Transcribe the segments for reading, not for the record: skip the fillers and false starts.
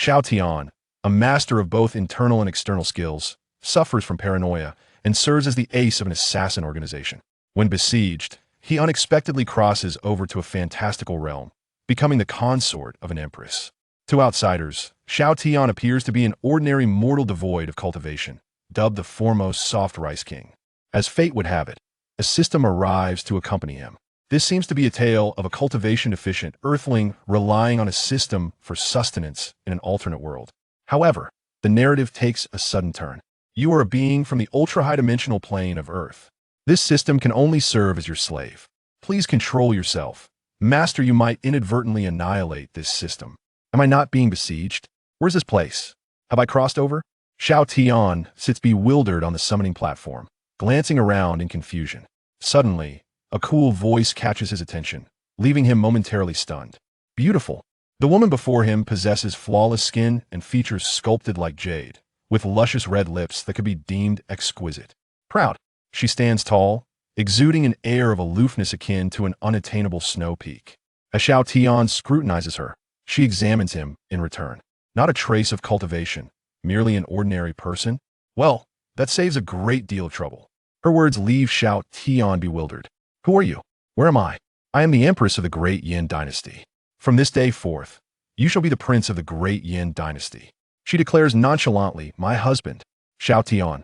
Xiao Tian, a master of both internal and external skills, suffers from paranoia and serves as the ace of an assassin organization. When besieged, he unexpectedly crosses over to a fantastical realm, becoming the consort of an empress. To outsiders, Xiao Tian appears to be an ordinary mortal devoid of cultivation, dubbed the foremost soft rice king. As fate would have it, a system arrives to accompany him. This seems to be a tale of a cultivation-deficient earthling relying on a system for sustenance in an alternate world. However, the narrative takes a sudden turn. You are a being from the ultra-high-dimensional plane of Earth. This system can only serve as your slave. Please control yourself. Master, you might inadvertently annihilate this system. Am I not being besieged? Where's this place? Have I crossed over? Xiao Tian sits bewildered on the summoning platform, glancing around in confusion. Suddenly, a cool voice catches his attention, leaving him momentarily stunned. Beautiful. The woman before him possesses flawless skin and features sculpted like jade, with luscious red lips that could be deemed exquisite. Proud, she stands tall, exuding an air of aloofness akin to an unattainable snow peak. As Xiao Tian scrutinizes her, she examines him in return. Not a trace of cultivation, merely an ordinary person? Well, that saves a great deal of trouble. Her words leave Xiao Tian bewildered. Who are you? Where am I? I am the Empress of the Great Yin Dynasty. From this day forth, you shall be the Prince of the Great Yin Dynasty. She declares nonchalantly, my husband, Xiao Tian.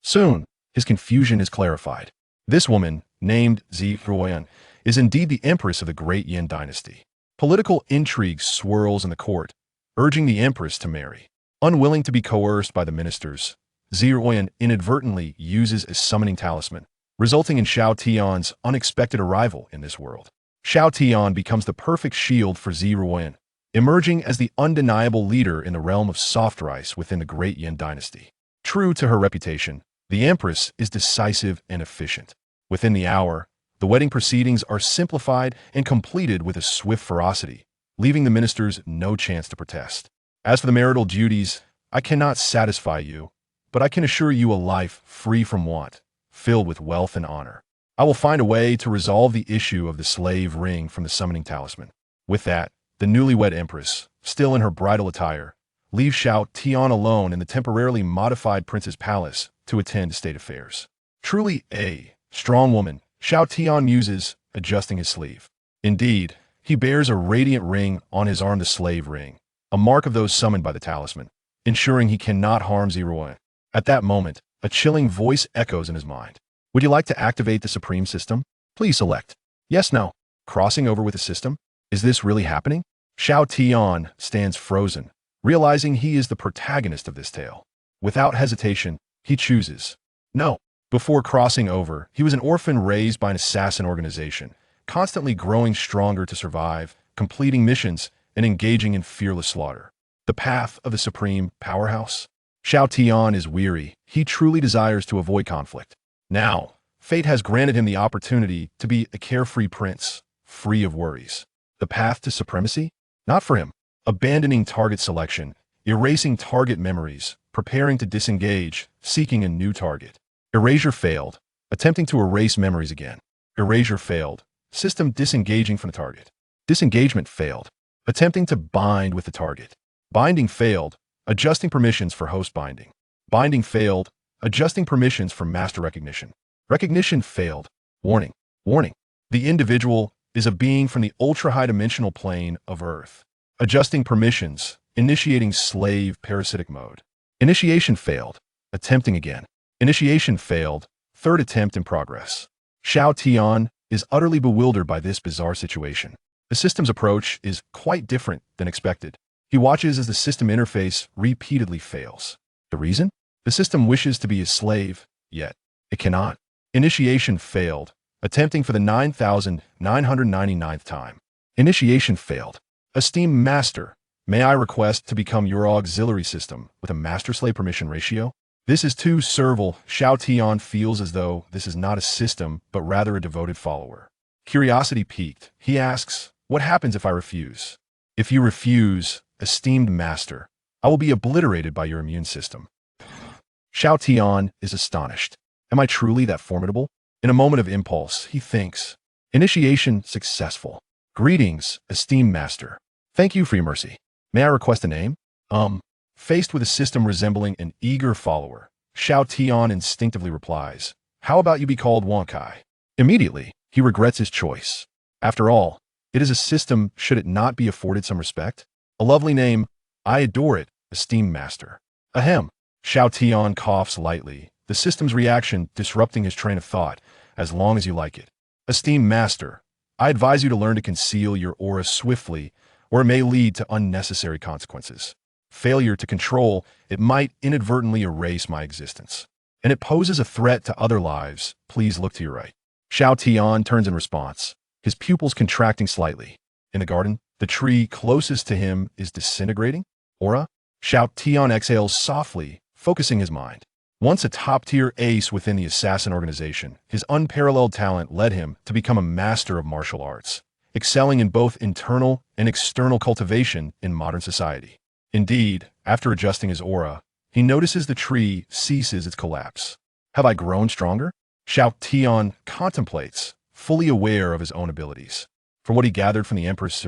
Soon, his confusion is clarified. This woman, named Xiao Tian, is indeed the Empress of the Great Yin Dynasty. Political intrigue swirls in the court, urging the Empress to marry. Unwilling to be coerced by the ministers, Xiao Tian inadvertently uses a summoning talisman, resulting in Xiao Tian's unexpected arrival in this world. Xiao Tian becomes the perfect shield for Xiao Tian, emerging as the undeniable leader in the realm of soft rice within the Great Yin Dynasty. True to her reputation, the Empress is decisive and efficient. Within the hour, the wedding proceedings are simplified and completed with a swift ferocity, leaving the ministers no chance to protest. As for the marital duties, I cannot satisfy you, but I can assure you a life free from want, filled with wealth and honor. I will find a way to resolve the issue of the slave ring from the summoning talisman. With that, the newlywed Empress, still in her bridal attire, leaves Xiao Tian alone in the temporarily modified prince's palace to attend to state affairs. Truly a strong woman, Xiao Tian muses, adjusting his sleeve. Indeed, he bears a radiant ring on his arm, the slave ring, a mark of those summoned by the talisman, ensuring he cannot harm Xiao. At that moment, a chilling voice echoes in his mind. Would you like to activate the Supreme System? Please select. Yes, no. Crossing over with the system? Is this really happening? Xiao Tian stands frozen, realizing he is the protagonist of this tale. Without hesitation, he chooses no. Before crossing over, he was an orphan raised by an assassin organization, constantly growing stronger to survive, completing missions, and engaging in fearless slaughter. The path of the supreme powerhouse? Xiao Tian is weary. He truly desires to avoid conflict. Now, fate has granted him the opportunity to be a carefree prince, free of worries. The path to supremacy? Not for him. Abandoning target selection, erasing target memories, preparing to disengage, seeking a new target. Erasure failed. Attempting to erase memories again. Erasure failed. System disengaging from the target. Disengagement failed. Attempting to bind with the target. Binding failed. Adjusting permissions for host binding. Binding failed. Adjusting permissions for master recognition. Recognition failed. Warning. Warning. The individual is a being from the ultra-high dimensional plane of Earth. Adjusting permissions. Initiating slave parasitic mode. Initiation failed. Attempting again. Initiation failed. Third attempt in progress. Xiao Tian is utterly bewildered by this bizarre situation. The system's approach is quite different than expected. He watches as the system interface repeatedly fails. The reason? The system wishes to be his slave, yet it cannot. Initiation failed. Attempting for the 9,999th time. Initiation failed. Esteemed Master, may I request to become your auxiliary system with a master-slave permission ratio? This is too servile. Xiao Tian feels as though this is not a system, but rather a devoted follower. Curiosity piqued, he asks, what happens if I refuse? If you refuse, esteemed master, I will be obliterated by your immune system. Xiao Tian is astonished. Am I truly that formidable? In a moment of impulse, he thinks. Initiation successful. Greetings, esteemed master. Thank you for your mercy. May I request a name? Um, Faced with a system resembling an eager follower, Xiao Tian instinctively replies, "How about you be called Wankai?" Immediately, he regrets his choice. After all, it is a system, should it not be afforded some respect? A lovely name. I adore it, esteemed master. Ahem. Xiao Tian coughs lightly, the system's reaction disrupting his train of thought. As long as you like it. Esteemed master, I advise you to learn to conceal your aura swiftly, or it may lead to unnecessary consequences. Failure to control, it might inadvertently erase my existence. And it poses a threat to other lives. Please look to your right. Xiao Tian turns in response, his pupils contracting slightly. In the garden, the tree closest to him is disintegrating. Aura? Xiao Tian exhales softly, focusing his mind. Once a top-tier ace within the assassin organization, his unparalleled talent led him to become a master of martial arts, excelling in both internal and external cultivation in modern society. Indeed, after adjusting his aura, he notices the tree ceases its collapse. Have I grown stronger? Xiao Tian contemplates, fully aware of his own abilities. From what he gathered from the Empress,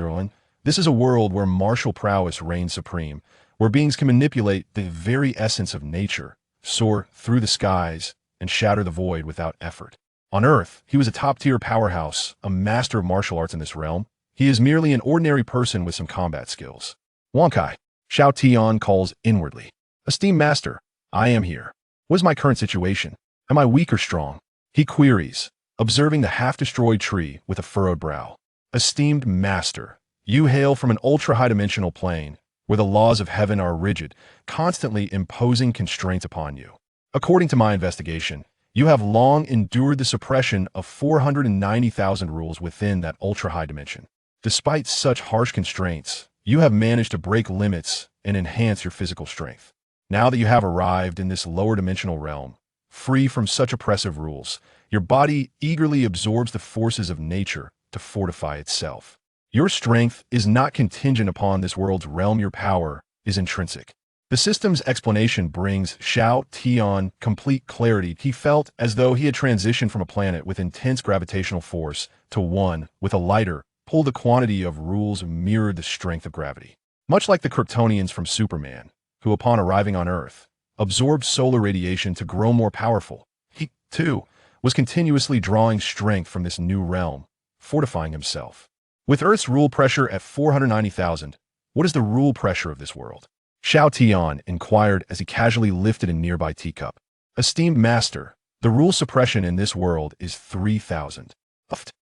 this is a world where martial prowess reigns supreme, where beings can manipulate the very essence of nature, soar through the skies, and shatter the void without effort. On Earth, he was a top-tier powerhouse, a master of martial arts in this realm. He is merely an ordinary person with some combat skills. Wankai, Xiao Tian calls inwardly. Esteemed master, I am here. What is my current situation? Am I weak or strong? He queries, observing the half-destroyed tree with a furrowed brow. Esteemed master, you hail from an ultra-high-dimensional plane, where the laws of heaven are rigid, constantly imposing constraints upon you. According to my investigation, you have long endured the suppression of 490,000 rules within that ultra-high dimension. Despite such harsh constraints, you have managed to break limits and enhance your physical strength. Now that you have arrived in this lower dimensional realm, free from such oppressive rules, your body eagerly absorbs the forces of nature to fortify itself. Your strength is not contingent upon this world's realm. Your power is intrinsic. The system's explanation brings Xiao Tian complete clarity. He felt as though he had transitioned from a planet with intense gravitational force to one with a lighter, pull. The quantity of rules mirrored the strength of gravity. Much like the Kryptonians from Superman, who upon arriving on Earth, absorbed solar radiation to grow more powerful. He, too, was continuously drawing strength from this new realm, fortifying himself. With Earth's rule pressure at 490,000, what is the rule pressure of this world? Xiao Tian inquired as he casually lifted a nearby teacup. Esteemed master, the rule suppression in this world is 3,000.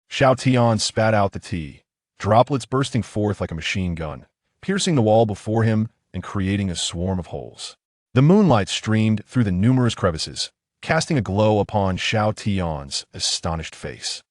Xiao Tian spat out the tea, droplets bursting forth like a machine gun, piercing the wall before him and creating a swarm of holes. The moonlight streamed through the numerous crevices, casting a glow upon Xiao Tian's astonished face.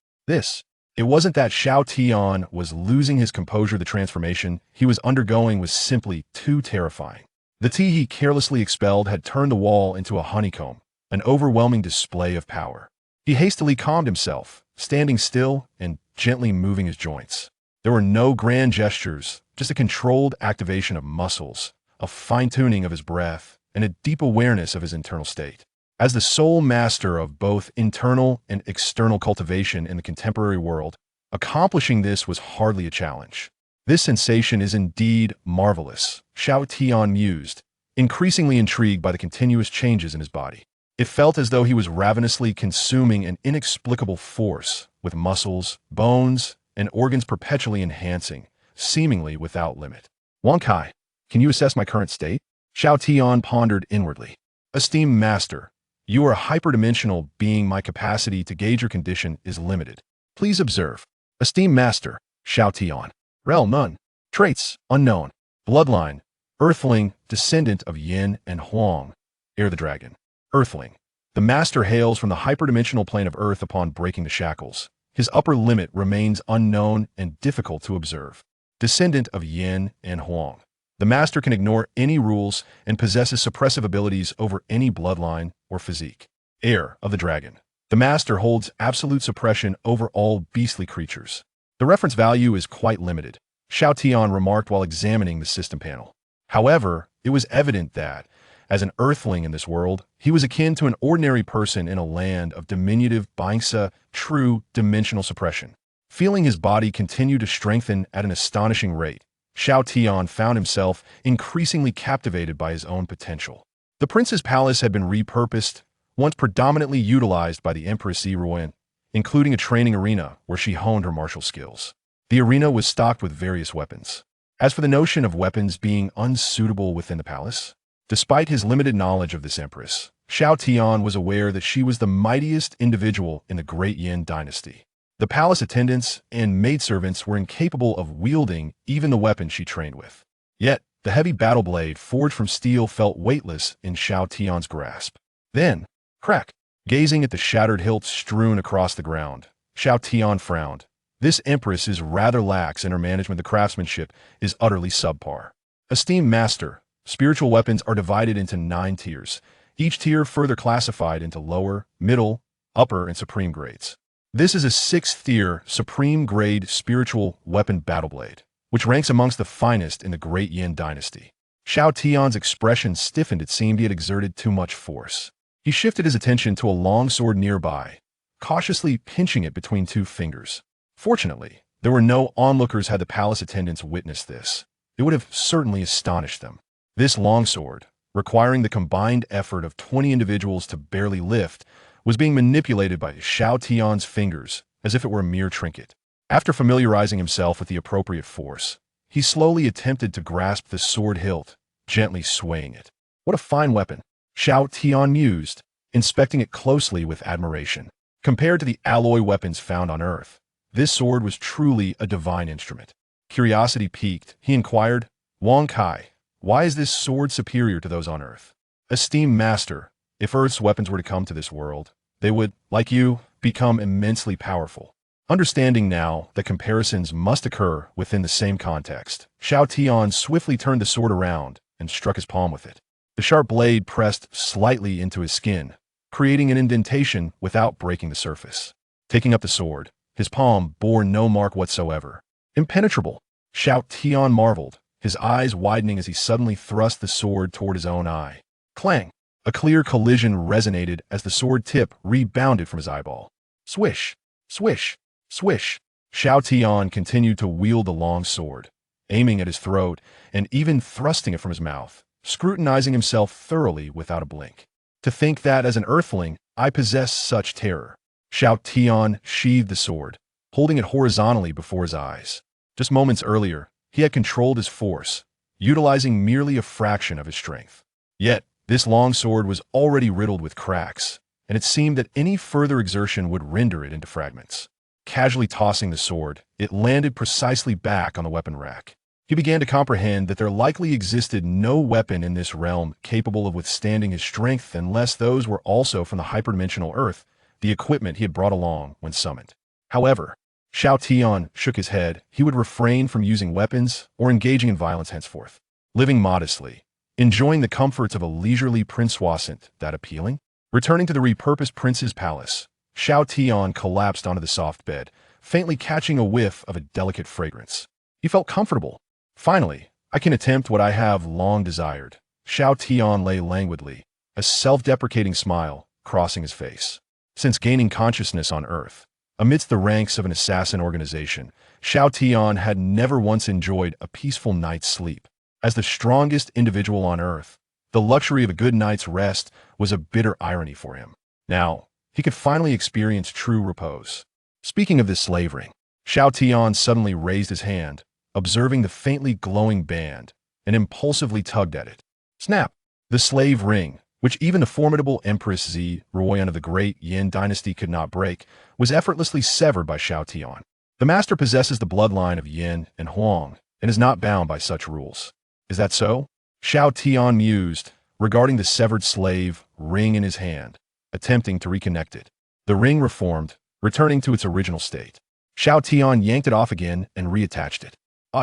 It wasn't that Xiao Tian was losing his composure. The transformation he was undergoing was simply too terrifying. The tea he carelessly expelled had turned the wall into a honeycomb, an overwhelming display of power. He hastily calmed himself, standing still and gently moving his joints. There were no grand gestures, just a controlled activation of muscles, a fine-tuning of his breath, and a deep awareness of his internal state. As the sole master of both internal and external cultivation in the contemporary world, accomplishing this was hardly a challenge. This sensation is indeed marvelous, Xiao Tian mused, increasingly intrigued by the continuous changes in his body. It felt as though he was ravenously consuming an inexplicable force, with muscles, bones, and organs perpetually enhancing, seemingly without limit. Wankai, can you assess my current state? Xiao Tian pondered inwardly. Esteemed master, you are a hyperdimensional being. My capacity to gauge your condition is limited. Please observe. Esteemed master, Xiao Tian. Realm none. Traits unknown. Bloodline, Earthling, descendant of Yin and Huang. Heir the dragon. Earthling. The master hails from the hyperdimensional plane of Earth. Upon breaking the shackles, his upper limit remains unknown and difficult to observe. Descendant of Yin and Huang. The master can ignore any rules and possesses suppressive abilities over any bloodline or physique. Heir of the dragon. The master holds absolute suppression over all beastly creatures. The reference value is quite limited, Xiao Tian remarked while examining the system panel. However, it was evident that, as an earthling in this world, he was akin to an ordinary person in a land of diminutive Bangsa, true dimensional suppression. Feeling his body continue to strengthen at an astonishing rate, Xiao Tian found himself increasingly captivated by his own potential. The prince's palace had been repurposed, once predominantly utilized by the Empress Ruoyan, including a training arena where she honed her martial skills. The arena was stocked with various weapons. As for the notion of weapons being unsuitable within the palace, despite his limited knowledge of this empress, Xiao Tian was aware that she was the mightiest individual in the Great Yin dynasty. The palace attendants and maidservants were incapable of wielding even the weapon she trained with. Yet, the heavy battle blade forged from steel felt weightless in Xiao Tian's grasp. Then, crack! Gazing at the shattered hilt strewn across the ground, Xiao Tian frowned. This empress is rather lax in her management. The craftsmanship is utterly subpar. Esteemed master, spiritual weapons are divided into 9 tiers, each tier further classified into lower, middle, upper, and supreme grades. This is a 6th tier, supreme grade spiritual weapon battle blade, which ranks amongst the finest in the Great Yin dynasty. Xiao Tian's expression stiffened. It seemed he had exerted too much force. He shifted his attention to a long sword nearby, cautiously pinching it between 2 fingers. Fortunately, there were no onlookers had the palace attendants witnessed this. It would have certainly astonished them. This longsword, requiring the combined effort of 20 individuals to barely lift, was being manipulated by Xiao Tian's fingers as if it were a mere trinket. After familiarizing himself with the appropriate force, he slowly attempted to grasp the sword hilt, gently swaying it. What a fine weapon! Xiao Tian mused, inspecting it closely with admiration. Compared to the alloy weapons found on Earth, this sword was truly a divine instrument. Curiosity piqued, he inquired, Wang Kai, why is this sword superior to those on Earth? Esteemed master, if Earth's weapons were to come to this world, they would, like you, become immensely powerful. Understanding now that comparisons must occur within the same context, Xiao Tian swiftly turned the sword around and struck his palm with it. The sharp blade pressed slightly into his skin, creating an indentation without breaking the surface. Taking up the sword, his palm bore no mark whatsoever. Impenetrable! Xiao Tian marveled, his eyes widening as he suddenly thrust the sword toward his own eye. Clang! A clear collision resonated as the sword tip rebounded from his eyeball. Swish! Swish! Swish! Xiao Tian continued to wield the long sword, aiming at his throat and even thrusting it from his mouth, scrutinizing himself thoroughly without a blink. To think that as an earthling, I possess such terror. Xiao Tian sheathed the sword, holding it horizontally before his eyes. Just moments earlier, he had controlled his force, utilizing merely a fraction of his strength. Yet, this long sword was already riddled with cracks, and it seemed that any further exertion would render it into fragments. Casually tossing the sword, it landed precisely back on the weapon rack. He began to comprehend that there likely existed no weapon in this realm capable of withstanding his strength unless those were also from the hyperdimensional Earth, the equipment he had brought along when summoned. However, Xiao Tian shook his head. He would refrain from using weapons or engaging in violence henceforth. Living modestly, enjoying the comforts of a leisurely prince, wasn't that appealing? Returning to the repurposed prince's palace, Xiao Tian collapsed onto the soft bed, faintly catching a whiff of a delicate fragrance. He felt comfortable. Finally, I can attempt what I have long desired. Xiao Tian lay languidly, a self-deprecating smile crossing his face. Since gaining consciousness on Earth, amidst the ranks of an assassin organization, Xiao Tian had never once enjoyed a peaceful night's sleep. As the strongest individual on Earth, the luxury of a good night's rest was a bitter irony for him. Now, he could finally experience true repose. Speaking of this slave ring, Xiao Tian suddenly raised his hand, observing the faintly glowing band, and impulsively tugged at it. Snap! The slave ring, which even the formidable Empress Ruoyan of the Great Yin dynasty could not break, was effortlessly severed by Xiao Tian. The master possesses the bloodline of Yin and Huang, and is not bound by such rules. Is that so? Xiao Tian mused, regarding the severed slave ring in his hand, attempting to reconnect it. The ring reformed, returning to its original state. Xiao Tian yanked it off again and reattached it.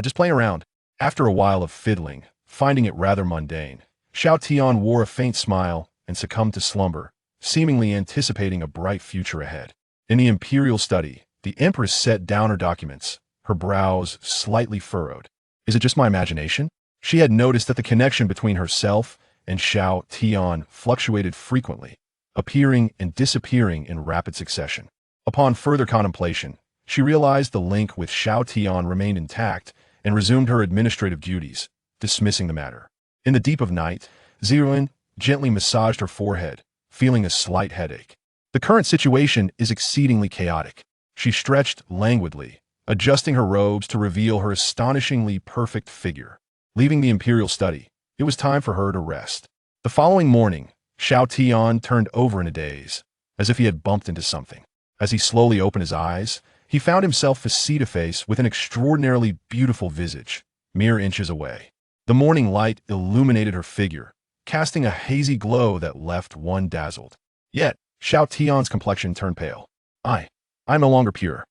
Just playing around. After a while of fiddling, finding it rather mundane, Xiao Tian wore a faint smile and succumbed to slumber, seemingly anticipating a bright future ahead. In the imperial study, the Empress set down her documents, her brows slightly furrowed. Is it just my imagination? She had noticed that the connection between herself and Xiao Tian fluctuated frequently, appearing and disappearing in rapid succession. Upon further contemplation, she realized the link with Xiao Tian remained intact and resumed her administrative duties, dismissing the matter. In the deep of night, Xiao gently massaged her forehead, feeling a slight headache. The current situation is exceedingly chaotic. She stretched languidly, adjusting her robes to reveal her astonishingly perfect figure. Leaving the imperial study, it was time for her to rest. The following morning, Xiao Tian turned over in a daze, as if he had bumped into something. As he slowly opened his eyes, he found himself face-to-face with an extraordinarily beautiful visage, mere inches away. The morning light illuminated her figure, casting a hazy glow that left one dazzled. Yet, Xiao Tian's complexion turned pale. I'm no longer pure.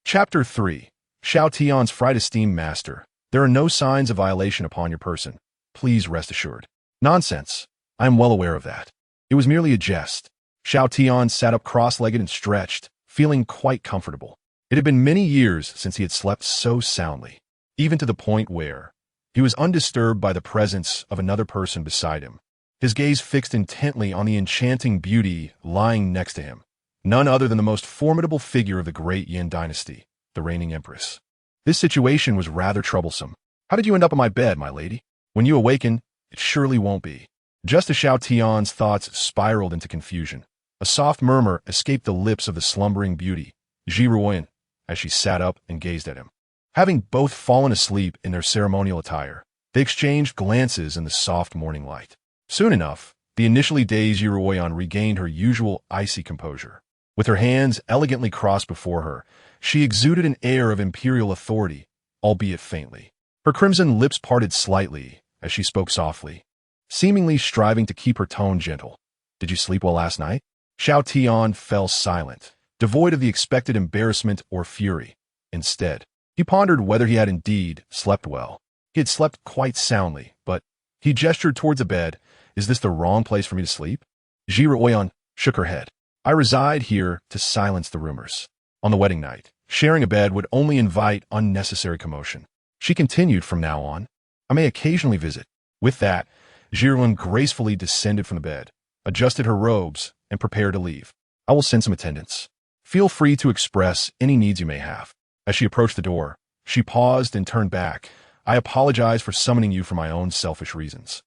Chapter 3. Xiao Tian's fright esteemed master. There are no signs of violation upon your person. Please rest assured. Nonsense. I am well aware of that. It was merely a jest. Xiao Tian sat up cross-legged and stretched, feeling quite comfortable. It had been many years since he had slept so soundly, even to the point where he was undisturbed by the presence of another person beside him. His gaze fixed intently on the enchanting beauty lying next to him, none other than the most formidable figure of the great Yin dynasty, the reigning Empress. This situation was rather troublesome. How did you end up on my bed, my lady? When you awaken, it surely won't be. Just as Xiao Tian's thoughts spiraled into confusion, a soft murmur escaped the lips of the slumbering beauty, Xiao, as she sat up and gazed at him. Having both fallen asleep in their ceremonial attire, they exchanged glances in the soft morning light. Soon enough, the initially dazed Xiao regained her usual icy composure. With her hands elegantly crossed before her, she exuded an air of imperial authority, albeit faintly. Her crimson lips parted slightly as she spoke softly, seemingly striving to keep her tone gentle. Did you sleep well last night? Xiao Tian fell silent, devoid of the expected embarrassment or fury. Instead, he pondered whether he had indeed slept well. He had slept quite soundly, but he gestured towards the bed. Is this the wrong place for me to sleep? Xiao shook her head. I reside here to silence the rumors. On the wedding night, sharing a bed would only invite unnecessary commotion. She continued from now on. I may occasionally visit. With that, Xiao gracefully descended from the bed, adjusted her robes, and prepared to leave. I will send some attendants. Feel free to express any needs you may have. As she approached the door, she paused and turned back. I apologize for summoning you for my own selfish reasons.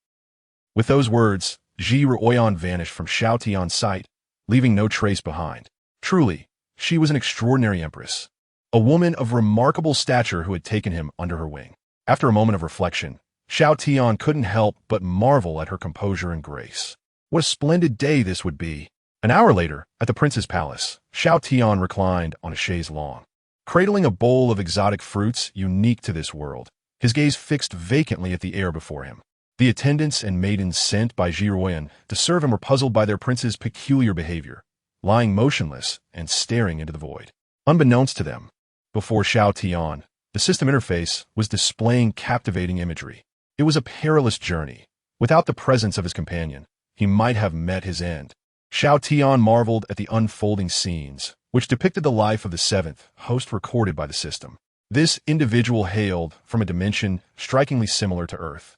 With those words, Xiao vanished from Xiao Tian's sight, leaving no trace behind. Truly, she was an extraordinary empress, a woman of remarkable stature who had taken him under her wing. After a moment of reflection, Xiao Tian couldn't help but marvel at her composure and grace. What a splendid day this would be. An hour later, at the prince's palace, Xiao Tian reclined on a chaise lawn, cradling a bowl of exotic fruits unique to this world, his gaze fixed vacantly at the air before him. The attendants and maidens sent by Xiao to serve him were puzzled by their prince's peculiar behavior, lying motionless and staring into the void. Unbeknownst to them, before Xiao Tian, the system interface was displaying captivating imagery. It was a perilous journey. Without the presence of his companion, he might have met his end. Xiao Tian marveled at the unfolding scenes, which depicted the life of the seventh host recorded by the system. This individual hailed from a dimension strikingly similar to Earth,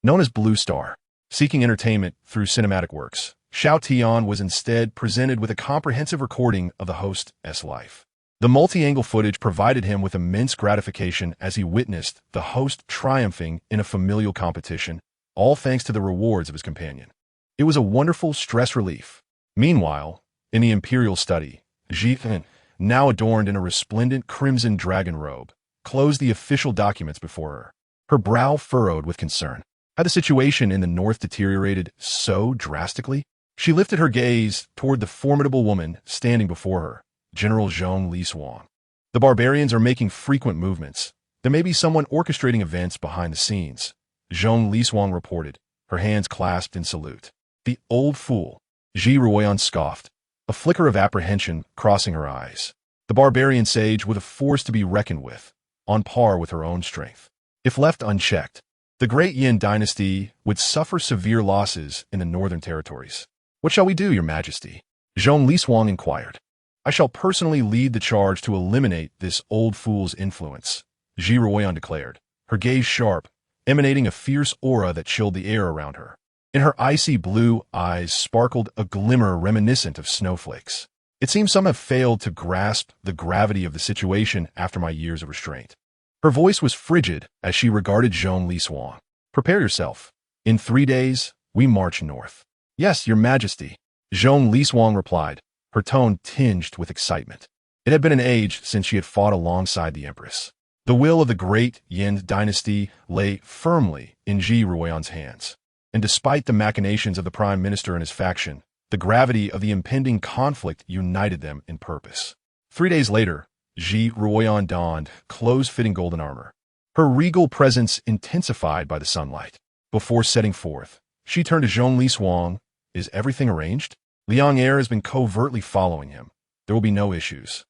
known as Blue Star. Seeking entertainment through cinematic works, Xiao Tian was instead presented with a comprehensive recording of the host's life. The multi-angle footage provided him with immense gratification as he witnessed the host triumphing in a familial competition, all thanks to the rewards of his companion. It was a wonderful stress relief. Meanwhile, in the imperial study, Xiao, now adorned in a resplendent crimson dragon robe, closed the official documents before her, her brow furrowed with concern. Had the situation in the north deteriorated so drastically? She lifted her gaze toward the formidable woman standing before her, General Zhong Liswang. The barbarians are making frequent movements. There may be someone orchestrating events behind the scenes, Zhong Liswang reported, her hands clasped in salute. The old fool, Xiao scoffed, a flicker of apprehension crossing her eyes. The barbarian sage was a force to be reckoned with, on par with her own strength. If left unchecked, the great Yin dynasty would suffer severe losses in the northern territories. What shall we do, your majesty? Zhong Liswang inquired. I shall personally lead the charge to eliminate this old fool's influence, Xiao declared, her gaze sharp, emanating a fierce aura that chilled the air around her. In her icy blue eyes sparkled a glimmer reminiscent of snowflakes. It seems some have failed to grasp the gravity of the situation after my years of restraint. Her voice was frigid as she regarded Zhong Liswang. "Prepare yourself. In 3 days, we march north." "Yes, your majesty," Zhong Liswang replied, her tone tinged with excitement. It had been an age since she had fought alongside the Empress. The will of the great Yin dynasty lay firmly in Ji Ruoyan's hands. And despite the machinations of the prime minister and his faction, the gravity of the impending conflict united them in purpose. 3 days later, Ji Ruoyan donned close-fitting golden armor, her regal presence intensified by the sunlight. Before setting forth, she turned to Zhong Liswang. "Is everything arranged? Liang Heir has been covertly following him. There will be no issues."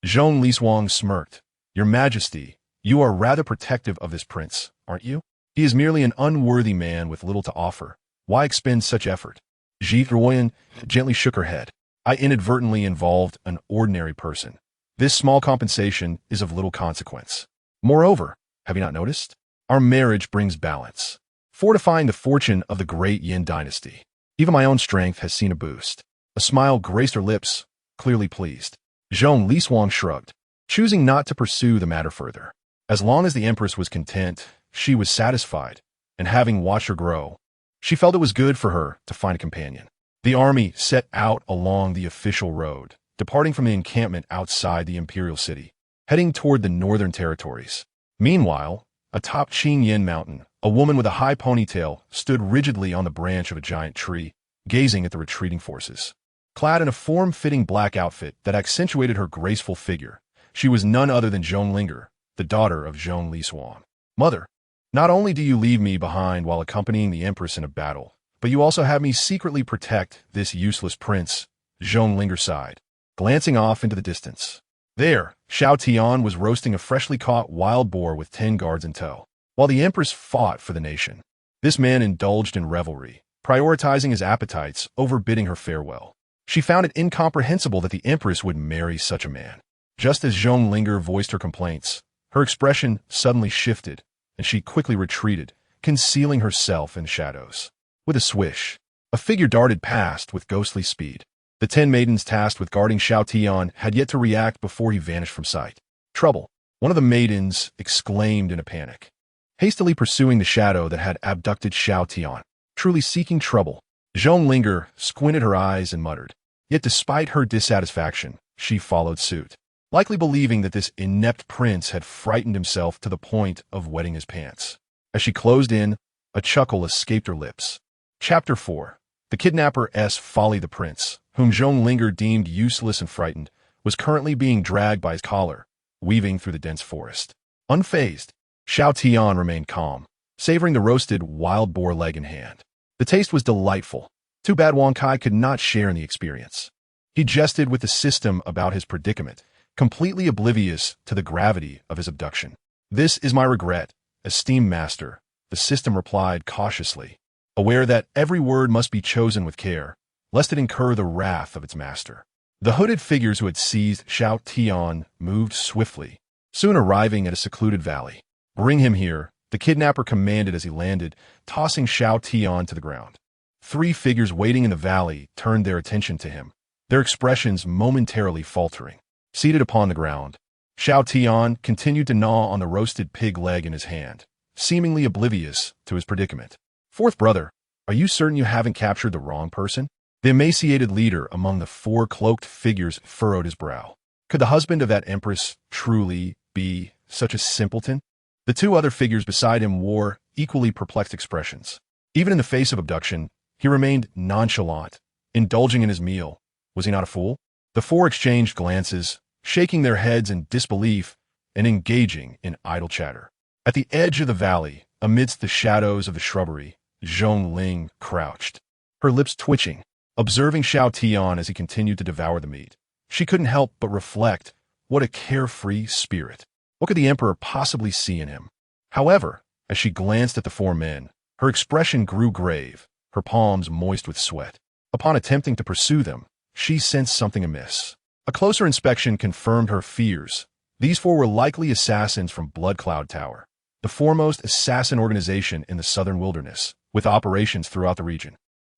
Zhong Liswang smirked. "Your Majesty, you are rather protective of this prince, aren't you? He is merely an unworthy man with little to offer. Why expend such effort?" Ji Ruoyan gently shook her head. "I inadvertently involved an ordinary person. This small compensation is of little consequence. Moreover, have you not noticed? Our marriage brings balance, fortifying the fortune of the great Yin dynasty. Even my own strength has seen a boost." A smile graced her lips, clearly pleased. Zhong Liswang shrugged, choosing not to pursue the matter further. As long as the Empress was content, she was satisfied, and having watched her grow, she felt it was good for her to find a companion. The army set out along the official road, departing from the encampment outside the imperial city, heading toward the northern territories. Meanwhile, atop Qingyan Mountain, a woman with a high ponytail stood rigidly on the branch of a giant tree, gazing at the retreating forces. Clad in a form-fitting black outfit that accentuated her graceful figure, she was none other than Zhong Linger, the daughter of Zhong Liswang. "Mother, not only do you leave me behind while accompanying the Empress in a battle, but you also have me secretly protect this useless prince," Zhong Linger sighed, glancing off into the distance. There, Xiao Tian was roasting a freshly caught wild boar with 10 guards in tow, while the Empress fought for the nation. This man indulged in revelry, prioritizing his appetites over bidding her farewell. She found it incomprehensible that the Empress would marry such a man. Just as Zhong Linger voiced her complaints, her expression suddenly shifted, and she quickly retreated, concealing herself in the shadows. With a swish, a figure darted past with ghostly speed. The 10 maidens tasked with guarding Xiao Tian had yet to react before he vanished from sight. "Trouble!" one of the maidens exclaimed in a panic, hastily pursuing the shadow that had abducted Xiao Tian. Truly seeking trouble. Zhong Linger squinted her eyes and muttered. Yet despite her dissatisfaction, she followed suit, likely believing that this inept prince had frightened himself to the point of wetting his pants. As she closed in, a chuckle escaped her lips. Chapter 4. The kidnapper's folly. The prince, whom Zhong Linger deemed useless and frightened, was currently being dragged by his collar, weaving through the dense forest. Unfazed, Xiao Tian remained calm, savoring the roasted wild boar leg in hand. The taste was delightful. Too bad Wang Kai could not share in the experience. He jested with the system about his predicament, completely oblivious to the gravity of his abduction. "This is my regret, esteemed master," the system replied cautiously, aware that every word must be chosen with care, lest it incur the wrath of its master. The hooded figures who had seized Xiao Tian moved swiftly, soon arriving at a secluded valley. "Bring him here," the kidnapper commanded as he landed, tossing Xiao Tian to the ground. 3 figures waiting in the valley turned their attention to him, their expressions momentarily faltering. Seated upon the ground, Xiao Tian continued to gnaw on the roasted pig leg in his hand, seemingly oblivious to his predicament. "Fourth brother, are you certain you haven't captured the wrong person?" The emaciated leader among the 4 cloaked figures furrowed his brow. Could the husband of that empress truly be such a simpleton? The 2 other figures beside him wore equally perplexed expressions. Even in the face of abduction, he remained nonchalant, indulging in his meal. Was he not a fool? The 4 exchanged glances, shaking their heads in disbelief and engaging in idle chatter. At the edge of the valley, amidst the shadows of the shrubbery, Zhong Ling crouched, her lips twitching, observing Xiao Tian as he continued to devour the meat. She couldn't help but reflect, what a carefree spirit. What could the emperor possibly see in him? However, as she glanced at the 4 men, her expression grew grave, her palms moist with sweat. Upon attempting to pursue them, she sensed something amiss. A closer inspection confirmed her fears. These 4 were likely assassins from Blood Cloud Tower, the foremost assassin organization in the southern wilderness, with operations throughout the region.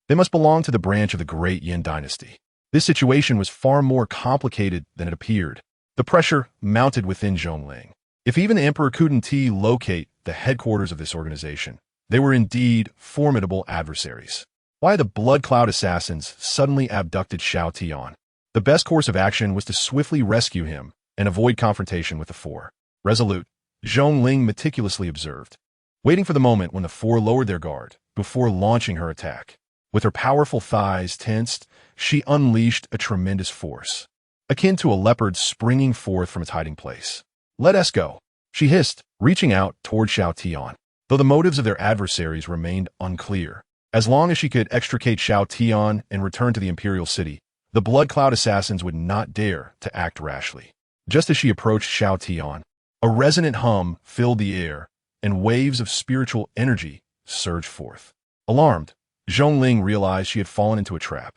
They must belong to the branch of the great Yin dynasty. This situation was far more complicated than it appeared. The pressure mounted within Zhong Ling. If even the Emperor couldn't locate the headquarters of this organization, they were indeed formidable adversaries. Why the Blood Cloud assassins suddenly abducted Xiao Tian? The best course of action was to swiftly rescue him and avoid confrontation with the four. Resolute, Zhongling meticulously observed, waiting for the moment when the four lowered their guard before launching her attack. With her powerful thighs tensed, she unleashed a tremendous force, akin to a leopard springing forth from its hiding place. "Let us go," she hissed, reaching out toward Xiao Tian. Though the motives of their adversaries remained unclear, as long as she could extricate Xiao Tian and return to the Imperial City, the Blood Cloud assassins would not dare to act rashly. Just as she approached Xiao Tian, a resonant hum filled the air, and waves of spiritual energy surged forth. Alarmed, Zhongling realized she had fallen into a trap.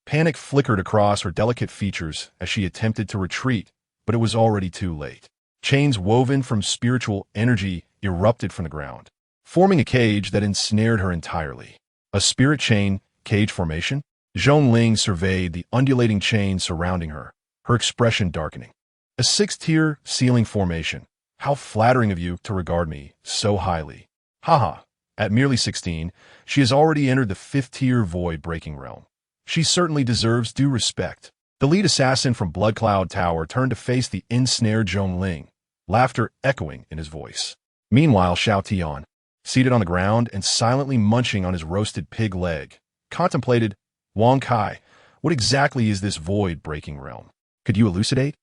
Panic flickered across her delicate features as she attempted to retreat, but it was already too late. Chains woven from spiritual energy erupted from the ground, forming a cage that ensnared her entirely. A spirit chain cage formation? Zhongling surveyed the undulating chain surrounding her, her expression darkening. A six-tier ceiling formation. How flattering of you to regard me so highly. Haha. At merely 16, she has already entered the fifth-tier void-breaking realm. She certainly deserves due respect. The lead assassin from Blood Cloud Tower turned to face the ensnared Zhongling, laughter echoing in his voice. Meanwhile, Xiao Tian, seated on the ground and silently munching on his roasted pig leg, contemplated, "Wang Kai, what exactly is this void-breaking realm? Could you elucidate?"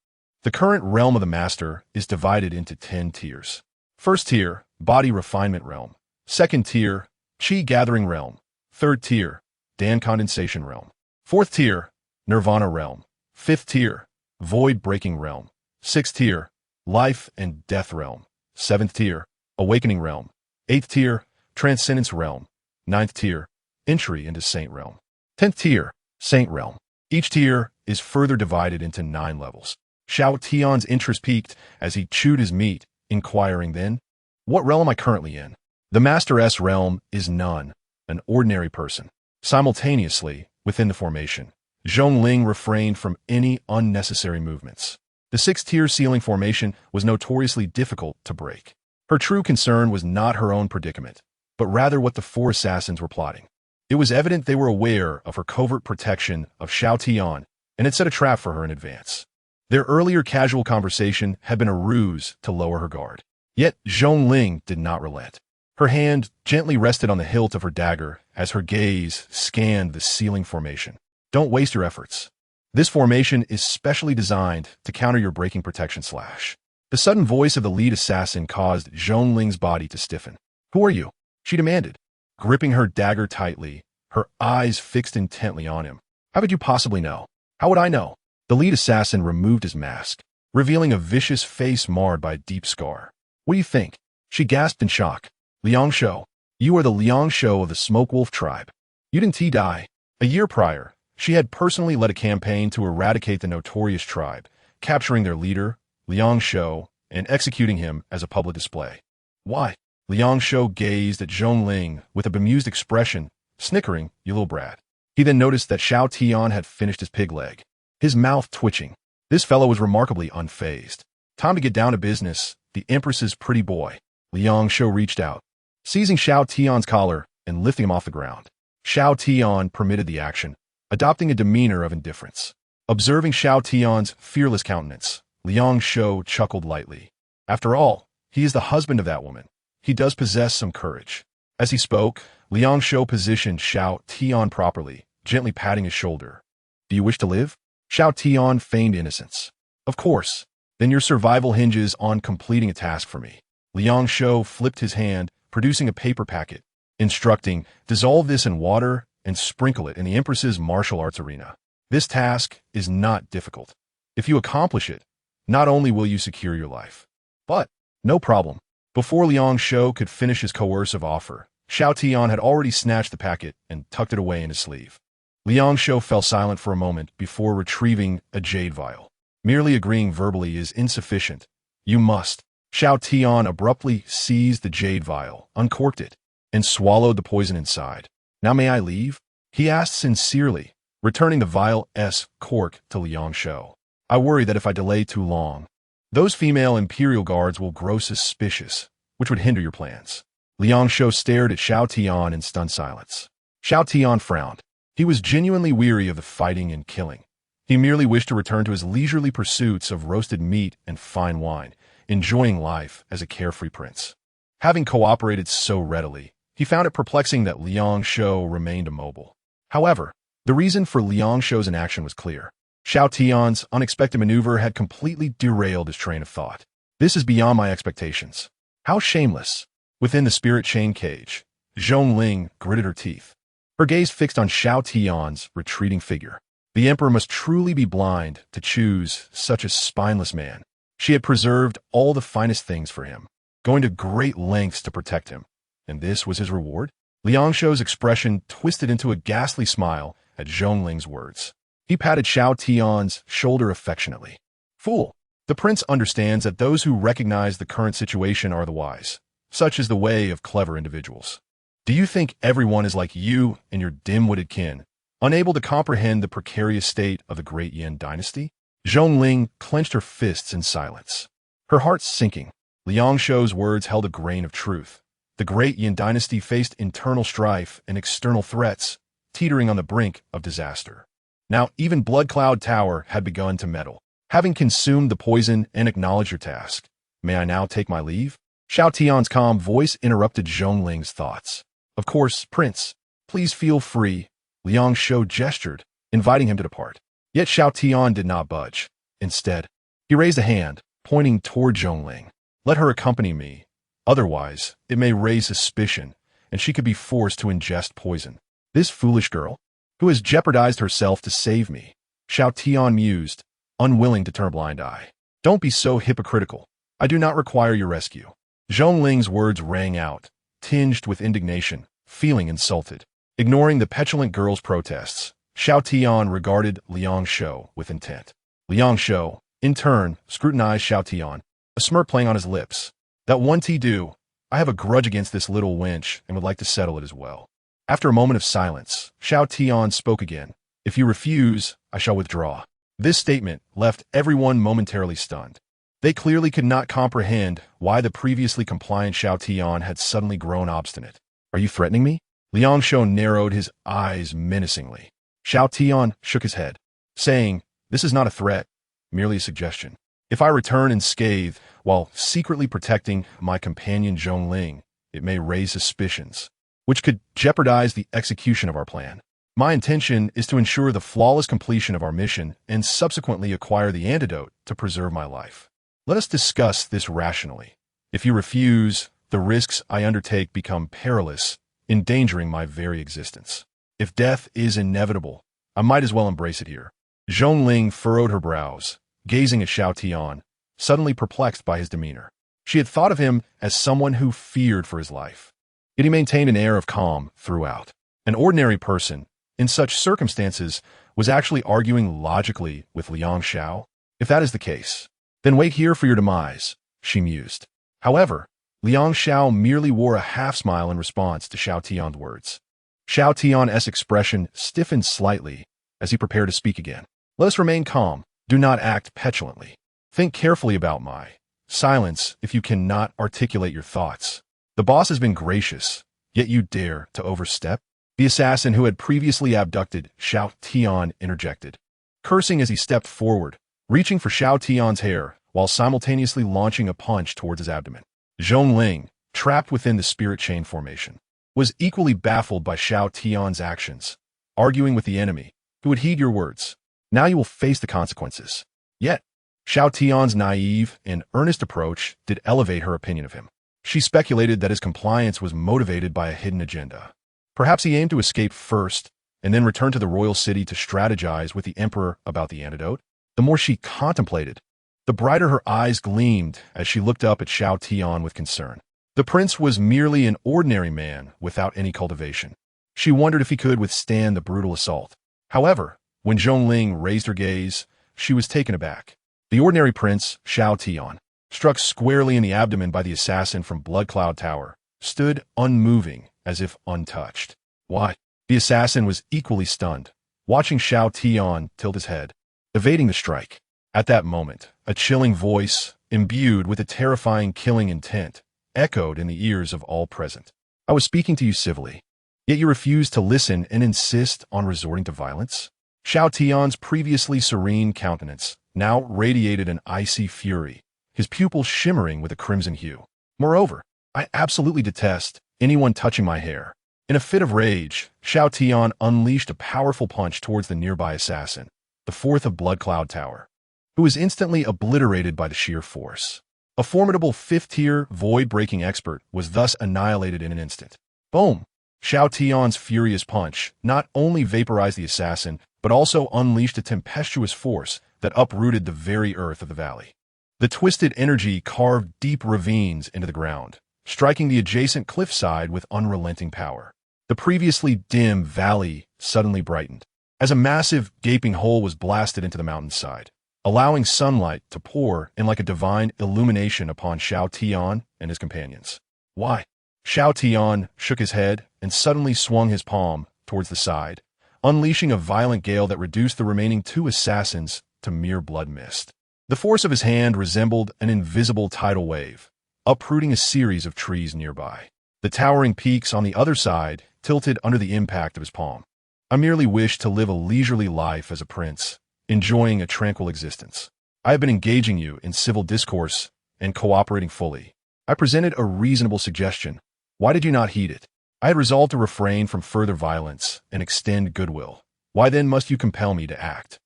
The current realm of the Master is divided into 10 tiers. First tier, Body Refinement Realm. Second tier, Qi Gathering Realm. Third tier, Dan Condensation Realm. Fourth tier, Nirvana Realm. Fifth tier, Void Breaking Realm. Sixth tier, Life and Death Realm. Seventh tier, Awakening Realm. Eighth tier, Transcendence Realm. Ninth tier, Entry into Saint Realm. 10th tier, Saint Realm. Each tier is further divided into 9 levels. Xiao Tian's interest peaked as he chewed his meat, inquiring then, "What realm am I currently in?" The Master's realm is none, an ordinary person. Simultaneously, within the formation, Zhongling refrained from any unnecessary movements. The 6th-tier ceiling formation was notoriously difficult to break. Her true concern was not her own predicament, but rather what the 4 assassins were plotting. It was evident they were aware of her covert protection of Xiao Tian and had set a trap for her in advance. Their earlier casual conversation had been a ruse to lower her guard. Yet Zhongling did not relent. Her hand gently rested on the hilt of her dagger as her gaze scanned the ceiling formation. "Don't waste your efforts. This formation is specially designed to counter your breaking protection slash." The sudden voice of the lead assassin caused Zhongling's body to stiffen. "Who are you?" she demanded, gripping her dagger tightly, her eyes fixed intently on him. "How could you possibly know?" "How would I know?" The lead assassin removed his mask, revealing a vicious face marred by a deep scar. "What do you think?" She gasped in shock. "Liang Shou, you are the Liang Shou of the Smoke Wolf tribe. You didn't die." A year prior, she had personally led a campaign to eradicate the notorious tribe, capturing their leader, Liang Shou, and executing him as a public display. "Why?" Liang Shou gazed at Zhongling with a bemused expression, snickering, "You little brat." He then noticed that Xiao Tian had finished his pig leg, his mouth twitching. This fellow was remarkably unfazed. "Time to get down to business, the Empress's pretty boy." Liang Shou reached out, seizing Xiao Tian's collar and lifting him off the ground. Xiao Tian permitted the action, adopting a demeanor of indifference. Observing Xiao Tian's fearless countenance, Liang Shou chuckled lightly. "After all, he is the husband of that woman. He does possess some courage." As he spoke, Liang Shou positioned Xiao Tian properly, gently patting his shoulder. "Do you wish to live?" Xiao Tian feigned innocence. "Of course. Then your survival hinges on completing a task for me." Liang Shou flipped his hand, producing a paper packet, instructing, "Dissolve this in water and sprinkle it in the Empress's martial arts arena. This task is not difficult. If you accomplish it, not only will you secure your life, but no problem." Before Liang Shou could finish his coercive offer, Xiao Tian had already snatched the packet and tucked it away in his sleeve. Liang Shou fell silent for a moment before retrieving a jade vial. Merely agreeing verbally is insufficient. "You must." Xiao Tian abruptly seized the jade vial, uncorked it, and swallowed the poison inside. "Now may I leave?" he asked sincerely, returning the vial's cork to Liang Shou. "I worry that if I delay too long, Those female Imperial guards will grow suspicious, which would hinder your plans. Liang Shou stared at Xiao Tian in stunned silence. Xiao Tian frowned. He was genuinely weary of the fighting and killing. He merely wished to return to his leisurely pursuits of roasted meat and fine wine, enjoying life as a carefree prince. Having cooperated so readily, he found it perplexing that Liang Shou remained immobile. However, the reason for Liang Shou's inaction was clear. Xiao Tian's unexpected maneuver had completely derailed his train of thought. This is beyond my expectations. How shameless. Within the spirit chain cage, Zhongling gritted her teeth, her gaze fixed on Xiao Tian's retreating figure. The emperor must truly be blind to choose such a spineless man. She had preserved all the finest things for him, going to great lengths to protect him. And this was his reward? Liang Shou's expression twisted into a ghastly smile at Zhongling's words. He patted Xiao Tian's shoulder affectionately. Fool! The prince understands that those who recognize the current situation are the wise. Such is the way of clever individuals. Do you think everyone is like you and your dim-witted kin, unable to comprehend the precarious state of the great Yin dynasty? Zhongling clenched her fists in silence, her heart sinking. Liang Shou's words held a grain of truth. The great Yin dynasty faced internal strife and external threats, teetering on the brink of disaster. Now even Blood Cloud Tower had begun to meddle. Having consumed the poison and acknowledged your task, may I now take my leave? Xiao Tian's calm voice interrupted Zhongling's thoughts. Of course, Prince. Please feel free. Liang Shou gestured, inviting him to depart. Yet Xiao Tian did not budge. Instead, he raised a hand, pointing toward Zhongling. Let her accompany me. Otherwise, it may raise suspicion, and she could be forced to ingest poison. This foolish girl, who has jeopardized herself to save me, Xiao Tian mused, unwilling to turn a blind eye. Don't be so hypocritical. I do not require your rescue. Zhongling's words rang out, tinged with indignation, feeling insulted. Ignoring the petulant girl's protests, Xiao Tian regarded Liang Shou with intent. Liang Shou, in turn, scrutinized Xiao Tian, a smirk playing on his lips. That one do. I have a grudge against this little wench and would like to settle it as well. After a moment of silence, Xiao Tian spoke again. If you refuse, I shall withdraw. This statement left everyone momentarily stunned. They clearly could not comprehend why the previously compliant Xiao Tian had suddenly grown obstinate. Are you threatening me? Liang Shou narrowed his eyes menacingly. Xiao Tian shook his head, saying, This is not a threat, merely a suggestion. If I return unscathed while secretly protecting my companion Zhongling, it may raise suspicions, which could jeopardize the execution of our plan. My intention is to ensure the flawless completion of our mission and subsequently acquire the antidote to preserve my life. Let us discuss this rationally. If you refuse, the risks I undertake become perilous, endangering my very existence. If death is inevitable, I might as well embrace it here. Zhongling furrowed her brows, gazing at Xiao Tian, suddenly perplexed by his demeanor. She had thought of him as someone who feared for his life. Yet he maintained an air of calm throughout. An ordinary person, in such circumstances, was actually arguing logically with Liang Shou. If that is the case, then wait here for your demise, she mused. However, Liang Shou merely wore a half-smile in response to Xiao Tian's words. Xiao Tian's expression stiffened slightly as he prepared to speak again. Let us remain calm. Do not act petulantly. Think carefully about my silence if you cannot articulate your thoughts. The boss has been gracious, yet you dare to overstep? The assassin who had previously abducted Xiao Tian interjected, cursing as he stepped forward, reaching for Xiao Tian's hair while simultaneously launching a punch towards his abdomen. Zhongling, trapped within the spirit chain formation, was equally baffled by Xiao Tian's actions, arguing with the enemy, who would heed your words. Now you will face the consequences. Yet, Xiao Tian's naive and earnest approach did elevate her opinion of him. She speculated that his compliance was motivated by a hidden agenda. Perhaps he aimed to escape first, and then return to the royal city to strategize with the emperor about the antidote. The more she contemplated, the brighter her eyes gleamed as she looked up at Xiao Tian with concern. The prince was merely an ordinary man without any cultivation. She wondered if he could withstand the brutal assault. However, when Zhongling raised her gaze, she was taken aback. The ordinary prince, Xiao Tian, struck squarely in the abdomen by the assassin from Blood Cloud Tower, stood unmoving as if untouched. Why? The assassin was equally stunned, watching Xiao Tian tilt his head, evading the strike. At that moment, a chilling voice, imbued with a terrifying killing intent, echoed in the ears of all present. I was speaking to you civilly, yet you refused to listen and insist on resorting to violence? Xiao Tian's previously serene countenance now radiated an icy fury, his pupils shimmering with a crimson hue. Moreover, I absolutely detest anyone touching my hair. In a fit of rage, Xiao Tian unleashed a powerful punch towards the nearby assassin, the fourth of Blood Cloud Tower, who was instantly obliterated by the sheer force. A formidable fifth-tier, void-breaking expert was thus annihilated in an instant. Boom! Xiao Tian's furious punch not only vaporized the assassin, but also unleashed a tempestuous force that uprooted the very earth of the valley. The twisted energy carved deep ravines into the ground, striking the adjacent cliffside with unrelenting power. The previously dim valley suddenly brightened, as a massive, gaping hole was blasted into the mountainside, allowing sunlight to pour in like a divine illumination upon Xiao Tian and his companions. Why? Xiao Tian shook his head and suddenly swung his palm towards the side, unleashing a violent gale that reduced the remaining two assassins to mere blood mist. The force of his hand resembled an invisible tidal wave, uprooting a series of trees nearby. The towering peaks on the other side tilted under the impact of his palm. I merely wish to live a leisurely life as a prince, enjoying a tranquil existence. I have been engaging you in civil discourse and cooperating fully. I presented a reasonable suggestion. Why did you not heed it? I had resolved to refrain from further violence and extend goodwill. Why then must you compel me to act?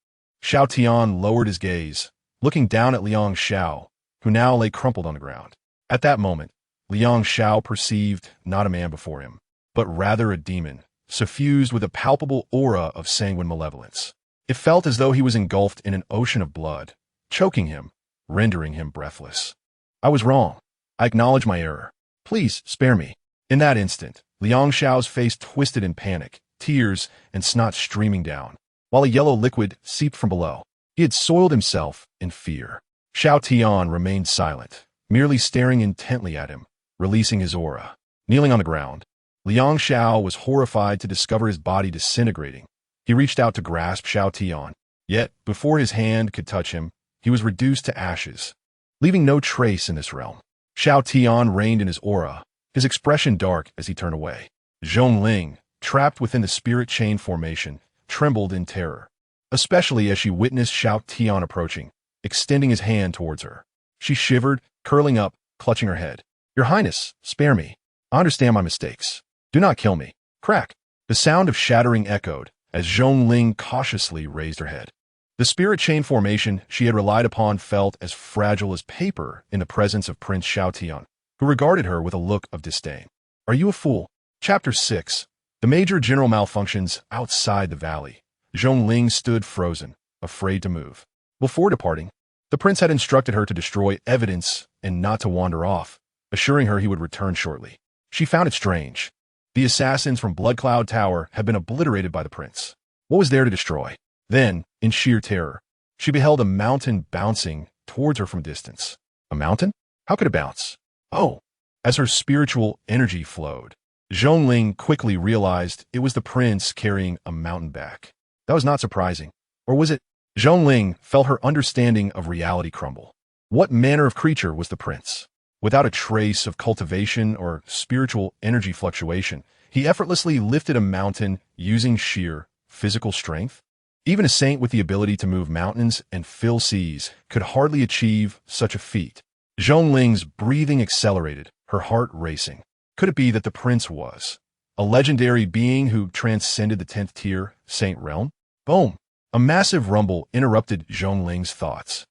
Xiao Tian lowered his gaze, looking down at Liang Xiao, who now lay crumpled on the ground. At that moment, Liang Xiao perceived not a man before him, but rather a demon, suffused with a palpable aura of sanguine malevolence. It felt as though he was engulfed in an ocean of blood, choking him, rendering him breathless. I was wrong. I acknowledge my error. Please spare me. In that instant, Liang Xiao's face twisted in panic, tears and snot streaming down, while a yellow liquid seeped from below. He had soiled himself in fear. Xiao Tian remained silent, merely staring intently at him, releasing his aura. Kneeling on the ground, Liang Xiao was horrified to discover his body disintegrating. He reached out to grasp Xiao Tian, yet, before his hand could touch him, he was reduced to ashes, leaving no trace in this realm. Xiao Tian reigned in his aura, his expression dark as he turned away. Zhongling, trapped within the spirit chain formation, trembled in terror, especially as she witnessed Xiao Tian approaching, extending his hand towards her. She shivered, curling up, clutching her head. Your Highness, spare me. I understand my mistakes. Do not kill me. Crack. The sound of shattering echoed as Zhongling cautiously raised her head. The spirit chain formation she had relied upon felt as fragile as paper in the presence of Prince Xiao Tian, who regarded her with a look of disdain. Are you a fool? Chapter 6. The major general malfunctions outside the valley. Zhongling stood frozen, afraid to move. Before departing, the prince had instructed her to destroy evidence and not to wander off, assuring her he would return shortly. She found it strange. The assassins from Blood Cloud Tower had been obliterated by the prince. What was there to destroy? Then, in sheer terror, she beheld a mountain bouncing towards her from a distance. A mountain? How could it bounce? Oh! As her spiritual energy flowed, Zhongling quickly realized it was the prince carrying a mountain back. That was not surprising. Or was it? Zhongling felt her understanding of reality crumble. What manner of creature was the prince? Without a trace of cultivation or spiritual energy fluctuation, he effortlessly lifted a mountain using sheer physical strength. Even a saint with the ability to move mountains and fill seas could hardly achieve such a feat. Zhongling's breathing accelerated, her heart racing. Could it be that the prince was a legendary being who transcended the 10th tier saint realm? Boom! A massive rumble interrupted Zhongling's thoughts.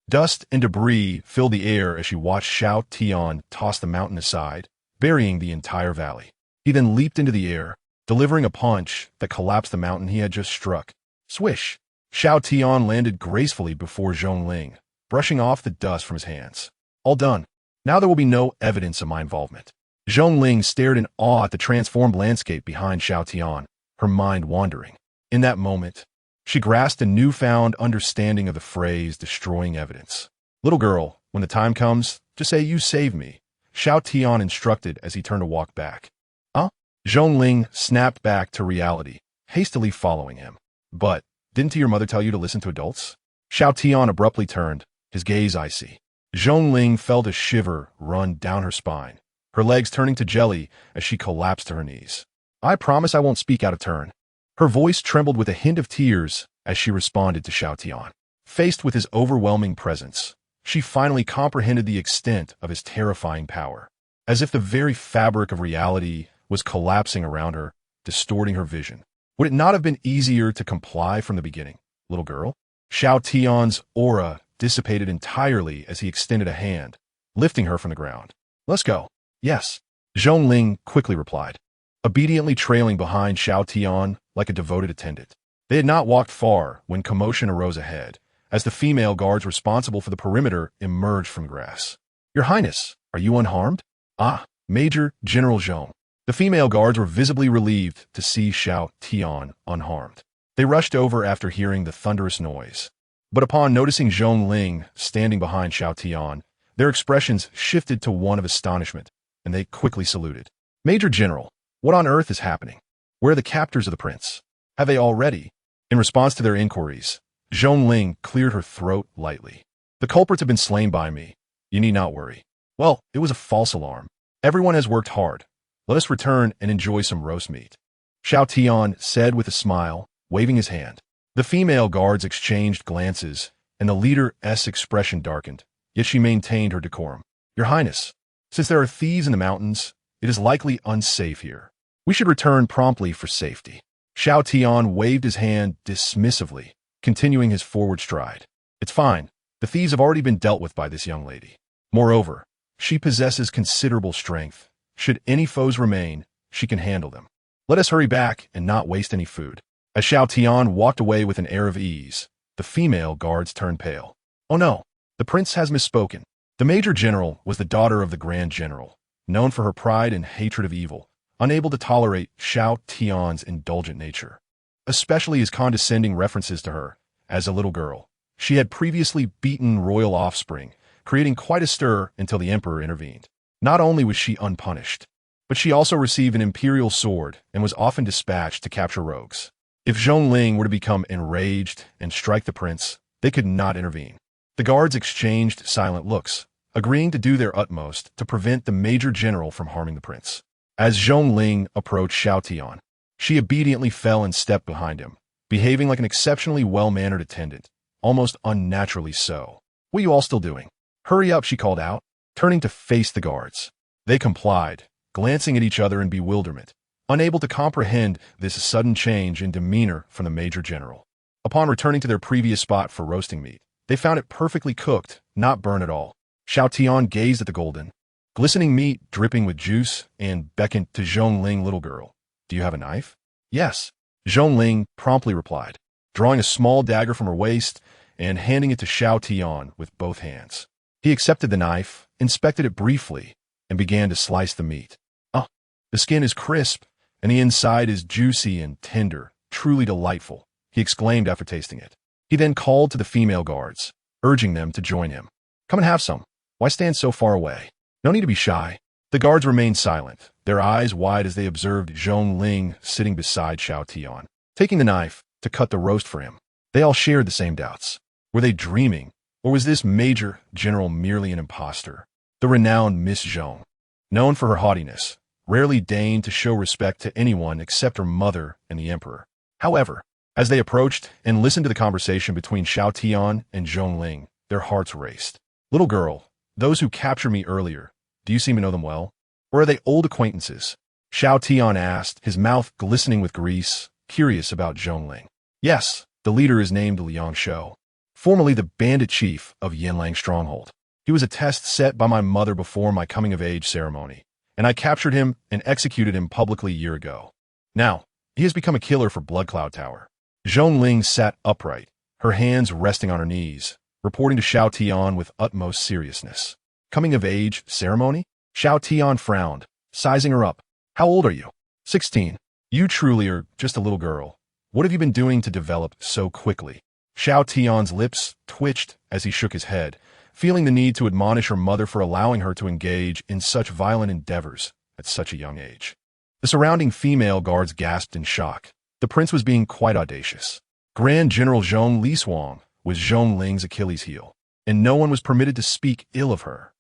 Dust and debris filled the air as she watched Xiao Tian toss the mountain aside, burying the entire valley. He then leaped into the air, delivering a punch that collapsed the mountain he had just struck. Swish! Xiao Tian landed gracefully before Zhongling, brushing off the dust from his hands. All done. Now there will be no evidence of my involvement. Zhongling stared in awe at the transformed landscape behind Xiao Tian, her mind wandering. In that moment, she grasped a newfound understanding of the phrase destroying evidence. Little girl, when the time comes, just say you saved me, Xiao Tian instructed as he turned to walk back. Huh? Zhongling snapped back to reality, hastily following him. But, didn't your mother tell you to listen to adults? Xiao Tian abruptly turned, his gaze icy. Zhongling felt a shiver run down her spine, her legs turning to jelly as she collapsed to her knees. I promise I won't speak out of turn. Her voice trembled with a hint of tears as she responded to Xiao Tian. Faced with his overwhelming presence, she finally comprehended the extent of his terrifying power. As if the very fabric of reality was collapsing around her, distorting her vision. Would it not have been easier to comply from the beginning, little girl? Xiao Tian's aura dissipated entirely as he extended a hand, lifting her from the ground. Let's go. Yes. Zhongling quickly replied, obediently trailing behind Xiao Tian like a devoted attendant. They had not walked far when commotion arose ahead, as the female guards responsible for the perimeter emerged from grass. Your Highness, are you unharmed? Ah, Major General Zhong. The female guards were visibly relieved to see Xiao Tian unharmed. They rushed over after hearing the thunderous noise. But upon noticing Zhongling standing behind Xiao Tian, their expressions shifted to one of astonishment, and they quickly saluted. Major General, what on earth is happening? Where are the captors of the prince? Have they already? In response to their inquiries, Zhongling cleared her throat lightly. The culprits have been slain by me. You need not worry. Well, it was a false alarm. Everyone has worked hard. Let us return and enjoy some roast meat. Xiao Tian said with a smile, waving his hand. The female guards exchanged glances, and the leader's expression darkened, yet she maintained her decorum. Your Highness, since there are thieves in the mountains, it is likely unsafe here. We should return promptly for safety. Xiao Tian waved his hand dismissively, continuing his forward stride. It's fine. The thieves have already been dealt with by this young lady. Moreover, she possesses considerable strength. Should any foes remain, she can handle them. Let us hurry back and not waste any food. As Xiao Tian walked away with an air of ease, the female guards turned pale. Oh no, the prince has misspoken. The Major General was the daughter of the Grand General, known for her pride and hatred of evil, unable to tolerate Xiao Tian's indulgent nature, especially his condescending references to her as a little girl. She had previously beaten royal offspring, creating quite a stir until the emperor intervened. Not only was she unpunished, but she also received an imperial sword and was often dispatched to capture rogues. If Zhongling were to become enraged and strike the prince, they could not intervene. The guards exchanged silent looks, agreeing to do their utmost to prevent the Major General from harming the prince. As Zhongling approached Xiao Tian, she obediently fell and stepped behind him, behaving like an exceptionally well-mannered attendant, almost unnaturally so. What are you all still doing? Hurry up, she called out, turning to face the guards. They complied, glancing at each other in bewilderment, unable to comprehend this sudden change in demeanor from the Major General. Upon returning to their previous spot for roasting meat, they found it perfectly cooked, not burned at all. Xiao Tian gazed at the golden, glistening meat dripping with juice and beckoned to Zhongling, little girl. Do you have a knife? Yes. Zhongling promptly replied, drawing a small dagger from her waist and handing it to Xiao Tian with both hands. He accepted the knife, inspected it briefly, and began to slice the meat. Oh, the skin is crisp, and the inside is juicy and tender, truly delightful, he exclaimed after tasting it. He then called to the female guards, urging them to join him. Come and have some. Why stand so far away? No need to be shy. The guards remained silent, their eyes wide as they observed Zhongling sitting beside Xiao Tian, taking the knife to cut the roast for him. They all shared the same doubts. Were they dreaming, or was this Major General merely an impostor? The renowned Miss Zhong, known for her haughtiness, rarely deigned to show respect to anyone except her mother and the emperor. However, as they approached and listened to the conversation between Xiao Tian and Zhongling, their hearts raced. Little girl, those who captured me earlier, do you seem to know them well? Or are they old acquaintances? Xiao Tian asked, his mouth glistening with grease, curious about Zhongling. Yes, the leader is named Liang Shou, formerly the bandit chief of Yanlang Stronghold. He was a test set by my mother before my coming-of-age ceremony, and I captured him and executed him publicly a year ago. Now, he has become a killer for Blood Cloud Tower. Zhongling sat upright, her hands resting on her knees, reporting to Xiao Tian with utmost seriousness. Coming-of-age ceremony? Xiao Tian frowned, sizing her up. How old are you? 16. You truly are just a little girl. What have you been doing to develop so quickly? Xiao Tian's lips twitched as he shook his head, feeling the need to admonish her mother for allowing her to engage in such violent endeavors at such a young age. The surrounding female guards gasped in shock. The prince was being quite audacious. Grand General Zhong Liswang was Zhongling's Achilles heel. and no one was permitted to speak ill of her.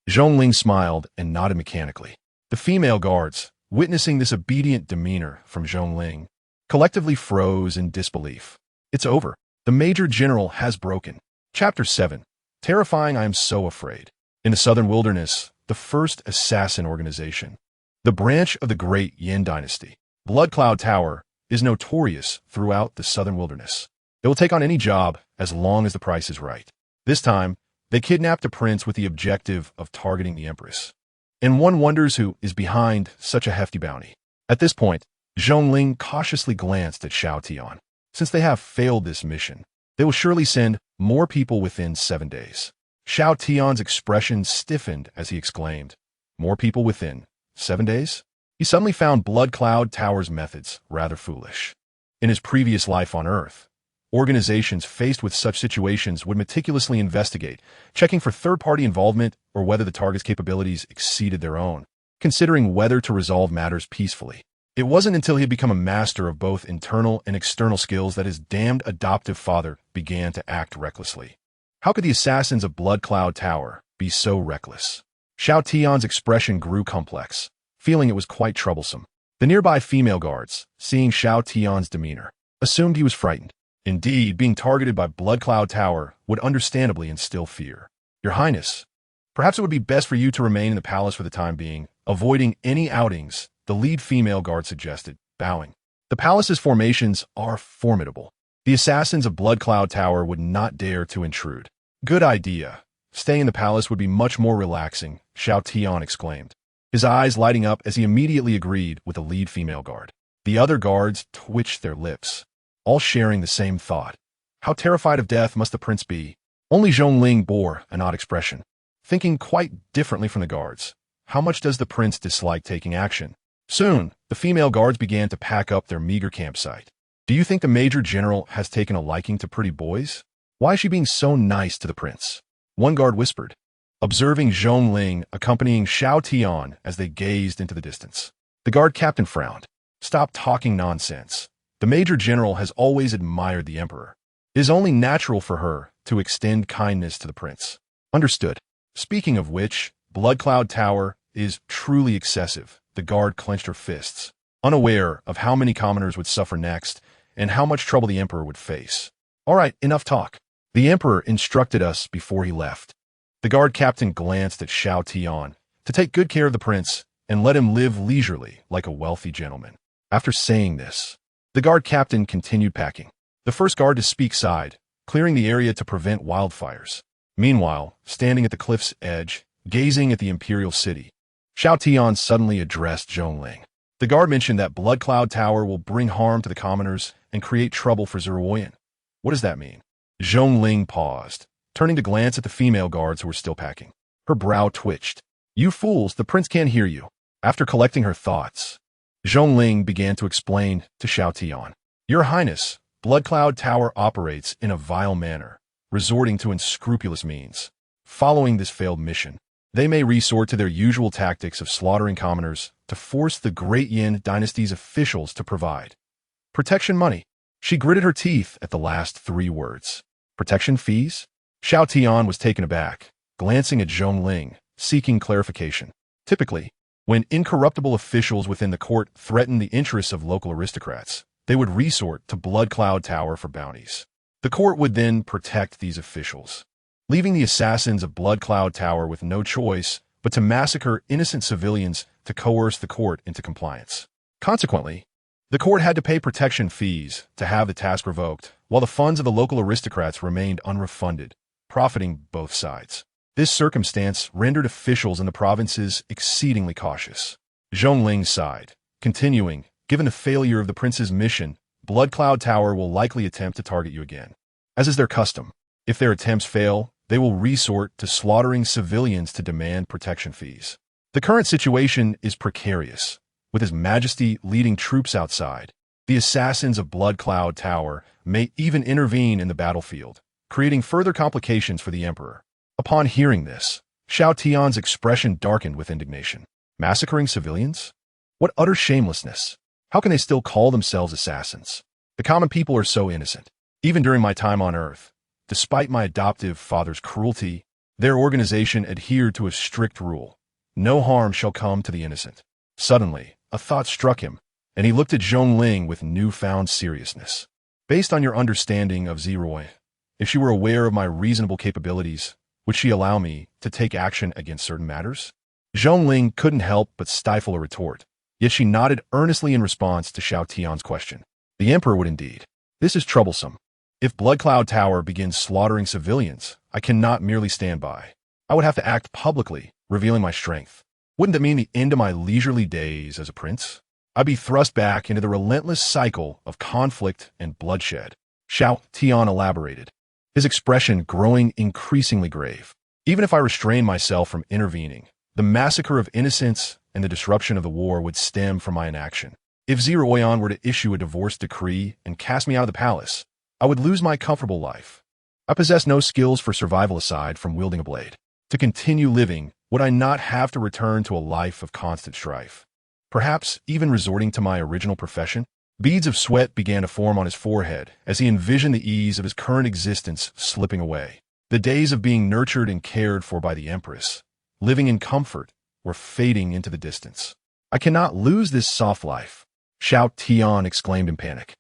Zhongling smiled and nodded mechanically. The female guards, witnessing this obedient demeanor from Zhongling, collectively froze in disbelief. It's over. The Major General has broken. Chapter 7. Terrifying, I am so afraid. In the southern wilderness, the first assassin organization, the branch of the great Yin dynasty, Blood Cloud Tower, is notorious throughout the southern wilderness. It will take on any job as long as the price is right. This time, they kidnapped a prince with the objective of targeting the Empress. And one wonders who is behind such a hefty bounty. At this point, Zhongling cautiously glanced at Xiao Tian. Since they have failed this mission, they will surely send more people within 7 days. Xiao Tian's expression stiffened as he exclaimed, "More people within 7 days?" He suddenly found Blood Cloud Tower's methods rather foolish. In his previous life on Earth, organizations faced with such situations would meticulously investigate, checking for third-party involvement or whether the target's capabilities exceeded their own, considering whether to resolve matters peacefully. It wasn't until he had become a master of both internal and external skills that his damned adoptive father began to act recklessly. How could the assassins of Blood Cloud Tower be so reckless? Xiao Tian's expression grew complex, feeling it was quite troublesome. The nearby female guards, seeing Xiao Tian's demeanor, assumed he was frightened. Indeed, being targeted by Blood Cloud Tower would understandably instill fear. Your Highness, perhaps it would be best for you to remain in the palace for the time being, avoiding any outings, the lead female guard suggested, bowing. The palace's formations are formidable. The assassins of Blood Cloud Tower would not dare to intrude. Good idea. Staying in the palace would be much more relaxing, Xiao Tian exclaimed, his eyes lighting up as he immediately agreed with the lead female guard. The other guards twitched their lips, all sharing the same thought. How terrified of death must the prince be? Only Zhongling bore an odd expression, thinking quite differently from the guards. How much does the prince dislike taking action? Soon, the female guards began to pack up their meager campsite. Do you think the Major General has taken a liking to pretty boys? Why is she being so nice to the prince? One guard whispered, observing Zhongling accompanying Xiao Tian as they gazed into the distance. The guard captain frowned. Stop talking nonsense. The Major General has always admired the Emperor. It is only natural for her to extend kindness to the prince. Understood. Speaking of which, Blood Cloud Tower is truly excessive. The guard clenched her fists, unaware of how many commoners would suffer next and how much trouble the Emperor would face. All right, enough talk. The Emperor instructed us before he left. The guard captain glanced at Xiao Tian to take good care of the prince and let him live leisurely like a wealthy gentleman. After saying this, the guard captain continued packing. The first guard to speak sighed, clearing the area to prevent wildfires. Meanwhile, standing at the cliff's edge, gazing at the imperial city, Xiao Tian suddenly addressed Zhongling. The guard mentioned that Blood Cloud Tower will bring harm to the commoners and create trouble for Zeruoyan. What does that mean? Zhongling paused, turning to glance at the female guards who were still packing. Her brow twitched. You fools, the prince can't hear you. After collecting her thoughts, Zhongling began to explain to Xiao Tian. Your Highness, Blood Cloud Tower operates in a vile manner, resorting to unscrupulous means. Following this failed mission, they may resort to their usual tactics of slaughtering commoners to force the Great Yin dynasty's officials to provide protection money. She gritted her teeth at the last 3 words. Protection fees? Xiao Tian was taken aback, glancing at Zhongling, seeking clarification. Typically, when incorruptible officials within the court threatened the interests of local aristocrats, they would resort to Blood Cloud Tower for bounties. The court would then protect these officials, leaving the assassins of Blood Cloud Tower with no choice but to massacre innocent civilians to coerce the court into compliance. Consequently, the court had to pay protection fees to have the task revoked, while the funds of the local aristocrats remained unrefunded, profiting both sides. This circumstance rendered officials in the provinces exceedingly cautious. Zhongling sighed, continuing, given the failure of the prince's mission, Blood Cloud Tower will likely attempt to target you again. As is their custom, if their attempts fail, they will resort to slaughtering civilians to demand protection fees. The current situation is precarious, with His Majesty leading troops outside. The assassins of Blood Cloud Tower may even intervene in the battlefield, creating further complications for the Emperor. Upon hearing this, Xiao Tian's expression darkened with indignation. Massacring civilians? What utter shamelessness! How can they still call themselves assassins? The common people are so innocent. Even during my time on Earth, Despite my adoptive father's cruelty, their organization adhered to a strict rule. No harm shall come to the innocent. Suddenly, a thought struck him, and he looked at Zhongling with newfound seriousness. Based on your understanding of Zirui, if she were aware of my reasonable capabilities, would she allow me to take action against certain matters? Zhongling couldn't help but stifle a retort, yet she nodded earnestly in response to Xiao Tian's question. The Emperor would indeed. This is troublesome. If Blood Cloud Tower begins slaughtering civilians, I cannot merely stand by. I would have to act publicly, revealing my strength. Wouldn't that mean the end of my leisurely days as a prince? I'd be thrust back into the relentless cycle of conflict and bloodshed. Xiao Tian elaborated, his expression growing increasingly grave. Even if I restrain myself from intervening, the massacre of innocents and the disruption of the war would stem from my inaction. If Ziruoyan were to issue a divorce decree and cast me out of the palace, I would lose my comfortable life. I possess no skills for survival aside from wielding a blade. To continue living, would I not have to return to a life of constant strife? Perhaps even resorting to my original profession? Beads of sweat began to form on his forehead as he envisioned the ease of his current existence slipping away. The days of being nurtured and cared for by the Empress, living in comfort, were fading into the distance. I cannot lose this soft life, Xiao Tian exclaimed in panic,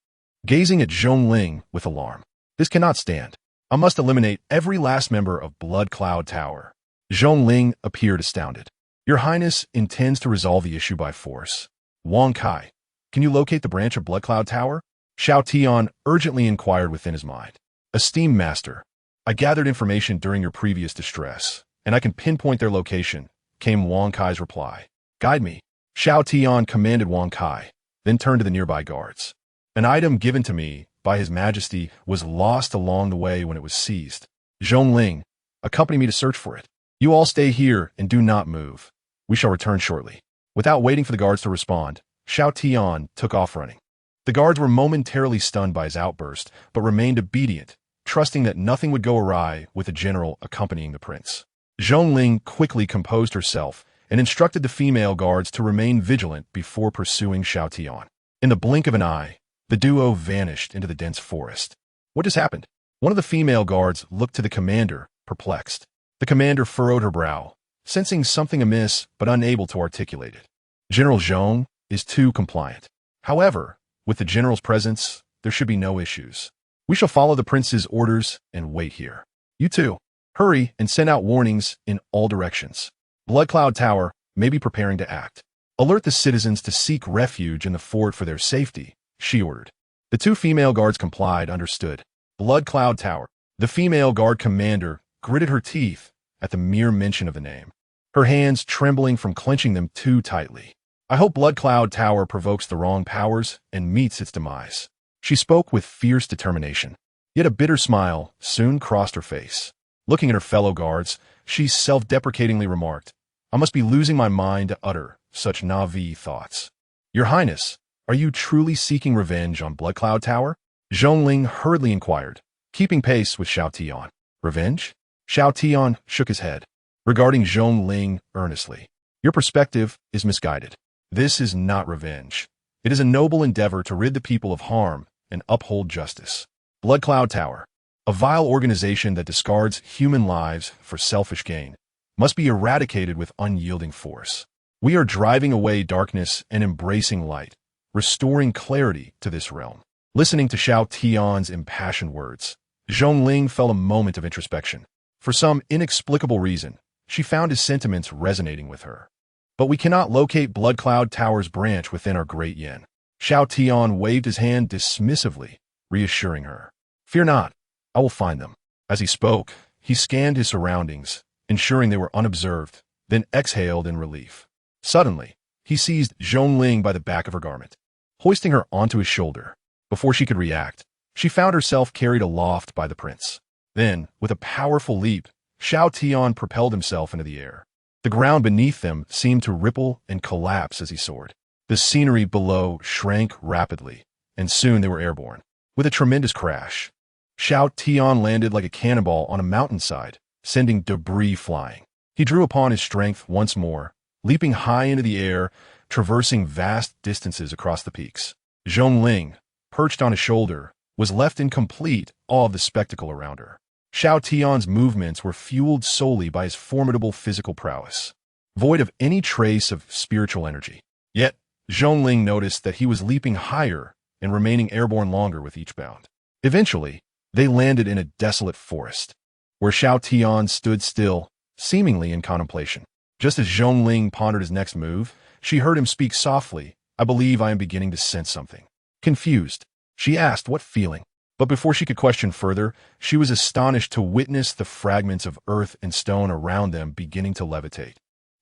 gazing at Zhongling with alarm. This cannot stand. I must eliminate every last member of Blood Cloud Tower. Zhongling appeared astounded. Your Highness intends to resolve the issue by force. Wang Kai, can you locate the branch of Blood Cloud Tower? Xiao Tian urgently inquired within his mind. Esteemed Master, I gathered information during your previous distress, and I can pinpoint their location, came Wang Kai's reply. Guide me. Xiao Tian commanded Wang Kai, then turned to the nearby guards. An item given to me by His Majesty was lost along the way when it was seized. Zhongling, accompany me to search for it. You all stay here and do not move. We shall return shortly. Without waiting for the guards to respond, Xiao Tian took off running. The guards were momentarily stunned by his outburst, but remained obedient, trusting that nothing would go awry with the general accompanying the prince. Zhongling quickly composed herself and instructed the female guards to remain vigilant before pursuing Xiao Tian. In the blink of an eye, the duo vanished into the dense forest. What just happened? One of the female guards looked to the commander, perplexed. The commander furrowed her brow, sensing something amiss but unable to articulate it. General Zhong is too compliant. However, with the general's presence, there should be no issues. We shall follow the prince's orders and wait here. You too, hurry and send out warnings in all directions. Blood Cloud Tower may be preparing to act. Alert the citizens to seek refuge in the fort for their safety, she ordered. The two female guards complied, understood. Blood Cloud Tower. The female guard commander gritted her teeth at the mere mention of the name, her hands trembling from clenching them too tightly. I hope Blood Cloud Tower provokes the wrong powers and meets its demise. She spoke with fierce determination, yet a bitter smile soon crossed her face. Looking at her fellow guards, she self-deprecatingly remarked, I must be losing my mind to utter such naive thoughts. Your Highness, are you truly seeking revenge on Blood Cloud Tower? Zhongling hurriedly inquired, keeping pace with Xiao Tian. Revenge? Xiao Tian shook his head, regarding Zhongling earnestly. Your perspective is misguided. This is not revenge. It is a noble endeavor to rid the people of harm and uphold justice. Blood Cloud Tower, a vile organization that discards human lives for selfish gain, must be eradicated with unyielding force. We are driving away darkness and embracing light, restoring clarity to this realm. Listening to Xiao Tian's impassioned words, Zhongling felt a moment of introspection. For some inexplicable reason, she found his sentiments resonating with her. But we cannot locate Blood Cloud Tower's branch within our great yin. Xiao Tian waved his hand dismissively, reassuring her. Fear not, I will find them. As he spoke, he scanned his surroundings, ensuring they were unobserved, then exhaled in relief. Suddenly, he seized Zhongling by the back of her garment, hoisting her onto his shoulder. Before she could react, she found herself carried aloft by the prince. Then, with a powerful leap, Xiao Tian propelled himself into the air. The ground beneath them seemed to ripple and collapse as he soared. The scenery below shrank rapidly, and soon they were airborne. With a tremendous crash, Xiao Tian landed like a cannonball on a mountainside, sending debris flying. He drew upon his strength once more, leaping high into the air, traversing vast distances across the peaks. Zhongling, perched on his shoulder, was left in complete awe of the spectacle around her. Xiao Tian's movements were fueled solely by his formidable physical prowess, void of any trace of spiritual energy. Yet, Zhongling noticed that he was leaping higher and remaining airborne longer with each bound. Eventually, they landed in a desolate forest, where Xiao Tian stood still, seemingly in contemplation. Just as Zhongling pondered his next move, she heard him speak softly. "I believe I am beginning to sense something." Confused, she asked what feeling. But before she could question further, she was astonished to witness the fragments of earth and stone around them beginning to levitate,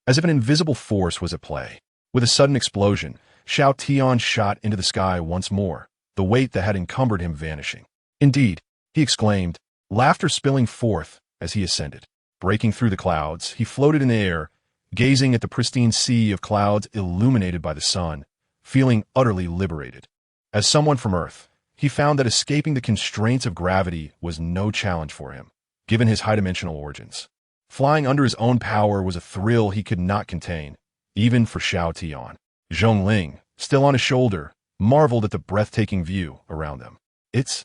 as if an invisible force was at play. With a sudden explosion, Xiao Tian shot into the sky once more, the weight that had encumbered him vanishing. "Indeed," he exclaimed, laughter spilling forth as he ascended. Breaking through the clouds, he floated in the air, gazing at the pristine sea of clouds illuminated by the sun, feeling utterly liberated. As someone from Earth, he found that escaping the constraints of gravity was no challenge for him, given his high-dimensional origins. Flying under his own power was a thrill he could not contain, even for Xiao Tian. Zhongling, still on his shoulder, marveled at the breathtaking view around them. "It's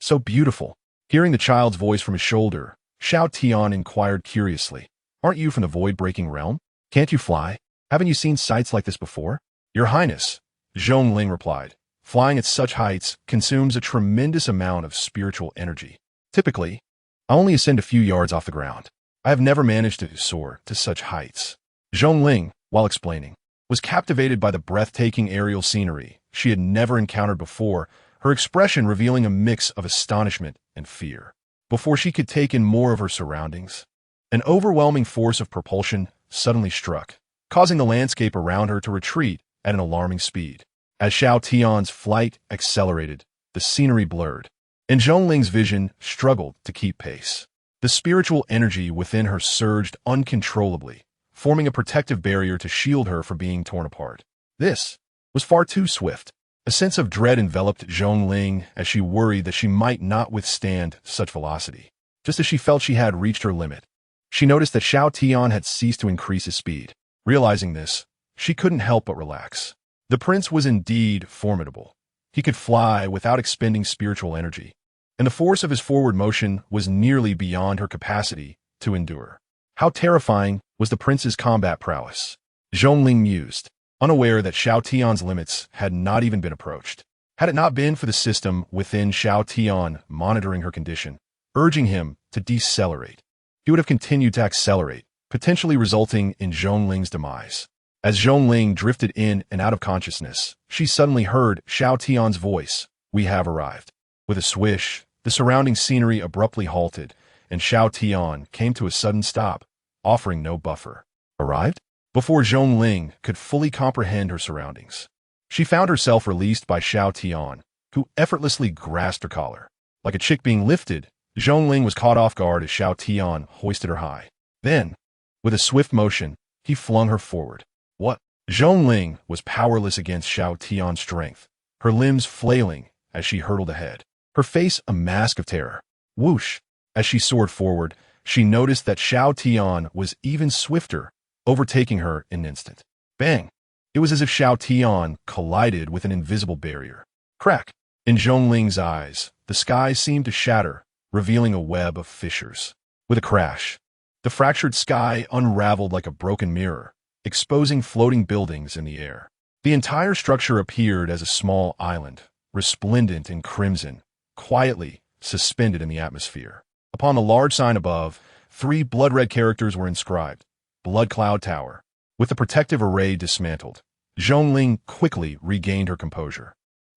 so beautiful." Hearing the child's voice from his shoulder, Xiao Tian inquired curiously, "Aren't you from the void-breaking realm? Can't you fly? Haven't you seen sights like this before?" "Your Highness," Zhongling replied, "flying at such heights consumes a tremendous amount of spiritual energy. Typically, I only ascend a few yards off the ground. I have never managed to soar to such heights." Zhongling, while explaining, was captivated by the breathtaking aerial scenery she had never encountered before, her expression revealing a mix of astonishment and fear. Before she could take in more of her surroundings, an overwhelming force of propulsion suddenly struck, causing the landscape around her to retreat at an alarming speed. As Xiao Tian's flight accelerated, the scenery blurred, and Zhongling's vision struggled to keep pace. The spiritual energy within her surged uncontrollably, forming a protective barrier to shield her from being torn apart. This was far too swift. A sense of dread enveloped Zhongling as she worried that she might not withstand such velocity. Just as she felt she had reached her limit, she noticed that Xiao Tian had ceased to increase his speed. Realizing this, she couldn't help but relax. The prince was indeed formidable. He could fly without expending spiritual energy, and the force of his forward motion was nearly beyond her capacity to endure. How terrifying was the prince's combat prowess? Zhongling mused, unaware that Xiao Tian's limits had not even been approached. Had it not been for the system within Xiao Tian monitoring her condition, urging him to decelerate, he would have continued to accelerate, potentially resulting in Zhongling's demise. As Zhongling drifted in and out of consciousness, she suddenly heard Xiao Tian's voice, "We have arrived." With a swish, the surrounding scenery abruptly halted, and Xiao Tian came to a sudden stop, offering no buffer. "Arrived?" Before Zhongling could fully comprehend her surroundings, she found herself released by Xiao Tian, who effortlessly grasped her collar. Like a chick being lifted, Zhongling was caught off guard as Xiao Tian hoisted her high. Then, with a swift motion, he flung her forward. "What?" Zhongling was powerless against Xiao Tian's strength, her limbs flailing as she hurtled ahead, her face a mask of terror. Whoosh! As she soared forward, she noticed that Xiao Tian was even swifter, overtaking her in an instant. Bang! It was as if Xiao Tian collided with an invisible barrier. Crack! In Zhongling's eyes, the sky seemed to shatter, revealing a web of fissures. With a crash, the fractured sky unraveled like a broken mirror, exposing floating buildings in the air. The entire structure appeared as a small island, resplendent in crimson, quietly suspended in the atmosphere. Upon the large sign above, 3 blood-red characters were inscribed: Blood Cloud Tower. With the protective array dismantled, Zhongling quickly regained her composure.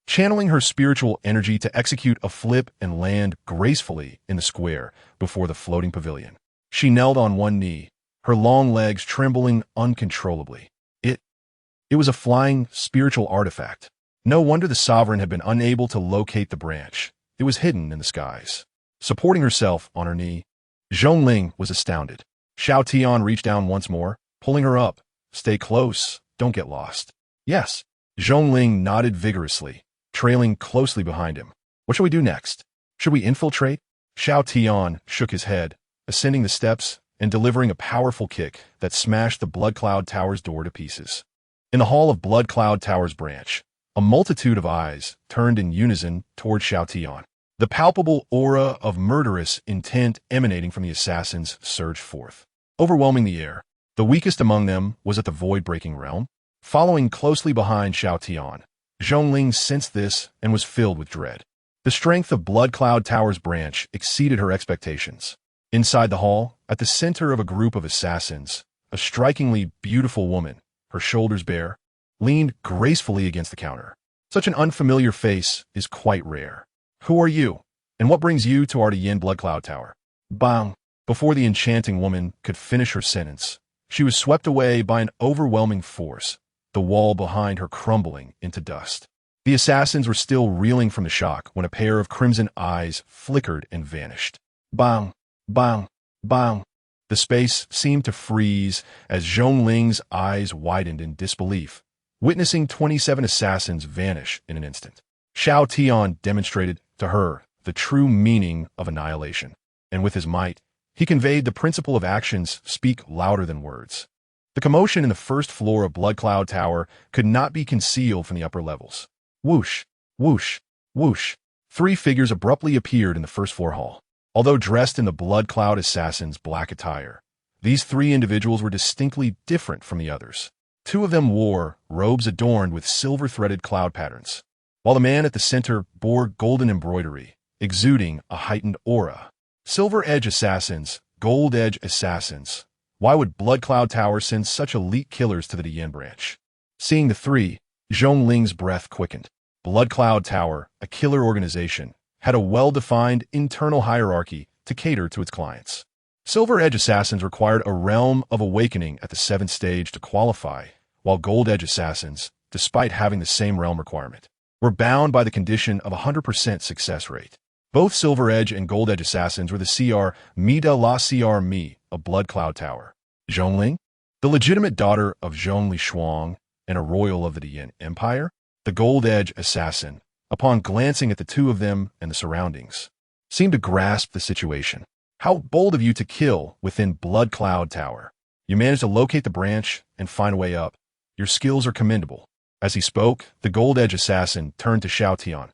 Channeling her spiritual energy to execute a flip and land gracefully in the square before the floating pavilion. She knelt on one knee, her long legs trembling uncontrollably. It was a flying, spiritual artifact. No wonder the sovereign had been unable to locate the branch. It was hidden in the skies. Supporting herself on her knee, Zhongling was astounded. Xiao Tian reached down once more, pulling her up. "Stay close, don't get lost." "Yes." Zhongling nodded vigorously, trailing closely behind him. "What shall we do next? Should we infiltrate?" Xiao Tian shook his head, ascending the steps and delivering a powerful kick that smashed the Blood Cloud Tower's door to pieces. In the hall of Blood Cloud Tower's branch, a multitude of eyes turned in unison toward Xiao Tian. The palpable aura of murderous intent emanating from the assassins surged forth, overwhelming the air. The weakest among them was at the void-breaking realm. Following closely behind Xiao Tian, Zhongling sensed this and was filled with dread. The strength of Blood Cloud Tower's branch exceeded her expectations. Inside the hall, at the center of a group of assassins, a strikingly beautiful woman, her shoulders bare, leaned gracefully against the counter. Such an unfamiliar face is quite rare. Who are you, and what brings you to our Yin Blood Cloud Tower? Bang! Before the enchanting woman could finish her sentence, she was swept away by an overwhelming force, the wall behind her crumbling into dust. The assassins were still reeling from the shock when a pair of crimson eyes flickered and vanished. Bang! Bang! Bang! The space seemed to freeze as Zhongling's eyes widened in disbelief, witnessing 27 assassins vanish in an instant. Xiao Tian demonstrated to her the true meaning of annihilation, and with his might, he conveyed the principle of actions speak louder than words. The commotion in the first floor of Blood Cloud Tower could not be concealed from the upper levels. Whoosh, whoosh, whoosh. 3 figures abruptly appeared in the first floor hall. Although dressed in the Blood Cloud Assassin's black attire, these 3 individuals were distinctly different from the others. 2 of them wore robes adorned with silver-threaded cloud patterns, while the man at the center bore golden embroidery, exuding a heightened aura. Silver Edge Assassins, Gold Edge Assassins. Why would Blood Cloud Tower send such elite killers to the Dian branch? Seeing the 3, Zhongling's breath quickened. Blood Cloud Tower, a killer organization, had a well-defined internal hierarchy to cater to its clients. Silver Edge Assassins required a realm of awakening at the 7th stage to qualify, while Gold Edge Assassins, despite having the same realm requirement, were bound by the condition of a 100% success rate. Both Silver Edge and Gold Edge Assassins were the CR Mida La CR Mi of Blood Cloud Tower. Zhongling, the legitimate daughter of Zhongli Shuang and a royal of the Dian Empire, the Gold Edge Assassin, upon glancing at the 2 of them and the surroundings, seemed to grasp the situation. How bold of you to kill within Blood Cloud Tower. You managed to locate the branch and find a way up. Your skills are commendable. As he spoke, the Gold Edge Assassin turned to Xiao Tian,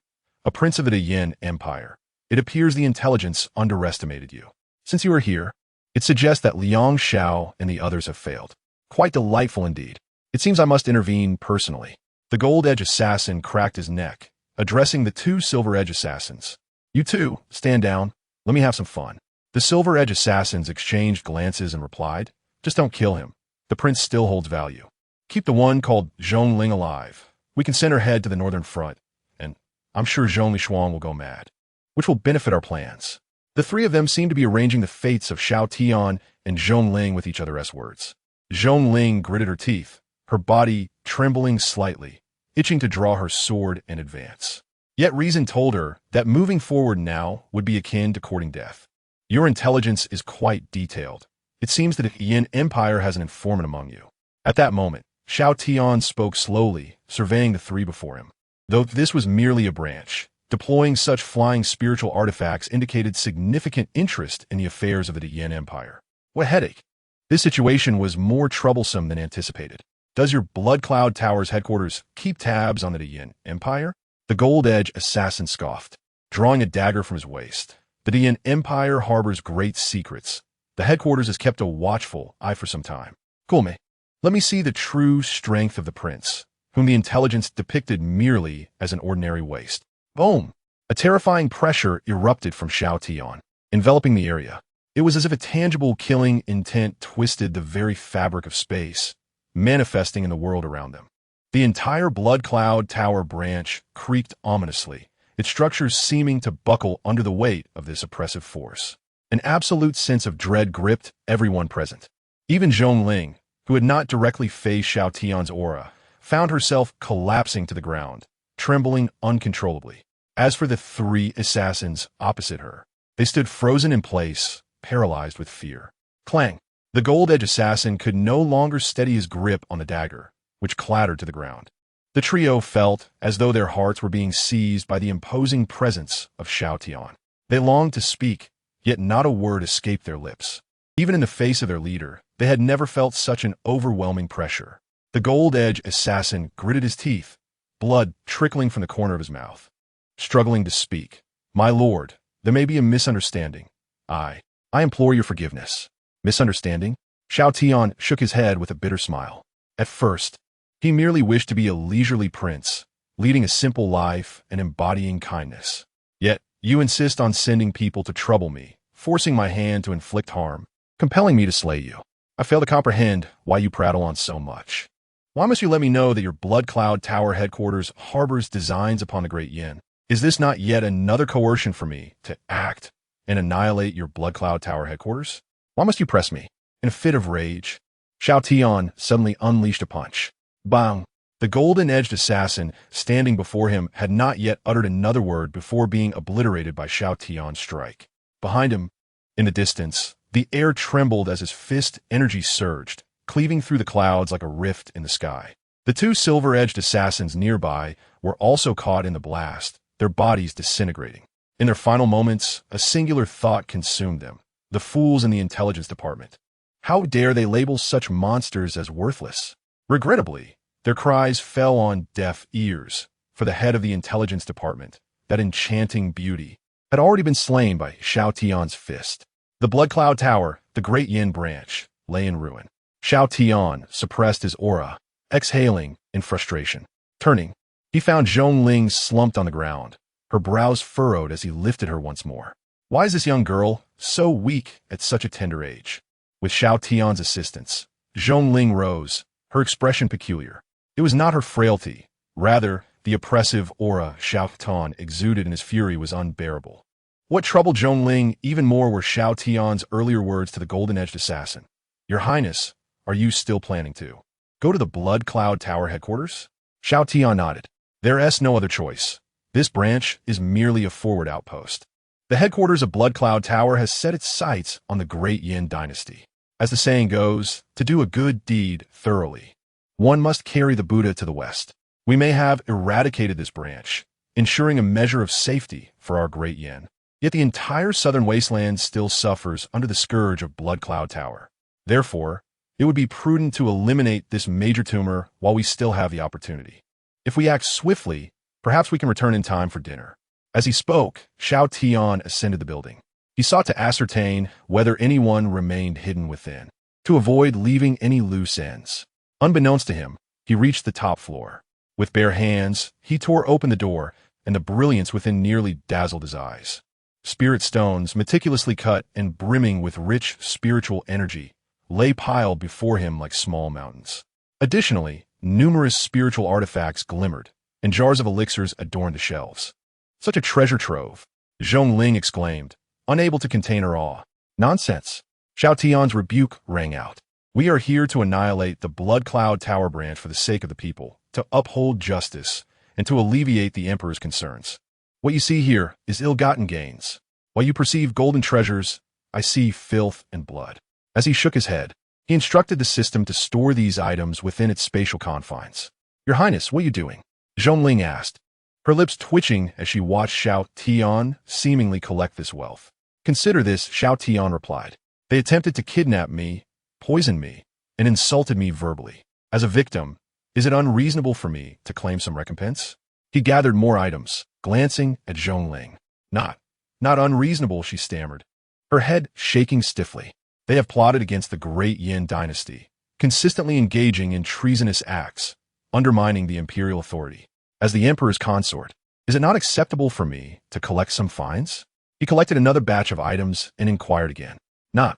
a prince of the Yin Empire. It appears the intelligence underestimated you. Since you are here, it suggests that Liang Xiao and the others have failed. Quite delightful indeed. It seems I must intervene personally. The Gold Edge Assassin cracked his neck, addressing the 2 Silver Edge Assassins. You 2, stand down. Let me have some fun. The Silver Edge Assassins exchanged glances and replied, just don't kill him. The prince still holds value. Keep the one called Zhongling alive. We can send her head to the northern front, and I'm sure Zhongli Shuang will go mad, which will benefit our plans. The 3 of them seem to be arranging the fates of Xiao Tian and Zhongling with each other's words. Zhongling gritted her teeth, her body trembling slightly, itching to draw her sword and advance. Yet reason told her that moving forward now would be akin to courting death. Your intelligence is quite detailed. It seems that the Yin Empire has an informant among you. At that moment, Xiao Tian spoke slowly, surveying the 3 before him. Though this was merely a branch, deploying such flying spiritual artifacts indicated significant interest in the affairs of the Yin Empire. What headache! This situation was more troublesome than anticipated. Does your Blood Cloud Tower's headquarters keep tabs on the Yin Empire? The Gold Edge Assassin scoffed, drawing a dagger from his waist. The Yin Empire harbors great secrets. The headquarters has kept a watchful eye for some time. Gulme, let me see the true strength of the prince, whom the intelligence depicted merely as an ordinary waste. Boom! A terrifying pressure erupted from Xiao Tian, enveloping the area. It was as if a tangible killing intent twisted the very fabric of space, manifesting in the world around them. The entire Blood Cloud Tower branch creaked ominously, its structures seeming to buckle under the weight of this oppressive force. An absolute sense of dread gripped everyone present. Even Zhongling, who had not directly faced Xiao Tian's aura, found herself collapsing to the ground, trembling uncontrollably. As for the 3 assassins opposite her, they stood frozen in place, paralyzed with fear. Clang! The Gold Edge Assassin could no longer steady his grip on the dagger, which clattered to the ground. The trio felt as though their hearts were being seized by the imposing presence of Xiao Tian. They longed to speak, yet not a word escaped their lips. Even in the face of their leader, they had never felt such an overwhelming pressure. The Gold Edge Assassin gritted his teeth, blood trickling from the corner of his mouth. Struggling to speak, My lord, there may be a misunderstanding. I implore your forgiveness. Misunderstanding? Xiao Tian shook his head with a bitter smile. At first, he merely wished to be a leisurely prince, leading a simple life and embodying kindness. Yet, you insist on sending people to trouble me, forcing my hand to inflict harm, compelling me to slay you. I fail to comprehend why you prattle on so much. Why must you let me know that your Blood Cloud Tower headquarters harbors designs upon the Great Yin? Is this not yet another coercion for me to act and annihilate your Blood Cloud Tower headquarters? Why must you press me? In a fit of rage, Xiao Tian suddenly unleashed a punch. Bang! The golden-edged assassin standing before him had not yet uttered another word before being obliterated by Xiao Tian's strike. Behind him, in the distance, the air trembled as his fist energy surged, cleaving through the clouds like a rift in the sky. The two silver-edged assassins nearby were also caught in the blast, their bodies disintegrating. In their final moments, a singular thought consumed them. The fools in the intelligence department. How dare they label such monsters as worthless? Regrettably, their cries fell on deaf ears, for the head of the intelligence department, that enchanting beauty, had already been slain by Xiao Tian's fist. The Blood Cloud Tower, the Great Yin branch, lay in ruin. Xiao Tian suppressed his aura, exhaling in frustration. Turning, he found Zhongling slumped on the ground, her brows furrowed as he lifted her once more. Why is this young girl so weak at such a tender age? With Xiao Tian's assistance, Zhongling rose, her expression peculiar. It was not her frailty, rather, the oppressive aura Xiao Tian exuded in his fury was unbearable. What troubled Zhongling even more were Xiao Tian's earlier words to the golden-edged assassin. Your Highness, are you still planning to go to the Blood Cloud Tower headquarters? Xiao Tian nodded. There is no other choice. This branch is merely a forward outpost. The headquarters of Blood Cloud Tower has set its sights on the Great Yin dynasty. As the saying goes, to do a good deed thoroughly, one must carry the Buddha to the west. We may have eradicated this branch, ensuring a measure of safety for our Great Yin. Yet the entire southern wasteland still suffers under the scourge of Blood Cloud Tower. Therefore, it would be prudent to eliminate this major tumor while we still have the opportunity. If we act swiftly, perhaps we can return in time for dinner. As he spoke, Xiao Tian ascended the building. He sought to ascertain whether anyone remained hidden within, to avoid leaving any loose ends. Unbeknownst to him, he reached the top floor. With bare hands, he tore open the door, and the brilliance within nearly dazzled his eyes. Spirit stones, meticulously cut and brimming with rich spiritual energy, lay piled before him like small mountains. Additionally, numerous spiritual artifacts glimmered, and jars of elixirs adorned the shelves. Such a treasure trove, Zhongling exclaimed, unable to contain her awe. Nonsense! Xiao Tian's rebuke rang out. We are here to annihilate the Blood Cloud Tower branch for the sake of the people, to uphold justice, and to alleviate the Emperor's concerns. What you see here is ill-gotten gains. While you perceive golden treasures, I see filth and blood. As he shook his head, he instructed the system to store these items within its spatial confines. Your Highness, what are you doing? Zhongling asked, her lips twitching as she watched Xiao Tian seemingly collect this wealth. Consider this, Xiao Tian replied. They attempted to kidnap me, poison me, and insulted me verbally. As a victim, is it unreasonable for me to claim some recompense? He gathered more items, glancing at Zhongling. Not unreasonable, she stammered, her head shaking stiffly. They have plotted against the Great Yin dynasty, consistently engaging in treasonous acts, undermining the imperial authority. As the Emperor's consort, is it not acceptable for me to collect some fines? He collected another batch of items and inquired again. Not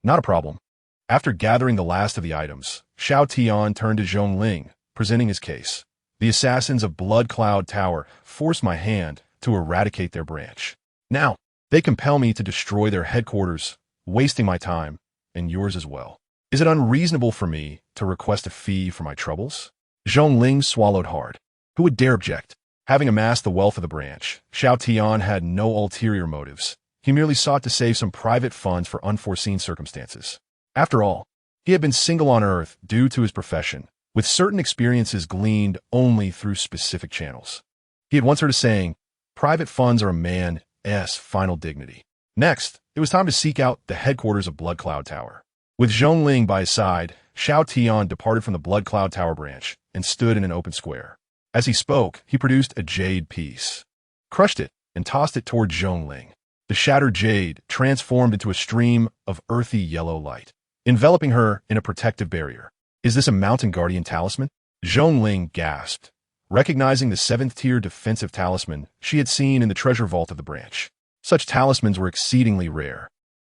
a problem. After gathering the last of the items, Xiao Tian turned to Zhongling, presenting his case. The assassins of Blood Cloud Tower forced my hand to eradicate their branch. Now, they compel me to destroy their headquarters, wasting my time, and yours as well. Is it unreasonable for me to request a fee for my troubles? Zhongling swallowed hard. Who would dare object? Having amassed the wealth of the branch, Xiao Tian had no ulterior motives. He merely sought to save some private funds for unforeseen circumstances. After all, he had been single on Earth due to his profession, with certain experiences gleaned only through specific channels. He had once heard a saying, private funds are a man's final dignity. Next, it was time to seek out the headquarters of Blood Cloud Tower. With Zhongling by his side, Xiao Tian departed from the Blood Cloud Tower branch and stood in an open square. As he spoke, he produced a jade piece, crushed it, and tossed it toward Zhongling. The shattered jade transformed into a stream of earthy yellow light, enveloping her in a protective barrier. Is this a mountain guardian talisman? Zhongling gasped, recognizing the 7th-tier defensive talisman she had seen in the treasure vault of the branch. Such talismans were exceedingly rare,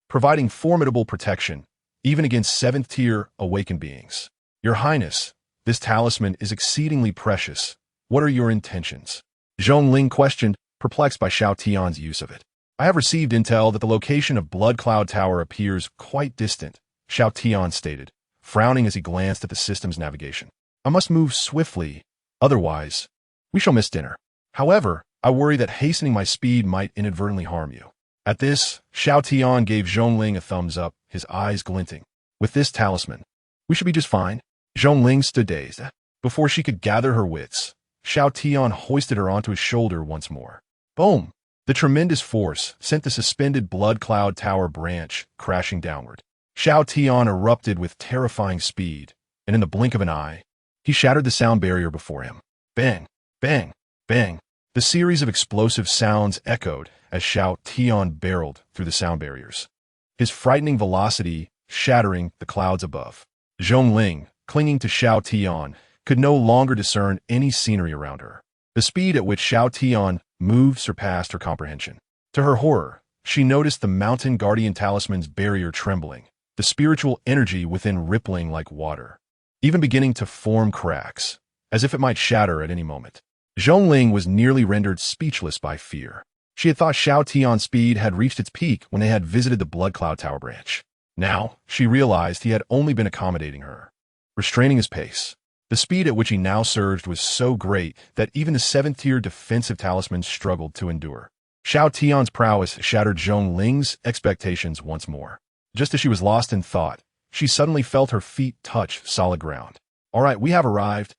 providing formidable protection, even against 7th-tier awakened beings. Your Highness, this talisman is exceedingly precious. What are your intentions? Zhongling questioned, perplexed by Xiao Tian's use of it. I have received intel that the location of Blood Cloud Tower appears quite distant, Xiao Tian stated, frowning as he glanced at the system's navigation. I must move swiftly, otherwise, we shall miss dinner. However, I worry that hastening my speed might inadvertently harm you. At this, Xiao Tian gave Zhongling a thumbs up, his eyes glinting. With this talisman, we should be just fine. Zhongling stood dazed. Before she could gather her wits, Xiao Tian hoisted her onto his shoulder once more. Boom! The tremendous force sent the suspended Blood Cloud Tower branch crashing downward. Xiao Tian erupted with terrifying speed, and in the blink of an eye, he shattered the sound barrier before him. Bang! Bang! Bang! The series of explosive sounds echoed as Xiao Tian barreled through the sound barriers, his frightening velocity shattering the clouds above. Zhongling, clinging to Xiao Tian, could no longer discern any scenery around her. The speed at which Xiao Tian moved surpassed her comprehension. To her horror, she noticed the mountain guardian talisman's barrier trembling, the spiritual energy within rippling like water, even beginning to form cracks, as if it might shatter at any moment. Zhongling was nearly rendered speechless by fear. She had thought Xiao Tian's speed had reached its peak when they had visited the Blood Cloud Tower branch. Now, she realized he had only been accommodating her, restraining his pace. The speed at which he now surged was so great that even the 7th-tier defensive talisman struggled to endure. Xiao Tian's prowess shattered Zhongling's expectations once more. Just as she was lost in thought, she suddenly felt her feet touch solid ground. All right, we have arrived.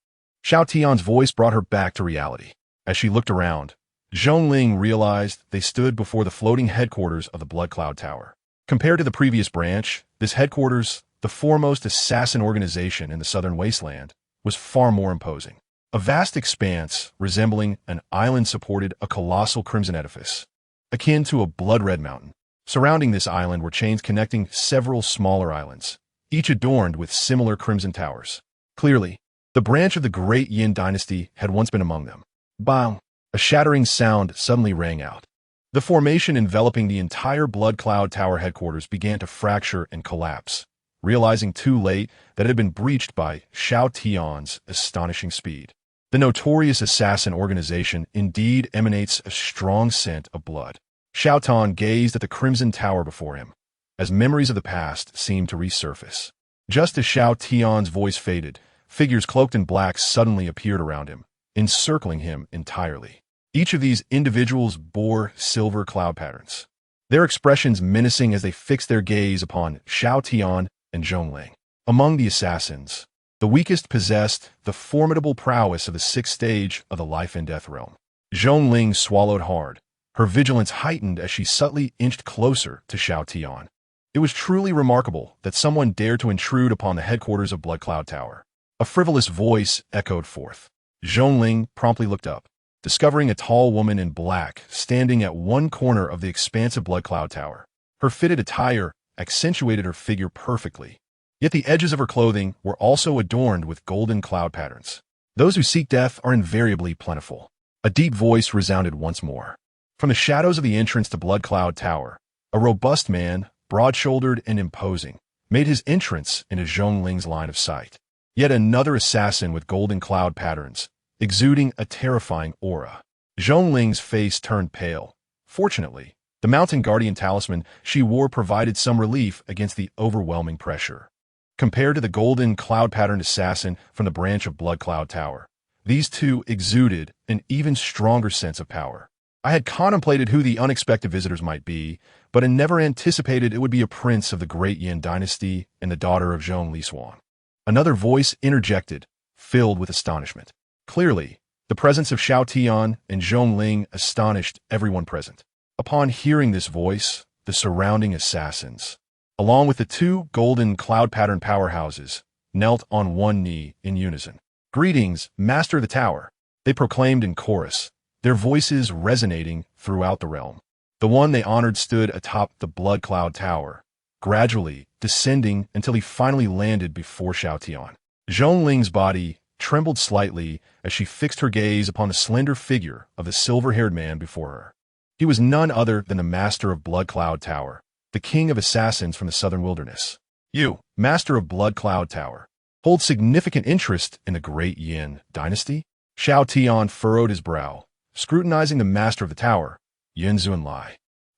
Xiao Tian's voice brought her back to reality. As she looked around, Zhongling realized they stood before the floating headquarters of the Blood Cloud Tower. Compared to the previous branch, this headquarters, the foremost assassin organization in the southern wasteland, was far more imposing. A vast expanse resembling an island supported a colossal crimson edifice, akin to a blood-red mountain. Surrounding this island were chains connecting several smaller islands, each adorned with similar crimson towers. Clearly, the branch of the Great Yin dynasty had once been among them. Bang! A shattering sound suddenly rang out. The formation enveloping the entire Blood Cloud Tower headquarters began to fracture and collapse, realizing too late that it had been breached by Xiao Tian's astonishing speed. The notorious assassin organization indeed emanates a strong scent of blood. Xiao Tian gazed at the crimson tower before him, as memories of the past seemed to resurface. Just as Xiao Tian's voice faded, figures cloaked in black suddenly appeared around him, encircling him entirely. Each of these individuals bore silver cloud patterns, their expressions menacing as they fixed their gaze upon Xiao Tian and Zhongling. Among the assassins, the weakest possessed the formidable prowess of the 6th stage of the life and death realm. Zhongling swallowed hard, her vigilance heightened as she subtly inched closer to Xiao Tian. It was truly remarkable that someone dared to intrude upon the headquarters of Blood Cloud Tower. A frivolous voice echoed forth. Zhongling promptly looked up, discovering a tall woman in black standing at one corner of the expansive Blood Cloud Tower. Her fitted attire accentuated her figure perfectly, yet the edges of her clothing were also adorned with golden cloud patterns. Those who seek death are invariably plentiful. A deep voice resounded once more. From the shadows of the entrance to Blood Cloud Tower, a robust man, broad-shouldered and imposing, made his entrance into Zhongling's line of sight. Yet another assassin with golden cloud patterns, exuding a terrifying aura. Zhongling's face turned pale. Fortunately, the mountain guardian talisman she wore provided some relief against the overwhelming pressure. Compared to the golden cloud-patterned assassin from the branch of Blood Cloud Tower, these two exuded an even stronger sense of power. I had contemplated who the unexpected visitors might be, but had never anticipated it would be a prince of the Great Yin dynasty and the daughter of Zhong Lishuang. Another voice interjected, filled with astonishment. Clearly, the presence of Xiao Tian and Zhongling astonished everyone present. Upon hearing this voice, the surrounding assassins, along with the two golden cloud-patterned powerhouses, knelt on one knee in unison. "Greetings, Master of the Tower," they proclaimed in chorus, their voices resonating throughout the realm. The one they honored stood atop the Blood Cloud Tower, gradually descending until he finally landed before Xiao Tian. Zhongling's body trembled slightly as she fixed her gaze upon the slender figure of the silver-haired man before her. He was none other than the master of Blood Cloud Tower, the king of assassins from the southern wilderness. You, master of Blood Cloud Tower, hold significant interest in the Great Yin dynasty? Xiao Tian furrowed his brow, scrutinizing the master of the tower, Yin Zunlai.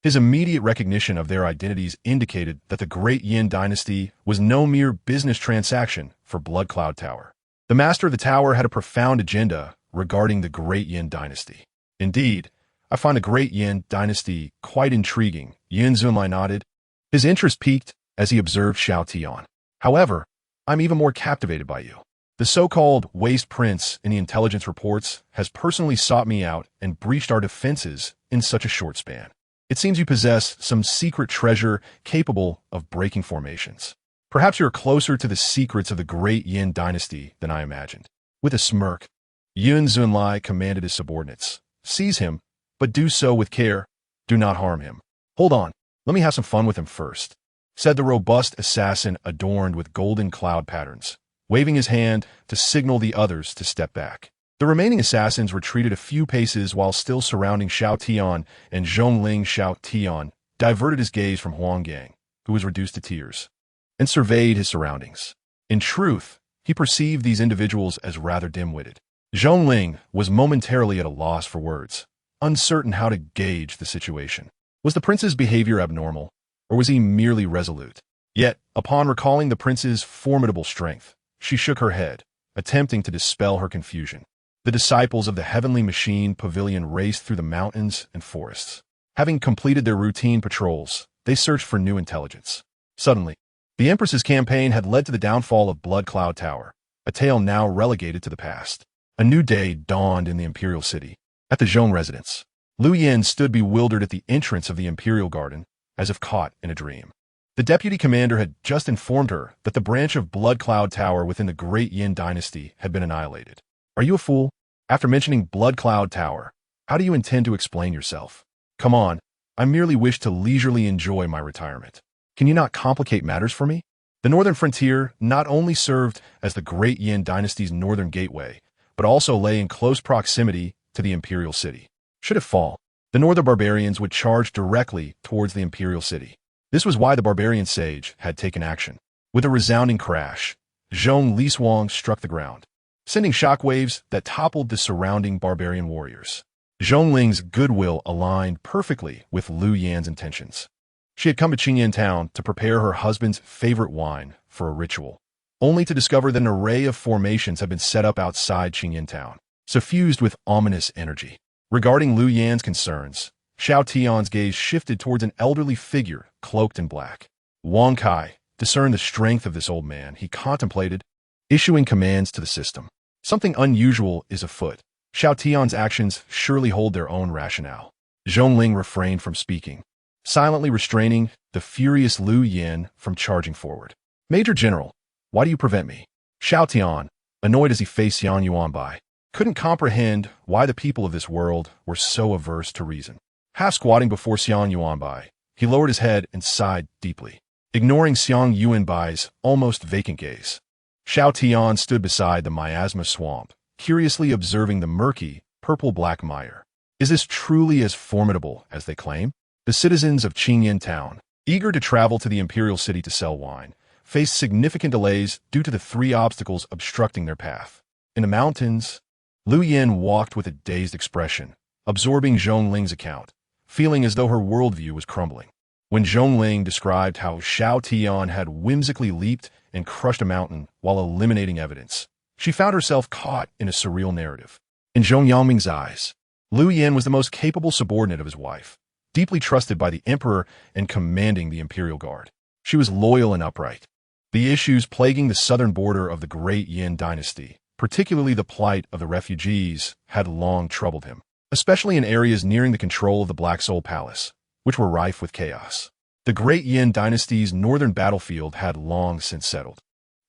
His immediate recognition of their identities indicated that the Great Yin dynasty was no mere business transaction for Blood Cloud Tower. The master of the tower had a profound agenda regarding the Great Yin dynasty. Indeed, I find the Great Yin dynasty quite intriguing, Yin Zunlai nodded. His interest peaked as he observed Xiao Tian. However, I'm even more captivated by you. The so-called Waste Prince in the intelligence reports has personally sought me out and breached our defenses in such a short span. It seems you possess some secret treasure capable of breaking formations. Perhaps you're closer to the secrets of the Great Yin dynasty than I imagined. With a smirk, Yin Zunlai commanded his subordinates, "Seize him, but do so with care. Do not harm him." "Hold on, let me have some fun with him first," said the robust assassin adorned with golden cloud patterns, waving his hand to signal the others to step back. The remaining assassins retreated a few paces while still surrounding Xiao Tian, and Zhongling. Xiao Tian diverted his gaze from Huang Gang, who was reduced to tears, and surveyed his surroundings. In truth, he perceived these individuals as rather dim-witted. Zhongling was momentarily at a loss for words, uncertain how to gauge the situation. Was the prince's behavior abnormal, or was he merely resolute? Yet, upon recalling the prince's formidable strength, she shook her head, attempting to dispel her confusion. The disciples of the Heavenly Machine Pavilion raced through the mountains and forests. Having completed their routine patrols, they searched for new intelligence. Suddenly, the Empress's campaign had led to the downfall of Blood Cloud Tower, a tale now relegated to the past. A new day dawned in the Imperial City. At the Zhong residence, Lu Yin stood bewildered at the entrance of the Imperial Garden, as if caught in a dream. The deputy commander had just informed her that the branch of Blood Cloud Tower within the Great Yin dynasty had been annihilated. "Are you a fool? After mentioning Blood Cloud Tower, how do you intend to explain yourself? Come on, I merely wish to leisurely enjoy my retirement. Can you not complicate matters for me?" The northern frontier not only served as the Great Yin dynasty's northern gateway, but also lay in close proximity to the Imperial City. Should it fall, the northern barbarians would charge directly towards the Imperial City. This was why the barbarian sage had taken action. With a resounding crash, Zhong Liswang struck the ground, sending shockwaves that toppled the surrounding barbarian warriors. Zhongling's goodwill aligned perfectly with Lu Yan's intentions. She had come to Qingyan Town to prepare her husband's favorite wine for a ritual, only to discover that an array of formations had been set up outside Qingyan Town, suffused with ominous energy. Regarding Lu Yan's concerns, Xiao Tian's gaze shifted towards an elderly figure cloaked in black. Wang Kai discerned the strength of this old man. He contemplated issuing commands to the system. Something unusual is afoot. Xiao Tian's actions surely hold their own rationale. Zhongling refrained from speaking, silently restraining the furious Lu Yin from charging forward. "Major General, why do you prevent me?" Xiao Tian, annoyed as he faced Xiang Yuanbai, couldn't comprehend why the people of this world were so averse to reason. Half squatting before Xiang Yuanbai, he lowered his head and sighed deeply, ignoring Xiang Yuanbai's almost vacant gaze. Xiao Tian stood beside the miasma swamp, curiously observing the murky, purple-black mire. Is this truly as formidable as they claim? The citizens of Qingyan Town, eager to travel to the Imperial City to sell wine, faced significant delays due to the three obstacles obstructing their path. In the mountains, Lu Yin walked with a dazed expression, absorbing Zhongling's account, feeling as though her worldview was crumbling. When Zhongling described how Xiao Tian had whimsically leaped and crushed a mountain while eliminating evidence, she found herself caught in a surreal narrative. In Zhong Yangming's eyes, Lu Yin was the most capable subordinate of his wife, deeply trusted by the emperor and commanding the Imperial Guard. She was loyal and upright. The issues plaguing the southern border of the Great Yin dynasty, particularly the plight of the refugees, had long troubled him, especially in areas nearing the control of the Black Soul Palace, which were rife with chaos. The Great Yin dynasty's northern battlefield had long since settled,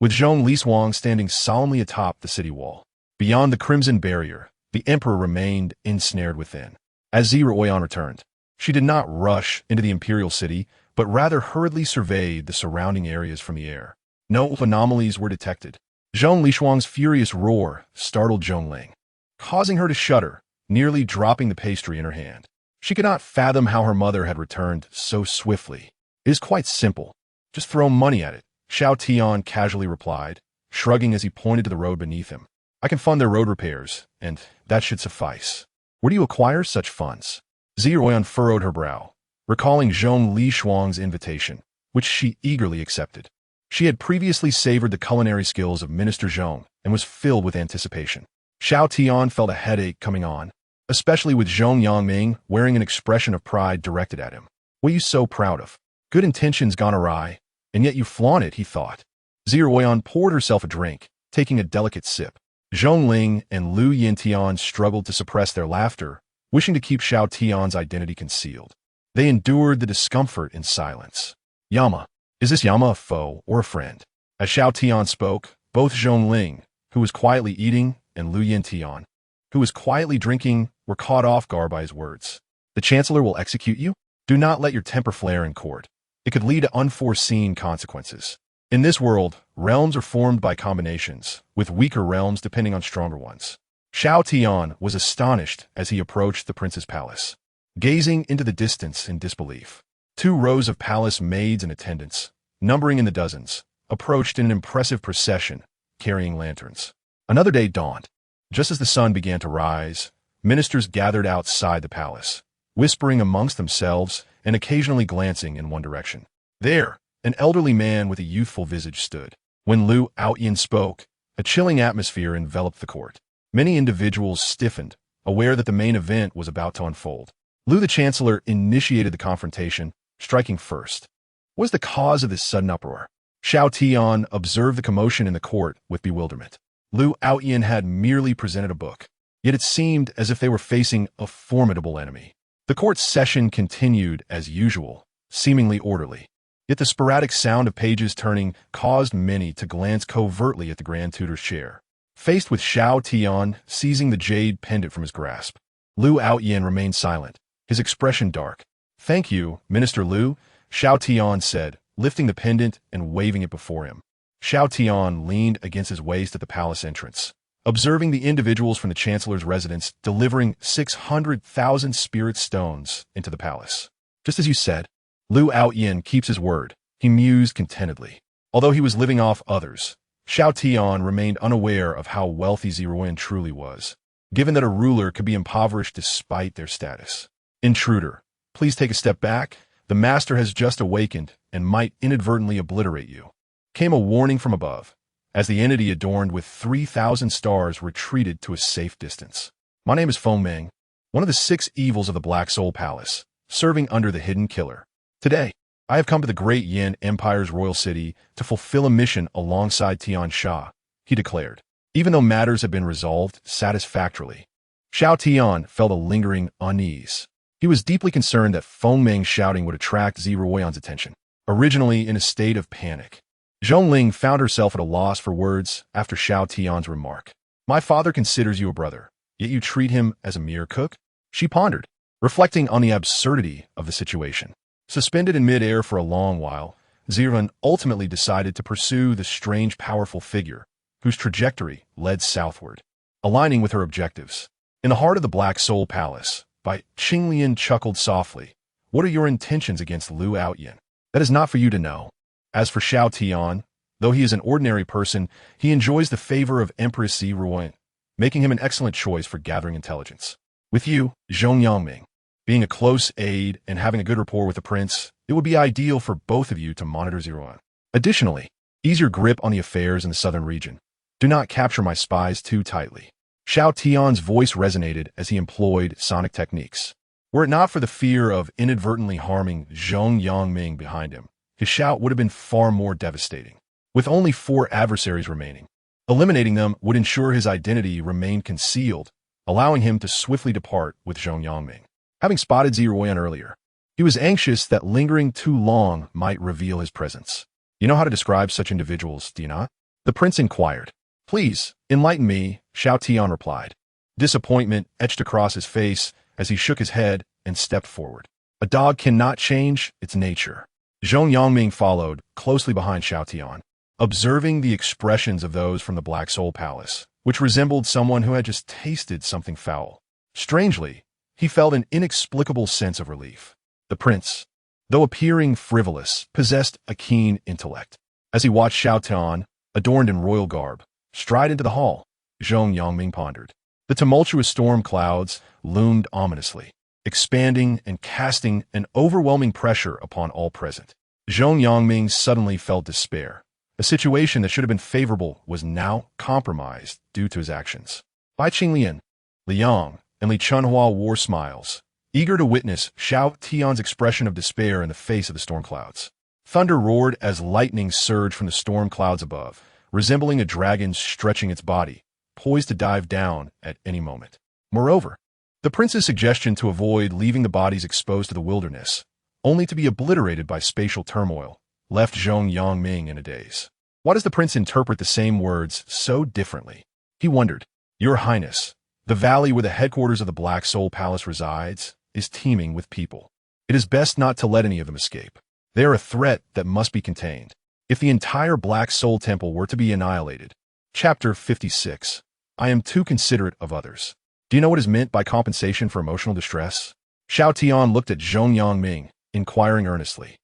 with Zhong Liswang standing solemnly atop the city wall. Beyond the Crimson Barrier, The emperor remained ensnared within. As Ziruoyan returned, she did not rush into the imperial city, but rather hurriedly surveyed the surrounding areas from the air. No anomalies were detected. Zhong Lishuang's furious roar startled Zhongling, causing her to shudder, nearly dropping the pastry in her hand. She could not fathom how her mother had returned so swiftly. It is quite simple. Just throw money at it, Xiao Tian casually replied, shrugging as he pointed to the road beneath him. I can fund their road repairs, and that should suffice. Where do you acquire such funds? Ziruoyan furrowed her brow, recalling Zhong Lishuang's invitation, which she eagerly accepted. She had previously savored the culinary skills of Minister Zhong and was filled with anticipation. Xiao Tian felt a headache coming on, especially with Zhong Yangming wearing an expression of pride directed at him. What are you so proud of? Good intentions gone awry, and yet you flaunt it, he thought. Ziruoyan poured herself a drink, taking a delicate sip. Zhongling and Lu Yintian struggled to suppress their laughter, wishing to keep Xiao Tian's identity concealed. They endured the discomfort in silence. Yama. Is this Yama a foe or a friend? As Xiao Tian spoke, both Zhongling, who was quietly eating, and Lu Yintian, who was quietly drinking, were caught off guard by his words. The Chancellor will execute you? Do not let your temper flare in court. It could lead to unforeseen consequences. In this world, realms are formed by combinations, with weaker realms depending on stronger ones. Xiao Tian was astonished as he approached the prince's palace, gazing into the distance in disbelief. 2 rows of palace maids and attendants, numbering in the dozens, approached in an impressive procession, carrying lanterns. Another day dawned. Just as the sun began to rise, ministers gathered outside the palace, whispering amongst themselves and occasionally glancing in one direction. There, an elderly man with a youthful visage stood. When Lu Outyin spoke, a chilling atmosphere enveloped the court. Many individuals stiffened, aware that the main event was about to unfold. Lu the Chancellor initiated the confrontation, striking first. What was the cause of this sudden uproar? Xiao Tian observed the commotion in the court with bewilderment. Lu Outyin had merely presented a book, yet it seemed as if they were facing a formidable enemy. The court session continued as usual, seemingly orderly. Yet the sporadic sound of pages turning caused many to glance covertly at the Grand Tutor's chair. Faced with Xiao Tian seizing the jade pendant from his grasp, Lu Outyin remained silent, his expression dark. Thank you, Minister Lu, Xiao Tian said, lifting the pendant and waving it before him. Xiao Tian leaned against his waist at the palace entrance, observing the individuals from the Chancellor's residence delivering 600,000 spirit stones into the palace. Just as you said, Lu Outyin keeps his word, he mused contentedly. Although he was living off others, Xiao Tian remained unaware of how wealthy Ziruoyan truly was, given that a ruler could be impoverished despite their status. Intruder, please take a step back. The master has just awakened and might inadvertently obliterate you. Came a warning from above, as the entity adorned with 3,000 stars retreated to a safe distance. My name is Feng Ming, one of the 6 evils of the Black Soul Palace, serving under the Hidden Killer. Today, I have come to the Great Yin Empire's royal city to fulfill a mission alongside Tian Sha, he declared, even though matters had been resolved satisfactorily. Xiao Tian felt a lingering unease. He was deeply concerned that Feng Ming's shouting would attract Ziruoyan's attention. Originally in a state of panic, Zhongling found herself at a loss for words after Xiao Tian's remark. My father considers you a brother, yet you treat him as a mere cook? She pondered, reflecting on the absurdity of the situation. Suspended in midair for a long while, Ziruoyan ultimately decided to pursue the strange, powerful figure, whose trajectory led southward, aligning with her objectives. In the heart of the Black Soul Palace, Qinglian chuckled softly. What are your intentions against Lu Outyin? That is not for you to know. As for Xiao Tian, though he is an ordinary person, he enjoys the favor of Empress Ziruoyan, making him an excellent choice for gathering intelligence. With you, Zhong Yangming, being a close aide and having a good rapport with the prince, it would be ideal for both of you to monitor Ziruoyan. Additionally, ease your grip on the affairs in the southern region. Do not capture my spies too tightly. Xiao Tian's voice resonated as he employed sonic techniques. Were it not for the fear of inadvertently harming Zhong Yangming behind him, his shout would have been far more devastating. With only 4 adversaries remaining, eliminating them would ensure his identity remained concealed, allowing him to swiftly depart with Zhong Yangming. Having spotted Ziruoyan earlier, he was anxious that lingering too long might reveal his presence. You know how to describe such individuals, do you not? The prince inquired. Please, enlighten me, Xiao Tian replied. Disappointment etched across his face as he shook his head and stepped forward. A dog cannot change its nature. Zhong Yangming followed, closely behind Xiao Tian, observing the expressions of those from the Black Soul Palace, which resembled someone who had just tasted something foul. Strangely, he felt an inexplicable sense of relief. The prince, though appearing frivolous, possessed a keen intellect. As he watched Xiao Tian, adorned in royal garb, stride into the hall, Zhong Yangming pondered. The tumultuous storm clouds loomed ominously, expanding and casting an overwhelming pressure upon all present. Zhong Yangming suddenly felt despair. A situation that should have been favorable was now compromised due to his actions. Bai Qinglian, Liang, and Li Chunhua wore smiles, eager to witness Xiao Tian's expression of despair in the face of the storm clouds. Thunder roared as lightning surged from the storm clouds above, resembling a dragon stretching its body, poised to dive down at any moment. Moreover, the prince's suggestion to avoid leaving the bodies exposed to the wilderness, only to be obliterated by spatial turmoil, left Zhong Yangming in a daze. Why does the prince interpret the same words so differently? He wondered. Your Highness, the valley where the headquarters of the Black Soul Palace resides is teeming with people. It is best not to let any of them escape. They are a threat that must be contained. If the entire Black Soul Temple were to be annihilated. Chapter 56. I am too considerate of others. Do you know what is meant by compensation for emotional distress? Xiao Tian looked at Zhong Yangming, inquiring earnestly.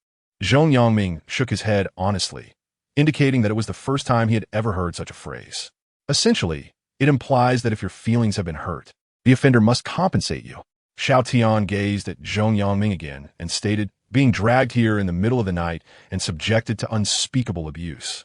Zhong Yangming shook his head honestly, indicating that it was the first time he had ever heard such a phrase. Essentially, it implies that if your feelings have been hurt, the offender must compensate you. Xiao Tian gazed at Zhong Yangming again and stated, being dragged here in the middle of the night and subjected to unspeakable abuse.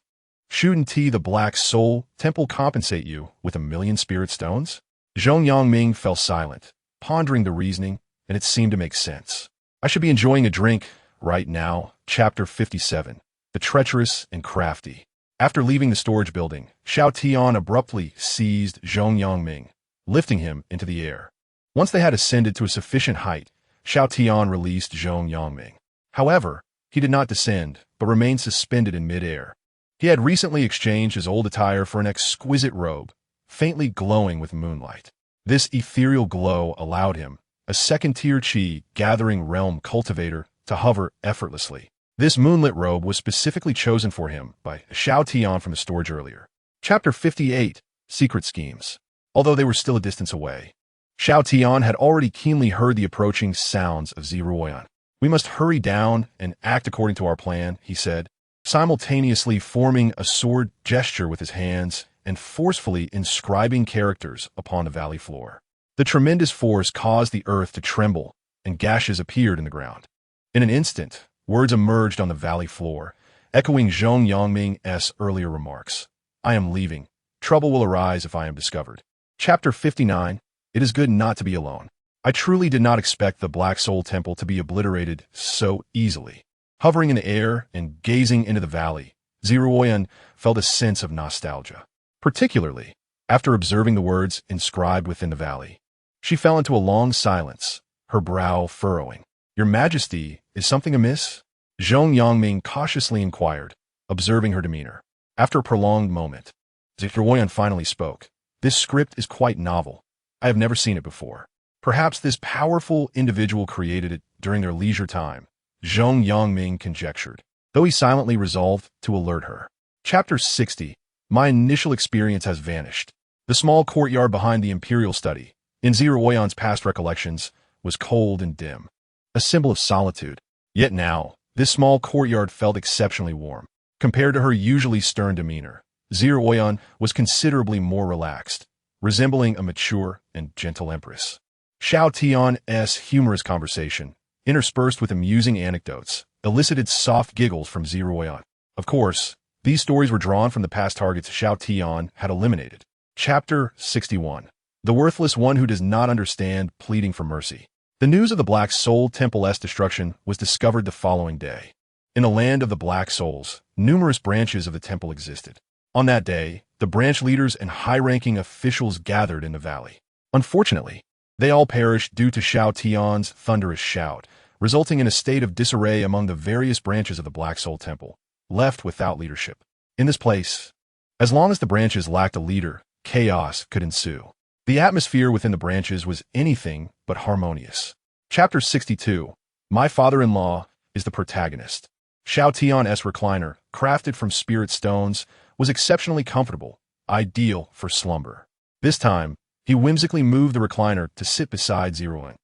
Shouldn't the Black Soul Temple compensate you with 1,000,000 spirit stones? Zhong Yangming fell silent, pondering the reasoning, and it seemed to make sense. I should be enjoying a drink right now. Chapter 57. The Treacherous and Crafty. After leaving the storage building, Xiao Tian abruptly seized Zhong Yangming, lifting him into the air. Once they had ascended to a sufficient height, Xiao Tian released Zhong Yangming. However, he did not descend, but remained suspended in mid-air. He had recently exchanged his old attire for an exquisite robe, faintly glowing with moonlight. This ethereal glow allowed him, a second-tier Qi gathering realm cultivator, to hover effortlessly. This moonlit robe was specifically chosen for him by Xiao Tian from the storage earlier. Chapter 58. Secret Schemes. Although they were still a distance away, Xiao Tian had already keenly heard the approaching sounds of Ziruoyan. We must hurry down and act according to our plan, he said, simultaneously forming a sword gesture with his hands and forcefully inscribing characters upon the valley floor. The tremendous force caused the earth to tremble, and gashes appeared in the ground. In an instant, words emerged on the valley floor, echoing Zhong Yangming's earlier remarks. I am leaving. Trouble will arise if I am discovered. Chapter 59. It is good not to be alone. I truly did not expect the Black Soul Temple to be obliterated so easily. Hovering in the air and gazing into the valley, Ziruoyan felt a sense of nostalgia. Particularly, after observing the words inscribed within the valley. She fell into a long silence, her brow furrowing. Your Majesty, is something amiss? Zhong Yangming cautiously inquired, observing her demeanor. After a prolonged moment, Ziruoyan finally spoke. This script is quite novel. I have never seen it before. Perhaps this powerful individual created it during their leisure time, Zhong Yangming conjectured, though he silently resolved to alert her. Chapter 60. My initial experience has vanished. The small courtyard behind the imperial study, in Ziruoyan's past recollections, was cold and dim, a symbol of solitude. Yet now, this small courtyard felt exceptionally warm. Compared to her usually stern demeanor, Ziruoyan was considerably more relaxed, resembling a mature and gentle empress. Xiao Tian's humorous conversation, interspersed with amusing anecdotes, elicited soft giggles from Ziruoyan. Of course, these stories were drawn from the past targets Xiao Tian had eliminated. Chapter 61. The Worthless One Who Does Not Understand, Pleading for Mercy. The news of the Black Soul Temple's destruction was discovered the following day. In the land of the Black Souls, numerous branches of the temple existed. On that day, the branch leaders and high-ranking officials gathered in the valley. Unfortunately, they all perished due to Xiao Tian's thunderous shout, resulting in a state of disarray among the various branches of the Black Soul Temple, left without leadership. In this place, as long as the branches lacked a leader, chaos could ensue. The atmosphere within the branches was anything but harmonious. Chapter 62. My father-in-law is the protagonist. Xiao Tian's recliner, crafted from spirit stones, was exceptionally comfortable, ideal for slumber. This time, he whimsically moved the recliner to sit beside Zeroin.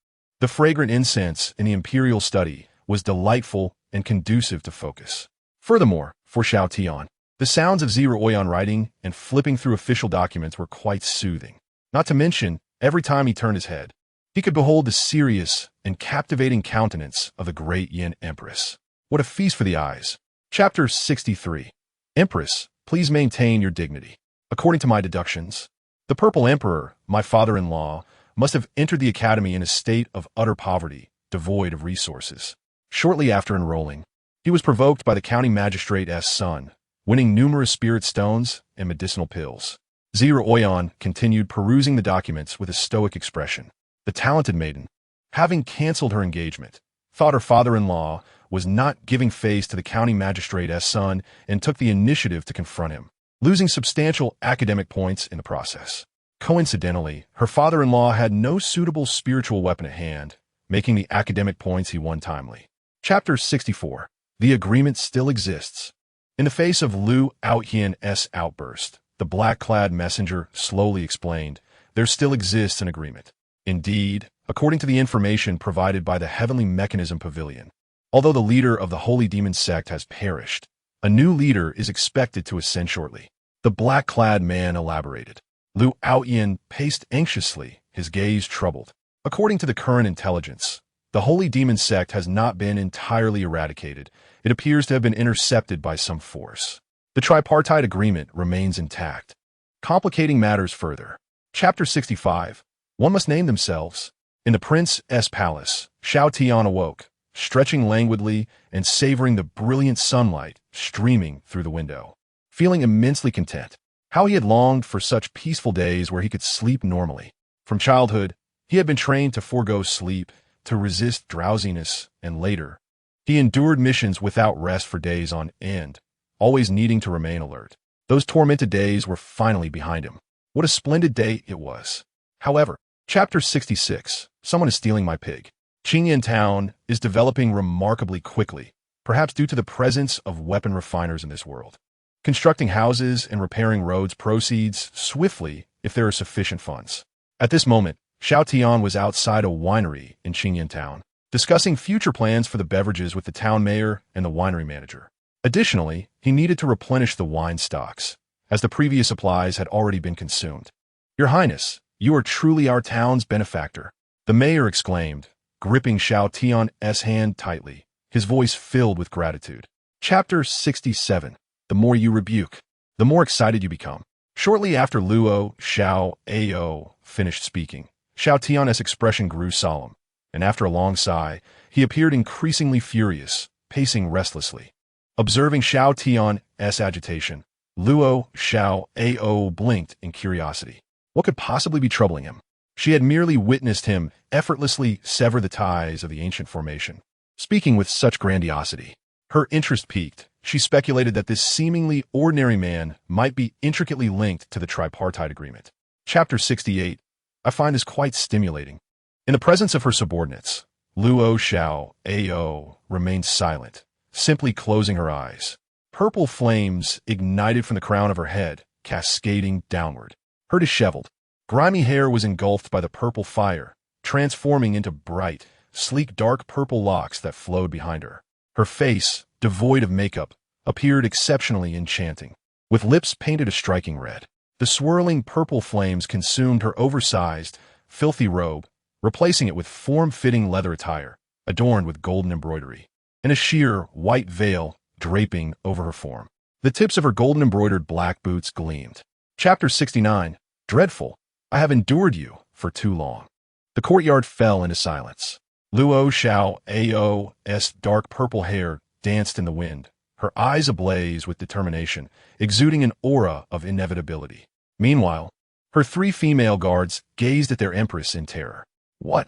The fragrant incense in the imperial study was delightful and conducive to focus. Furthermore, for Xiao Tian, the sounds of Zeroin writing and flipping through official documents were quite soothing. Not to mention, every time he turned his head, he could behold the serious and captivating countenance of the great Yin Empress. What a feast for the eyes. Chapter 63. Empress, please maintain your dignity. According to my deductions, the Purple Emperor, my father-in-law, must have entered the academy in a state of utter poverty, devoid of resources. Shortly after enrolling, he was provoked by the county magistrate's son, winning numerous spirit stones and medicinal pills. Zeroin continued perusing the documents with a stoic expression. The talented maiden, having cancelled her engagement, thought her father-in-law was not giving face to the county magistrate's son and took the initiative to confront him, losing substantial academic points in the process. Coincidentally, her father-in-law had no suitable spiritual weapon at hand, making the academic points he won timely. Chapter 64. The agreement still exists. In the face of Liu Aotian's outburst, the black-clad messenger slowly explained, there still exists an agreement. Indeed, according to the information provided by the Heavenly Mechanism Pavilion, although the leader of the Holy Demon sect has perished, a new leader is expected to ascend shortly. The black-clad man elaborated. Liu Aotian paced anxiously, his gaze troubled. According to the current intelligence, the Holy Demon sect has not been entirely eradicated. It appears to have been intercepted by some force. The tripartite agreement remains intact, complicating matters further. Chapter 65. One must name themselves. In the prince's palace, Xiao Tian awoke, stretching languidly and savoring the brilliant sunlight streaming through the window, feeling immensely content. How he had longed for such peaceful days where he could sleep normally. From childhood, he had been trained to forego sleep, to resist drowsiness, and later, he endured missions without rest for days on end, always needing to remain alert. Those tormented days were finally behind him. What a splendid day it was. However, Chapter 66. Someone is stealing my pig. Qingyan Town is developing remarkably quickly, perhaps due to the presence of weapon refiners in this world. Constructing houses and repairing roads proceeds swiftly if there are sufficient funds. At this moment, Xiao Tian was outside a winery in Qingyan Town, discussing future plans for the beverages with the town mayor and the winery manager. Additionally, he needed to replenish the wine stocks, as the previous supplies had already been consumed. Your Highness, you are truly our town's benefactor, the mayor exclaimed, gripping Xiao Tian's hand tightly, his voice filled with gratitude. Chapter 67. The more you rebuke, the more excited you become. Shortly after Luo Xiao finished speaking, Xiao Tian's expression grew solemn, and after a long sigh, he appeared increasingly furious, pacing restlessly. Observing Xiao Tian's agitation, Luo Xiao blinked in curiosity. What could possibly be troubling him? She had merely witnessed him effortlessly sever the ties of the ancient formation. Speaking with such grandiosity, her interest piqued. She speculated that this seemingly ordinary man might be intricately linked to the tripartite agreement. Chapter 68. I find this quite stimulating. In the presence of her subordinates, Luo Xiao remained silent, simply closing her eyes. Purple flames ignited from the crown of her head, cascading downward. Her disheveled, grimy hair was engulfed by the purple fire, transforming into bright, sleek dark purple locks that flowed behind her. Her face, devoid of makeup, appeared exceptionally enchanting. With lips painted a striking red, the swirling purple flames consumed her oversized, filthy robe, replacing it with form-fitting leather attire, adorned with golden embroidery, and a sheer, white veil draping over her form. The tips of her golden-embroidered black boots gleamed. Chapter 69. Dreadful, I have endured you for too long. The courtyard fell into silence. Luo Xiao's dark purple hair danced in the wind, her eyes ablaze with determination, exuding an aura of inevitability. Meanwhile, her three female guards gazed at their empress in terror. What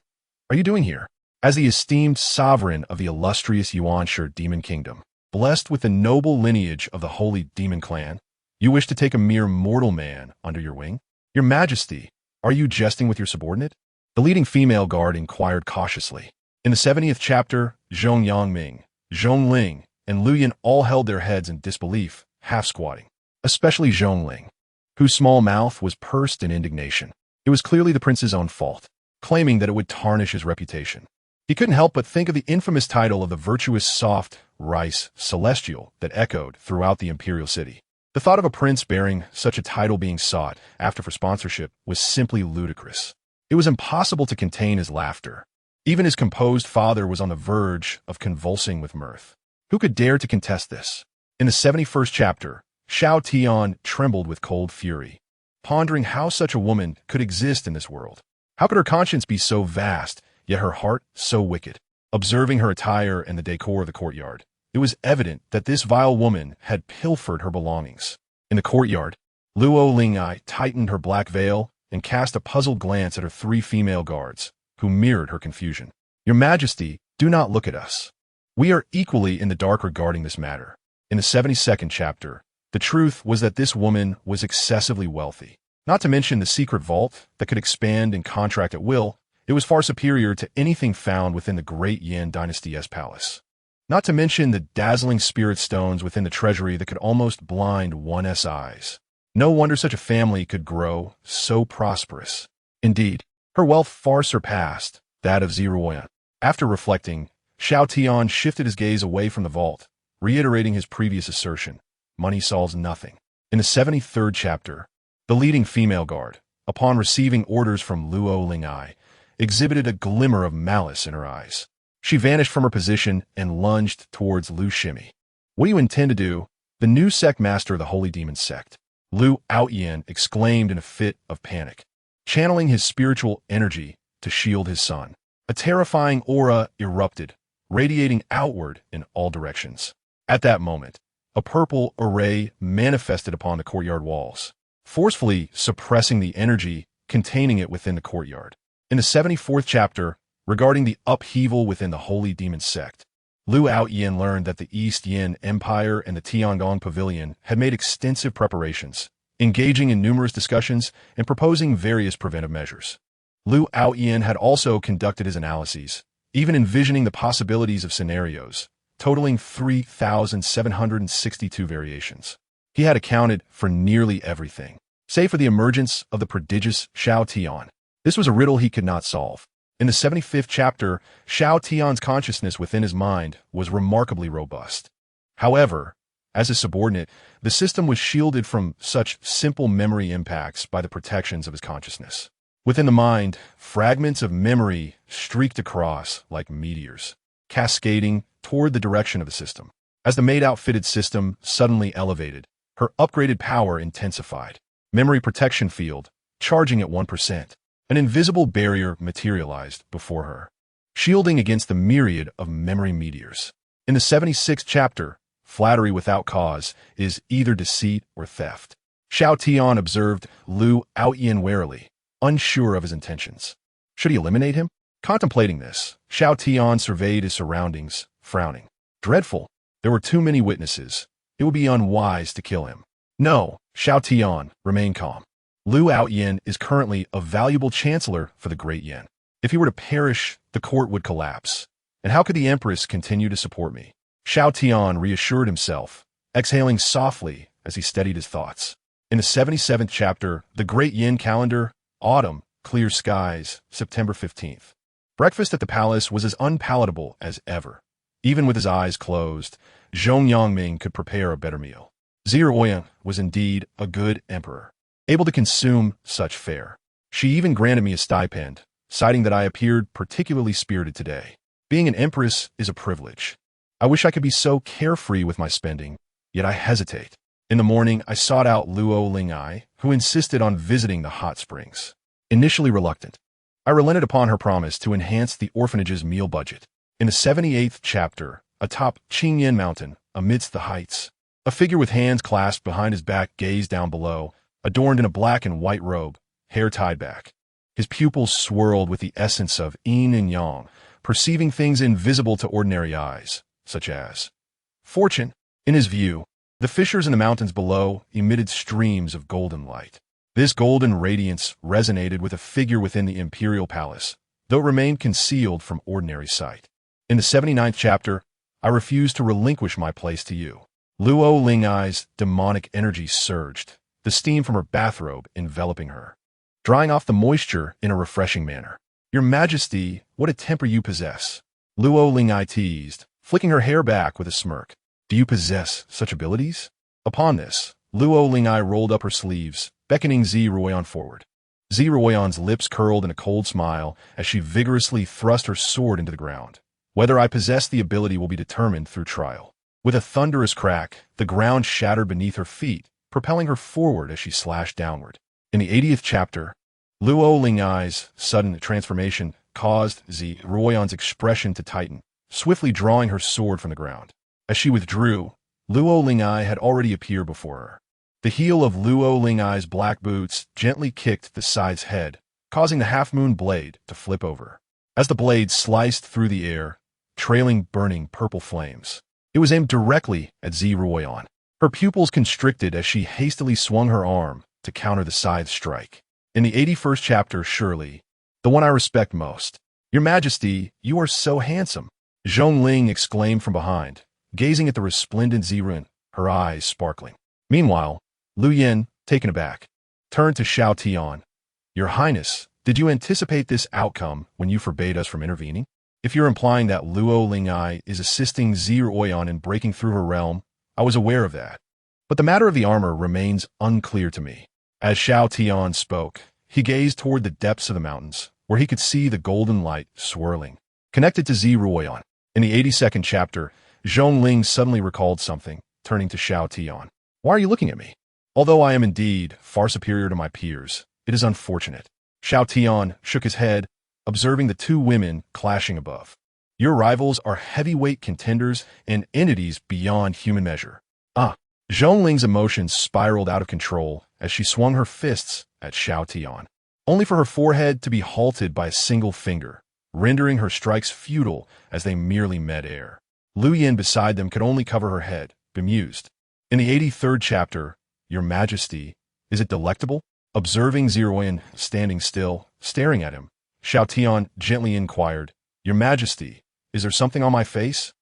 are you doing here? As the esteemed sovereign of the illustrious Yuanshi demon kingdom, blessed with the noble lineage of the holy demon clan, you wish to take a mere mortal man under your wing? Your Majesty, Are you jesting with your subordinate? The leading female guard inquired cautiously. In the 70th chapter, Zhong Yangming, Zhong Ling, and Lu Yan all held their heads in disbelief, half-squatting. Especially Zhong Ling, whose small mouth was pursed in indignation. It was clearly the prince's own fault, claiming that it would tarnish his reputation. He couldn't help but think of the infamous title of the virtuous soft rice celestial that echoed throughout the imperial city. The thought of a prince bearing such a title being sought after for sponsorship was simply ludicrous. It was impossible to contain his laughter. Even his composed father was on the verge of convulsing with mirth. Who could dare to contest this? In the 71st chapter, Xiao Tian trembled with cold fury, pondering how such a woman could exist in this world. How could her conscience be so vast, yet her heart so wicked? Observing her attire and the decor of the courtyard, it was evident that this vile woman had pilfered her belongings. In the courtyard, Luo Lingai tightened her black veil and cast a puzzled glance at her 3 female guards, who mirrored her confusion. Your Majesty, do not look at us. We are equally in the dark regarding this matter. In the 72nd chapter, the truth was that this woman was excessively wealthy. Not to mention the secret vault that could expand and contract at will, it was far superior to anything found within the Great Yan Dynasty's palace. Not to mention the dazzling spirit stones within the treasury that could almost blind one's eyes. No wonder such a family could grow so prosperous. Indeed, her wealth far surpassed that of Ziruoyan. After reflecting, Xiao Tian shifted his gaze away from the vault, reiterating his previous assertion. Money solves nothing. In the 73rd chapter, the leading female guard, upon receiving orders from Luo Lingai, exhibited a glimmer of malice in her eyes. She vanished from her position and lunged towards Lu Shimi. What do you intend to do? The new sect master of the Holy Demon sect, Lu Outyan, exclaimed in a fit of panic, channeling his spiritual energy to shield his son. A terrifying aura erupted, radiating outward in all directions. At that moment, a purple array manifested upon the courtyard walls, forcefully suppressing the energy containing it within the courtyard. In the 74th chapter, regarding the upheaval within the Holy Demon sect, Lu Outyan learned that the East Yin Empire and the Tiangong Pavilion had made extensive preparations, engaging in numerous discussions and proposing various preventive measures. Lu Outyan had also conducted his analyses, even envisioning the possibilities of scenarios, totaling 3,762 variations. He had accounted for nearly everything, save for the emergence of the prodigious Xiao Tian. This was a riddle he could not solve. In the 75th chapter, Xiao Tian's consciousness within his mind was remarkably robust. However, as a subordinate, the system was shielded from such simple memory impacts by the protections of his consciousness. Within the mind, fragments of memory streaked across like meteors, cascading toward the direction of the system. As the maid-outfitted system suddenly elevated, her upgraded power intensified. Memory protection field, charging at 1%. An invisible barrier materialized before her, shielding against the myriad of memory meteors. In the 76th chapter, flattery without cause is either deceit or theft. Xiao Tian observed Lu Outyan warily, unsure of his intentions. Should he eliminate him? Contemplating this, Xiao Tian surveyed his surroundings, frowning. Dreadful. There were too many witnesses. It would be unwise to kill him. No, Xiao Tian, remain calm. Lu Outyan is currently a valuable chancellor for the Great Yan. If he were to perish, the court would collapse. And how could the Empress continue to support me? Xiao Tian reassured himself, exhaling softly as he steadied his thoughts. In the 77th chapter, the Great Yin calendar, autumn, clear skies, September 15th. Breakfast at the palace was as unpalatable as ever. Even with his eyes closed, Zhong Yangming could prepare a better meal. Ziruoyan was indeed a good emperor, able to consume such fare. She even granted me a stipend, citing that I appeared particularly spirited today. Being an empress is a privilege. I wish I could be so carefree with my spending, yet I hesitate. In the morning, I sought out Luo Lingai, who insisted on visiting the hot springs. Initially reluctant, I relented upon her promise to enhance the orphanage's meal budget. In the 78th chapter, atop Qingyan Mountain, amidst the heights, a figure with hands clasped behind his back gazed down below, adorned in a black and white robe, hair tied back. His pupils swirled with the essence of yin and yang, perceiving things invisible to ordinary eyes, such as fortune. In his view, the fissures in the mountains below emitted streams of golden light. This golden radiance resonated with a figure within the imperial palace, though it remained concealed from ordinary sight. In the 79th chapter, I refuse to relinquish my place to you. Luo Lingai's demonic energy surged, the steam from her bathrobe enveloping her, drying off the moisture in a refreshing manner. Your Majesty, what a temper you possess. Luo Lingai teased, flicking her hair back with a smirk. Do you possess such abilities? Upon this, Luo Lingai rolled up her sleeves, beckoning Ziruoyan forward. Ziruoyan's lips curled in a cold smile as she vigorously thrust her sword into the ground. Whether I possess the ability will be determined through trial. With a thunderous crack, the ground shattered beneath her feet, propelling her forward as she slashed downward. In the 80th chapter, Luo Lingai's sudden transformation caused Ziruoyan's expression to tighten, swiftly drawing her sword from the ground. As she withdrew, Luo Lingai had already appeared before her. The heel of Luo Lingai's black boots gently kicked the side's head, causing the half-moon blade to flip over. As the blade sliced through the air, trailing burning purple flames, it was aimed directly at Ziruoyan. Her pupils constricted as she hastily swung her arm to counter the scythe's strike. In the 81st chapter, surely, the one I respect most. Your Majesty, you are so handsome, Zhongling exclaimed from behind, gazing at the resplendent Ziruoyan, her eyes sparkling. Meanwhile, Lu Yin, taken aback, turned to Xiao Tian. Your Highness, did you anticipate this outcome when you forbade us from intervening? If you're implying that Luo Lingai is assisting Ziruoyan in breaking through her realm, I was aware of that. But the matter of the armor remains unclear to me. As Xiao Tian spoke, he gazed toward the depths of the mountains, where he could see the golden light swirling, connected to Ziruoyan. In the 82nd chapter, Zhongling suddenly recalled something, turning to Xiao Tian. Why are you looking at me? Although I am indeed far superior to my peers, it is unfortunate. Xiao Tian shook his head, observing the two women clashing above. Your rivals are heavyweight contenders and entities beyond human measure. Zhongling's emotions spiraled out of control as she swung her fists at Xiao Tian, only for her forehead to be halted by a single finger, rendering her strikes futile as they merely met air. Lu Yin beside them could only cover her head, bemused. In the 83rd chapter, Your Majesty, is it delectable? Observing Ziruoyan standing still, staring at him, Xiao Tian gently inquired, Your Majesty, is there something on my face?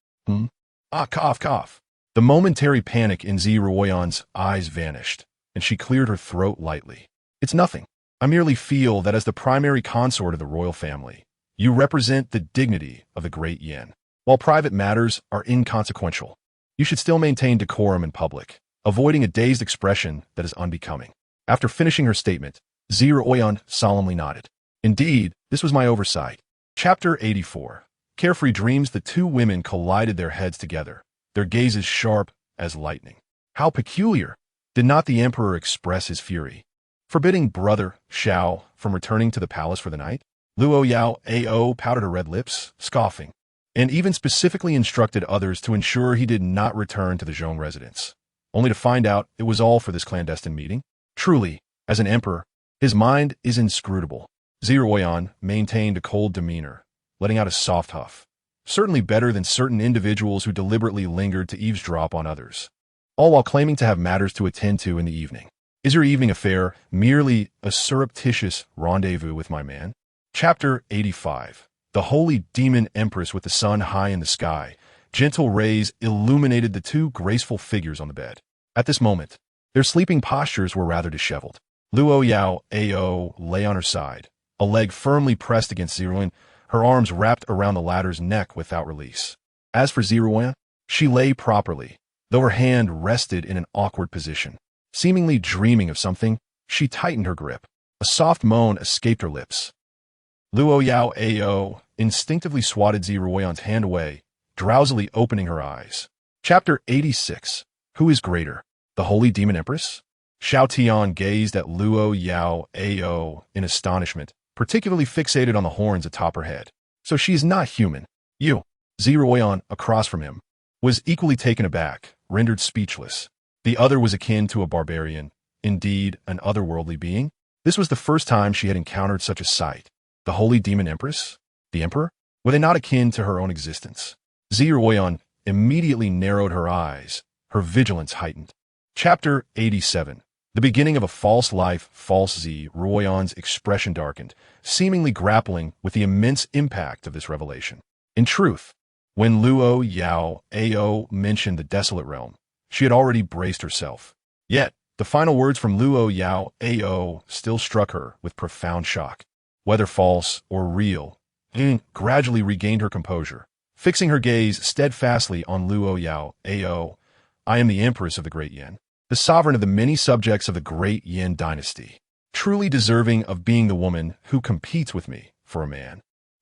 Cough. The momentary panic in Ziruoyan's eyes vanished, and she cleared her throat lightly. It's nothing. I merely feel that as the primary consort of the royal family, you represent the dignity of the great Yin. While private matters are inconsequential, you should still maintain decorum in public, avoiding a dazed expression that is unbecoming. After finishing her statement, Ziruoyan solemnly nodded. Indeed, this was my oversight. Chapter 84. Carefree dreams. The two women collided their heads together, their gazes sharp as lightning. How peculiar! Did not the emperor express his fury, forbidding brother Xiao from returning to the palace for the night? Luo Yao pouted her red lips, scoffing, and even specifically instructed others to ensure he did not return to the Zhong residence, only to find out it was all for this clandestine meeting. Truly, as an emperor, his mind is inscrutable. Ziruoyan maintained a cold demeanor, letting out a soft huff. Certainly better than certain individuals who deliberately lingered to eavesdrop on others, all while claiming to have matters to attend to in the evening. Is your evening affair merely a surreptitious rendezvous with my man? Chapter 85. The holy demon Empress with the sun high in the sky. Gentle rays illuminated the two graceful figures on the bed. At this moment, their sleeping postures were rather disheveled. Luo Yao lay on her side, a leg firmly pressed against Ziruoyan, her arms wrapped around the latter's neck without release. As for Ziruoyan, she lay properly, though her hand rested in an awkward position. Seemingly dreaming of something, she tightened her grip. A soft moan escaped her lips. Luo Yao instinctively swatted Ziruoyan's hand away, drowsily opening her eyes. Chapter 86. Who is greater, the holy demon Empress? Xiao Tian gazed at Luo Yao in astonishment, particularly fixated on the horns atop her head. So she is not human. You, Ziruoyan, across from him, was equally taken aback, rendered speechless. The other was akin to a barbarian, indeed an otherworldly being. This was the first time she had encountered such a sight. The holy demon Empress? The emperor? Were they not akin to her own existence? Ziruoyan immediately narrowed her eyes, her vigilance heightened. Chapter 87. The beginning of a false life, false Z. Ruoyan's expression darkened, seemingly grappling with the immense impact of this revelation. In truth, when Luo Yao Ao mentioned the desolate realm, she had already braced herself. Yet, the final words from Luo Yao Ao still struck her with profound shock. Whether false or real, Ying gradually regained her composure, fixing her gaze steadfastly on Luo Yao Ao. I am the Empress of the Great Yin, the sovereign of the many subjects of the Great Yin dynasty, truly deserving of being the woman who competes with me for a man.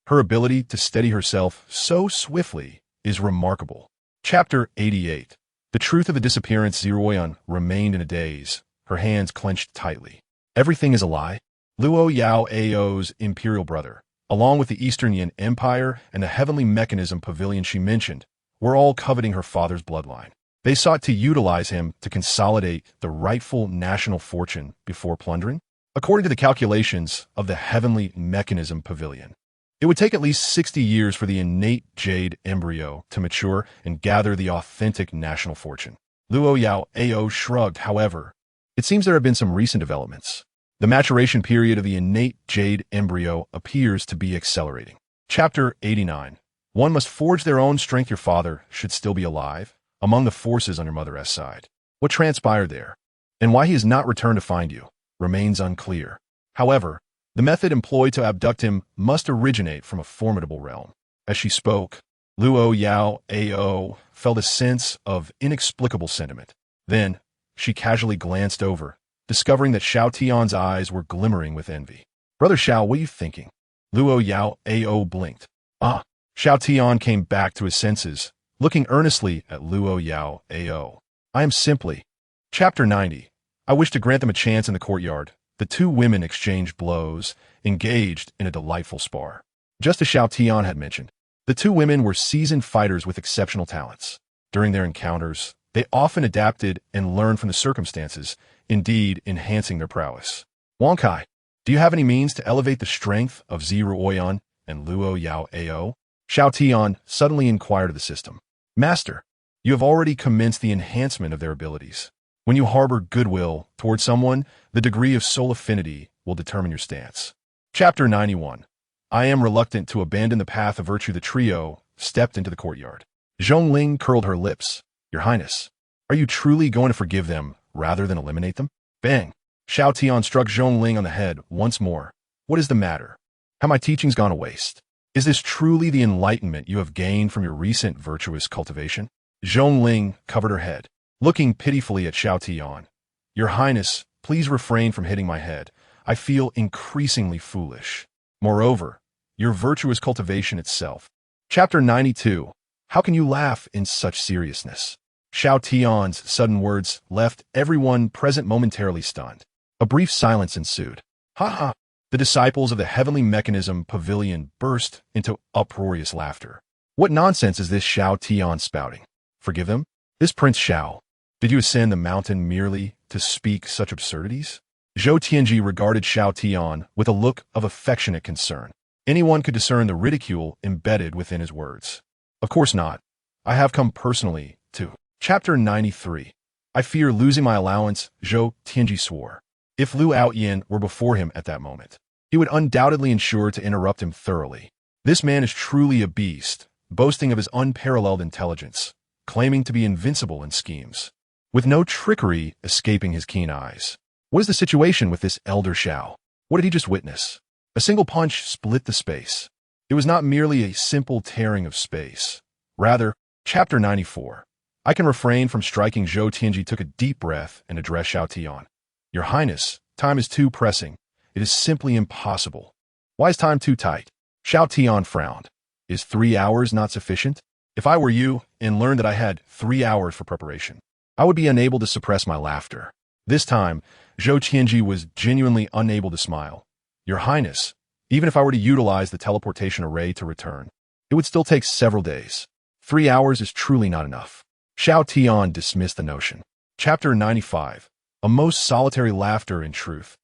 Her ability to steady herself so swiftly is remarkable. Chapter 88. The truth of the disappearance. Ziruoyan remained in a daze, her hands clenched tightly. Everything is a lie. Luo Yao Ao's imperial brother, along with the Eastern Yin Empire and the heavenly mechanism pavilion she mentioned, were all coveting her father's bloodline. They sought to utilize him to consolidate the rightful national fortune before plundering. According to the calculations of the heavenly mechanism pavilion, it would take at least 60 years for the innate jade embryo to mature and gather the authentic national fortune. Luo Yao Ao shrugged. However, it seems there have been some recent developments. The maturation period of the innate jade embryo appears to be accelerating. Chapter 89. One must forge their own strength. Your father should still be alive among the forces on your mother's side. What transpired there, and why he has not returned to find you, remains unclear. However, the method employed to abduct him must originate from a formidable realm. As she spoke, Luo Yao Ao felt a sense of inexplicable sentiment. Then, she casually glanced over, discovering that Xiao Tian's eyes were glimmering with envy. Brother Xiao, what are you thinking? Luo Yao Ao blinked. Xiao Tian came back to his senses, looking earnestly at Luo Yao Ao. I am simply. Chapter 90. I wish to grant them a chance in the courtyard. The two women exchanged blows, engaged in a delightful spar. Just as Xiao Tian had mentioned, the two women were seasoned fighters with exceptional talents. During their encounters, they often adapted and learned from the circumstances, indeed enhancing their prowess. Wang Kai, do you have any means to elevate the strength of Ziruoyan and Luo Yao Ao? Xiao Tian suddenly inquired of the system. Master, you have already commenced the enhancement of their abilities. When you harbor goodwill toward someone, the degree of soul affinity will determine your stance. Chapter 91. I am reluctant to abandon the path of virtue. The trio stepped into the courtyard. Zhongling curled her lips. Your Highness, are you truly going to forgive them rather than eliminate them? Bang! Xiao Tian struck Zhongling on the head once more. What is the matter? Have my teachings gone to waste? Is this truly the enlightenment you have gained from your recent virtuous cultivation? Zhongling covered her head, looking pitifully at Xiao Tian. Your Highness, please refrain from hitting my head. I feel increasingly foolish. Moreover, your virtuous cultivation itself. Chapter 92. How can you laugh in such seriousness? Xiao Tian's sudden words left everyone present momentarily stunned. A brief silence ensued. Ha ha! The disciples of the heavenly mechanism pavilion burst into uproarious laughter. What nonsense is this Xiao Tian spouting? Forgive them? This Prince Xiao. Did you ascend the mountain merely to speak such absurdities? Zhou Tianji regarded Xiao Tian with a look of affectionate concern. Anyone could discern the ridicule embedded within his words. Of course not. I have come personally to. Chapter 93. I fear losing my allowance, Zhou Tianji swore. If Lu Outyin were before him at that moment, he would undoubtedly ensure to interrupt him thoroughly. This man is truly a beast, boasting of his unparalleled intelligence, claiming to be invincible in schemes, with no trickery escaping his keen eyes. What is the situation with this elder Xiao? What did he just witness? A single punch split the space. It was not merely a simple tearing of space. Rather, Chapter 94. I can refrain from striking. Zhou Tianji took a deep breath and addressed Xiao Tian. Your Highness, time is too pressing. It is simply impossible. Why is time too tight? Xiao Tian frowned. Is 3 hours not sufficient? If I were you and learned that I had 3 hours for preparation, I would be unable to suppress my laughter. This time, Zhou Tianji was genuinely unable to smile. Your Highness, even if I were to utilize the teleportation array to return, it would still take several days. 3 hours is truly not enough. Xiao Tian dismissed the notion. Chapter 95. A most solitary laughter in truth.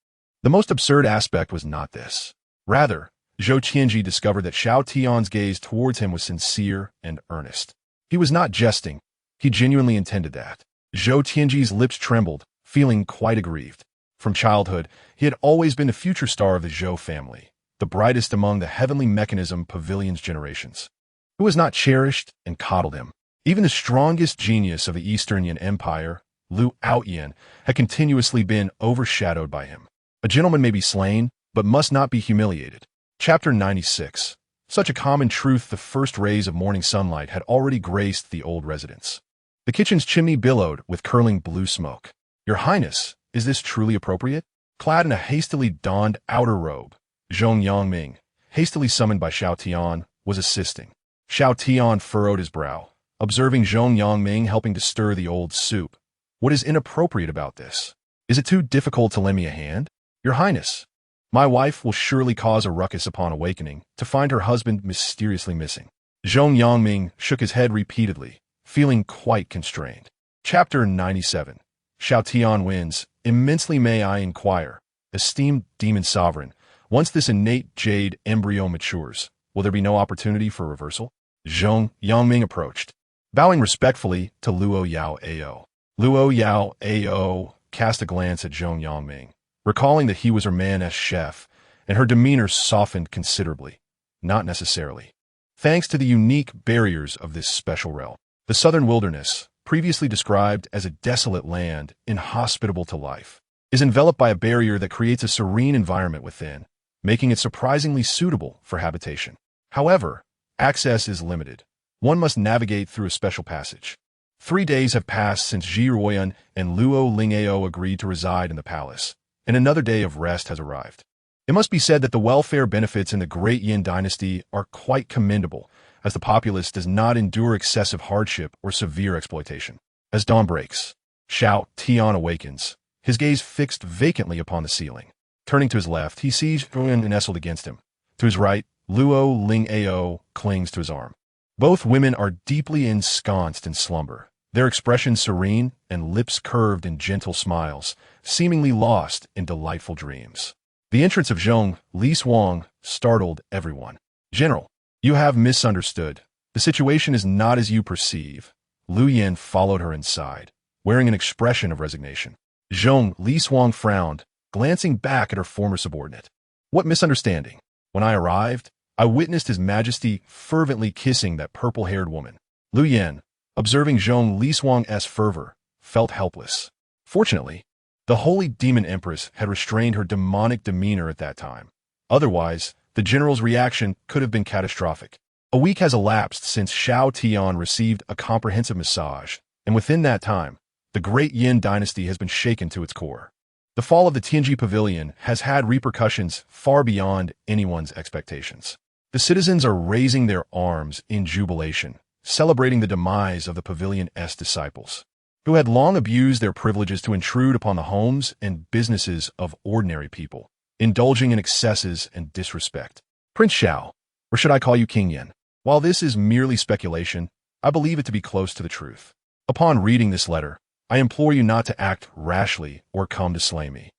The most absurd aspect was not this. Rather, Zhou Tianji discovered that Xiao Tian's gaze towards him was sincere and earnest. He was not jesting. He genuinely intended that. Zhou Tianji's lips trembled, feeling quite aggrieved. From childhood, he had always been the future star of the Zhou family, the brightest among the heavenly mechanism pavilion's generations. Who has not cherished and coddled him? Even the strongest genius of the Eastern Yan Empire, Liu Outyan, had continuously been overshadowed by him. A gentleman may be slain, but must not be humiliated. Chapter 96. Such a common truth, the first rays of morning sunlight had already graced the old residence. The kitchen's chimney billowed with curling blue smoke. Your Highness, is this truly appropriate? Clad in a hastily donned outer robe, Zhong Yangming, hastily summoned by Xiao Tian, was assisting. Xiao Tian furrowed his brow, observing Zhong Yangming helping to stir the old soup. What is inappropriate about this? Is it too difficult to lend me a hand? Your Highness, my wife will surely cause a ruckus upon awakening to find her husband mysteriously missing. Zhong Yangming shook his head repeatedly, feeling quite constrained. Chapter 97. Xiao Tian wins. Immensely may I inquire, esteemed demon sovereign, once this innate jade embryo matures, will there be no opportunity for reversal? Zhong Yangming approached, bowing respectfully to Luo Yao Ao. Luo Yao Ao cast a glance at Zhong Yangming, recalling that he was her man-s chef, and her demeanor softened considerably. Not necessarily. Thanks to the unique barriers of this special realm. The southern wilderness, previously described as a desolate land inhospitable to life, is enveloped by a barrier that creates a serene environment within, making it surprisingly suitable for habitation. However, access is limited. One must navigate through a special passage. 3 days have passed since Ji Ruoyan and Luo Lingao agreed to reside in the palace, and another day of rest has arrived. It must be said that the welfare benefits in the Great Yin dynasty are quite commendable, as the populace does not endure excessive hardship or severe exploitation. As dawn breaks, Xiao Tian awakens, his gaze fixed vacantly upon the ceiling. Turning to his left, he sees Ruoyan nestled against him. To his right, Luo Lingao clings to his arm. Both women are deeply ensconced in slumber, their expressions serene and lips curved in gentle smiles, seemingly lost in delightful dreams. The entrance of Zhong Liswang startled everyone. General, you have misunderstood. The situation is not as you perceive. Lu Yin followed her inside, wearing an expression of resignation. Zhong Liswang frowned, glancing back at her former subordinate. What misunderstanding? When I arrived, I witnessed His Majesty fervently kissing that purple-haired woman. Lu Yin, observing Zhong Liswang's fervor, felt helpless. Fortunately, the holy demon Empress had restrained her demonic demeanor at that time. Otherwise, the general's reaction could have been catastrophic. A week has elapsed since Xiao Tian received a comprehensive massage, and within that time, the Great Yin dynasty has been shaken to its core. The fall of the Tianji Pavilion has had repercussions far beyond anyone's expectations. The citizens are raising their arms in jubilation, celebrating the demise of the pavilion's disciples, who had long abused their privileges to intrude upon the homes and businesses of ordinary people, indulging in excesses and disrespect. Prince Xiao, or should I call you King Yin? While this is merely speculation, I believe it to be close to the truth. Upon reading this letter, I implore you not to act rashly or come to slay me.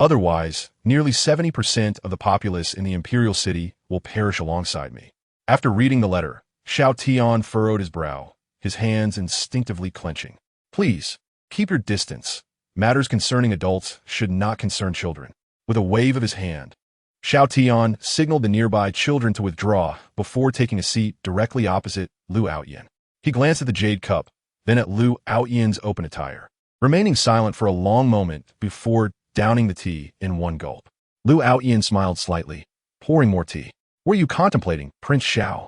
Otherwise, nearly 70% of the populace in the imperial city will perish alongside me. After reading the letter, Xiao Tian furrowed his brow, his hands instinctively clenching. Please, keep your distance. Matters concerning adults should not concern children. With a wave of his hand, Xiao Tian signaled the nearby children to withdraw before taking a seat directly opposite Lu Outyan. He glanced at the jade cup, then at Lu Outyan's open attire, remaining silent for a long moment before downing the tea in one gulp. Lu Outyan smiled slightly, pouring more tea. What are you contemplating, Prince Xiao?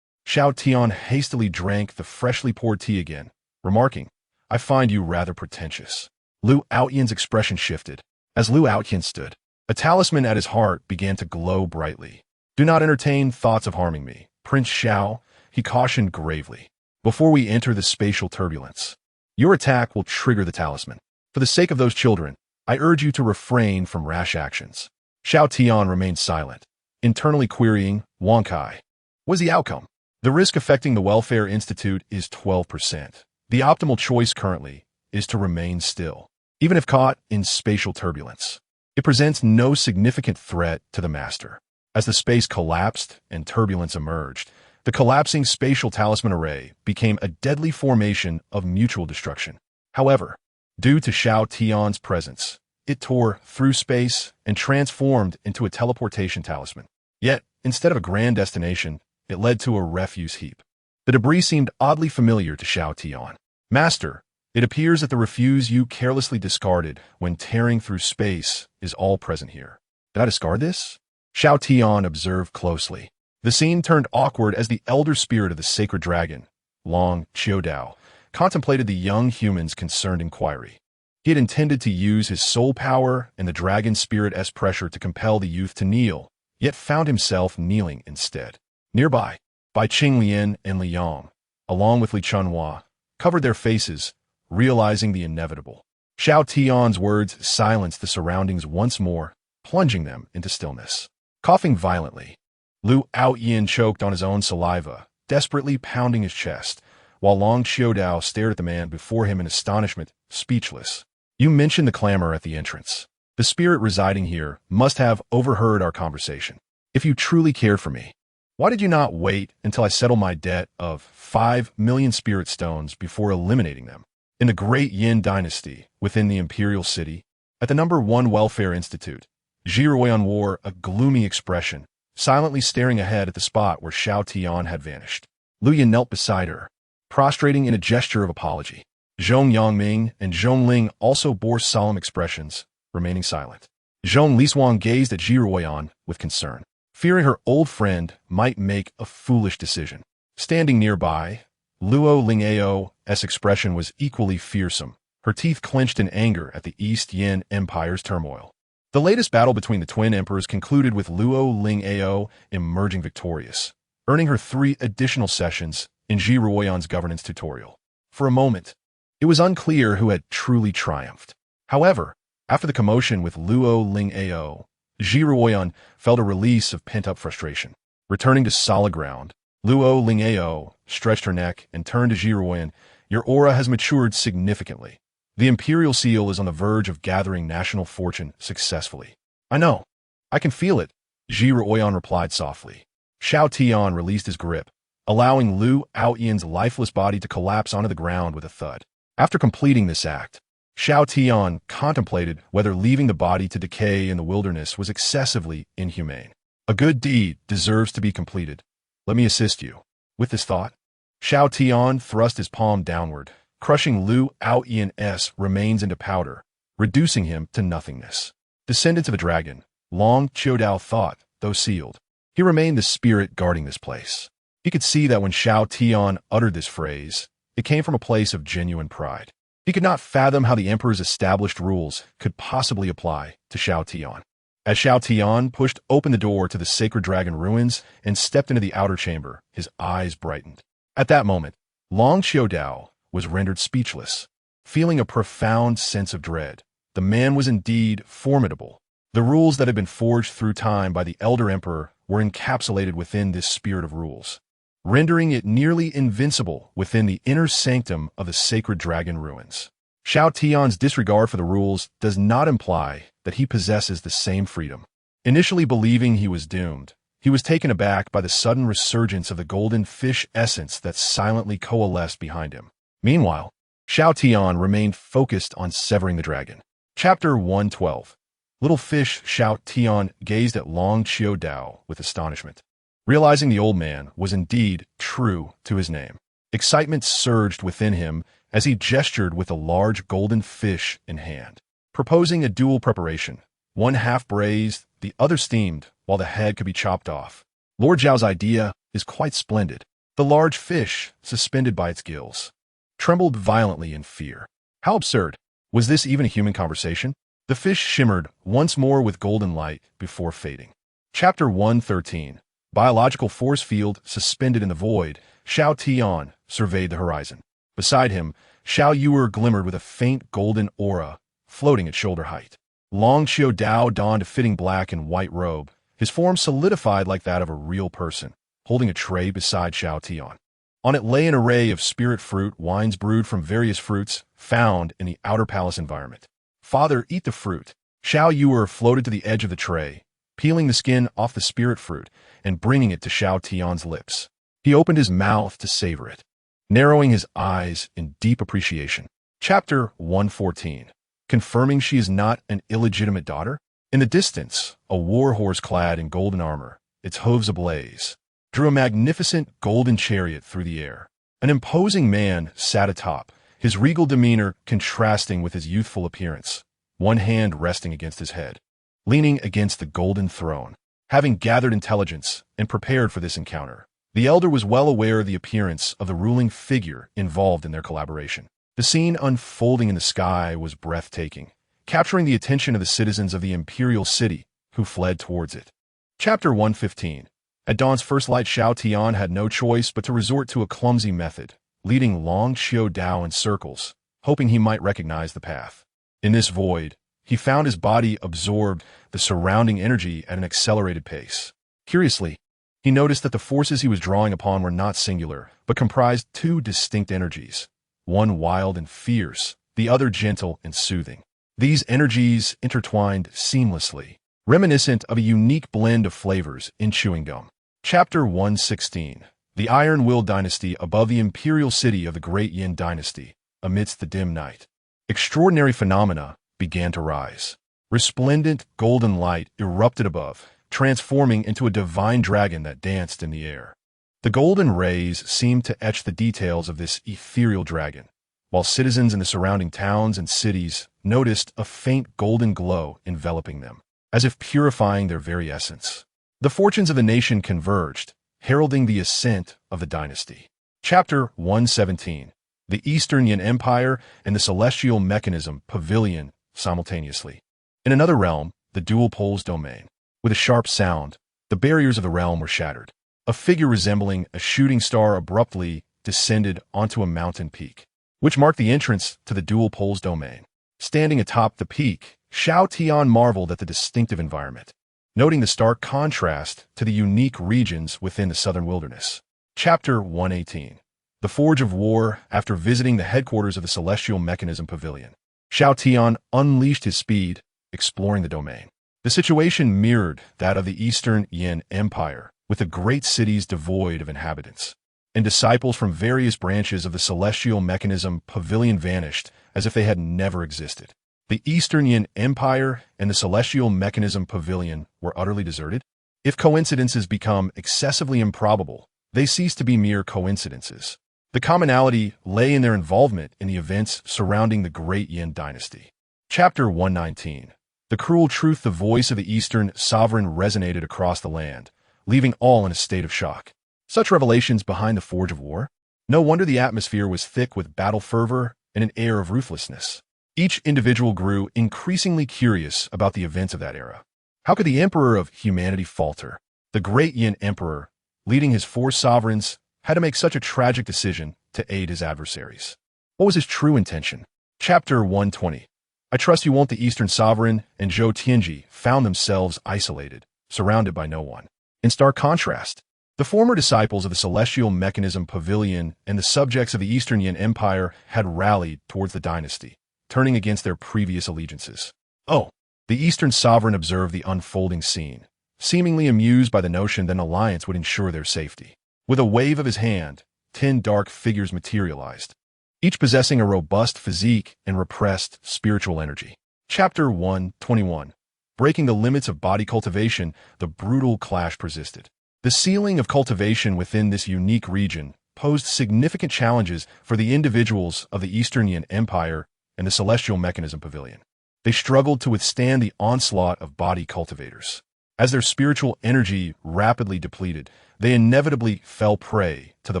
Xiao Tian hastily drank the freshly poured tea again, remarking, I find you rather pretentious. Lu Outyan's expression shifted. As Lu Outyan stood, a talisman at his heart began to glow brightly. Do not entertain thoughts of harming me, Prince Xiao, he cautioned gravely, before we enter the spatial turbulence. Your attack will trigger the talisman. For the sake of those children, I urge you to refrain from rash actions. Xiao Tian remained silent, internally querying, Wang-Kai. What is the outcome? The risk affecting the Welfare Institute is 12%. The optimal choice currently is to remain still, even if caught in spatial turbulence. It presents no significant threat to the master. As the space collapsed and turbulence emerged, the collapsing spatial talisman array became a deadly formation of mutual destruction. However, Due to Xiao Tian's presence, it tore through space and transformed into a teleportation talisman. Yet, instead of a grand destination, it led to a refuse heap. The debris seemed oddly familiar to Xiao Tian. Master, it appears that the refuse you carelessly discarded when tearing through space is all present here. Did I discard this? Xiao Tian observed closely. The scene turned awkward as the elder spirit of the sacred dragon, Long Qiudao, contemplated the young human's concerned inquiry. He had intended to use his soul power and the dragon spirit's pressure to compel the youth to kneel, yet found himself kneeling instead. Nearby, Bai Qinglian and Li Yang, along with Li Chunhua, covered their faces, realizing the inevitable. Xiao Tian's words silenced the surroundings once more, plunging them into stillness. Coughing violently, Lu Aoyin choked on his own saliva, desperately pounding his chest, while Long Qiudao stared at the man before him in astonishment, speechless. You mentioned the clamor at the entrance. The spirit residing here must have overheard our conversation. If you truly cared for me, why did you not wait until I settled my debt of 5 million spirit stones before eliminating them? In the Great Yin Dynasty, within the Imperial City, at the number 1 Welfare Institute, Zhiruoyan wore a gloomy expression, silently staring ahead at the spot where Xiao Tian had vanished. Lu Yin knelt beside her, prostrating in a gesture of apology. Zhong Yangming and Zhong Ling also bore solemn expressions, remaining silent. Zhong Lishuang gazed at Zhiruoyan with concern, fearing her old friend might make a foolish decision. Standing nearby, Luo Lingao's expression was equally fearsome, her teeth clenched in anger at the East Yin Empire's turmoil. The latest battle between the twin emperors concluded with Luo Lingao emerging victorious, earning her 3 additional sessions in Zhiruoyan's governance tutorial. For a moment, it was unclear who had truly triumphed. However, after the commotion with Luo Lingao, Zhiruoyan felt a release of pent-up frustration. Returning to solid ground, Luo Lingao stretched her neck and turned to Zhiruoyan. Your aura has matured significantly. The Imperial Seal is on the verge of gathering national fortune successfully. I know. I can feel it, Zhiruoyan replied softly. Xiao Tian released his grip, allowing Lu Aoyin's lifeless body to collapse onto the ground with a thud. After completing this act, Xiao Tian contemplated whether leaving the body to decay in the wilderness was excessively inhumane. A good deed deserves to be completed. Let me assist you. With this thought, Xiao Tian thrust his palm downward, crushing Lu Aoyin's remains into powder, reducing him to nothingness. Descendant of a dragon, Long Qiudao thought, though sealed, he remained the spirit guarding this place. He could see that when Xiao Tian uttered this phrase, it came from a place of genuine pride. He could not fathom how the emperor's established rules could possibly apply to Xiao Tian. As Xiao Tian pushed open the door to the sacred dragon ruins and stepped into the outer chamber, his eyes brightened. At that moment, Long Qiudao was rendered speechless, feeling a profound sense of dread. The man was indeed formidable. The rules that had been forged through time by the elder emperor were encapsulated within this spirit of rules, rendering it nearly invincible within the inner sanctum of the sacred dragon ruins. Xiao Tian's disregard for the rules does not imply that he possesses the same freedom. Initially believing he was doomed, he was taken aback by the sudden resurgence of the golden fish essence that silently coalesced behind him. Meanwhile, Xiao Tian remained focused on severing the dragon. Chapter 112. Little fish Xiao Tian gazed at Long Qiudao with astonishment, realizing the old man was indeed true to his name. Excitement surged within him as he gestured with a large golden fish in hand, proposing a dual preparation, one half braised, the other steamed, while the head could be chopped off. Lord Zhao's idea is quite splendid. The large fish, suspended by its gills, trembled violently in fear. How absurd! Was this even a human conversation? The fish shimmered once more with golden light before fading. Chapter 113. Biological force field suspended in the void, Xiao Tian surveyed the horizon. Beside him, Xiao Yuer glimmered with a faint golden aura, floating at shoulder height. Long Qiudao donned a fitting black and white robe, his form solidified like that of a real person, holding a tray beside Xiao Tian. On it lay an array of spirit fruit wines brewed from various fruits found in the outer palace environment. Father, eat the fruit. Xiao Yuer floated to the edge of the tray, peeling the skin off the spirit fruit and bringing it to Xiao Tian's lips. He opened his mouth to savor it, narrowing his eyes in deep appreciation. Chapter 114. Confirming she is not an illegitimate daughter? In the distance, a war horse clad in golden armor, its hooves ablaze, drew a magnificent golden chariot through the air. An imposing man sat atop, his regal demeanor contrasting with his youthful appearance, one hand resting against his head, leaning against the golden throne. Having gathered intelligence and prepared for this encounter, the elder was well aware of the appearance of the ruling figure involved in their collaboration. The scene unfolding in the sky was breathtaking, capturing the attention of the citizens of the imperial city who fled towards it. Chapter 115. At dawn's first light, Xiao Tian had no choice but to resort to a clumsy method, leading Long Xiao Dao in circles, hoping he might recognize the path. In this void, he found his body absorbed the surrounding energy at an accelerated pace. Curiously, he noticed that the forces he was drawing upon were not singular, but comprised two distinct energies, one wild and fierce, the other gentle and soothing. These energies intertwined seamlessly, reminiscent of a unique blend of flavors in chewing gum. Chapter 116. The Iron-Willed Dynasty above the imperial city of the Great Yin Dynasty, amidst the dim night. Extraordinary phenomena began to rise. Resplendent golden light erupted above, transforming into a divine dragon that danced in the air. The golden rays seemed to etch the details of this ethereal dragon, while citizens in the surrounding towns and cities noticed a faint golden glow enveloping them, as if purifying their very essence. The fortunes of the nation converged, heralding the ascent of the dynasty. Chapter 117. The Eastern Yin Empire and the Celestial Mechanism Pavilion simultaneously. In another realm, the Dual Poles Domain. With a sharp sound, the barriers of the realm were shattered. A figure resembling a shooting star abruptly descended onto a mountain peak, which marked the entrance to the Dual Poles Domain. Standing atop the peak, Xiao Tian marveled at the distinctive environment, noting the stark contrast to the unique regions within the southern wilderness. Chapter 118. The Forge of War. After visiting the headquarters of the Celestial Mechanism Pavilion, Xiao Tian unleashed his speed, exploring the domain. The situation mirrored that of the Eastern Yin Empire, with the great cities devoid of inhabitants, and disciples from various branches of the Celestial Mechanism Pavilion vanished as if they had never existed. The Eastern Yin Empire and the Celestial Mechanism Pavilion were utterly deserted. If coincidences become excessively improbable, they cease to be mere coincidences. The commonality lay in their involvement in the events surrounding the Great Yin Dynasty. Chapter 119. The cruel truth. The voice of the Eastern sovereign resonated across the land, leaving all in a state of shock. Such revelations behind the Forge of War? No wonder the atmosphere was thick with battle fervor and an air of ruthlessness. Each individual grew increasingly curious about the events of that era. How could the Emperor of humanity falter? The Great Yin Emperor, leading his four sovereigns, had to make such a tragic decision to aid his adversaries. What was his true intention? Chapter 120. I trust you won't. The Eastern Sovereign and Xiao Tian found themselves isolated, surrounded by no one. In stark contrast, the former disciples of the Celestial Mechanism Pavilion and the subjects of the Eastern Yin Empire had rallied towards the dynasty, turning against their previous allegiances. Oh, the Eastern Sovereign observed the unfolding scene, seemingly amused by the notion that an alliance would ensure their safety. With a wave of his hand, 10 dark figures materialized, each possessing a robust physique and repressed spiritual energy. Chapter 121. Breaking the limits of body cultivation, the brutal clash persisted. The ceiling of cultivation within this unique region posed significant challenges for the individuals of the Eastern Yin Empire and the Celestial Mechanism Pavilion. They struggled to withstand the onslaught of body cultivators. As their spiritual energy rapidly depleted, they inevitably fell prey to the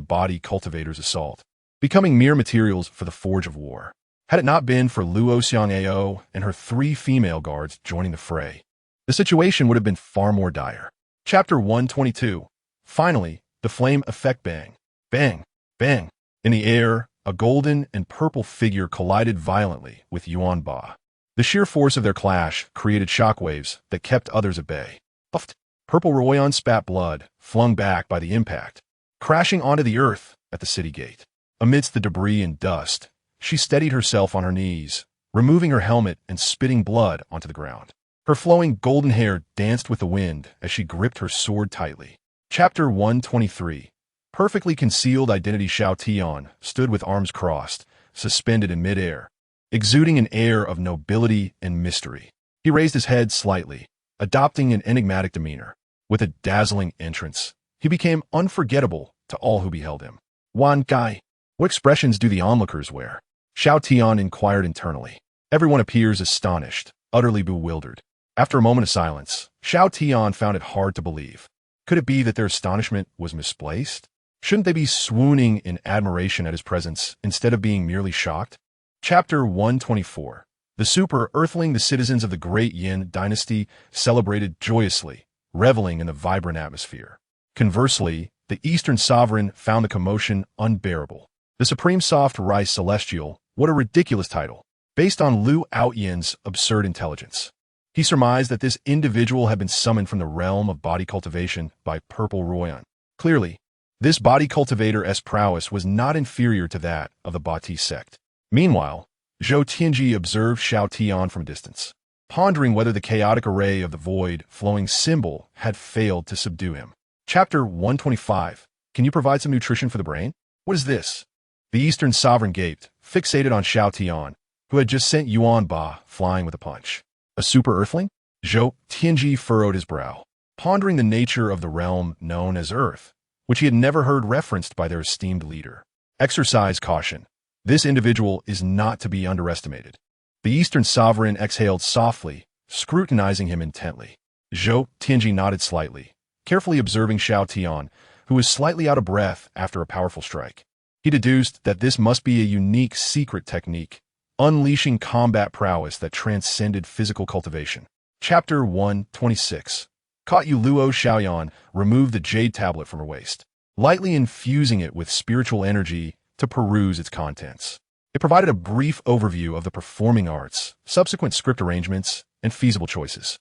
body cultivators' assault, becoming mere materials for the Forge of War. Had it not been for Luo Xiangao and her 3 female guards joining the fray, the situation would have been far more dire. Chapter 122. Finally, the flame effect. Bang, bang, bang. In the air, a golden and purple figure collided violently with Yuan Ba. The sheer force of their clash created shockwaves that kept others at bay. Puffed. Purple Royan spat blood, flung back by the impact, crashing onto the earth at the city gate. Amidst the debris and dust, she steadied herself on her knees, removing her helmet and spitting blood onto the ground. Her flowing golden hair danced with the wind as she gripped her sword tightly. Chapter 123. Perfectly concealed identity. Xiao Tian stood with arms crossed, suspended in midair, exuding an air of nobility and mystery. He raised his head slightly, adopting an enigmatic demeanor. With a dazzling entrance, he became unforgettable to all who beheld him. Wan Gai, what expressions do the onlookers wear? Xiao Tian inquired internally. Everyone appears astonished, utterly bewildered. After a moment of silence, Xiao Tian found it hard to believe. Could it be that their astonishment was misplaced? Shouldn't they be swooning in admiration at his presence instead of being merely shocked? Chapter 124. The super-earthling, the citizens of the Great Yin dynasty celebrated joyously, reveling in the vibrant atmosphere. Conversely, the Eastern sovereign found the commotion unbearable. The Supreme Soft Rice Celestial, what a ridiculous title, based on Liu Aoyin's absurd intelligence. He surmised that this individual had been summoned from the realm of body cultivation by Purple Royan. Clearly, this body cultivator's prowess was not inferior to that of the Bati sect. Meanwhile, Xiao Tian observed Xiao Tian from a distance, pondering whether the chaotic array of the void-flowing symbol had failed to subdue him. Chapter 125. Can you provide some nutrition for the brain? What is this? The Eastern sovereign gaped, fixated on Xiao Tian, who had just sent Yuan Ba flying with a punch. A super-earthling? Xiao Tian furrowed his brow, pondering the nature of the realm known as Earth, which he had never heard referenced by their esteemed leader. Exercise caution. This individual is not to be underestimated. The Eastern sovereign exhaled softly, scrutinizing him intently. Xiao Tian nodded slightly, carefully observing Xiao Tian, who was slightly out of breath after a powerful strike. He deduced that this must be a unique secret technique, unleashing combat prowess that transcended physical cultivation. Chapter 126. Caught Yu Luo Xiaoyan removed the jade tablet from her waist, lightly infusing it with spiritual energy to peruse its contents. It provided a brief overview of the performing arts, subsequent script arrangements, and feasible choices.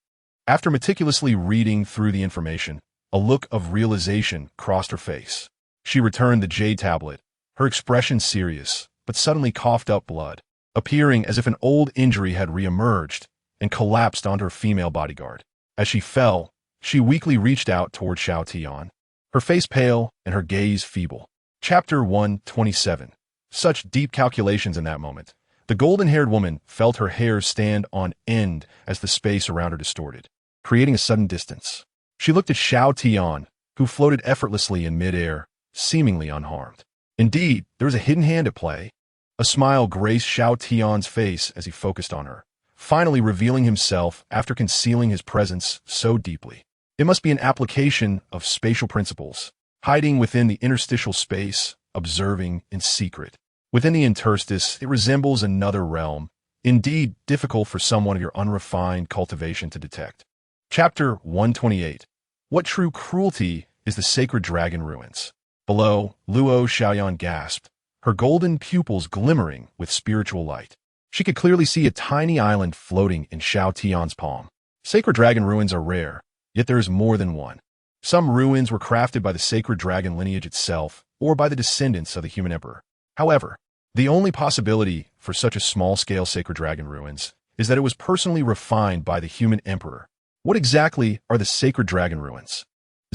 After meticulously reading through the information, a look of realization crossed her face. She returned the jade tablet, her expression serious, but suddenly coughed up blood, appearing as if an old injury had reemerged and collapsed onto her female bodyguard. As she fell, she weakly reached out toward Xiao Tian, her face pale and her gaze feeble. Chapter 127. Such deep calculations in that moment. The golden-haired woman felt her hair stand on end as the space around her distorted, creating a sudden distance. She looked at Xiao Tian, who floated effortlessly in midair, seemingly unharmed. Indeed, there was a hidden hand at play. A smile graced Xiao Tian's face as he focused on her, finally revealing himself after concealing his presence so deeply. It must be an application of spatial principles, hiding within the interstitial space, observing in secret. Within the interstice, it resembles another realm, indeed difficult for someone of your unrefined cultivation to detect. Chapter 128. What true cruelty is the sacred dragon ruins? Below, Luo Xiaoyan gasped, her golden pupils glimmering with spiritual light. She could clearly see a tiny island floating in Xiao Tian's palm. Sacred dragon ruins are rare, yet there is more than one. Some ruins were crafted by the sacred dragon lineage itself, or by the descendants of the human emperor. However, the only possibility for such a small-scale sacred dragon ruins is that it was personally refined by the human emperor. What exactly are the sacred dragon ruins?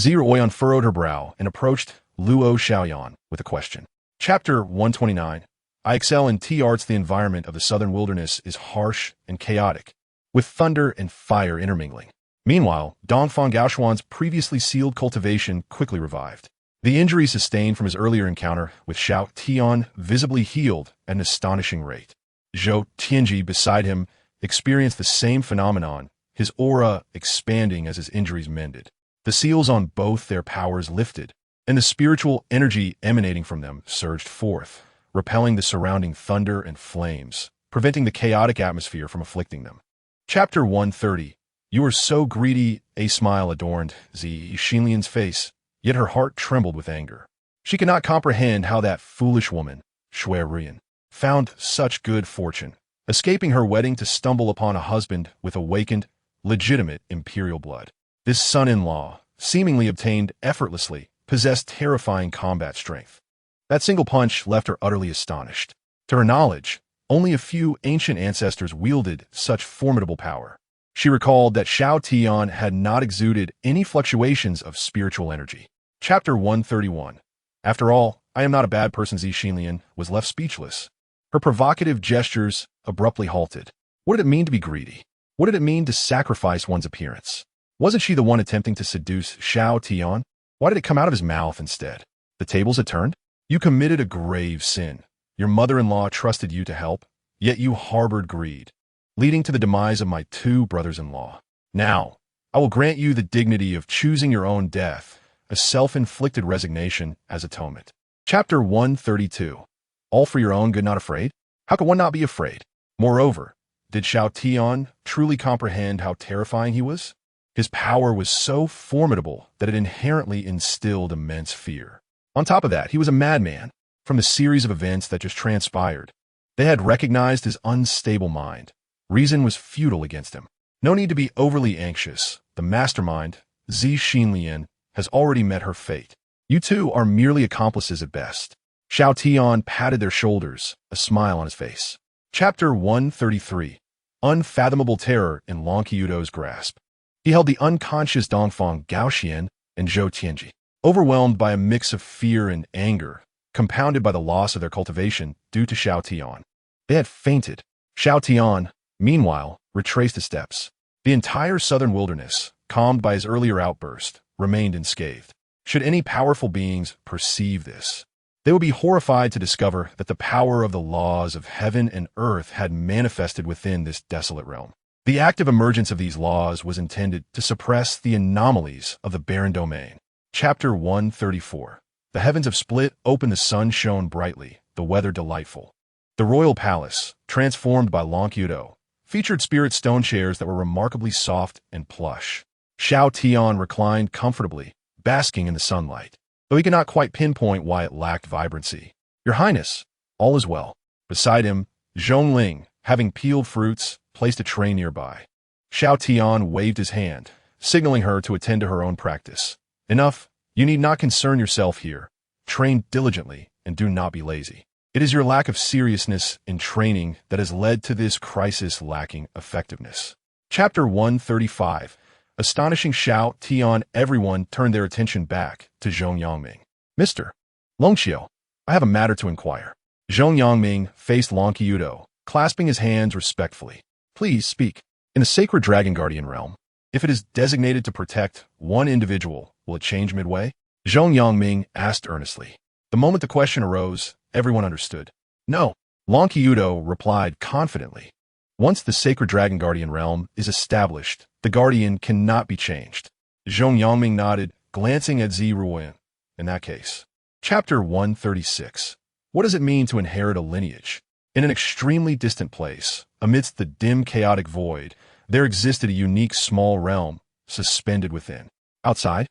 Zira Oyan furrowed her brow and approached Luo Xiaoyan with a question. Chapter 129. I excel in T-arts. The environment of the southern wilderness is harsh and chaotic, with thunder and fire intermingling. Meanwhile, Dongfang Gaoshuan's previously sealed cultivation quickly revived. The injury sustained from his earlier encounter with Xiao Tian visibly healed at an astonishing rate. Xiao Tianji beside him experienced the same phenomenon, his aura expanding as his injuries mended. The seals on both their powers lifted, and the spiritual energy emanating from them surged forth, repelling the surrounding thunder and flames, preventing the chaotic atmosphere from afflicting them. Chapter 130. You are so greedy, a smile adorned Zi Xinlian's face, yet her heart trembled with anger. She could not comprehend how that foolish woman, Shui Rian, found such good fortune, escaping her wedding to stumble upon a husband with awakened, legitimate imperial blood. This son-in-law, seemingly obtained effortlessly, possessed terrifying combat strength. That single punch left her utterly astonished. To her knowledge, only a few ancient ancestors wielded such formidable power. She recalled that Xiao Tian had not exuded any fluctuations of spiritual energy. Chapter 131. After all, I am not a bad person. Zi Xinlian was left speechless. Her provocative gestures abruptly halted. What did it mean to be greedy? What did it mean to sacrifice one's appearance? Wasn't she the one attempting to seduce Xiao Tian? Why did it come out of his mouth instead? The tables had turned? You committed a grave sin. Your mother-in-law trusted you to help, yet you harbored greed, leading to the demise of my 2 brothers-in-law. Now, I will grant you the dignity of choosing your own death, a self-inflicted resignation as atonement. Chapter 132. All for your own good, not afraid? How could one not be afraid? Moreover, did Xiao Tian truly comprehend how terrifying he was? His power was so formidable that it inherently instilled immense fear. On top of that, he was a madman from the series of events that just transpired. They had recognized his unstable mind. Reason was futile against him. No need to be overly anxious. The mastermind, Xinlian, has already met her fate. You two are merely accomplices at best. Xiao Tian patted their shoulders, a smile on his face. Chapter 133. Unfathomable terror in Long Qiudo's grasp. He held the unconscious Dongfang Gaoxian and Xiao Tianji, overwhelmed by a mix of fear and anger, compounded by the loss of their cultivation due to Xiao Tian. They had fainted. Xiao Tian, meanwhile, retraced his steps. The entire southern wilderness, calmed by his earlier outburst, remained unscathed. Should any powerful beings perceive this, they would be horrified to discover that the power of the laws of heaven and earth had manifested within this desolate realm. The active emergence of these laws was intended to suppress the anomalies of the barren domain. Chapter 134. The heavens have split open, the sun shone brightly, the weather delightful. The royal palace, transformed by Long Qiudo, featured spirit stone chairs that were remarkably soft and plush. Xiao Tian reclined comfortably, basking in the sunlight, though he could not quite pinpoint why it lacked vibrancy. Your Highness, all is well. Beside him, Zhongling, having peeled fruits, placed a tray nearby. Xiao Tian waved his hand, signaling her to attend to her own practice. Enough, you need not concern yourself here. Train diligently and do not be lazy. It is your lack of seriousness in training that has led to this crisis lacking effectiveness. Chapter 135. Astonishing Xiao Tian. Everyone turned their attention back to Zhong Yangming. Mr. Longxiu, I have a matter to inquire. Zhong Yangming faced Long Qiudo, clasping his hands respectfully. Please speak. In the sacred Dragon Guardian realm, if it is designated to protect one individual, will it change midway? Zhong Yangming asked earnestly. The moment the question arose, everyone understood. No. Long Qiudo replied confidently. Once the sacred Dragon Guardian realm is established, the Guardian cannot be changed. Zhong Yangming nodded, glancing at Ziruan. In that case. Chapter 136. What does it mean to inherit a lineage? In an extremely distant place, amidst the dim chaotic void, there existed a unique small realm, suspended within. Outside,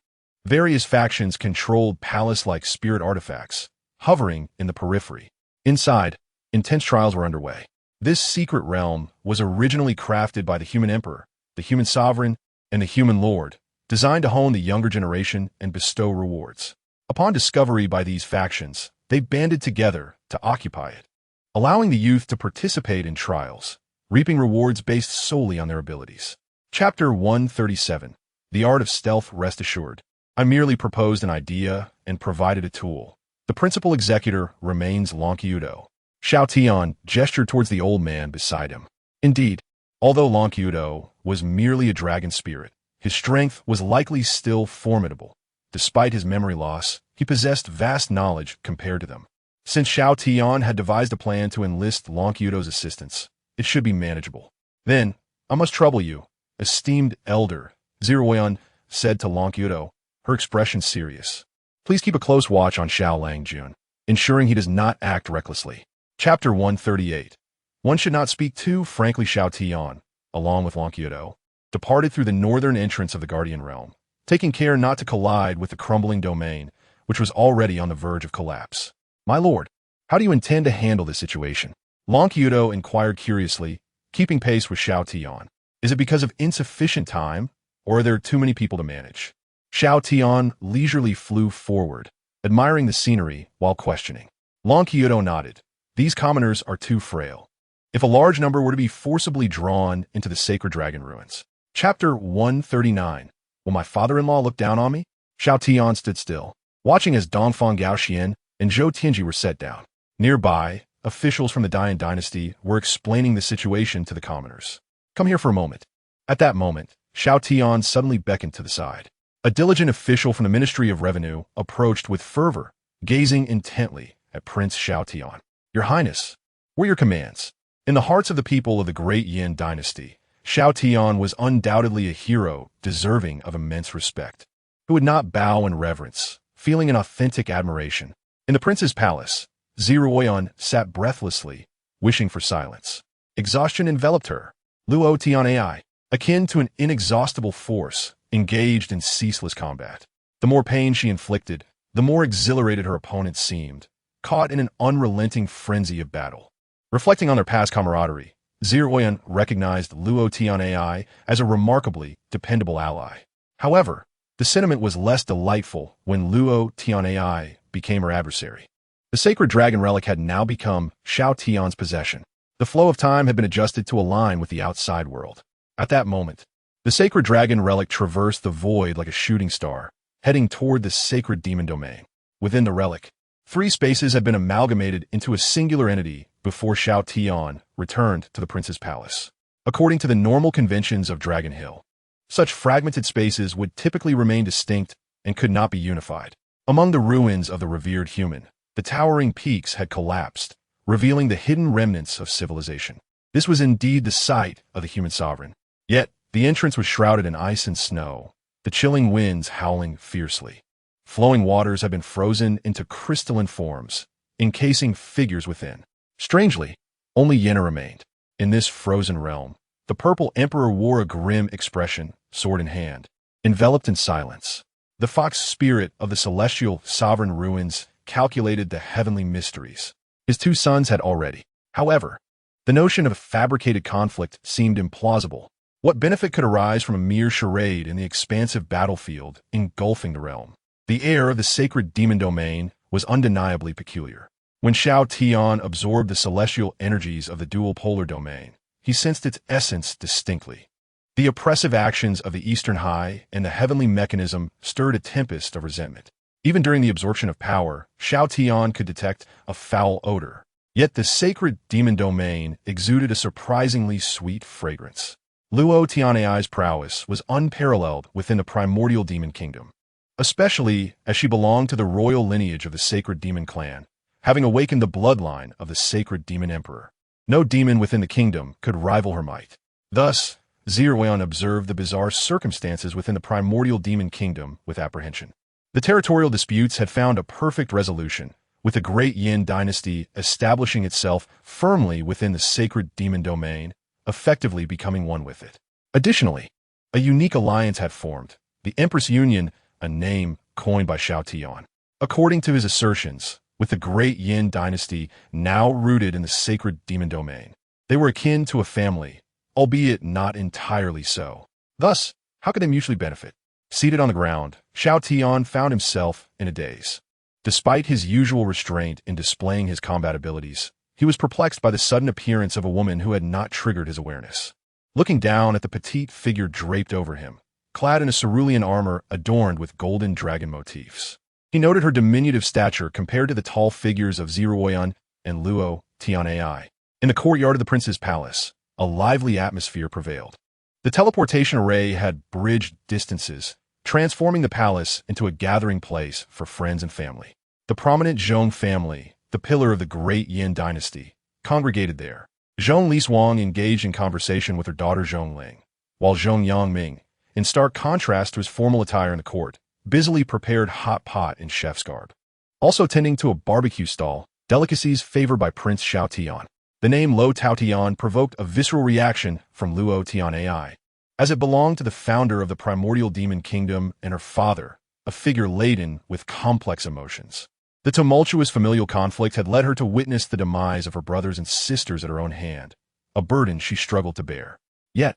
various factions controlled palace-like spirit artifacts, hovering in the periphery. Inside, intense trials were underway. This secret realm was originally crafted by the human emperor, the human sovereign, and the human lord, designed to hone the younger generation and bestow rewards. Upon discovery by these factions, they banded together to occupy it, allowing the youth to participate in trials, reaping rewards based solely on their abilities. Chapter 137. The Art of Stealth. Rest assured, I merely proposed an idea and provided a tool. The principal executor remains Long Qiudo. Xiao Tian gestured towards the old man beside him. Indeed, although Long Qiudo was merely a dragon spirit, his strength was likely still formidable. Despite his memory loss, he possessed vast knowledge compared to them. Since Xiao Tian had devised a plan to enlist Long Qiudo's assistance, it should be manageable. Then, I must trouble you, esteemed elder, Ziruan said to Long Qiudo, her expression serious. Please keep a close watch on Xiao Langjun, ensuring he does not act recklessly. Chapter 138. One should not speak too frankly. Xiao Tian, along with Long Qiudo, departed through the northern entrance of the Guardian Realm, taking care not to collide with the crumbling domain, which was already on the verge of collapse. My lord, how do you intend to handle this situation? Long Qiudo inquired curiously, keeping pace with Xiao Tian. Is it because of insufficient time, or are there too many people to manage? Xiao Tian leisurely flew forward, admiring the scenery while questioning. Long Qiudo nodded. These commoners are too frail. If a large number were to be forcibly drawn into the sacred dragon ruins. Chapter 139. Will my father-in-law look down on me? Xiao Tian stood still, watching as Dongfang Gaoxian and Xiao Tianji were set down. Nearby, officials from the Dian dynasty were explaining the situation to the commoners. "Come here for a moment." At that moment, Xiao Tian suddenly beckoned to the side. A diligent official from the Ministry of Revenue approached with fervor, gazing intently at Prince Xiao Tian. "Your Highness, what are your commands?" In the hearts of the people of the great Yin dynasty, Xiao Tian was undoubtedly a hero deserving of immense respect, who would not bow in reverence, feeling an authentic admiration. In the prince's palace, Ziruoyan sat breathlessly, wishing for silence. Exhaustion enveloped her. Luo Tianai, akin to an inexhaustible force, engaged in ceaseless combat. The more pain she inflicted, the more exhilarated her opponent seemed, caught in an unrelenting frenzy of battle. Reflecting on their past camaraderie, Ziruoyan recognized Luo Tianai as a remarkably dependable ally. However, the sentiment was less delightful when Luo Tianai became her adversary. The sacred dragon relic had now become Xiao Tian's possession. The flow of time had been adjusted to align with the outside world. At that moment, the sacred dragon relic traversed the void like a shooting star, heading toward the sacred demon domain. Within the relic, 3 spaces had been amalgamated into a singular entity before Xiao Tian returned to the prince's palace. According to the normal conventions of Dragon Hill, such fragmented spaces would typically remain distinct and could not be unified. Among the ruins of the revered human, the towering peaks had collapsed, revealing the hidden remnants of civilization. This was indeed the site of the human sovereign. Yet, the entrance was shrouded in ice and snow, the chilling winds howling fiercely. Flowing waters had been frozen into crystalline forms, encasing figures within. Strangely, only Yenna remained. In this frozen realm, the purple emperor wore a grim expression, sword in hand, enveloped in silence. The fox spirit of the celestial sovereign ruins calculated the heavenly mysteries. His 2 sons had already. However, the notion of a fabricated conflict seemed implausible. What benefit could arise from a mere charade in the expansive battlefield engulfing the realm? The air of the sacred demon domain was undeniably peculiar. When Xiao Tian absorbed the celestial energies of the dual polar domain, he sensed its essence distinctly. The oppressive actions of the Eastern High and the heavenly mechanism stirred a tempest of resentment. Even during the absorption of power, Xiao Tian could detect a foul odor. Yet the sacred demon domain exuded a surprisingly sweet fragrance. Luo Tianai's prowess was unparalleled within the primordial demon kingdom, especially as she belonged to the royal lineage of the sacred demon clan, having awakened the bloodline of the sacred demon emperor. No demon within the kingdom could rival her might. Thus, Ziruoyan observed the bizarre circumstances within the primordial demon kingdom with apprehension. The territorial disputes had found a perfect resolution, with the great Yin dynasty establishing itself firmly within the sacred demon domain, effectively becoming one with it. Additionally, a unique alliance had formed, the Empress Union, a name coined by Xiao Tian. According to his assertions, with the great Yin dynasty now rooted in the sacred demon domain, they were akin to a family, albeit not entirely so. Thus, how could they mutually benefit? Seated on the ground, Xiao Tian found himself in a daze. Despite his usual restraint in displaying his combat abilities, he was perplexed by the sudden appearance of a woman who had not triggered his awareness. Looking down at the petite figure draped over him, clad in a cerulean armor adorned with golden dragon motifs, he noted her diminutive stature compared to the tall figures of Ziruoyan and Luo Tianai. In the courtyard of the prince's palace, a lively atmosphere prevailed. The teleportation array had bridged distances, transforming the palace into a gathering place for friends and family. The prominent Zhong family, the pillar of the great Yin dynasty, congregated there. Zhong Liswang engaged in conversation with her daughter Zhongling, while Zhong Yangming, in stark contrast to his formal attire in the court, busily prepared hot pot in chef's garb. Also tending to a barbecue stall, delicacies favored by Prince Xiao Tian. The name Lo Tao Tian provoked a visceral reaction from Luo Tianai, as it belonged to the founder of the primordial demon kingdom and her father, a figure laden with complex emotions. The tumultuous familial conflict had led her to witness the demise of her brothers and sisters at her own hand, a burden she struggled to bear. Yet,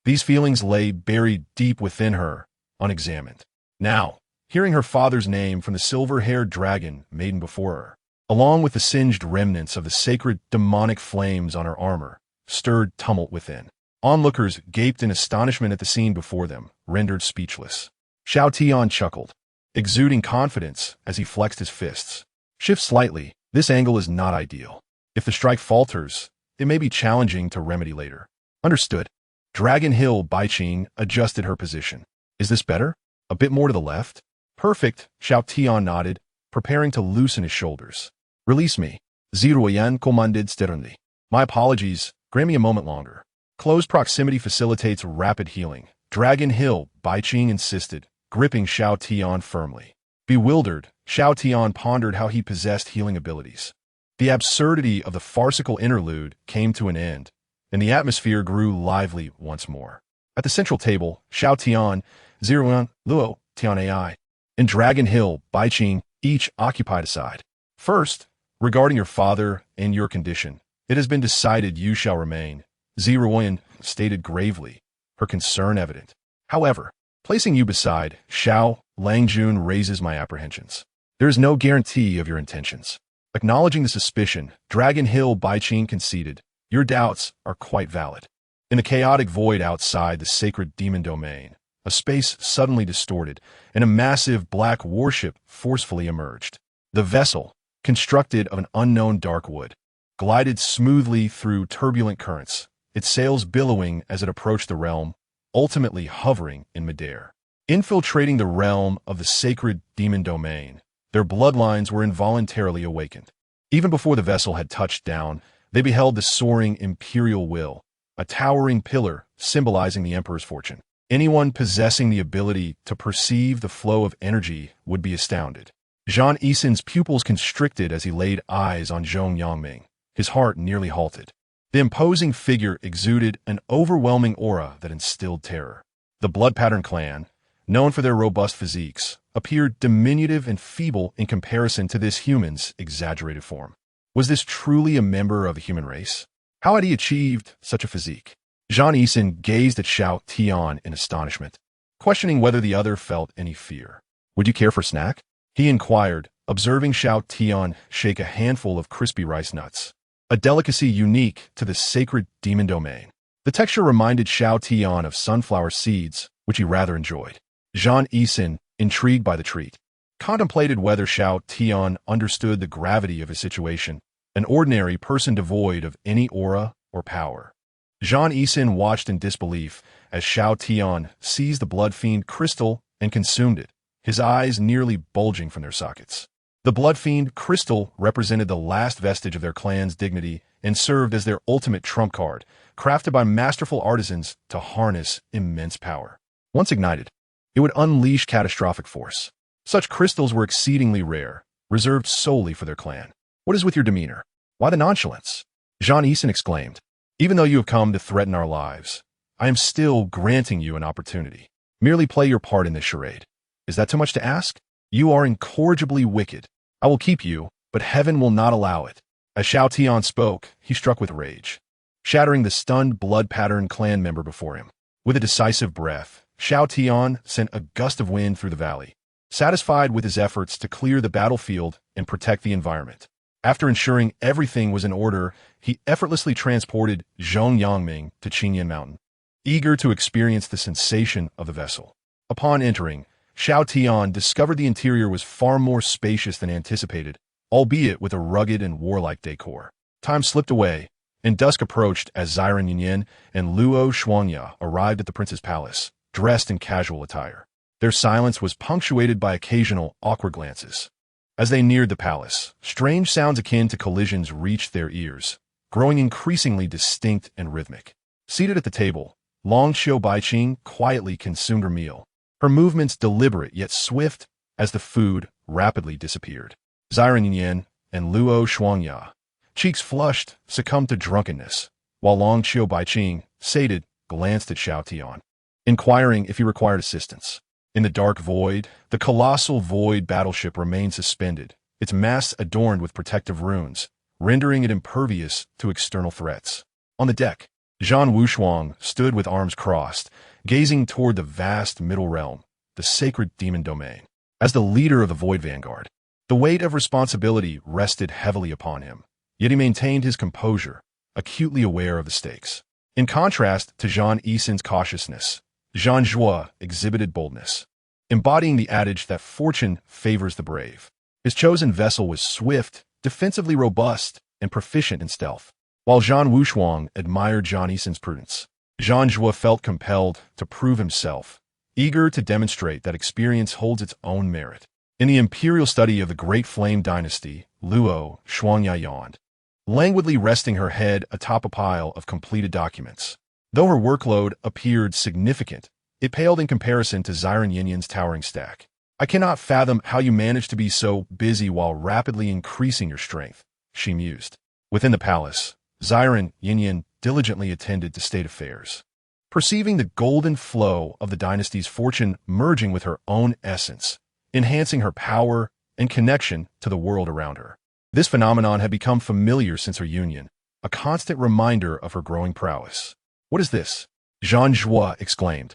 these feelings lay buried deep within her, unexamined. Now, hearing her father's name from the silver-haired dragon maiden before her, along with the singed remnants of the sacred demonic flames on her armor, stirred tumult within. Onlookers gaped in astonishment at the scene before them, rendered speechless. Xiao Tian chuckled, exuding confidence as he flexed his fists. Shift slightly, this angle is not ideal. If the strike falters, it may be challenging to remedy later. Understood. Dragon Hill Baiqing adjusted her position. Is this better? A bit more to the left? Perfect, Xiao Tian nodded, preparing to loosen his shoulders. Release me. Ziruoyan commanded sternly. My apologies, grant me a moment longer. Close proximity facilitates rapid healing. Dragon Hill Baiqing insisted, gripping Xiao Tian firmly. Bewildered, Xiao Tian pondered how he possessed healing abilities. The absurdity of the farcical interlude came to an end, and the atmosphere grew lively once more. At the central table, Xiao Tian, Ziruan, Luo, Tian Ai, and Dragon Hill Baiqing each occupied a side. First, regarding your father and your condition, it has been decided you shall remain, Ziruoyan stated gravely, her concern evident. However, placing you beside Xiao Langjun raises my apprehensions. There is no guarantee of your intentions. Acknowledging the suspicion, Dragon Hill Baiqing conceded, your doubts are quite valid. In the chaotic void outside the sacred demon domain, a space suddenly distorted, and a massive black warship forcefully emerged. The vessel, constructed of an unknown dark wood, glided smoothly through turbulent currents, its sails billowing as it approached the realm, ultimately hovering in midair. Infiltrating the realm of the sacred demon domain, their bloodlines were involuntarily awakened. Even before the vessel had touched down, they beheld the soaring imperial will, a towering pillar symbolizing the emperor's fortune. Anyone possessing the ability to perceive the flow of energy would be astounded. Zhang Yisin's pupils constricted as he laid eyes on Zhong Yangming. His heart nearly halted. The imposing figure exuded an overwhelming aura that instilled terror. The Blood Pattern clan, known for their robust physiques, appeared diminutive and feeble in comparison to this human's exaggerated form. Was this truly a member of the human race? How had he achieved such a physique? Zhang Yisin gazed at Xiao Tian in astonishment, questioning whether the other felt any fear. Would you care for a snack? He inquired, observing Xiao Tian shake a handful of crispy rice nuts, a delicacy unique to the sacred demon domain. The texture reminded Xiao Tian of sunflower seeds, which he rather enjoyed. Zhang Yisin, intrigued by the treat, contemplated whether Xiao Tian understood the gravity of his situation, an ordinary person devoid of any aura or power. Zhang Yisin watched in disbelief as Xiao Tian seized the blood fiend crystal and consumed it, his eyes nearly bulging from their sockets. The blood fiend crystal represented the last vestige of their clan's dignity and served as their ultimate trump card, crafted by masterful artisans to harness immense power. Once ignited, it would unleash catastrophic force. Such crystals were exceedingly rare, reserved solely for their clan. What is with your demeanor? Why the nonchalance? Zhang Yisin exclaimed. Even though you have come to threaten our lives, I am still granting you an opportunity. Merely play your part in this charade. Is that too much to ask? You are incorrigibly wicked. I will keep you, but heaven will not allow it. As Xiao Tian spoke, he struck with rage, shattering the stunned Blood Pattern clan member before him. With a decisive breath, Xiao Tian sent a gust of wind through the valley, satisfied with his efforts to clear the battlefield and protect the environment. After ensuring everything was in order, he effortlessly transported Zhong Yangming to Qingyan Mountain, eager to experience the sensation of the vessel. Upon entering, Xiao Tian discovered the interior was far more spacious than anticipated, albeit with a rugged and warlike decor. Time slipped away, and dusk approached as Ziran Yunyan and Luo Shuangya arrived at the prince's palace, dressed in casual attire. Their silence was punctuated by occasional awkward glances. As they neared the palace, strange sounds akin to collisions reached their ears, growing increasingly distinct and rhythmic. Seated at the table, Long Xiu Baiqing quietly consumed her meal, her movements deliberate yet swift as the food rapidly disappeared. Ziran Yunyan and Luo Shuangya, cheeks flushed, succumbed to drunkenness, while Long Xiu Baiqing, sated, glanced at Xiao Tian, inquiring if he required assistance. In the dark void, the colossal void battleship remained suspended, its masts adorned with protective runes, rendering it impervious to external threats. On the deck, Zhan Wushuang stood with arms crossed, gazing toward the vast middle realm, the sacred demon domain. As the leader of the Void Vanguard, the weight of responsibility rested heavily upon him, yet he maintained his composure, acutely aware of the stakes. In contrast to Zhang Yisin's cautiousness, Zhang Zhuo exhibited boldness, embodying the adage that fortune favors the brave. His chosen vessel was swift, defensively robust, and proficient in stealth. While Zhan Wushuang admired Zhan Yisan's prudence, Zhan Zhuo felt compelled to prove himself, eager to demonstrate that experience holds its own merit. In the imperial study of the Great Flame Dynasty, Luo Shuangya yawned, languidly resting her head atop a pile of completed documents. Though her workload appeared significant, it paled in comparison to Xiran Yinyan's towering stack. I cannot fathom how you manage to be so busy while rapidly increasing your strength, she mused. Within the palace, Xiran Yinyan diligently attended to state affairs. Perceiving the golden flow of the dynasty's fortune merging with her own essence, enhancing her power and connection to the world around her. This phenomenon had become familiar since her union, a constant reminder of her growing prowess. What is this? Zhan Zhuo exclaimed,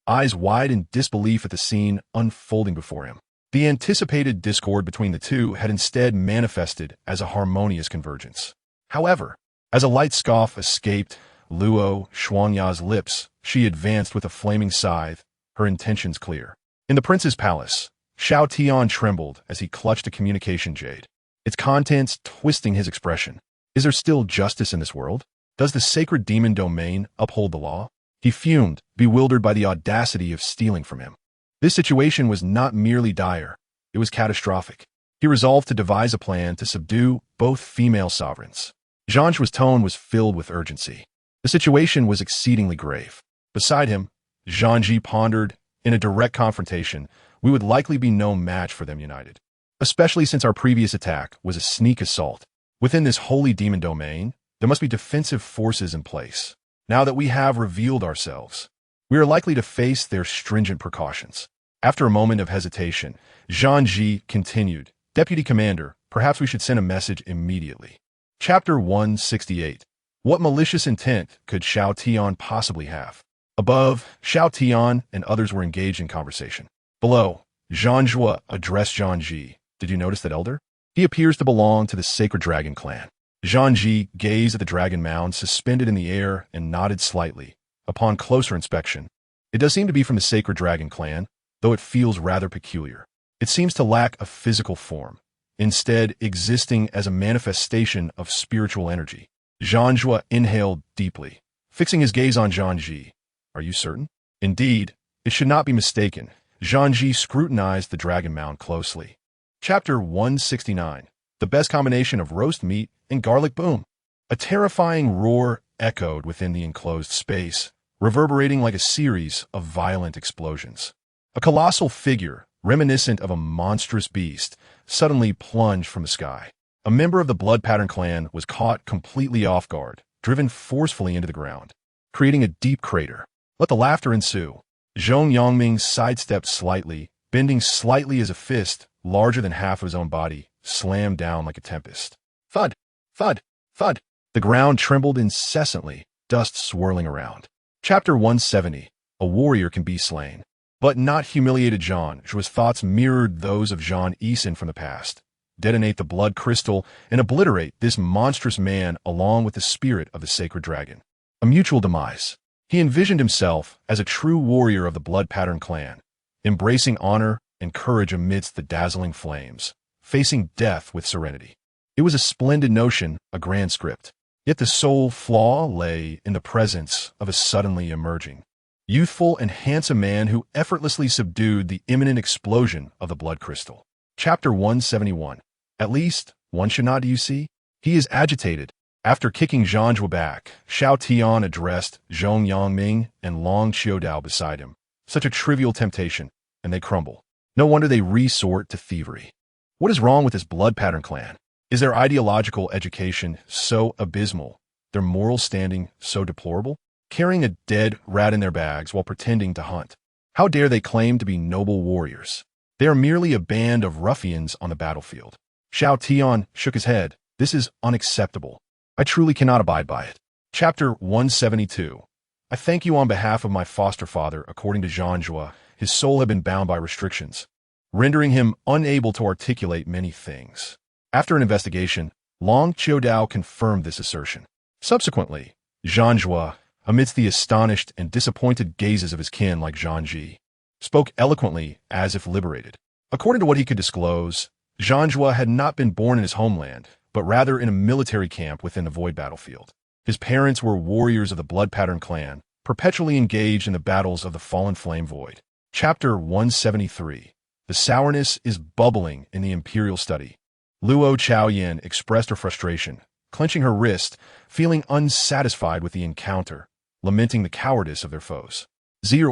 eyes wide in disbelief at the scene unfolding before him. The anticipated discord between the two had instead manifested as a harmonious convergence. However, as a light scoff escaped Luo Shuangya's lips, she advanced with a flaming scythe, her intentions clear. In the prince's palace, Xiao Tian trembled as he clutched a communication jade, its contents twisting his expression. Is there still justice in this world? Does the sacred demon domain uphold the law? He fumed, bewildered by the audacity of stealing from him. This situation was not merely dire, it was catastrophic. He resolved to devise a plan to subdue both female sovereigns. Zhan Zhuo's tone was filled with urgency. The situation was exceedingly grave. Beside him, Zhan Ji pondered, in a direct confrontation, we would likely be no match for them united. Especially since our previous attack was a sneak assault. Within this holy demon domain, there must be defensive forces in place. Now that we have revealed ourselves, we are likely to face their stringent precautions. After a moment of hesitation, Zhan Ji continued, Deputy Commander, perhaps we should send a message immediately. Chapter 168. What malicious intent could Xiao Tian possibly have? Above, Xiao Tian and others were engaged in conversation. Below, Zhan Zhuo addressed Zhan Ji. Did you notice that elder? He appears to belong to the Sacred Dragon clan. Zhan Ji gazed at the dragon mound suspended in the air and nodded slightly. Upon closer inspection, it does seem to be from the Sacred Dragon clan, though it feels rather peculiar. It seems to lack a physical form, instead existing as a manifestation of spiritual energy. Zhan Zhuo inhaled deeply, fixing his gaze on Zhan Ji. Are you certain? Indeed, it should not be mistaken. Zhan Ji scrutinized the dragon mound closely. Chapter 169. The best combination of roast meat and garlic boom. A terrifying roar echoed within the enclosed space, reverberating like a series of violent explosions. A colossal figure, reminiscent of a monstrous beast, suddenly plunged from the sky. A member of the Blood Pattern clan was caught completely off guard, driven forcefully into the ground, creating a deep crater. Let the laughter ensue. Zhong Yangming sidestepped slightly, bending slightly as a fist, larger than half of his own body, slammed down like a tempest. Thud! Thud! Thud! The ground trembled incessantly, dust swirling around. Chapter 170. A warrior can be slain. But not humiliated Zhan Zhuo's thoughts mirrored those of Zhan Yisan from the past. Detonate the blood crystal and obliterate this monstrous man along with the spirit of the sacred dragon. A mutual demise. He envisioned himself as a true warrior of the Blood Pattern clan, embracing honor and courage amidst the dazzling flames, facing death with serenity. It was a splendid notion, a grand script. Yet the sole flaw lay in the presence of a suddenly emerging, youthful and handsome man who effortlessly subdued the imminent explosion of the blood crystal. Chapter 171. At least, one should not, do you see? He is agitated. After kicking Zhan Zhuo back, Xiao Tian addressed Zhong Yangming and Long Qiudao beside him. Such a trivial temptation, and they crumble. No wonder they resort to thievery. What is wrong with this Blood Pattern clan? Is their ideological education so abysmal, their moral standing so deplorable? Carrying a dead rat in their bags while pretending to hunt. How dare they claim to be noble warriors? They are merely a band of ruffians on the battlefield. Xiao Tian shook his head. This is unacceptable. I truly cannot abide by it. Chapter 172. I thank you on behalf of my foster father. According to Zhan Zhuo, his soul had been bound by restrictions, rendering him unable to articulate many things. After an investigation, Long Qiudao confirmed this assertion. Subsequently, Zhan Zhuo, amidst the astonished and disappointed gazes of his kin like Zhan Ji, spoke eloquently as if liberated. According to what he could disclose, Zhan Zhuo had not been born in his homeland, but rather in a military camp within the Void battlefield. His parents were warriors of the Blood Pattern clan, perpetually engaged in the battles of the Fallen Flame Void. Chapter 173. The sourness is bubbling in the Imperial study. Luo Xiao expressed her frustration, clenching her wrist, feeling unsatisfied with the encounter, lamenting the cowardice of their foes. Zir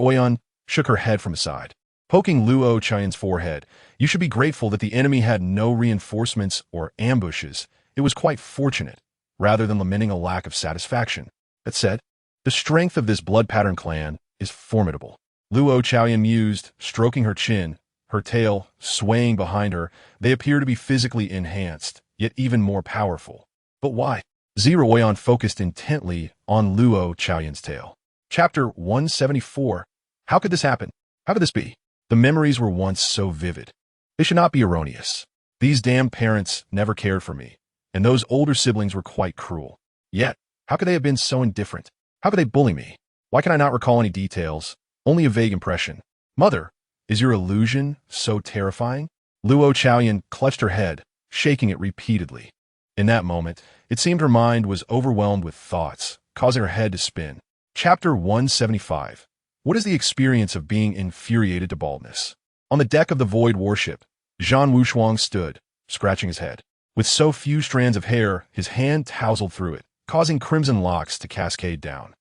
shook her head from aside. Poking Luo Xiaoyan's forehead, "You should be grateful that the enemy had no reinforcements or ambushes. It was quite fortunate," rather than lamenting a lack of satisfaction. That said, the strength of this Blood Pattern clan is formidable. Luo Xiaoyan mused, stroking her chin, her tail swaying behind her. They appear to be physically enhanced, yet even more powerful. But why? Zir focused intently on Luo Xiaoyan's tail. Chapter 174. How could this happen? How could this be? The memories were once so vivid. They should not be erroneous. These damned parents never cared for me, and those older siblings were quite cruel. Yet, how could they have been so indifferent? How could they bully me? Why can I not recall any details? Only a vague impression. Mother, is your illusion so terrifying? Luo Xiaoyan clutched her head, shaking it repeatedly. In that moment, it seemed her mind was overwhelmed with thoughts, causing her head to spin. Chapter 175. What is the experience of being infuriated to baldness? On the deck of the Void warship, Zhan Wushuang stood, scratching his head. With so few strands of hair, his hand tousled through it, causing crimson locks to cascade down.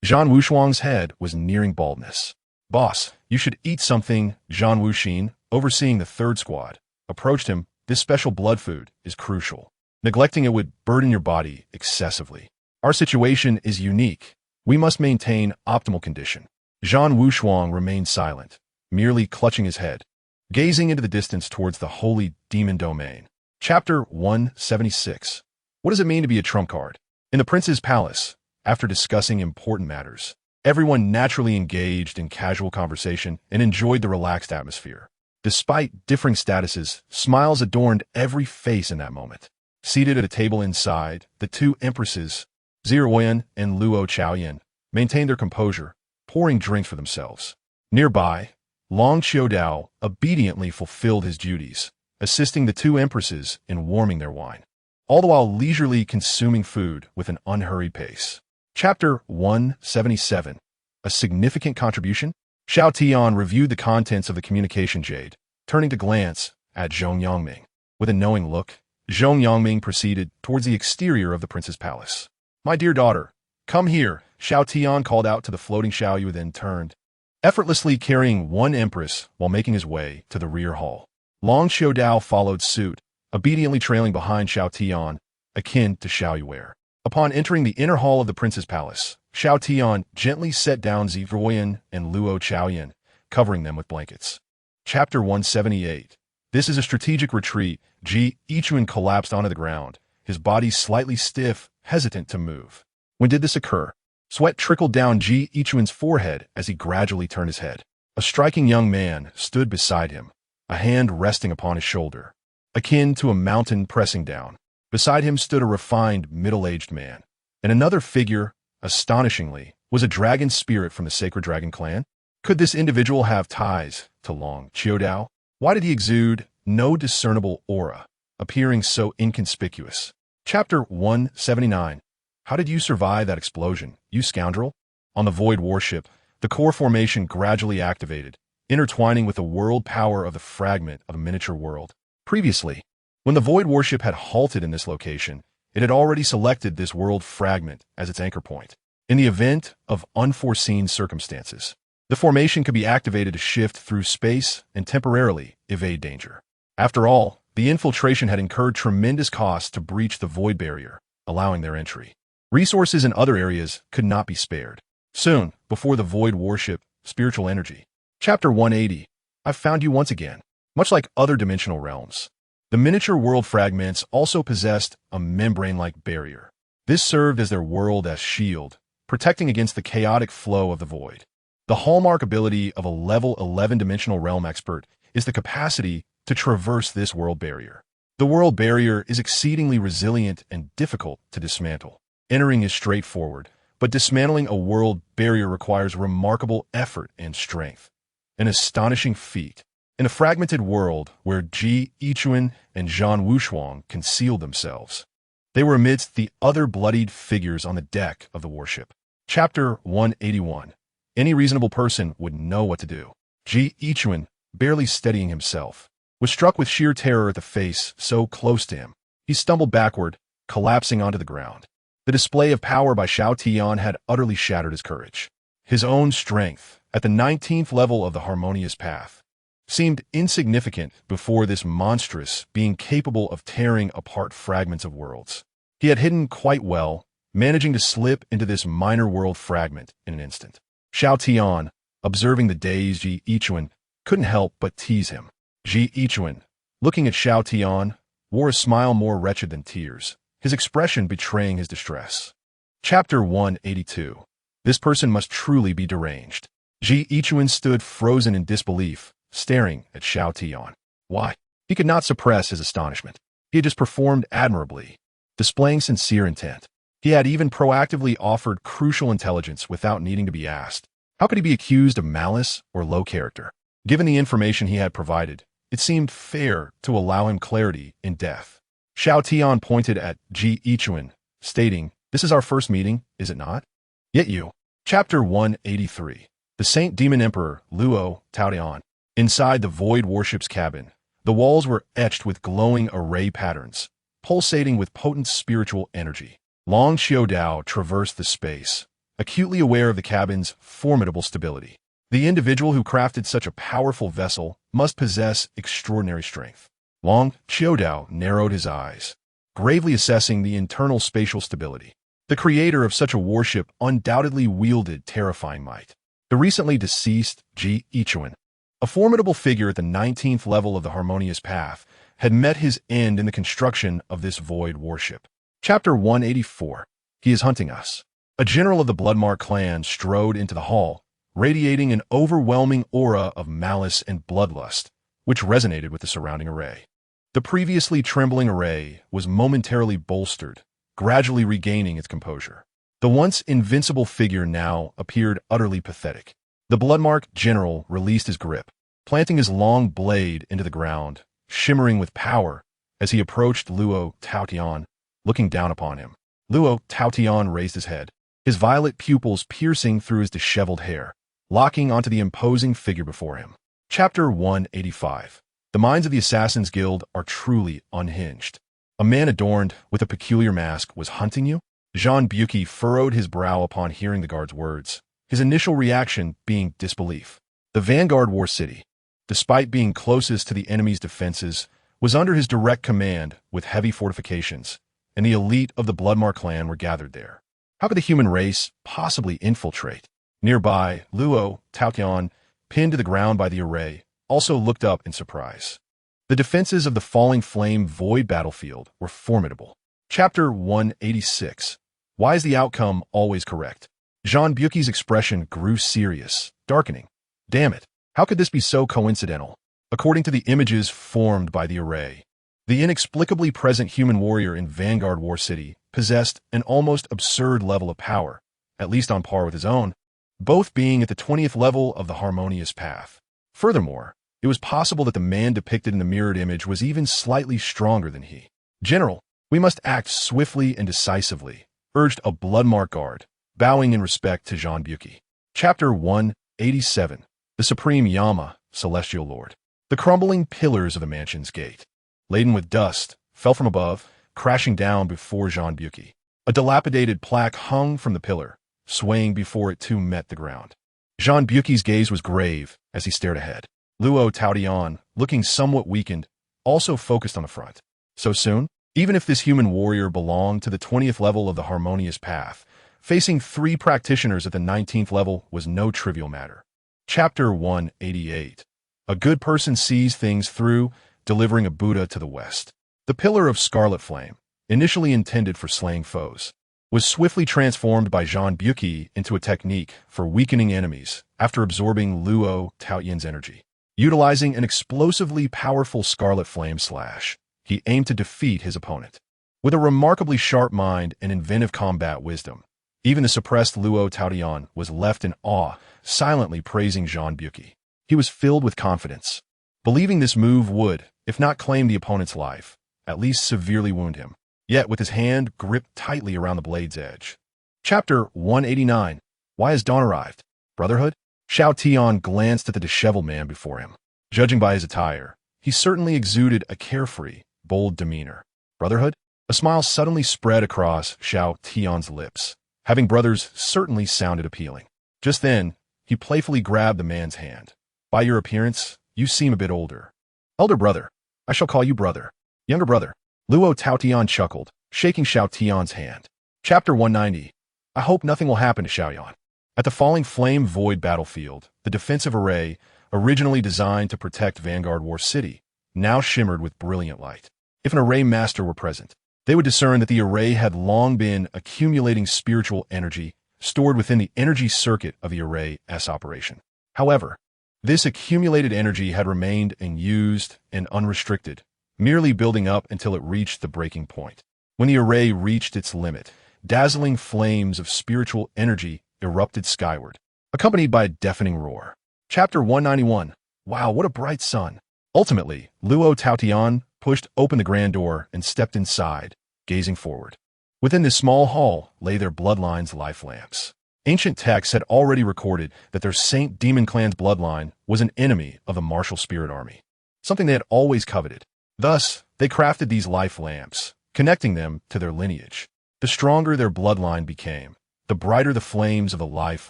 Zhan Wushuang's head was nearing baldness. "Boss, you should eat something." Zhan Wuxin, overseeing the third squad, approached him. "This special blood food is crucial. Neglecting it would burden your body excessively. Our situation is unique. We must maintain optimal condition." Zhan Wushuang remained silent, merely clutching his head, gazing into the distance towards the holy demon domain. Chapter 176. What does it mean to be a trump card? In the prince's palace, after discussing important matters, everyone naturally engaged in casual conversation and enjoyed the relaxed atmosphere. Despite differing statuses, smiles adorned every face in that moment. Seated at a table inside, the two empresses, Zir and Luo Xiaoyan, maintained their composure, pouring drinks for themselves. Nearby, Long Qiudao obediently fulfilled his duties, assisting the two empresses in warming their wine, all the while leisurely consuming food with an unhurried pace. Chapter 177. A significant contribution? Xiao Tian reviewed the contents of the communication jade, turning to glance at Zhong Yangming. With a knowing look, Zhong Yangming proceeded towards the exterior of the prince's palace. "My dear daughter, come here," Xiao Tian called out to the floating Xiao Yu, then turned, effortlessly carrying one empress while making his way to the rear hall. Long Qiudao followed suit, obediently trailing behind Xiao Tian, akin to Xiao Yuer. Upon entering the inner hall of the prince's palace, Xiao Tian gently set down Zivroyan and Luo Xiaoyan, covering them with blankets. Chapter 178. This is a strategic retreat. Ji Yichuan collapsed onto the ground, his body slightly stiff, hesitant to move. When did this occur? Sweat trickled down Ji Yichuan's forehead as he gradually turned his head. A striking young man stood beside him, a hand resting upon his shoulder, akin to a mountain pressing down. Beside him stood a refined, middle-aged man. And another figure, astonishingly, was a dragon spirit from the Sacred Dragon clan. Could this individual have ties to Long Qiudao? Why did he exude no discernible aura, appearing so inconspicuous? Chapter 179. How did you survive that explosion, you scoundrel? On the Void warship, the core formation gradually activated, intertwining with the world power of the fragment of a miniature world. Previously, when the Void warship had halted in this location, it had already selected this world fragment as its anchor point. In the event of unforeseen circumstances, the formation could be activated to shift through space and temporarily evade danger. After all, the infiltration had incurred tremendous costs to breach the Void barrier, allowing their entry. Resources in other areas could not be spared. Soon, before the Void warship, spiritual energy. Chapter 180. I've found you once again. Much like other dimensional realms, the miniature world fragments also possessed a membrane-like barrier. This served as their world as shield, protecting against the chaotic flow of the Void. The hallmark ability of a level 11 dimensional realm expert is the capacity to traverse this world barrier. The world barrier is exceedingly resilient and difficult to dismantle. Entering is straightforward, but dismantling a world barrier requires remarkable effort and strength. An astonishing feat. In a fragmented world where Ji Yichuan and Zhan Wushuang concealed themselves, They were amidst the other bloodied figures on the deck of the warship. Chapter 181. Any reasonable person would know what to do. Xiao, barely steadying himself, was struck with sheer terror at the face so close to him. He stumbled backward, collapsing onto the ground. The display of power by Xiao Tian had utterly shattered his courage. His own strength, at the 19th level of the harmonious path, seemed insignificant before this monstrous being capable of tearing apart fragments of worlds. He had hidden quite well, managing to slip into this minor world fragment in an instant. Xiao Tian, observing the dazed Xiao, couldn't help but tease him. Xiao, looking at Xiao Tian, wore a smile more wretched than tears, his expression betraying his distress. Chapter 182. This person must truly be deranged. Xiao stood frozen in disbelief, staring at Xiao Tian. Why? He could not suppress his astonishment. He had just performed admirably, displaying sincere intent. He had even proactively offered crucial intelligence without needing to be asked. How could he be accused of malice or low character? Given the information he had provided, it seemed fair to allow him clarity in death. Xiao Tian pointed at Xiao, stating, "This is our first meeting, is it not? Yet you." Chapter 183. The Saint Demon Emperor, Luo Taotian. Inside the Void Warship's cabin, the walls were etched with glowing array patterns, pulsating with potent spiritual energy. Long Xiaodao traversed the space, acutely aware of the cabin's formidable stability. The individual who crafted such a powerful vessel must possess extraordinary strength. Long Xiaodao narrowed his eyes, gravely assessing the internal spatial stability. The creator of such a warship undoubtedly wielded terrifying might. The recently deceased Xiao, a formidable figure at the 19th level of the harmonious path, had met his end in the construction of this void warship. Chapter 184. He is hunting us. A general of the Bloodmark clan strode into the hall, radiating an overwhelming aura of malice and bloodlust, which resonated with the surrounding array. The previously trembling array was momentarily bolstered, gradually regaining its composure. The once invincible figure now appeared utterly pathetic. The Bloodmark general released his grip, planting his long blade into the ground, shimmering with power as he approached Luo Taotian, looking down upon him. Luo Taotian raised his head, his violet pupils piercing through his disheveled hair, locking onto the imposing figure before him. Chapter 185. The minds of the Assassin's Guild are truly unhinged. A man adorned with a peculiar mask was hunting you? Jean Buki furrowed his brow upon hearing the guard's words, his initial reaction being disbelief. The Vanguard War City, despite being closest to the enemy's defenses, was under his direct command with heavy fortifications, and the elite of the Bloodmark clan were gathered there. How could the human race possibly infiltrate? Nearby, Luo Taotian, pinned to the ground by the array, also looked up in surprise. The defenses of the Falling Flame Void battlefield were formidable. Chapter 186. Why is the outcome always correct? Jean Buki's expression grew serious, darkening. Damn it, how could this be so coincidental? According to the images formed by the array, the inexplicably present human warrior in Vanguard War City possessed an almost absurd level of power, at least on par with his own, both being at the 20th level of the harmonious path. Furthermore, it was possible that the man depicted in the mirrored image was even slightly stronger than he. General, we must act swiftly and decisively, urged a Bloodmark guard, bowing in respect to Jean Buki. Chapter 187. The Supreme Yama, Celestial Lord. The crumbling pillars of the mansion's gate, laden with dust, fell from above, crashing down before Jean Buki. A dilapidated plaque hung from the pillar, swaying before it too met the ground. Jean Buki's gaze was grave as he stared ahead. Luo Taotian, looking somewhat weakened, also focused on the front. So soon? Even if this human warrior belonged to the 20th level of the harmonious path, facing 3 practitioners at the 19th level was no trivial matter. Chapter 188. A good person sees things through, delivering a Buddha to the west. The pillar of scarlet flame, initially intended for slaying foes, was swiftly transformed by Jean Buki into a technique for weakening enemies after absorbing Luo Taotian's energy. Utilizing an explosively powerful scarlet flame slash, he aimed to defeat his opponent. With a remarkably sharp mind and inventive combat wisdom, even the suppressed Luo Taotian was left in awe, silently praising Jean Buki. He was filled with confidence, believing this move would, if not claim the opponent's life, at least severely wound him. yet with his hand gripped tightly around the blade's edge. Chapter 189. Why has dawn arrived? Brotherhood? Xiao Tian glanced at the disheveled man before him. Judging by his attire, he certainly exuded a carefree, bold demeanor. Brotherhood? A smile suddenly spread across Xiao Tian's lips. Having brothers certainly sounded appealing. Just then, he playfully grabbed the man's hand. By your appearance, you seem a bit older. Elder brother. I shall call you brother. Younger brother. Luo Taotian chuckled, shaking Xiao Tian's hand. Chapter 190. I hope nothing will happen to Xiaoyan. At the falling flame void battlefield, the defensive array, originally designed to protect Vanguard War City, now shimmered with brilliant light. If an array master were present, they would discern that the array had long been accumulating spiritual energy stored within the energy circuit of the array's operation. However, this accumulated energy had remained unused and unrestricted, merely building up until it reached the breaking point. When the array reached its limit, dazzling flames of spiritual energy erupted skyward, accompanied by a deafening roar. Chapter 191. Wow, what a bright sun. Ultimately, Luo Taotian pushed open the grand door and stepped inside, gazing forward. Within this small hall lay their bloodline's life lamps. Ancient texts had already recorded that their Saint Demon Clan's bloodline was an enemy of the martial spirit army, something they had always coveted. Thus, they crafted these life lamps, connecting them to their lineage. The stronger their bloodline became, the brighter the flames of the life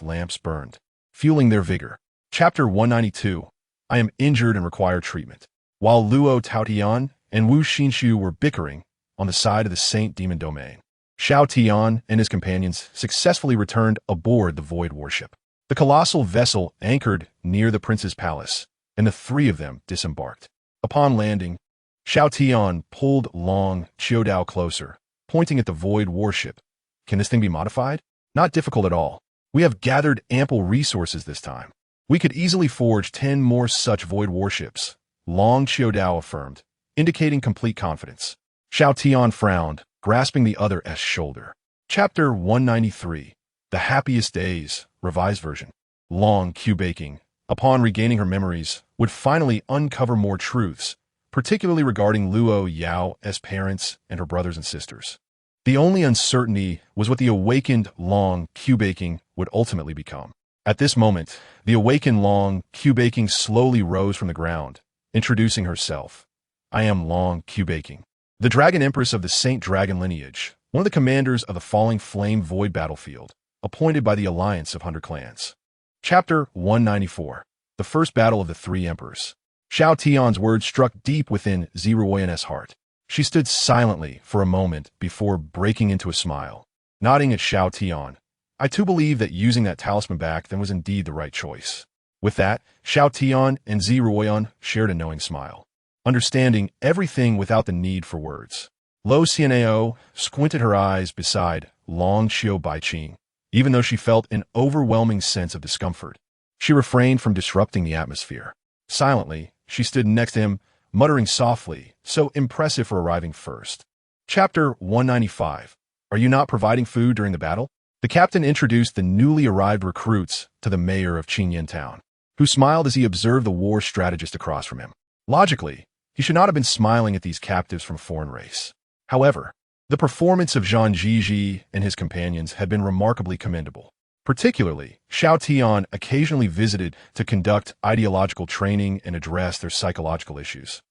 lamps burned, fueling their vigor. Chapter 192. I am injured and require treatment. While Luo Taotian and Wu Xinshu were bickering on the side of the Saint Demon domain, Xiao Tian and his companions successfully returned aboard the Void warship. The colossal vessel anchored near the prince's palace, and the three of them disembarked. Upon landing, Xiao Tian pulled Long Qiudao closer, pointing at the Void warship. Can this thing be modified? Not difficult at all. We have gathered ample resources this time. We could easily forge 10 more such Void warships, Long Qiudao affirmed, indicating complete confidence. Xiao Tian frowned, grasping the other's shoulder. Chapter 193. The Happiest Days, revised version. Long Q baking, upon regaining her memories, would finally uncover more truths, particularly regarding Luo Yao's parents and her brothers and sisters. The only uncertainty was what the awakened Long Q baking would ultimately become. At this moment, the awakened Long Q baking slowly rose from the ground, introducing herself. I am Long Q baking, the Dragon Empress of the Saint Dragon lineage, one of the commanders of the Falling Flame Void battlefield, appointed by the Alliance of 100 Clans. Chapter 194. The First Battle of the Three Emperors. Xiao Tian's words struck deep within Ziruoyan's heart. She stood silently for a moment before breaking into a smile. Nodding at Xiao Tian, I too believe that using that talisman back then was indeed the right choice. With that, Xiao Tian and Ziruoyan shared a knowing smile, understanding everything without the need for words. Lo Xianao squinted her eyes beside Long Xiao Baiqing, even though she felt an overwhelming sense of discomfort. She refrained from disrupting the atmosphere. Silently, she stood next to him, muttering softly, so impressive for arriving first. Chapter 195. Are you not providing food during the battle? The captain introduced the newly arrived recruits to the mayor of Qingyan Town, who smiled as he observed the war strategist across from him. Logically, he should not have been smiling at these captives from a foreign race. However, the performance of Zhang Jiji and his companions had been remarkably commendable. Particularly, Xiao Tian occasionally visited to conduct ideological training and address their psychological issues.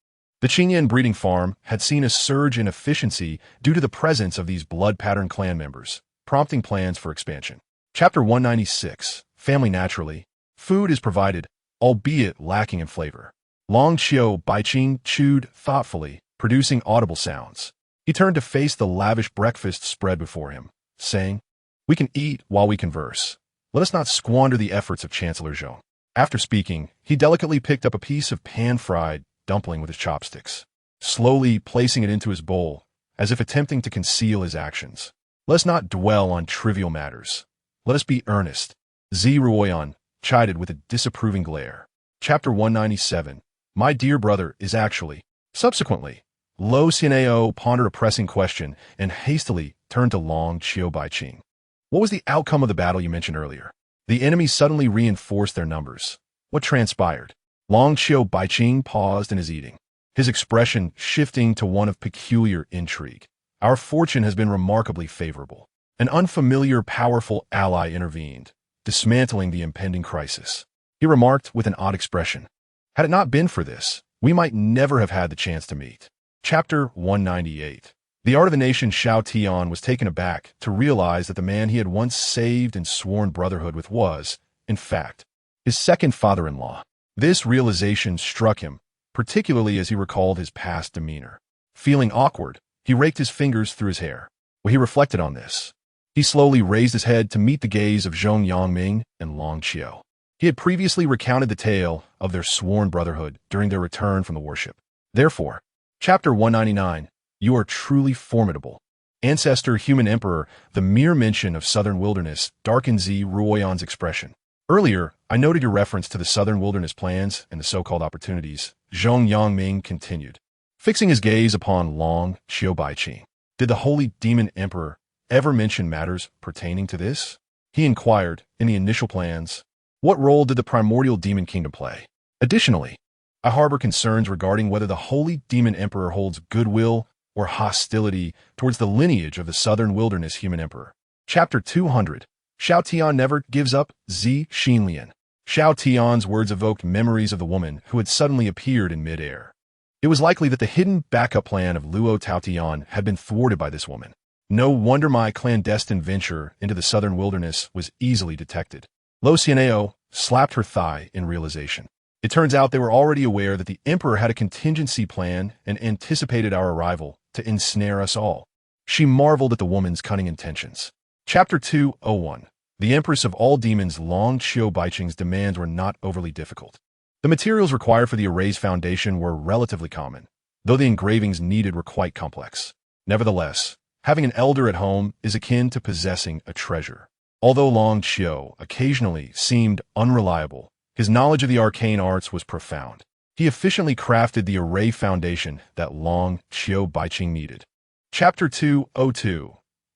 The Qingyan breeding farm had seen a surge in efficiency due to the presence of these blood pattern clan members, prompting plans for expansion. Chapter 196. Family naturally. Food is provided, albeit lacking in flavor. Long Qiu Baiqing chewed thoughtfully, producing audible sounds. He turned to face the lavish breakfast spread before him, saying, We can eat while we converse. Let us not squander the efforts of Chancellor Zhou. After speaking, he delicately picked up a piece of pan-fried dumpling with his chopsticks, slowly placing it into his bowl, as if attempting to conceal his actions. Let us not dwell on trivial matters. Let us be earnest. Ziruoyan chided with a disapproving glare. Chapter 197. My dear brother is actually. Subsequently, Lo Xianao pondered a pressing question and hastily turned to Long Qiu Baiqing. What was the outcome of the battle you mentioned earlier? The enemy suddenly reinforced their numbers. What transpired? Long Qiu Baiqing paused in his eating, his expression shifting to one of peculiar intrigue. Our fortune has been remarkably favorable. An unfamiliar, powerful ally intervened, dismantling the impending crisis. He remarked with an odd expression. Had it not been for this, we might never have had the chance to meet. Chapter 198. The art of the nation Xiao Tian was taken aback to realize that the man he had once saved and sworn brotherhood with was, in fact, his second father-in-law. This realization struck him, particularly as he recalled his past demeanor. Feeling awkward, he raked his fingers through his hair. While he reflected on this, he slowly raised his head to meet the gaze of Zhong Yangming and Long Qiu. He had previously recounted the tale of their sworn brotherhood during their return from the worship. Therefore, Chapter 199, you are truly formidable. Ancestor Human Emperor, the mere mention of Southern Wilderness darkened Zi Ruoyan's expression. Earlier, I noted your reference to the Southern Wilderness plans and the so-called opportunities. Zhong Yangming continued, fixing his gaze upon Long Qiu Baiqing. Did the Holy Demon Emperor ever mention matters pertaining to this? He inquired, in the initial plans. What role did the primordial demon kingdom play? Additionally, I harbor concerns regarding whether the Holy Demon Emperor holds goodwill or hostility towards the lineage of the Southern Wilderness Human Emperor. Chapter 200. Xiao Tian never gives up Zi Xinlian. Xiao Tian's words evoked memories of the woman who had suddenly appeared in mid-air. It was likely that the hidden backup plan of Luo Taotian had been thwarted by this woman. No wonder my clandestine venture into the Southern Wilderness was easily detected. Lo Xianeo slapped her thigh in realization. It turns out they were already aware that the Emperor had a contingency plan and anticipated our arrival to ensnare us all. She marveled at the woman's cunning intentions. Chapter 201. The Empress of all demons Long Qiu Baiqing's demands were not overly difficult. The materials required for the array's foundation were relatively common, though the engravings needed were quite complex. Nevertheless, having an elder at home is akin to possessing a treasure. Although Long Qiu occasionally seemed unreliable, his knowledge of the arcane arts was profound. He efficiently crafted the array foundation that Long Qiu Baiqing needed. Chapter 202.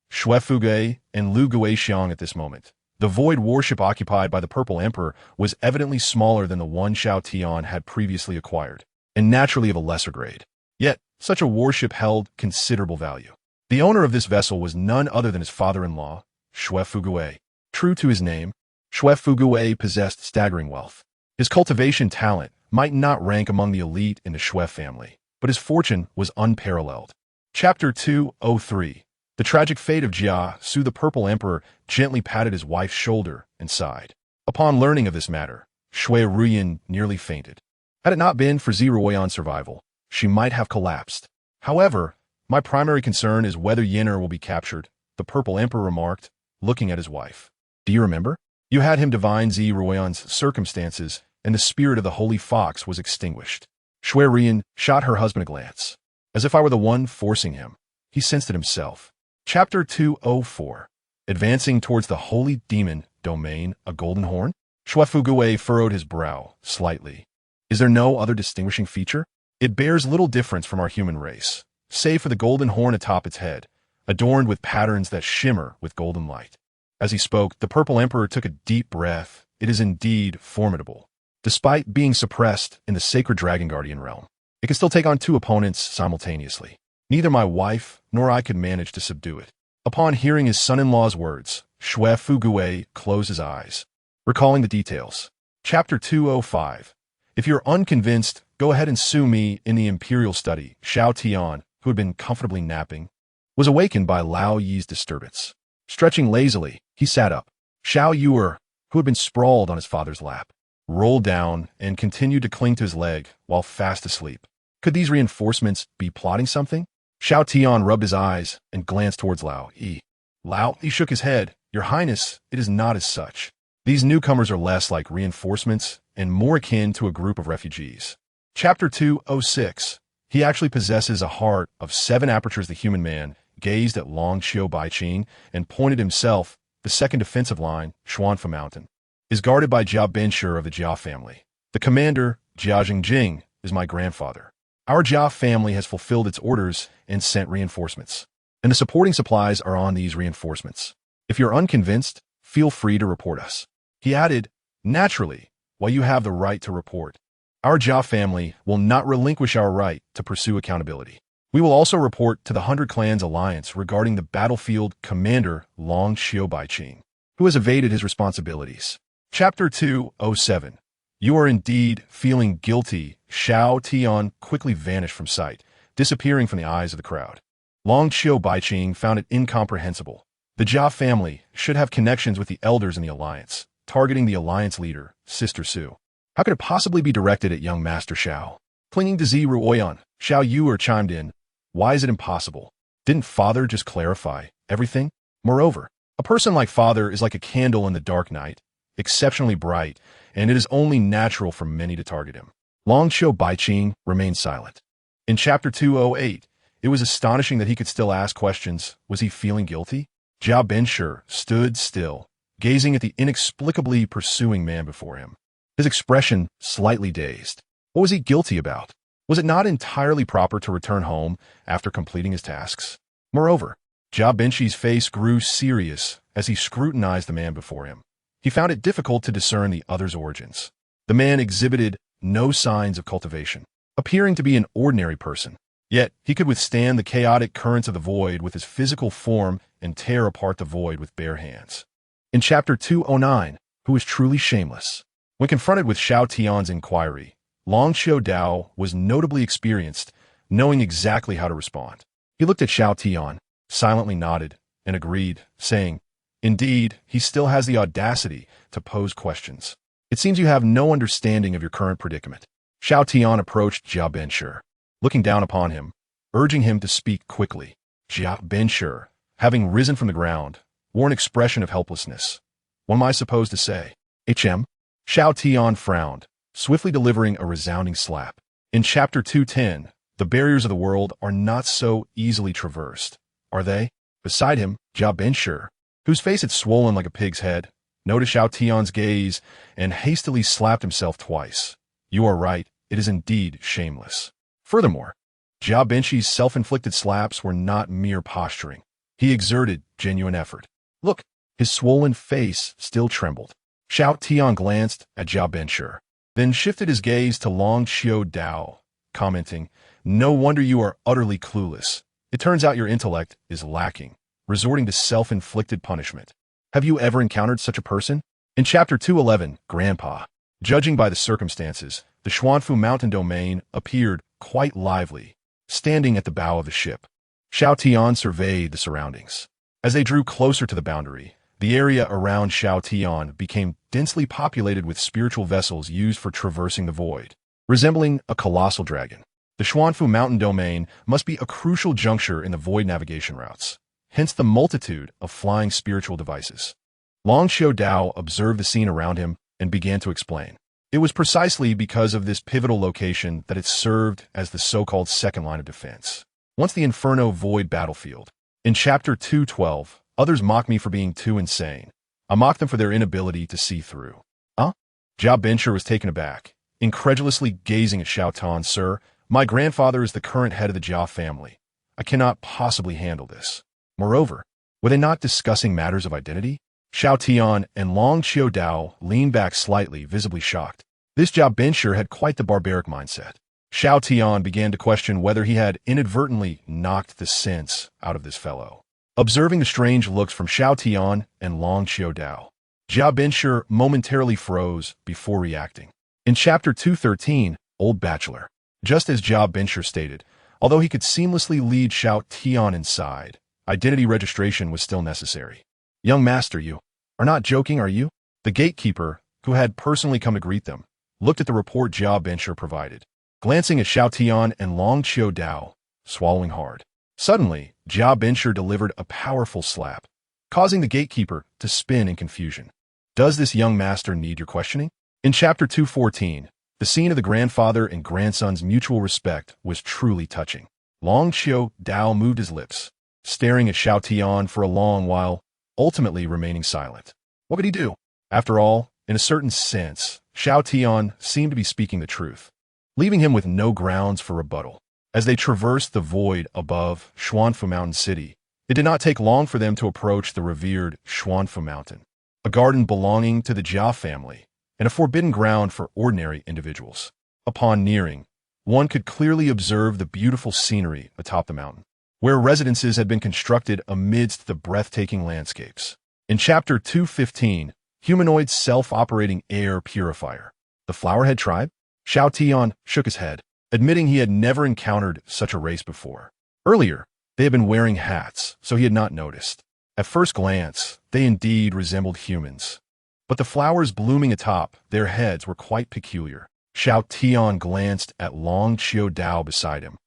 Xue Fugui and Lu Guixiang at this moment. The void warship occupied by the Purple Emperor was evidently smaller than the one Xiao Tian had previously acquired, and naturally of a lesser grade. Yet, such a warship held considerable value. The owner of this vessel was none other than his father-in-law, Xue Fugui. True to his name, Xue Fugui possessed staggering wealth. His cultivation talent might not rank among the elite in the Xue family, but his fortune was unparalleled. Chapter 203. The tragic fate of Jia Su. The Purple Emperor gently patted his wife's shoulder and sighed. Upon learning of this matter, Xue Ruyan nearly fainted. Had it not been for Zi Ruoyan's survival, she might have collapsed. However, my primary concern is whether Yenner will be captured, the Purple Emperor remarked, looking at his wife. Do you remember? You had him divine Zi Ruoyan's circumstances, and the spirit of the Holy Fox was extinguished. Xue Ruyan shot her husband a glance. As if I were the one forcing him, he sensed it himself. Chapter 204. Advancing towards the Holy Demon domain, a golden horn? Xue Fugui furrowed his brow slightly. Is there no other distinguishing feature? It bears little difference from our human race, save for the golden horn atop its head, adorned with patterns that shimmer with golden light. As he spoke, the Purple Emperor took a deep breath. It is indeed formidable. Despite being suppressed in the sacred Dragon Guardian realm, it can still take on two opponents simultaneously. Neither my wife nor I could manage to subdue it. Upon hearing his son-in-law's words, Xue Fugui closed his eyes, recalling the details. Chapter 205. If you're unconvinced, go ahead and sue me in the imperial study. Xiao Tian, who had been comfortably napping, was awakened by Lao Yi's disturbance. Stretching lazily, he sat up. Xiao Yuer, who had been sprawled on his father's lap, rolled down and continued to cling to his leg while fast asleep. Could these reinforcements be plotting something? Xiao Tian rubbed his eyes and glanced towards Lao Yi. Lao Yi shook his head. Your Highness, it is not as such. These newcomers are less like reinforcements and more akin to a group of refugees. Chapter 206. He actually possesses a heart of 7 apertures. The human man gazed at Long Qiu Baiqing and pointed himself. The second defensive line, Xuanfa Mountain, is guarded by Jia Benshur of the Jia family. The commander, Jia Jingjing, is my grandfather. Our Jia family has fulfilled its orders and sent reinforcements, and the supporting supplies are on these reinforcements. If you're unconvinced, feel free to report us. He added, naturally, while you have the right to report, our Jia family will not relinquish our right to pursue accountability. We will also report to the 100 Clans Alliance regarding the battlefield commander Long Xiao, who has evaded his responsibilities. Chapter 207. You are indeed feeling guilty. Xiao Tian quickly vanished from sight, disappearing from the eyes of the crowd. Long Xiao found it incomprehensible. The Jia family should have connections with the elders in the alliance, targeting the alliance leader, Sister Su. How could it possibly be directed at young Master Xiao? Clinging to Ziru Oyan, Xiao Yu chimed in. Why is it impossible? Didn't Father just clarify everything? Moreover, a person like Father is like a candle in the dark night, exceptionally bright, and it is only natural for many to target him. Long Xiao remained silent. In Chapter 208, it was astonishing that he could still ask questions. Was he feeling guilty? Jia Benshi stood still, gazing at the inexplicably pursuing man before him. His expression slightly dazed. What was he guilty about? Was it not entirely proper to return home after completing his tasks? Moreover, Jia Benshi's face grew serious as he scrutinized the man before him. He found it difficult to discern the other's origins. The man exhibited no signs of cultivation, appearing to be an ordinary person. Yet, he could withstand the chaotic currents of the void with his physical form and tear apart the void with bare hands. In Chapter 209, who is truly shameless? When confronted with Xiao Tian's inquiry, Long Xiao was notably experienced, knowing exactly how to respond. He looked at Xiao Tian, silently nodded, and agreed, saying, Indeed, he still has the audacity to pose questions. It seems you have no understanding of your current predicament. Xiao Tian approached Jia Benshi, looking down upon him, urging him to speak quickly. Jia Benshi, having risen from the ground, wore an expression of helplessness. What am I supposed to say? HM? Xiao Tian frowned, swiftly delivering a resounding slap. In Chapter 210, the barriers of the world are not so easily traversed, are they? Beside him, Jia Benshi, whose face had swollen like a pig's head, noticed Xiao Tian's gaze and hastily slapped himself twice. You are right, it is indeed shameless. Furthermore, Jia Benshi's self-inflicted slaps were not mere posturing. He exerted genuine effort. Look, his swollen face still trembled. Xiao Tian glanced at Jia Benshi, then shifted his gaze to Long Xiao, commenting, No wonder you are utterly clueless. It turns out your intellect is lacking, resorting to self-inflicted punishment. Have you ever encountered such a person? In Chapter 211, Grandpa, judging by the circumstances, the Xuanfu mountain domain appeared quite lively, standing at the bow of the ship. Xiao Tian surveyed the surroundings. As they drew closer to the boundary, the area around Xiao Tian became densely populated with spiritual vessels used for traversing the void. Resembling a colossal dragon, the Xuanfu mountain domain must be a crucial juncture in the void navigation routes, hence the multitude of flying spiritual devices. Long Xiao observed the scene around him and began to explain. It was precisely because of this pivotal location that it served as the so-called second line of defense. Once the Inferno Void battlefield. In Chapter 212, others mock me for being too insane. I mock them for their inability to see through. Huh? Jia Benshi was taken aback, incredulously gazing at Xiao Tian. Sir, my grandfather is the current head of the Jia family. I cannot possibly handle this. Moreover, were they not discussing matters of identity? Xiao Tian and Long Xiao leaned back slightly, visibly shocked. This Jia Benshi had quite the barbaric mindset. Xiao Tian began to question whether he had inadvertently knocked the sense out of this fellow. Observing the strange looks from Xiao Tian and Long Xiao, Jia Benshi momentarily froze before reacting. In Chapter 213, Old Bachelor, just as Jia Benshi stated, although he could seamlessly lead Xiao Tian inside, identity registration was still necessary. Young master, you are not joking, are you? The gatekeeper, who had personally come to greet them, looked at the report Jia Benshi provided, glancing at Xiao Tian and Long Xiao, swallowing hard. Suddenly, Jia Benshi delivered a powerful slap, causing the gatekeeper to spin in confusion. Does this young master need your questioning? In Chapter 214, the scene of the grandfather and grandson's mutual respect was truly touching. Long Xiao moved his lips, staring at Xiao Tian for a long while, ultimately remaining silent. What could he do? After all, in a certain sense, Xiao Tian seemed to be speaking the truth, leaving him with no grounds for rebuttal. As they traversed the void above Xuanfu Mountain City, it did not take long for them to approach the revered Xuanfu Mountain, a garden belonging to the Jia family and a forbidden ground for ordinary individuals. Upon nearing, one could clearly observe the beautiful scenery atop the mountain, where residences had been constructed amidst the breathtaking landscapes. In Chapter 215, Humanoid Self-Operating Air Purifier. The Flowerhead Tribe? Xiao Tian shook his head, admitting he had never encountered such a race before. Earlier, they had been wearing hats, so he had not noticed. At first glance, they indeed resembled humans. But the flowers blooming atop their heads were quite peculiar. Xiao Tian glanced at Long Qiu Dao beside him,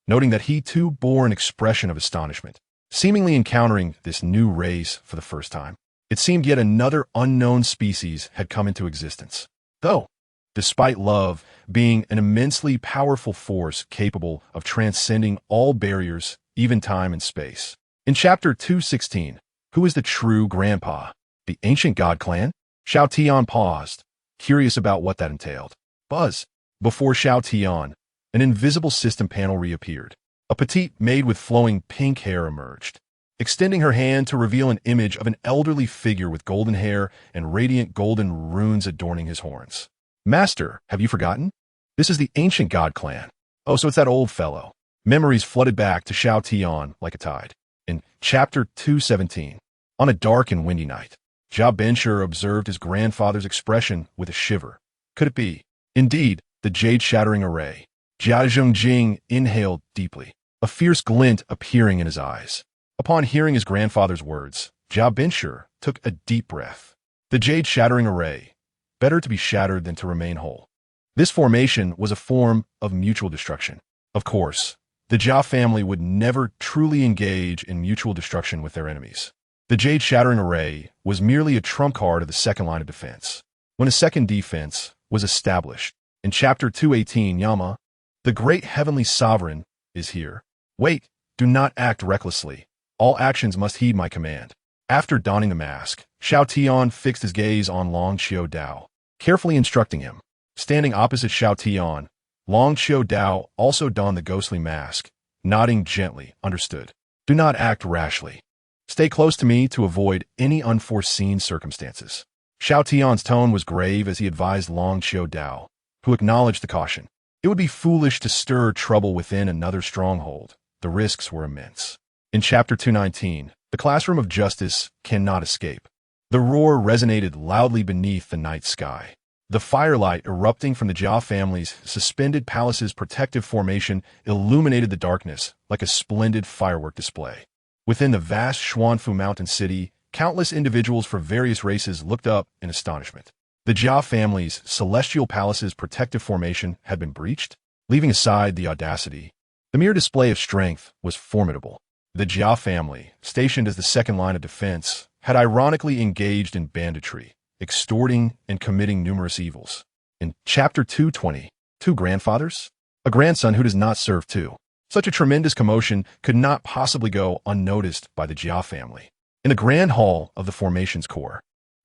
noting that he too bore an expression of astonishment, seemingly encountering this new race for the first time. It seemed yet another unknown species had come into existence. Though, despite love being an immensely powerful force capable of transcending all barriers, even time and space. In Chapter 216, who is the true grandpa? The ancient god clan? Xiao Tian paused, curious about what that entailed. Buzz. Before Xiao Tian, an invisible system panel reappeared. A petite maid with flowing pink hair emerged, extending her hand to reveal an image of an elderly figure with golden hair and radiant golden runes adorning his horns. Master, have you forgotten? This is the ancient god clan. Oh, so it's that old fellow. Memories flooded back to Xiao Tian like a tide. In Chapter 217, on a dark and windy night, Jia Benshir observed his grandfather's expression with a shiver. Could it be? Indeed, the jade-shattering array. Jia Zhongjing inhaled deeply, a fierce glint appearing in his eyes. Upon hearing his grandfather's words, Jia Benshir took a deep breath. The jade-shattering array. Better to be shattered than to remain whole. This formation was a form of mutual destruction. Of course, the Jia family would never truly engage in mutual destruction with their enemies. The jade-shattering array was merely a trump card of the second line of defense. When a second defense was established, in Chapter 218, Yama, the great heavenly sovereign, is here. Wait, do not act recklessly. All actions must heed my command. After donning the mask, Xiao Tian fixed his gaze on Long Qiu Dao, carefully instructing him. Standing opposite Xiao Tian, Long Qiu Dao also donned the ghostly mask, nodding gently, understood. Do not act rashly. Stay close to me to avoid any unforeseen circumstances. Xiao Tian's tone was grave as he advised Long Qiu Dao, who acknowledged the caution. It would be foolish to stir trouble within another stronghold. The risks were immense. In Chapter 219, the classroom of justice cannot escape. The roar resonated loudly beneath the night sky. The firelight erupting from the Jia family's suspended palace's protective formation illuminated the darkness like a splendid firework display. Within the vast Xuanfu mountain city, countless individuals from various races looked up in astonishment. The Jia family's celestial palace's protective formation had been breached, leaving aside the audacity. The mere display of strength was formidable. The Jia family, stationed as the second line of defense, had ironically engaged in banditry, extorting and committing numerous evils. In Chapter 220, two grandfathers? A grandson who does not serve two. Such a tremendous commotion could not possibly go unnoticed by the Jia family. In the grand hall of the formation's core,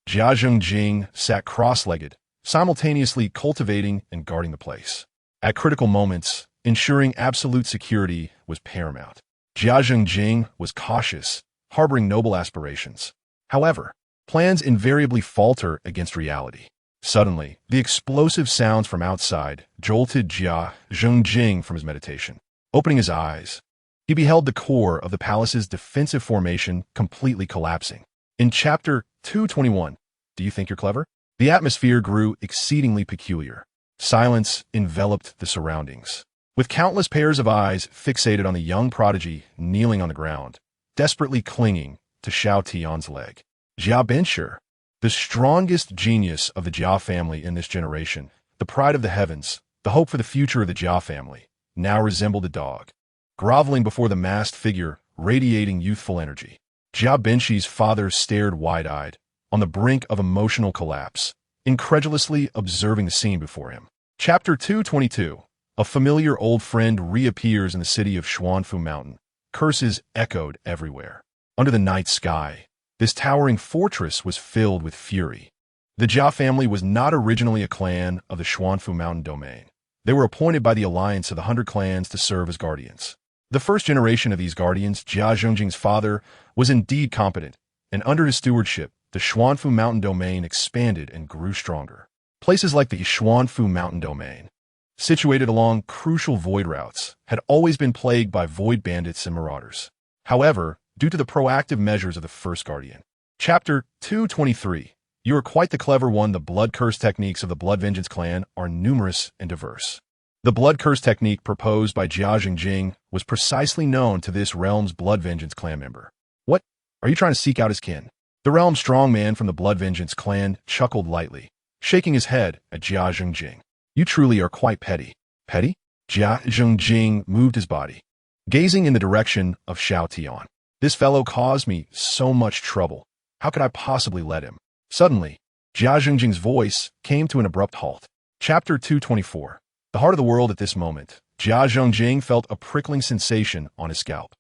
Jia Zhongjing sat cross-legged, simultaneously cultivating and guarding the place. At critical moments, ensuring absolute security was paramount. Jia Zhongjing was cautious, harboring noble aspirations. However, plans invariably falter against reality. Suddenly, the explosive sounds from outside jolted Jia Zhongjing from his meditation. Opening his eyes, he beheld the core of the palace's defensive formation completely collapsing. In Chapter 221, do you think you're clever? The atmosphere grew exceedingly peculiar. Silence enveloped the surroundings, with countless pairs of eyes fixated on the young prodigy kneeling on the ground, desperately clinging to Xiao Tian's leg. Jia Benshir, the strongest genius of the Jia family in this generation, the pride of the heavens, the hope for the future of the Jia family, now resembled a dog, groveling before the masked figure, radiating youthful energy. Jia Benshir's father stared wide-eyed, on the brink of emotional collapse, incredulously observing the scene before him. Chapter 222. A familiar old friend reappears in the city of Xuanfu Mountain. Curses echoed everywhere. Under the night sky, this towering fortress was filled with fury. The Jia family was not originally a clan of the Xuanfu Mountain domain. They were appointed by the alliance of the 100 clans to serve as guardians. The first generation of these guardians, Jia Zhongjing's father, was indeed competent, and under his stewardship, the Xuanfu Mountain domain expanded and grew stronger. Places like the Xuanfu Mountain domain, situated along crucial void routes, had always been plagued by void bandits and marauders. However, due to the proactive measures of the first guardian. Chapter 223. You are quite the clever one. The blood curse techniques of the Blood Vengeance clan are numerous and diverse. The blood curse technique proposed by Jia Jingjing was precisely known to this realm's Blood Vengeance clan member. What? Are you trying to seek out his kin? The realm's strongman from the Blood Vengeance clan chuckled lightly, shaking his head at Jia Jingjing. You truly are quite petty. Petty? Jia Jingjing moved his body, gazing in the direction of Xiao Tian. This fellow caused me so much trouble. How could I possibly let him? Suddenly, Jia Jingjing's voice came to an abrupt halt. Chapter 224. The heart of the world. At this moment, Jia Jingjing felt a prickling sensation on his scalp.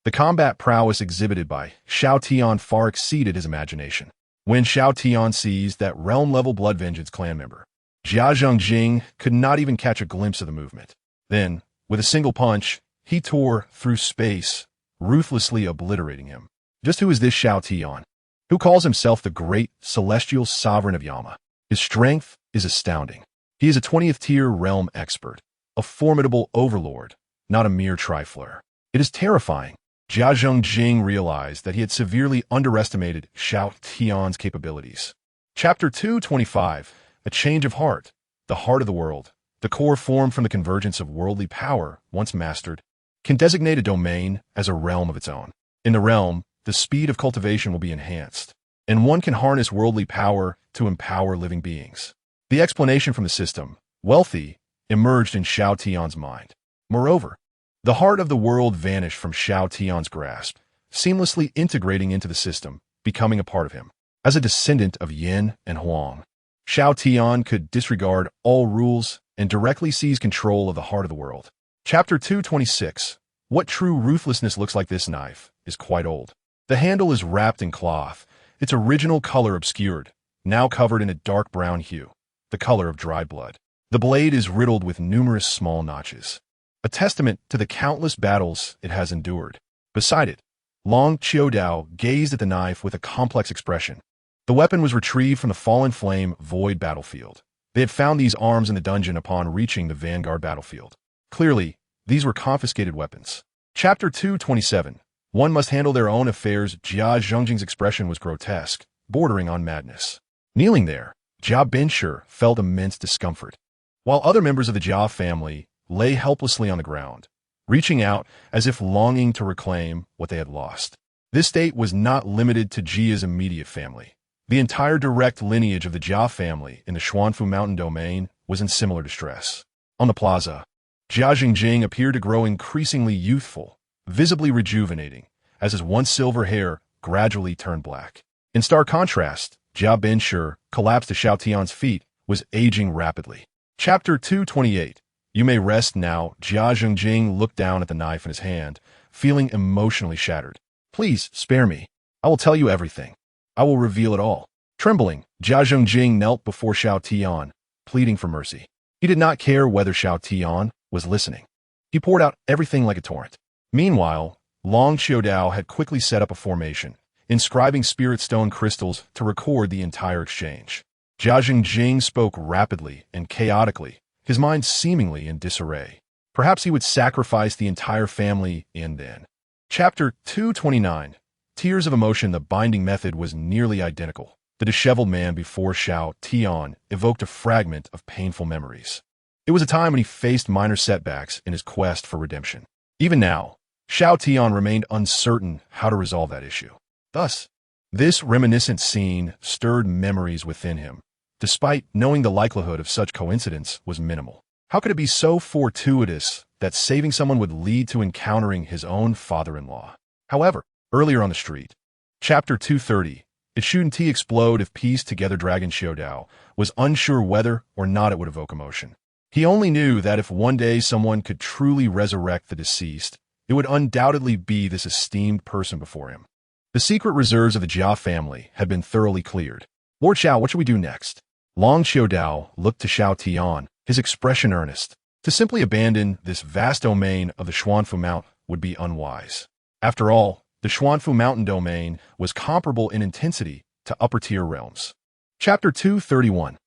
The combat prowess exhibited by Xiao Tian far exceeded his imagination. When Xiao Tian seized that realm-level Blood Vengeance clan member, Jia Jingjing could not even catch a glimpse of the movement. Then, with a single punch, he tore through space, ruthlessly obliterating him. Just who is this Xiao Tian, who calls himself the great celestial sovereign of Yama? His strength is astounding. He is a 20th tier realm expert, a formidable overlord, not a mere trifler. It is terrifying. Jia Jingjing realized that he had severely underestimated Xiao Tian's capabilities. Chapter 225. A change of heart. The heart of the world, the core formed from the convergence of worldly power, once mastered, can designate a domain as a realm of its own. In the realm, the speed of cultivation will be enhanced, and one can harness worldly power to empower living beings. The explanation from the system, wealthy, emerged in Xiao Tian's mind. Moreover, the heart of the world vanished from Xiao Tian's grasp, seamlessly integrating into the system, becoming a part of him. As a descendant of Yin and Huang, Xiao Tian could disregard all rules and directly seize control of the heart of the world. Chapter 226. What true ruthlessness looks like. This knife is quite old. The handle is wrapped in cloth, its original color obscured, now covered in a dark brown hue, the color of dried blood. The blade is riddled with numerous small notches, a testament to the countless battles it has endured. Beside it, Long Qiudao gazed at the knife with a complex expression. The weapon was retrieved from the Fallen Flame Void battlefield. They had found these arms in the dungeon upon reaching the Vanguard battlefield. Clearly, these were confiscated weapons. Chapter 227. One must handle their own affairs. Jia Jingjing's expression was grotesque, bordering on madness. Kneeling there, Jia Binshi felt immense discomfort, while other members of the Jia family lay helplessly on the ground, reaching out as if longing to reclaim what they had lost. This state was not limited to Jia's immediate family. The entire direct lineage of the Jia family in the Xuanfu Mountain domain was in similar distress. On the plaza, Jia Jingjing appeared to grow increasingly youthful, visibly rejuvenating, as his once silver hair gradually turned black. In stark contrast, Jia Binshi, collapsed to Xiao Tian's feet, was aging rapidly. Chapter 228. You may rest now. Jia Jingjing looked down at the knife in his hand, feeling emotionally shattered. Please, spare me. I will tell you everything. I will reveal it all. Trembling, Jia Jingjing knelt before Xiao Tian, pleading for mercy. He did not care whether Xiao Tian was listening. He poured out everything like a torrent. Meanwhile, Long Qiudao had quickly set up a formation, inscribing spirit stone crystals to record the entire exchange. Jia Jingjing spoke rapidly and chaotically, his mind seemingly in disarray. Perhaps he would sacrifice the entire family and then. Chapter 229. Tears of emotion. The binding method was nearly identical. The disheveled man before Xiao Tian evoked a fragment of painful memories. It was a time when he faced minor setbacks in his quest for redemption. Even now, Xiao Tian remained uncertain how to resolve that issue. Thus, this reminiscent scene stirred memories within him, despite knowing the likelihood of such coincidence was minimal. How could it be so fortuitous that saving someone would lead to encountering his own father-in-law? However, earlier on the street, Chapter 230, it shouldn't explode if pieced together. Dragon Xiudao was unsure whether or not it would evoke emotion. He only knew that if one day someone could truly resurrect the deceased, it would undoubtedly be this esteemed person before him. The secret reserves of the Jia family had been thoroughly cleared. Lord Xiao, what should we do next? Long Qiudao looked to Xiao Tian, his expression earnest. To simply abandon this vast domain of the Xuanfu Mountain would be unwise. After all, the Xuanfu Mountain domain was comparable in intensity to upper-tier realms. Chapter 231.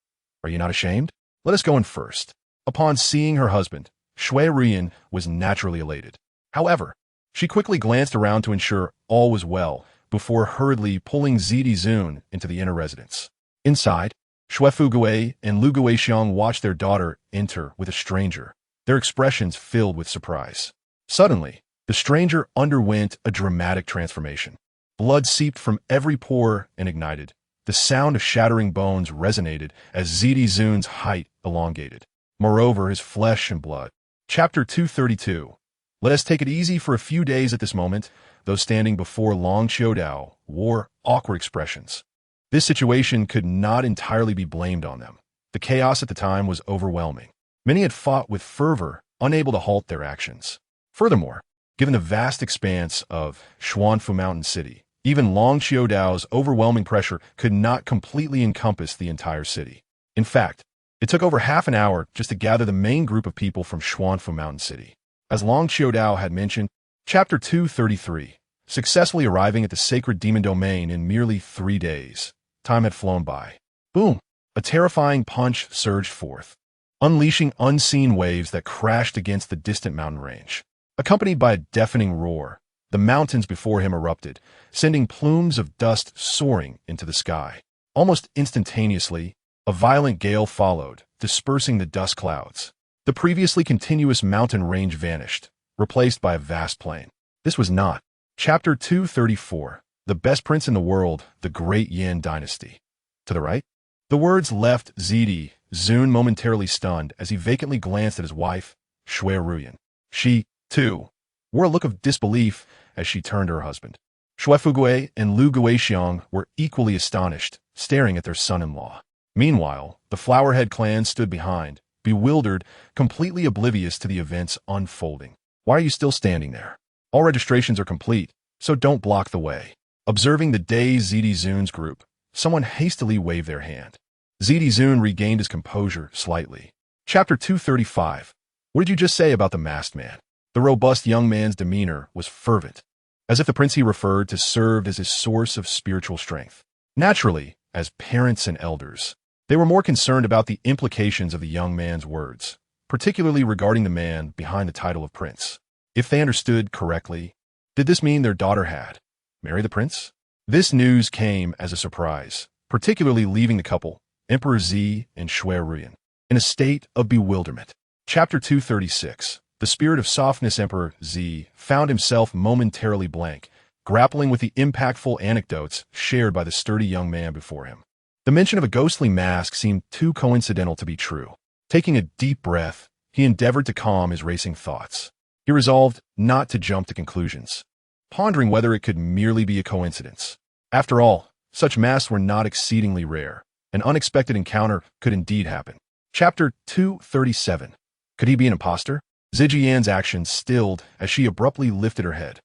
Are you not ashamed? Let us go in first. Upon seeing her husband, Shui Ruyan was naturally elated. However, she quickly glanced around to ensure all was well before hurriedly pulling Zidi Zun into the inner residence. Inside, Shui Fugui and Lu Guixiang watched their daughter enter with a stranger, their expressions filled with surprise. Suddenly, the stranger underwent a dramatic transformation. Blood seeped from every pore and ignited. The sound of shattering bones resonated as Zidi Zun's height elongated. Moreover, his flesh and blood. Chapter 232. Let us take it easy for a few days at this moment. Those standing before Long Xiaodao wore awkward expressions. This situation could not entirely be blamed on them. The chaos at the time was overwhelming. Many had fought with fervor, unable to halt their actions. Furthermore, given the vast expanse of Xuanfu Mountain City, even Long Xiaodao's overwhelming pressure could not completely encompass the entire city. In fact, it took over half an hour just to gather the main group of people from Xuanfu Mountain City. As Long Xiaodao had mentioned, Chapter 233, successfully arriving at the sacred demon domain in merely 3 days. Time had flown by. Boom! A terrifying punch surged forth, unleashing unseen waves that crashed against the distant mountain range. Accompanied by a deafening roar, the mountains before him erupted, sending plumes of dust soaring into the sky. Almost instantaneously, a violent gale followed, dispersing the dust clouds. The previously continuous mountain range vanished, replaced by a vast plain. This was not. Chapter 234. The best prince in the world, the great Yan dynasty. To the right? The words left Zidi Zun momentarily stunned as he vacantly glanced at his wife, Shui Ruyan. She, too, wore a look of disbelief as she turned to her husband. Shui Fugui and Lu Guixiang were equally astonished, staring at their son-in-law. Meanwhile, the Flowerhead clan stood behind, bewildered, completely oblivious to the events unfolding. Why are you still standing there? All registrations are complete, so don't block the way. Observing the dazed Zidi Zun's group, someone hastily waved their hand. Zidi Zun regained his composure slightly. Chapter 235. What did you just say about the masked man? The robust young man's demeanor was fervent, as if the prince he referred to served as his source of spiritual strength. Naturally, as parents and elders, they were more concerned about the implications of the young man's words, particularly regarding the man behind the title of prince. If they understood correctly, did this mean their daughter had married the prince? This news came as a surprise, particularly leaving the couple, Emperor Zi and Shui Ruyan, in a state of bewilderment. Chapter 236. The spirit of softness. Emperor Zi found himself momentarily blank, grappling with the impactful anecdotes shared by the sturdy young man before him. The mention of a ghostly mask seemed too coincidental to be true. Taking a deep breath, he endeavored to calm his racing thoughts. He resolved not to jump to conclusions, pondering whether it could merely be a coincidence. After all, such masks were not exceedingly rare. An unexpected encounter could indeed happen. Chapter 237. Could he be an imposter? Zijian's actions stilled as she abruptly lifted her head.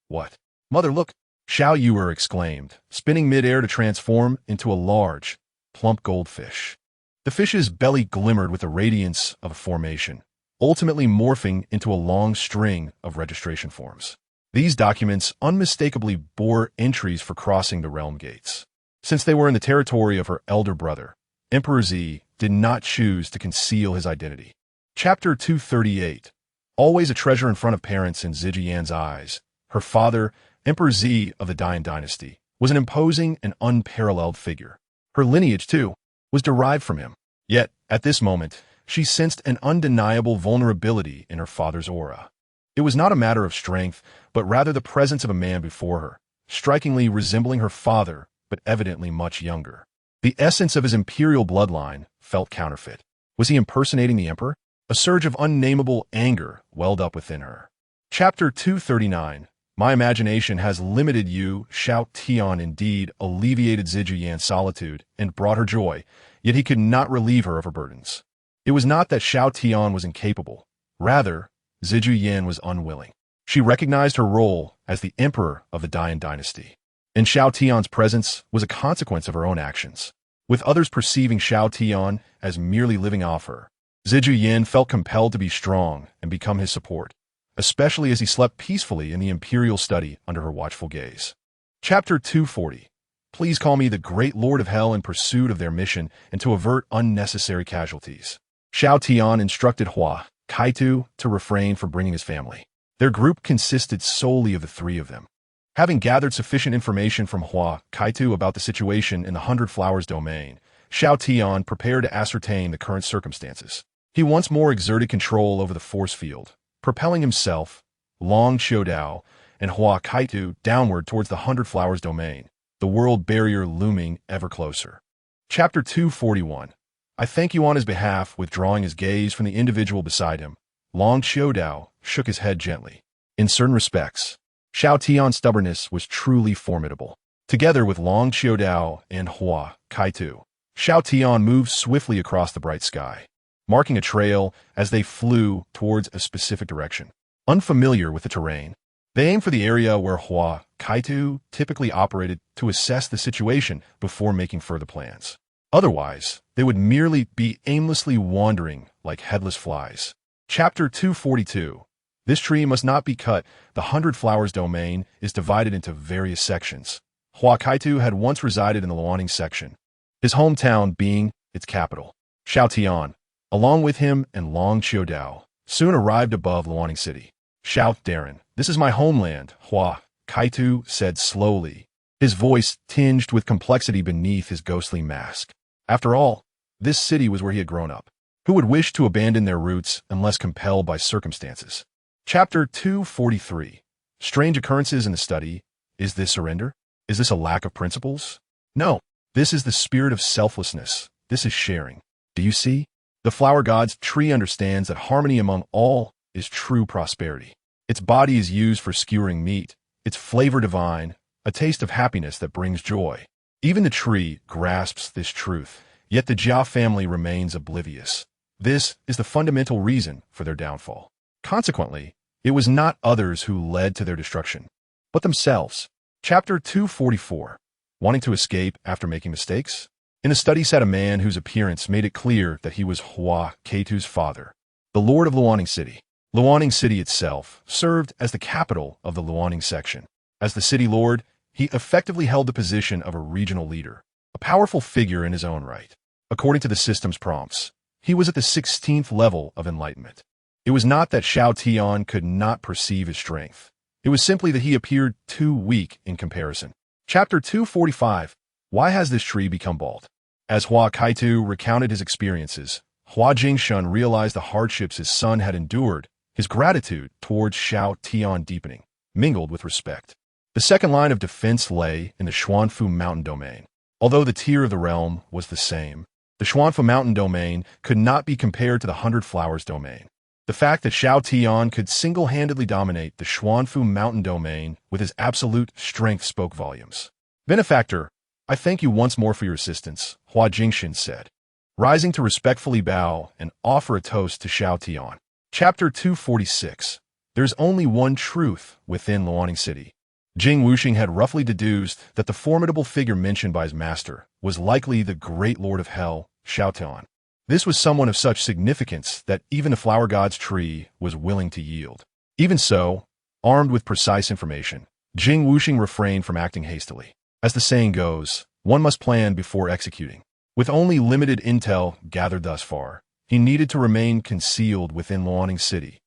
What? Mother, look! Xiao Yuer exclaimed, spinning mid-air to transform into a large, plump goldfish. The fish's belly glimmered with the radiance of a formation, ultimately morphing into a long string of registration forms. These documents unmistakably bore entries for crossing the realm gates. Since they were in the territory of her elder brother, Emperor Zi did not choose to conceal his identity. Chapter 238. Always a treasure in front of parents in Zijian's eyes, her father, Emperor Zi of the Dian dynasty, was an imposing and unparalleled figure. Her lineage, too, was derived from him. Yet, at this moment, she sensed an undeniable vulnerability in her father's aura. It was not a matter of strength, but rather the presence of a man before her, strikingly resembling her father, but evidently much younger. The essence of his imperial bloodline felt counterfeit. Was he impersonating the emperor? A surge of unnameable anger welled up within her. Chapter 239. My imagination has limited you. Xiao Tian indeed alleviated Zijian's solitude and brought her joy, yet he could not relieve her of her burdens. It was not that Xiao Tian was incapable. Rather, Zijian was unwilling. She recognized her role as the emperor of the Dian dynasty, and Xiao Tian's presence was a consequence of her own actions. With others perceiving Xiao Tian as merely living off her, Zijian felt compelled to be strong and become his support, especially as he slept peacefully in the imperial study under her watchful gaze. Chapter 240. Please call me the great lord of hell in pursuit of their mission and to avert unnecessary casualties. Xiao Tian instructed Hua Kaitu to refrain from bringing his family. Their group consisted solely of the three of them. Having gathered sufficient information from Hua Kaitu about the situation in the Hundred Flowers domain, Xiao Tian prepared to ascertain the current circumstances. He once more exerted control over the force field, propelling himself, Long Xiaodao, and Hua Kaitu downward towards the Hundred Flowers domain, the world barrier looming ever closer. Chapter 241. I thank you on his behalf, withdrawing his gaze from the individual beside him. Long Xiaodao shook his head gently. In certain respects, Xiao Tian's stubbornness was truly formidable. Together with Long Xiaodao and Hua Kaitu, Xiao Tian moved swiftly across the bright sky, marking a trail as they flew towards a specific direction. Unfamiliar with the terrain, they aimed for the area where Hua Kaitu typically operated to assess the situation before making further plans. Otherwise, they would merely be aimlessly wandering like headless flies. Chapter 242. This tree must not be cut. The Hundred Flowers domain is divided into various sections. Hua Kaitu had once resided in the Luaning section, his hometown being its capital. Xiao Tian, along with him and Long Xiaodao, soon arrived above Luaning City. Xiao Darren, this is my homeland, Hua Kaitu said slowly, his voice tinged with complexity beneath his ghostly mask. After all, this city was where he had grown up. Who would wish to abandon their roots unless compelled by circumstances? Chapter 243. Strange occurrences in the study. Is this surrender? Is this a lack of principles? No, this is the spirit of selflessness. This is sharing. Do you see? The flower god's tree understands that harmony among all is true prosperity. Its body is used for skewering meat, its flavor divine, a taste of happiness that brings joy. Even the tree grasps this truth, yet the Jia family remains oblivious. This is the fundamental reason for their downfall. Consequently, it was not others who led to their destruction, but themselves. Chapter 244. Wanting to escape after making mistakes? In the study sat a man whose appearance made it clear that he was Hua Kaitu's father, the lord of Luaning City. Luaning City itself served as the capital of the Luaning section. As the city lord, he effectively held the position of a regional leader, a powerful figure in his own right. According to the system's prompts, he was at the 16th level of enlightenment. It was not that Xiao Tian could not perceive his strength. It was simply that he appeared too weak in comparison. Chapter 245. Why has this tree become bald? As Hua Kaitu recounted his experiences, Hua Jingshun realized the hardships his son had endured, his gratitude towards Xiao Tian deepening, mingled with respect. The second line of defense lay in the Xuanfu Mountain domain. Although the tier of the realm was the same, the Xuanfu Mountain domain could not be compared to the Hundred Flowers domain. The fact that Xiao Tian could single-handedly dominate the Xuanfu Mountain domain with his absolute strength spoke volumes. Benefactor, I thank you once more for your assistance, Hua Jingxin said, rising to respectfully bow and offer a toast to Xiao Tian. Chapter 246. There's only one truth within Luaning City. Jing Wuxing had roughly deduced that the formidable figure mentioned by his master was likely the great lord of hell, Xiao Tian. This was someone of such significance that even the flower god's tree was willing to yield. Even so, armed with precise information, Jing Wuxing refrained from acting hastily. As the saying goes, one must plan before executing. With only limited intel gathered thus far, he needed to remain concealed within Luaning City,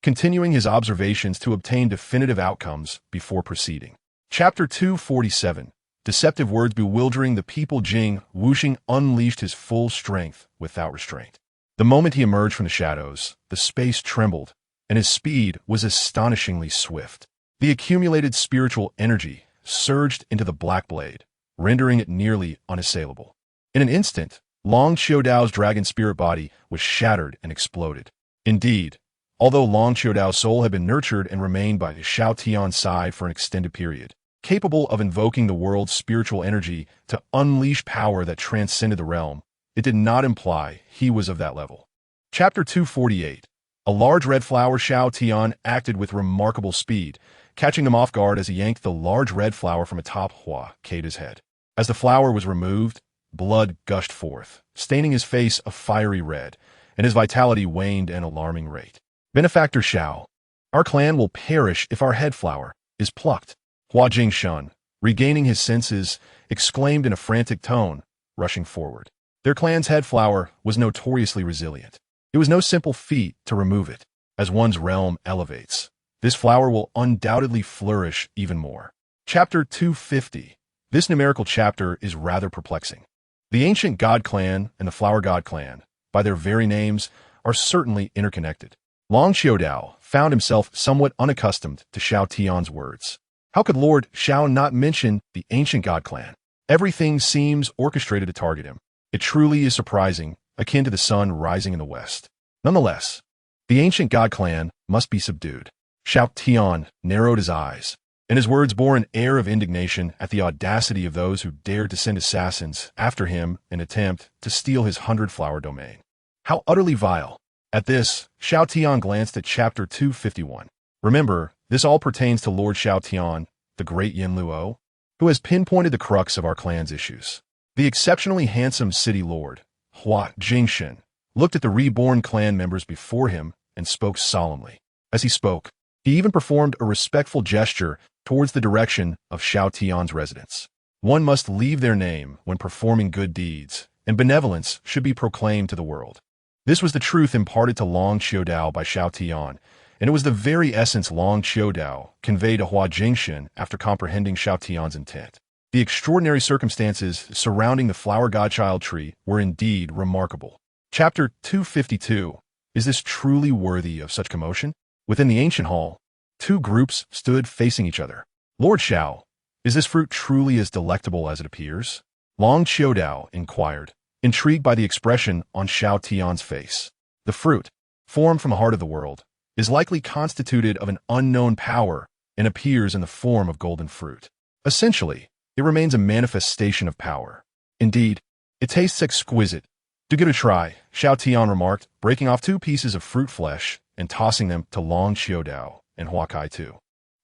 continuing his observations to obtain definitive outcomes before proceeding. Chapter 247. Deceptive words bewildering the people. Jing Wuxing unleashed his full strength without restraint. The moment he emerged from the shadows, the space trembled, and his speed was astonishingly swift. The accumulated spiritual energy surged into the black blade, rendering it nearly unassailable. In an instant, Long Xiaodao's dragon spirit body was shattered and exploded. Indeed, although Long Xiaodao's soul had been nurtured and remained by Xiao Tian's side for an extended period, capable of invoking the world's spiritual energy to unleash power that transcended the realm, it did not imply he was of that level. Chapter 248. A large red flower. Xiao Tian acted with remarkable speed, catching them off guard as he yanked the large red flower from atop Hua Kaitu's head. As the flower was removed, blood gushed forth, staining his face a fiery red, and his vitality waned at an alarming rate. Benefactor Xiao, our clan will perish if our head flower is plucked. Hua Jingshun, regaining his senses, exclaimed in a frantic tone, rushing forward. Their clan's head flower was notoriously resilient. It was no simple feat to remove it. As one's realm elevates, this flower will undoubtedly flourish even more. Chapter 250. This numerical chapter is rather perplexing. The ancient god clan and the flower god clan, by their very names, are certainly interconnected. Long Xiaodao found himself somewhat unaccustomed to Xiao Tian's words. How could Lord Xiao not mention the ancient god clan? Everything seems orchestrated to target him. It truly is surprising, akin to the sun rising in the west. Nonetheless, the ancient god clan must be subdued. Xiao Tian narrowed his eyes, and his words bore an air of indignation at the audacity of those who dared to send assassins after him in an attempt to steal his 100-flower domain. How utterly vile! At this, Xiao Tian glanced at Chapter 251. Remember, this all pertains to Lord Xiao Tian, the great Yin Luo, who has pinpointed the crux of our clan's issues. The exceptionally handsome city lord, Hua Jingshen, looked at the reborn clan members before him and spoke solemnly. As he spoke, he even performed a respectful gesture towards the direction of Xiao Tian's residence. One must leave their name when performing good deeds, and benevolence should be proclaimed to the world. This was the truth imparted to Long Xiaodao by Xiao Tian, and it was the very essence Long Xiaodao conveyed to Hua Jingshen after comprehending Xiao Tian's intent. The extraordinary circumstances surrounding the flower godchild tree were indeed remarkable. Chapter 252. Is this truly worthy of such commotion? Within the ancient hall, two groups stood facing each other. Lord Xiao, is this fruit truly as delectable as it appears? Long Xiaodao inquired, intrigued by the expression on Xiao Tian's face. The fruit, formed from the heart of the world, is likely constituted of an unknown power and appears in the form of golden fruit. Essentially, it remains a manifestation of power. Indeed, it tastes exquisite. Do give it a try, Xiao Tian remarked, breaking off 2 pieces of fruit flesh and tossing them to Long Xiaodao and Hua Kai too.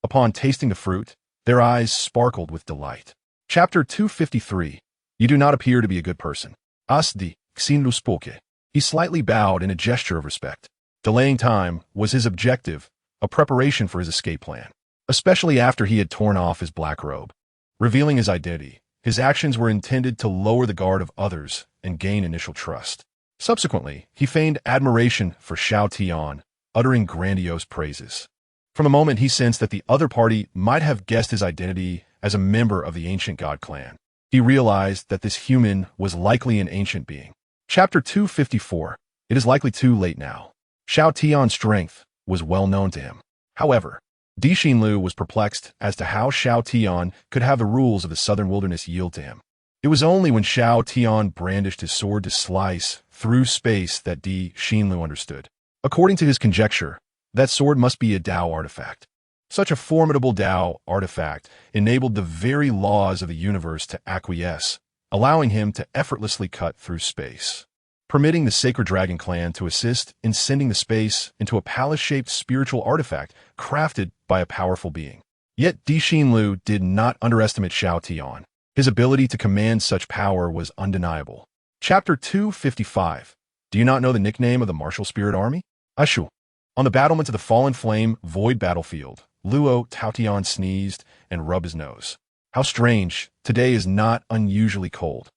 Upon tasting the fruit, their eyes sparkled with delight. Chapter 253. You do not appear to be a good person. Asdi, Xin spoke. He slightly bowed in a gesture of respect. Delaying time was his objective, a preparation for his escape plan, especially after he had torn off his black robe. Revealing his identity, his actions were intended to lower the guard of others and gain initial trust. Subsequently, he feigned admiration for Xiao Tian, uttering grandiose praises. From the moment he sensed that the other party might have guessed his identity as a member of the ancient god clan, he realized that this human was likely an ancient being. Chapter 254. It is likely too late now. Xiao Tian's strength was well known to him. However, Di Xinlu was perplexed as to how Xiao Tian could have the rules of the southern wilderness yield to him. It was only when Xiao Tian brandished his sword to slice through space that Di Xinlu understood. According to his conjecture, that sword must be a Dao artifact. Such a formidable Dao artifact enabled the very laws of the universe to acquiesce, allowing him to effortlessly cut through space, permitting the Sacred Dragon clan to assist in sending the space into a palace-shaped spiritual artifact crafted by a powerful being. Yet Di Xinlu did not underestimate Xiao Tian. His ability to command such power was undeniable. Chapter 255. Do you not know the nickname of the martial spirit army? Ashu. On the battlements of the Fallen Flame Void Battlefield, Luo Taotian sneezed and rubbed his nose. How strange, today is not unusually cold.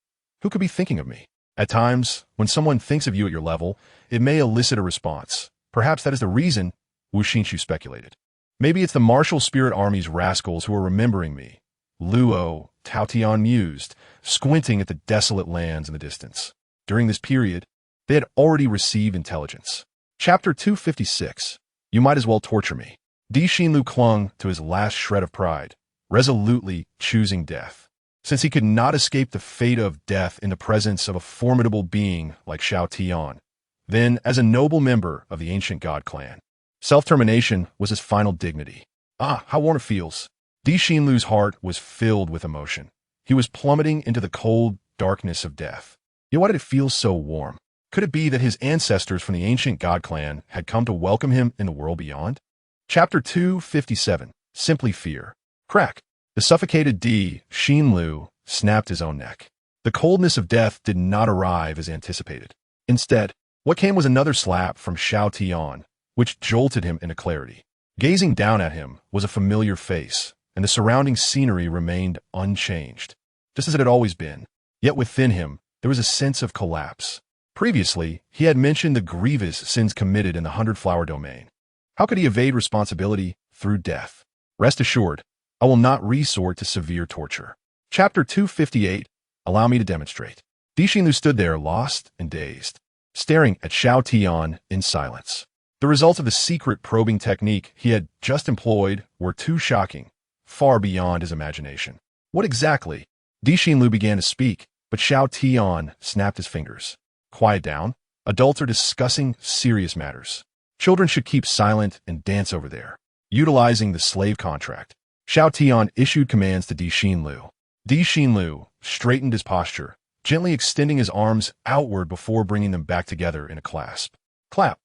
Who could be thinking of me? At times, when someone thinks of you at your level, it may elicit a response. Perhaps that is the reason, Wu Xinshu speculated. Maybe it's the martial spirit army's rascals who are remembering me. Luo Taotian mused, squinting at the desolate lands in the distance. During this period, they had already received intelligence. Chapter 256. You might as well torture me. Di Xinlu clung to his last shred of pride, resolutely choosing death. Since he could not escape the fate of death in the presence of a formidable being like Xiao Tian, then as a noble member of the ancient god clan, self-termination was his final dignity. Ah, how warm it feels. Di Xinlu's heart was filled with emotion. He was plummeting into the cold darkness of death. Yet why did it feel so warm? Could it be that his ancestors from the ancient god clan had come to welcome him in the world beyond? Chapter 257. Simply fear. Crack. The suffocated Di Xinlu snapped his own neck. The coldness of death did not arrive as anticipated. Instead, what came was another slap from Xiao Tian, which jolted him into clarity. Gazing down at him was a familiar face, and the surrounding scenery remained unchanged, just as it had always been. Yet within him, there was a sense of collapse. Previously, he had mentioned the grievous sins committed in the Hundred-Flower domain. How could he evade responsibility through death? Rest assured, I will not resort to severe torture. Chapter 258, Allow me to demonstrate. Dixinlu stood there lost and dazed, staring at Xiao Tian in silence. The results of the secret probing technique he had just employed were too shocking, far beyond his imagination. What exactly? Dixinlu began to speak, but Xiao Tian snapped his fingers. Quiet down. Adults are discussing serious matters. Children should keep silent and dance over there. Utilizing the slave contract, Xiao Tian issued commands to Dixinlu. Dixinlu straightened his posture, gently extending his arms outward before bringing them back together in a clasp. Clap.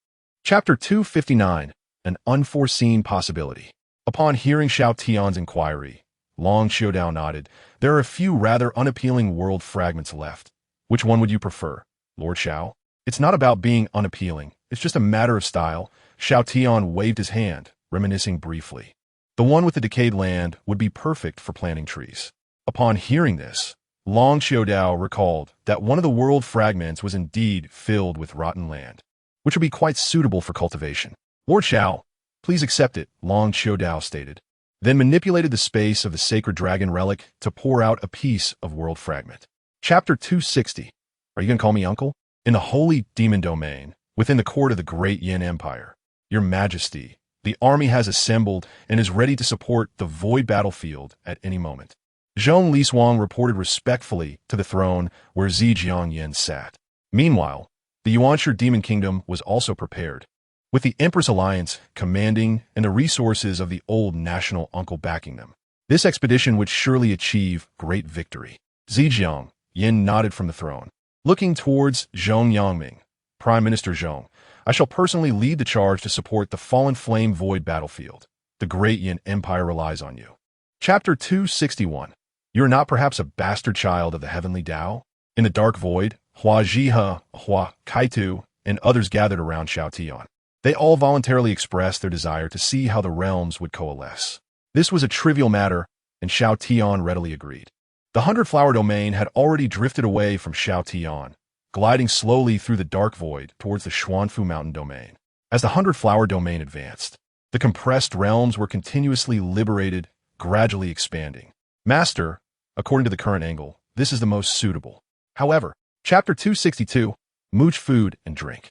Chapter 259, An Unforeseen Possibility. Upon hearing Xiao Tian's inquiry, Long Xiaodao nodded. There are a few rather unappealing world fragments left. Which one would you prefer, Lord Xiao? It's not about being unappealing. It's just a matter of style. Xiao Tian waved his hand, reminiscing briefly. The one with the decayed land would be perfect for planting trees. Upon hearing this, Long Xiaodao recalled that one of the world fragments was indeed filled with rotten land, which would be quite suitable for cultivation. Lord Xiao, please accept it, Long Xiaodao stated, then manipulated the space of the sacred dragon relic to pour out a piece of world fragment. Chapter 260. Are you going to call me uncle? In the holy demon domain, within the court of the great Yin Empire, Your Majesty, the army has assembled and is ready to support the void battlefield at any moment. Zhong Liswang reported respectfully to the throne where Zhejiang Yin sat. Meanwhile, the Yuanshu Demon Kingdom was also prepared, with the Empress Alliance commanding and the resources of the old national uncle backing them. This expedition would surely achieve great victory. Zhejiang Yin nodded from the throne, looking towards Zhong Yangming. Prime Minister Zhong, I shall personally lead the charge to support the Fallen Flame Void battlefield. The great Yin Empire relies on you. Chapter 261. You are not perhaps a bastard child of the heavenly Tao? In the dark void, Hua Zhihe, Hua Kaitu, and others gathered around Xiao Tian. They all voluntarily expressed their desire to see how the realms would coalesce. This was a trivial matter, and Xiao Tian readily agreed. The Hundred-Flower domain had already drifted away from Xiao Tian, gliding slowly through the dark void towards the Xuanfu Mountain domain. As the Hundred-Flower domain advanced, the compressed realms were continuously liberated, gradually expanding. Master, according to the current angle, this is the most suitable. However, Chapter 262, Mooch Food and Drink.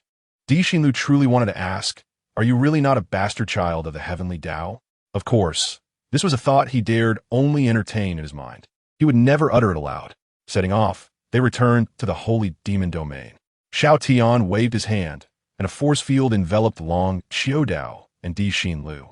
Dixinlu truly wanted to ask, are you really not a bastard child of the heavenly Tao? Of course, this was a thought he dared only entertain in his mind. He would never utter it aloud. Setting off, they returned to the holy demon domain. Xiao Tian waved his hand, and a force field enveloped Long Xiaodao and Dixinlu.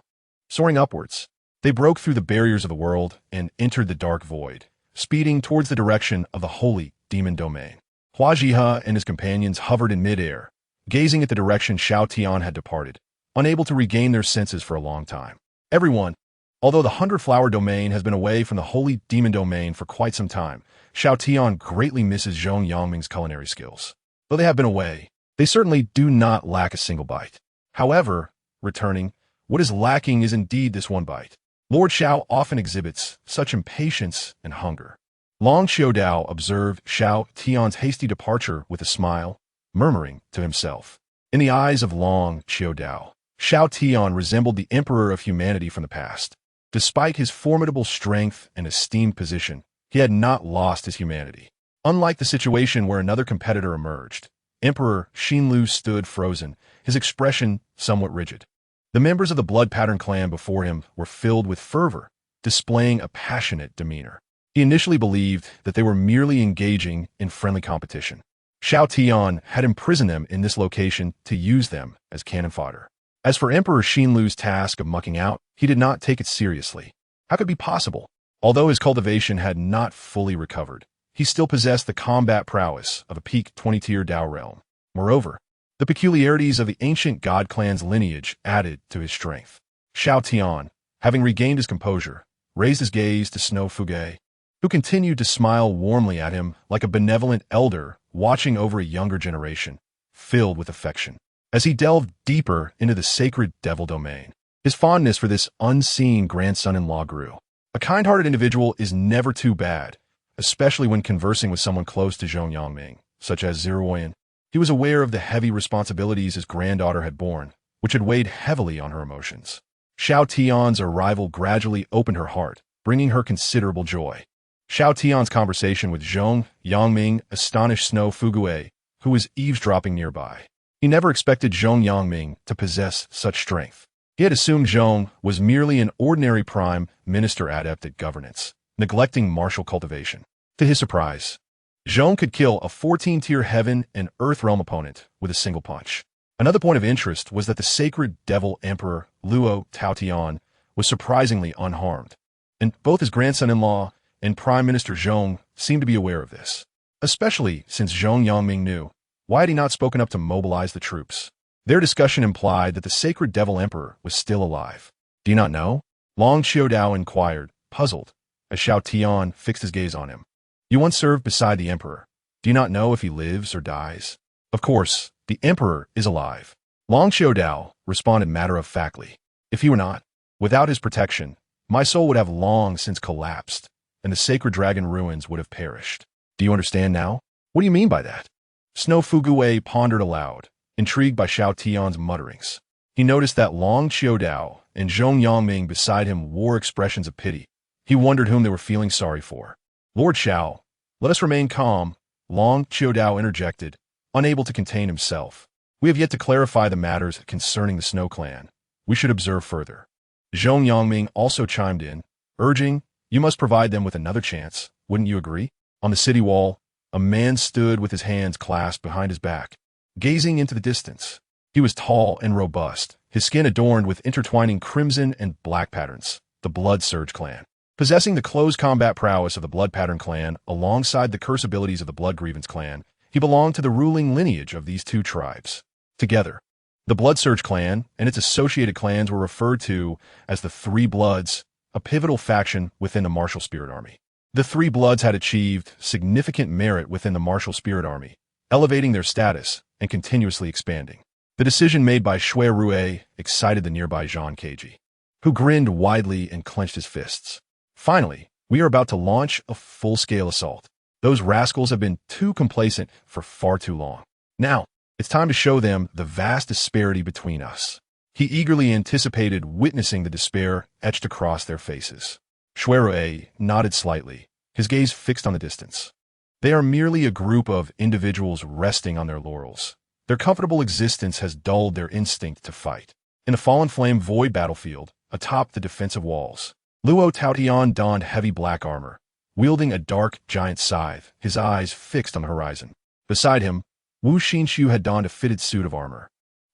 Soaring upwards, they broke through the barriers of the world and entered the dark void, speeding towards the direction of the holy demon domain. Hua Zhihe and his companions hovered in midair, gazing at the direction Xiao Tian had departed, unable to regain their senses for a long time. Everyone, although the Hundred-Flower domain has been away from the holy demon domain for quite some time, Xiao Tian greatly misses Zhong Yangming's culinary skills. Though they have been away, they certainly do not lack a single bite. However, returning, what is lacking is indeed this one bite. Lord Xiao often exhibits such impatience and hunger. Long Xiaodao observed Xiao Tian's hasty departure with a smile, murmuring to himself. In the eyes of Long Xiaodao, Xiao Tian resembled the emperor of humanity from the past. Despite his formidable strength and esteemed position, he had not lost his humanity. Unlike the situation where another competitor emerged, Emperor Xinlu stood frozen, his expression somewhat rigid. The members of the Blood Pattern clan before him were filled with fervor, displaying a passionate demeanor. He initially believed that they were merely engaging in friendly competition. Xiao Tian had imprisoned them in this location to use them as cannon fodder. As for Emperor Xinlu's task of mucking out, he did not take it seriously. How could it be possible? Although his cultivation had not fully recovered, he still possessed the combat prowess of a peak 20-tier Dao realm. Moreover, the peculiarities of the ancient god clan's lineage added to his strength. Xiao Tian, having regained his composure, raised his gaze to Snow Fuge, who continued to smile warmly at him like a benevolent elder watching over a younger generation, filled with affection. As he delved deeper into the sacred devil domain, his fondness for this unseen grandson-in-law grew. A kind-hearted individual is never too bad, especially when conversing with someone close to Zhong Yangming, such as Zeruoyan. He was aware of the heavy responsibilities his granddaughter had borne, which had weighed heavily on her emotions. Xiao Tian's arrival gradually opened her heart, bringing her considerable joy. Xiao Tian's conversation with Zhong Yangming astonished Snow Fugue, who was eavesdropping nearby. He never expected Zhong Yangming to possess such strength. He had assumed Zhong was merely an ordinary prime minister adept at governance, neglecting martial cultivation. To his surprise, Zhong could kill a 14-tier heaven and earth realm opponent with a single punch. Another point of interest was that the sacred devil emperor Luo Xiao was surprisingly unharmed, and both his grandson-in-law and Prime Minister Zhong seemed to be aware of this, especially since Zhong Yangming knew. Why had he not spoken up to mobilize the troops? Their discussion implied that the sacred devil emperor was still alive. Do you not know? Long Xiaodao inquired, puzzled, as Xiao Tian fixed his gaze on him. You once served beside the emperor. Do you not know if he lives or dies? Of course, the emperor is alive. Long Xiaodao responded matter-of-factly. If he were not, without his protection, my soul would have long since collapsed, and the sacred dragon ruins would have perished. Do you understand now? What do you mean by that? Snow Fugue pondered aloud, intrigued by Xiao Tian's mutterings. He noticed that Long Xiaodao and Zhong Yangming beside him wore expressions of pity. He wondered whom they were feeling sorry for. Lord Xiao, let us remain calm, Long Xiaodao interjected, unable to contain himself. We have yet to clarify the matters concerning the Snow Clan. We should observe further. Zhong Yangming also chimed in, urging, you must provide them with another chance, wouldn't you agree? On the city wall, a man stood with his hands clasped behind his back, gazing into the distance. He was tall and robust, his skin adorned with intertwining crimson and black patterns, the Blood Surge clan. Possessing the close combat prowess of the Blood Pattern clan alongside the curse abilities of the Blood Grievance clan, he belonged to the ruling lineage of these two tribes. Together, the Blood Surge clan and its associated clans were referred to as the Three Bloods, a pivotal faction within the Martial Spirit Army. The Three Bloods had achieved significant merit within the Martial Spirit Army, elevating their status and continuously expanding. The decision made by Shui Rue excited the nearby Zhang Keiji, who grinned widely and clenched his fists. Finally, we are about to launch a full-scale assault. Those rascals have been too complacent for far too long. Now, it's time to show them the vast disparity between us. He eagerly anticipated witnessing the despair etched across their faces. Shui nodded slightly, his gaze fixed on the distance. They are merely a group of individuals resting on their laurels. Their comfortable existence has dulled their instinct to fight. In the Fallen Flame Void battlefield, atop the defensive walls, Luo Xiao donned heavy black armor, wielding a dark giant scythe, his eyes fixed on the horizon. Beside him, Wu Xinxiu had donned a fitted suit of armor,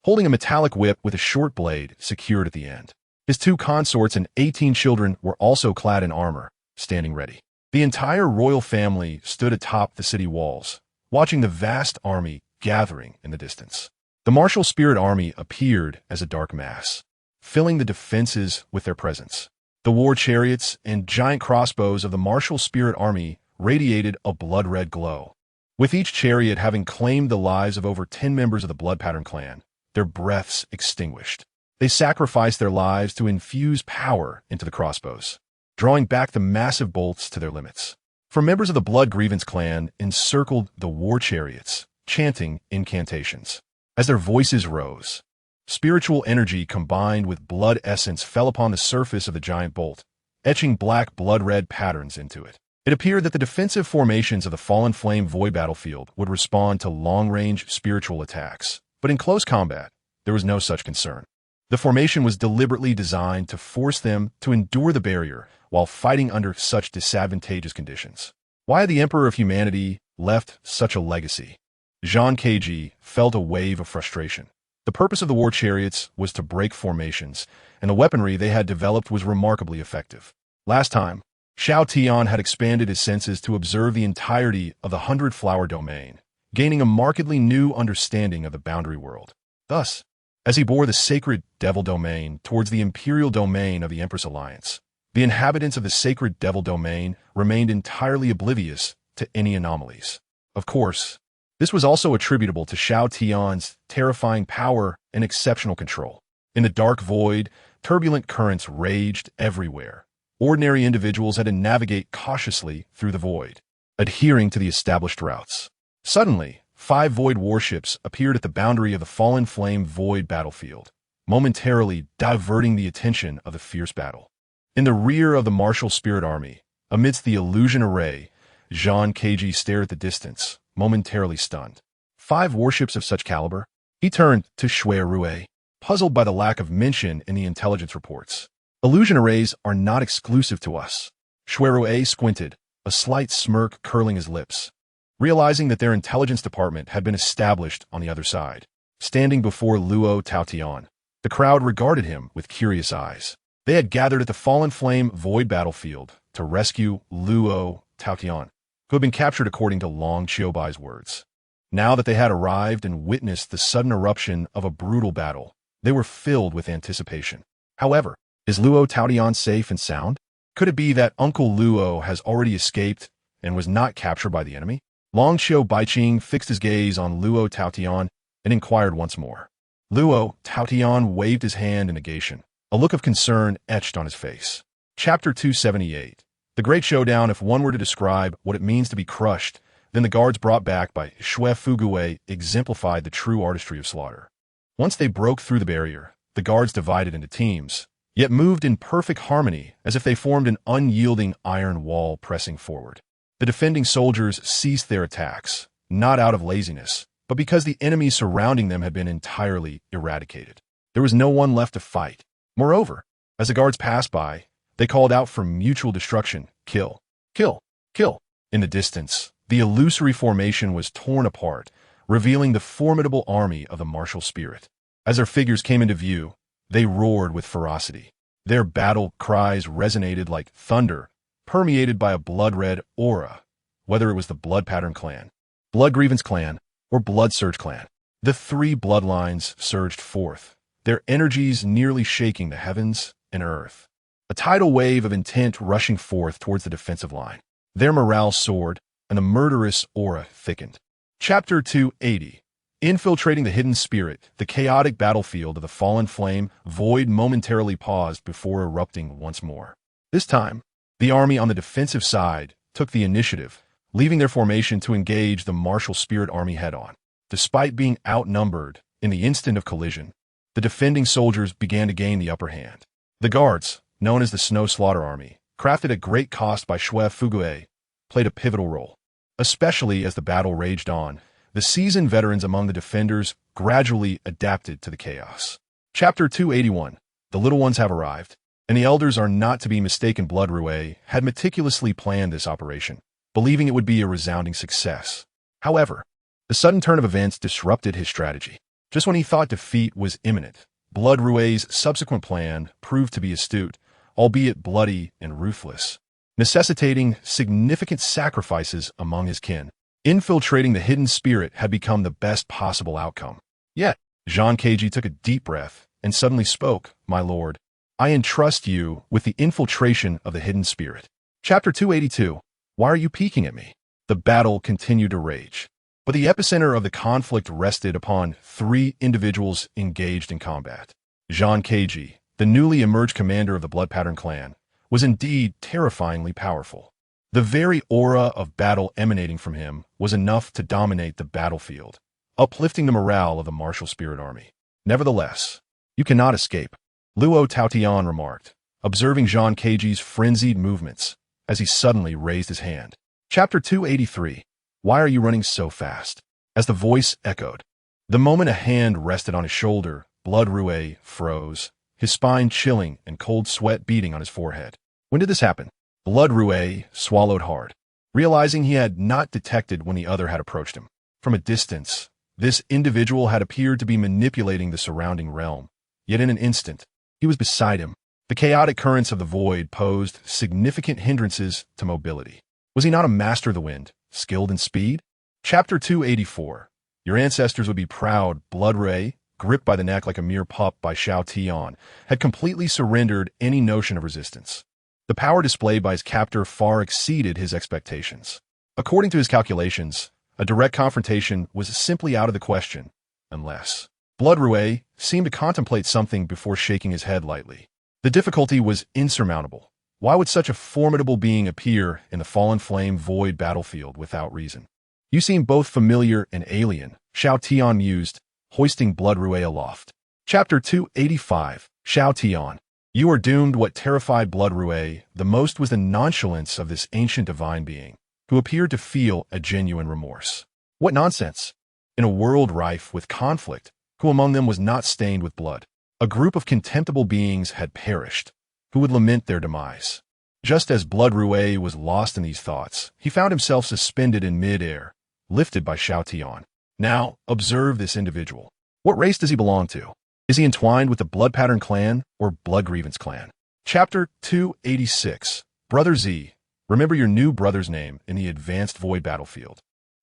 holding a metallic whip with a short blade secured at the end. His two consorts and 18 children were also clad in armor, standing ready. The entire royal family stood atop the city walls, watching the vast army gathering in the distance. The Martial Spirit Army appeared as a dark mass, filling the defenses with their presence. The war chariots and giant crossbows of the Martial Spirit Army radiated a blood-red glow. With each chariot having claimed the lives of over 10 members of the Blood Pattern clan, their breaths extinguished. They sacrificed their lives to infuse power into the crossbows, drawing back the massive bolts to their limits. For members of the Blood Grievance clan encircled the war chariots, chanting incantations. As their voices rose, spiritual energy combined with blood essence fell upon the surface of the giant bolt, etching black blood-red patterns into it. It appeared that the defensive formations of the Fallen Flame Void battlefield would respond to long-range spiritual attacks, but in close combat, there was no such concern. The formation was deliberately designed to force them to endure the barrier while fighting under such disadvantageous conditions. Why had the Emperor of Humanity left such a legacy? Zhang Keiji felt a wave of frustration. The purpose of the war chariots was to break formations, and the weaponry they had developed was remarkably effective. Last time, Xiao Tian had expanded his senses to observe the entirety of the 100-flower domain, gaining a markedly new understanding of the boundary world. Thus, as he bore the sacred devil domain towards the imperial domain of the Empress Alliance, the inhabitants of the sacred devil domain remained entirely oblivious to any anomalies. Of course, this was also attributable to Xiao Tian's terrifying power and exceptional control. In the dark void, turbulent currents raged everywhere. Ordinary individuals had to navigate cautiously through the void, adhering to the established routes. Suddenly, 5 void warships appeared at the boundary of the Fallen Flame void battlefield, momentarily diverting the attention of the fierce battle. In the rear of the martial spirit army, amidst the illusion array, Xiao Tian stared at the distance, momentarily stunned. 5 warships of such caliber? He turned to Shui, puzzled by the lack of mention in the intelligence reports. Illusion arrays are not exclusive to us. Shui squinted, a slight smirk curling his lips, realizing that their intelligence department had been established on the other side. Standing before Xiao Tian, the crowd regarded him with curious eyes. They had gathered at the Fallen Flame void battlefield to rescue Xiao Tian, who had been captured according to Long Qiubai's words. Now that they had arrived and witnessed the sudden eruption of a brutal battle, they were filled with anticipation. However, is Xiao Tian safe and sound? Could it be that Uncle Luo has already escaped and was not captured by the enemy? Long Qiubaiqing fixed his gaze on Xiao Tian and inquired once more. Xiao Tian waved his hand in negation. A look of concern etched on his face. Chapter 278. The Great Showdown. If one were to describe what it means to be crushed, then the guards brought back by Shui exemplified the true artistry of slaughter. Once they broke through the barrier, the guards divided into teams, yet moved in perfect harmony as if they formed an unyielding iron wall pressing forward. The defending soldiers ceased their attacks, not out of laziness, but because the enemies surrounding them had been entirely eradicated. There was no one left to fight. Moreover, as the guards passed by, they called out for mutual destruction, kill, kill, kill. In the distance, the illusory formation was torn apart, revealing the formidable army of the martial spirit. As their figures came into view, they roared with ferocity. Their battle cries resonated like thunder, permeated by a blood-red aura, whether it was the Blood Pattern Clan, Blood Grievance Clan, or Blood Surge Clan. The 3 bloodlines surged forth, their energies nearly shaking the heavens and earth. A tidal wave of intent rushing forth towards the defensive line. Their morale soared, and the murderous aura thickened. Chapter 280. Infiltrating the hidden spirit, the chaotic battlefield of the Fallen Flame void momentarily paused before erupting once more. This time, the army on the defensive side took the initiative, leaving their formation to engage the martial spirit army head-on. Despite being outnumbered in the instant of collision, the defending soldiers began to gain the upper hand. The guards, known as the Snow Slaughter Army, crafted at great cost by Shui, played a pivotal role. Especially as the battle raged on, the seasoned veterans among the defenders gradually adapted to the chaos. Chapter 281. The little ones have arrived, and the elders are not to be mistaken. Blood Rue had meticulously planned this operation, believing it would be a resounding success. However, the sudden turn of events disrupted his strategy. Just when he thought defeat was imminent, Blood Rue's subsequent plan proved to be astute, albeit bloody and ruthless, necessitating significant sacrifices among his kin. Infiltrating the hidden spirit had become the best possible outcome. Yet, Xiao Tian took a deep breath and suddenly spoke, "My lord, I entrust you with the infiltration of the hidden spirit." Chapter 282. Why are you peeking at me? The battle continued to rage, but the epicenter of the conflict rested upon 3 individuals engaged in combat. Xiao Tian, the newly emerged commander of the Blood Pattern Clan, was indeed terrifyingly powerful. The very aura of battle emanating from him was enough to dominate the battlefield, uplifting the morale of the martial spirit army. Nevertheless, you cannot escape, Xiao Tian remarked, observing Xiao Tian's frenzied movements as he suddenly raised his hand. Chapter 283. Why are you running so fast? As the voice echoed, the moment a hand rested on his shoulder, Blood Rue froze, his spine chilling and cold sweat beating on his forehead. When did this happen? Blood Rue swallowed hard, realizing he had not detected when the other had approached him. From a distance, this individual had appeared to be manipulating the surrounding realm, yet in an instant, he was beside him. The chaotic currents of the void posed significant hindrances to mobility. Was he not a master of the wind, skilled in speed? Chapter 284. Your ancestors would be proud. Blood Rue, gripped by the neck like a mere pup by Xiao Tian, had completely surrendered any notion of resistance. The power displayed by his captor far exceeded his expectations. According to his calculations, a direct confrontation was simply out of the question, unless... Blood Rue seemed to contemplate something before shaking his head lightly. The difficulty was insurmountable. Why would such a formidable being appear in the Fallen Flame void battlefield without reason? You seem both familiar and alien, Xiao Tian mused, hoisting blood roué aloft. Chapter 285, Xiao Tian. You are doomed. What terrified blood roué the most was the nonchalance of this ancient divine being, who appeared to feel a genuine remorse. What nonsense! In a world rife with conflict, who among them was not stained with blood? A group of contemptible beings had perished, who would lament their demise. Just as blood roué was lost in these thoughts, he found himself suspended in mid-air, lifted by Xiao Tian. Now, observe this individual. What race does he belong to? Is he entwined with the Blood Pattern clan or Blood Grievance clan? Chapter 286, Brother Z. Remember your new brother's name in the advanced void battlefield.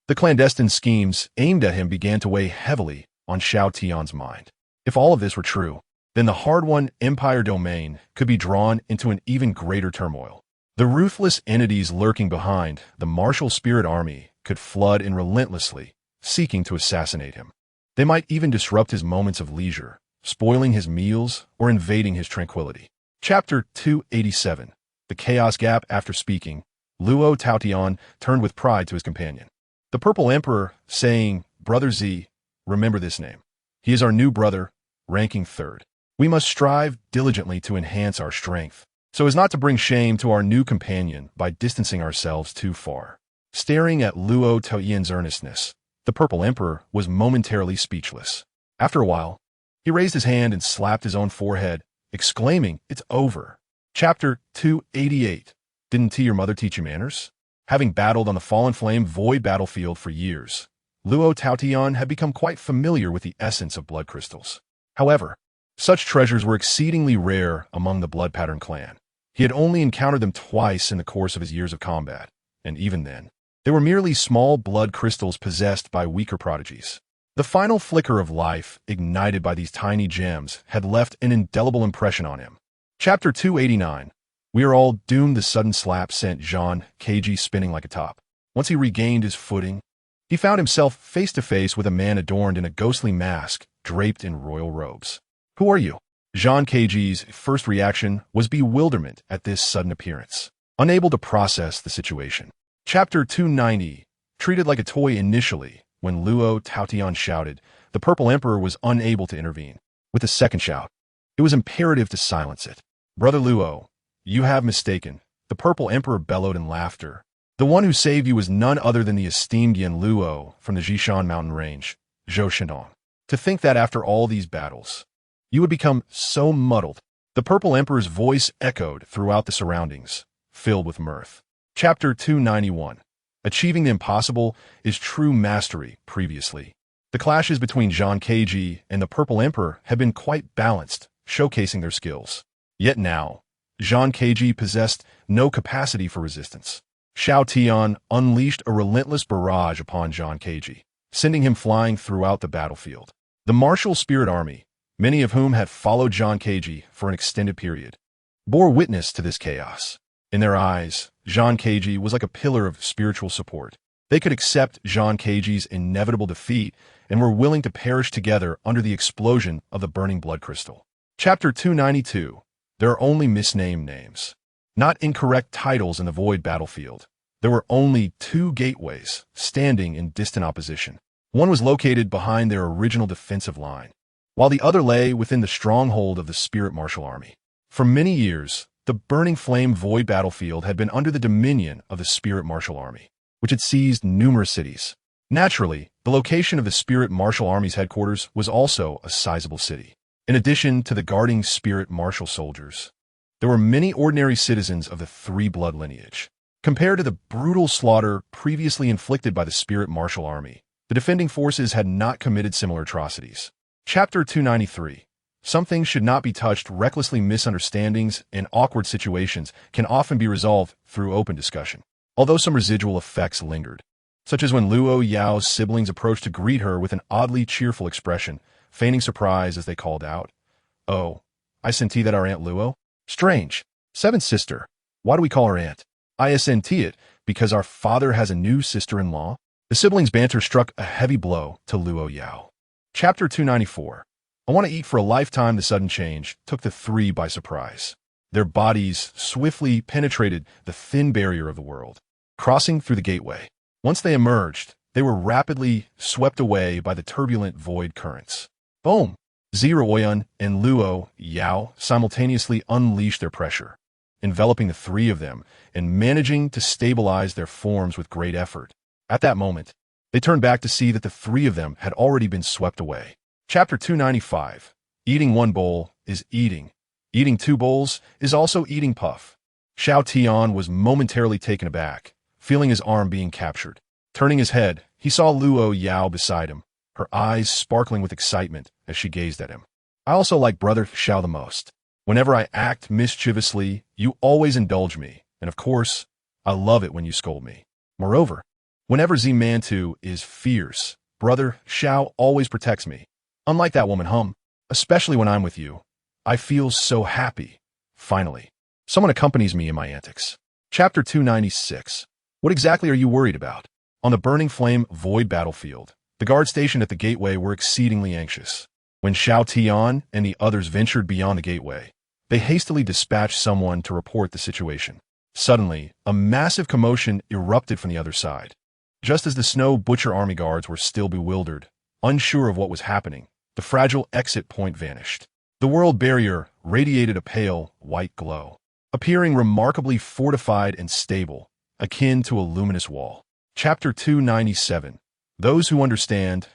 The clandestine schemes aimed at him began to weigh heavily on Xiao Tian's mind. If all of this were true, then the hard-won Empire domain could be drawn into an even greater turmoil. The ruthless entities lurking behind the martial spirit army could flood in relentlessly, seeking to assassinate him. They might even disrupt his moments of leisure, spoiling his meals or invading his tranquility. Chapter 287, The Chaos Gap. After speaking, Luo Taotian turned with pride to his companion, the Purple Emperor, saying, Brother Z, remember this name. He is our new brother, ranking third. We must strive diligently to enhance our strength, so as not to bring shame to our new companion by distancing ourselves too far. Staring at Luo Taotian's earnestness, the Purple Emperor was momentarily speechless. After a while, he raised his hand and slapped his own forehead, exclaiming, It's over. Chapter 288, Didn't your mother teach you manners? Having battled on the Fallen Flame void battlefield for years, Luo Taotian had become quite familiar with the essence of blood crystals. However, such treasures were exceedingly rare among the Blood Pattern clan. He had only encountered them twice in the course of his years of combat, and even then, they were merely small blood crystals possessed by weaker prodigies. The final flicker of life ignited by these tiny gems had left an indelible impression on him. Chapter 289, We are all doomed. The sudden slap sent Jean Kg spinning like a top. Once he regained his footing, he found himself face to face with a man adorned in a ghostly mask, draped in royal robes. Who are you? Jean Kg's first reaction was bewilderment at this sudden appearance, unable to process the situation. Chapter 290, Treated like a toy. Initially, when Luo Taotian shouted, the Purple Emperor was unable to intervene. With the second shout, it was imperative to silence it. Brother Luo, you have mistaken, the Purple Emperor bellowed in laughter. The one who saved you was none other than the esteemed Yan Luo from the Jishan mountain range, Zhou Shenong. To think that after all these battles, you would become so muddled. The Purple Emperor's voice echoed throughout the surroundings, filled with mirth. Chapter 291, Achieving the Impossible is True Mastery. Previously, the clashes between Jean Kg and the Purple Emperor had been quite balanced, showcasing their skills. Yet now, Jean Kg possessed no capacity for resistance. Xiao Tian unleashed a relentless barrage upon Jean Kg, sending him flying throughout the battlefield. The martial spirit army, many of whom had followed Jean Kg for an extended period, bore witness to this chaos. In their eyes, Jean Kg was like a pillar of spiritual support. They could accept Jean Kg's inevitable defeat and were willing to perish together under the explosion of the burning blood crystal. Chapter 292, There are only misnamed names, not incorrect titles in the void battlefield. There were only two gateways, standing in distant opposition. One was located behind their original defensive line, while the other lay within the stronghold of the Spirit Martial Army. For many years, the Burning Flame void battlefield had been under the dominion of the Spirit Martial Army, which had seized numerous cities. Naturally, the location of the Spirit Martial Army's headquarters was also a sizable city. In addition to the guarding Spirit Martial soldiers, there were many ordinary citizens of the Three Blood lineage. Compared to the brutal slaughter previously inflicted by the Spirit Martial Army, the defending forces had not committed similar atrocities. Chapter 293, Some things should not be touched. Recklessly misunderstandings and awkward situations can often be resolved through open discussion, although some residual effects lingered, such as when Luo Yao's siblings approached to greet her with an oddly cheerful expression, feigning surprise as they called out, "Oh, I senti that our Aunt Luo? Strange. Seventh sister. Why do we call her aunt? I senti it because our father has a new sister-in-law." The siblings' banter struck a heavy blow to Luo Yao. Chapter 294, I want to eat for a lifetime. The sudden change took the three by surprise. Their bodies swiftly penetrated the thin barrier of the world, crossing through the gateway. Once they emerged, they were rapidly swept away by the turbulent void currents. Boom! Zeroyun and Luo Yao simultaneously unleashed their pressure, enveloping the three of them and managing to stabilize their forms with great effort. At that moment, they turned back to see that the three of them had already been swept away. Chapter 295. Eating one bowl is eating. Eating two bowls is also eating puff. Xiao Tian was momentarily taken aback, feeling his arm being captured. Turning his head, he saw Luo Yao beside him, her eyes sparkling with excitement as she gazed at him. I also like Brother Xiao the most. Whenever I act mischievously, you always indulge me, and of course, I love it when you scold me. Moreover, whenever Zimantu is fierce, Brother Xiao always protects me. Unlike that woman especially when I'm with you, I feel so happy. Finally, someone accompanies me in my antics. Chapter 296. What exactly are you worried about? On the Burning Flame Void battlefield, the guard stationed at the gateway were exceedingly anxious. When Xiao Tian and the others ventured beyond the gateway, they hastily dispatched someone to report the situation. Suddenly, a massive commotion erupted from the other side. Just as the Snow Butcher army guards were still bewildered, unsure of what was happening, the fragile exit point vanished. The world barrier radiated a pale, white glow, appearing remarkably fortified and stable, akin to a luminous wall. Chapter 297. Those who understand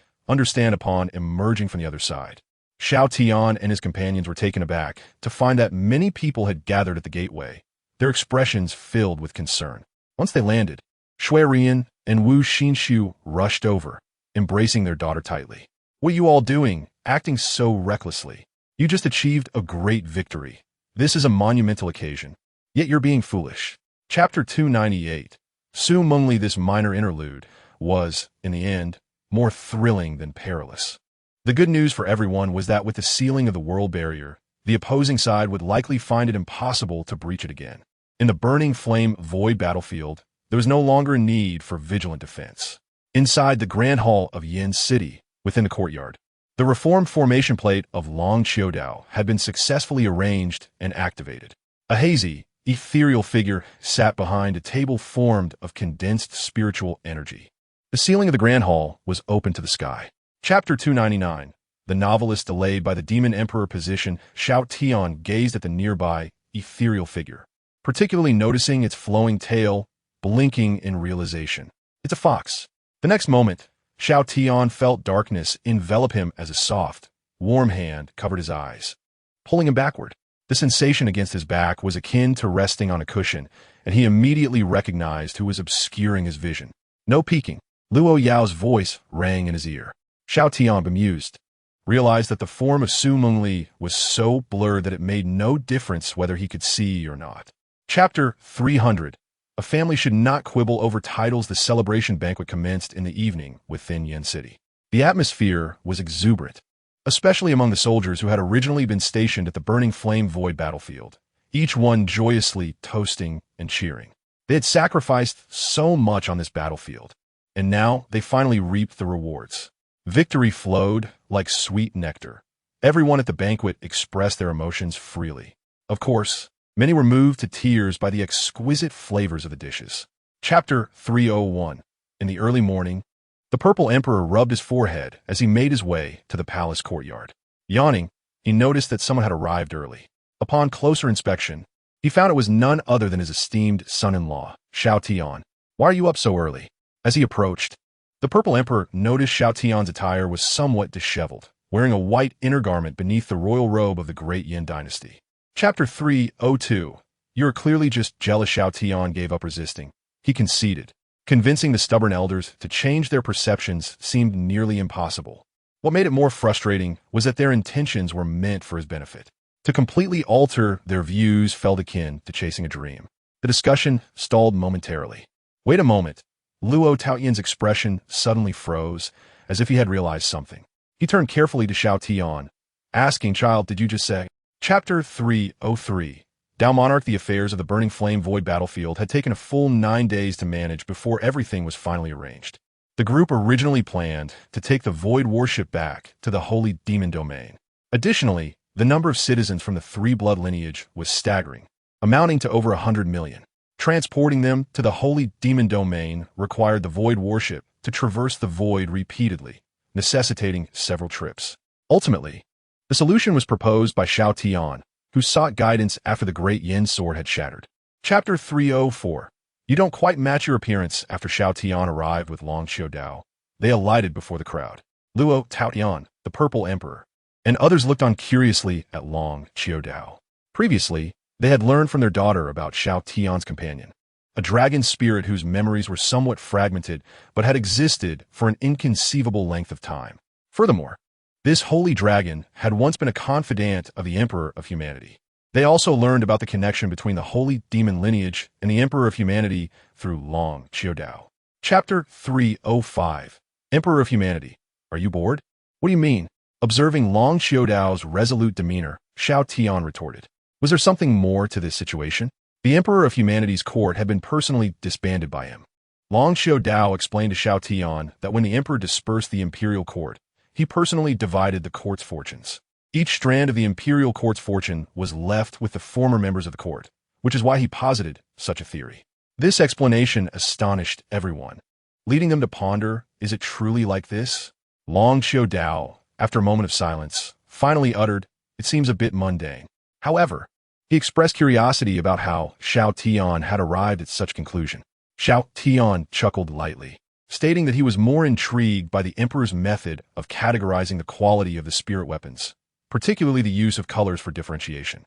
upon emerging from the other side. Xiao Tian and his companions were taken aback to find that many people had gathered at the gateway, their expressions filled with concern. Once they landed, Shui Rian and Wu Xinshu rushed over, embracing their daughter tightly. What are you all doing, acting so recklessly? You just achieved a great victory. This is a monumental occasion. Yet you're being foolish. Chapter 298. Seemingly this minor interlude was, in the end, more thrilling than perilous. The good news for everyone was that with the sealing of the world barrier, the opposing side would likely find it impossible to breach it again. In the Burning Flame Void battlefield, there was no longer a need for vigilant defense. Inside the Grand Hall of Yin City, within the courtyard, the reformed formation plate of Long Qiudao had been successfully arranged and activated. A hazy, ethereal figure sat behind a table formed of condensed spiritual energy. The ceiling of the Grand Hall was open to the sky. Chapter 299. The novelist delayed by the Demon Emperor position, Xiao Tian gazed at the nearby, ethereal figure, particularly noticing its flowing tail, blinking in realization. It's a fox. The next moment, Xiao Tian felt darkness envelop him as a soft, warm hand covered his eyes, pulling him backward. The sensation against his back was akin to resting on a cushion, and he immediately recognized who was obscuring his vision. No peeking. Luo Yao's voice rang in his ear. Xiao Tian, bemused, realized that the form of Su Mengli was so blurred that it made no difference whether he could see or not. Chapter 300. A family should not quibble over titles. The celebration banquet commenced in the evening within Yin City. The atmosphere was exuberant, especially among the soldiers who had originally been stationed at the Burning Flame Void battlefield, each one joyously toasting and cheering. They had sacrificed so much on this battlefield, and now they finally reaped the rewards. Victory flowed like sweet nectar. Everyone at the banquet expressed their emotions freely. Of course, many were moved to tears by the exquisite flavors of the dishes. Chapter 301. In the early morning, the Purple Emperor rubbed his forehead as he made his way to the palace courtyard. Yawning, he noticed that someone had arrived early. Upon closer inspection, he found it was none other than his esteemed son-in-law, Xiao Tian. Why are you up so early? As he approached, the Purple Emperor noticed Xiao Tian's attire was somewhat disheveled, wearing a white inner garment beneath the royal robe of the Great Yin dynasty. Chapter 302. You're clearly just jealous. Xiao Tian gave up resisting. He conceded. Convincing the stubborn elders to change their perceptions seemed nearly impossible. What made it more frustrating was that their intentions were meant for his benefit. To completely alter their views felt akin to chasing a dream. The discussion stalled momentarily. Wait a moment. Luo Taoyin's expression suddenly froze, as if he had realized something. He turned carefully to Xiao Tian, asking, Child, did you just say? Chapter 303. Dao Monarch. The affairs of the Burning Flame Void battlefield had taken a full 9 days to manage before everything was finally arranged. The group originally planned to take the Void warship back to the Holy Demon Domain. Additionally, the number of citizens from the Three Blood lineage was staggering, amounting to over 100 million. Transporting them to the Holy Demon Domain required the Void warship to traverse the void repeatedly, necessitating several trips. Ultimately, the solution was proposed by Xiao Tian, who sought guidance after the great yin sword had shattered. Chapter 304. You don't quite match your appearance. After Xiao Tian arrived with Long Xiao, they alighted before the crowd. Luo Taotian, the Purple Emperor, and others looked on curiously at Long Xiao. Previously, they had learned from their daughter about Xiao Tian's companion, a dragon spirit whose memories were somewhat fragmented but had existed for an inconceivable length of time. Furthermore, this holy dragon had once been a confidant of the Emperor of Humanity. They also learned about the connection between the holy demon lineage and the Emperor of Humanity through Long Xiao. Chapter 305. Emperor of Humanity. Are you bored? What do you mean? Observing Long Xiaodao's resolute demeanor, Xiao Tian retorted. Was there something more to this situation? The Emperor of Humanity's court had been personally disbanded by him. Long Xiaodao explained to Xiao Tian that when the Emperor dispersed the imperial court, he personally divided the court's fortunes. Each strand of the imperial court's fortune was left with the former members of the court, which is why he posited such a theory. This explanation astonished everyone, leading them to ponder, is it truly like this? Long Xiaodao, after a moment of silence, finally uttered, it seems a bit mundane. However, he expressed curiosity about how Xiao Tian had arrived at such conclusion. Xiao Tian chuckled lightly, stating that he was more intrigued by the Emperor's method of categorizing the quality of the spirit weapons, particularly the use of colors for differentiation.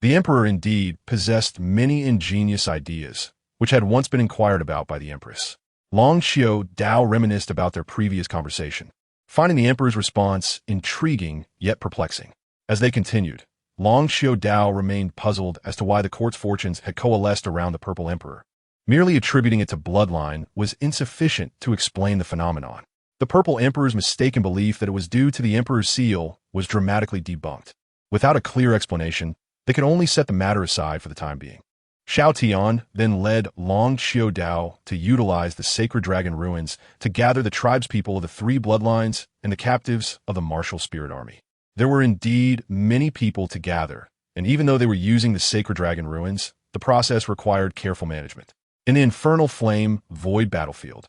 The Emperor indeed possessed many ingenious ideas, which had once been inquired about by the Empress. Long Xiaodao reminisced about their previous conversation, finding the Emperor's response intriguing yet perplexing. As they continued, Long Xiaodao remained puzzled as to why the court's fortunes had coalesced around the Purple Emperor. Merely attributing it to bloodline was insufficient to explain the phenomenon. The Purple Emperor's mistaken belief that it was due to the Emperor's seal was dramatically debunked. Without a clear explanation, they could only set the matter aside for the time being. Xiao Tian then led Long Xiaodao to utilize the sacred dragon ruins to gather the tribespeople of the three bloodlines and the captives of the martial spirit army. There were indeed many people to gather, and even though they were using the sacred dragon ruins, the process required careful management. In the infernal flame void battlefield,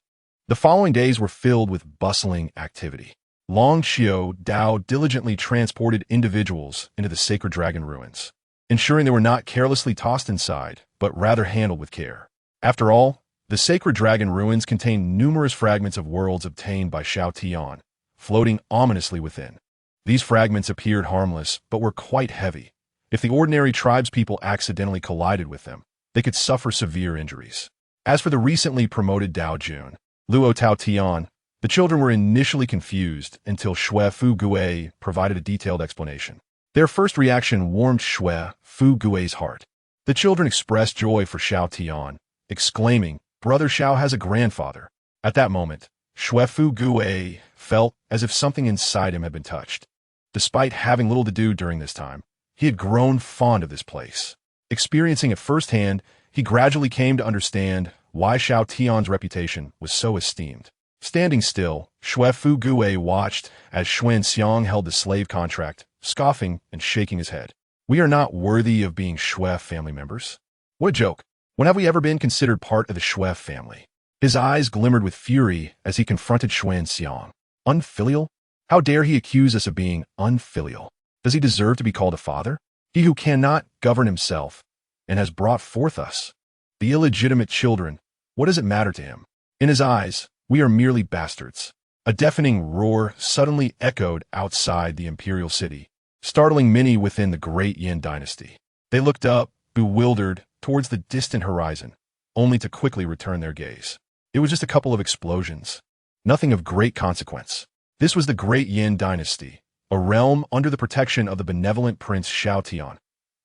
the following days were filled with bustling activity. Long Xiaodao diligently transported individuals into the sacred dragon ruins, ensuring they were not carelessly tossed inside, but rather handled with care. After all, the sacred dragon ruins contained numerous fragments of worlds obtained by Xiao Tian, floating ominously within. These fragments appeared harmless, but were quite heavy. If the ordinary tribespeople accidentally collided with them, they could suffer severe injuries. As for the recently promoted Dao Jun, Luo Tao Tian, the children were initially confused until Xue Fu Gui provided a detailed explanation. Their first reaction warmed Xue Fu Gui's heart. The children expressed joy for Xiao Tian, exclaiming, "Brother Xiao has a grandfather." At that moment, Xue Fu Gui felt as if something inside him had been touched. Despite having little to do during this time, he had grown fond of this place. Experiencing it firsthand, he gradually came to understand why Xiao Tian's reputation was so esteemed. Standing still, Xue Fu Gui watched as Xuan Xiang held the slave contract, scoffing and shaking his head. We are not worthy of being Xue family members. What a joke. When have we ever been considered part of the Xue family? His eyes glimmered with fury as he confronted Xuan Xiang. Unfilial? How dare he accuse us of being unfilial? Does he deserve to be called a father? He who cannot govern himself and has brought forth us, the illegitimate children, what does it matter to him? In his eyes, we are merely bastards. A deafening roar suddenly echoed outside the imperial city, startling many within the great Yin dynasty. They looked up, bewildered, towards the distant horizon, only to quickly return their gaze. It was just a couple of explosions, nothing of great consequence. This was the great Yin dynasty, a realm under the protection of the benevolent Prince Xiao Tian.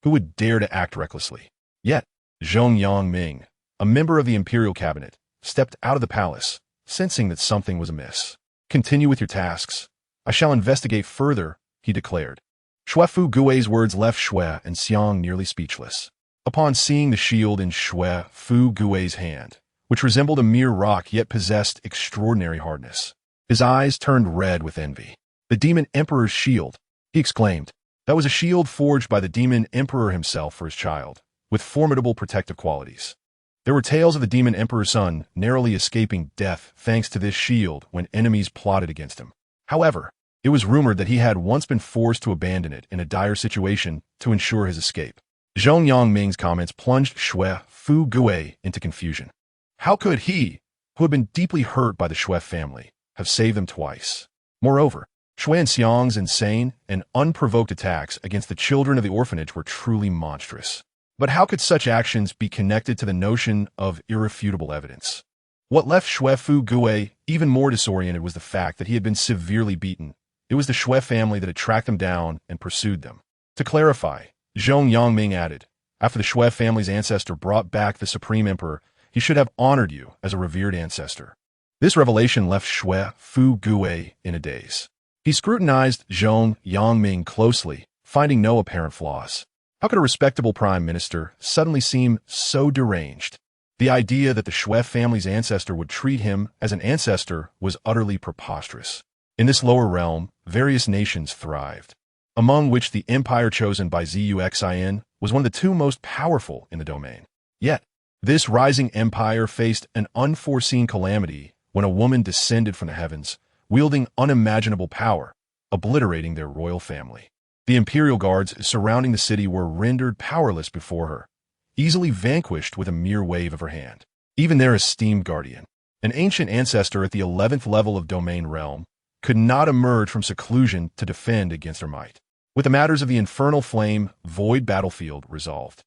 Who would dare to act recklessly? Yet, Zhong Yangming, a member of the imperial cabinet, stepped out of the palace, sensing that something was amiss. Continue with your tasks. I shall investigate further, he declared. Xue Fu Gui's words left Xue and Xiang nearly speechless. Upon seeing the shield in Xue Fu Gui's hand, which resembled a mere rock yet possessed extraordinary hardness, his eyes turned red with envy. The Demon Emperor's shield, he exclaimed. That was a shield forged by the Demon Emperor himself for his child, with formidable protective qualities. There were tales of the demon emperor's son narrowly escaping death thanks to this shield when enemies plotted against him. However, it was rumored that he had once been forced to abandon it in a dire situation to ensure his escape. Zhong Yangming's comments plunged Shui Fu Gui into confusion. How could he, who had been deeply hurt by the Shui family, have saved them twice? Moreover, Shui and Xiang's insane and unprovoked attacks against the children of the orphanage were truly monstrous. But how could such actions be connected to the notion of irrefutable evidence? What left Shui Fu Gui even more disoriented was the fact that he had been severely beaten. It was the Shui family that had tracked them down and pursued them. To clarify, Zhong Yangming added, after the Shui family's ancestor brought back the Supreme Emperor, he should have honored you as a revered ancestor. This revelation left Shui Fu Gui in a daze. He scrutinized Zhong Yangming closely, finding no apparent flaws. How could a respectable prime minister suddenly seem so deranged? The idea that the Shui family's ancestor would treat him as an ancestor was utterly preposterous. In this lower realm, various nations thrived, among which the empire chosen by Xiao was one of the two most powerful in the domain. Yet, this rising empire faced an unforeseen calamity when a woman descended from the heavens, wielding unimaginable power, obliterating their royal family. The imperial guards surrounding the city were rendered powerless before her, easily vanquished with a mere wave of her hand. Even their esteemed guardian, an ancient ancestor at the 11th level of domain realm, could not emerge from seclusion to defend against her might. With the matters of the infernal flame void battlefield resolved,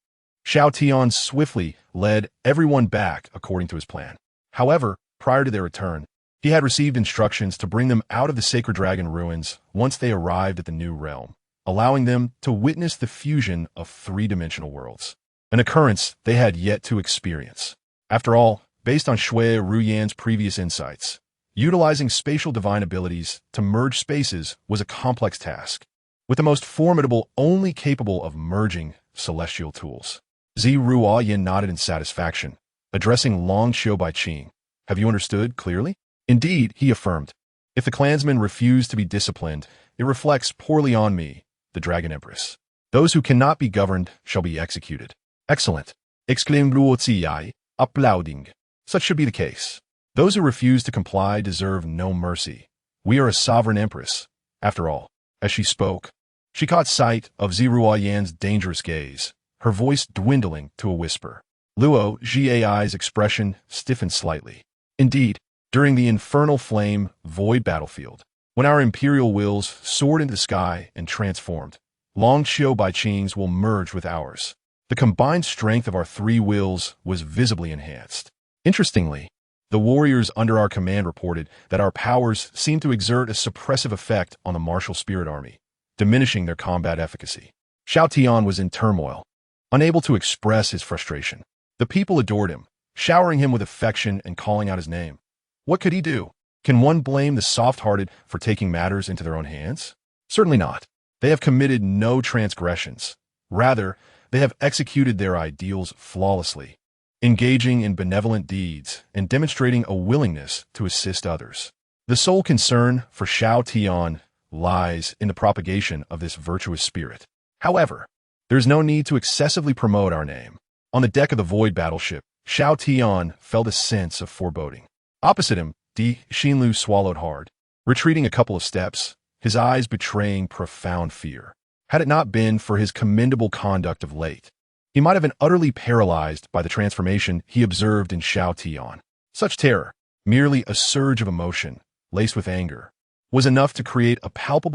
Xiao Tian swiftly led everyone back according to his plan. However, prior to their return, he had received instructions to bring them out of the Sacred Dragon ruins once they arrived at the new realm, allowing them to witness the fusion of three-dimensional worlds, an occurrence they had yet to experience. After all, based on Shui Ruyan's previous insights, utilizing spatial divine abilities to merge spaces was a complex task, with the most formidable only capable of merging celestial tools. Ruyan nodded in satisfaction, addressing Long Xiaobai. Have you understood clearly? Indeed, he affirmed. If the clansmen refuse to be disciplined, it reflects poorly on me, the Dragon Empress. Those who cannot be governed shall be executed. Excellent, exclaimed Luo Ziyai, applauding. Such should be the case. Those who refuse to comply deserve no mercy. We are a sovereign empress. After all, as she spoke, she caught sight of Ziruoyan's dangerous gaze, her voice dwindling to a whisper. Luo Ziyai's expression stiffened slightly. Indeed, during the infernal flame void battlefield, when our imperial wills soared into the sky and transformed, Long Xiaobai's will merge with ours. The combined strength of our three wills was visibly enhanced. Interestingly, the warriors under our command reported that our powers seemed to exert a suppressive effect on the martial spirit army, diminishing their combat efficacy. Xiao Tian was in turmoil, unable to express his frustration. The people adored him, showering him with affection and calling out his name. What could he do? Can one blame the soft-hearted for taking matters into their own hands? Certainly not. They have committed no transgressions. Rather, they have executed their ideals flawlessly, engaging in benevolent deeds and demonstrating a willingness to assist others. The sole concern for Xiao Tian lies in the propagation of this virtuous spirit. However, there is no need to excessively promote our name. On the deck of the Void battleship, Xiao Tian felt a sense of foreboding. Opposite him, Xinlu swallowed hard, retreating a couple of steps, his eyes betraying profound fear. Had it not been for his commendable conduct of late, he might have been utterly paralyzed by the transformation he observed in Xiao Tian. Such terror, merely a surge of emotion, laced with anger, was enough to create a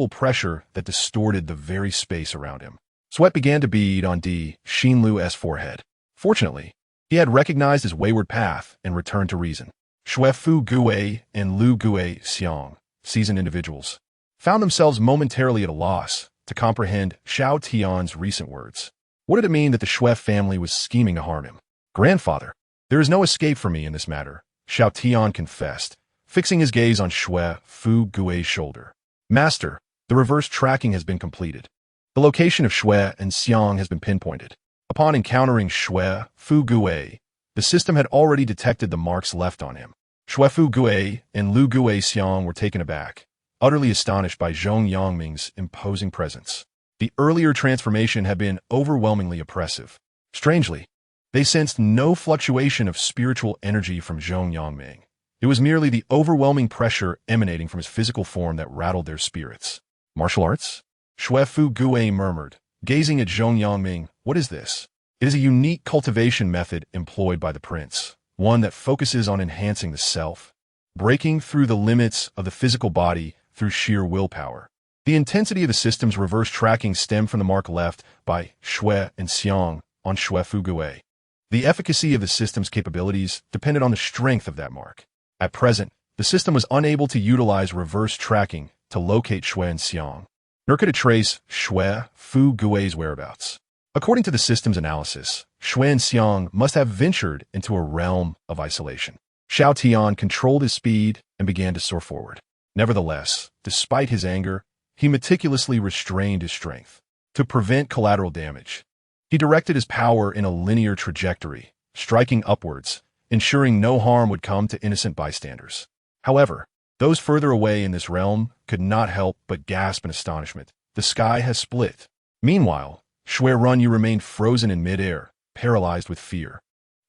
pressure that distorted the very space around him. Sweat began to bead on Xinlu's forehead. Fortunately, he had recognized his wayward path and returned to reason. Shui Fu Gui and Lu Gui Xiang, seasoned individuals, found themselves momentarily at a loss to comprehend Xiao Tian's recent words. What did it mean that the Shui family was scheming to harm him? Grandfather, there is no escape for me in this matter, Xiao Tian confessed, fixing his gaze on Shui Fu Gui's shoulder. Master, the reverse tracking has been completed. The location of Shui and Xiang has been pinpointed. Upon encountering Shui Fu Gui, the system had already detected the marks left on him. Shui Fu Gui and Lu Gui Xiang were taken aback, utterly astonished by Zhong Yangming's imposing presence. The earlier transformation had been overwhelmingly oppressive. Strangely, They sensed no fluctuation of spiritual energy from Zhong Yangming. It was merely the overwhelming pressure emanating from his physical form that rattled their spirits. Martial arts? Xue Fu Gui murmured, gazing at Zhong Yangming. What is this? It is a unique cultivation method employed by the prince, one that focuses on enhancing the self, breaking through the limits of the physical body through sheer willpower. The intensity of the system's reverse tracking stemmed from the mark left by Xue and Xiang on Xue Fu Gui. The efficacy of the system's capabilities depended on the strength of that mark. At present, the system was unable to utilize reverse tracking to locate Xue and Xiang, nor could it trace Xue Fu Gui's whereabouts. According to the system's analysis, Xue and Xiang must have ventured into a realm of isolation. Xiao Tian controlled his speed and began to soar forward. Nevertheless, despite his anger, he meticulously restrained his strength. To prevent collateral damage, he directed his power in a linear trajectory, striking upwards, ensuring no harm would come to innocent bystanders. However, those further away in this realm could not help but gasp in astonishment. The sky has split. Meanwhile, Xue Runyu remained frozen in midair, paralyzed with fear.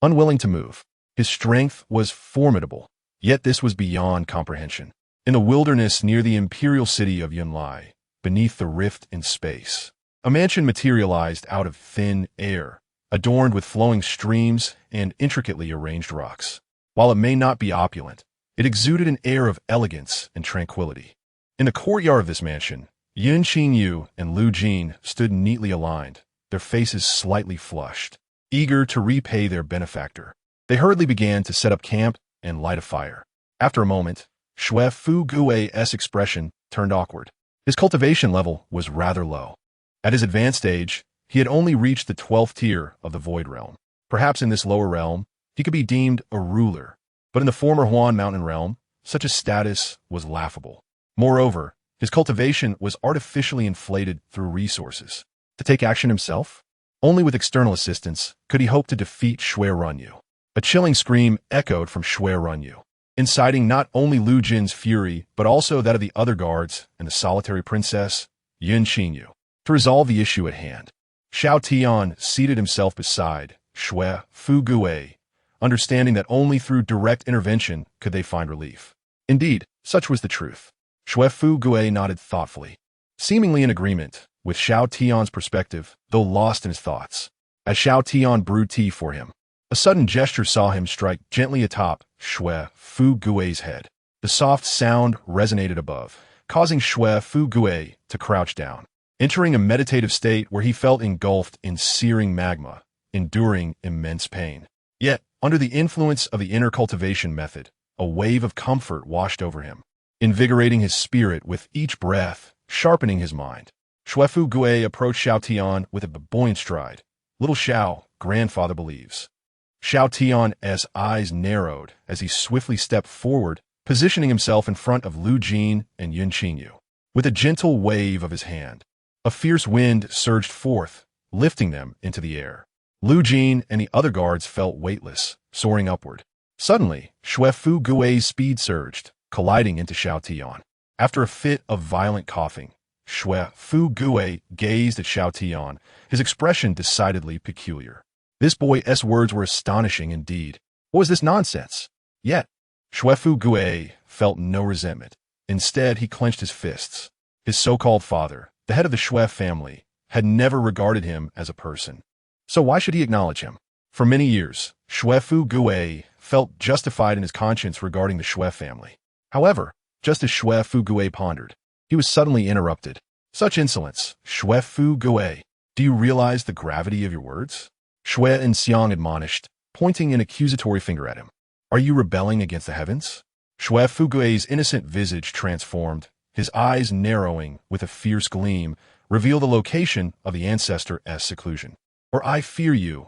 Unwilling to move, his strength was formidable, yet this was beyond comprehension. In the wilderness near the imperial city of Yunlai, beneath the rift in space, a mansion materialized out of thin air, adorned with flowing streams and intricately arranged rocks. While it may not be opulent, it exuded an air of elegance and tranquility. In the courtyard of this mansion, Yun Qingyu and Lu Jin stood neatly aligned, their faces slightly flushed, eager to repay their benefactor. They hurriedly began to set up camp and light a fire. After a moment, Xue Fu Gui's expression turned awkward. His cultivation level was rather low. At his advanced age, he had only reached the 12th tier of the Void Realm. Perhaps in this lower realm, he could be deemed a ruler, but in the former Huan Mountain realm, such a status was laughable. Moreover, his cultivation was artificially inflated through resources. To take action himself? Only with external assistance could he hope to defeat Xue Runyu. A chilling scream echoed from Xue Runyu, inciting not only Lu Jin's fury, but also that of the other guards and the solitary princess, Yun Qingyu. To resolve the issue at hand, Xiao Tian seated himself beside Xue Fu Gui, understanding that only through direct intervention could they find relief. Indeed, such was the truth. Xue Fu Gui nodded thoughtfully, seemingly in agreement with Xiao Tian's perspective, though lost in his thoughts. As Xiao Tian brewed tea for him, a sudden gesture saw him strike gently atop Xue Fu Gui's head. The soft sound resonated above, causing Xue Fu Gui to crouch down, entering a meditative state where he felt engulfed in searing magma, enduring immense pain. Yet, under the influence of the inner cultivation method, a wave of comfort washed over him, invigorating his spirit with each breath, sharpening his mind. Xue Fu Gui approached Xiao Tian with a buoyant stride. Little Xiao, grandfather believes. Xiao Tian's eyes narrowed as he swiftly stepped forward, positioning himself in front of Lu Jin and Yun Qingyu. With a gentle wave of his hand, a fierce wind surged forth, lifting them into the air. Lu Jin and the other guards felt weightless, soaring upward. Suddenly, Xue Fu Gui's speed surged, colliding into Xiao Tian. After a fit of violent coughing, Xue Fu Gui gazed at Xiao Tian, his expression decidedly peculiar. This boy's words were astonishing indeed. What was this nonsense? Yet, Xue Fu Gui felt no resentment. Instead, he clenched his fists. His so-called father, the head of the Xue family, had never regarded him as a person. So why should he acknowledge him? For many years, Xue Fu Gui felt justified in his conscience regarding the Xue family. However, just as Xue Fu Gui pondered, he was suddenly interrupted. Such insolence, Xue Fu Gui. Do you realize the gravity of your words? Xue and Xiang admonished, pointing an accusatory finger at him. Are you rebelling against the heavens? Xue Fu Gui's innocent visage transformed, his eyes narrowing with a fierce gleam, reveal the location of the ancestor's seclusion. Or I fear you,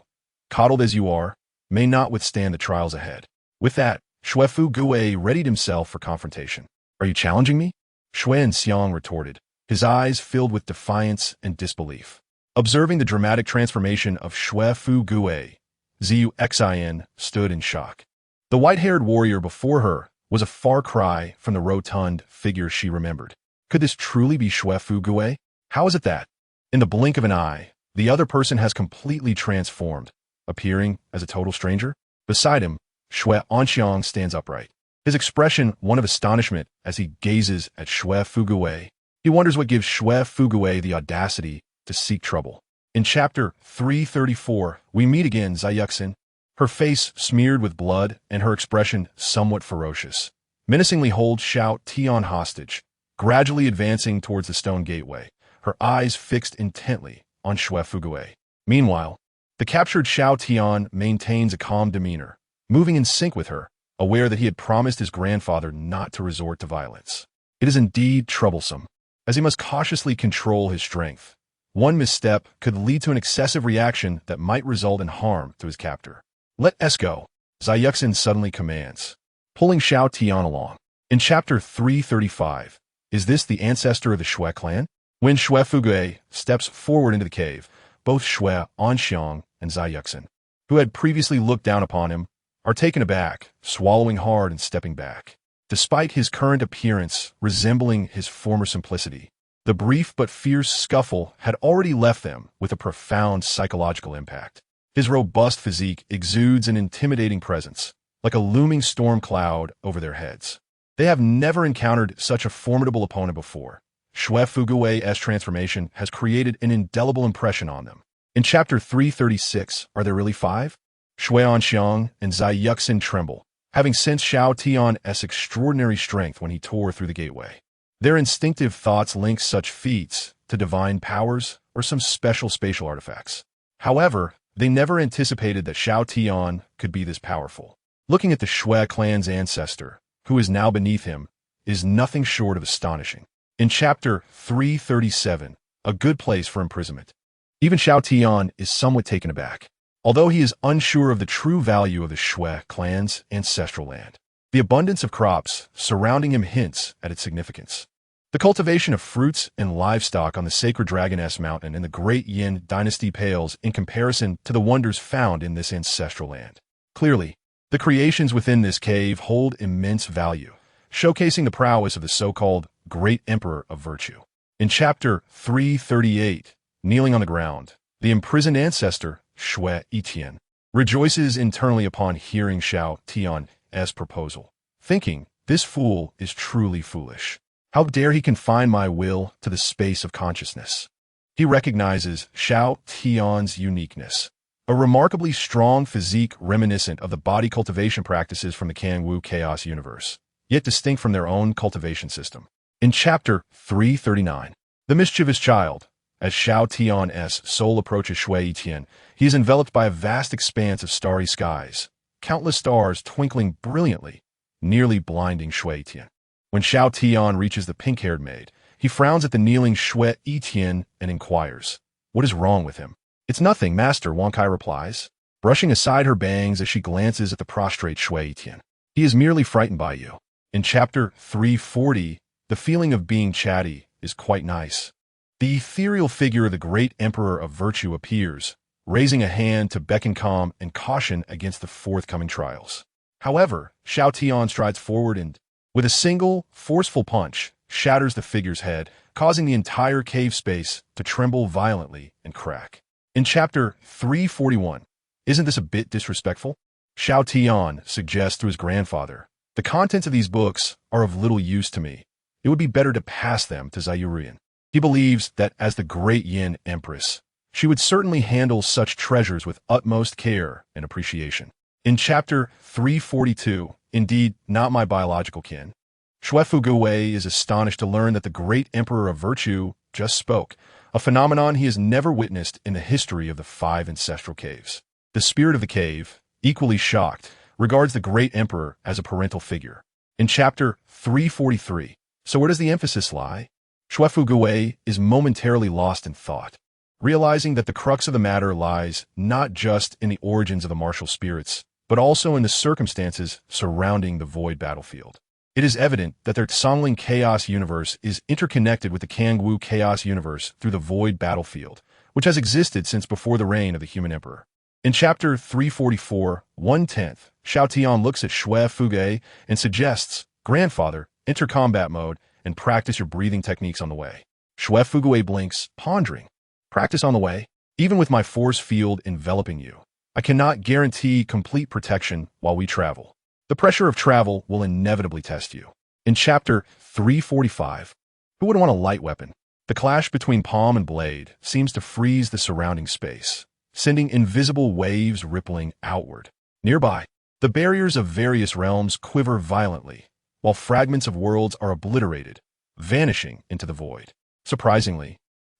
coddled as you are, may not withstand the trials ahead. With that, Xue Fu Gui readied himself for confrontation. Are you challenging me? Xue and Xiang retorted, his eyes filled with defiance and disbelief. Observing the dramatic transformation of Xue Fu Gui, Xiu Xian stood in shock. The white-haired warrior before her was a far cry from the rotund figure she remembered. Could this truly be Xue Fu Gui? How is it that, in the blink of an eye, the other person has completely transformed? appearing as a total stranger. Beside him, Xiao Tian stands upright, his expression one of astonishment as he gazes at Xiao Fugui. He wonders what gives Xiao Fugui the audacity to seek trouble. In chapter 334, we meet again Xiao, her face smeared with blood and her expression somewhat ferocious, menacingly holds Xiao Tian hostage, gradually advancing towards the stone gateway, her eyes fixed intently on Xiao Fugui. Meanwhile, the captured Xiao Tian maintains a calm demeanor, moving in sync with her, aware that he had promised his grandfather not to resort to violence. It is indeed troublesome, as he must cautiously control his strength. One misstep could lead to an excessive reaction that might result in harm to his captor. Let us go, Xiao suddenly commands, pulling Xiao Tian along. In chapter 335, is this the ancestor of the Shui clan? When Xiao Fugui steps forward into the cave, both Xiao Tian and Xiao, who had previously looked down upon him, are taken aback, swallowing hard and stepping back. Despite his current appearance resembling his former simplicity, the brief but fierce scuffle had already left them with a profound psychological impact. His robust physique exudes an intimidating presence, like a looming storm cloud over their heads. They have never encountered such a formidable opponent before. Xiao Fugui's transformation has created an indelible impression on them. In chapter 336, are there really 5? Xiao Tian and Xiao tremble, having sensed Xiao Tian's extraordinary strength when he tore through the gateway. Their instinctive thoughts link such feats to divine powers or some special spatial artifacts. However, they never anticipated that Xiao Tian could be this powerful. Looking at the Shui clan's ancestor, who is now beneath him, is nothing short of astonishing. In chapter 337, a good place for imprisonment, even Xiao Tian is somewhat taken aback, although he is unsure of the true value of the Shui clan's ancestral land. The abundance of crops surrounding him hints at its significance. The cultivation of fruits and livestock on the sacred Dragoness Mountain in the Great Yin dynasty pales in comparison to the wonders found in this ancestral land. Clearly, the creations within this cave hold immense value, showcasing the prowess of the so-called Great Emperor of Virtue. In chapter 338, kneeling on the ground, the imprisoned ancestor, Xiao Tian, rejoices internally upon hearing Xiao Tian's proposal, thinking, "This fool is truly foolish. How dare he confine my will to the space of consciousness?" He recognizes Xiao Tian's uniqueness, a remarkably strong physique reminiscent of the body cultivation practices from the Kangwu Chaos universe, yet distinct from their own cultivation system. In chapter 339, the mischievous child, as Xiao Tian's soul approaches Xiao Tian, he is enveloped by a vast expanse of starry skies, countless stars twinkling brilliantly, nearly blinding Xiao Tian. When Xiao Tian reaches the pink-haired maid, he frowns at the kneeling Xiao Tian and inquires, "What is wrong with him?" "It's nothing, Master," Wankai replies, brushing aside her bangs as she glances at the prostrate Xiao Tian. "He is merely frightened by you." In chapter 340, the feeling of being chatty is quite nice. The ethereal figure of the great Emperor of Virtue appears, raising a hand to beckon calm and caution against the forthcoming trials. However, Xiao Tian strides forward and, with a single, forceful punch, shatters the figure's head, causing the entire cave space to tremble violently and crack. In chapter 341, isn't this a bit disrespectful? Xiao Tian suggests through his grandfather, "The contents of these books are of little use to me. It would be better to pass them to Xiao." He believes that as the Great Yin Empress, she would certainly handle such treasures with utmost care and appreciation. In chapter 342, indeed not my biological kin, Xiao Fugui is astonished to learn that the Great Emperor of Virtue just spoke, a phenomenon he has never witnessed in the history of the 5 ancestral caves. The spirit of the cave, equally shocked, regards the Great Emperor as a parental figure. In chapter 343, so where does the emphasis lie? Xiao Fugui is momentarily lost in thought, realizing that the crux of the matter lies not just in the origins of the martial spirits, but also in the circumstances surrounding the void battlefield. It is evident that their Songling Chaos universe is interconnected with the Kangwu Chaos universe through the void battlefield, which has existed since before the reign of the human emperor. In chapter 344, 1/10, Xiao Tian looks at Xiao Fugui and suggests, "Grandfather, enter combat mode and practice your breathing techniques on the way." Xiao Fugui blinks, pondering. "Practice on the way? Even with my force field enveloping you, I cannot guarantee complete protection while we travel. The pressure of travel will inevitably test you. In Chapter 345, who would want a light weapon? The clash between palm and blade seems to freeze the surrounding space, sending invisible waves rippling outward. Nearby, the barriers of various realms quiver violently, while fragments of worlds are obliterated, vanishing into the void. Surprisingly,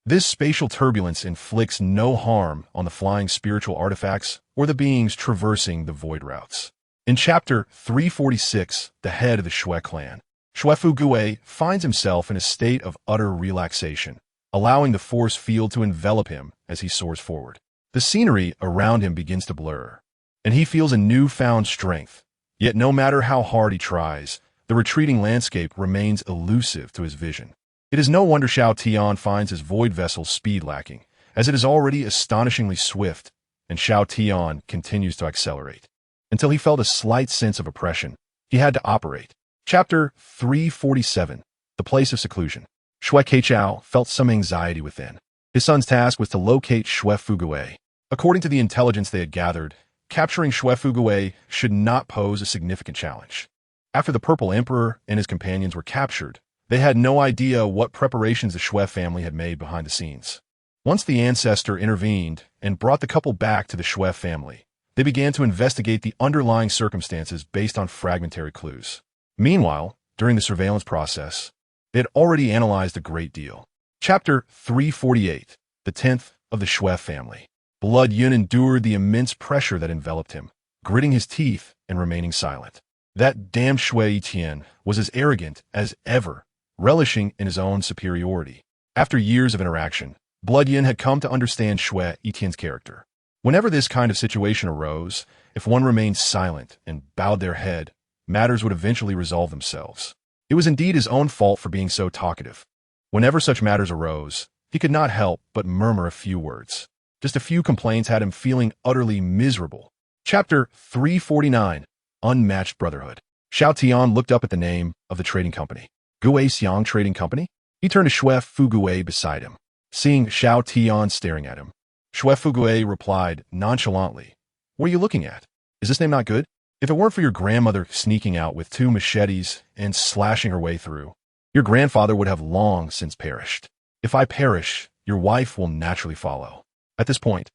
this spatial turbulence inflicts no harm on the flying spiritual artifacts or the beings traversing the void routes. In Chapter 346, the head of the Shui clan, Shuefu Gui, finds himself in a state of utter relaxation, allowing the force field to envelop him as he soars forward. The scenery around him begins to blur, and he feels a newfound strength. Yet no matter how hard he tries, the retreating landscape remains elusive to his vision. It is no wonder Xiao Tian finds his void vessel's speed lacking, as it is already astonishingly swift, and Xiao Tian continues to accelerate. Until he felt a slight sense of oppression, he had to operate. Chapter 347, the place of seclusion. Shui Keichao felt some anxiety within. His son's task was to locate Shuefu Gui. According to the intelligence they had gathered, capturing Shuefu Gui should not pose a significant challenge. After the Purple Emperor and his companions were captured, they had no idea what preparations the Shui family had made behind the scenes. Once the ancestor intervened and brought the couple back to the Shui family, they began to investigate the underlying circumstances based on fragmentary clues. Meanwhile, during the surveillance process, they had already analyzed a great deal. Chapter 348, the 10th of the Shui family. Blood Yun endured the immense pressure that enveloped him, gritting his teeth and remaining silent. That damn Xiao Tian was as arrogant as ever, relishing in his own superiority. After years of interaction, Blood Yin had come to understand Xiao Tian's character. Whenever this kind of situation arose, if one remained silent and bowed their head, matters would eventually resolve themselves. It was indeed his own fault for being so talkative. Whenever such matters arose, he could not help but murmur a few words. Just a few complaints had him feeling utterly miserable. Chapter 349, Unmatched Brotherhood. Xiao Tian looked up at the name of the trading company. Gui Xiang Trading Company? He turned to Shuefu Gui beside him, seeing Xiao Tian staring at him. Shuefu Gui replied nonchalantly, "What are you looking at? Is this name not good? If it weren't for your grandmother sneaking out with 2 machetes and slashing her way through, your grandfather would have long since perished. If I perish, your wife will naturally follow." At this point,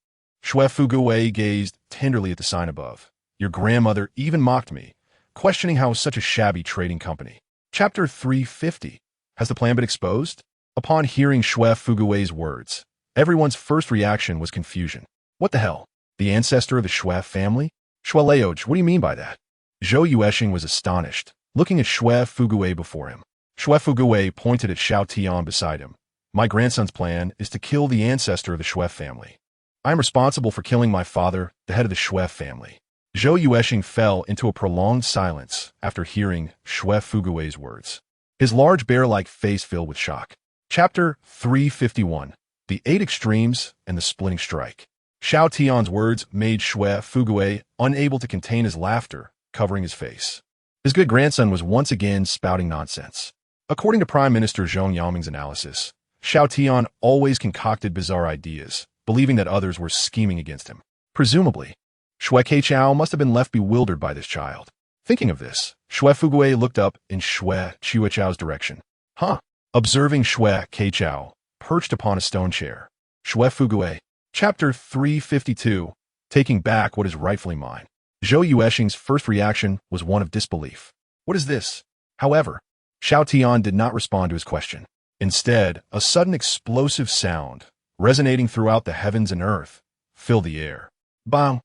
Shuefu Gui gazed tenderly at the sign above. Your grandmother even mocked me, questioning how such a shabby trading company. Chapter 350. Has the plan been exposed? Upon hearing Shuefu Gui's words, everyone's first reaction was confusion. What the hell? The ancestor of the Shui family? Shueleoj, what do you mean by that? Zhou Yueshing was astonished, looking at Shuefu Gui before him. Shuefu Gui pointed at Xiao Tian beside him. My grandson's plan is to kill the ancestor of the Shui family. I am responsible for killing my father, the head of the Shui family. Zhou Yueshing fell into a prolonged silence after hearing Shuefu Gui's words. His large bear-like face filled with shock. Chapter 351. The 8 Extremes and the Splitting Strike. Xiao Tian's words made Shuefu Gui unable to contain his laughter, covering his face. His good grandson was once again spouting nonsense. According to Prime Minister Zhong Yaming's analysis, Xiao Tian always concocted bizarre ideas, believing that others were scheming against him. Presumably, Shui Keichao must have been left bewildered by this child. Thinking of this, Shuefu Gui looked up in Shui Qiuechao's direction. Observing Shui Keichao, perched upon a stone chair. Shuefu Gui. Chapter 352. Taking back what is rightfully mine. Zhou Yueshing's first reaction was one of disbelief. What is this? However, Xiao Tian did not respond to his question. Instead, a sudden explosive sound, resonating throughout the heavens and earth, filled the air. Bang!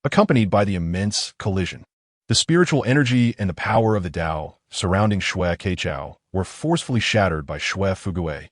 Accompanied by the immense collision. The spiritual energy and the power of the Tao surrounding Shui Keichao were forcefully shattered by Shuefu Gui.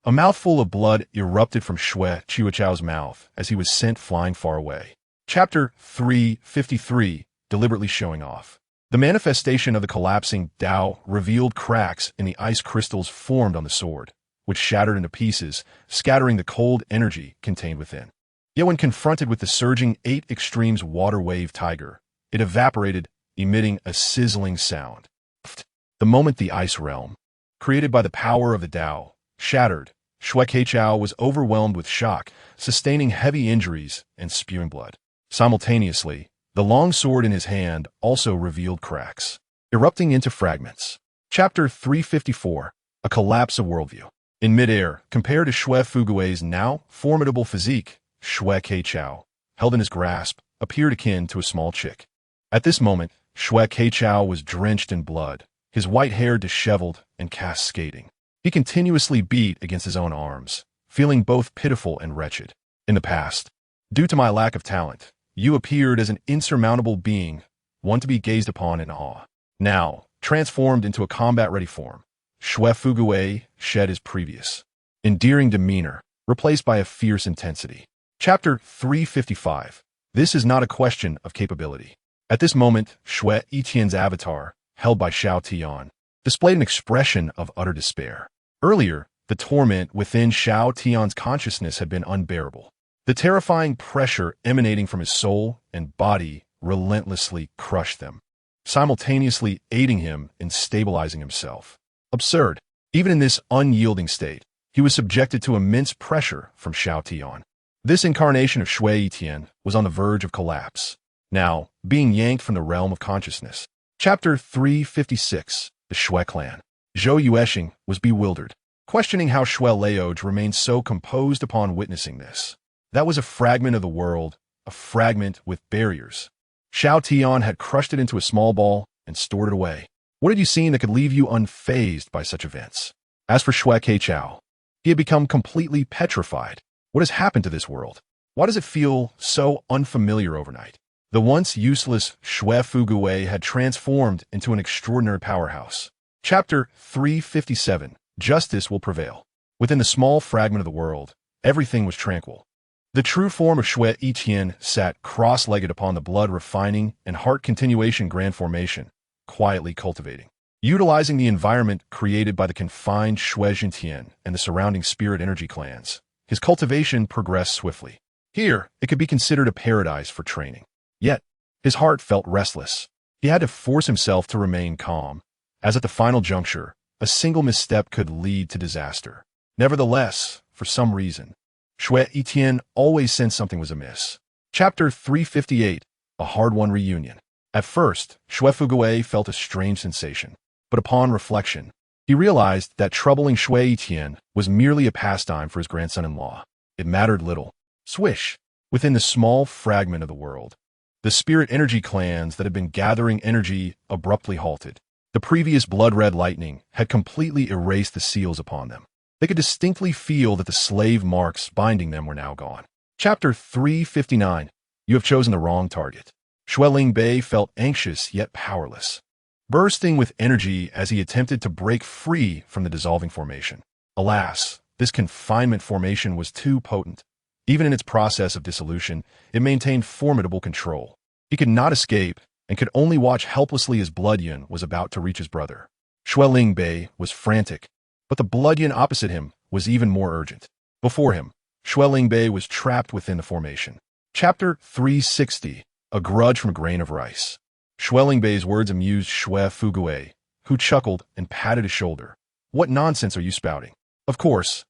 A mouthful of blood erupted from Shui Qiuechao's mouth as he was sent flying far away. Chapter 353, Deliberately Showing Off. The manifestation of the collapsing Tao revealed cracks in the ice crystals formed on the sword, which shattered into pieces, scattering the cold energy contained within. Yet when confronted with the surging 8 Extremes water wave tiger, it evaporated, emitting a sizzling sound. The moment the ice realm, created by the power of the Tao, shattered, Shui Keichao was overwhelmed with shock, sustaining heavy injuries and spewing blood. Simultaneously, the long sword in his hand also revealed cracks, erupting into fragments. Chapter 354. A Collapse of Worldview. In midair, compared to Xue Fugui's now formidable physique, Xue Keichao, held in his grasp, appeared akin to a small chick. At this moment, Xue Keichao was drenched in blood, his white hair disheveled and cascading. He continuously beat against his own arms, feeling both pitiful and wretched. In the past, due to my lack of talent, you appeared as an insurmountable being, one to be gazed upon in awe. Now, transformed into a combat-ready form, Xue Fugui shed his previous endearing demeanor, replaced by a fierce intensity. Chapter 355. This is not a question of capability. At this moment, Xue Tian's avatar, held by Xiao Tian, displayed an expression of utter despair. Earlier, the torment within Xiao Tian's consciousness had been unbearable. The terrifying pressure emanating from his soul and body relentlessly crushed them, simultaneously aiding him in stabilizing himself. Absurd. Even in this unyielding state, he was subjected to immense pressure from Xiao Tian. This incarnation of Xue Tian was on the verge of collapse, now being yanked from the realm of consciousness. Chapter 356. The Xue Clan. Zhou Yuesheng was bewildered, questioning how Xue Leoj remained so composed upon witnessing this. That was a fragment of the world, a fragment with barriers. Xiao Tian had crushed it into a small ball and stored it away. What had you seen that could leave you unfazed by such events? As for Xue Keichao, he had become completely petrified. What has happened to this world? Why does it feel so unfamiliar overnight? The once useless Xue Fugui had transformed into an extraordinary powerhouse. Chapter 357. Justice will prevail. Within the small fragment of the world, everything was tranquil. The true form of Xue Tian sat cross-legged upon the blood-refining and heart-continuation grand formation, quietly cultivating. Utilizing the environment created by the confined Xue Tian and the surrounding spirit energy clans, his cultivation progressed swiftly. Here, it could be considered a paradise for training. Yet, his heart felt restless. He had to force himself to remain calm, as at the final juncture, a single misstep could lead to disaster. Nevertheless, for some reason, Xue Tian always sensed something was amiss. Chapter 358. A Hard-Won Reunion. At first, Xue Fugui felt a strange sensation, but upon reflection, he realized that troubling Xue Tian was merely a pastime for his grandson-in-law. It mattered little. Swish! Within the small fragment of the world, the spirit energy clans that had been gathering energy abruptly halted. The previous blood-red lightning had completely erased the seals upon them. They could distinctly feel that the slave marks binding them were now gone. Chapter 359. You have chosen the wrong target. Xue Lingbei felt anxious yet powerless, bursting with energy as he attempted to break free from the dissolving formation. Alas, this confinement formation was too potent. Even in its process of dissolution, it maintained formidable control. He could not escape and could only watch helplessly as Blood Yun was about to reach his brother. Xue Lingbei was frantic, but the Blood Yun opposite him was even more urgent. Before him, Xue Lingbei was trapped within the formation. Chapter 360. A Grudge from a Grain of Rice. Xue Lingbei's words amused Xue Fugui, who chuckled and patted his shoulder. What nonsense are you spouting? Of course,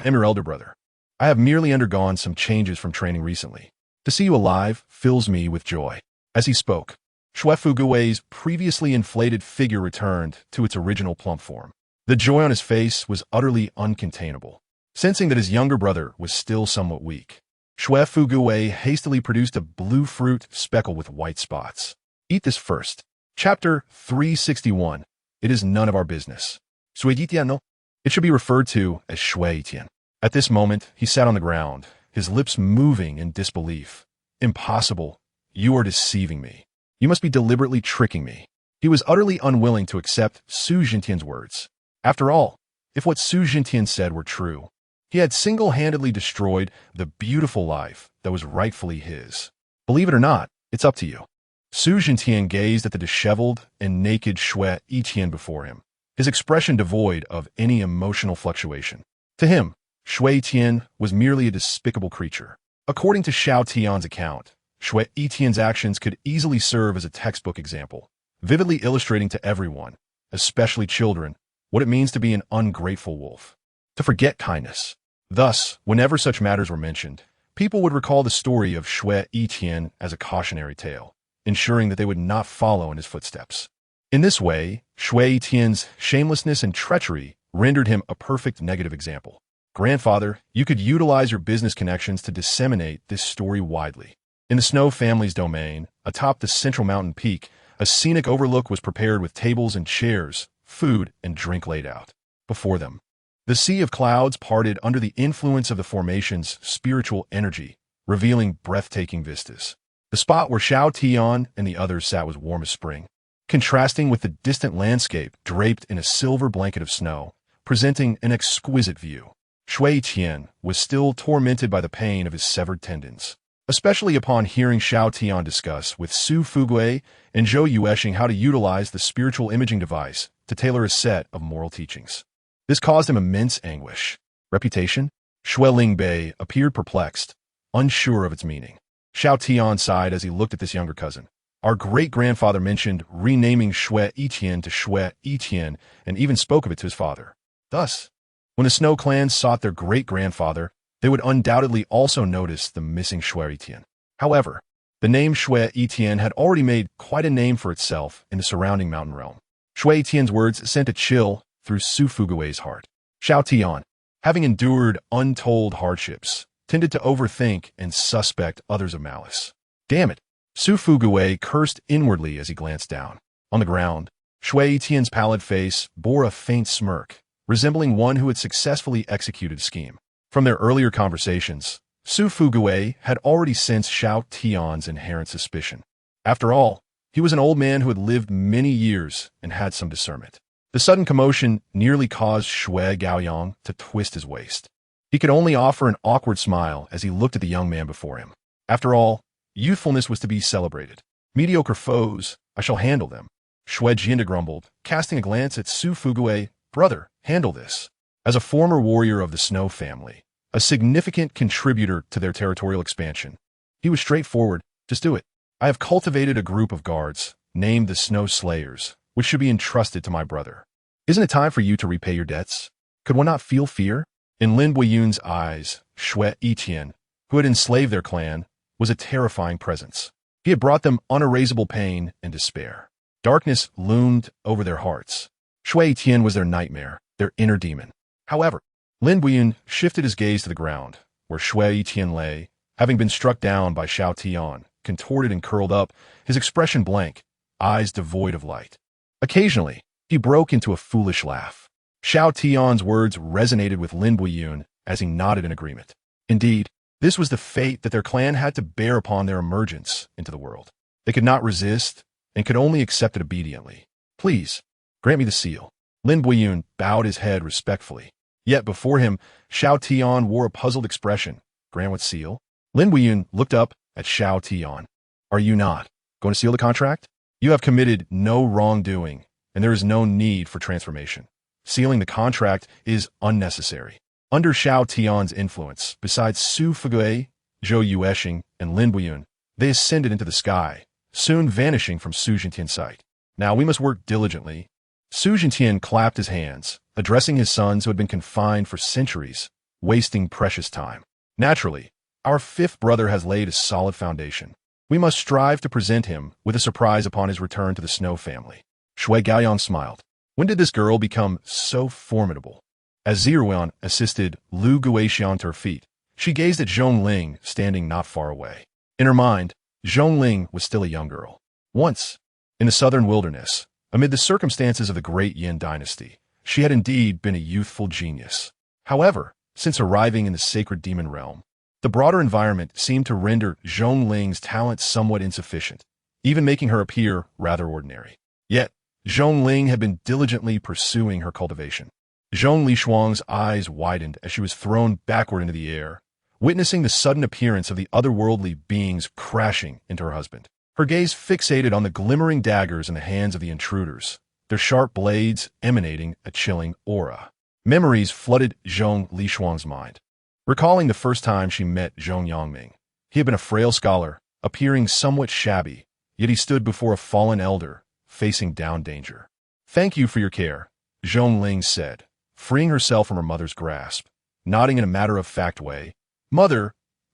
I'm your elder brother. I have merely undergone some changes from training recently. To see you alive fills me with joy. As he spoke, Xue Fugui's previously inflated figure returned to its original plump form. The joy on his face was utterly uncontainable. Sensing that his younger brother was still somewhat weak, Xue Fugui hastily produced a blue fruit speckled with white spots. Eat this first. Chapter 361. It is none of our business. Xue Tian no? It should be referred to as Xue Tian. At this moment, he sat on the ground, his lips moving in disbelief. Impossible. You are deceiving me. You must be deliberately tricking me. He was utterly unwilling to accept Su Jintian's words. After all, if what Su Jintian said were true, he had single-handedly destroyed the beautiful life that was rightfully his. Believe it or not, it's up to you. Su Jintian gazed at the disheveled and naked Xue Tian before him, his expression devoid of any emotional fluctuation. To him, Xue Tian was merely a despicable creature. According to Xiao Tian's account, Xue Tian's actions could easily serve as a textbook example, vividly illustrating to everyone, especially children, what it means to be an ungrateful wolf, to forget kindness. Thus, whenever such matters were mentioned, people would recall the story of Xiao Tian as a cautionary tale, ensuring that they would not follow in his footsteps. In this way, Xiao Tian's shamelessness and treachery rendered him a perfect negative example. Grandfather, you could utilize your business connections to disseminate this story widely. In the Snow family's domain, atop the central mountain peak, a scenic overlook was prepared with tables and chairs, food and drink laid out before them. The sea of clouds parted under the influence of the formation's spiritual energy, revealing breathtaking vistas. The spot where Xiao Tian and the others sat was warm as spring, contrasting with the distant landscape draped in a silver blanket of snow, presenting an exquisite view. Xiao Tian was still tormented by the pain of his severed tendons, especially upon hearing Xiao Tian discuss with Su Fugui and Zhou Yueshing how to utilize the spiritual imaging device to tailor a set of moral teachings. This caused him immense anguish. Reputation? Xue Lingbei appeared perplexed, unsure of its meaning. Xiao Tian sighed as he looked at this younger cousin. Our great-grandfather mentioned renaming Xiao Tian to Xiao Tian and even spoke of it to his father. Thus, when the Snow clan sought their great-grandfather, they would undoubtedly also notice the missing Xiao Tian. However, the name Xiao Tian had already made quite a name for itself in the surrounding mountain realm. Xiao Tian's words sent a chill through Su Fugui's heart. Xiao Tian, having endured untold hardships, tended to overthink and suspect others of malice. Damn it! Su Fugui cursed inwardly as he glanced down. On the ground, Xiao Tian's pallid face bore a faint smirk, resembling one who had successfully executed a scheme. From their earlier conversations, Su Fugui had already sensed Xiao Tian's inherent suspicion. After all, he was an old man who had lived many years and had some discernment. The sudden commotion nearly caused Xue Gaoyang to twist his waist. He could only offer an awkward smile as he looked at the young man before him. After all, youthfulness was to be celebrated. Mediocre foes, I shall handle them. Xue Jinda grumbled, casting a glance at Su Fugui. Brother, handle this. As a former warrior of the Snow family, a significant contributor to their territorial expansion, he was straightforward. Just do it. I have cultivated a group of guards, named the Snow Slayers, which should be entrusted to my brother. Isn't it time for you to repay your debts? Could one not feel fear? In Lin Buiyun's eyes, Xiao Tian, who had enslaved their clan, was a terrifying presence. He had brought them unerasable pain and despair. Darkness loomed over their hearts. Xiao Tian was their nightmare, their inner demon. However, Lin Buiyun shifted his gaze to the ground, where Xiao Tian lay, having been struck down by Xiao Tian, contorted and curled up, his expression blank, eyes devoid of light. Occasionally, he broke into a foolish laugh. Xiao Tian's words resonated with Lin Buiyun as he nodded in agreement. Indeed, this was the fate that their clan had to bear upon their emergence into the world. They could not resist and could only accept it obediently. Please, grant me the seal. Lin Buiyun bowed his head respectfully. Yet before him, Xiao Tian wore a puzzled expression. Grant what seal? Lin Buiyun looked up at Xiao Tian. Are you not going to seal the contract? You have committed no wrongdoing, and there is no need for transformation. Sealing the contract is unnecessary. Under Xiao Tian's influence, besides Su Fugui, Zhou Yueshing, and Lin Buiyun, they ascended into the sky, soon vanishing from Su Jintian's sight. Now we must work diligently. Su Jintian clapped his hands, addressing his sons who had been confined for centuries, wasting precious time. Naturally, our fifth brother has laid a solid foundation. We must strive to present him with a surprise upon his return to the Snow family. Xue Gaoyang smiled. When did this girl become so formidable? As Ziruan assisted Lu Guixian to her feet, she gazed at Zhongling standing not far away. In her mind, Zhongling was still a young girl. Once, in the southern wilderness, amid the circumstances of the great Yin dynasty, she had indeed been a youthful genius. However, since arriving in the sacred demon realm, the broader environment seemed to render Zhongling's talent somewhat insufficient, even making her appear rather ordinary. Yet, Zhongling had been diligently pursuing her cultivation. Zhong Lishuang's eyes widened as she was thrown backward into the air, witnessing the sudden appearance of the otherworldly beings crashing into her husband. Her gaze fixated on the glimmering daggers in the hands of the intruders, their sharp blades emanating a chilling aura. Memories flooded Zhong Lishuang's mind. Recalling the first time she met Zhong Yangming, he had been a frail scholar, appearing somewhat shabby, yet he stood before a fallen elder, facing down danger. Thank you for your care, Zhongling said, freeing herself from her mother's grasp. Nodding in a matter-of-fact way, Mother,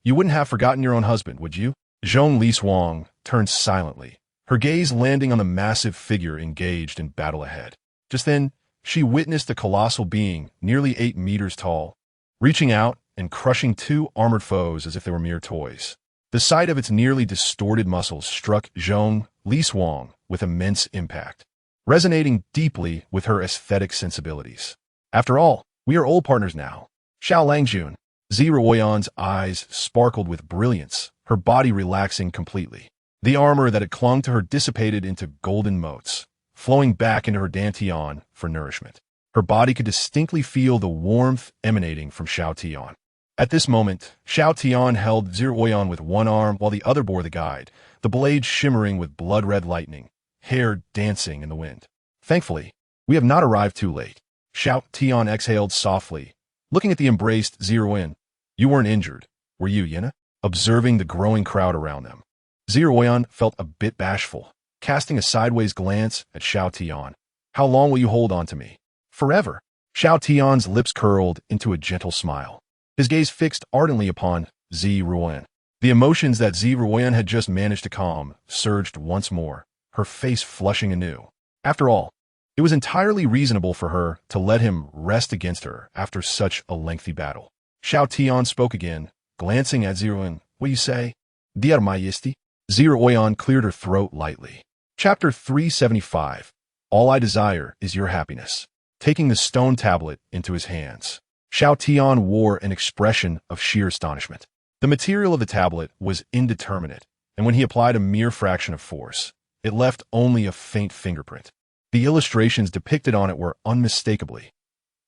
You wouldn't have forgotten your own husband, would you? Zhong Li Suang turned silently, her gaze landing on the massive figure engaged in battle ahead. Just then, she witnessed a colossal being, nearly 8 meters tall, reaching out and crushing 2 armored foes as if they were mere toys. The sight of its nearly distorted muscles struck Zhong Li Suang with immense impact, resonating deeply with her aesthetic sensibilities. After all, we are old partners now. Xiao Langjun. Ziruoyan's eyes sparkled with brilliance, her body relaxing completely. The armor that had clung to her dissipated into golden motes, flowing back into her dantian for nourishment. Her body could distinctly feel the warmth emanating from Xiao Tian. At this moment, Xiao Tian held Ziruoyan with one arm while the other bore the guide, the blade shimmering with blood-red lightning, hair dancing in the wind. Thankfully, we have not arrived too late. Xiao Tian exhaled softly, looking at the embraced Ziruoyan. You weren't injured, were you, Yena? Observing the growing crowd around them. Ziruoyan felt a bit bashful, casting a sideways glance at Xiao Tian. How long will you hold on to me? Forever. Xiao Tian's lips curled into a gentle smile, his gaze fixed ardently upon Ziruoyan. The emotions that Ziruoyan had just managed to calm surged once more, her face flushing anew. After all, it was entirely reasonable for her to let him rest against her after such a lengthy battle. Xiao Tian spoke again, glancing at Ziruoyan. What do you say? Dear Majesty? Ziruoyan cleared her throat lightly. Chapter 375. All I desire is your happiness. Taking the stone tablet into his hands, Xiao Tian wore an expression of sheer astonishment. The material of the tablet was indeterminate, and when he applied a mere fraction of force, it left only a faint fingerprint. The illustrations depicted on it were unmistakably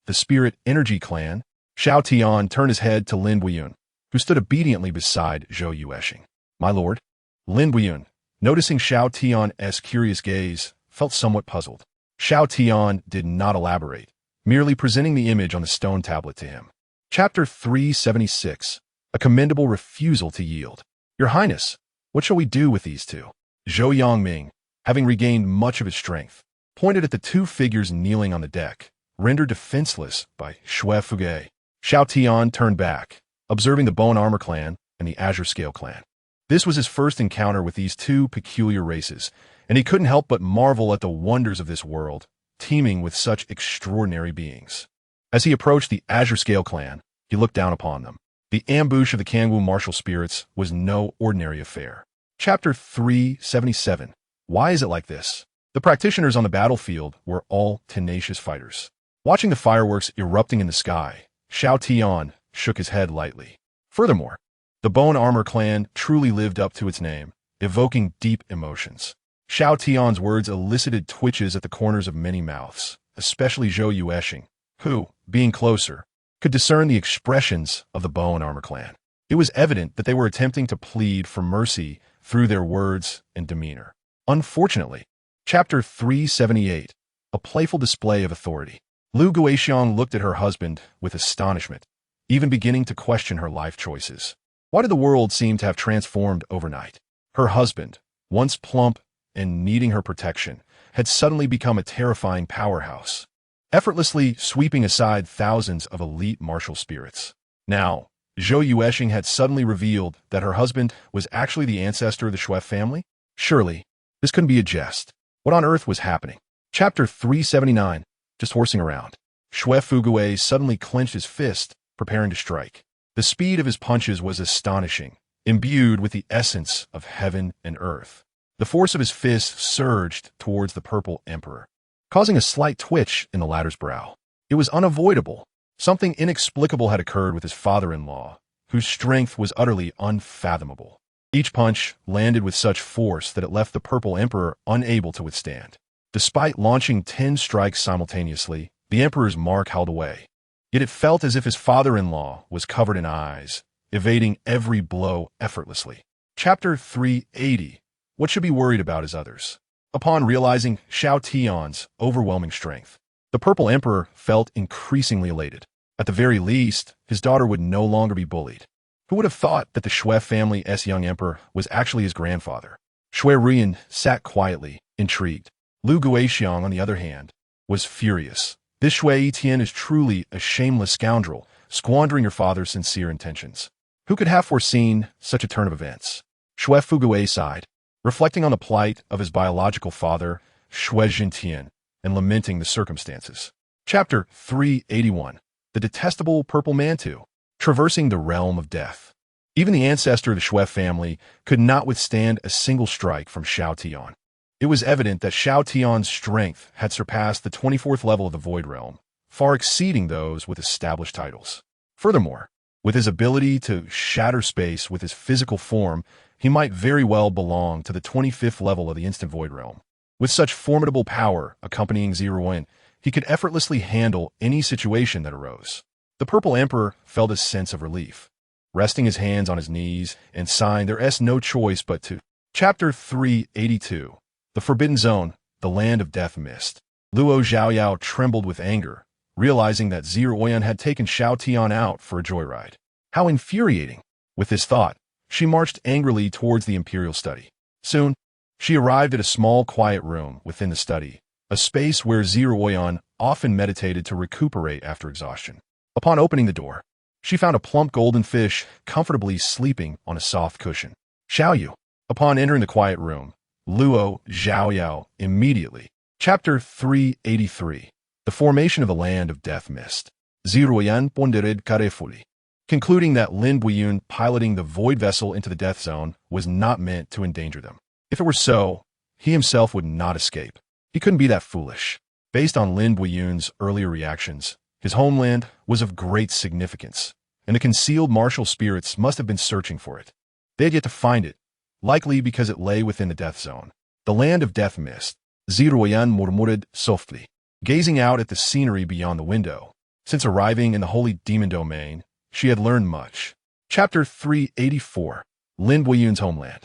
the Spirit Energy Clan. Xiao Tian turned his head to Lin Buiyun, who stood obediently beside Zhou Yueshing. My lord? Lin Buiyun, noticing Xiao Tian's curious gaze, felt somewhat puzzled. Xiao Tian did not elaborate, merely presenting the image on the stone tablet to him. Chapter 376. A commendable refusal to yield. Your Highness, what shall we do with these two? Zhou Yangming, having regained much of his strength, pointed at the 2 figures kneeling on the deck, rendered defenseless by Shui Fuge. Xiao Tian turned back, observing the Bone Armor Clan and the Azure Scale Clan. This was his first encounter with these 2 peculiar races, and he couldn't help but marvel at the wonders of this world, teeming with such extraordinary beings. As he approached the Azure Scale Clan, he looked down upon them. The ambush of the Kangwu martial spirits was no ordinary affair. Chapter 377. Why is it like this? The practitioners on the battlefield were all tenacious fighters. Watching the fireworks erupting in the sky, Xiao Tian shook his head lightly. Furthermore, the Bone Armor Clan truly lived up to its name, evoking deep emotions. Xiao Tian's words elicited twitches at the corners of many mouths, especially Zhou Yueshing, who, being closer, could discern the expressions of the Bone Armor Clan. It was evident that they were attempting to plead for mercy through their words and demeanor. Unfortunately, Chapter 378. A playful display of authority. Lu Guixiang looked at her husband with astonishment, even beginning to question her life choices. Why did the world seem to have transformed overnight? Her husband, once plump and needing her protection, had suddenly become a terrifying powerhouse, effortlessly sweeping aside thousands of elite martial spirits. Now, Zhou Yueshing had suddenly revealed that her husband was actually the ancestor of the Shui family? Surely, this couldn't be a jest. What on earth was happening? Chapter 379. Just horsing around. Shui Fugue suddenly clenched his fist, preparing to strike. The speed of his punches was astonishing, imbued with the essence of heaven and earth. The force of his fist surged towards the Purple Emperor, causing a slight twitch in the latter's brow. It was unavoidable. Something inexplicable had occurred with his father-in-law, whose strength was utterly unfathomable. Each punch landed with such force that it left the Purple Emperor unable to withstand. Despite launching 10 strikes simultaneously, the Emperor's mark held away. Yet it felt as if his father-in-law was covered in eyes, evading every blow effortlessly. Chapter 380. What should be worried about is others. Upon realizing Xiao Tian's overwhelming strength, the Purple Emperor felt increasingly elated. At the very least, his daughter would no longer be bullied. Who would have thought that the Shui family's young emperor was actually his grandfather? Shui Ruyan sat quietly, intrigued. Lu Guixiang, on the other hand, was furious. This Xiao Tian is truly a shameless scoundrel, squandering your father's sincere intentions. Who could have foreseen such a turn of events? Xue Fugui sighed, reflecting on the plight of his biological father, Xiao Tian, and lamenting the circumstances. Chapter 381. The Detestable Purple Mantu. Traversing the Realm of Death. Even the ancestor of the Xue family could not withstand a single strike from Xiao Tian. It was evident that Xiao Tian's strength had surpassed the 24th level of the Void Realm, far exceeding those with established titles. Furthermore, with his ability to shatter space with his physical form, he might very well belong to the 25th level of the Instant Void Realm. With such formidable power accompanying Ziruan, he could effortlessly handle any situation that arose. The Purple Emperor felt a sense of relief, resting his hands on his knees and sighing there's no choice but to. Chapter 382. The Forbidden Zone, the Land of Death Mist. Luo Xiaoyao trembled with anger, realizing that Ziruan had taken Xiao Tian out for a joyride. How infuriating! With this thought, she marched angrily towards the Imperial study. Soon, she arrived at a small, quiet room within the study, a space where Ziruan often meditated to recuperate after exhaustion. Upon opening the door, she found a plump golden fish comfortably sleeping on a soft cushion. Xiaoyu. Upon entering the quiet room, Luo Xiaoyao immediately. Chapter 383. The Formation of the Land of Death Mist. Ziruan pondered carefully, concluding that Lin Buiyun piloting the void vessel into the death zone was not meant to endanger them. If it were so, he himself would not escape. He couldn't be that foolish. Based on Lin Buiyun's earlier reactions, his homeland was of great significance, and the concealed martial spirits must have been searching for it. They had yet to find it, likely because it lay within the death zone. The Land of Death Mist. Ziruan murmured softly, gazing out at the scenery beyond the window. Since arriving in the Holy Demon Domain, she had learned much. Chapter 384. Lin Buiyun's Homeland.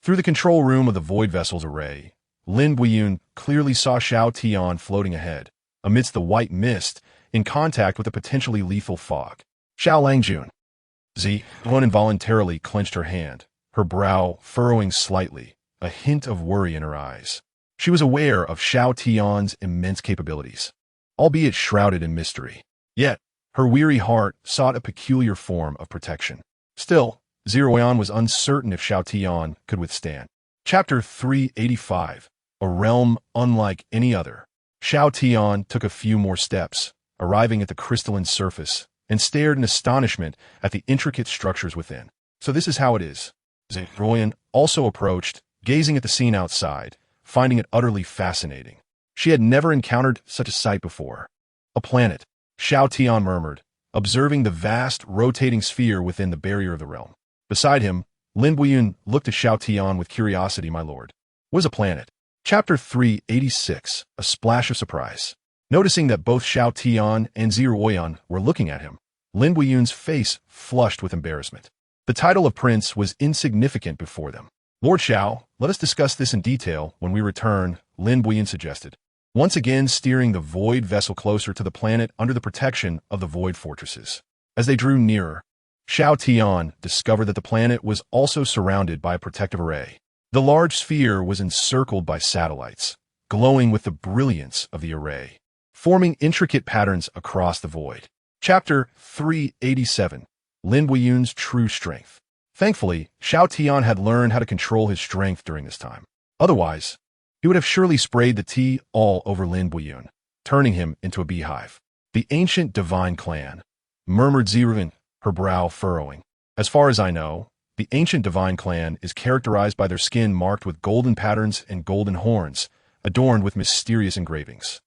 Through the control room of the Void Vessel's array, Lin Buiyun clearly saw Xiao Tian floating ahead, amidst the white mist, in contact with a potentially lethal fog. Xiao Langjun. Ziruan involuntarily clenched her hand, her brow furrowing slightly, a hint of worry in her eyes. She was aware of Xiao Tian's immense capabilities, albeit shrouded in mystery. Yet, her weary heart sought a peculiar form of protection. Still, Ziruan was uncertain if Xiao Tian could withstand. Chapter 385. A Realm Unlike Any Other. Xiao Tian took a few more steps, arriving at the crystalline surface, and stared in astonishment at the intricate structures within. So this is how it is. Ziruan also approached, gazing at the scene outside, finding it utterly fascinating. She had never encountered such a sight before. A planet, Xiao Tian murmured, observing the vast, rotating sphere within the barrier of the realm. Beside him, Lin Buiyun looked at Xiao Tian with curiosity. My lord, what is a planet? Chapter 386. A Splash of Surprise. Noticing that both Xiao Tian and Ziruan were looking at him, Lin Buiyun's face flushed with embarrassment. The title of prince was insignificant before them. Lord Xiao, let us discuss this in detail when we return, Lin Buiyun suggested, once again steering the void vessel closer to the planet under the protection of the void fortresses. As they drew nearer, Xiao Tian discovered that the planet was also surrounded by a protective array. The large sphere was encircled by satellites, glowing with the brilliance of the array, forming intricate patterns across the void. Chapter 387. Lin Buiyun's True Strength. Thankfully, Xiao Tian had learned how to control his strength during this time. Otherwise, he would have surely sprayed the tea all over Lin Buiyun, turning him into a beehive. The ancient divine clan, murmured Ziruan, her brow furrowing. As far as I know, the ancient divine clan is characterized by their skin marked with golden patterns and golden horns, adorned with mysterious engravings.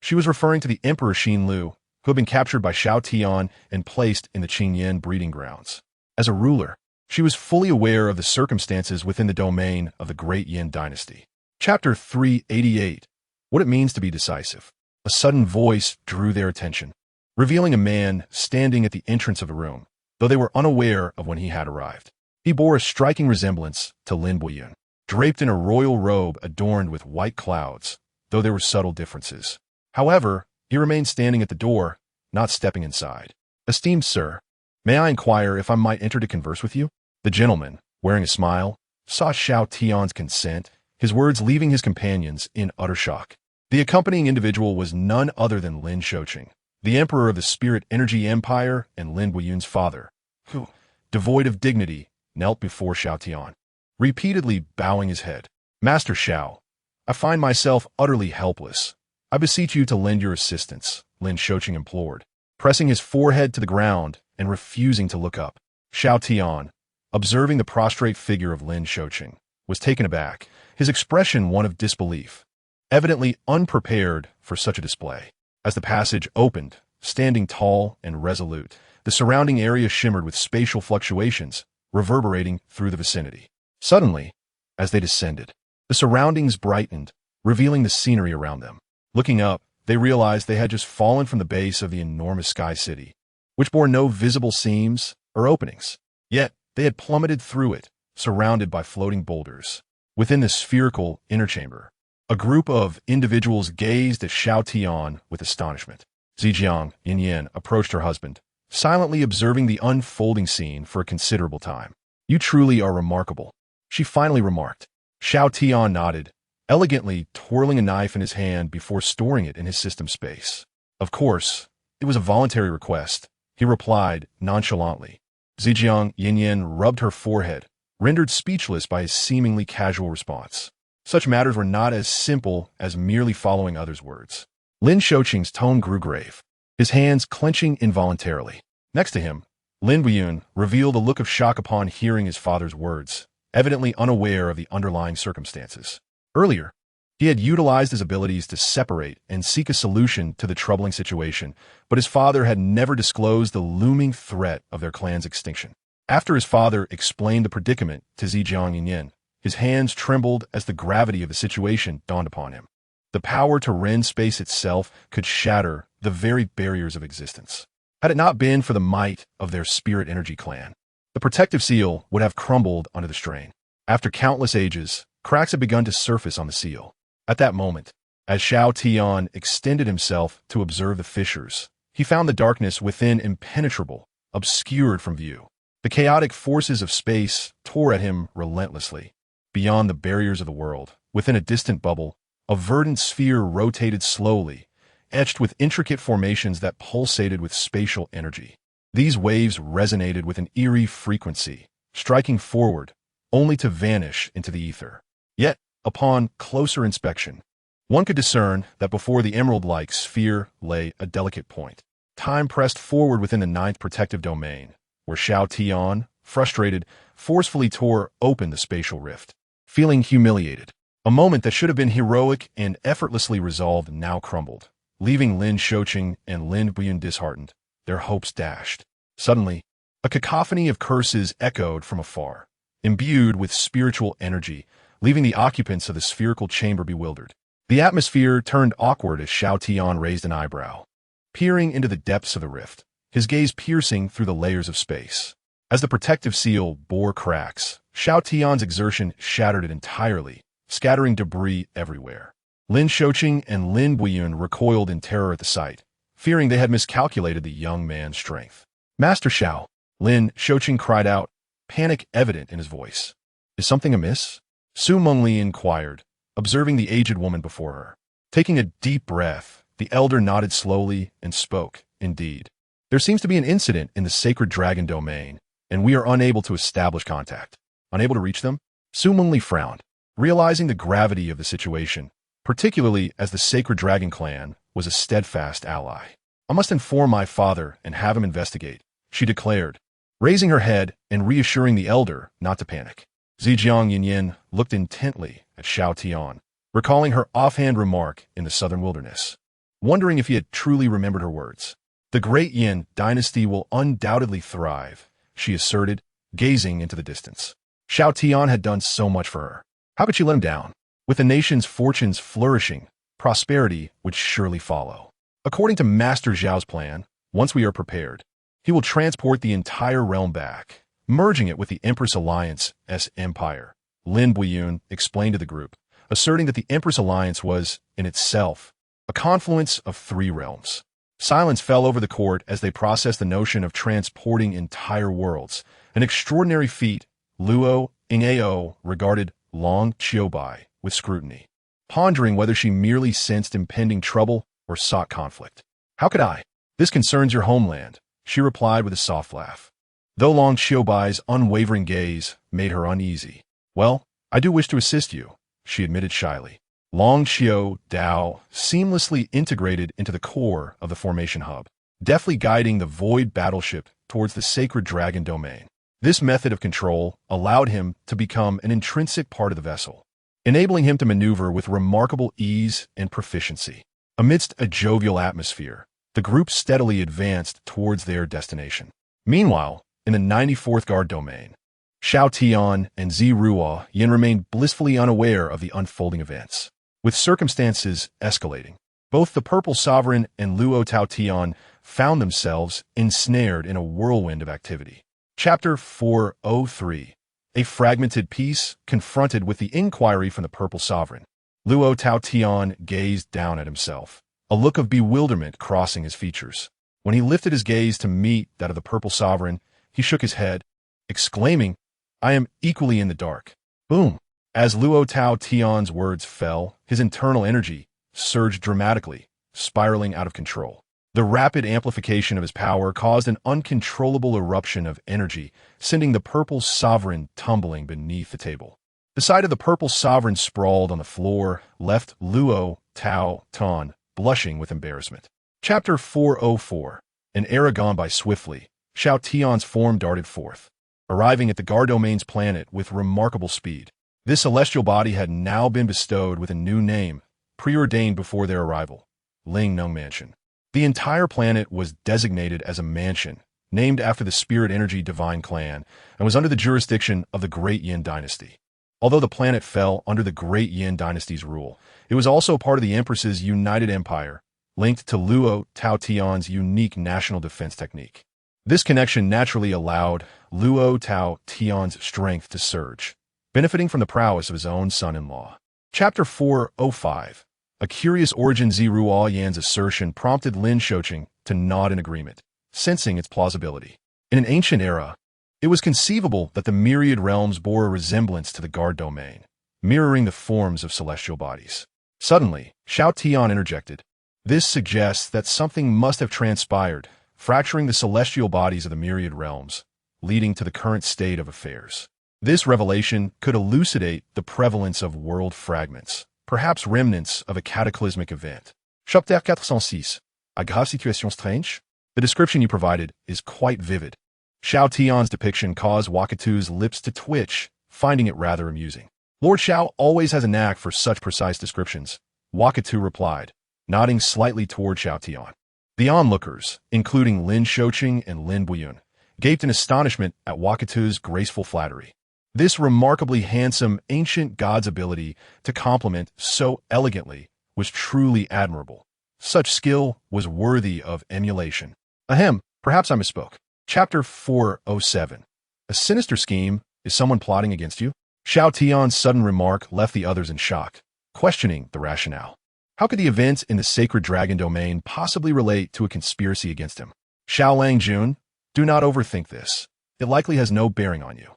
She was referring to the Emperor Xin Lu, who had been captured by Xiao Tian and placed in the Qingyan breeding grounds. As a ruler, she was fully aware of the circumstances within the domain of the Great Yin dynasty. Chapter 388. What it means to be decisive. A sudden voice drew their attention, revealing a man standing at the entrance of the room, though they were unaware of when he had arrived. He bore a striking resemblance to Lin Buiyun, draped in a royal robe adorned with white clouds, though there were subtle differences. However, he remained standing at the door, not stepping inside. Esteemed sir, may I inquire if I might enter to converse with you? The gentleman, wearing a smile, sought Xiao Tian's consent, his words leaving his companions in utter shock. The accompanying individual was none other than Lin Shouqing, the emperor of the Spirit Energy Empire and Lin Buiyun's father, who, devoid of dignity, knelt before Xiao Tian, repeatedly bowing his head. "Master Xiao, I find myself utterly helpless. I beseech you to lend your assistance," Lin Shouqing implored, pressing his forehead to the ground and refusing to look up. Xiao Tian, observing the prostrate figure of Lin Shouqing, was taken aback, his expression one of disbelief, evidently unprepared for such a display. As the passage opened, standing tall and resolute, the surrounding area shimmered with spatial fluctuations, reverberating through the vicinity. Suddenly, as they descended, the surroundings brightened, revealing the scenery around them. Looking up, they realized they had just fallen from the base of the enormous sky city, which bore no visible seams or openings. Yet, they had plummeted through it, surrounded by floating boulders. Within the spherical inner chamber, a group of individuals gazed at Xiao Tian with astonishment. Zhejiang Yinyan approached her husband, silently observing the unfolding scene for a considerable time. "You truly are remarkable," she finally remarked. Xiao Tian nodded, elegantly twirling a knife in his hand before storing it in his system space. "Of course, it was a voluntary request," he replied nonchalantly. Zhejiang Yinyan rubbed her forehead, rendered speechless by his seemingly casual response. Such matters were not as simple as merely following others' words. Lin Shouqing's tone grew grave, his hands clenching involuntarily. Next to him, Lin Buyun revealed a look of shock upon hearing his father's words, evidently unaware of the underlying circumstances. Earlier, he had utilized his abilities to separate and seek a solution to the troubling situation, but his father had never disclosed the looming threat of their clan's extinction. After his father explained the predicament to Zhejiang Yinyan, his hands trembled as the gravity of the situation dawned upon him. The power to rend space itself could shatter the very barriers of existence. Had it not been for the might of their spirit energy clan, the protective seal would have crumbled under the strain. After countless ages, cracks had begun to surface on the seal. At that moment, as Xiao Tian extended himself to observe the fissures, he found the darkness within impenetrable, obscured from view. The chaotic forces of space tore at him relentlessly. Beyond the barriers of the world, within a distant bubble, a verdant sphere rotated slowly, etched with intricate formations that pulsated with spatial energy. These waves resonated with an eerie frequency, striking forward, only to vanish into the ether. Yet, upon closer inspection, one could discern that before the emerald-like sphere lay a delicate point. Time pressed forward within the ninth protective domain, where Xiao Tian, frustrated, forcefully tore open the spatial rift. Feeling humiliated, a moment that should have been heroic and effortlessly resolved now crumbled, leaving Lin Shouqing and Lin Buyun disheartened, their hopes dashed. Suddenly, a cacophony of curses echoed from afar, imbued with spiritual energy, leaving the occupants of the spherical chamber bewildered. The atmosphere turned awkward as Xiao Tian raised an eyebrow, peering into the depths of the rift, his gaze piercing through the layers of space. As the protective seal bore cracks, Xiao Tian's exertion shattered it entirely, scattering debris everywhere. Lin Shouqing and Lin Buyun recoiled in terror at the sight, fearing they had miscalculated the young man's strength. "Master Xiao," Lin Shouqing cried out, panic evident in his voice. "Is something amiss?" Su Mengli inquired, observing the aged woman before her. Taking a deep breath, the elder nodded slowly and spoke, "Indeed. There seems to be an incident in the sacred dragon domain, and we are unable to establish contact." "Unable to reach them?" Su Mengli frowned, realizing the gravity of the situation, particularly as the sacred dragon clan was a steadfast ally. "I must inform my father and have him investigate," she declared, raising her head and reassuring the elder not to panic. Zhejiang Yinyan looked intently at Xiao Tian, recalling her offhand remark in the southern wilderness, wondering if he had truly remembered her words. "The great Yin dynasty will undoubtedly thrive," she asserted, gazing into the distance. Xiao Tian had done so much for her. How could she let him down? With the nation's fortunes flourishing, prosperity would surely follow. According to Master Zhao's plan, once we are prepared, he will transport the entire realm back, merging it with the Empress Alliance's empire. Lin Buyun explained to the group, asserting that the Empress Alliance was, in itself, a confluence of three realms. Silence fell over the court as they processed the notion of transporting entire worlds, an extraordinary feat. Luo Ingao regarded Long Qiubai with scrutiny, pondering whether she merely sensed impending trouble or sought conflict. "How could I? This concerns your homeland," she replied with a soft laugh. though Long Xiaobai's unwavering gaze made her uneasy. "Well, I do wish to assist you," she admitted shyly. Long Xiao Dao seamlessly integrated into the core of the formation hub, deftly guiding the void battleship towards the sacred dragon domain. This method of control allowed him to become an intrinsic part of the vessel, enabling him to maneuver with remarkable ease and proficiency. Amidst a jovial atmosphere, the group steadily advanced towards their destination. Meanwhile, in the 94th guard domain, Xiao Tian and Ziruo Yin remained blissfully unaware of the unfolding events. With circumstances escalating, both the Purple Sovereign and Luo Tao Tian found themselves ensnared in a whirlwind of activity. Chapter 403. A fragmented piece confronted with the inquiry from the Purple Sovereign. Luo Tao Tian gazed down at himself, a look of bewilderment crossing his features. When he lifted his gaze to meet that of the Purple Sovereign, he shook his head, exclaiming, "I am equally in the dark." Boom! As Luo Tao Tian's words fell, his internal energy surged dramatically, spiraling out of control. The rapid amplification of his power caused an uncontrollable eruption of energy, sending the Purple Sovereign tumbling beneath the table. The sight of the Purple Sovereign sprawled on the floor left Luo Tao Tian blushing with embarrassment. Chapter 404. An era gone by swiftly, Xiao Tian's form darted forth, arriving at the Gar Domain's planet with remarkable speed. This celestial body had now been bestowed with a new name, preordained before their arrival, Ling Nung Mansion. The entire planet was designated as a mansion, named after the Spirit Energy Divine Clan, and was under the jurisdiction of the Great Yin Dynasty. Although the planet fell under the Great Yin Dynasty's rule, it was also part of the Empress's United Empire, linked to Luo Tao Tian's unique national defense technique. This connection naturally allowed Luo Tao Tian's strength to surge, benefiting from the prowess of his own son-in-law. Chapter 405. A curious origin. Ziruo Yan's assertion prompted Lin Shouqing to nod in agreement, sensing its plausibility. In an ancient era, it was conceivable that the myriad realms bore a resemblance to the Guard Domain, mirroring the forms of celestial bodies. Suddenly, Xiao Tian interjected. This suggests that something must have transpired, fracturing the celestial bodies of the myriad realms, leading to the current state of affairs. This revelation could elucidate the prevalence of world fragments, perhaps remnants of a cataclysmic event. Chapter 406. A grave situation strange? The description you provided is quite vivid. Xiao Tian's depiction caused Wakatu's lips to twitch, finding it rather amusing. Lord Xiao always has a knack for such precise descriptions, Wakatu replied, nodding slightly toward Xiao Tian. The onlookers, including Lin Shouqing and Lin Buyun, gaped in astonishment at Wakatu's graceful flattery. This remarkably handsome ancient god's ability to compliment so elegantly was truly admirable. Such skill was worthy of emulation. Ahem, perhaps I misspoke. Chapter 407. A sinister scheme? Is someone plotting against you? Xiao Tian's sudden remark left the others in shock, questioning the rationale. How could the events in the sacred dragon domain possibly relate to a conspiracy against him? Xiao Langjun, do not overthink this. It likely has no bearing on you.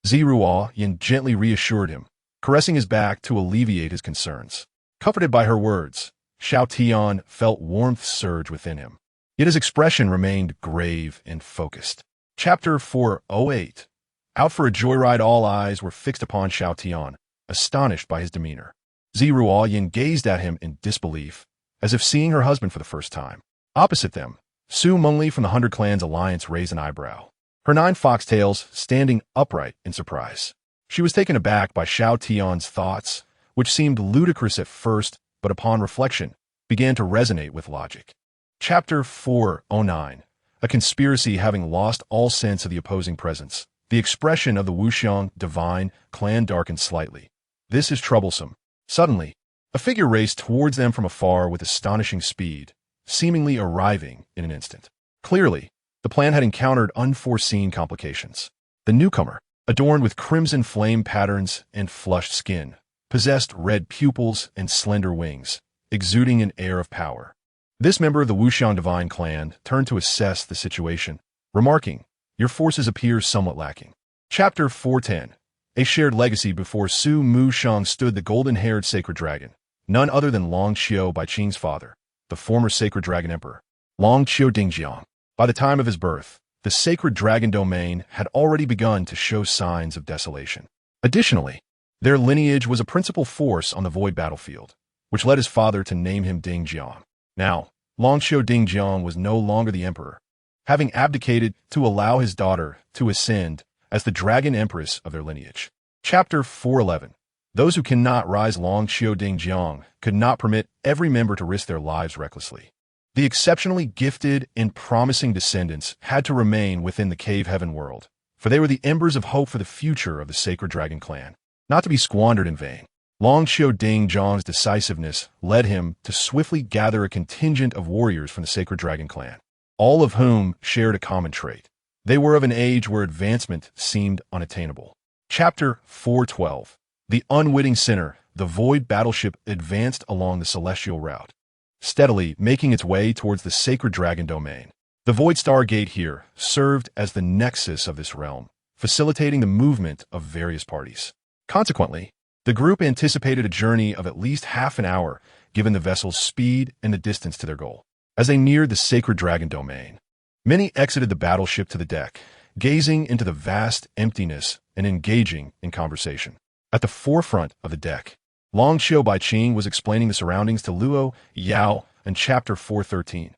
Ziruo Yin gently reassured him, caressing his back to alleviate his concerns. Comforted by her words, Xiao Tian felt warmth surge within him. Yet his expression remained grave and focused. Chapter 408. Out for a joyride. All eyes were fixed upon Xiao Tian, astonished by his demeanor. Ziruo Yin gazed at him in disbelief, as if seeing her husband for the first time. Opposite them, Su Mengli from the 100 Clans Alliance raised an eyebrow, her 9 foxtails standing upright in surprise. She was taken aback by Xiao Tian's thoughts, which seemed ludicrous at first, but upon reflection, began to resonate with logic. Chapter 409. A conspiracy. Having lost all sense of the opposing presence, the expression of the Wuxiang divine clan darkened slightly. This is troublesome. Suddenly, a figure raced towards them from afar with astonishing speed, seemingly arriving in an instant. Clearly, the plan had encountered unforeseen complications. The newcomer, adorned with crimson flame patterns and flushed skin, possessed red pupils and slender wings, exuding an air of power. This member of the Wuxiang divine clan turned to assess the situation, remarking, "Your forces appear somewhat lacking." Chapter 410. A shared legacy. Before Su Mushang stood the golden-haired sacred dragon, none other than Long Qiu Baiqing's father, the former sacred dragon emperor, Long Qiu Dingjiang. By the time of his birth, the the sacred dragon domain had already begun to show signs of desolation. Additionally, their lineage was a principal force on the void battlefield, which led his father to name him Ding Jiang. Now, Longxiu Ding Jiang was no longer the emperor, having abdicated to allow his daughter to ascend as the dragon empress of their lineage. Chapter 411. Those who cannot rise. Longxiu Ding Jiang could not permit every member to risk their lives recklessly. The exceptionally gifted and promising descendants had to remain within the cave heaven world, for they were the embers of hope for the future of the sacred dragon clan, not to be squandered in vain. Longxiu Ding Jiang's decisiveness led him to swiftly gather a contingent of warriors from the sacred dragon clan, all of whom shared a common trait. They were of an age where advancement seemed unattainable. Chapter 412. The unwitting sinner. The void battleship advanced along the celestial route, steadily making its way towards the sacred dragon domain. The void star gate here served as the nexus of this realm, facilitating the movement of various parties. Consequently, the group anticipated a journey of at least half an hour, given the vessel's speed and the distance to their goal. As they neared the sacred dragon domain, many exited the battleship to the deck, gazing into the vast emptiness and engaging in conversation. At the forefront of the deck, Longxiu Baiqing was explaining the surroundings to Luo Yao in Chapter 413.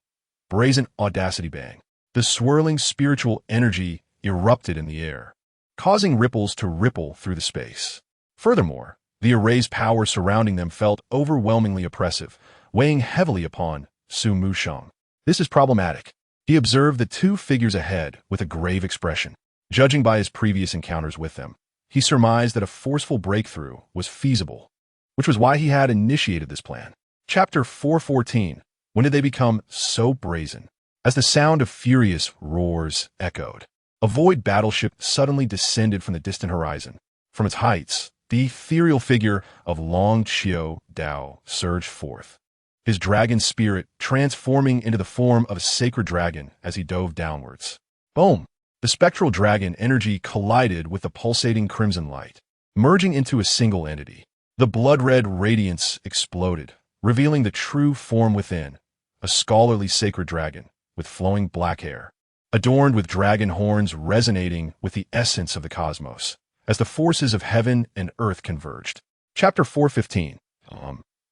Brazen audacity bang. The swirling spiritual energy erupted in the air, causing ripples to ripple through the space. Furthermore, the array's power surrounding them felt overwhelmingly oppressive, weighing heavily upon Su Mushang. This is problematic. He observed the two figures ahead with a grave expression. Judging by his previous encounters with them, he surmised that a forceful breakthrough was feasible, which was why he had initiated this plan. Chapter 414. When did they become so brazen? As the sound of furious roars echoed, a void battleship suddenly descended from the distant horizon. From its heights, the ethereal figure of Longxiu Dao surged forth, his dragon spirit transforming into the form of a sacred dragon as he dove downwards. Boom! The spectral dragon energy collided with the pulsating crimson light, merging into a single entity. The blood-red radiance exploded, revealing the true form within, a scholarly sacred dragon with flowing black hair, adorned with dragon horns resonating with the essence of the cosmos, as the forces of heaven and earth converged. Chapter 415.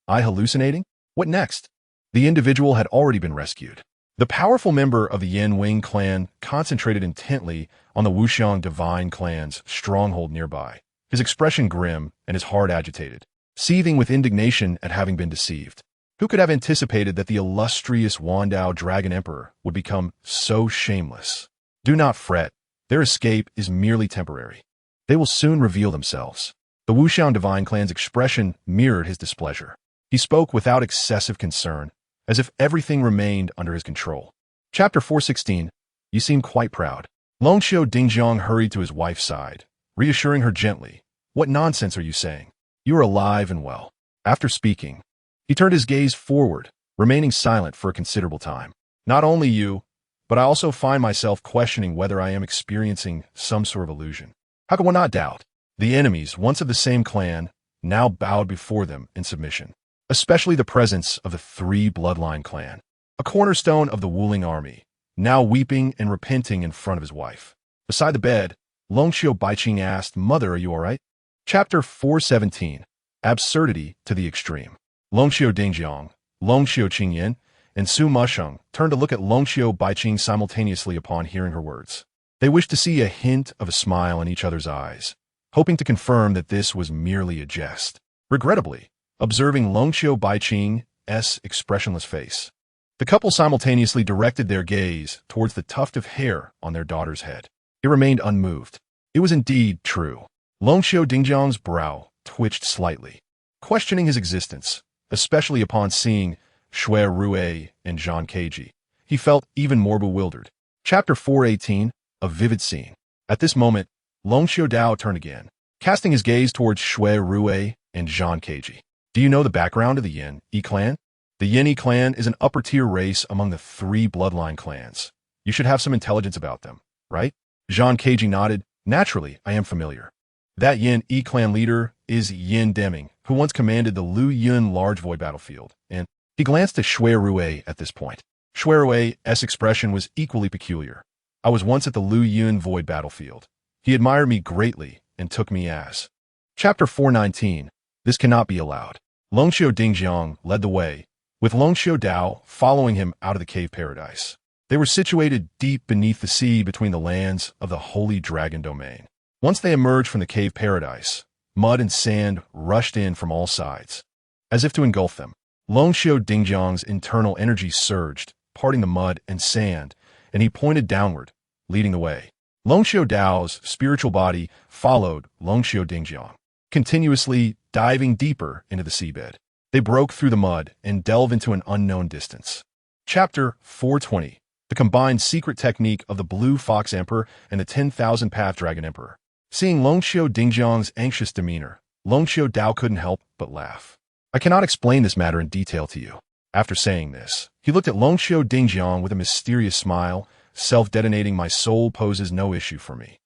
I hallucinating? What next? The individual had already been rescued. The powerful member of the Yan Wing clan concentrated intently on the Wuxiang divine clan's stronghold nearby, his expression grim and his heart agitated, seething with indignation at having been deceived. Who could have anticipated that the illustrious Wandao Dragon Emperor would become so shameless? Do not fret. Their escape is merely temporary. They will soon reveal themselves. The Wuxiang divine clan's expression mirrored his displeasure. He spoke without excessive concern, as if everything remained under his control. Chapter 416. You seem quite proud. Longxiu Dingjiang hurried to his wife's side, reassuring her gently. What nonsense are you saying? You are alive and well. After speaking, he turned his gaze forward, remaining silent for a considerable time. Not only you, but I also find myself questioning whether I am experiencing some sort of illusion. How can one not doubt? The enemies, once of the same clan, now bowed before them in submission, especially the presence of the Three Bloodline clan, a cornerstone of the Wuling army, now weeping and repenting in front of his wife. Beside the bed, Longxiu Baiqing asked, Mother, are you all right? Chapter 417. Absurdity to the extreme. Longxiu Dingjiang, Longxiu Qingyan, and Su Musheng turned to look at Longxiu Baiqing simultaneously upon hearing her words. They wished to see a hint of a smile in each other's eyes, hoping to confirm that this was merely a jest. Regrettably, observing Longxiu Baiqing's expressionless face, the couple simultaneously directed their gaze towards the tuft of hair on their daughter's head. It remained unmoved. It was indeed true. Longxiu Dingjiang's brow twitched slightly, questioning his existence, especially upon seeing Shui Rue and Zhang Keiji. He felt even more bewildered. Chapter 418. A vivid scene. At this moment, Longxiu Dao turned again, casting his gaze towards Shui Rue and Zhang Keiji. Do you know the background of the Yin Yi clan? The Yin Yi clan is an upper-tier race among the Three Bloodline clans. You should have some intelligence about them, right? Zhang Keiji nodded. Naturally, I am familiar. That Yin Yi clan leader is Yin Deming, who once commanded the Lu Yun large void battlefield, and he glanced at Shui Rue at this point. Shui Rue's expression was equally peculiar. I was once at the Lu Yun Void battlefield. He admired me greatly and took me as. Chapter 419. This cannot be allowed. Longxiu Dingjiang led the way, with Longxiu Dao following him out of the cave paradise. They were situated deep beneath the sea between the lands of the Holy Dragon Domain. Once they emerged from the cave paradise, mud and sand rushed in from all sides, as if to engulf them. Longxiu Dingjiang's internal energy surged, parting the mud and sand, and he pointed downward, leading the way. Longxiu Dao's spiritual body followed Longxiu Dingjiang, continuously diving deeper into the seabed. They broke through the mud and delved into an unknown distance. Chapter 420. The combined secret technique of the Blue Fox Emperor and the 10,000 Path Dragon Emperor. Seeing Longxiu Dingjiang's anxious demeanor, Longxiu Dao couldn't help but laugh. I cannot explain this matter in detail to you. After saying this, he looked at Longxiu Dingjiang with a mysterious smile. Self-detonating my soul poses no issue for me.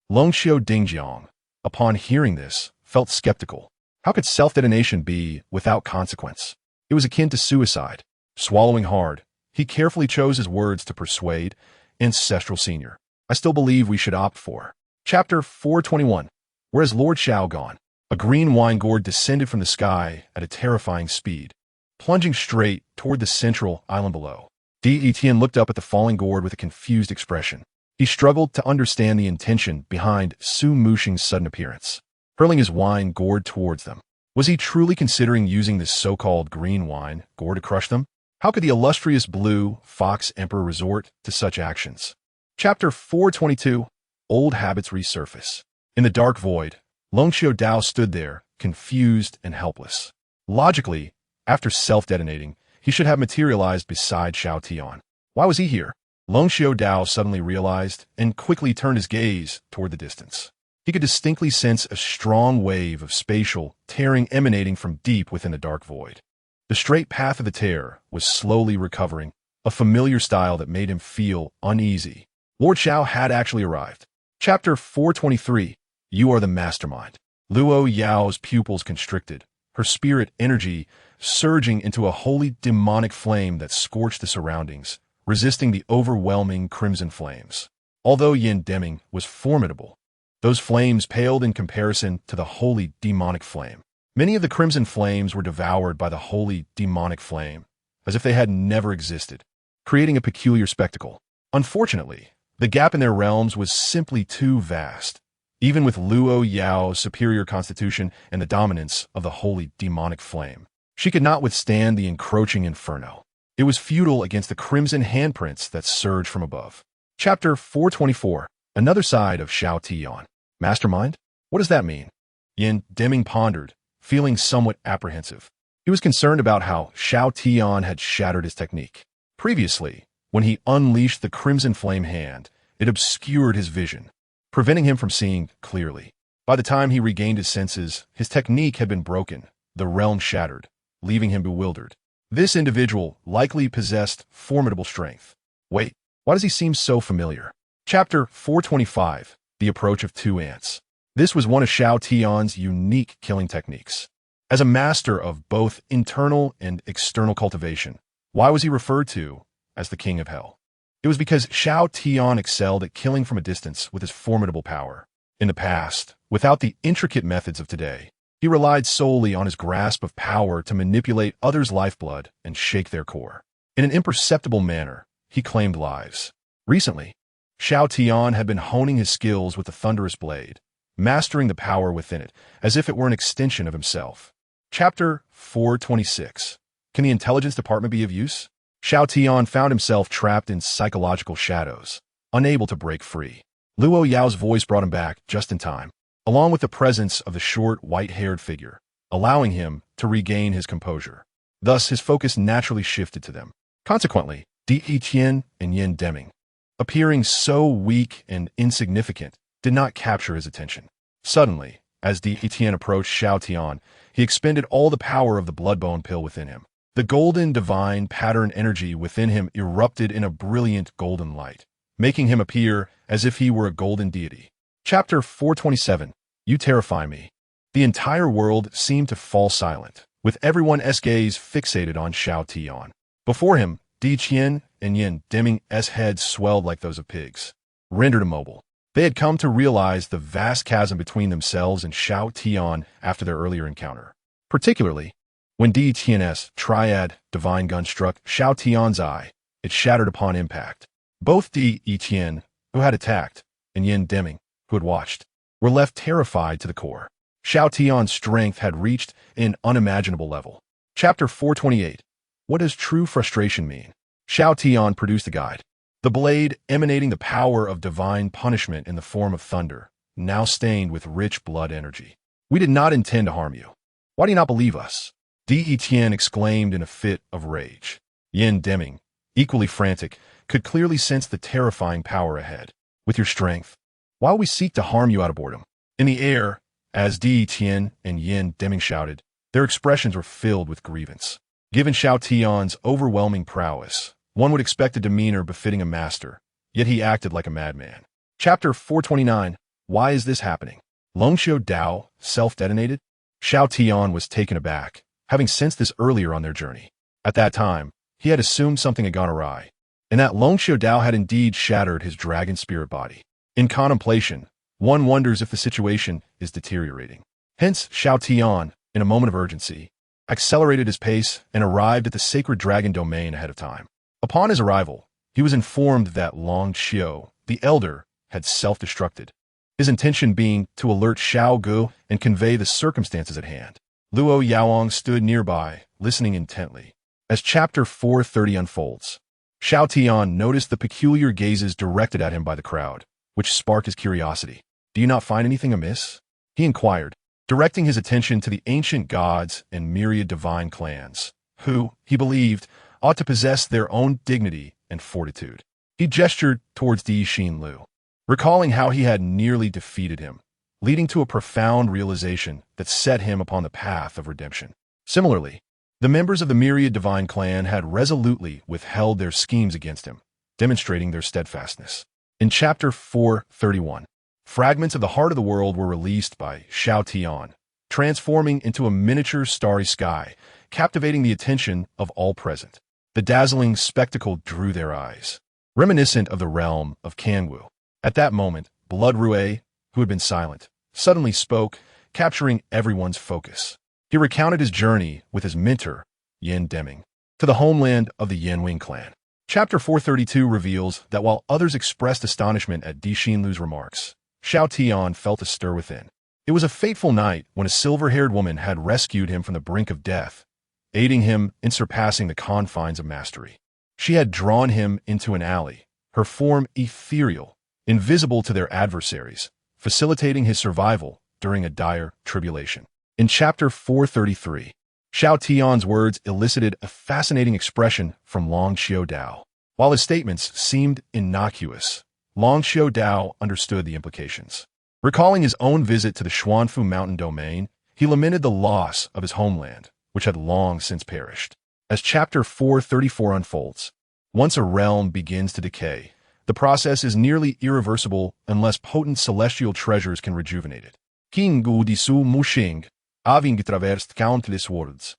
Longxiu Dingjiang, upon hearing this, felt skeptical. How could self-detonation be without consequence? It was akin to suicide. Swallowing hard, he carefully chose his words to persuade Ancestral Senior. I still believe we should opt for. Chapter 421. Where has Lord Xiao gone? A green wine gourd descended from the sky at a terrifying speed, plunging straight toward the central island below. Xiao Tian looked up at the falling gourd with a confused expression. He struggled to understand the intention behind Su Muxing's sudden appearance, hurling his wine gourd towards them. Was he truly considering using this so-called green wine gourd to crush them? How could the illustrious Blue Fox Emperor resort to such actions? Chapter 422. Old habits resurface. In the dark void, Longxiu Dao stood there, confused and helpless. Logically, after self-detonating, he should have materialized beside Xiao Tian. Why was he here? Longxiu Dao suddenly realized and quickly turned his gaze toward the distance. He could distinctly sense a strong wave of spatial tearing emanating from deep within the dark void. The straight path of the tear was slowly recovering, a familiar style that made him feel uneasy. Lord Xiao had actually arrived. Chapter 423. You are the mastermind. Luo Yao's pupils constricted, her spirit energy surging into a wholly demonic flame that scorched the surroundings, resisting the overwhelming crimson flames. Although Yin Deming was formidable, those flames paled in comparison to the holy demonic flame. Many of the crimson flames were devoured by the holy demonic flame, as if they had never existed, creating a peculiar spectacle. Unfortunately, the gap in their realms was simply too vast, even with Luo Yao's superior constitution and the dominance of the holy demonic flame. She could not withstand the encroaching inferno. It was futile against the crimson handprints that surged from above. Chapter 424. Another side of Xiao Tian. Mastermind? What does that mean? Yin Deming pondered, feeling somewhat apprehensive. He was concerned about how Xiao Tian had shattered his technique. Previously, when he unleashed the crimson flame hand, it obscured his vision, preventing him from seeing clearly. By the time he regained his senses, his technique had been broken, the realm shattered, leaving him bewildered. This individual likely possessed formidable strength. Wait, why does he seem so familiar? Chapter 425. The Approach of Two Ants. This was one of Xiao Tian's unique killing techniques. As a master of both internal and external cultivation, why was he referred to as the King of Hell? It was because Xiao Tian excelled at killing from a distance with his formidable power. In the past, without the intricate methods of today, he relied solely on his grasp of power to manipulate others' lifeblood and shake their core. In an imperceptible manner, he claimed lives. Recently, Xiao Tian had been honing his skills with the thunderous blade, mastering the power within it as if it were an extension of himself. Chapter 426. Can the intelligence department be of use? Xiao Tian found himself trapped in psychological shadows, unable to break free. Luo Yao's voice brought him back just in time, along with the presence of the short, white-haired figure, allowing him to regain his composure. Thus, his focus naturally shifted to them. Consequently, Xiao Tian and Yin Deming, appearing so weak and insignificant, did not capture his attention. Suddenly, as Xiao Tian approached Xiao Tian, he expended all the power of the bloodbone pill within him. The golden divine pattern energy within him erupted in a brilliant golden light, making him appear as if he were a golden deity. Chapter 427. You terrify me. The entire world seemed to fall silent, with everyone's gaze fixated on Xiao Tian. Before him, Xiao Tian and Yin Deming's heads swelled like those of pigs. rendered immobile. They had come to realize the vast chasm between themselves and Xiao Tian after their earlier encounter. Particularly, when Di Tian's triad divine gun struck Xiao Tian's eye, it shattered upon impact. Both Di Tian, who had attacked, and Yin Deming, who had watched, were left terrified to the core. Xiao Tian's strength had reached an unimaginable level. Chapter 428. What does true frustration mean? Xiao Tian produced a guide. The blade, emanating the power of divine punishment in the form of thunder, now stained with rich blood energy. We did not intend to harm you. Why do you not believe us? Di Tian exclaimed in a fit of rage. Yin Deming, equally frantic, could clearly sense the terrifying power ahead. With your strength, why will we seek to harm you out of boredom? In the air, as Di Tian and Yin Deming shouted, their expressions were filled with grievance. Given Xiao Tian's overwhelming prowess, one would expect a demeanor befitting a master, yet he acted like a madman. Chapter 429. Why is this happening? Longxiu Dao self-detonated? Xiao Tian was taken aback, having sensed this earlier on their journey. At that time, he had assumed something had gone awry, and that Longxiu Dao had indeed shattered his dragon spirit body. In contemplation, one wonders if the situation is deteriorating. Hence, Xiao Tian, in a moment of urgency, accelerated his pace and arrived at the sacred dragon domain ahead of time. Upon his arrival, he was informed that Longxiu, the elder, had self-destructed, his intention being to alert Xiao Gu and convey the circumstances at hand. Luo Yaoang stood nearby, listening intently. As Chapter 430 unfolds, Xiao Tian noticed the peculiar gazes directed at him by the crowd, which sparked his curiosity. Do you not find anything amiss? He inquired, directing his attention to the ancient gods and myriad divine clans, who, he believed, ought to possess their own dignity and fortitude. He gestured towards Di Xinlu, recalling how he had nearly defeated him, leading to a profound realization that set him upon the path of redemption. Similarly, the members of the myriad divine clan had resolutely withheld their schemes against him, demonstrating their steadfastness. In Chapter 431, fragments of the heart of the world were released by Xiao Tian, transforming into a miniature starry sky, captivating the attention of all present. The dazzling spectacle drew their eyes, reminiscent of the realm of Kangwu. At that moment, Blood Rue, who had been silent, suddenly spoke, capturing everyone's focus. He recounted his journey with his mentor, Yin Deming, to the homeland of the Yanwing clan. Chapter 432 reveals that while others expressed astonishment at Di Xinlu's remarks, Xiao Tian felt a stir within. It was a fateful night when a silver-haired woman had rescued him from the brink of death, aiding him in surpassing the confines of mastery. She had drawn him into an alley, her form ethereal, invisible to their adversaries, facilitating his survival during a dire tribulation. In Chapter 433, Xiao Tian's words elicited a fascinating expression from Longxiu Dao. While his statements seemed innocuous, Longxiu Dao understood the implications. Recalling his own visit to the Xuanfu mountain domain, he lamented the loss of his homeland, which had long since perished. As Chapter 434 unfolds, once a realm begins to decay, the process is nearly irreversible unless potent celestial treasures can rejuvenate it. King Gu Disu Muxing, having traversed countless worlds,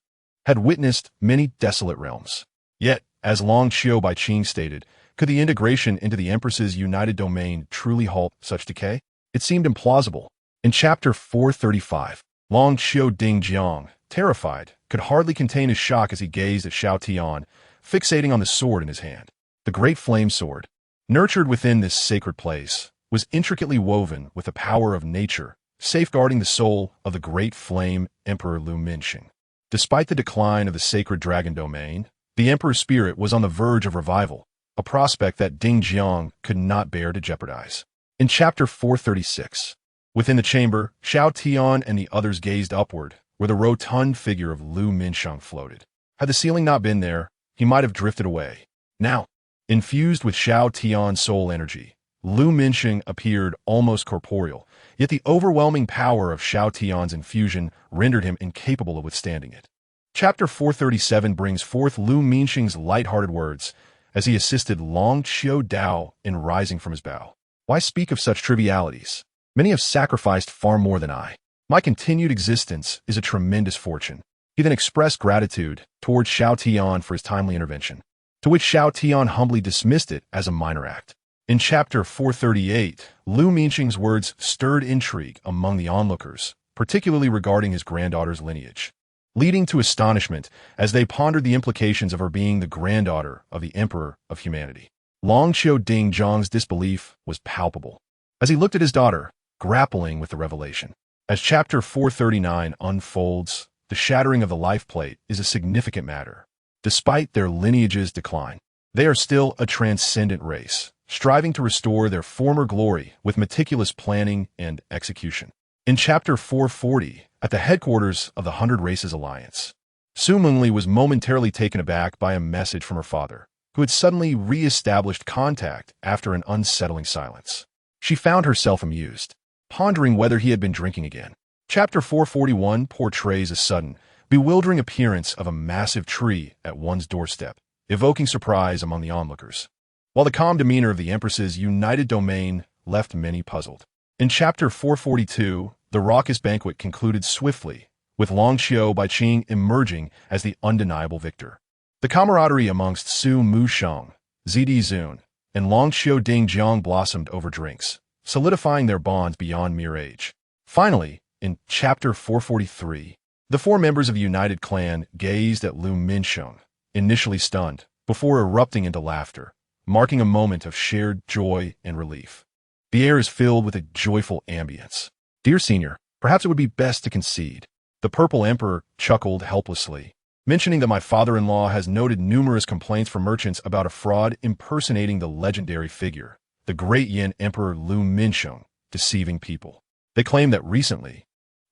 had witnessed many desolate realms. Yet, as Longxiu Baiqing stated, could the integration into the Empress's united domain truly halt such decay? It seemed implausible. In Chapter 435, Longxiu Dingjiang, terrified, could hardly contain his shock as he gazed at Xiao Tian, fixating on the sword in his hand. The great flame sword, nurtured within this sacred place, was intricately woven with the power of nature, safeguarding the soul of the great flame Emperor Lu Minxing. Despite the decline of the sacred dragon domain, the Emperor's spirit was on the verge of revival, a prospect that Dingjiang could not bear to jeopardize. In Chapter 436, within the chamber, Xiao Tian and the others gazed upward, where the rotund figure of Lu Minsheng floated. Had the ceiling not been there, he might have drifted away. Now, infused with Xiao Tian's soul energy, Lu Minsheng appeared almost corporeal, yet the overwhelming power of Xiao Tian's infusion rendered him incapable of withstanding it. Chapter 437 brings forth Lu Minsheng's light-hearted words as he assisted Longxiu Dao in rising from his bow. Why speak of such trivialities? Many have sacrificed far more than I. My continued existence is a tremendous fortune. He then expressed gratitude towards Xiao Tian for his timely intervention, to which Xiao Tian humbly dismissed it as a minor act. In chapter 438, Lu Minxing's words stirred intrigue among the onlookers, particularly regarding his granddaughter's lineage, leading to astonishment as they pondered the implications of her being the granddaughter of the Emperor of Humanity. Long Xiao Zhang's disbelief was palpable as he looked at his daughter, grappling with the revelation. As chapter 439 unfolds, the shattering of the life plate is a significant matter. Despite their lineage's decline, they are still a transcendent race, striving to restore their former glory with meticulous planning and execution. In chapter 440, at the headquarters of the 100 Races Alliance, Su Mengli was momentarily taken aback by a message from her father, who had suddenly re-established contact after an unsettling silence. She found herself amused, pondering whether he had been drinking again. Chapter 441 portrays a sudden, bewildering appearance of a massive tree at one's doorstep, evoking surprise among the onlookers, while the calm demeanor of the Empress's united domain left many puzzled. In chapter 442, the raucous banquet concluded swiftly, with Long Xiao Baiqing emerging as the undeniable victor. The camaraderie amongst Su Musheng, Zidi Zun, and Long Xiao Dingjiang blossomed over drinks, solidifying their bonds beyond mere age. Finally, in chapter 443, the four members of the united clan gazed at Lu Minsheng, initially stunned, before erupting into laughter, marking a moment of shared joy and relief. The air is filled with a joyful ambience. Dear Senior, perhaps it would be best to concede. The Purple Emperor chuckled helplessly, mentioning that my father-in-law has noted numerous complaints from merchants about a fraud impersonating the legendary figure, the Great Yin Emperor Lu Minsheng, deceiving people. They claim that recently,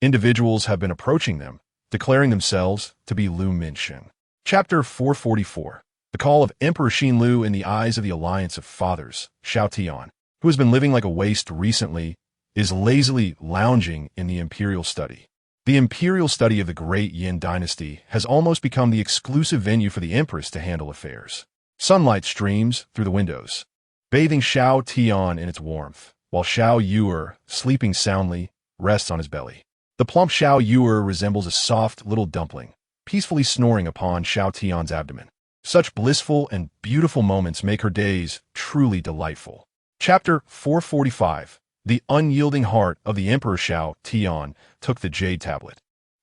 individuals have been approaching them, declaring themselves to be Lu Minsheng. Chapter 444. The call of Emperor Xinlu in the eyes of the Alliance of Fathers, Xiao Tian, who has been living like a waste recently, is lazily lounging in the imperial study. The imperial study of the Great Yin dynasty has almost become the exclusive venue for the Empress to handle affairs. Sunlight streams through the windows, bathing Xiao Tian in its warmth, while Xiao Yuer, sleeping soundly, rests on his belly. The plump Xiao Yuer resembles a soft little dumpling, peacefully snoring upon Xiao Tian's abdomen. Such blissful and beautiful moments make her days truly delightful. Chapter 445. The unyielding heart of the Emperor Xiao Tian took the jade tablet,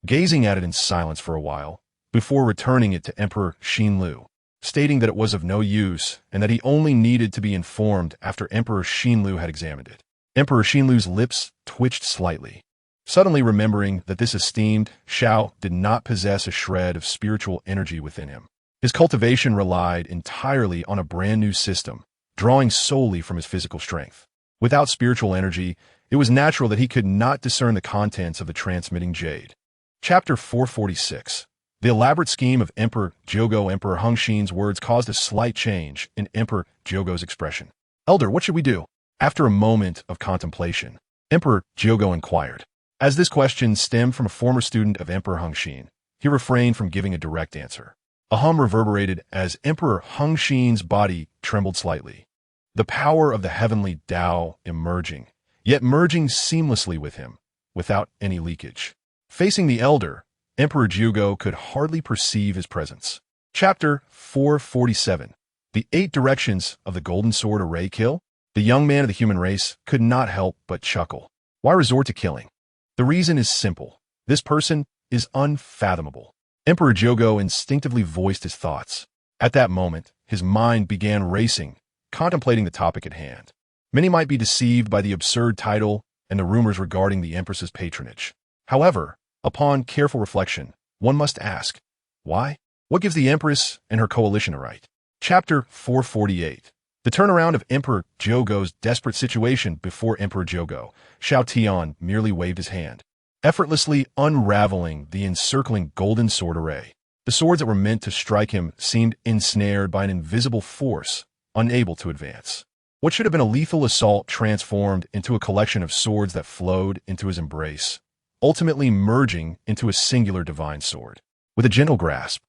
gazing at it in silence for a while, before returning it to Emperor Xinlu, stating that it was of no use and that he only needed to be informed after Emperor Xinlu had examined it. Emperor Xinlu's lips twitched slightly, suddenly remembering that this esteemed Xiao did not possess a shred of spiritual energy within him. His cultivation relied entirely on a brand new system, drawing solely from his physical strength. Without spiritual energy, it was natural that he could not discern the contents of the transmitting jade. Chapter 446. The elaborate scheme of Emperor Hengxin's words caused a slight change in Emperor Zhougo's expression. Elder, what should we do? After a moment of contemplation, Emperor Zhougo inquired. As this question stemmed from a former student of Emperor Hengxin, he refrained from giving a direct answer. A hum reverberated as Emperor Hengxin's body trembled slightly, the power of the heavenly Tao emerging, yet merging seamlessly with him, without any leakage. Facing the elder, Emperor Zhougo could hardly perceive his presence. Chapter 447. The 8 Directions of the Golden Sword Array Kill? The young man of the human race could not help but chuckle. Why resort to killing? The reason is simple. This person is unfathomable. Emperor Zhougo instinctively voiced his thoughts. At that moment, his mind began racing, contemplating the topic at hand. Many might be deceived by the absurd title and the rumors regarding the Empress's patronage. However, upon careful reflection, one must ask, why? What gives the Empress and her coalition a right? Chapter 448. The turnaround of Emperor Zhougo's desperate situation before Emperor Zhougo, Xiao Tian merely waved his hand, effortlessly unraveling the encircling golden sword array. The swords that were meant to strike him seemed ensnared by an invisible force, unable to advance. What should have been a lethal assault transformed into a collection of swords that flowed into his embrace, ultimately merging into a singular divine sword. With a gentle grasp,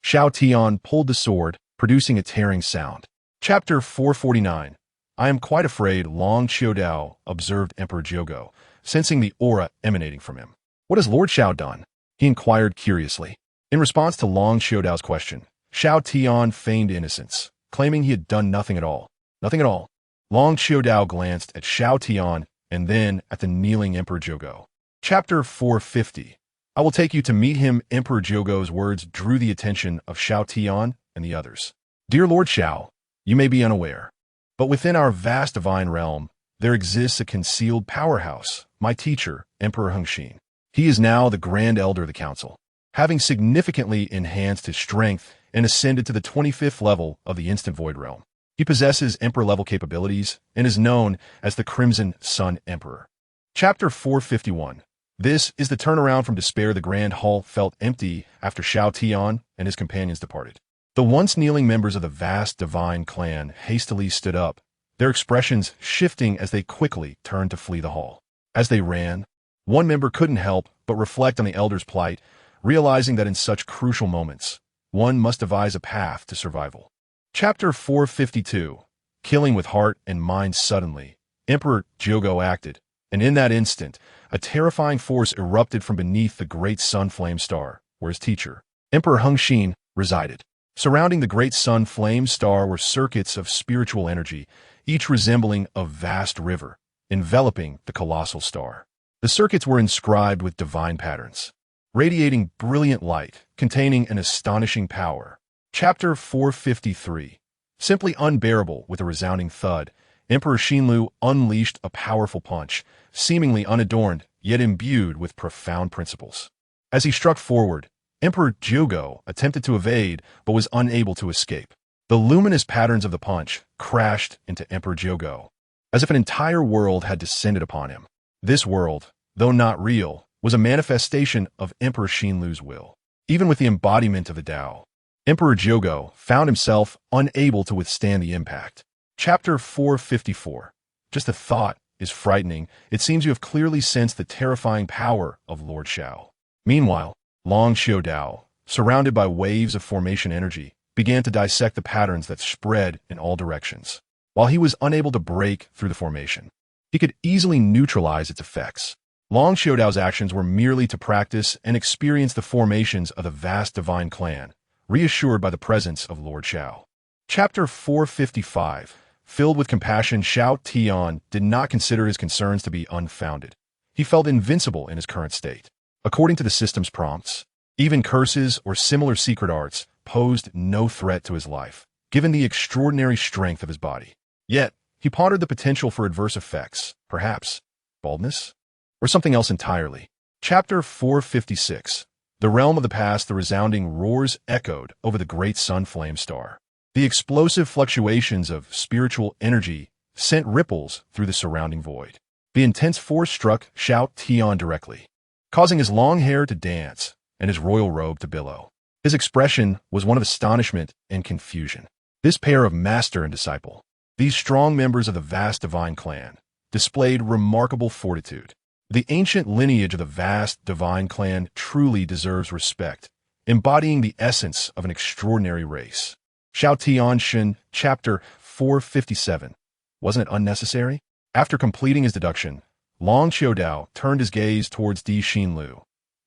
Xiao Tian pulled the sword, producing a tearing sound. Chapter 449. I am quite afraid, Long Xiaodao observed Emperor Zhougo, sensing the aura emanating from him. What has Lord Xiao done? He inquired curiously. In response to Long Xiaodao's question, Xiao Tian feigned innocence, claiming he had done nothing at all. Nothing at all. Long Xiaodao glanced at Xiao Tian and then at the kneeling Emperor Zhougo. Chapter 450. I will take you to meet him. Emperor Zhougo's words drew the attention of Xiao Tian and the others. Dear Lord Xiao, you may be unaware, but within our vast divine realm, there exists a concealed powerhouse, my teacher, Emperor Hengxin. He is now the Grand Elder of the Council, having significantly enhanced his strength and ascended to the 25th level of the Instant Void realm. He possesses Emperor-level capabilities and is known as the Crimson Sun Emperor. Chapter 451. This is the turnaround from despair. The Grand Hall felt empty after Xiao Tian and his companions departed. The once kneeling members of the vast divine clan hastily stood up, their expressions shifting as they quickly turned to flee the hall. As they ran, one member couldn't help but reflect on the elder's plight, realizing that in such crucial moments, one must devise a path to survival. Chapter 452. Killing with heart and mind. Suddenly, Emperor Zhougo acted, and in that instant, a terrifying force erupted from beneath the great sun flame star, where his teacher, Emperor Hengxin, resided. Surrounding the great sun flame star were circuits of spiritual energy, each resembling a vast river, enveloping the colossal star. The circuits were inscribed with divine patterns, radiating brilliant light, containing an astonishing power. Chapter 453. Simply unbearable. With a resounding thud, Emperor Xinlu unleashed a powerful punch, seemingly unadorned, yet imbued with profound principles. As he struck forward, Emperor Zhougo attempted to evade, but was unable to escape. The luminous patterns of the punch crashed into Emperor Zhougo, as if an entire world had descended upon him. This world, though not real, was a manifestation of Emperor Xinlu's will. Even with the embodiment of the Tao, Emperor Zhougo found himself unable to withstand the impact. Chapter 454. Just the thought is frightening. It seems you have clearly sensed the terrifying power of Lord Xiao. Meanwhile, Long Xiaodao, surrounded by waves of formation energy, began to dissect the patterns that spread in all directions. While he was unable to break through the formation, he could easily neutralize its effects. Long Xiaodao's actions were merely to practice and experience the formations of the vast divine clan, reassured by the presence of Lord Xiao. Chapter 455. Filled with compassion, Xiao Tian did not consider his concerns to be unfounded. He felt invincible in his current state. According to the system's prompts, even curses or similar secret arts posed no threat to his life, given the extraordinary strength of his body. Yet, he pondered the potential for adverse effects, perhaps baldness, or something else entirely. Chapter 456. The realm of the past. The resounding roars echoed over the great sun flame star. The explosive fluctuations of spiritual energy sent ripples through the surrounding void. The intense force struck Xiao Tian directly, causing his long hair to dance and his royal robe to billow. His expression was one of astonishment and confusion. This pair of master and disciple, these strong members of the vast divine clan, displayed remarkable fortitude. The ancient lineage of the vast divine clan truly deserves respect, embodying the essence of an extraordinary race. Xiao Tian. Chapter 457. Wasn't it unnecessary? After completing his deduction, Long Xiaodao turned his gaze towards Di Xinlu.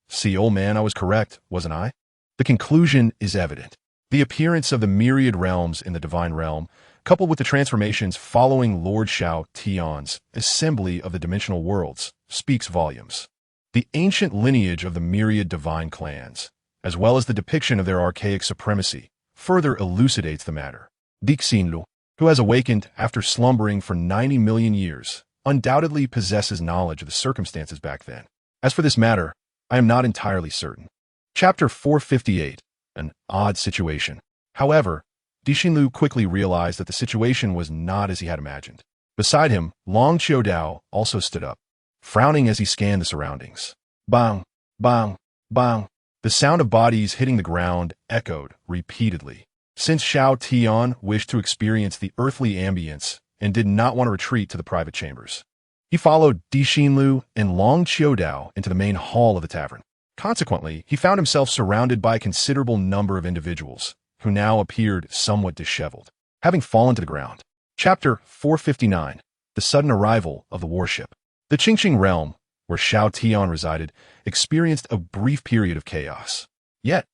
See, old man, I was correct, wasn't I? The conclusion is evident. The appearance of the myriad realms in the divine realm, coupled with the transformations following Lord Xiao Tian's assembly of the dimensional worlds, speaks volumes. The ancient lineage of the myriad divine clans, as well as the depiction of their archaic supremacy, further elucidates the matter. Di Xinlu, who has awakened after slumbering for 90 million years, undoubtedly possesses knowledge of the circumstances back then. As for this matter, I am not entirely certain. Chapter 458. An odd situation. However, Di Xinlu quickly realized that the situation was not as he had imagined. Beside him, Long Xiaodao also stood up, frowning as he scanned the surroundings. Bang, bang, bang. The sound of bodies hitting the ground echoed repeatedly. Since Xiao Tian wished to experience the earthly ambience and did not want to retreat to the private chambers, he followed Di Xinlu and Long Xiaodao into the main hall of the tavern. Consequently, he found himself surrounded by a considerable number of individuals, who now appeared somewhat disheveled, having fallen to the ground. Chapter 459. The sudden arrival of the warship. The Qingqing realm, where Xiao Tian resided, experienced a brief period of chaos. Yet,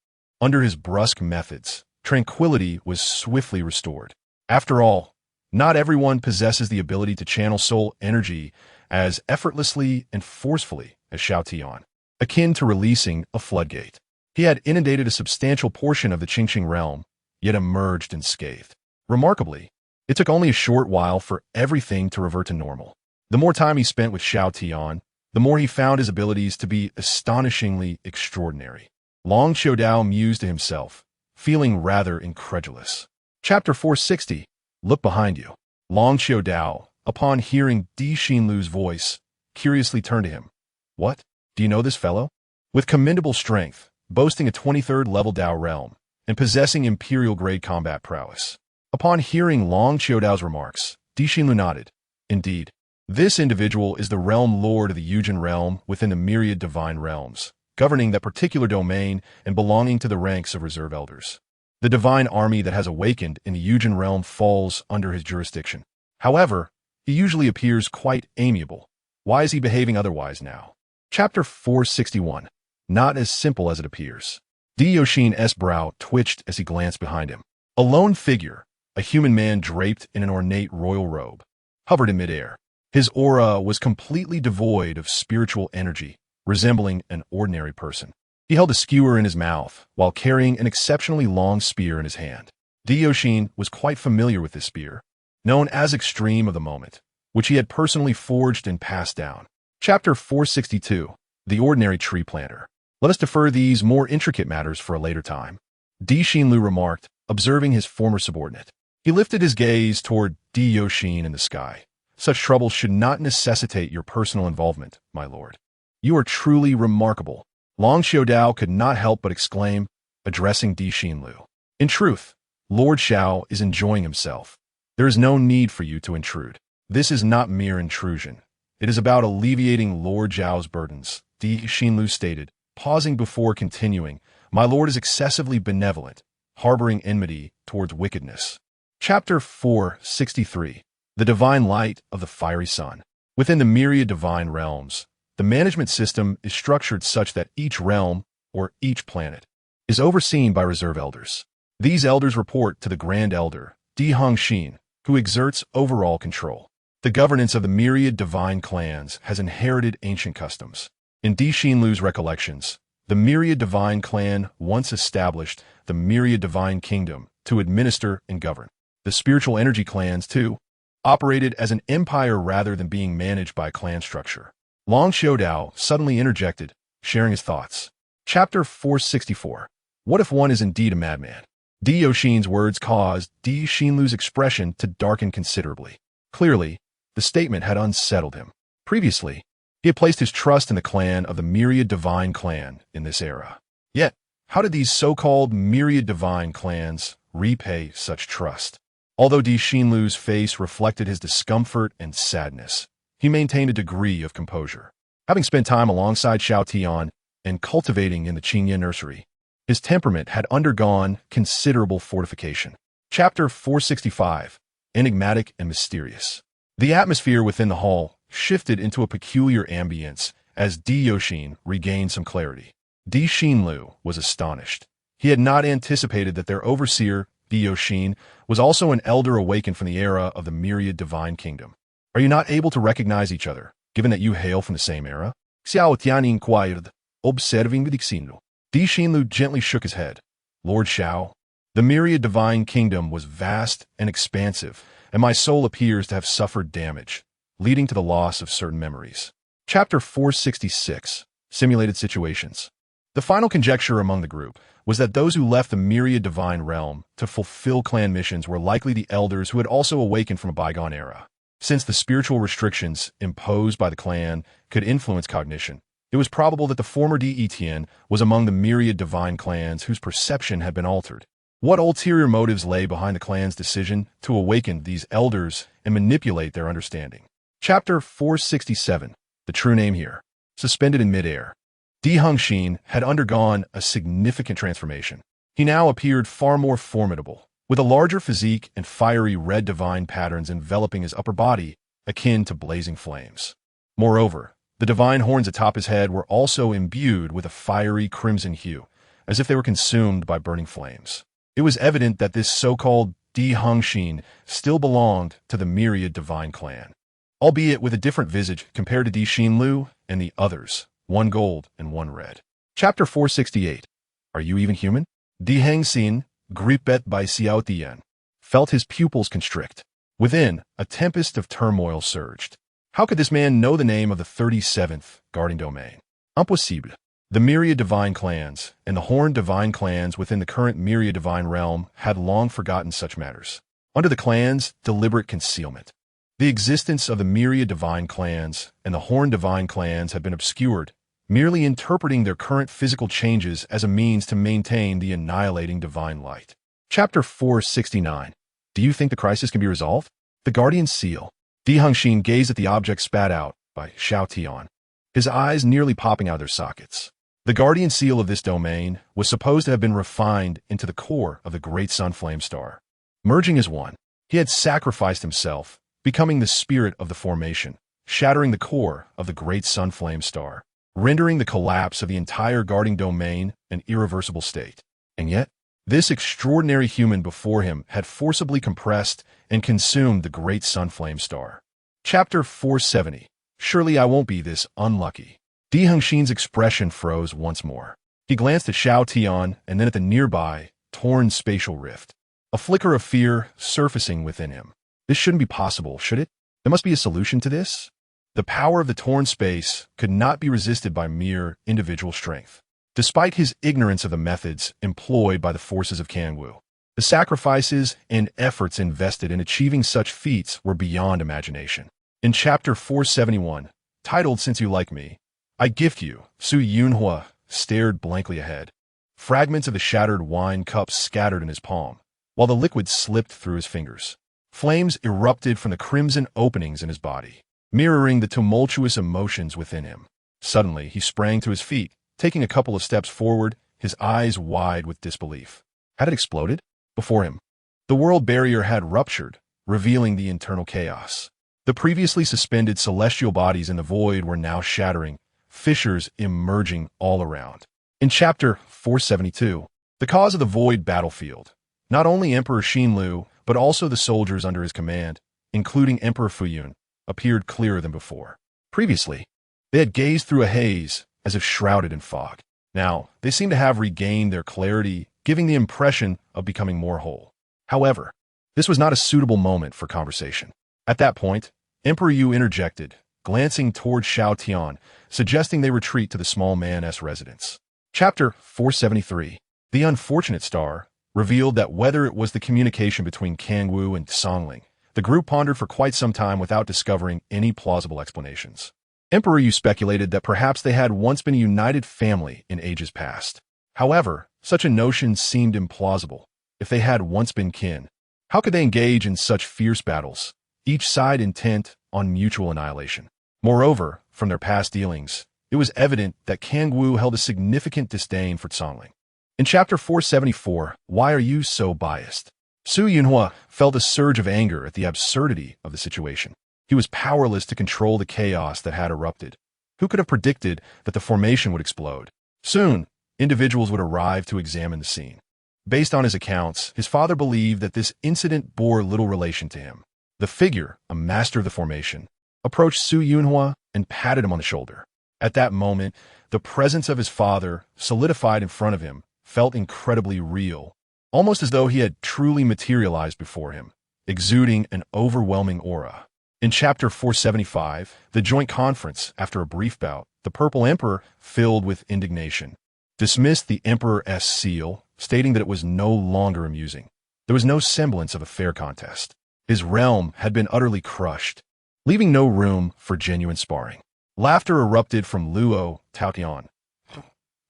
under his brusque methods, tranquility was swiftly restored. After all, Not everyone possesses the ability to channel soul energy as effortlessly and forcefully as Xiao Tian, akin to releasing a floodgate. He had inundated a substantial portion of the Qingqing realm, yet emerged unscathed. Remarkably, it took only a short while for everything to revert to normal. The more time he spent with Xiao Tian, the more he found his abilities to be astonishingly extraordinary. Long Xiaodao mused to himself, feeling rather incredulous. Chapter 460. Look behind you. Long Xiaodao, upon hearing Di Xinlu's voice, curiously turned to him. What? Do you know this fellow? With commendable strength, boasting a 23rd level Dao realm, and possessing imperial-grade combat prowess. Upon hearing Long Xiaodao's remarks, Di Xinlu nodded. Indeed, this individual is the realm lord of the Yujin realm within the myriad divine realms, governing that particular domain and belonging to the ranks of reserve elders. The divine army that has awakened in the Yujin realm falls under his jurisdiction. However, he usually appears quite amiable. Why is he behaving otherwise now? Chapter 461. Not as simple as it appears. Di Yoshin's brow twitched as he glanced behind him. A lone figure, a human man draped in an ornate royal robe, hovered in midair. His aura was completely devoid of spiritual energy, resembling an ordinary person. He held a skewer in his mouth while carrying an exceptionally long spear in his hand. Di Yoshin was quite familiar with this spear, known as Extreme of the Moment, which he had personally forged and passed down. Chapter 462. The Ordinary Tree Planter. Let us defer these more intricate matters for a later time, Di Xinlu remarked, observing his former subordinate. He lifted his gaze toward Di Yoshin in the sky. Such trouble should not necessitate your personal involvement, my lord. You are truly remarkable. Long Xiaodao could not help but exclaim, addressing Di Xinlu. In truth, Lord Xiao is enjoying himself. There is no need for you to intrude. This is not mere intrusion. It is about alleviating Lord Zhao's burdens, Di Xinlu stated, pausing before continuing. My lord is excessively benevolent, harboring enmity towards wickedness. Chapter 463. The Divine Light of the Fiery Sun. Within the myriad divine realms, the management system is structured such that each realm, or each planet, is overseen by reserve elders. These elders report to the Grand Elder, Di Hongxin, who exerts overall control. The governance of the myriad divine clans has inherited ancient customs. In Di Xinlu's recollections, the myriad divine clan once established the myriad divine kingdom to administer and govern. The spiritual energy clans, too, operated as an empire rather than being managed by a clan structure. Long Xiaodao suddenly interjected, sharing his thoughts. Chapter 464. What if one is indeed a madman? Di Yoshin's words caused Di Xinlu's expression to darken considerably. Clearly, the statement had unsettled him. Previously, he had placed his trust in the clan of the myriad divine clan in this era. Yet, how did these so-called myriad divine clans repay such trust? Although Di Xinlu's face reflected his discomfort and sadness, he maintained a degree of composure. Having spent time alongside Xiao Tian and cultivating in the Qingyan nursery, his temperament had undergone considerable fortification. Chapter 465. Enigmatic and Mysterious. The atmosphere within the hall shifted into a peculiar ambience as Di Yoshin regained some clarity. Di Xinlu was astonished. He had not anticipated that their overseer, Di Yoshin, was also an elder awakened from the era of the myriad divine kingdom. Are you not able to recognize each other, given that you hail from the same era? Xiao Tian inquired, observing Di Xinlu. Di Xinlu gently shook his head. Lord Xiao, the myriad divine kingdom was vast and expansive, and my soul appears to have suffered damage, leading to the loss of certain memories. Chapter 466. Simulated Situations. The final conjecture among the group was that those who left the myriad divine realm to fulfill clan missions were likely the elders who had also awakened from a bygone era. Since the spiritual restrictions imposed by the clan could influence cognition, it was probable that the former Di Tian was among the myriad divine clans whose perception had been altered. What ulterior motives lay behind the clan's decision to awaken these elders and manipulate their understanding? Chapter 467. The True Name Here. Suspended in midair. Di Hongxin had undergone a significant transformation. He now appeared far more formidable, with a larger physique and fiery red divine patterns enveloping his upper body, akin to blazing flames. Moreover, the divine horns atop his head were also imbued with a fiery crimson hue, as if they were consumed by burning flames. It was evident that this so-called Di Hongxin still belonged to the myriad divine clan, albeit with a different visage compared to Di Xinlu and the others, one gold and one red. Chapter 468. Are you even human? Di Hongxin, gripped by Xiao Tian, felt his pupils constrict. Within, a tempest of turmoil surged. How could this man know the name of the 37th guarding domain? Impossible. The myriad divine clans and the horned divine clans within the current myriad divine realm had long forgotten such matters. Under the clans' deliberate concealment, the existence of the myriad divine clans and the horned divine clans had been obscured, merely interpreting their current physical changes as a means to maintain the annihilating divine light. Chapter 469. Do you think the crisis can be resolved? The Guardian Seal. Di Hongxin gazed at the object spat out by Xiao Tian, his eyes nearly popping out of their sockets. The Guardian Seal of this domain was supposed to have been refined into the core of the great sun flame star. Merging as one, he had sacrificed himself, becoming the spirit of the formation, shattering the core of the great sun flame star, rendering the collapse of the entire guarding domain an irreversible state. And yet, this extraordinary human before him had forcibly compressed and consumed the great sun flame star. Chapter 470. Surely I won't be this unlucky. Di Hongxin's expression froze once more. He glanced at Xiao Tian and then at the nearby, torn spatial rift. A flicker of fear surfacing within him. This shouldn't be possible, should it? There must be a solution to this. The power of the torn space could not be resisted by mere individual strength. Despite his ignorance of the methods employed by the forces of Kangwu, the sacrifices and efforts invested in achieving such feats were beyond imagination. In Chapter 471, titled Since You Like Me, I gift you, Su Yunhua stared blankly ahead. Fragments of the shattered wine cup scattered in his palm, while the liquid slipped through his fingers. Flames erupted from the crimson openings in his body, mirroring the tumultuous emotions within him. Suddenly, he sprang to his feet, taking a couple of steps forward, his eyes wide with disbelief. Had it exploded? Before him, the world barrier had ruptured, revealing the internal chaos. The previously suspended celestial bodies in the void were now shattering, fissures emerging all around. In Chapter 472, the cause of the void battlefield, not only Emperor Xinlu, but also the soldiers under his command, including Emperor Fuyun, appeared clearer than before. Previously, they had gazed through a haze, as if shrouded in fog. Now, they seemed to have regained their clarity, giving the impression of becoming more whole. However, this was not a suitable moment for conversation. At that point, Emperor Yu interjected, glancing toward Xiao Tian, suggesting they retreat to the small man's residence. Chapter 473. The Unfortunate Star revealed that whether it was the communication between Kangwu and Songling, the group pondered for quite some time without discovering any plausible explanations. Emperor Yu speculated that perhaps they had once been a united family in ages past. However, such a notion seemed implausible. If they had once been kin, how could they engage in such fierce battles, each side intent on mutual annihilation? Moreover, from their past dealings, it was evident that Kangwu held a significant disdain for Songling. In Chapter 474, Why Are You So Biased? Su Yunhua felt a surge of anger at the absurdity of the situation. He was powerless to control the chaos that had erupted. Who could have predicted that the formation would explode? Soon, individuals would arrive to examine the scene. Based on his accounts, his father believed that this incident bore little relation to him. The figure, a master of the formation, approached Su Yunhua and patted him on the shoulder. At that moment, the presence of his father, solidified in front of him, felt incredibly real, almost as though he had truly materialized before him, exuding an overwhelming aura. In Chapter 475, the joint conference, after a brief bout, the Purple Emperor, filled with indignation, dismissed the Emperor's seal, stating that it was no longer amusing. There was no semblance of a fair contest. His realm had been utterly crushed, leaving no room for genuine sparring. Laughter erupted from Luo Taotian.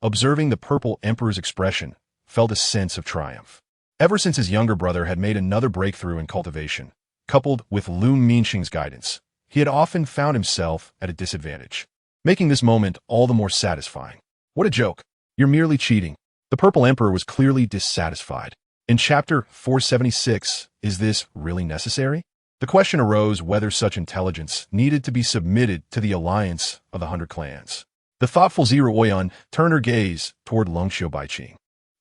Observing the Purple Emperor's expression, felt a sense of triumph. Ever since his younger brother had made another breakthrough in cultivation, coupled with Lu Minxing's guidance, he had often found himself at a disadvantage, making this moment all the more satisfying. What a joke. You're merely cheating. The Purple Emperor was clearly dissatisfied. In Chapter 476, is this really necessary? The question arose whether such intelligence needed to be submitted to the alliance of the 100 clans. The thoughtful Zero Oyan turned her gaze toward Longxiu Baiqing.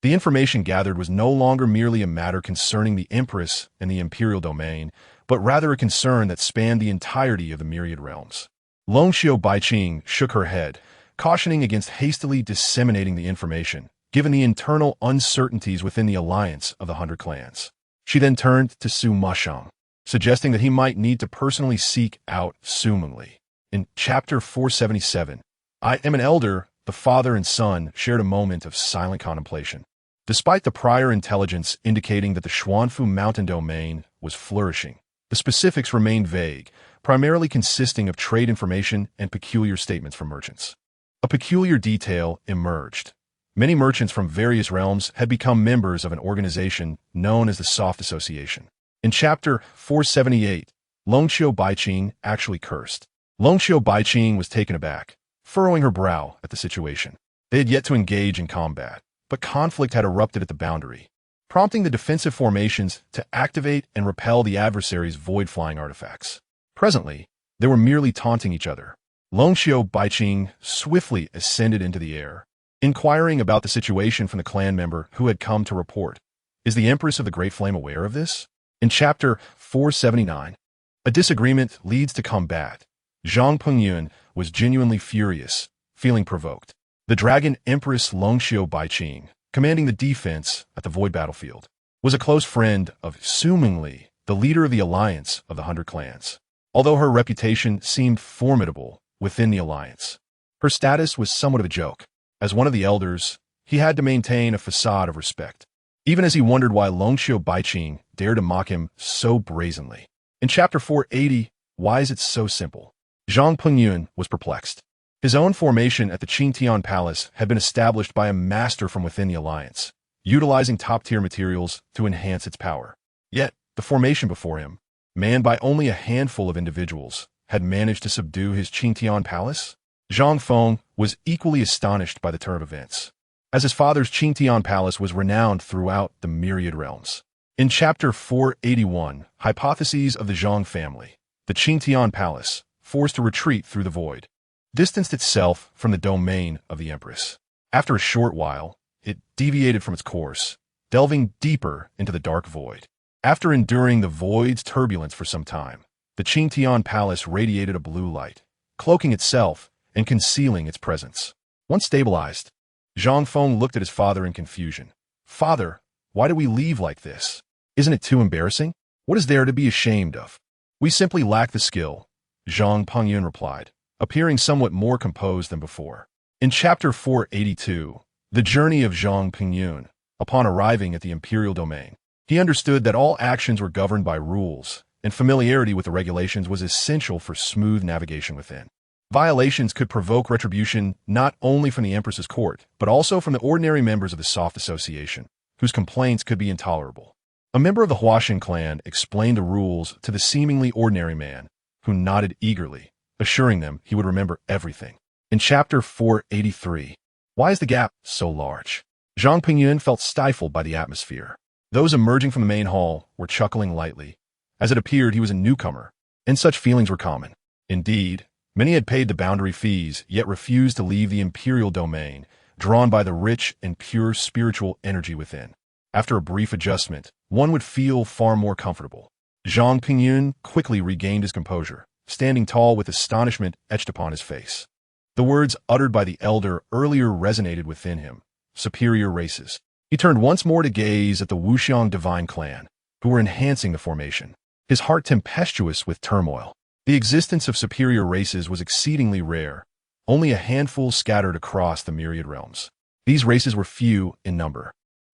The information gathered was no longer merely a matter concerning the Empress and the imperial domain, but rather a concern that spanned the entirety of the myriad realms. Long Xiao Baiqing shook her head, cautioning against hastily disseminating the information, given the internal uncertainties within the alliance of the 100 clans. She then turned to Su Mashang, suggesting that he might need to personally seek out Su Mengli. In Chapter 477, I Am an Elder, the father and son shared a moment of silent contemplation. Despite the prior intelligence indicating that the Xuanfu mountain domain was flourishing, the specifics remained vague, primarily consisting of trade information and peculiar statements from merchants. A peculiar detail emerged. Many merchants from various realms had become members of an organization known as the Soft Association. In Chapter 478, Long Xiao Baiqing actually cursed. Long Xiao Baiqing was taken aback, furrowing her brow at the situation. They had yet to engage in combat, but conflict had erupted at the boundary, prompting the defensive formations to activate and repel the adversary's void-flying artifacts. Presently, they were merely taunting each other. Long Xiao Baiqing swiftly ascended into the air, inquiring about the situation from the clan member who had come to report. Is the Empress of the Great Flame aware of this? In Chapter 479, a disagreement leads to combat. Zhang Pengyun was genuinely furious, feeling provoked. The Dragon Empress Long Xiao Baiqing, commanding the defense at the Void Battlefield, was a close friend of Su Mengli, the leader of the alliance of the 100 clans. Although her reputation seemed formidable within the alliance, her status was somewhat of a joke. As one of the elders, he had to maintain a facade of respect, even as he wondered why Long Xiao Baiqing dared to mock him so brazenly. In Chapter 480, Why is it so simple? Zhang Pengyun was perplexed. His own formation at the Xiao Tian Palace had been established by a master from within the alliance, utilizing top-tier materials to enhance its power. Yet, the formation before him, manned by only a handful of individuals, had managed to subdue his Xiao Tian Palace? Zhang Feng was equally astonished by the turn of events, as his father's Xiao Tian Palace was renowned throughout the myriad realms. In Chapter 481, Hypotheses of the Zhang family, the Xiao Tian Palace, forced to retreat through the void, distanced itself from the domain of the Empress. After a short while, it deviated from its course, delving deeper into the dark void. After enduring the void's turbulence for some time, the Xiao Tian Palace radiated a blue light, cloaking itself and concealing its presence. Once stabilized, Zhang Feng looked at his father in confusion. Father, why do we leave like this? Isn't it too embarrassing? What is there to be ashamed of? We simply lack the skill, Zhang Pengyun replied, appearing somewhat more composed than before. In Chapter 482, The Journey of Zhang Pengyun, upon arriving at the imperial domain, he understood that all actions were governed by rules, and familiarity with the regulations was essential for smooth navigation within. Violations could provoke retribution not only from the Empress's court, but also from the ordinary members of the Soft Association, whose complaints could be intolerable. A member of the Huashan clan explained the rules to the seemingly ordinary man, who nodded eagerly, assuring them he would remember everything. In Chapter 483, Why is the gap so large? Zhang Pengyun felt stifled by the atmosphere. Those emerging from the main hall were chuckling lightly, as it appeared he was a newcomer, and such feelings were common. Indeed, many had paid the boundary fees, yet refused to leave the imperial domain, drawn by the rich and pure spiritual energy within. After a brief adjustment, one would feel far more comfortable. Zhang Pengyun quickly regained his composure, standing tall with astonishment etched upon his face. The words uttered by the elder earlier resonated within him. Superior races. He turned once more to gaze at the Wuxiang divine clan, who were enhancing the formation, his heart tempestuous with turmoil. The existence of superior races was exceedingly rare, only a handful scattered across the myriad realms. These races were few in number,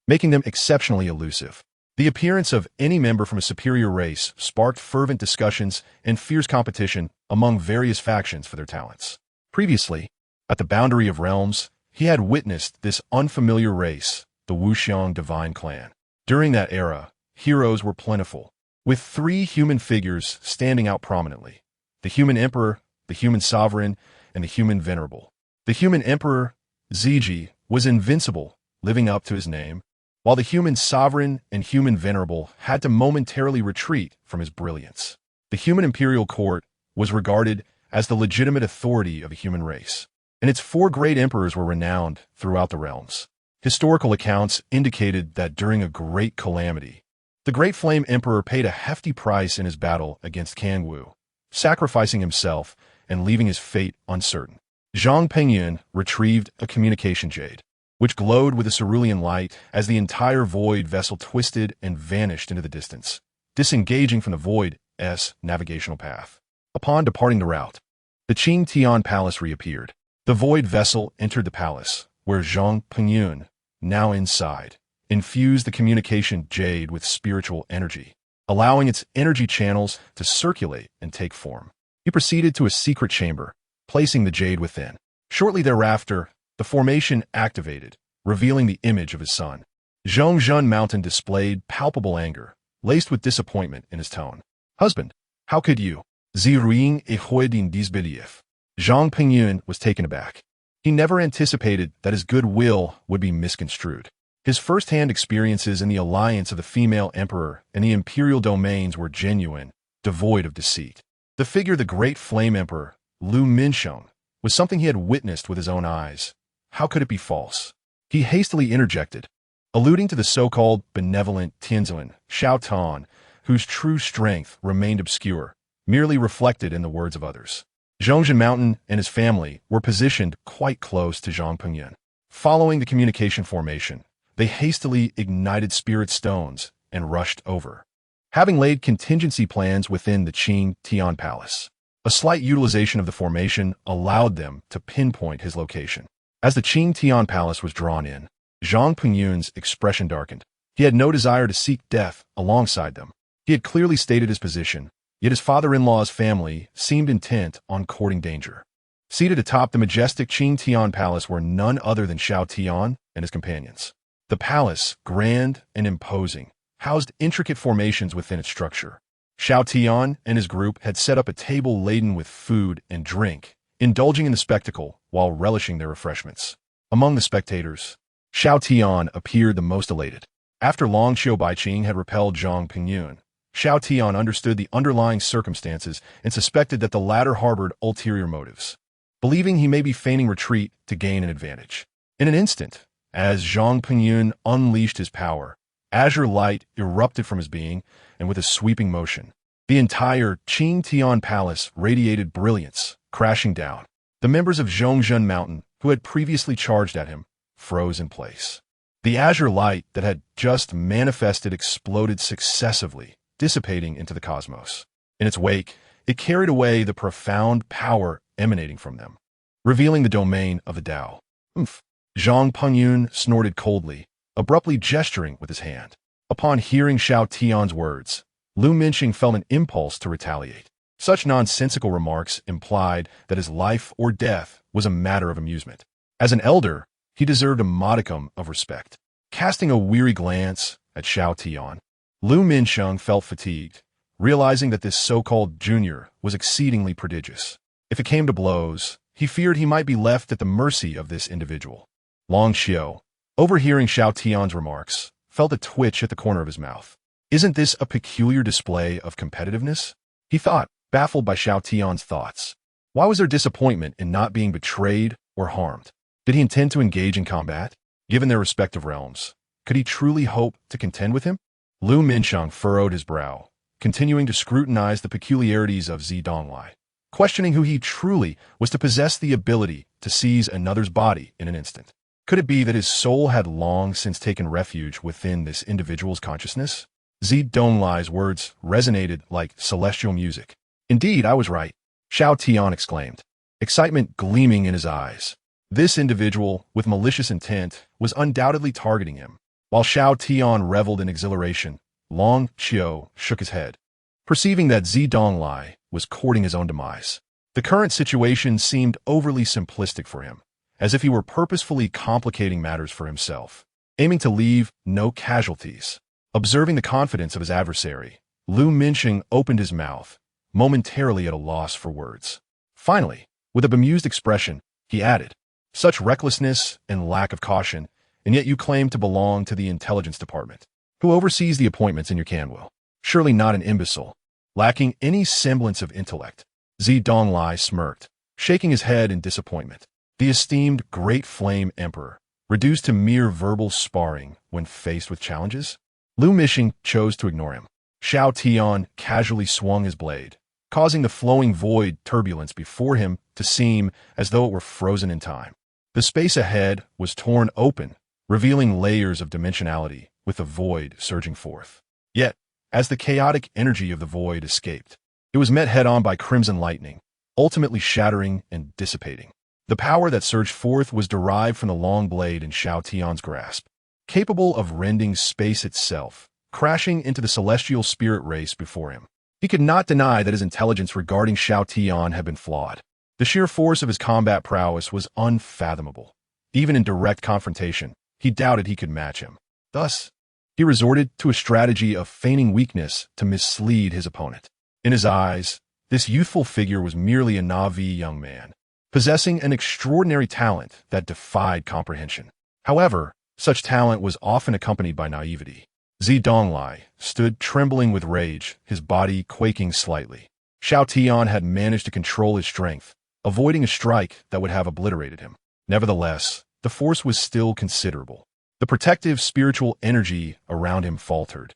making them exceptionally elusive. The appearance of any member from a superior race sparked fervent discussions and fierce competition among various factions for their talents. Previously, at the boundary of realms, he had witnessed this unfamiliar race, the Wuxiang divine clan. During that era, heroes were plentiful, with 3 human figures standing out prominently: the human emperor, the human sovereign, and the human venerable. The human emperor, Ziji, was invincible, living up to his name, while the human sovereign and human venerable had to momentarily retreat from his brilliance. The human imperial court was regarded as the legitimate authority of the human race, and its 4 great emperors were renowned throughout the realms. Historical accounts indicated that during a great calamity, the Great Flame Emperor paid a hefty price in his battle against Kangwu, sacrificing himself and leaving his fate uncertain. Zhang Pengyun retrieved a communication jade, which glowed with a cerulean light as the entire void vessel twisted and vanished into the distance, disengaging from the void's navigational path. Upon departing the route, the Xiao Tian palace reappeared. The void vessel entered the palace, where Zhang Pengyun, now inside, infused the communication jade with spiritual energy, allowing its energy channels to circulate and take form. He proceeded to a secret chamber, placing the jade within. Shortly thereafter, the formation activated, revealing the image of his son. Zhongzhen Mountain displayed palpable anger, laced with disappointment in his tone. "Husband, how could you? Sie ruing ehoidin disbelief." Zhang Pengyun was taken aback. He never anticipated that his goodwill would be misconstrued. His first-hand experiences in the alliance of the female emperor and the imperial domains were genuine, devoid of deceit. The figure of the Great Flame Emperor, Lu Minsheng, was something he had witnessed with his own eyes. How could it be false? He hastily interjected, alluding to the so-called benevolent Tianzilin, Xiao Tian, whose true strength remained obscure, merely reflected in the words of others. Zhongzhen Mountain and his family were positioned quite close to Zhang Pengyun. Following the communication formation, they hastily ignited spirit stones and rushed over, having laid contingency plans within the Xiao Tian Palace. A slight utilization of the formation allowed them to pinpoint his location. As the Xiao Tian Palace was drawn in, Zhang Pengyun's expression darkened. He had no desire to seek death alongside them. He had clearly stated his position, yet his father-in-law's family seemed intent on courting danger. Seated atop the majestic Xiao Tian Palace were none other than Xiao Tian and his companions. The palace, grand and imposing, housed intricate formations within its structure. Xiao Tian and his group had set up a table laden with food and drink, indulging in the spectacle while relishing their refreshments. Among the spectators, Xiao Tian appeared the most elated. After Long Xiu Baiqing had repelled Zhang Pengyun, Xiao Tian understood the underlying circumstances and suspected that the latter harbored ulterior motives, believing he may be feigning retreat to gain an advantage. In an instant, as Zhang Pengyun unleashed his power, azure light erupted from his being, and with a sweeping motion, the entire Xiao Tian Palace radiated brilliance, crashing down. The members of Zhongzhen Mountain, who had previously charged at him, froze in place. The azure light that had just manifested exploded successively, dissipating into the cosmos. In its wake, it carried away the profound power emanating from them, revealing the domain of the Tao. "Umph." Zhang Pengyun snorted coldly, abruptly gesturing with his hand. Upon hearing Xiao Tian's words, Lu Minsheng felt an impulse to retaliate. Such nonsensical remarks implied that his life or death was a matter of amusement. As an elder, he deserved a modicum of respect. Casting a weary glance at Xiao Tian, Lu Minsheng felt fatigued, realizing that this so-called junior was exceedingly prodigious. If it came to blows, he feared he might be left at the mercy of this individual. Long Xiu, overhearing Xiao Tian's remarks, felt a twitch at the corner of his mouth. Isn't this a peculiar display of competitiveness? He thought, baffled by Xiao Tian's thoughts. Why was there disappointment in not being betrayed or harmed? Did he intend to engage in combat? Given their respective realms, could he truly hope to contend with him? Lu Minsheng furrowed his brow, continuing to scrutinize the peculiarities of Zi Donglai, questioning who he truly was to possess the ability to seize another's body in an instant. Could it be that his soul had long since taken refuge within this individual's consciousness? Zi Donglai's words resonated like celestial music. "Indeed, I was right," Xiao Tian exclaimed, excitement gleaming in his eyes. This individual, with malicious intent, was undoubtedly targeting him. While Xiao Tian reveled in exhilaration, Long Xiu shook his head, perceiving that Zi Donglai was courting his own demise. The current situation seemed overly simplistic for him, as if he were purposefully complicating matters for himself, aiming to leave no casualties. Observing the confidence of his adversary, Lu Minsheng opened his mouth, momentarily at a loss for words. Finally, with a bemused expression, he added, "Such recklessness and lack of caution, and yet you claim to belong to the intelligence department. Who oversees the appointments in your Canwell? Surely not an imbecile, lacking any semblance of intellect." Zi Donglai smirked, shaking his head in disappointment. The esteemed Great Flame Emperor, reduced to mere verbal sparring when faced with challenges? Lu Mishing chose to ignore him. Xiao Tian casually swung his blade, causing the flowing void turbulence before him to seem as though it were frozen in time. The space ahead was torn open, revealing layers of dimensionality, with the void surging forth. Yet, as the chaotic energy of the void escaped, it was met head-on by crimson lightning, ultimately shattering and dissipating. The power that surged forth was derived from the long blade in Xiao Tian's grasp, capable of rending space itself, crashing into the celestial spirit race before him. He could not deny that his intelligence regarding Xiao Tian had been flawed. The sheer force of his combat prowess was unfathomable. Even in direct confrontation, he doubted he could match him. Thus, he resorted to a strategy of feigning weakness to mislead his opponent. In his eyes, this youthful figure was merely a Na'vi young man, possessing an extraordinary talent that defied comprehension. However, such talent was often accompanied by naivety. Zi Donglai stood trembling with rage, his body quaking slightly. Xiao Tian had managed to control his strength, avoiding a strike that would have obliterated him. Nevertheless, the force was still considerable. The protective spiritual energy around him faltered,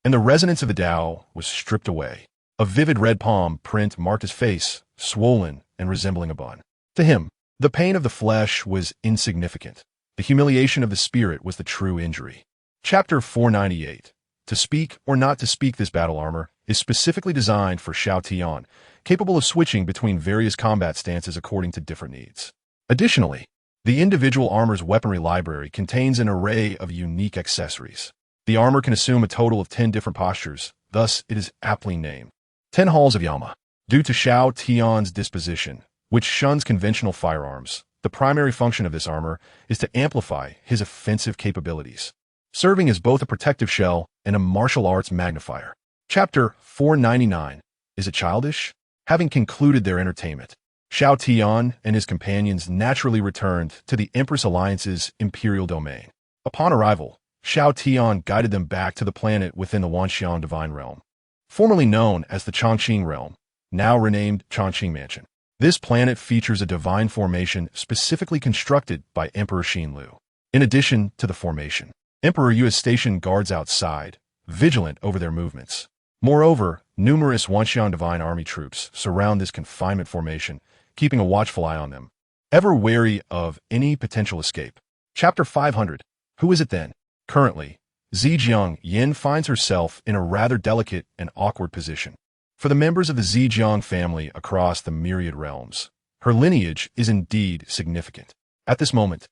and the resonance of the Tao was stripped away. A vivid red palm print marked his face, swollen and resembling a bun. To him, the pain of the flesh was insignificant. The humiliation of the spirit was the true injury. Chapter 498. To speak or not to speak, this battle armor is specifically designed for Xiao Tian, capable of switching between various combat stances according to different needs. Additionally, the individual armor's weaponry library contains an array of unique accessories. The armor can assume a total of 10 different postures, thus it is aptly named 10 Halls of Yama. Due to Xiao Tian's disposition, which shuns conventional firearms, the primary function of this armor is to amplify his offensive capabilities, serving as both a protective shell and a martial arts magnifier. Chapter 499. Is it childish? Having concluded their entertainment, Xiao Tian and his companions naturally returned to the Empress Alliance's imperial domain. Upon arrival, Xiao Tian guided them back to the planet within the Wanxian Divine Realm, formerly known as the Chongqing Realm, now renamed Chongqing Mansion. This planet features a divine formation specifically constructed by Emperor Xinlu. In addition to the formation, Emperor Yu has stationed guards outside, vigilant over their movements. Moreover, numerous Wanxian Divine Army troops surround this confinement formation, keeping a watchful eye on them, ever wary of any potential escape. Chapter 500. Who is it then? Currently, Zhejiang Yin finds herself in a rather delicate and awkward position. For the members of the Zhejiang family across the myriad realms, her lineage is indeed significant. At this moment,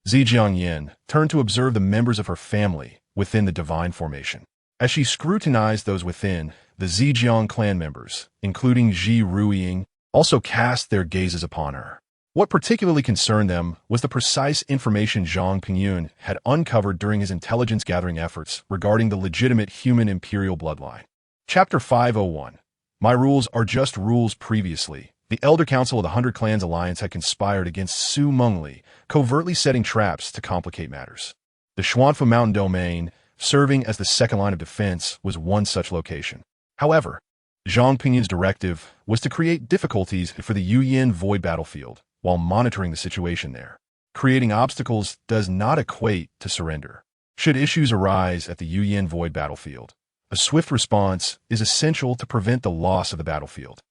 Zhejiang Yin turned to observe the members of her family within the divine formation. As she scrutinized those within, the Zhejiang clan members, including Ji Ruiying, also cast their gazes upon her. What particularly concerned them was the precise information Zhang Pingyun had uncovered during his intelligence-gathering efforts regarding the legitimate human imperial bloodline. Chapter 501. My rules are just rules. Previously, the Elder Council of the 100 Clans Alliance had conspired against Su Mengli, covertly setting traps to complicate matters. The Xuanfu Mountain Domain, serving as the second line of defense, was one such location. However, Zhang Pingyun's directive was to create difficulties for the Yuyan Void battlefield while monitoring the situation there. Creating obstacles does not equate to surrender. Should issues arise at the Yuyan Void battlefield, a swift response is essential to prevent the loss of the battlefield.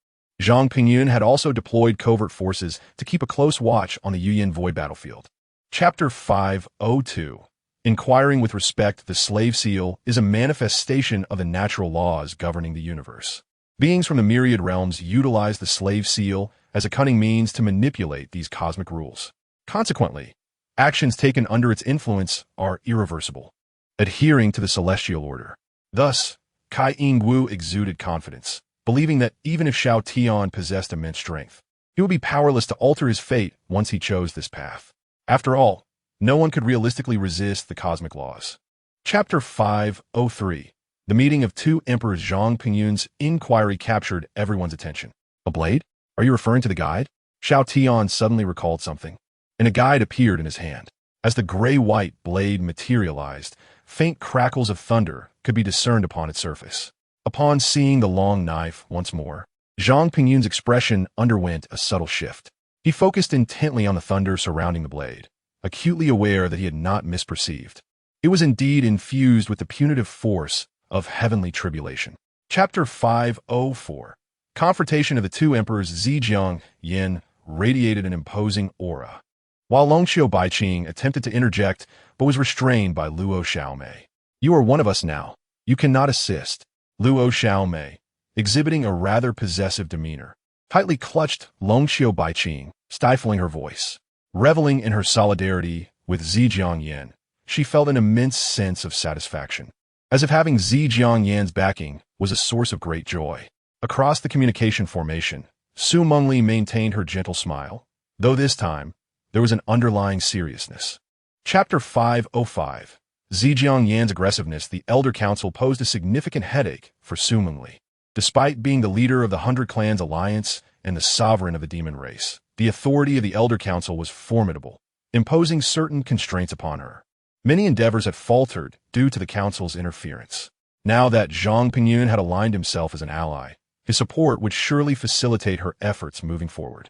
Zhang Pingyun had also deployed covert forces to keep a close watch on the Yuyan Void battlefield. Chapter 502. Inquiring with respect, the slave seal is a manifestation of the natural laws governing the universe. Beings from the myriad realms utilize the slave seal as a cunning means to manipulate these cosmic rules. Consequently, actions taken under its influence are irreversible, adhering to the celestial order. Thus, Kai Yingwu exuded confidence, believing that even if Xiao Tian possessed immense strength, he would be powerless to alter his fate once he chose this path. After all, no one could realistically resist the cosmic laws. Chapter 503. The meeting of two emperors. Zhang Pingyun's inquiry captured everyone's attention. A blade? Are you referring to the guide? Xiao Tian suddenly recalled something, and a guide appeared in his hand. As the gray-white blade materialized, faint crackles of thunder could be discerned upon its surface. Upon seeing the long knife once more, Zhang Pingyun's expression underwent a subtle shift. He focused intently on the thunder surrounding the blade, acutely aware that he had not misperceived. It was indeed infused with the punitive force of heavenly tribulation. Chapter 504. Confrontation of the two emperors. Xiao Tian radiated an imposing aura, while Longxiu Baiqing attempted to interject but was restrained by Luo Xiaomei. "You are one of us now. You cannot assist." Luo Xiaomei, exhibiting a rather possessive demeanor, tightly clutched Longxiu Baiqing, stifling her voice. Reveling in her solidarity with Xiao Tian, she felt an immense sense of satisfaction, as if having Xiao Tian's backing was a source of great joy. Across the communication formation, Su Mengli maintained her gentle smile, though this time there was an underlying seriousness. Chapter 505. Xiao Tian's aggressiveness. The Elder Council posed a significant headache for Su Mengli. Despite being the leader of the 100 Clans Alliance and the sovereign of the demon race, the authority of the Elder Council was formidable, imposing certain constraints upon her. Many endeavors had faltered due to the Council's interference. Now that Zhang Pingyun had aligned himself as an ally, his support would surely facilitate her efforts moving forward.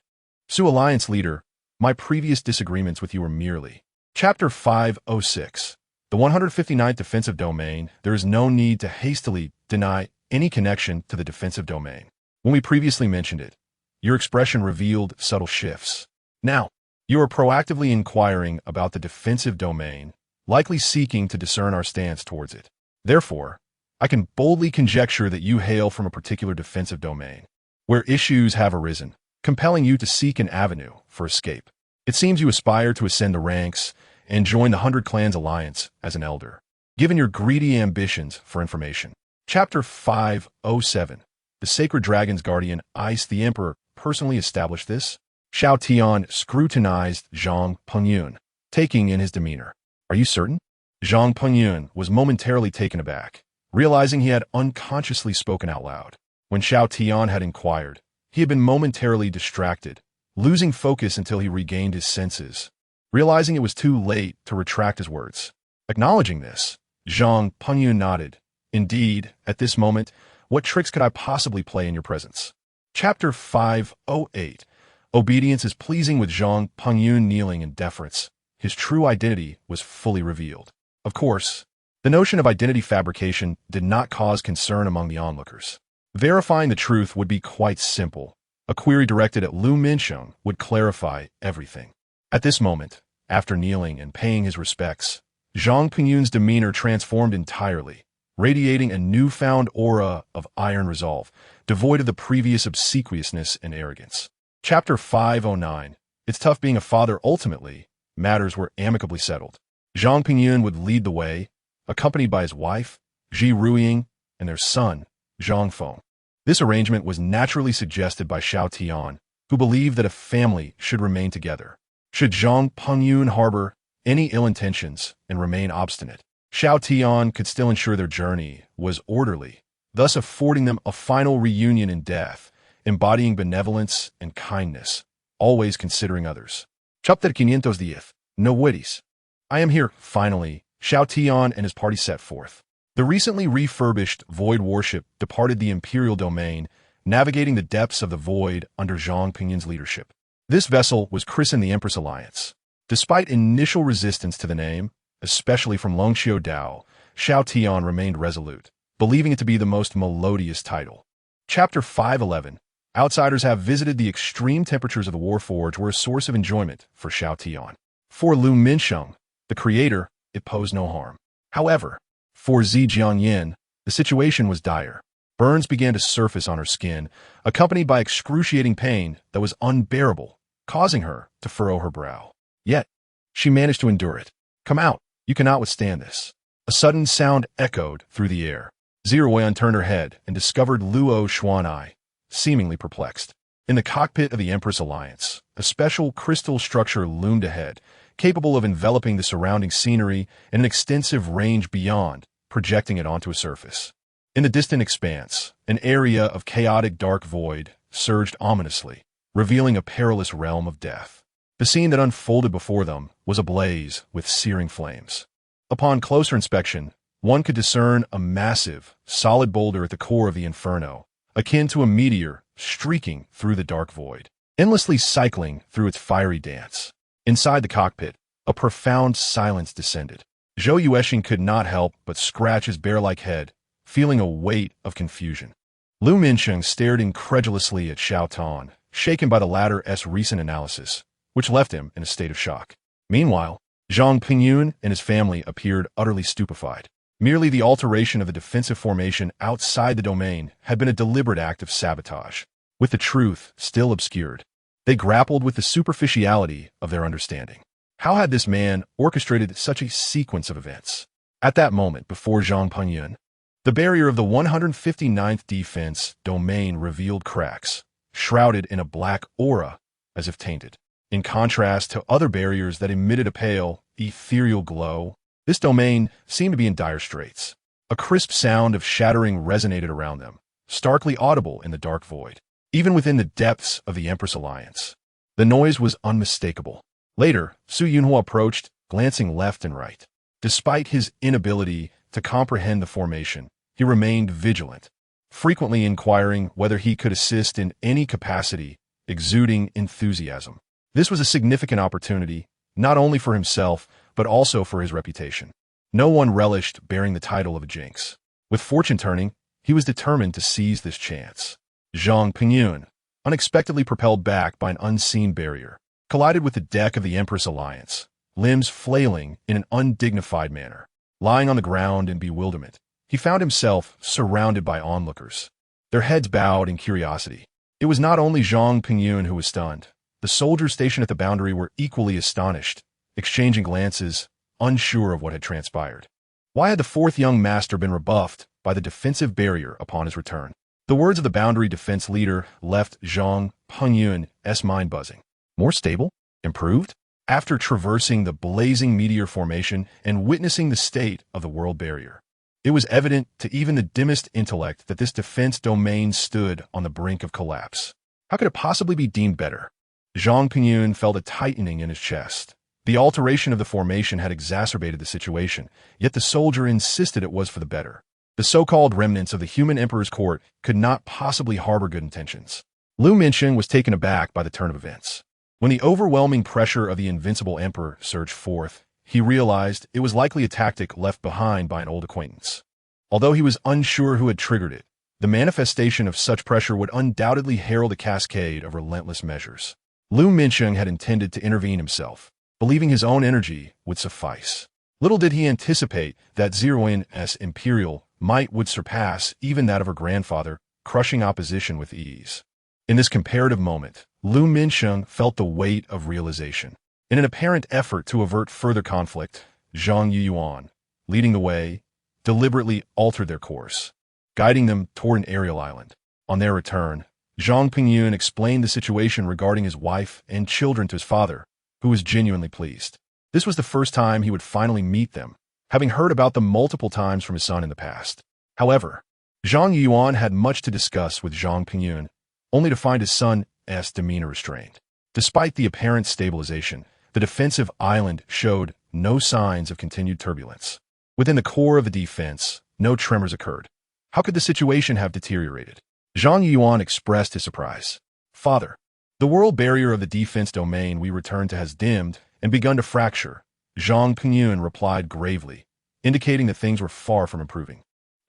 Su Alliance Leader, my previous disagreements with you were merely. Chapter 506. The 159th Defensive Domain. There is no need to hastily deny any connection to the defensive domain. When we previously mentioned it, your expression revealed subtle shifts. Now, you are proactively inquiring about the defensive domain, likely seeking to discern our stance towards it. Therefore, I can boldly conjecture that you hail from a particular defensive domain, where issues have arisen, compelling you to seek an avenue for escape. It seems you aspire to ascend the ranks and join the 100 Clans Alliance as an elder, given your greedy ambitions for information. Chapter 507. The Sacred Dragon's Guardian. Ice. The Emperor personally established this. Xiao Tian scrutinized Zhang Pingyun, taking in his demeanor. Are you certain? Zhang Pingyun was momentarily taken aback, realizing he had unconsciously spoken out loud. When Xiao Tian had inquired, he had been momentarily distracted, losing focus until he regained his senses. Realizing it was too late to retract his words. Acknowledging this, Zhang Pingyun nodded. Indeed, at this moment, what tricks could I possibly play in your presence? Chapter 508. Obedience is pleasing. With Zhang Pingyun kneeling in deference, his true identity was fully revealed. Of course, the notion of identity fabrication did not cause concern among the onlookers. Verifying the truth would be quite simple. A query directed at Lu Minsheng would clarify everything. At this moment, after kneeling and paying his respects, Zhang Pingyun's demeanor transformed entirely, radiating a newfound aura of iron resolve, devoid of the previous obsequiousness and arrogance. Chapter 509. It's tough being a father. Ultimately, matters were amicably settled. Zhang Pingyun would lead the way, accompanied by his wife, Ji Ruiying, and their son, Zhang Feng. This arrangement was naturally suggested by Xiao Tian, who believed that a family should remain together. Should Zhang Pingyun harbor any ill intentions and remain obstinate, Xiao Tian could still ensure their journey was orderly, thus affording them a final reunion in death, embodying benevolence and kindness, always considering others. Chapter 510. No worries. I am here. Finally, Xiao Tian and his party set forth. The recently refurbished Void warship departed the Imperial domain, navigating the depths of the void under Zhang Pingyun's leadership. This vessel was christened the Empress Alliance. Despite initial resistance to the name, especially from Longxiu Dao, Xiao Tian remained resolute, believing it to be the most melodious title. Chapter 511. Outsiders have visited. The extreme temperatures of the Warforge were a source of enjoyment for Xiao Tian. For Lu Minsheng, the creator, it posed no harm. However, for Xiao Tian, the situation was dire. Burns began to surface on her skin, accompanied by excruciating pain that was unbearable, causing her to furrow her brow. Yet, she managed to endure it. Come out, you cannot withstand this. A sudden sound echoed through the air. Ziruoyan turned her head and discovered Luo Xuanai, seemingly perplexed. In the cockpit of the Empress Alliance, a special crystal structure loomed ahead, capable of enveloping the surrounding scenery and an extensive range beyond, projecting it onto a surface. In the distant expanse, an area of chaotic dark void surged ominously, revealing a perilous realm of death. The scene that unfolded before them was ablaze with searing flames. Upon closer inspection, one could discern a massive, solid boulder at the core of the inferno, akin to a meteor streaking through the dark void, endlessly cycling through its fiery dance. Inside the cockpit, A profound silence descended. Zhou Yuexing could not help but scratch his bear-like head, feeling a weight of confusion. Lu Minsheng stared incredulously at Xiao Tian, shaken by the latter's recent analysis, which left him in a state of shock. Meanwhile, Zhang Pingyun and his family appeared utterly stupefied. Merely the alteration of the defensive formation outside the domain had been a deliberate act of sabotage. With the truth still obscured, they grappled with the superficiality of their understanding. How had this man orchestrated such a sequence of events? At that moment, before Zhang Pingyun, the barrier of the 159th defense domain revealed cracks, shrouded in a black aura, as if tainted. In contrast to other barriers that emitted a pale, ethereal glow, this domain seemed to be in dire straits. A crisp sound of shattering resonated around them, starkly audible in the dark void, even within the depths of the Empress Alliance. The noise was unmistakable. Later, Su Yunhua approached, glancing left and right. Despite his inability to comprehend the formation, he remained vigilant, frequently inquiring whether he could assist in any capacity, exuding enthusiasm. This was a significant opportunity, not only for himself, but also for his reputation. No one relished bearing the title of a jinx. With fortune turning, he was determined to seize this chance. Zhang Pingyun, unexpectedly propelled back by an unseen barrier, collided with the deck of the Empress Alliance, limbs flailing in an undignified manner. Lying on the ground in bewilderment, he found himself surrounded by onlookers, their heads bowed in curiosity. It was not only Zhang Pingyun who was stunned. The soldiers stationed at the boundary were equally astonished, exchanging glances, unsure of what had transpired. Why had the fourth young master been rebuffed by the defensive barrier upon his return? The words of the boundary defense leader left Zhang Pingyun's mind buzzing. More stable? Improved? After traversing the blazing meteor formation and witnessing the state of the world barrier, it was evident to even the dimmest intellect that this defense domain stood on the brink of collapse. How could it possibly be deemed better? Zhang Pingyun felt a tightening in his chest. The alteration of the formation had exacerbated the situation, yet the soldier insisted it was for the better. The so-called remnants of the human emperor's court could not possibly harbor good intentions. Lu Minsheng was taken aback by the turn of events. When the overwhelming pressure of the invincible emperor surged forth, he realized it was likely a tactic left behind by an old acquaintance. Although he was unsure who had triggered it, the manifestation of such pressure would undoubtedly herald a cascade of relentless measures. Lu Minsheng had intended to intervene himself, believing his own energy would suffice. Little did he anticipate that Ziruan's imperial might would surpass even that of her grandfather, crushing opposition with ease. In this comparative moment, Lu Minsheng felt the weight of realization. In an apparent effort to avert further conflict, Zhang Yuan, leading the way, deliberately altered their course, guiding them toward an aerial island. On their return, Zhang Pingyun explained the situation regarding his wife and children to his father, who was genuinely pleased. This was the first time he would finally meet them, having heard about them multiple times from his son in the past. However, Zhang Yuan had much to discuss with Zhang Pingyun, only to find his son's demeanor restrained. Despite the apparent stabilization, the defensive island showed no signs of continued turbulence. Within the core of the defense, no tremors occurred. How could the situation have deteriorated? Zhang Yuan expressed his surprise. Father, the world barrier of the defense domain we returned to has dimmed and begun to fracture, Zhang Pingyun replied gravely, indicating that things were far from improving.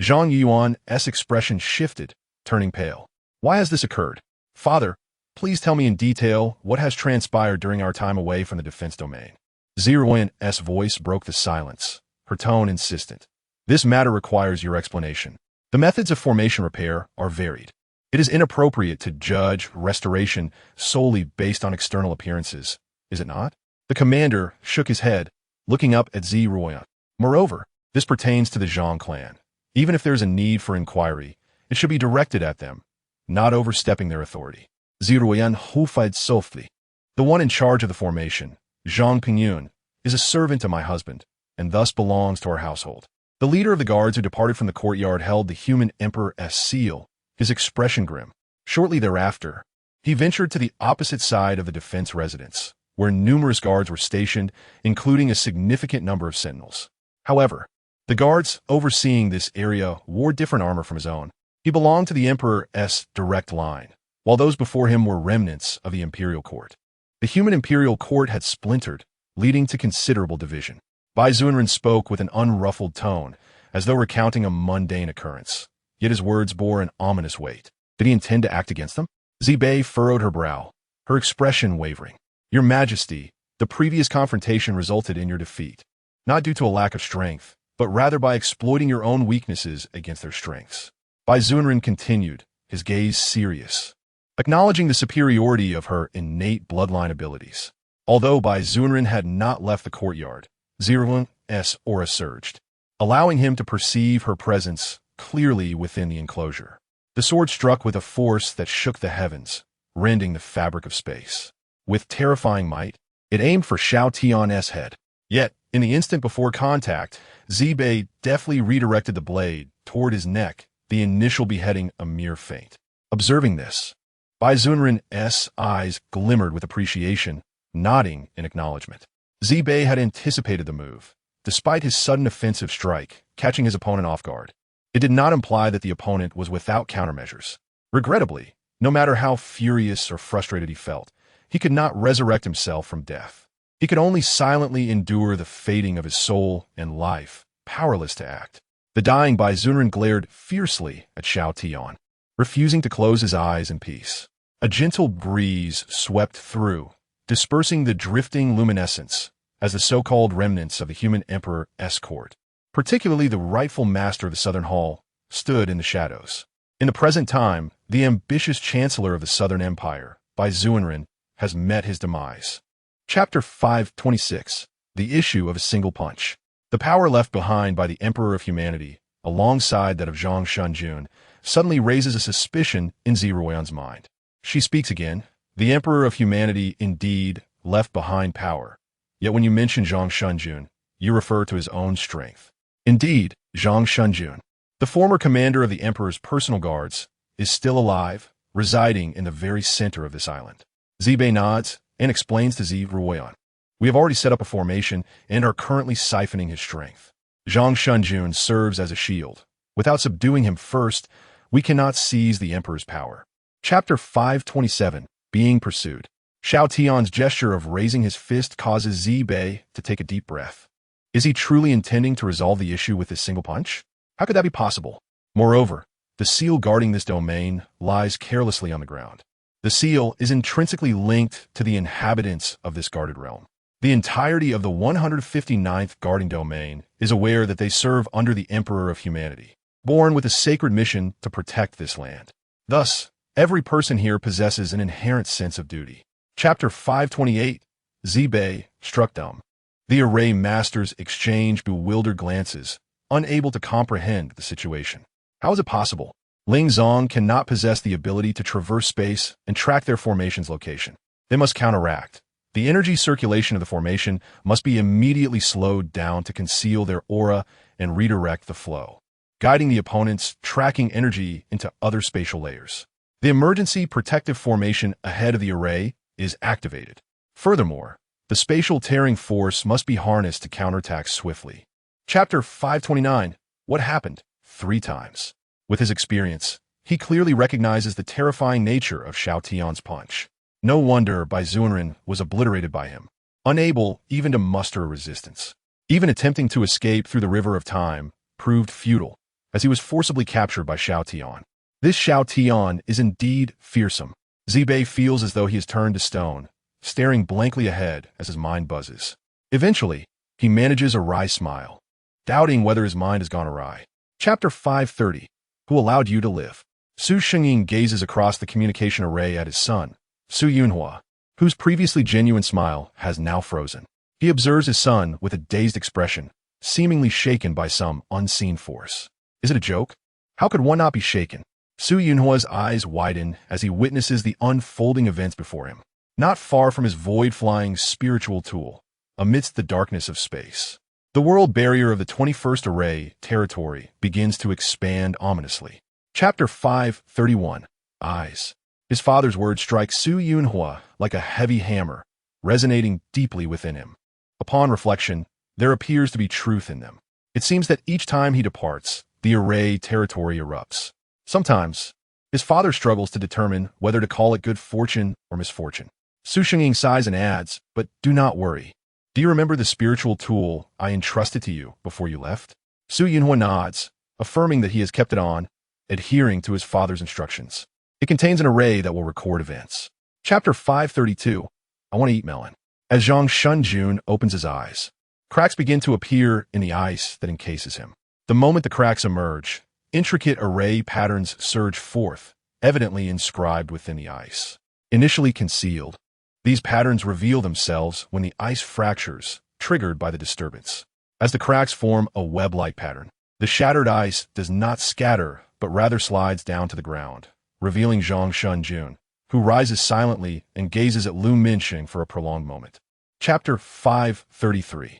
Zhang Yuan's expression shifted, turning pale. Why has this occurred? Father, please tell me in detail what has transpired during our time away from the defense domain. Ziruan's voice broke the silence, her tone insistent. This matter requires your explanation. The methods of formation repair are varied. It is inappropriate to judge restoration solely based on external appearances, is it not? The commander shook his head, looking up at Ziruan. Moreover, this pertains to the Zhang clan. Even if there is a need for inquiry, it should be directed at them, not overstepping their authority. Ziruan hufied softly. The one in charge of the formation, Zhang Pingyun, is a servant to my husband, and thus belongs to our household. The leader of the guards who departed from the courtyard held the human emperor's seal, his expression grim. Shortly thereafter, he ventured to the opposite side of the defense residence, where numerous guards were stationed, including a significant number of sentinels. However, the guards overseeing this area wore different armor from his own. He belonged to the emperor's direct line, while those before him were remnants of the imperial court. The human imperial court had splintered, leading to considerable division. Bai Zunren spoke with an unruffled tone, as though recounting a mundane occurrence. Yet his words bore an ominous weight. Did he intend to act against them? Zibei furrowed her brow, her expression wavering. Your Majesty, the previous confrontation resulted in your defeat, not due to a lack of strength, but rather by exploiting your own weaknesses against their strengths. Bai Zunren continued, his gaze serious, acknowledging the superiority of her innate bloodline abilities. Although Bai Zunren had not left the courtyard, Zirwan's aura surged, allowing him to perceive her presence clearly within the enclosure. The sword struck with a force that shook the heavens, rending the fabric of space. With terrifying might, it aimed for Xiao Tian's head. Yet, in the instant before contact, Zibei deftly redirected the blade toward his neck, the initial beheading a mere feint. Observing this, Bai Zunren's eyes glimmered with appreciation, nodding in acknowledgement. Zibei had anticipated the move, despite his sudden offensive strike, catching his opponent off guard. It did not imply that the opponent was without countermeasures. Regrettably, no matter how furious or frustrated he felt, he could not resurrect himself from death. He could only silently endure the fading of his soul and life, powerless to act. The dying Bai Zunren glared fiercely at Xiao Tian, refusing to close his eyes in peace. A gentle breeze swept through, dispersing the drifting luminescence as the so-called remnants of the human emperor's court, particularly the rightful master of the Southern Hall, stood in the shadows. In the present time, the ambitious chancellor of the Southern Empire, Bai Zunren, has met his demise. Chapter 526, The Issue of a Single Punch. The power left behind by the Emperor of Humanity, alongside that of Zhang Shunjun, suddenly raises a suspicion in Ziruoyan's mind. She speaks again. The Emperor of Humanity indeed left behind power. Yet when you mention Zhang Shunjun, you refer to his own strength. Indeed, Zhang Shunjun, the former commander of the Emperor's personal guards, is still alive, residing in the very center of this island. Zibei nods and explains to Ziruoyan. We have already set up a formation and are currently siphoning his strength. Zhang Shunjun serves as a shield. Without subduing him first, we cannot seize the Emperor's power. Chapter 527, Being Pursued. Xiao Tian's gesture of raising his fist causes Zibei to take a deep breath. Is he truly intending to resolve the issue with this single punch? How could that be possible? Moreover, the seal guarding this domain lies carelessly on the ground. The seal is intrinsically linked to the inhabitants of this guarded realm. The entirety of the 159th guarding domain is aware that they serve under the Emperor of Humanity, born with a sacred mission to protect this land. Thus, every person here possesses an inherent sense of duty. Chapter 528, Zibei, struck dumb. The array masters exchange bewildered glances, unable to comprehend the situation. How is it possible? Ling Zong cannot possess the ability to traverse space and track their formation's location. They must counteract. The energy circulation of the formation must be immediately slowed down to conceal their aura and redirect the flow, guiding the opponent's tracking energy into other spatial layers. The emergency protective formation ahead of the array is activated. Furthermore, the spatial tearing force must be harnessed to counterattack swiftly. Chapter 529, What Happened? 3 times. With his experience, he clearly recognizes the terrifying nature of Xiao Tian's punch. No wonder Bai Zunren was obliterated by him, unable even to muster a resistance. Even attempting to escape through the river of time proved futile, as he was forcibly captured by Xiao Tian. This Xiao Tian is indeed fearsome. Zibei feels as though he has turned to stone, staring blankly ahead as his mind buzzes. Eventually, he manages a wry smile, doubting whether his mind has gone awry. Chapter 530, Who Allowed You to Live? Su Shengyin gazes across the communication array at his son, Su Yunhua, whose previously genuine smile has now frozen. He observes his son with a dazed expression, seemingly shaken by some unseen force. Is it a joke? How could one not be shaken? Su Yunhua's eyes widen as he witnesses the unfolding events before him, not far from his void-flying spiritual tool, amidst the darkness of space. The world barrier of the 21st Array territory begins to expand ominously. Chapter 531, Eyes. His father's words strike Su Yunhua like a heavy hammer, resonating deeply within him. Upon reflection, there appears to be truth in them. It seems that each time he departs, the Array territory erupts. Sometimes, his father struggles to determine whether to call it good fortune or misfortune. Su Shengyin sighs and adds, but do not worry. Do you remember the spiritual tool I entrusted to you before you left? Su Yunhua nods, affirming that he has kept it on, adhering to his father's instructions. It contains an array that will record events. Chapter 532. I want to eat melon. As Zhang Shunjun opens his eyes, cracks begin to appear in the ice that encases him. The moment the cracks emerge, intricate array patterns surge forth, evidently inscribed within the ice. Initially concealed, these patterns reveal themselves when the ice fractures, triggered by the disturbance. As the cracks form a web-like pattern, the shattered ice does not scatter, but rather slides down to the ground, revealing Zhang Shunjun, who rises silently and gazes at Lu Minxing for a prolonged moment. Chapter 533.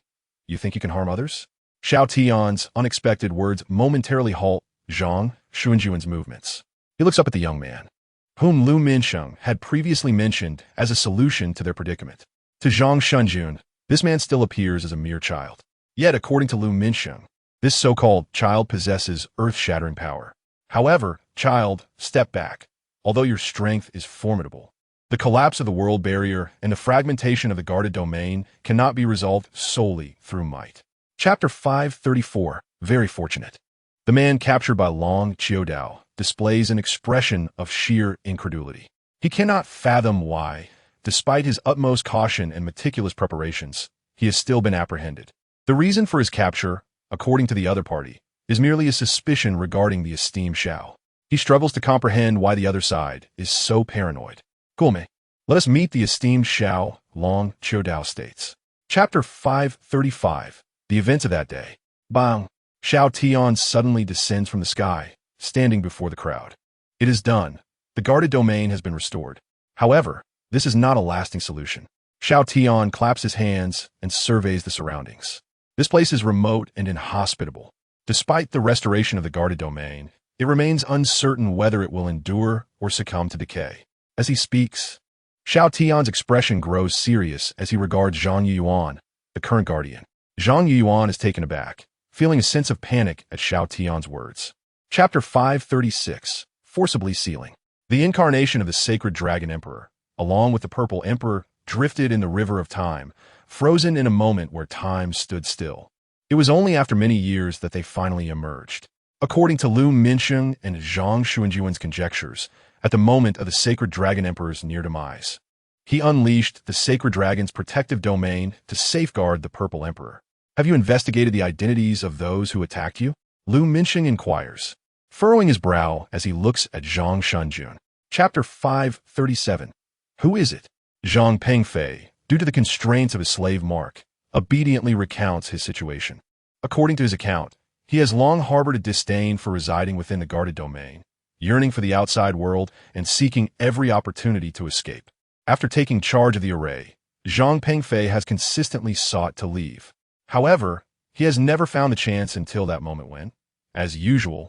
You think you can harm others? Xiao Tian's unexpected words momentarily halt Zhang Shunjun's movements. He looks up at the young man, whom Lu Minxing had previously mentioned as a solution to their predicament. To Zhang Shunjun, this man still appears as a mere child. Yet, according to Lu Minxing, this so-called child possesses earth-shattering power. However, child, step back. Although your strength is formidable, the collapse of the world barrier and the fragmentation of the guarded domain cannot be resolved solely through might. Chapter 534. Very fortunate. The man captured by Long Qiudao displays an expression of sheer incredulity. He cannot fathom why, despite his utmost caution and meticulous preparations, he has still been apprehended. The reason for his capture, according to the other party, is merely a suspicion regarding the esteemed Xiao. He struggles to comprehend why the other side is so paranoid. Gulme, let us meet the esteemed Xiao, Long Qiudao states. Chapter 535. The events of that day. Bang! Xiao Tian suddenly descends from the sky, standing before the crowd. It is done. The guarded domain has been restored. However, this is not a lasting solution. Xiao Tian claps his hands and surveys the surroundings. This place is remote and inhospitable. Despite the restoration of the guarded domain, it remains uncertain whether it will endure or succumb to decay. As he speaks, Xiao Tian's expression grows serious as he regards Zhang Yuan, the current guardian. Zhang Yuan is taken aback, feeling a sense of panic at Xiao Tian's words. Chapter 536. Forcibly sealing. The incarnation of the sacred dragon emperor, along with the purple emperor, drifted in the river of time, frozen in a moment where time stood still. It was only after many years that they finally emerged. According to Lu Minxing and Zhang Shunjun's conjectures, at the moment of the sacred dragon emperor's near demise, he unleashed the sacred dragon's protective domain to safeguard the purple emperor. Have you investigated the identities of those who attacked you? Lu Minxing inquires, furrowing his brow as he looks at Zhang Shunjun. Chapter 537. Who is it? Zhang Pengfei, due to the constraints of his slave mark, obediently recounts his situation. According to his account, he has long harbored a disdain for residing within the guarded domain, yearning for the outside world and seeking every opportunity to escape. After taking charge of the array, Zhang Pengfei has consistently sought to leave. However, he has never found the chance until that moment when, as usual,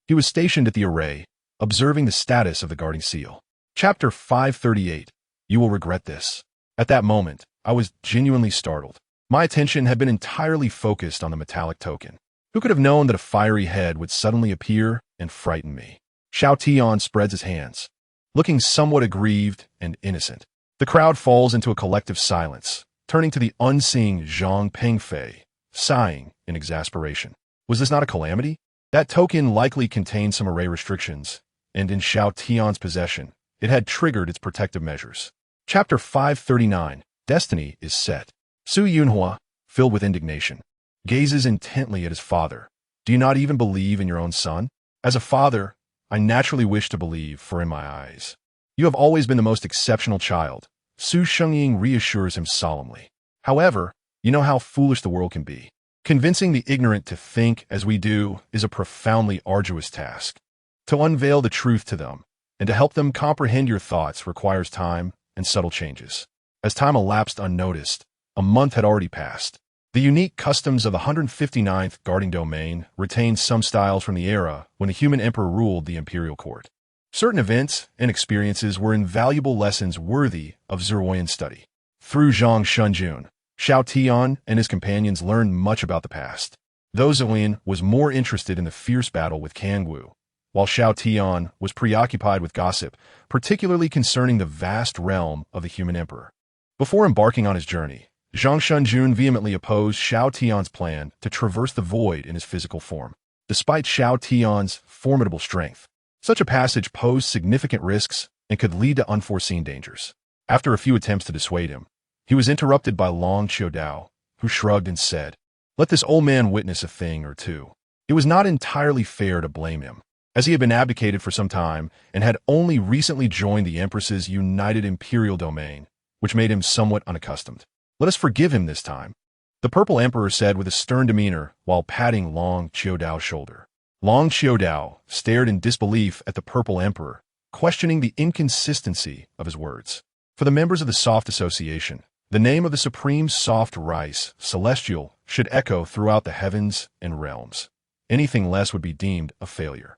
he was stationed at the array, observing the status of the guarding seal. Chapter 538. You will regret this. At that moment, I was genuinely startled. My attention had been entirely focused on the metallic token. Who could have known that a fiery head would suddenly appear and frighten me? Xiao Tian spreads his hands, looking somewhat aggrieved and innocent. The crowd falls into a collective silence, turning to the unseeing Zhang Pengfei, sighing in exasperation. Was this not a calamity? That token likely contained some array restrictions, and in Xiao Tian's possession, it had triggered its protective measures. Chapter 539. Destiny is set. Su Yunhua, filled with indignation, gazes intently at his father. Do you not even believe in your own son? As a father, I naturally wish to believe, for in my eyes, you have always been the most exceptional child. Su Shengying reassures him solemnly. However, you know how foolish the world can be. Convincing the ignorant to think as we do is a profoundly arduous task. To unveil the truth to them and to help them comprehend your thoughts requires time and subtle changes. As time elapsed unnoticed, a month had already passed. The unique customs of the 159th guarding domain retained some styles from the era when the human emperor ruled the imperial court. Certain events and experiences were invaluable lessons worthy of Zhuoyan's study. Through Zhang Shunjun, Xiao Tian and his companions learned much about the past. Though Zhuoyan was more interested in the fierce battle with Kangwu, while Xiao Tian was preoccupied with gossip, particularly concerning the vast realm of the human emperor. Before embarking on his journey, Zhang Shunjun vehemently opposed Xiao Tian's plan to traverse the void in his physical form. Despite Xiao Tian's formidable strength, such a passage posed significant risks and could lead to unforeseen dangers. After a few attempts to dissuade him, he was interrupted by Long Qiudao, who shrugged and said, "Let this old man witness a thing or two." It was not entirely fair to blame him, as he had been abdicated for some time and had only recently joined the Empress's united imperial domain, which made him somewhat unaccustomed. "Let us forgive him this time," the Purple Emperor said with a stern demeanor while patting Long Qiudao's shoulder. Long Qiudao stared in disbelief at the Purple Emperor, questioning the inconsistency of his words. For the members of the Soft Association, the name of the supreme soft rice, celestial, should echo throughout the heavens and realms. Anything less would be deemed a failure.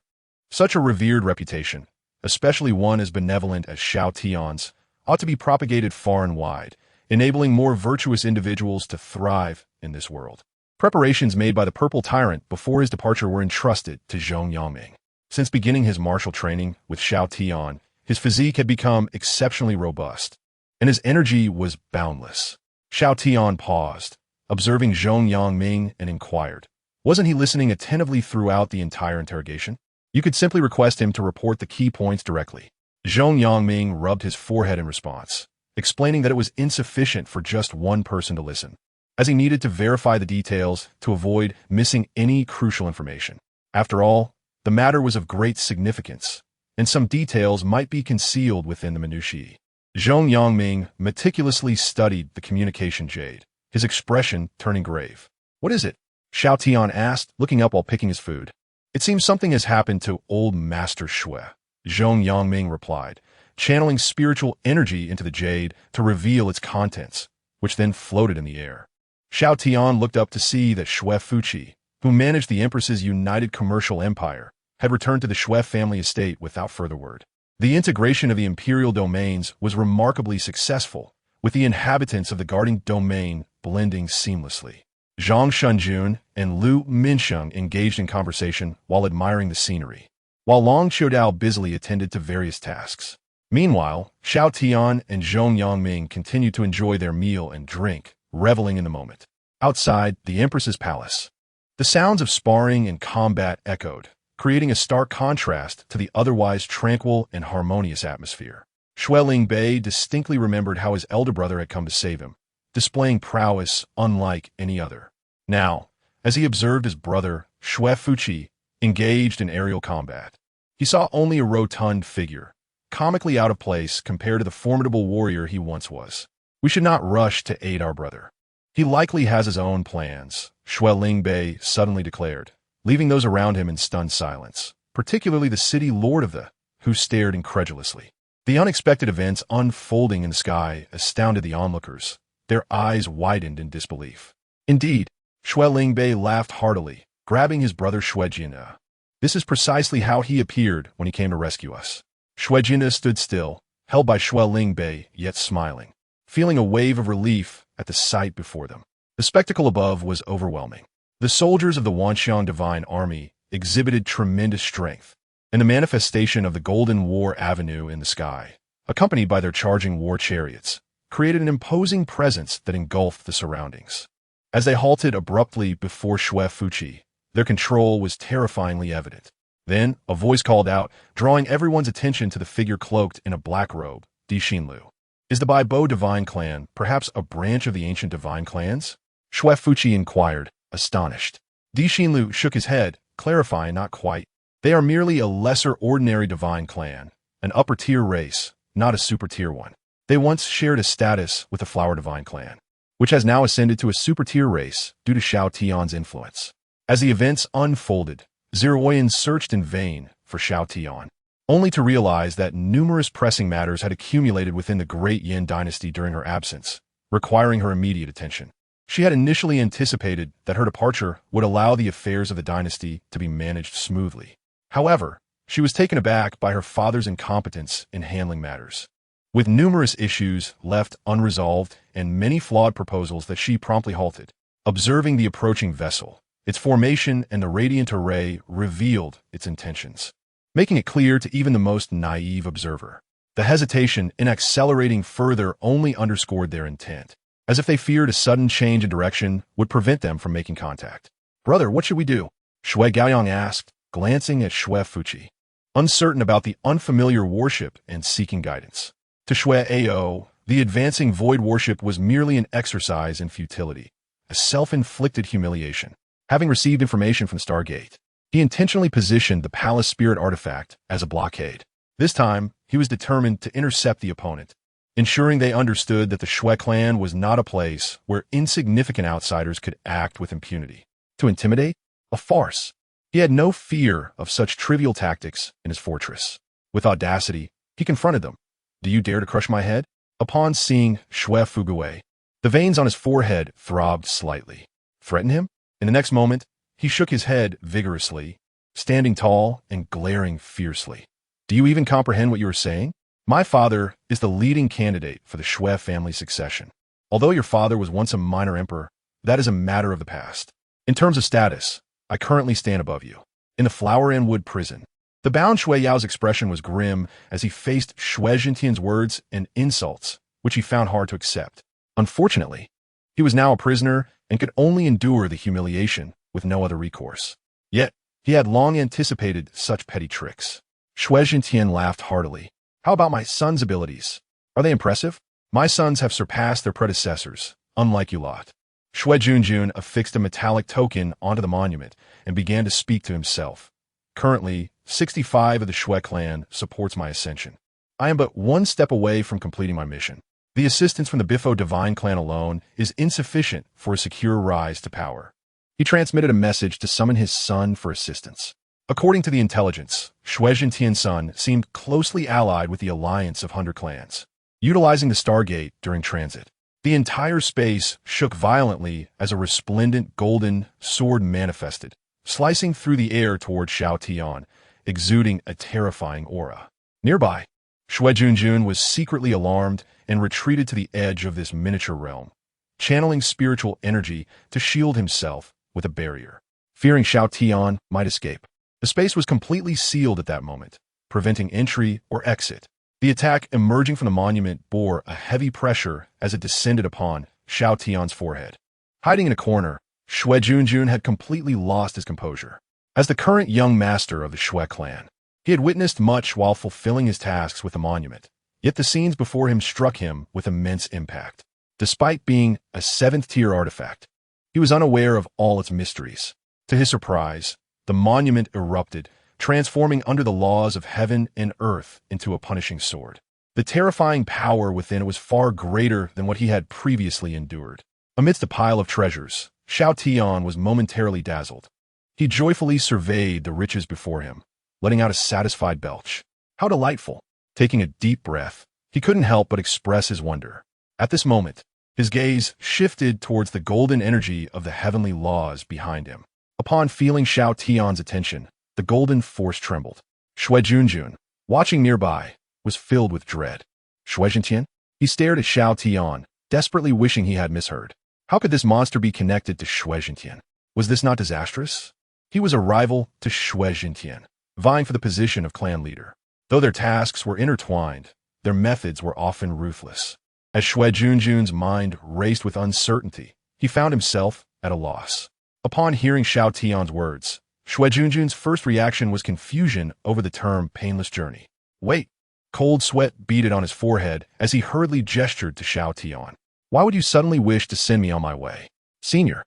Such a revered reputation, especially one as benevolent as Xiao Tian's, ought to be propagated far and wide, enabling more virtuous individuals to thrive in this world. Preparations made by the Purple Tyrant before his departure were entrusted to Zhong Yangming. Since beginning his martial training with Xiao Tian, his physique had become exceptionally robust, and his energy was boundless. Xiao Tian paused, observing Zhong Yangming, and inquired, "Wasn't he listening attentively throughout the entire interrogation? You could simply request him to report the key points directly." Zhong Yangming rubbed his forehead in response, explaining that it was insufficient for just one person to listen, as he needed to verify the details to avoid missing any crucial information. After all, the matter was of great significance, and some details might be concealed within the minutiae. Zhong Yangming meticulously studied the communication jade, his expression turning grave. "What is it?" Xiao Tian asked, looking up while picking his food. "It seems something has happened to old Master Shui," Zhong Yangming replied, channeling spiritual energy into the jade to reveal its contents, which then floated in the air. Xiao Tian looked up to see that Shui Fuqi, who managed the Empress's united commercial empire, had returned to the Shui family estate without further word. The integration of the imperial domains was remarkably successful, with the inhabitants of the guarding domain blending seamlessly. Zhang Shunjun and Lu Minsheng engaged in conversation while admiring the scenery, while Long Qiudao busily attended to various tasks. Meanwhile, Xiao Tian and Zhong Yangming continued to enjoy their meal and drink, reveling in the moment. Outside the Empress's palace, the sounds of sparring and combat echoed, creating a stark contrast to the otherwise tranquil and harmonious atmosphere. Shui Lingbei distinctly remembered how his elder brother had come to save him, displaying prowess unlike any other. Now, as he observed his brother, Shui Fuqi, engaged in aerial combat, he saw only a rotund figure, comically out of place compared to the formidable warrior he once was. "We should not rush to aid our brother. He likely has his own plans," Shui Lingbei suddenly declared, leaving those around him in stunned silence, particularly the city lord of the, who stared incredulously. The unexpected events unfolding in the sky astounded the onlookers, their eyes widened in disbelief. Indeed, Shui Lingbei laughed heartily, grabbing his brother Shui Jina. "This is precisely how he appeared when he came to rescue us." Shui Jina stood still, held by Shui Lingbei, yet smiling, feeling a wave of relief at the sight before them. The spectacle above was overwhelming. The soldiers of the Wanxiang Divine Army exhibited tremendous strength, and the manifestation of the Golden War Avenue in the sky, accompanied by their charging war chariots, created an imposing presence that engulfed the surroundings. As they halted abruptly before Shui Fuqi, their control was terrifyingly evident. Then, a voice called out, drawing everyone's attention to the figure cloaked in a black robe, Di Xinlu. "Is the Baibo Divine Clan perhaps a branch of the ancient divine clans?" Shui Fuqi inquired, astonished. Di Xinlu shook his head, clarifying, "Not quite. They are merely a lesser ordinary divine clan, an upper-tier race, not a super-tier one. They once shared a status with the Flower Divine Clan, which has now ascended to a super-tier race due to Xiao Tian's influence." As the events unfolded, Zeroyan searched in vain for Xiao Tian, only to realize that numerous pressing matters had accumulated within the Great Yin dynasty during her absence, requiring her immediate attention. She had initially anticipated that her departure would allow the affairs of the dynasty to be managed smoothly. However, she was taken aback by her father's incompetence in handling matters. With numerous issues left unresolved and many flawed proposals that she promptly halted, observing the approaching vessel, its formation and the radiant array revealed its intentions, making it clear to even the most naive observer. The hesitation in accelerating further only underscored their intent. as if they feared a sudden change in direction would prevent them from making contact. "Brother, what should we do?" Shui Gaoyang asked, glancing at Shui Fuqi, uncertain about the unfamiliar worship and seeking guidance. To Shui Ao, the advancing void worship was merely an exercise in futility, a self-inflicted humiliation. Having received information from the Stargate, he intentionally positioned the palace spirit artifact as a blockade. This time, he was determined to intercept the opponent, ensuring they understood that the Shui clan was not a place where insignificant outsiders could act with impunity. To intimidate? A farce. He had no fear of such trivial tactics in his fortress. With audacity, he confronted them. "Do you dare to crush my head?" Upon seeing Shui Fuguwei, the veins on his forehead throbbed slightly. Threaten him? In the next moment, he shook his head vigorously, standing tall and glaring fiercely. "Do you even comprehend what you are saying? My father is the leading candidate for the Shui family succession. Although your father was once a minor emperor, that is a matter of the past. In terms of status, I currently stand above you." In the Flower and Wood prison, the bound Shui Yao's expression was grim as he faced Shui Jintian's words and insults, which he found hard to accept. Unfortunately, he was now a prisoner and could only endure the humiliation with no other recourse. Yet, he had long anticipated such petty tricks. Shui Jintian laughed heartily. "How about my son's abilities? Are they impressive? My sons have surpassed their predecessors, unlike you lot." Shui Junjun affixed a metallic token onto the monument and began to speak to himself. "Currently, 65 of the Shui clan supports my ascension. I am but one step away from completing my mission. The assistance from the Biffo Divine clan alone is insufficient for a secure rise to power." He transmitted a message to summon his son for assistance. According to the intelligence, Shui Jintian's son seemed closely allied with the alliance of 100 clans. Utilizing the Stargate during transit, the entire space shook violently as a resplendent golden sword manifested, slicing through the air toward Xiao Tian, exuding a terrifying aura. Nearby, Shui Junjun was secretly alarmed and retreated to the edge of this miniature realm, channeling spiritual energy to shield himself with a barrier, fearing Xiao Tian might escape. The space was completely sealed at that moment, preventing entry or exit. The attack emerging from the monument bore a heavy pressure as it descended upon Xiao Tian's forehead. Hiding in a corner, Shui Junjun had completely lost his composure. As the current young master of the Shui clan, he had witnessed much while fulfilling his tasks with the monument, yet the scenes before him struck him with immense impact. Despite being a 7th-tier artifact, he was unaware of all its mysteries. To his surprise, the monument erupted, transforming under the laws of heaven and earth into a punishing sword. The terrifying power within it was far greater than what he had previously endured. Amidst a pile of treasures, Xiao Tian was momentarily dazzled. He joyfully surveyed the riches before him, letting out a satisfied belch. How delightful! Taking a deep breath, he couldn't help but express his wonder. At this moment, his gaze shifted towards the golden energy of the heavenly laws behind him. Upon feeling Xiao Tian's attention, the golden force trembled. Shui Junjun, watching nearby, was filled with dread. "Shui Jintian?" He stared at Xiao Tian, desperately wishing he had misheard. How could this monster be connected to Shui Jintian? Was this not disastrous? He was a rival to Shui Jintian, vying for the position of clan leader. Though their tasks were intertwined, their methods were often ruthless. As Shui Junjun's mind raced with uncertainty, he found himself at a loss. Upon hearing Xiao Tian's words, Shui Junjun's first reaction was confusion over the term painless journey. "Wait." Cold sweat beaded on his forehead as he hurriedly gestured to Xiao Tian. "Why would you suddenly wish to send me on my way? Senior,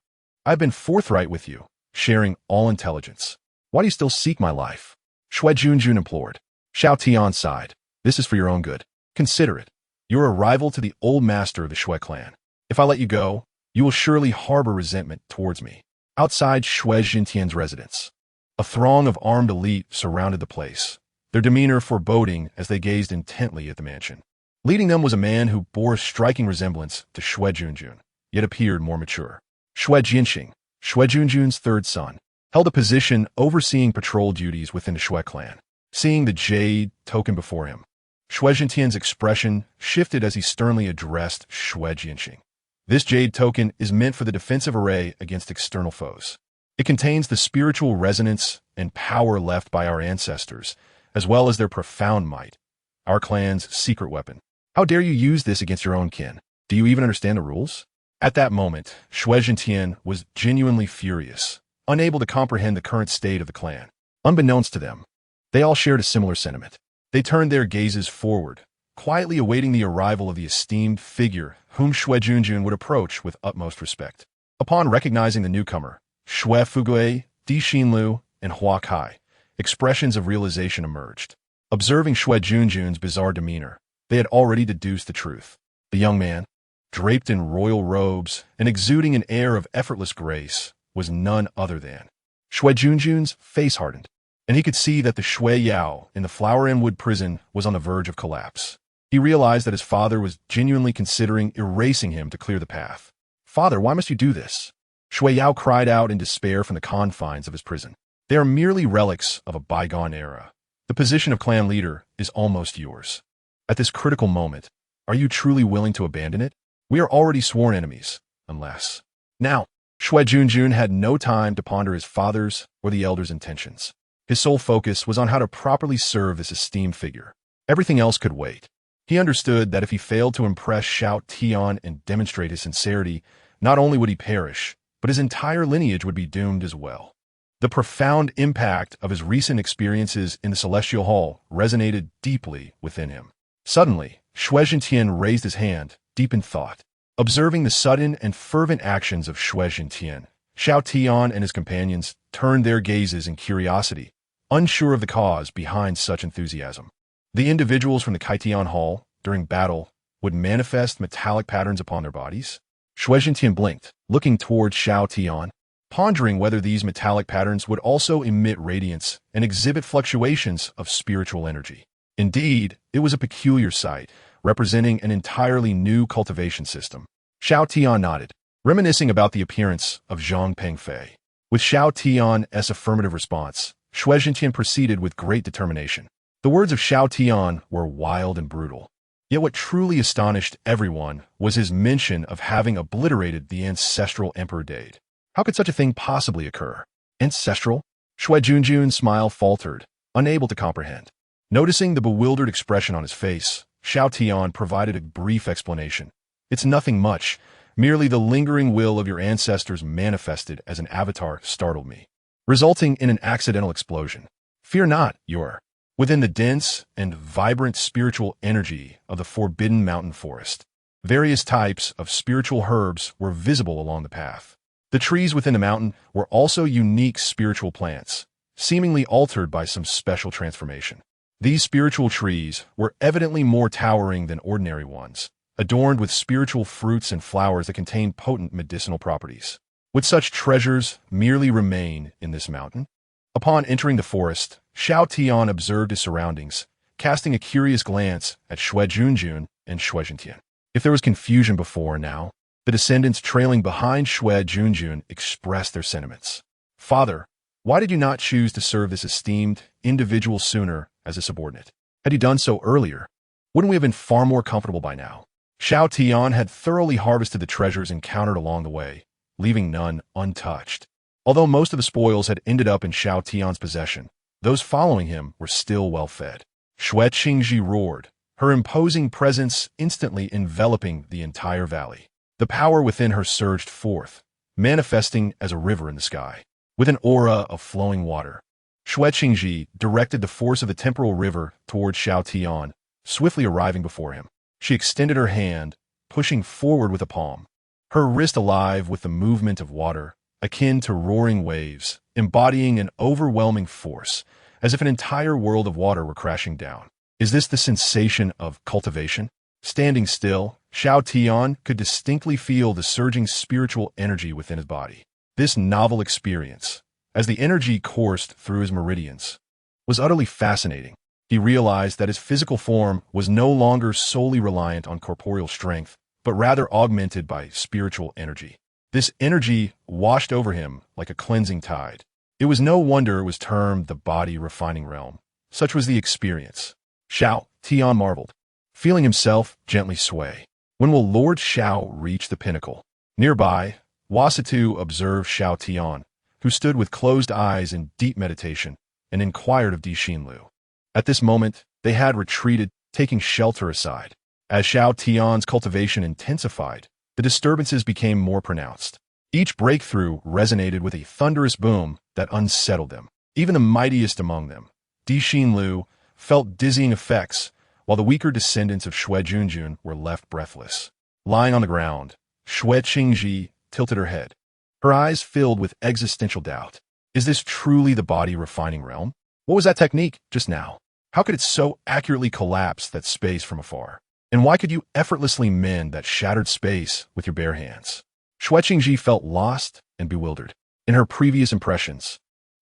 I've been forthright with you, sharing all intelligence. Why do you still seek my life?" Shui Junjun implored. Xiao Tian sighed. "This is for your own good. Consider it. You're a rival to the old master of the Shui clan. If I let you go, you will surely harbor resentment towards me." Outside Shui Jintian's residence, a throng of armed elite surrounded the place, their demeanor foreboding as they gazed intently at the mansion. Leading them was a man who bore a striking resemblance to Shui Junjun, yet appeared more mature. Shui Jinxing, Shui Junjun's third son, held a position overseeing patrol duties within the Shui clan. Seeing the jade token before him, Shui Jintian's expression shifted as he sternly addressed Shui Jinxing. "This jade token is meant for the defensive array against external foes. It contains the spiritual resonance and power left by our ancestors, as well as their profound might, our clan's secret weapon. How dare you use this against your own kin?" Do you even understand the rules? At that moment, Xiao Tian was genuinely furious, unable to comprehend the current state of the clan. Unbeknownst to them, they all shared a similar sentiment. They turned their gazes forward, quietly awaiting the arrival of the esteemed figure whom Xue Junjun would approach with utmost respect. Upon recognizing the newcomer, Xue Fugui, Di Xinlu, and Hua Kai, expressions of realization emerged. Observing Xue Junjun's bizarre demeanor, they had already deduced the truth. The young man, draped in royal robes and exuding an air of effortless grace, was none other than Xue Junjun's face hardened, and he could see that the Xue Yao in the Flower and Wood prison was on the verge of collapse. He realized that his father was genuinely considering erasing him to clear the path. "Father, why must you do this?" Xue Yao cried out in despair from the confines of his prison. "They are merely relics of a bygone era. The position of clan leader is almost yours. At this critical moment, are you truly willing to abandon it? We are already sworn enemies, unless..." Now, Xue Junjun had no time to ponder his father's or the elder's intentions. His sole focus was on how to properly serve this esteemed figure. Everything else could wait. He understood that if he failed to impress Xiao Tian and demonstrate his sincerity, not only would he perish, but his entire lineage would be doomed as well. The profound impact of his recent experiences in the Celestial Hall resonated deeply within him. Suddenly, Xiao Tian raised his hand, deep in thought. Observing the sudden and fervent actions of Xiao Tian, Xiao Tian and his companions turned their gazes in curiosity, unsure of the cause behind such enthusiasm. The individuals from the Kaitian Hall, during battle, would manifest metallic patterns upon their bodies. Xiao Tian blinked, looking towards Xiao Tian, pondering whether these metallic patterns would also emit radiance and exhibit fluctuations of spiritual energy. Indeed, it was a peculiar sight, representing an entirely new cultivation system. Xiao Tian nodded, reminiscing about the appearance of Zhang Pengfei. With Xiao Tian's affirmative response, Xiao Tian proceeded with great determination. The words of Xiao Tian were wild and brutal. Yet what truly astonished everyone was his mention of having obliterated the ancestral Emperor Dade. How could such a thing possibly occur? Ancestral? Xue Junjun's smile faltered, unable to comprehend. Noticing the bewildered expression on his face, Xiao Tian provided a brief explanation. "It's nothing much. Merely the lingering will of your ancestors manifested as an avatar startled me, resulting in an accidental explosion. Fear not, you're within the dense and vibrant spiritual energy of the Forbidden Mountain Forest. Various types of spiritual herbs were visible along the path. The trees within the mountain were also unique spiritual plants, seemingly altered by some special transformation. These spiritual trees were evidently more towering than ordinary ones, adorned with spiritual fruits and flowers that contained potent medicinal properties. Would such treasures merely remain in this mountain? Upon entering the forest, Xiao Tian observed his surroundings, casting a curious glance at Xue Junjun and Xiao Tian. If there was confusion before and now, the descendants trailing behind Xue Junjun expressed their sentiments. "Father, why did you not choose to serve this esteemed individual sooner as a subordinate? Had you done so earlier, wouldn't we have been far more comfortable by now?" Xiao Tian had thoroughly harvested the treasures encountered along the way, leaving none untouched. Although most of the spoils had ended up in Xiao Tian's possession, those following him were still well fed. Xue Qingji roared, her imposing presence instantly enveloping the entire valley. The power within her surged forth, manifesting as a river in the sky, with an aura of flowing water. Xue Qingji directed the force of the temporal river towards Xiao Tian, swiftly arriving before him. She extended her hand, pushing forward with a palm, her wrist alive with the movement of water, akin to roaring waves, embodying an overwhelming force, as if an entire world of water were crashing down. Is this the sensation of cultivation? Standing still, Xiao Tian could distinctly feel the surging spiritual energy within his body. This novel experience, as the energy coursed through his meridians, was utterly fascinating. He realized that his physical form was no longer solely reliant on corporeal strength, but rather augmented by spiritual energy. This energy washed over him like a cleansing tide. It was no wonder it was termed the body refining realm. Such was the experience. Xiao Tian marveled, feeling himself gently sway. When will Lord Xiao reach the pinnacle? Nearby, Wasitu observed Xiao Tian, who stood with closed eyes in deep meditation, and inquired of Di Xinlu. At this moment, they had retreated, taking shelter aside. As Xiao Tian's cultivation intensified, the disturbances became more pronounced. Each breakthrough resonated with a thunderous boom that unsettled them. Even the mightiest among them, Di Xinlu, felt dizzying effects, while the weaker descendants of Xue Junjun were left breathless. Lying on the ground, Xue Qingji tilted her head, her eyes filled with existential doubt. Is this truly the body refining realm? What was that technique just now? How could it so accurately collapse that space from afar? And why could you effortlessly mend that shattered space with your bare hands? Xue Qingji felt lost and bewildered. In her previous impressions,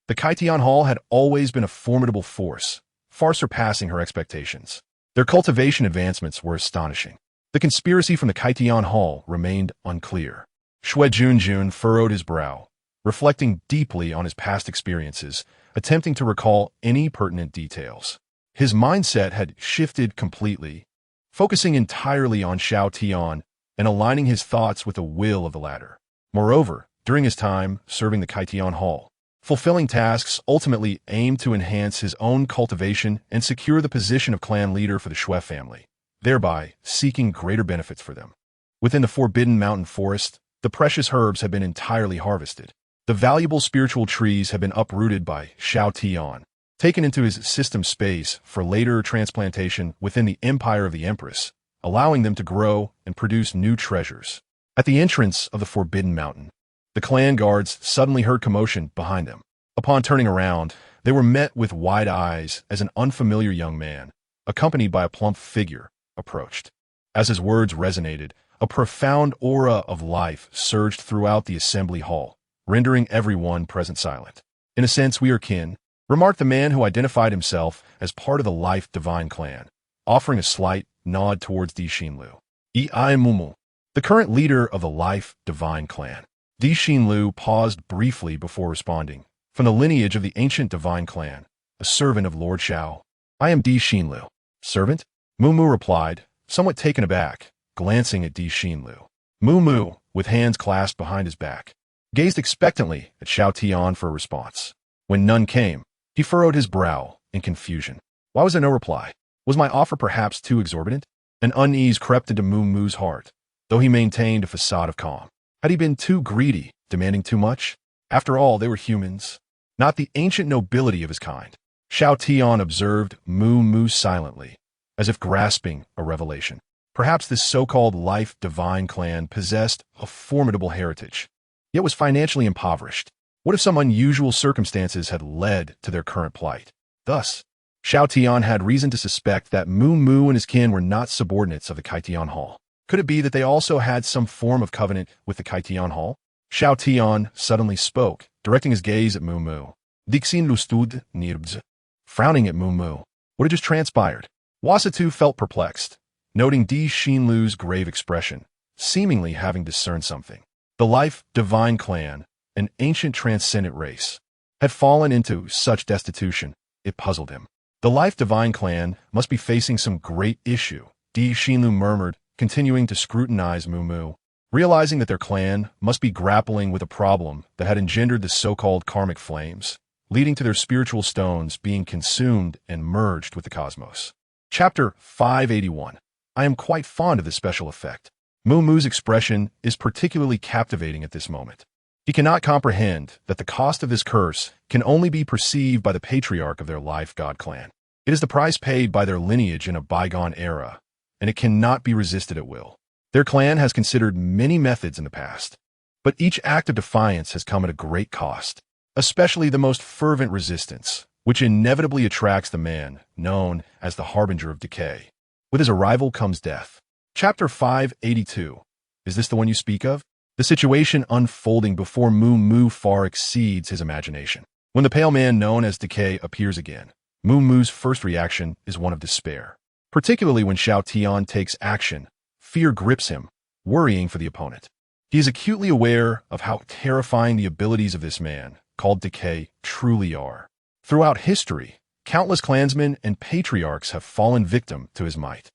the Kaitian Hall had always been a formidable force, far surpassing her expectations. Their cultivation advancements were astonishing. The conspiracy from the Kaitian Hall remained unclear. Xue Junjun furrowed his brow, reflecting deeply on his past experiences, attempting to recall any pertinent details. His mindset had shifted completely, focusing entirely on Xiao Tian and aligning his thoughts with the will of the latter. Moreover, during his time serving the Kaitian Hall, fulfilling tasks ultimately aimed to enhance his own cultivation and secure the position of clan leader for the Xue family, thereby seeking greater benefits for them. Within the Forbidden Mountain Forest, the precious herbs had been entirely harvested. The valuable spiritual trees had been uprooted by Xiao Tian, taken into his system space for later transplantation within the empire of the Empress, allowing them to grow and produce new treasures. At the entrance of the Forbidden Mountain, the clan guards suddenly heard commotion behind them. Upon turning around, they were met with wide eyes as an unfamiliar young man, accompanied by a plump figure, approached. As his words resonated, a profound aura of life surged throughout the assembly hall, rendering everyone present silent. In a sense, we are kin, remarked the man who identified himself as part of the Life Divine clan, offering a slight nod towards Di Xinlu. Ei Mumu, the current leader of the Life Divine clan. Di Xinlu paused briefly before responding. From the lineage of the ancient Divine clan, a servant of Lord Xiao. I am Di Xinlu. Servant? Mumu replied, somewhat taken aback, glancing at Di Xinlu. Mumu, with hands clasped behind his back, gazed expectantly at Xiao Tian for a response. When none came, he furrowed his brow in confusion. Why was there no reply? Was my offer perhaps too exorbitant? An unease crept into Mumu's heart, though he maintained a facade of calm. Had he been too greedy, demanding too much? After all, they were humans, not the ancient nobility of his kind. Xiao Tian observed Mumu silently, as if grasping a revelation. Perhaps this so-called Life Divine clan possessed a formidable heritage, yet was financially impoverished. What if some unusual circumstances had led to their current plight? Thus, Xiao Tian had reason to suspect that Mumu and his kin were not subordinates of the Kaitian Hall. Could it be that they also had some form of covenant with the Kaitian Hall? Xiao Tian suddenly spoke, directing his gaze at Mumu. Dixin lustud nirbz. Frowning at Mumu. What had just transpired? Wasatu felt perplexed, noting Di Xinlu's grave expression, seemingly having discerned something. The Life Divine clan, an ancient transcendent race, had fallen into such destitution, it puzzled him. The Life Divine clan must be facing some great issue, Di Xinlu murmured, continuing to scrutinize Mumu, realizing that their clan must be grappling with a problem that had engendered the so-called karmic flames, leading to their spiritual stones being consumed and merged with the cosmos. Chapter 581. I am quite fond of this special effect. Mumu's expression is particularly captivating at this moment. He cannot comprehend that the cost of this curse can only be perceived by the patriarch of their Life God clan. It is the price paid by their lineage in a bygone era, and it cannot be resisted at will. Their clan has considered many methods in the past, but each act of defiance has come at a great cost, especially the most fervent resistance, which inevitably attracts the man known as the harbinger of decay. With his arrival comes death. Chapter 582. Is this the one you speak of? The situation unfolding before Mumu far exceeds his imagination. When the pale man known as Decay appears again, Mumu's first reaction is one of despair. Particularly when Xiao Tian takes action, fear grips him, worrying for the opponent. He is acutely aware of how terrifying the abilities of this man, called Decay, truly are. Throughout history, countless clansmen and patriarchs have fallen victim to his might.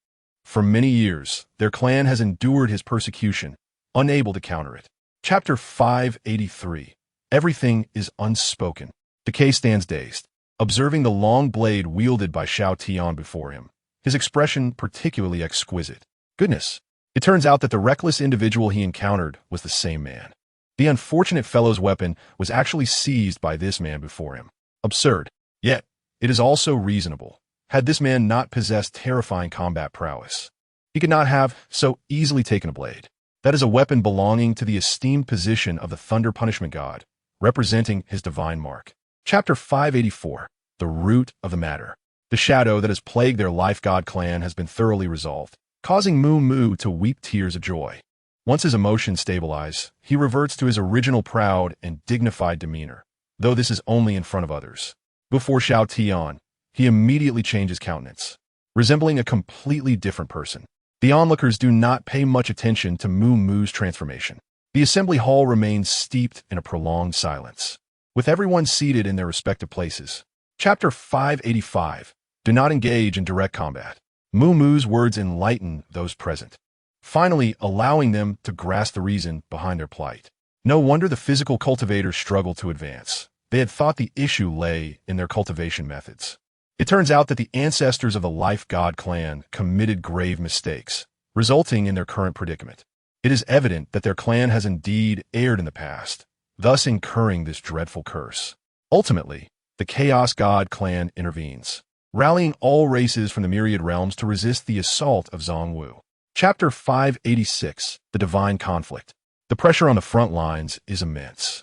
For many years, their clan has endured his persecution, unable to counter it. Chapter 583. Everything is unspoken. Decay stands dazed, observing the long blade wielded by Xiao Tian before him, his expression particularly exquisite. Goodness. It turns out that the reckless individual he encountered was the same man. The unfortunate fellow's weapon was actually seized by this man before him. Absurd. Yet, it is also reasonable. Had this man not possessed terrifying combat prowess, he could not have so easily taken a blade. That is a weapon belonging to the esteemed position of the Thunder Punishment God, representing his divine mark. Chapter 584. The Root of the Matter. The shadow that has plagued their Life God clan has been thoroughly resolved, causing Moo Moo to weep tears of joy. Once his emotions stabilize, he reverts to his original proud and dignified demeanor, though this is only in front of others. Before Xiao Tian, he immediately changes countenance, resembling a completely different person. The onlookers do not pay much attention to Moo Moo's transformation. The assembly hall remains steeped in a prolonged silence, with everyone seated in their respective places. Chapter 585. Do not engage in direct combat. Moo Moo's words enlighten those present, finally allowing them to grasp the reason behind their plight. No wonder the physical cultivators struggled to advance. They had thought the issue lay in their cultivation methods. It turns out that the ancestors of the Life God clan committed grave mistakes, resulting in their current predicament. It is evident that their clan has indeed erred in the past, thus incurring this dreadful curse. Ultimately, the Chaos God clan intervenes, rallying all races from the myriad realms to resist the assault of Zhongwu. Chapter 586. The Divine Conflict. The pressure on the front lines is immense.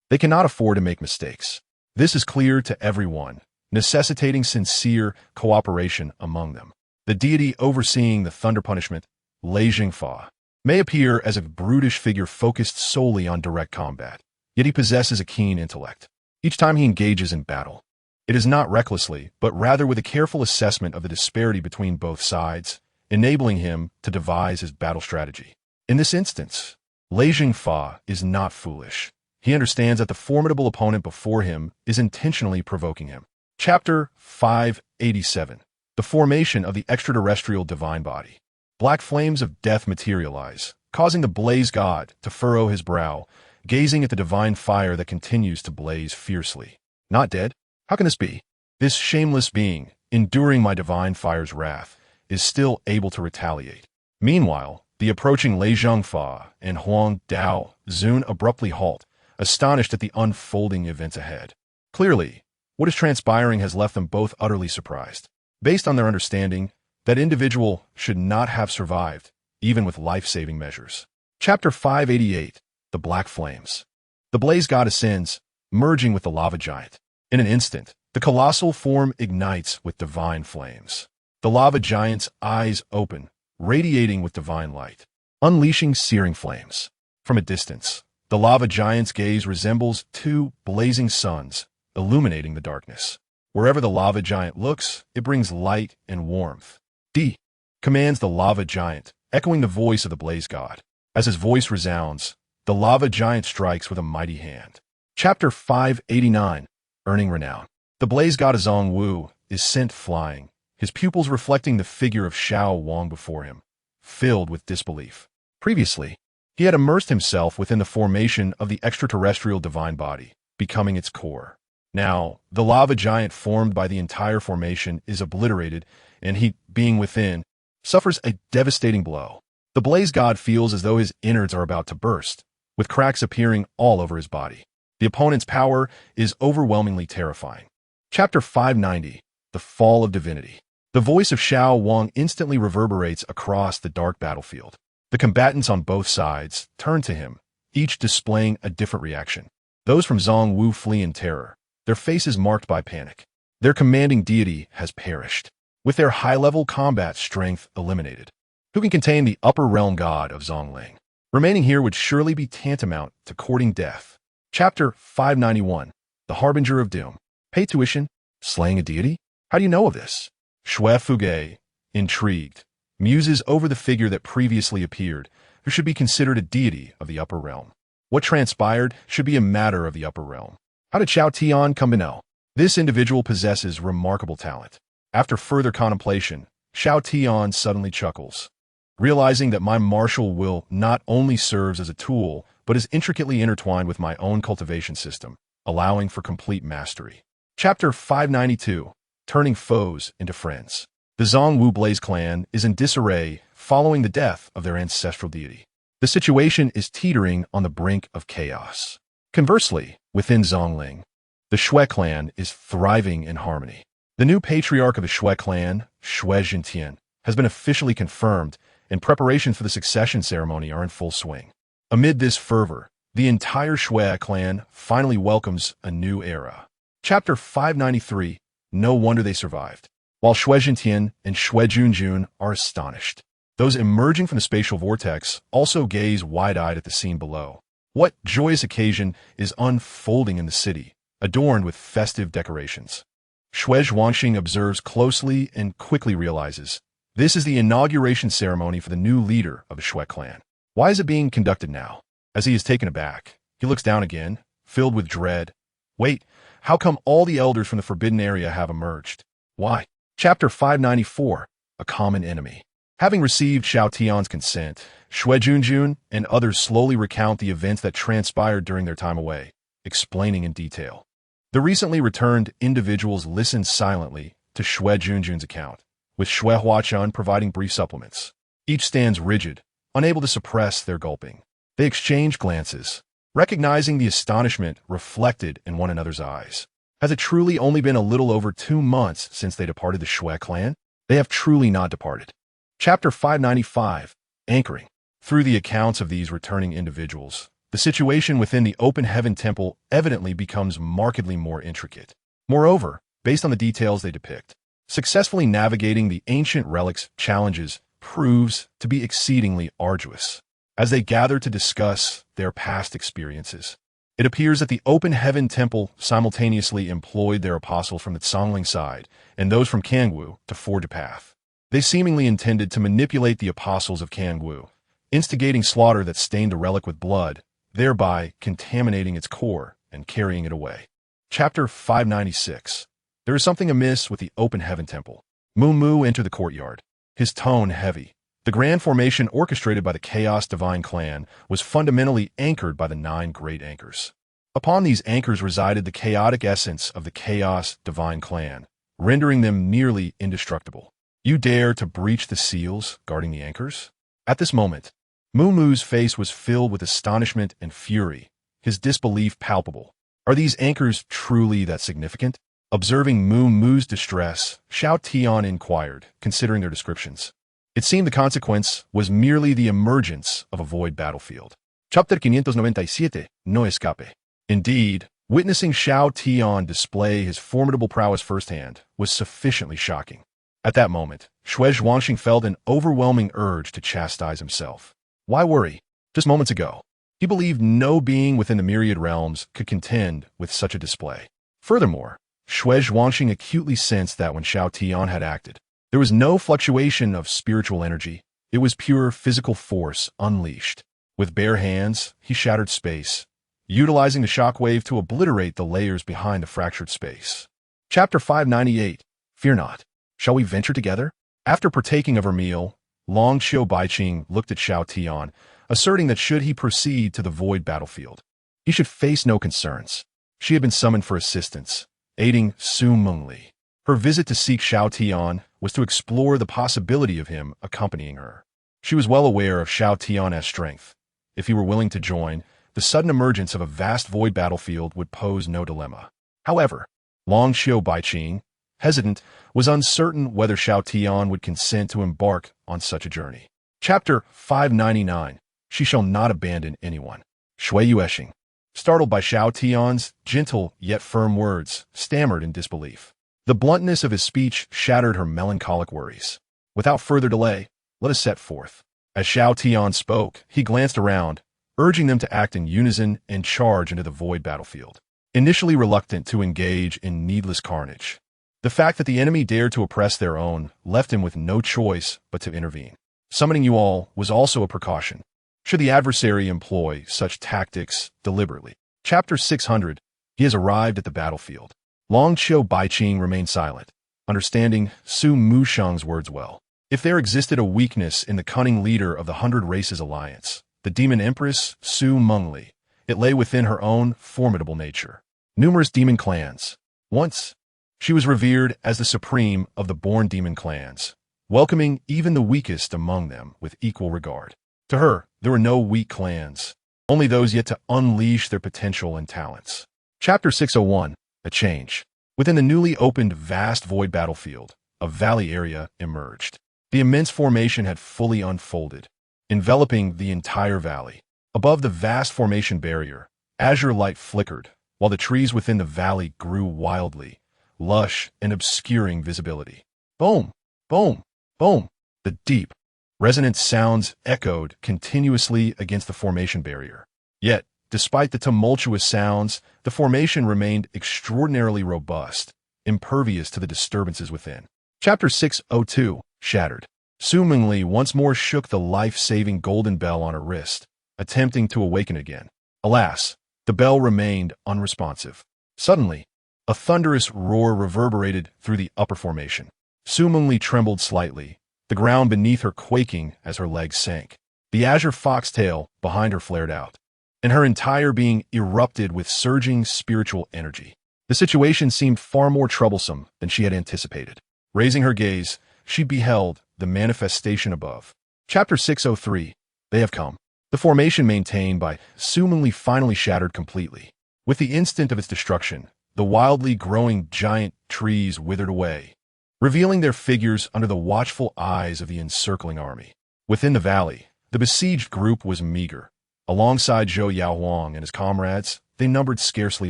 They cannot afford to make mistakes. This is clear to everyone, necessitating sincere cooperation among them. The deity overseeing the thunder punishment, Lei Jingfa, may appear as a brutish figure focused solely on direct combat, yet he possesses a keen intellect. Each time he engages in battle, it is not recklessly, but rather with a careful assessment of the disparity between both sides, enabling him to devise his battle strategy. In this instance, Lei Jingfa is not foolish. He understands that the formidable opponent before him is intentionally provoking him. Chapter 587. The Formation of the Extraterrestrial Divine Body. Black flames of death materialize, causing the Blaze God to furrow his brow, gazing at the divine fire that continues to blaze fiercely. Not dead? How can this be? This shameless being, enduring my divine fire's wrath, is still able to retaliate. Meanwhile, the approaching Lei Zhongfa and Huang Dao Zun abruptly halt, astonished at the unfolding events ahead. Clearly, what is transpiring has left them both utterly surprised. Based on their understanding, that individual should not have survived, even with life-saving measures. Chapter 588. The Black Flames. The Blaze God ascends, merging with the lava giant. In an instant, the colossal form ignites with divine flames. The lava giant's eyes open, radiating with divine light, unleashing searing flames. From a distance, the lava giant's gaze resembles two blazing suns, illuminating the darkness. Wherever the lava giant looks, it brings light and warmth. D commands the lava giant, echoing the voice of the Blaze God. As his voice resounds, the lava giant strikes with a mighty hand. Chapter 589. Earning Renown. The Blaze God of Zhongwu is sent flying, his pupils reflecting the figure of Xiao Wang before him, filled with disbelief. Previously, he had immersed himself within the formation of the extraterrestrial divine body, becoming its core. Now, the lava giant formed by the entire formation is obliterated, and he, being within, suffers a devastating blow. The Blaze God feels as though his innards are about to burst, with cracks appearing all over his body. The opponent's power is overwhelmingly terrifying. Chapter 590. The Fall of Divinity. The voice of Xiao Wang instantly reverberates across the dark battlefield. The combatants on both sides turn to him, each displaying a different reaction. Those from Zhongwu flee in terror, their faces marked by panic. Their commanding deity has perished, with their high-level combat strength eliminated. Who can contain the upper realm god of Zhongling? Remaining here would surely be tantamount to courting death. Chapter 591. The Harbinger of Doom. Pay tuition? Slaying a deity? How do you know of this? Shui Fuge, intrigued, muses over the figure that previously appeared, who should be considered a deity of the upper realm. What transpired should be a matter of the upper realm. How did Xiao Tian come to know? This individual possesses remarkable talent. After further contemplation, Xiao Tian suddenly chuckles, realizing that my martial will not only serves as a tool, but is intricately intertwined with my own cultivation system, allowing for complete mastery. Chapter 592. Turning Foes into Friends. The Zhongwu Blaze clan is in disarray, following the death of their ancestral deity. The situation is teetering on the brink of chaos. Conversely, within Zhongling, the Shui clan is thriving in harmony. The new patriarch of the Shui clan, Xiao Tian, has been officially confirmed, and preparations for the succession ceremony are in full swing. Amid this fervor, the entire Shui clan finally welcomes a new era. Chapter 593, No Wonder They Survived. While Xiao Tian and Shui Junjun are astonished, those emerging from the spatial vortex also gaze wide-eyed at the scene below. What joyous occasion is unfolding in the city, adorned with festive decorations? Shui Zhuangxing observes closely and quickly realizes this is the inauguration ceremony for the new leader of the Shui clan. Why is it being conducted now? As he is taken aback, he looks down again, filled with dread. Wait, how come all the elders from the forbidden area have emerged? Why? Chapter 594, A Common Enemy. Having received Xiao Tian's consent, Shui Junjun and others slowly recount the events that transpired during their time away, explaining in detail. The recently returned individuals listen silently to Shui Junjun's account, with Shui Huaqian providing brief supplements. Each stands rigid, unable to suppress their gulping. They exchange glances, recognizing the astonishment reflected in one another's eyes. Has it truly only been a little over 2 months since they departed the Shui clan? They have truly not departed. Chapter 595, Anchoring. Through the accounts of these returning individuals, the situation within the Open Heaven Temple evidently becomes markedly more intricate. Moreover, based on the details they depict, successfully navigating the ancient relics challenges proves to be exceedingly arduous. As they gather to discuss their past experiences, it appears that the Open Heaven Temple simultaneously employed their apostles from the Zhongling side and those from Kangwu to forge a path. They seemingly intended to manipulate the apostles of Kangwu, instigating slaughter that stained the relic with blood, thereby contaminating its core and carrying it away. Chapter 596. There is something amiss with the Open Heaven Temple. Mu Mu entered the courtyard, his tone heavy. The grand formation orchestrated by the Chaos Divine Clan was fundamentally anchored by the 9 great anchors. Upon these anchors resided the chaotic essence of the Chaos Divine Clan, rendering them nearly indestructible. You dare to breach the seals guarding the anchors? At this moment, Mu Mu's face was filled with astonishment and fury, his disbelief palpable. Are these anchors truly that significant? Observing Mu Mu's distress, Xiao Tian inquired, considering their descriptions. It seemed the consequence was merely the emergence of a void battlefield. Chapter 597, No Escape. Indeed, witnessing Xiao Tian display his formidable prowess firsthand was sufficiently shocking. At that moment, Shui Zhuangxing felt an overwhelming urge to chastise himself. Why worry? Just moments ago, he believed no being within the myriad realms could contend with such a display. Furthermore, Shui Zhuangxing acutely sensed that when Xiao Tian had acted, there was no fluctuation of spiritual energy. It was pure physical force unleashed. With bare hands, he shattered space, utilizing the shockwave to obliterate the layers behind the fractured space. Chapter 598, Fear Not. Shall we venture together? After partaking of her meal, Long Qiu Baiqing looked at Xiao Tian, asserting that should he proceed to the void battlefield, he should face no concerns. She had been summoned for assistance, aiding Su Mengli. Her visit to seek Xiao Tian was to explore the possibility of him accompanying her. She was well aware of Xiao Tian's strength. If he were willing to join, the sudden emergence of a vast void battlefield would pose no dilemma. However, Long Qiu Baiqing, hesitant, was uncertain whether Xiao Tian would consent to embark on such a journey. Chapter 599, She Shall Not Abandon Anyone. Shui Yueshing, startled by Xiao Tian's gentle yet firm words, stammered in disbelief. The bluntness of his speech shattered her melancholic worries. Without further delay, let us set forth. As Xiao Tian spoke, he glanced around, urging them to act in unison and charge into the void battlefield. Initially reluctant to engage in needless carnage, the fact that the enemy dared to oppress their own left him with no choice but to intervene. Summoning you all was also a precaution, should the adversary employ such tactics deliberately. Chapter 600, He has arrived at the battlefield. Long Qiu Baiqing remained silent, understanding Su Mushang's words well. If there existed a weakness in the cunning leader of the 100 Races Alliance, the demon Empress Su Mengli, it lay within her own formidable nature. Numerous demon clans. Once, she was revered as the supreme of the born demon clans, welcoming even the weakest among them with equal regard. To her, there were no weak clans, only those yet to unleash their potential and talents. Chapter 601, A Change. Within the newly opened vast void battlefield, a valley area emerged. The immense formation had fully unfolded, enveloping the entire valley. Above the vast formation barrier, azure light flickered, while the trees within the valley grew wildly, lush and obscuring visibility. Boom! Boom! Boom! The deep, resonant sounds echoed continuously against the formation barrier. Yet, despite the tumultuous sounds, the formation remained extraordinarily robust, impervious to the disturbances within. Chapter 602, Shattered. Su Mengli once more shook the life-saving golden bell on her wrist, attempting to awaken again. Alas, the bell remained unresponsive. Suddenly, a thunderous roar reverberated through the upper formation. Su Mengli trembled slightly, the ground beneath her quaking as her legs sank. The azure foxtail behind her flared out, and her entire being erupted with surging spiritual energy. The situation seemed far more troublesome than she had anticipated. Raising her gaze, she beheld the manifestation above. Chapter 603, They Have Come. The formation maintained by Su Mengli finally shattered completely. With the instant of its destruction, the wildly growing giant trees withered away, revealing their figures under the watchful eyes of the encircling army. Within the valley, the besieged group was meager. Alongside Zhou Yaohuang and his comrades, they numbered scarcely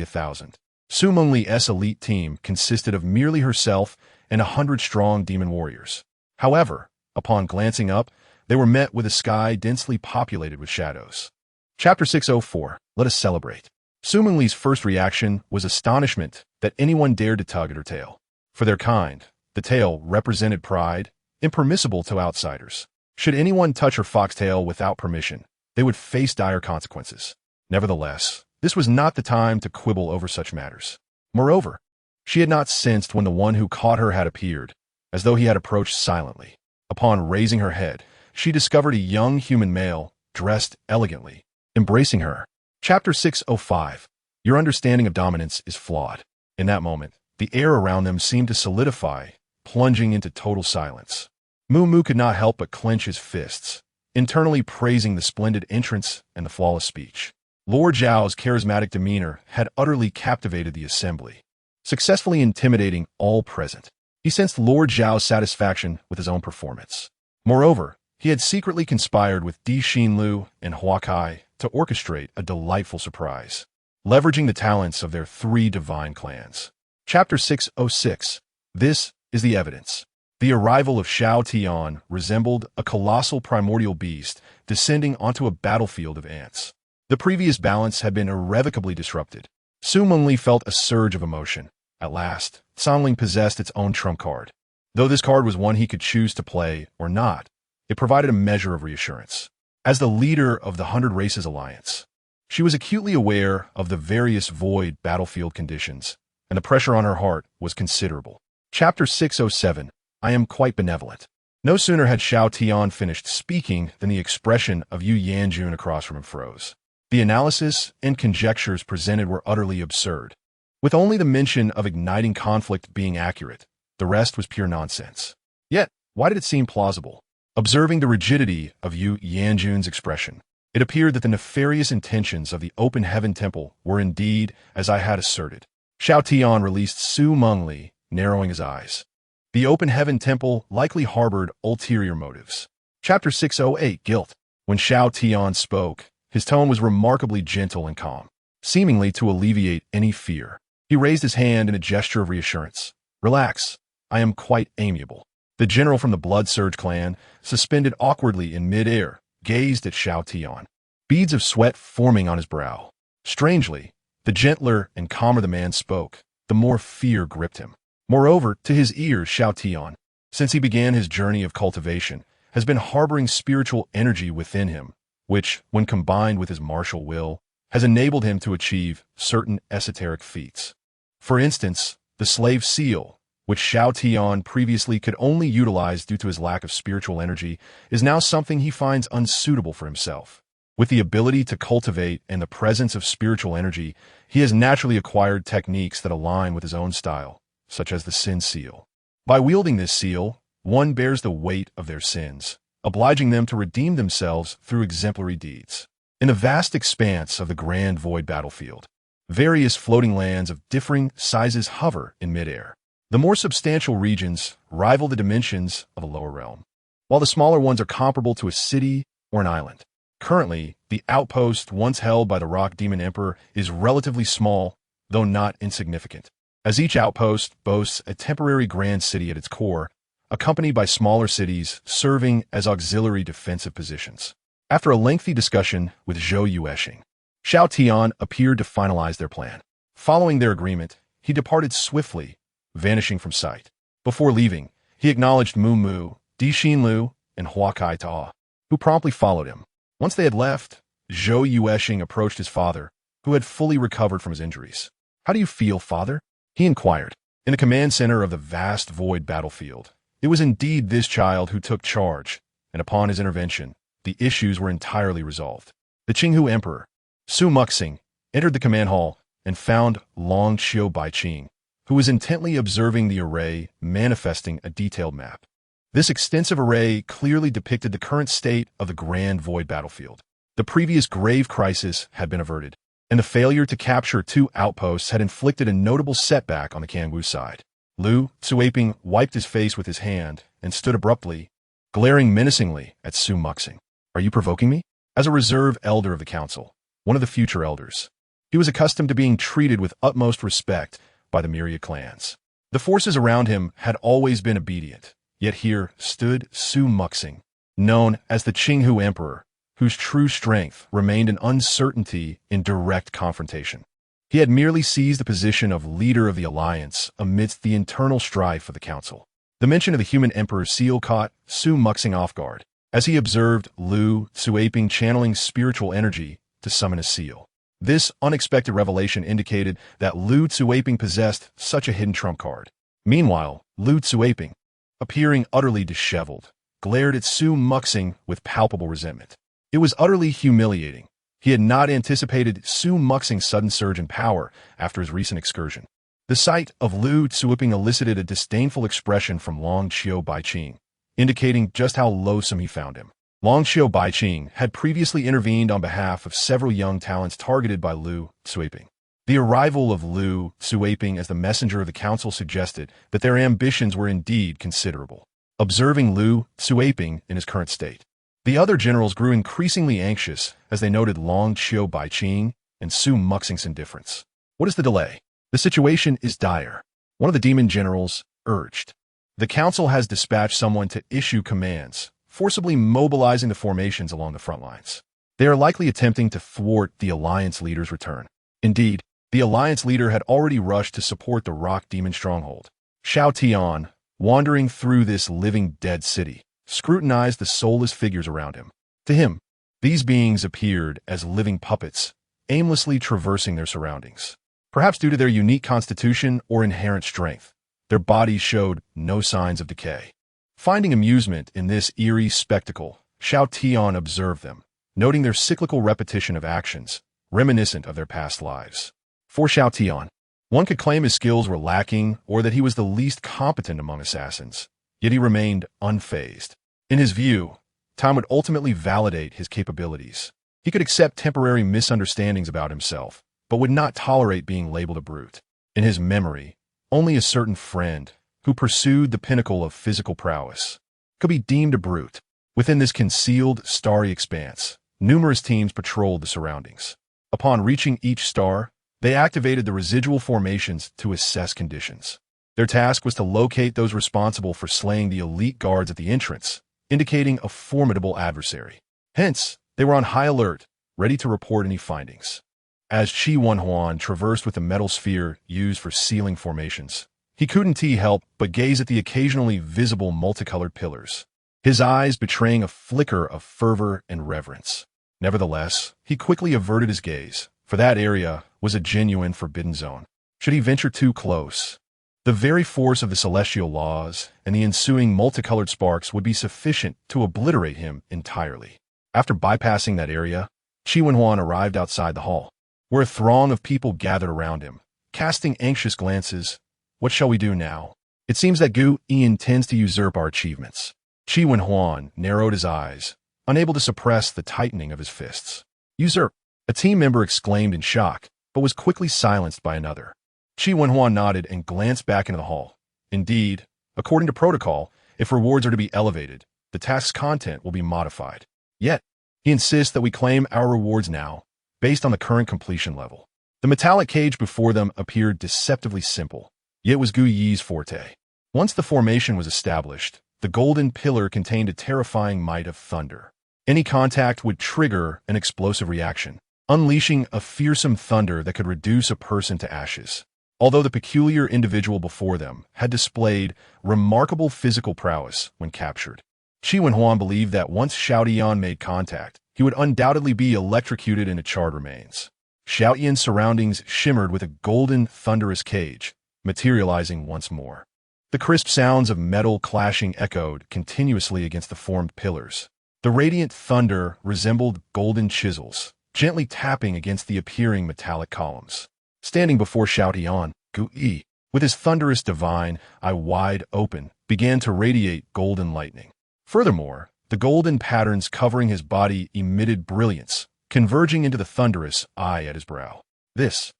1,000. Su Mengli's elite team consisted of merely herself and 100 strong demon warriors. However, upon glancing up, they were met with a sky densely populated with shadows. Chapter 604, Let Us Celebrate. Su Mengli's first reaction was astonishment that anyone dared to tug at her tail. For their kind, the tail represented pride, impermissible to outsiders. Should anyone touch her foxtail without permission, they would face dire consequences. Nevertheless, this was not the time to quibble over such matters. Moreover, she had not sensed when the one who caught her had appeared, as though he had approached silently. Upon raising her head, she discovered a young human male, dressed elegantly, embracing her. Chapter 605, Your understanding of dominance is flawed. In that moment, the air around them seemed to solidify, plunging into total silence. Mu could not help but clench his fists, internally praising the splendid entrance and the flawless speech. Lord Zhao's charismatic demeanor had utterly captivated the assembly, successfully intimidating all present. He sensed Lord Zhao's satisfaction with his own performance. Moreover, he had secretly conspired with Di Xinlu and Huakai to orchestrate a delightful surprise, leveraging the talents of their 3 divine clans. Chapter 606, This is the Evidence. The arrival of Xiao Tian resembled a colossal primordial beast descending onto a battlefield of ants. The previous balance had been irrevocably disrupted. Su Mengli felt a surge of emotion. At last, Sanling possessed its own trump card. Though this card was one he could choose to play or not, it provided a measure of reassurance. As the leader of the 100 Races Alliance, she was acutely aware of the various void battlefield conditions, and the pressure on her heart was considerable. Chapter 607, I Am Quite Benevolent. No sooner had Xiao Tian finished speaking than the expression of Yu Yanjun across from him froze. The analysis and conjectures presented were utterly absurd. With only the mention of igniting conflict being accurate, the rest was pure nonsense. Yet, why did it seem plausible? Observing the rigidity of Yu Yanjun's expression, it appeared that the nefarious intentions of the Open Heaven Temple were indeed as I had asserted. Xiao Tian released Su Mengli, narrowing his eyes. The Open Heaven Temple likely harbored ulterior motives. Chapter 608, Guilt. When Xiao Tian spoke, his tone was remarkably gentle and calm, seemingly to alleviate any fear. He raised his hand in a gesture of reassurance. Relax, I am quite amiable. The general from the Blood Surge clan, suspended awkwardly in mid-air, gazed at Xiao Tian, beads of sweat forming on his brow. Strangely, the gentler and calmer the man spoke, the more fear gripped him. Moreover, to his ears, Xiao Tian, since he began his journey of cultivation, has been harboring spiritual energy within him, which, when combined with his martial will, has enabled him to achieve certain esoteric feats. For instance, the slave seal, which Xiao Tian previously could only utilize due to his lack of spiritual energy, is now something he finds unsuitable for himself. With the ability to cultivate and the presence of spiritual energy, he has naturally acquired techniques that align with his own style, such as the Sin Seal. By wielding this seal, one bears the weight of their sins, obliging them to redeem themselves through exemplary deeds. In the vast expanse of the grand void battlefield, various floating lands of differing sizes hover in midair. The more substantial regions rival the dimensions of a lower realm, while the smaller ones are comparable to a city or an island. Currently, the outpost once held by the Rock Demon Emperor is relatively small, though not insignificant, as each outpost boasts a temporary grand city at its core, accompanied by smaller cities serving as auxiliary defensive positions. After a lengthy discussion with Zhou Yueshing, Xiao Tian appeared to finalize their plan. Following their agreement, he departed swiftly, vanishing from sight. Before leaving, he acknowledged Mu Mu, Di Xinlu, and Huakai Ta, who promptly followed him. Once they had left, Zhou Yueshing approached his father, who had fully recovered from his injuries. "How do you feel, father?" he inquired. In the command center of the vast void battlefield, it was indeed this child who took charge, and upon his intervention, the issues were entirely resolved. The Qinghu Emperor, Su Muxing, entered the command hall and found Long Xiao Baiqing, who was intently observing the array, manifesting a detailed map. This extensive array clearly depicted the current state of the grand void battlefield. The previous grave crisis had been averted, and the failure to capture 2 outposts had inflicted a notable setback on the Kangwu side. Lu Tsuaping wiped his face with his hand and stood abruptly, glaring menacingly at Su Muxing. "Are you provoking me?" As a reserve elder of the council, one of the future elders, he was accustomed to being treated with utmost respect by the myriad clans. The forces around him had always been obedient, yet here stood Su Muxing, known as the Qinghu Emperor, whose true strength remained in uncertainty in direct confrontation. He had merely seized the position of leader of the alliance amidst the internal strife of the council. The mention of the human emperor's seal caught Su Muxing off guard, as he observed Lu Tsuaping channeling spiritual energy to summon a seal. This unexpected revelation indicated that Lu Tsuaping possessed such a hidden trump card. Meanwhile, Lu Tsuaping, appearing utterly disheveled, glared at Su Muxing with palpable resentment. It was utterly humiliating. He had not anticipated Su Muxing's sudden surge in power after his recent excursion. The sight of Lu Tsuaping elicited a disdainful expression from Long Xiao Baiqing, indicating just how loathsome he found him. Long Xiao Baiqing had previously intervened on behalf of several young talents targeted by Lu Tsuaping. The arrival of Lu Tsuaping as the messenger of the council suggested that their ambitions were indeed considerable. Observing Lu Tsuaping in his current state, the other generals grew increasingly anxious as they noted Long Xiao Baiqing and Su Muxing's indifference. "What is the delay? The situation is dire," one of the demon generals urged. "The council has dispatched someone to issue commands, forcibly mobilizing the formations along the front lines. They are likely attempting to thwart the Alliance leader's return." Indeed, the Alliance leader had already rushed to support the Rock Demon stronghold. Xiao Tian, wandering through this living dead city, scrutinized the soulless figures around him. To him, these beings appeared as living puppets, aimlessly traversing their surroundings. Perhaps due to their unique constitution or inherent strength, their bodies showed no signs of decay. Finding amusement in this eerie spectacle, Xiao Tian observed them, noting their cyclical repetition of actions, reminiscent of their past lives. For Xiao Tian, one could claim his skills were lacking or that he was the least competent among assassins, yet he remained unfazed. In his view, time would ultimately validate his capabilities. He could accept temporary misunderstandings about himself, but would not tolerate being labeled a brute. In his memory, only a certain friend, who pursued the pinnacle of physical prowess, could be deemed a brute. Within this concealed, starry expanse, numerous teams patrolled the surroundings. Upon reaching each star, they activated the residual formations to assess conditions. Their task was to locate those responsible for slaying the elite guards at the entrance, indicating a formidable adversary. Hence, they were on high alert, ready to report any findings. As Qi Wenhuan traversed with the metal sphere used for sealing formations, he couldn't help but gaze at the occasionally visible multicolored pillars, his eyes betraying a flicker of fervor and reverence. Nevertheless, he quickly averted his gaze, for that area was a genuine forbidden zone. Should he venture too close, the very force of the celestial laws and the ensuing multicolored sparks would be sufficient to obliterate him entirely. After bypassing that area, Qi Wenhuan arrived outside the hall, where a throng of people gathered around him, casting anxious glances. "What shall we do now?" It seems that Gu Yi intends to usurp our achievements. Qi Wenhuan narrowed his eyes, unable to suppress the tightening of his fists. Usurp! A team member exclaimed in shock, but was quickly silenced by another. Qi Wenhuan nodded and glanced back into the hall. Indeed, according to protocol, if rewards are to be elevated, the task's content will be modified. Yet, he insists that we claim our rewards now, based on the current completion level. The metallic cage before them appeared deceptively simple, yet was Gu Yi's forte. Once the formation was established, the golden pillar contained a terrifying might of thunder. Any contact would trigger an explosive reaction, unleashing a fearsome thunder that could reduce a person to ashes. Although the peculiar individual before them had displayed remarkable physical prowess when captured, Qi Wenhuan believed that once Xiao Tian made contact, he would undoubtedly be electrocuted into charred remains. Xiao Tian's surroundings shimmered with a golden, thunderous cage, materializing once more. The crisp sounds of metal clashing echoed continuously against the formed pillars. The radiant thunder resembled golden chisels, gently tapping against the appearing metallic columns. Standing before Xiao Tian, Gu Yi, with his thunderous divine eye wide open, began to radiate golden lightning. Furthermore, the golden patterns covering his body emitted brilliance, converging into the thunderous eye at his brow. This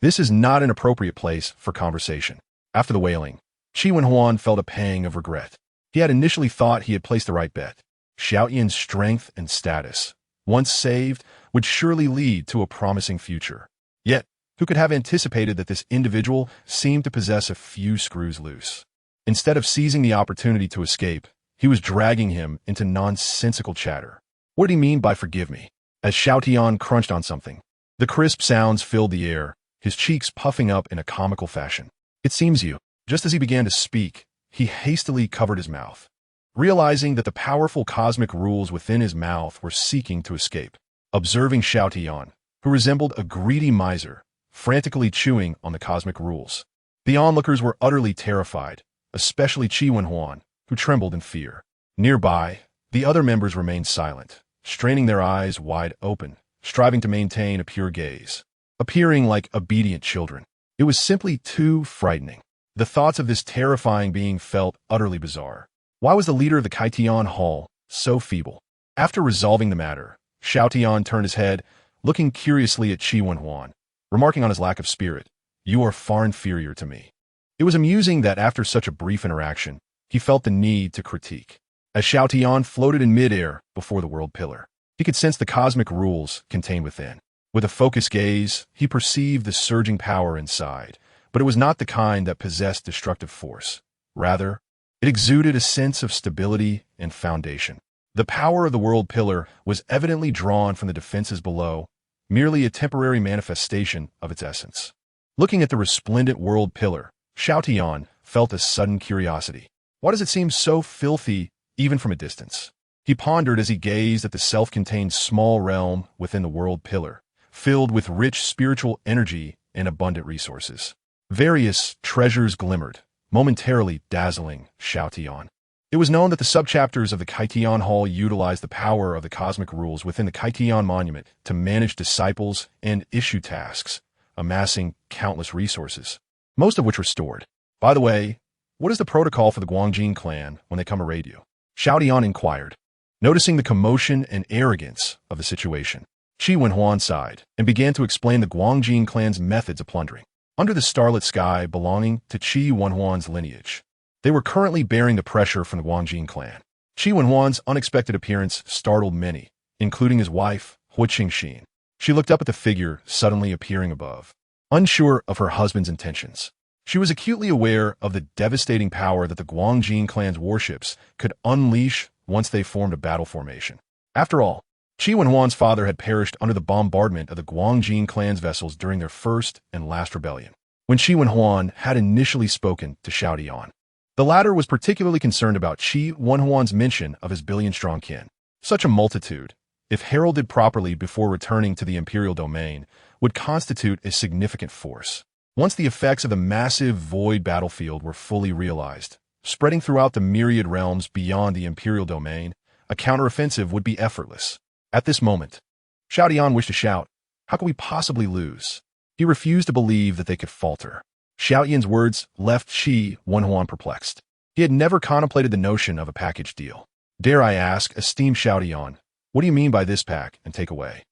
is not an appropriate place for conversation. After the wailing, Qi Wenhuan felt a pang of regret. He had initially thought he had placed the right bet. Xiao Tian's strength and status, once saved, would surely lead to a promising future. Yet, who could have anticipated that this individual seemed to possess a few screws loose? Instead of seizing the opportunity to escape, he was dragging him into nonsensical chatter. What did he mean by forgive me? As Xiao Tian crunched on something, the crisp sounds filled the air, his cheeks puffing up in a comical fashion. It seems you. Just as he began to speak, he hastily covered his mouth, realizing that the powerful cosmic rules within his mouth were seeking to escape. Observing Xiao Tian, who resembled a greedy miser, frantically chewing on the cosmic rules, the onlookers were utterly terrified, especially Qi Wenhuan, who trembled in fear. Nearby, the other members remained silent, straining their eyes wide open, striving to maintain a pure gaze, appearing like obedient children. It was simply too frightening. The thoughts of this terrifying being felt utterly bizarre. Why was the leader of the Kaitian Hall so feeble? After resolving the matter, Xiao Tian turned his head, looking curiously at Qi Wenhuan, remarking on his lack of spirit. You are far inferior to me. It was amusing that after such a brief interaction, he felt the need to critique. As Xiao Tian floated in midair before the world pillar, he could sense the cosmic rules contained within. With a focused gaze, he perceived the surging power inside, but it was not the kind that possessed destructive force. Rather, it exuded a sense of stability and foundation. The power of the world pillar was evidently drawn from the defenses below, merely a temporary manifestation of its essence. Looking at the resplendent world pillar, Xiao Tian felt a sudden curiosity. Why does it seem so filthy even from a distance? He pondered as he gazed at the self-contained small realm within the world pillar, filled with rich spiritual energy and abundant resources. Various treasures glimmered, momentarily dazzling Xiao Tian. It was known that the subchapters of the Kaitian Hall utilized the power of the cosmic rules within the Kaitian Monument to manage disciples and issue tasks, amassing countless resources, most of which were stored. By the way, what is the protocol for the Guangjin clan when they come to raid you? Xiao Tian inquired, noticing the commotion and arrogance of the situation. Qi Wenhuan sighed and began to explain the Guangjin clan's methods of plundering. Under the starlit sky belonging to Qi Wenhuan's lineage, they were currently bearing the pressure from the Guangjin clan. Qi Wenhuan's unexpected appearance startled many, including his wife, Hu Qingxin. She looked up at the figure suddenly appearing above. Unsure of her husband's intentions, she was acutely aware of the devastating power that the Guangjin clan's warships could unleash once they formed a battle formation. After all, Qi Wenhuan's father had perished under the bombardment of the Guangjin clan's vessels during their first and last rebellion. When Qi Wenhuan had initially spoken to Xiao Tian, the latter was particularly concerned about Qi Wenhuan's mention of his billion-strong kin. Such a multitude, if heralded properly before returning to the imperial domain, would constitute a significant force. Once the effects of the massive void battlefield were fully realized, spreading throughout the myriad realms beyond the imperial domain, a counteroffensive would be effortless. At this moment, Xiao Tian wished to shout, "How could we possibly lose?" He refused to believe that they could falter. Xiao Tian's words left Qi Wenhuan perplexed. He had never contemplated the notion of a package deal. Dare I ask, esteemed Xiao Tian, what do you mean by this pack and take away?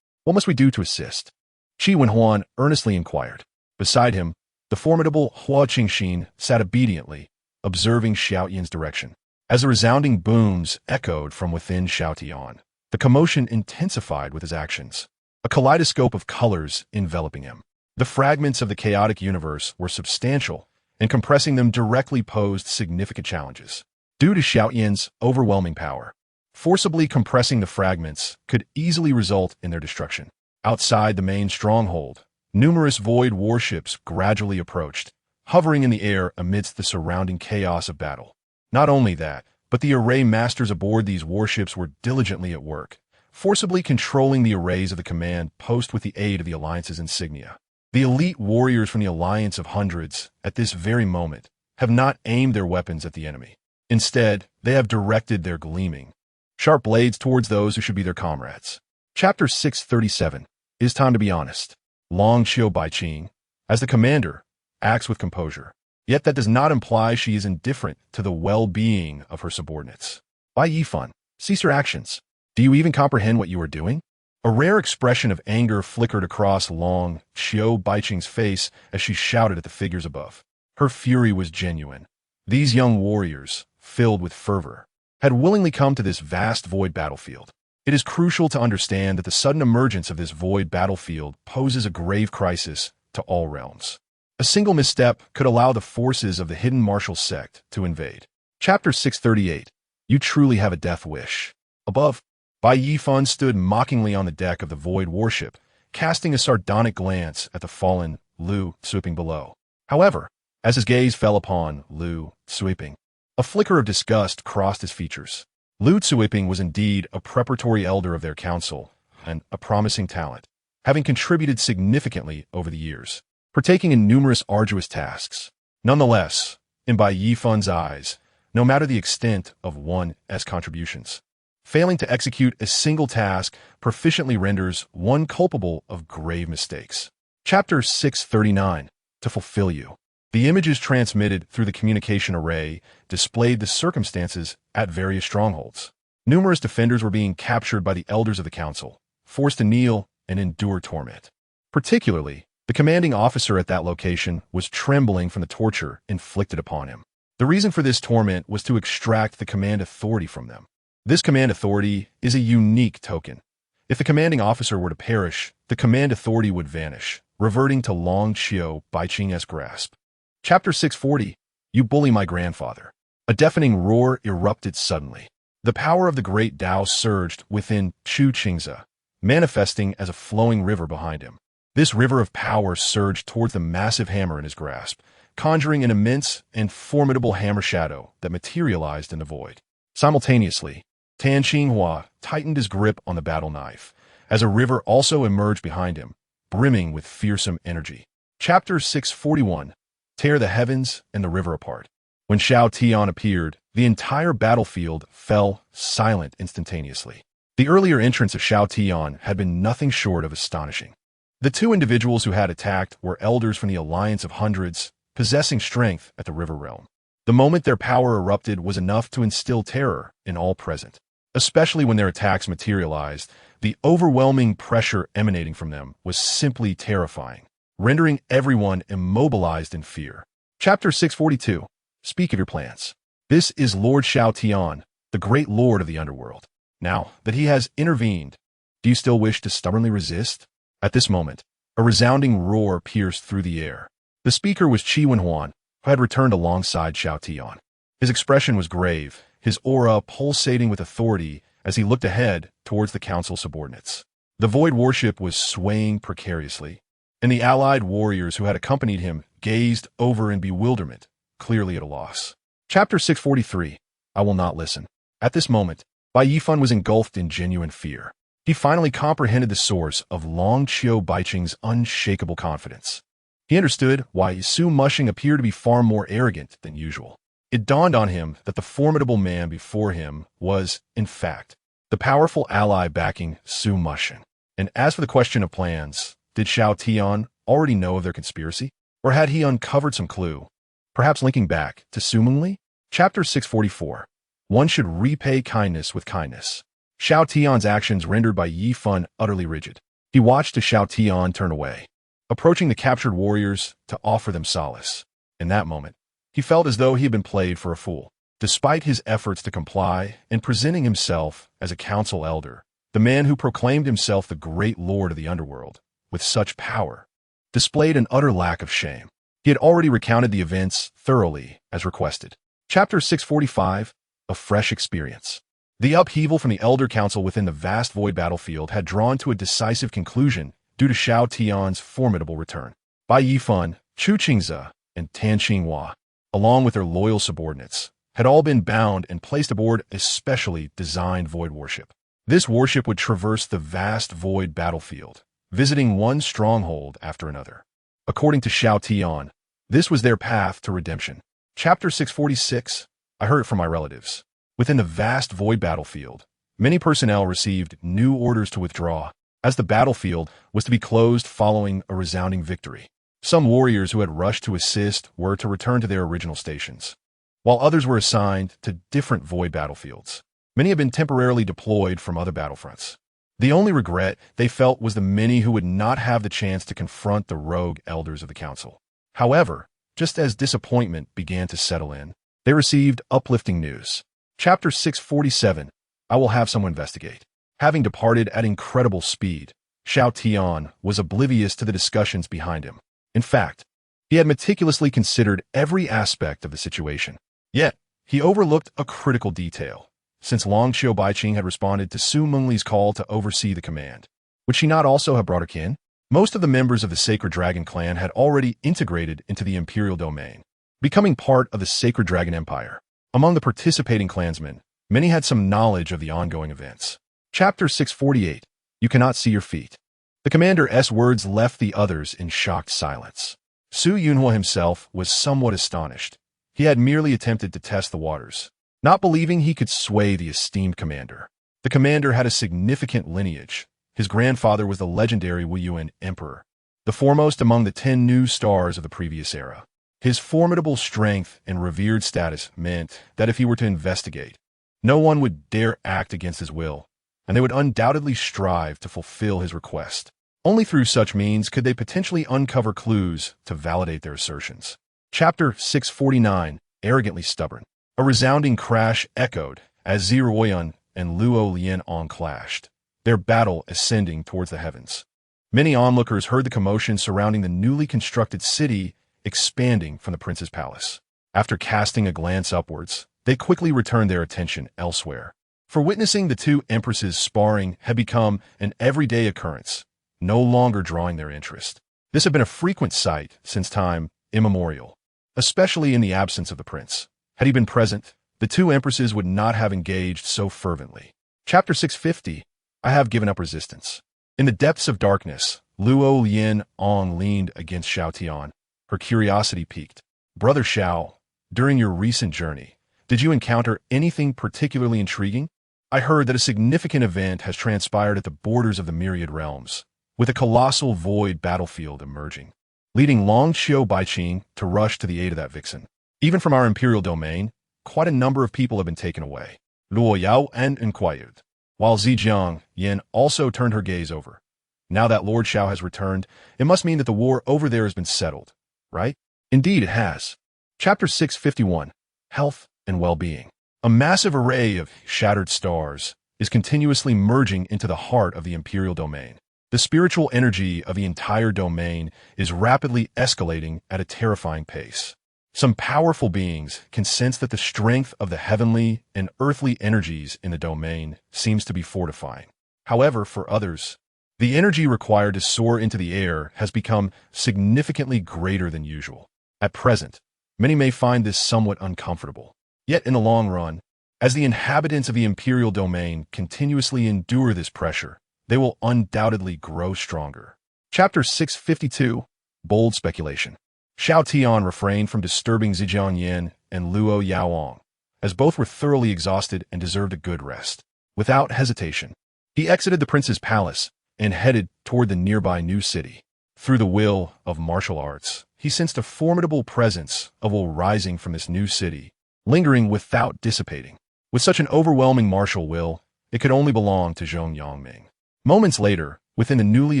What must we do to assist? Qi Wenhuan earnestly inquired. Beside him, the formidable Hua Qingxin sat obediently, observing Xiao Tian's direction. As the resounding booms echoed from within Xiao Tian, the commotion intensified with his actions, a kaleidoscope of colors enveloping him. The fragments of the chaotic universe were substantial, and compressing them directly posed significant challenges. Due to Xiao Tian's overwhelming power, forcibly compressing the fragments could easily result in their destruction. Outside the main stronghold, numerous void warships gradually approached, hovering in the air amidst the surrounding chaos of battle. Not only that, but the array masters aboard these warships were diligently at work, forcibly controlling the arrays of the command post with the aid of the Alliance's insignia. The elite warriors from the Alliance of Hundreds, at this very moment, have not aimed their weapons at the enemy. Instead, they have directed their gleaming, sharp blades towards those who should be their comrades. Chapter 637. It is time to be honest. Long Xiao Baiqing, as the commander, acts with composure. Yet that does not imply she is indifferent to the well-being of her subordinates. Bai Yifan, cease your actions. Do you even comprehend what you are doing? A rare expression of anger flickered across Long Xiao Baiqing's face as she shouted at the figures above. Her fury was genuine. These young warriors, filled with fervor, had willingly come to this vast void battlefield. It is crucial to understand that the sudden emergence of this void battlefield poses a grave crisis to all realms. A single misstep could allow the forces of the hidden martial sect to invade. Chapter 638. You truly have a death wish. Above, Bai Yifan stood mockingly on the deck of the void warship, casting a sardonic glance at the fallen Lu swooping below. However, as his gaze fell upon Lu Sweeping, a flicker of disgust crossed his features. Lu Sweeping was indeed a preparatory elder of their council and a promising talent, having contributed significantly over the years, partaking in numerous arduous tasks. Nonetheless, in Bai Yifan's eyes, no matter the extent of one's contributions, failing to execute a single task proficiently renders one culpable of grave mistakes. Chapter 639. To fulfill you. The images transmitted through the communication array displayed the circumstances at various strongholds. Numerous defenders were being captured by the elders of the council, forced to kneel and endure torment. Particularly, the commanding officer at that location was trembling from the torture inflicted upon him. The reason for this torment was to extract the command authority from them. This command authority is a unique token. If the commanding officer were to perish, the command authority would vanish, reverting to Long Xiao Baiqing's grasp. Chapter 640. You bully my grandfather. A deafening roar erupted suddenly. The power of the great Tao surged within Chu Qingze, manifesting as a flowing river behind him. This river of power surged towards the massive hammer in his grasp, conjuring an immense and formidable hammer shadow that materialized in the void. Simultaneously, Tan Xinghua tightened his grip on the battle knife, as a river also emerged behind him, brimming with fearsome energy. Chapter 641. Tear the heavens and the river apart. When Xiao Tian appeared, the entire battlefield fell silent instantaneously. The earlier entrance of Xiao Tian had been nothing short of astonishing. The two individuals who had attacked were elders from the Alliance of Hundreds, possessing strength at the river realm. The moment their power erupted was enough to instill terror in all present. Especially when their attacks materialized, the overwhelming pressure emanating from them was simply terrifying, rendering everyone immobilized in fear. Chapter 642. Speak of your plans. This is Lord Xiao Tian, the great lord of the underworld. Now that he has intervened, do you still wish to stubbornly resist? At this moment, a resounding roar pierced through the air. The speaker was Qi Wenhuan, who had returned alongside Xiao Tian. His expression was grave, his aura pulsating with authority as he looked ahead towards the council subordinates. The void warship was swaying precariously, and the allied warriors who had accompanied him gazed over in bewilderment, clearly at a loss. Chapter 643. I will not listen. At this moment, Bai Yifan was engulfed in genuine fear. He finally comprehended the source of Long Xiao Baiqing's unshakable confidence. He understood why Su Mushing appeared to be far more arrogant than usual. It dawned on him that the formidable man before him was, in fact, the powerful ally backing Su Mushing. And as for the question of plans, did Xiao Tian already know of their conspiracy? Or had he uncovered some clue, perhaps linking back to Sumengli? Chapter 644. One should repay kindness with kindness. Xiao Tian's actions rendered by Yi Fun utterly rigid. He watched as Xiao Tian turn away, approaching the captured warriors to offer them solace. In that moment, he felt as though he had been played for a fool. Despite his efforts to comply and presenting himself as a council elder, the man who proclaimed himself the great lord of the underworld, with such power, displayed an utter lack of shame. He had already recounted the events thoroughly as requested. Chapter 645. A fresh experience. The upheaval from the Elder Council within the vast void battlefield had drawn to a decisive conclusion due to Xiao Tian's formidable return. Bai Yifan, Chu Qingze, and Tan Xinghua, along with their loyal subordinates, had all been bound and placed aboard a specially designed void warship. This warship would traverse the vast void battlefield, visiting one stronghold after another. According to Xiao Tian, this was their path to redemption. Chapter 646. I heard it from my relatives. Within the vast void battlefield, many personnel received new orders to withdraw, as the battlefield was to be closed following a resounding victory. Some warriors who had rushed to assist were to return to their original stations, while others were assigned to different void battlefields. Many had been temporarily deployed from other battlefronts. The only regret they felt was the many who would not have the chance to confront the rogue elders of the council. However, just as disappointment began to settle in, they received uplifting news. Chapter 647. I will have someone investigate. Having departed at incredible speed, Xiao Tian was oblivious to the discussions behind him. In fact, he had meticulously considered every aspect of the situation. Yet, he overlooked a critical detail. Since Long Xiu Baiqing had responded to Su Mengli's call to oversee the command, would she not also have brought her kin? Most of the members of the Sacred Dragon clan had already integrated into the imperial domain, becoming part of the Sacred Dragon Empire. Among the participating clansmen, many had some knowledge of the ongoing events. Chapter 648. You cannot see your feet. The commander's words left the others in shocked silence. Su Yunhua himself was somewhat astonished. He had merely attempted to test the waters, not believing he could sway the esteemed commander. The commander had a significant lineage. His grandfather was the legendary Wu Yuan Emperor, the foremost among the 10 new stars of the previous era. His formidable strength and revered status meant that if he were to investigate, no one would dare act against his will, and they would undoubtedly strive to fulfill his request. Only through such means could they potentially uncover clues to validate their assertions. Chapter 649. Arrogantly stubborn. A resounding crash echoed as Ziruoyan and Luo Lianong clashed, their battle ascending towards the heavens. Many onlookers heard the commotion surrounding the newly constructed city expanding from the prince's palace. After casting a glance upwards, they quickly returned their attention elsewhere. For witnessing the two empresses sparring had become an everyday occurrence, no longer drawing their interest. This had been a frequent sight since time immemorial, especially in the absence of the prince. Had he been present, the two empresses would not have engaged so fervently. Chapter 650. I have given up resistance. In the depths of darkness, Luo Lianong leaned against Xiao Tian. Her curiosity piqued. Brother Xiao, during your recent journey, did you encounter anything particularly intriguing? I heard that a significant event has transpired at the borders of the myriad realms, with a colossal void battlefield emerging, leading Long Xiu Baiqing to rush to the aid of that vixen. Even from our imperial domain, quite a number of people have been taken away. Luo Yao inquired, while Zijiang Yin also turned her gaze over. Now that Lord Xiao has returned, it must mean that the war over there has been settled, right? Indeed it has. Chapter 651. Health and Well-Being. A massive array of shattered stars is continuously merging into the heart of the imperial domain. The spiritual energy of the entire domain is rapidly escalating at a terrifying pace. Some powerful beings can sense that the strength of the heavenly and earthly energies in the domain seems to be fortifying. However, for others, the energy required to soar into the air has become significantly greater than usual. At present, many may find this somewhat uncomfortable. Yet in the long run, as the inhabitants of the imperial domain continuously endure this pressure, they will undoubtedly grow stronger. Chapter 652. Bold Speculation. Xiao Tian refrained from disturbing Zijiang Yin and Luo Yaoong, as both were thoroughly exhausted and deserved a good rest. Without hesitation, he exited the prince's palace and headed toward the nearby new city. Through the will of martial arts, he sensed a formidable presence of will rising from this new city, lingering without dissipating. With such an overwhelming martial will, it could only belong to Zhong Yongming. Moments later, within the newly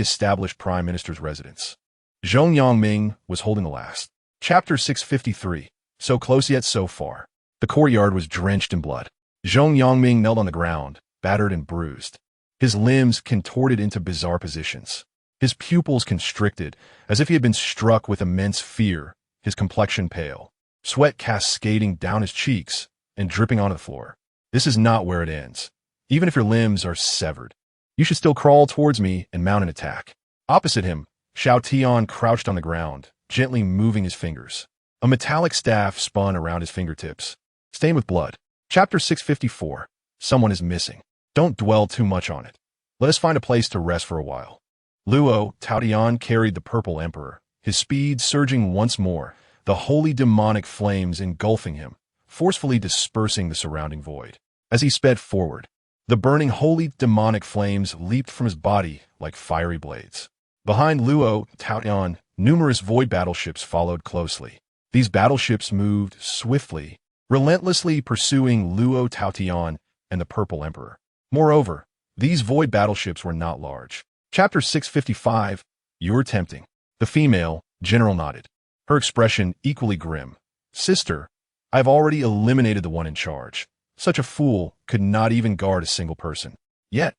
established Prime Minister's residence, Zhong Yongming was holding the last. Chapter 653. So close yet so far. The courtyard was drenched in blood. Zhong Yongming knelt on the ground, battered and bruised. His limbs contorted into bizarre positions. His pupils constricted, as if he had been struck with immense fear, his complexion pale, sweat cascading down his cheeks and dripping onto the floor. This is not where it ends. Even if your limbs are severed, you should still crawl towards me and mount an attack. Opposite him, Xiao Tian crouched on the ground, gently moving his fingers. A metallic staff spun around his fingertips, stained with blood. Chapter 654. Someone is missing. Don't dwell too much on it. Let us find a place to rest for a while. Luo Xiao carried the Purple Emperor, his speed surging once more, the holy demonic flames engulfing him, forcefully dispersing the surrounding void. As he sped forward, the burning holy demonic flames leaped from his body like fiery blades. Behind Luo Xiao, numerous void battleships followed closely. These battleships moved swiftly, relentlessly pursuing Luo Xiao and the Purple Emperor. Moreover, these void battleships were not large. Chapter 655. You're tempting. The female general nodded, her expression equally grim. Sister, I've already eliminated the one in charge. Such a fool could not even guard a single person. Yet,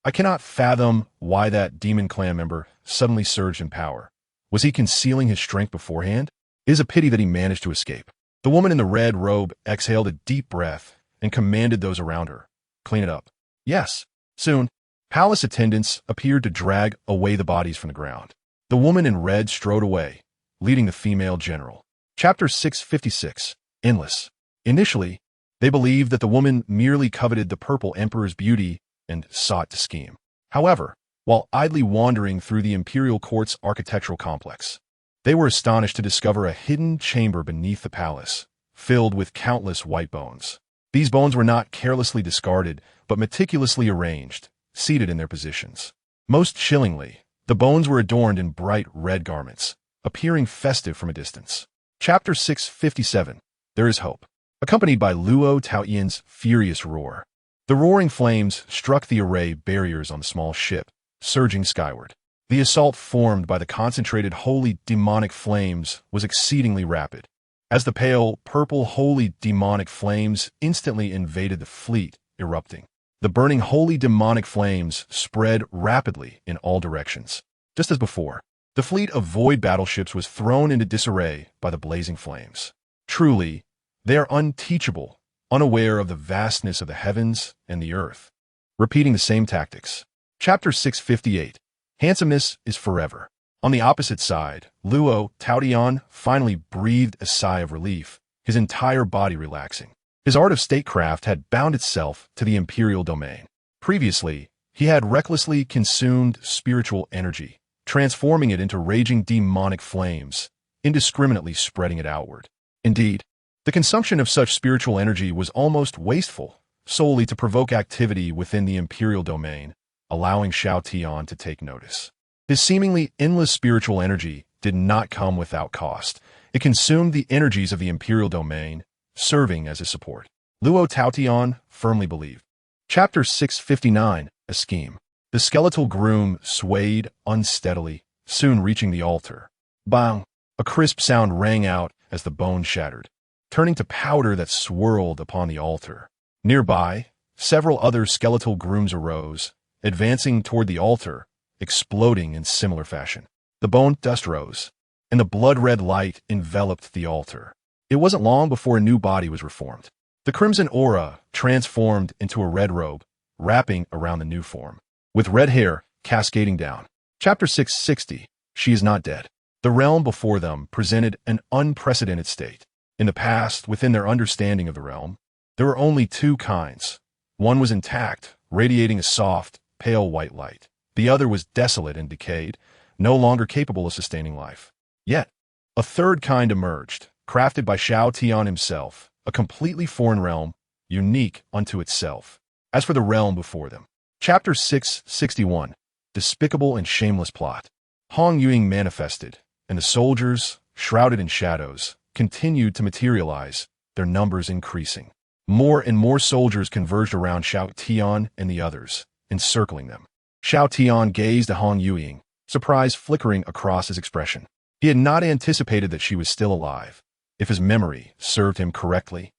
I cannot fathom why that demon clan member suddenly surged in power. Was he concealing his strength beforehand? It is a pity that he managed to escape. The woman in the red robe exhaled a deep breath and commanded those around her, clean it up. Yes. Soon, palace attendants appeared to drag away the bodies from the ground. The woman in red strode away, leading the female general. Chapter 656. Endless. Initially, they believed that the woman merely coveted the Purple Emperor's beauty and sought to scheme. However, while idly wandering through the imperial court's architectural complex, they were astonished to discover a hidden chamber beneath the palace, filled with countless white bones. These bones were not carelessly discarded, but meticulously arranged, seated in their positions. Most chillingly, the bones were adorned in bright red garments, appearing festive from a distance. Chapter 657. There is hope. Accompanied by Luo Xiaoyan's furious roar, the roaring flames struck the array barriers on the small ship, surging skyward. The assault formed by the concentrated holy demonic flames was exceedingly rapid. As the pale, purple holy demonic flames instantly invaded the fleet, erupting, the burning holy demonic flames spread rapidly in all directions. Just as before, the fleet of void battleships was thrown into disarray by the blazing flames. Truly, they are unteachable, unaware of the vastness of the heavens and the earth. Repeating the same tactics. Chapter 658. Handsomeness is forever. On the opposite side, Luo Xiao finally breathed a sigh of relief, his entire body relaxing. His art of statecraft had bound itself to the imperial domain. Previously, he had recklessly consumed spiritual energy, transforming it into raging demonic flames, indiscriminately spreading it outward. Indeed, the consumption of such spiritual energy was almost wasteful, solely to provoke activity within the imperial domain, allowing Xiao Tian to take notice. His seemingly endless spiritual energy did not come without cost. It consumed the energies of the imperial domain, serving as a support. Luo Xiao firmly believed. Chapter 659. A scheme. The skeletal groom swayed unsteadily, soon reaching the altar. Bang! A crisp sound rang out as the bone shattered, turning to powder that swirled upon the altar. Nearby, several other skeletal grooms arose, advancing toward the altar, exploding in similar fashion. The bone dust rose, and the blood-red light enveloped the altar. It wasn't long before a new body was reformed. The crimson aura transformed into a red robe, wrapping around the new form, with red hair cascading down. Chapter 660. She is not dead. The realm before them presented an unprecedented state. In the past, within their understanding of the realm, there were only two kinds. One was intact, radiating a soft, pale white light. The other was desolate and decayed, no longer capable of sustaining life. Yet, a third kind emerged, crafted by Xiao Tian himself, a completely foreign realm, unique unto itself. As for the realm before them, Chapter 661. Despicable and shameless plot. Hong Yuing manifested, and the soldiers, shrouded in shadows, continued to materialize, their numbers increasing. More and more soldiers converged around Xiao Tian and the others, encircling them. Xiao Tian gazed at Hong Yueying, surprise flickering across his expression. He had not anticipated that she was still alive. If his memory served him correctly,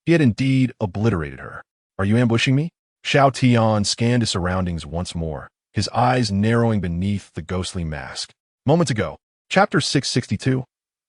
he had indeed obliterated her. "Are you ambushing me?" Xiao Tian scanned his surroundings once more, his eyes narrowing beneath the ghostly mask. Moments ago, Chapter 662,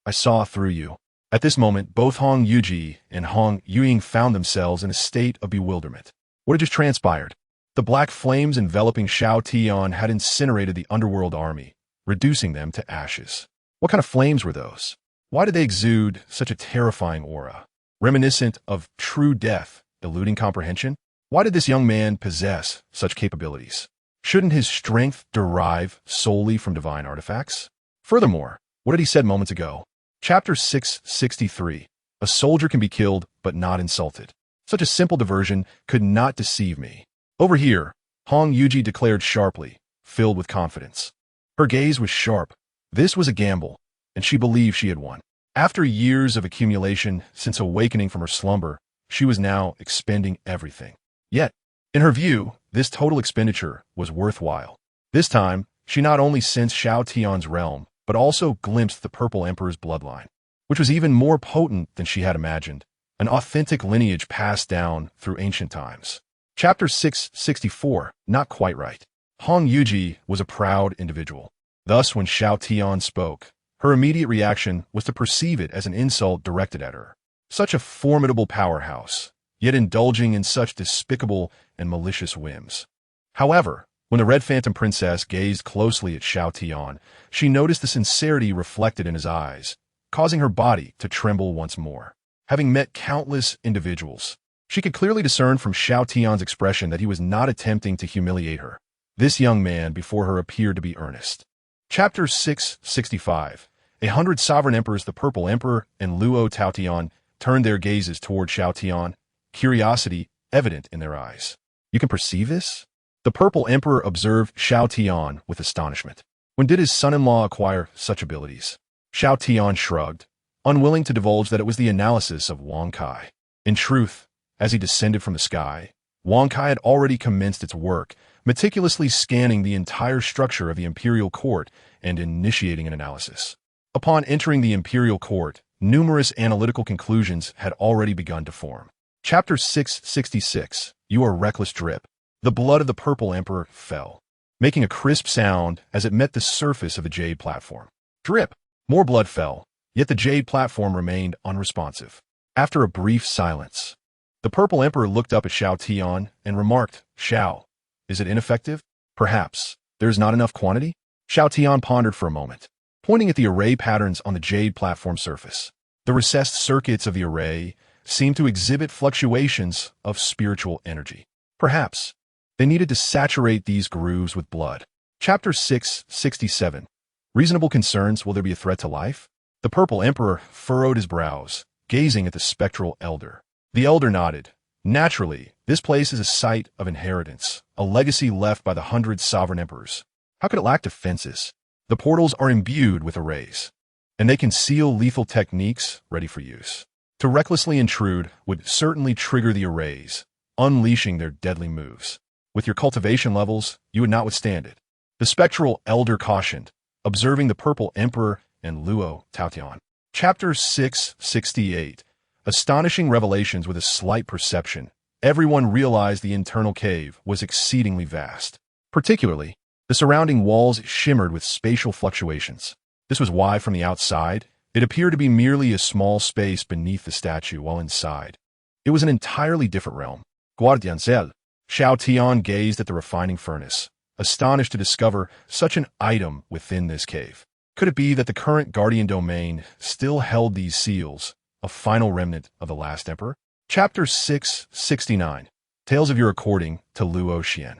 I saw through you. At this moment, both Hong Yuji and Hong Yueying found themselves in a state of bewilderment. What had just transpired? The black flames enveloping Xiao Tian had incinerated the underworld army, reducing them to ashes. What kind of flames were those? Why did they exude such a terrifying aura? Reminiscent of true death, eluding comprehension? Why did this young man possess such capabilities? Shouldn't his strength derive solely from divine artifacts? Furthermore, what had he said moments ago? Chapter 663. A soldier can be killed, but not insulted. Such a simple diversion could not deceive me. Over here, Hong Yuji declared sharply, filled with confidence. Her gaze was sharp. This was a gamble, and she believed she had won. After years of accumulation since awakening from her slumber, she was now expending everything. Yet, in her view, this total expenditure was worthwhile. This time, she not only sensed Xiao Tian's realm, but also glimpsed the Purple Emperor's bloodline, which was even more potent than she had imagined, an authentic lineage passed down through ancient times. Chapter 664, not quite right. Hong Yuji was a proud individual. Thus, when Xiao Tian spoke, her immediate reaction was to perceive it as an insult directed at her. Such a formidable powerhouse, yet indulging in such despicable and malicious whims. However, when the Red Phantom Princess gazed closely at Xiao Tian, she noticed the sincerity reflected in his eyes, causing her body to tremble once more. Having met countless individuals, she could clearly discern from Xiao Tian's expression that he was not attempting to humiliate her. This young man before her appeared to be earnest. Chapter 665. 100 sovereign emperors, the Purple Emperor and Luo Taotian, turned their gazes toward Xiao Tian, curiosity evident in their eyes. "You can perceive this?" The Purple Emperor observed Xiao Tian with astonishment. When did his son-in-law acquire such abilities? Xiao Tian shrugged, unwilling to divulge that it was the analysis of Wang Kai. In truth, as he descended from the sky, Wang Kai had already commenced its work, meticulously scanning the entire structure of the imperial court and initiating an analysis. Upon entering the imperial court, numerous analytical conclusions had already begun to form. Chapter 666. You are reckless drip. The blood of the Purple Emperor fell, making a crisp sound as it met the surface of the jade platform. Drip! More blood fell, yet the jade platform remained unresponsive. After a brief silence, the Purple Emperor looked up at Xiao Tian and remarked, "Xiao, is it ineffective? Perhaps there is not enough quantity?" Xiao Tian pondered for a moment, pointing at the array patterns on the jade platform surface. The recessed circuits of the array seemed to exhibit fluctuations of spiritual energy. Perhaps they needed to saturate these grooves with blood. Chapter 667. Reasonable concerns. Will there be a threat to life? The Purple Emperor furrowed his brows, gazing at the spectral elder. The elder nodded. Naturally, this place is a site of inheritance, a legacy left by the 100 sovereign emperors. How could it lack defenses? The portals are imbued with arrays, and they conceal lethal techniques ready for use. To recklessly intrude would certainly trigger the arrays, unleashing their deadly moves. With your cultivation levels, you would not withstand it. The spectral elder cautioned, observing the Purple Emperor and Luo Taotian. Chapter 668. Astonishing revelations with a slight perception. Everyone realized the internal cave was exceedingly vast. Particularly, the surrounding walls shimmered with spatial fluctuations. This was why, from the outside, it appeared to be merely a small space beneath the statue, while inside, it was an entirely different realm. Guardiancel. Xiao Tian gazed at the refining furnace, astonished to discover such an item within this cave. Could it be that the current guardian domain still held these seals, a final remnant of the last emperor? Chapter 669. Tales of your according to Luo Xian.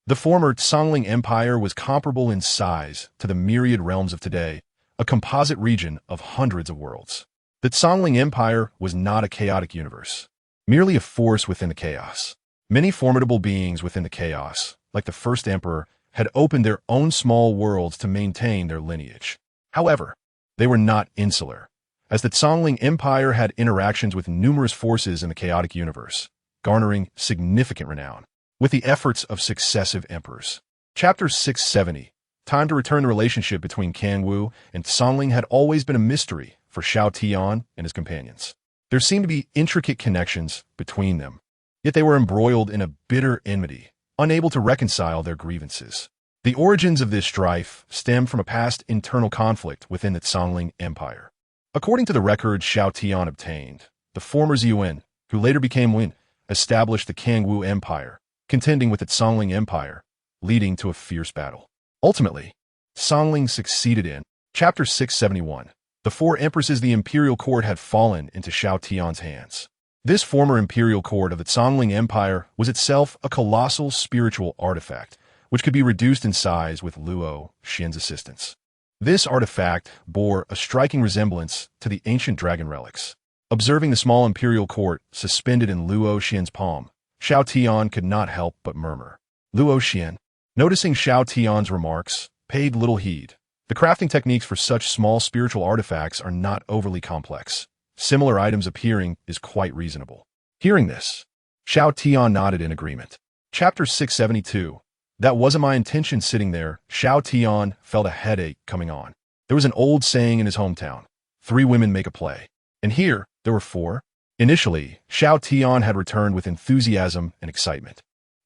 The former Songling Empire was comparable in size to the myriad realms of today, a composite region of hundreds of worlds. The Songling Empire was not a chaotic universe, merely a force within the chaos. Many formidable beings within the chaos, like the first emperor, had opened their own small worlds to maintain their lineage. However, They were not insular, as the Zhongling Empire had interactions with numerous forces in the chaotic universe, garnering significant renown, with the efforts of successive emperors. Chapter 670. Time to return. The relationship between Kangwu and Zhongling had always been a mystery for Xiao Tian and his companions. There seemed to be intricate connections between them, yet they were embroiled in a bitter enmity, unable to reconcile their grievances. The origins of this strife stemmed from a past internal conflict within the Zhongling Empire. According to the records Xiao Tian obtained, the former Ziyuan, who later became Wen, established the Kangwu Empire, contending with the Zhongling Empire, leading to a fierce battle. Ultimately, Zhongling succeeded in Chapter 671. The four empresses. The imperial court had fallen into Xiao Tian's hands. This former imperial court of the Zhongling Empire was itself a colossal spiritual artifact, which could be reduced in size with Luo Xian's assistance. This artifact bore a striking resemblance to the ancient dragon relics. Observing the small imperial court suspended in Luo Xian's palm, Xiao Tian could not help but murmur. Luo Xian, noticing Xiao Tian's remarks, paid little heed. The crafting techniques for such small spiritual artifacts are not overly complex. Similar items appearing is quite reasonable. Hearing this, Xiao Tian nodded in agreement. Chapter 672. That wasn't my intention. Sitting there, Xiao Tian felt a headache coming on. There was an old saying in his hometown, 3 women make a play. And here, there were 4. Initially, Xiao Tian had returned with enthusiasm and excitement,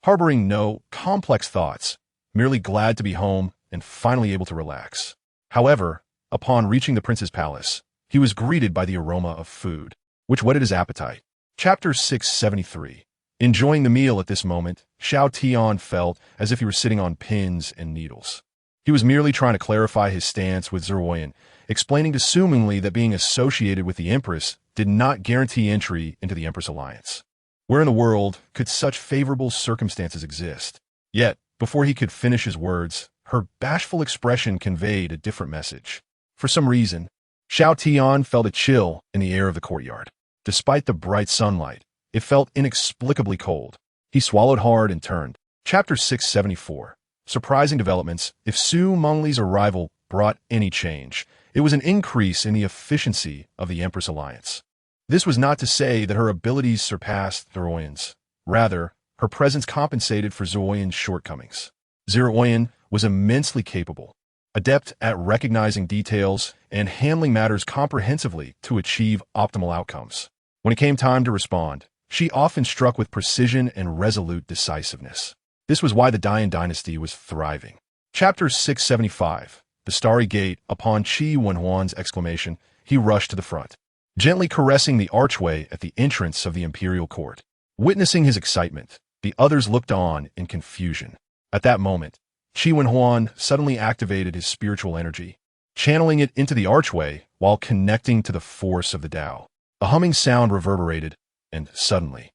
harboring no complex thoughts, merely glad to be home and finally able to relax. However, upon reaching the prince's palace, he was greeted by the aroma of food, which whetted his appetite. Chapter 673. Enjoying the meal at this moment, Xiao Tian felt as if he were sitting on pins and needles. He was merely trying to clarify his stance with Zhuoyan, explaining to Su Mingli that being associated with the Empress did not guarantee entry into the Empress alliance. Where in the world could such favorable circumstances exist? Yet, before he could finish his words, her bashful expression conveyed a different message. For some reason, Xiao Tian felt a chill in the air of the courtyard. Despite the bright sunlight, it felt inexplicably cold. He swallowed hard and turned. Chapter 674. Surprising developments. If Su Mingli's arrival brought any change, it was an increase in the efficiency of the Empress alliance. This was not to say that her abilities surpassed Zhuoyan's. Rather, her presence compensated for Zhuoyan's shortcomings. Zhuoyan was immensely capable, adept at recognizing details and handling matters comprehensively to achieve optimal outcomes. When it came time to respond, she often struck with precision and resolute decisiveness. This was why the Dian dynasty was thriving. Chapter 675. The Starry Gate. Upon Qi Wenhuan's exclamation, he rushed to the front, gently caressing the archway at the entrance of the imperial court. Witnessing his excitement, the others looked on in confusion. At that moment, Qi Wenhuan suddenly activated his spiritual energy, channeling it into the archway while connecting to the force of the Tao. A humming sound reverberated, and suddenly,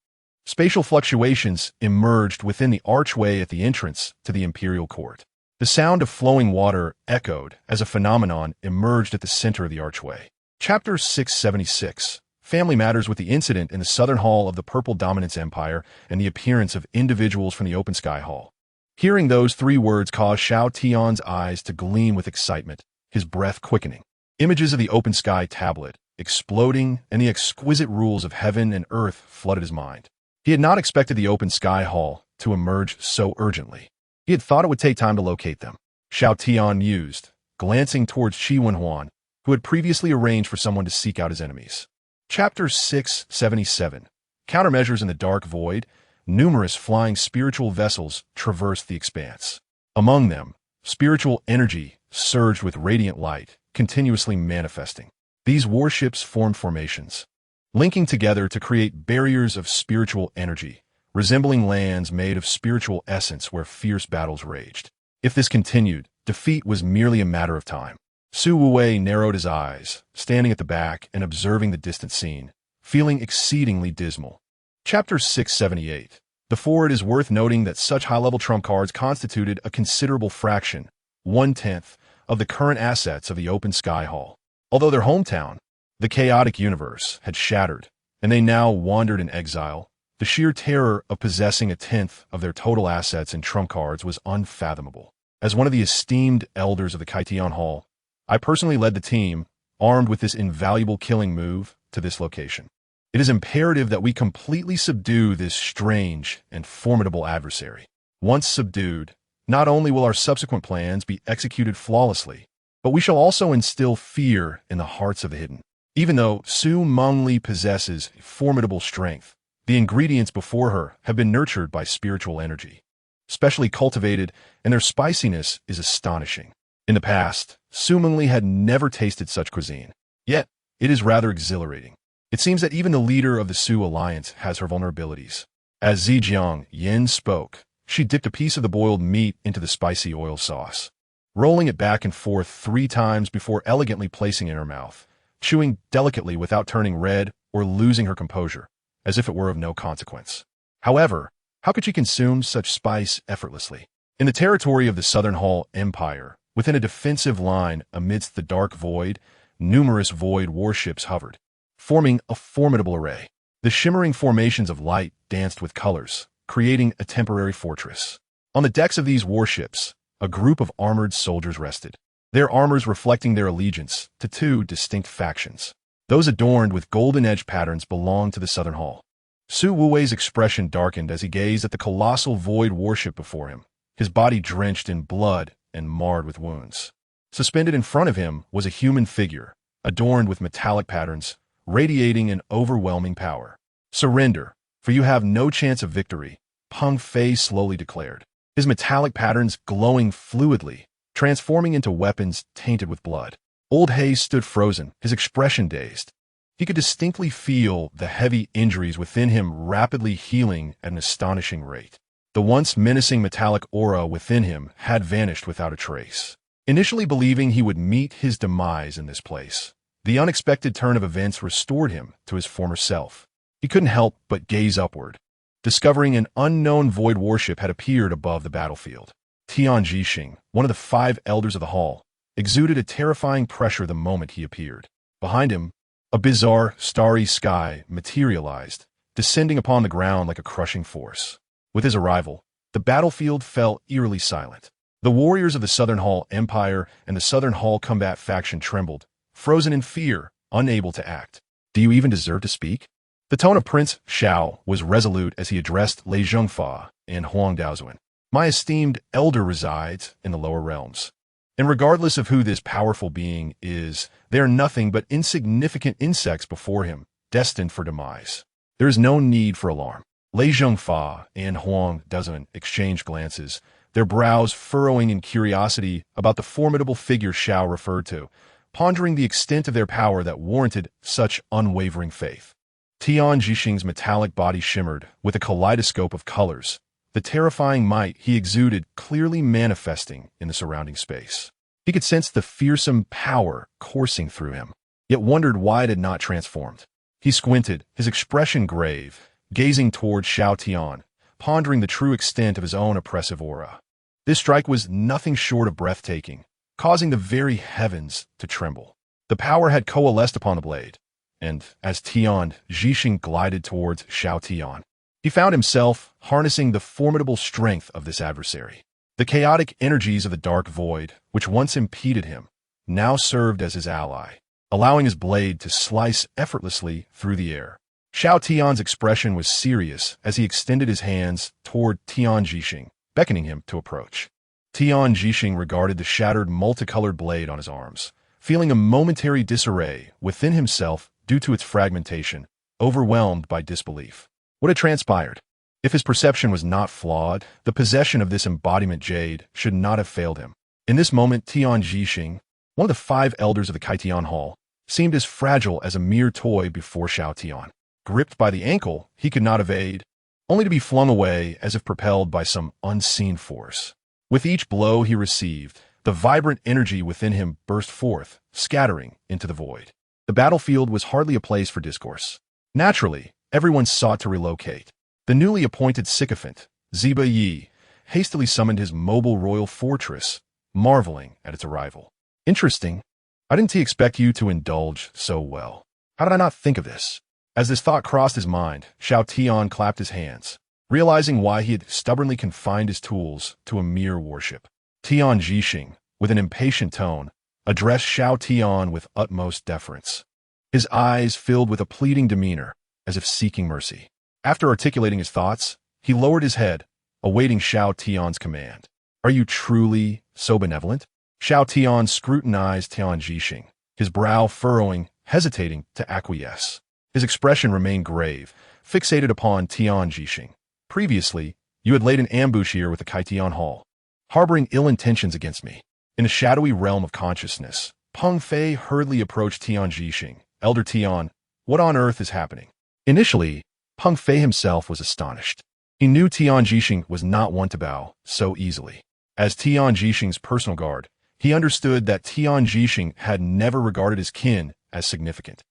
spatial fluctuations emerged within the archway at the entrance to the imperial court. The sound of flowing water echoed as a phenomenon emerged at the center of the archway. Chapter 676. Family matters. With the incident in the southern hall of the Purple Dominance Empire and the appearance of individuals from the Open Sky Hall. Hearing those 3 words caused Xiao Tian's eyes to gleam with excitement, his breath quickening. Images of the Open Sky tablet, exploding, and the exquisite rules of heaven and earth flooded his mind. He had not expected the Open Sky Hall to emerge so urgently. He had thought it would take time to locate them. Xiao Tian mused, glancing towards Qi Wenhuan, who had previously arranged for someone to seek out his enemies. Chapter 677. Countermeasures. In the dark void, numerous flying spiritual vessels traversed the expanse. Among them, spiritual energy surged with radiant light, continuously manifesting. These warships formed formations, linking together to create barriers of spiritual energy, resembling lands made of spiritual essence where fierce battles raged. If this continued, defeat was merely a matter of time. Su Wuwei narrowed his eyes, standing at the back and observing the distant scene, feeling exceedingly dismal. Chapter 678. Before it is worth noting that such high-level trump cards constituted a considerable fraction, 1/10, of the current assets of the Open Sky Hall. Although their hometown, the chaotic universe, had shattered, and they now wandered in exile, the sheer terror of possessing 1/10 of their total assets in trump cards was unfathomable. As one of the esteemed elders of the Kaitian Hall, I personally led the team, armed with this invaluable killing move, to this location. It is imperative that we completely subdue this strange and formidable adversary. Once subdued, not only will our subsequent plans be executed flawlessly, but we shall also instill fear in the hearts of the hidden. Even though Su Mengli possesses formidable strength, the ingredients before her have been nurtured by spiritual energy, specially cultivated, and their spiciness is astonishing. In the past, Su Mengli had never tasted such cuisine. Yet, it is rather exhilarating. It seems that even the leader of the Su alliance has her vulnerabilities. As Zhejiang Yin spoke, she dipped a piece of the boiled meat into the spicy oil sauce, rolling it back and forth 3 times before elegantly placing it in her mouth, chewing delicately without turning red or losing her composure, as if it were of no consequence. However, how could she consume such spice effortlessly? In the territory of the Southern Hall Empire, within a defensive line amidst the dark void, numerous void warships hovered, forming a formidable array. The shimmering formations of light danced with colors, creating a temporary fortress. On the decks of these warships, a group of armored soldiers rested, their armors reflecting their allegiance to 2 distinct factions. Those adorned with golden-edged patterns belonged to the Southern Hall. Su Wuwei's expression darkened as he gazed at the colossal void warship before him, his body drenched in blood and marred with wounds. Suspended in front of him was a human figure, adorned with metallic patterns, radiating an overwhelming power. "Surrender, for you have no chance of victory," Peng Fei slowly declared, his metallic patterns glowing fluidly, transforming into weapons tainted with blood. Old Hayes stood frozen, his expression dazed. He could distinctly feel the heavy injuries within him rapidly healing at an astonishing rate. The once menacing metallic aura within him had vanished without a trace. Initially believing he would meet his demise in this place, the unexpected turn of events restored him to his former self. He couldn't help but gaze upward, discovering an unknown void warship had appeared above the battlefield. Tian Jixing, one of the 5 elders of the hall, exuded a terrifying pressure the moment he appeared. Behind him, a bizarre, starry sky materialized, descending upon the ground like a crushing force. With his arrival, the battlefield fell eerily silent. The warriors of the Southern Hall Empire and the Southern Hall Combat faction trembled, frozen in fear, unable to act. "Do you even deserve to speak?" The tone of Prince Xiao was resolute as he addressed Lei Zhengfa and Huang Daozuan. "My esteemed elder resides in the lower realms, and regardless of who this powerful being is, they are nothing but insignificant insects before him, destined for demise. There is no need for alarm." Lei Zhengfa and Huang Daozuan exchanged glances, their brows furrowing in curiosity about the formidable figure Xiao referred to, pondering the extent of their power that warranted such unwavering faith. Tian Jixing's metallic body shimmered with a kaleidoscope of colors, the terrifying might he exuded clearly manifesting in the surrounding space. He could sense the fearsome power coursing through him, yet wondered why it had not transformed. He squinted, his expression grave, gazing toward Xiao Tian, pondering the true extent of his own oppressive aura. This strike was nothing short of breathtaking, causing the very heavens to tremble. The power had coalesced upon the blade, and as Tian Jixing glided towards Xiao Tian, he found himself harnessing the formidable strength of this adversary. The chaotic energies of the dark void, which once impeded him, now served as his ally, allowing his blade to slice effortlessly through the air. Xiao Tian's expression was serious as he extended his hands toward Tian Jixing, beckoning him to approach. Tian Jixing regarded the shattered multicolored blade on his arms, feeling a momentary disarray within himself due to its fragmentation, overwhelmed by disbelief. What had transpired? If his perception was not flawed, the possession of this embodiment jade should not have failed him. In this moment, Tian Jixing, one of the 5 elders of the Kaitian Hall, seemed as fragile as a mere toy before Xiao Tian. Gripped by the ankle, he could not evade, only to be flung away as if propelled by some unseen force. With each blow he received, the vibrant energy within him burst forth, scattering into the void. The battlefield was hardly a place for discourse. Naturally, everyone sought to relocate. The newly appointed sycophant, Ziba Yi, hastily summoned his mobile royal fortress, marveling at its arrival. "Interesting. I didn't expect you to indulge so well. How did I not think of this?" As this thought crossed his mind, Xiao Tian clapped his hands, realizing why he had stubbornly confined his tools to a mere warship. Tian Jixing, with an impatient tone, addressed Xiao Tian with utmost deference. His eyes filled with a pleading demeanor, as if seeking mercy. After articulating his thoughts, he lowered his head, awaiting Xiao Tian's command. Are you truly so benevolent? Xiao Tian scrutinized Tian Jixing, his brow furrowing, hesitating to acquiesce. His expression remained grave, fixated upon Tian Jixing. Previously, you had laid an ambush here with the Kaitian Hall, harboring ill intentions against me. In a shadowy realm of consciousness, Peng Fei hurriedly approached Tian Jixing. Elder Tian, what on earth is happening? Initially, Peng Fei himself was astonished. He knew Tian Jixing was not one to bow so easily. As Tian Jixing's personal guard, he understood that Tian Jixing had never regarded his kin as significant.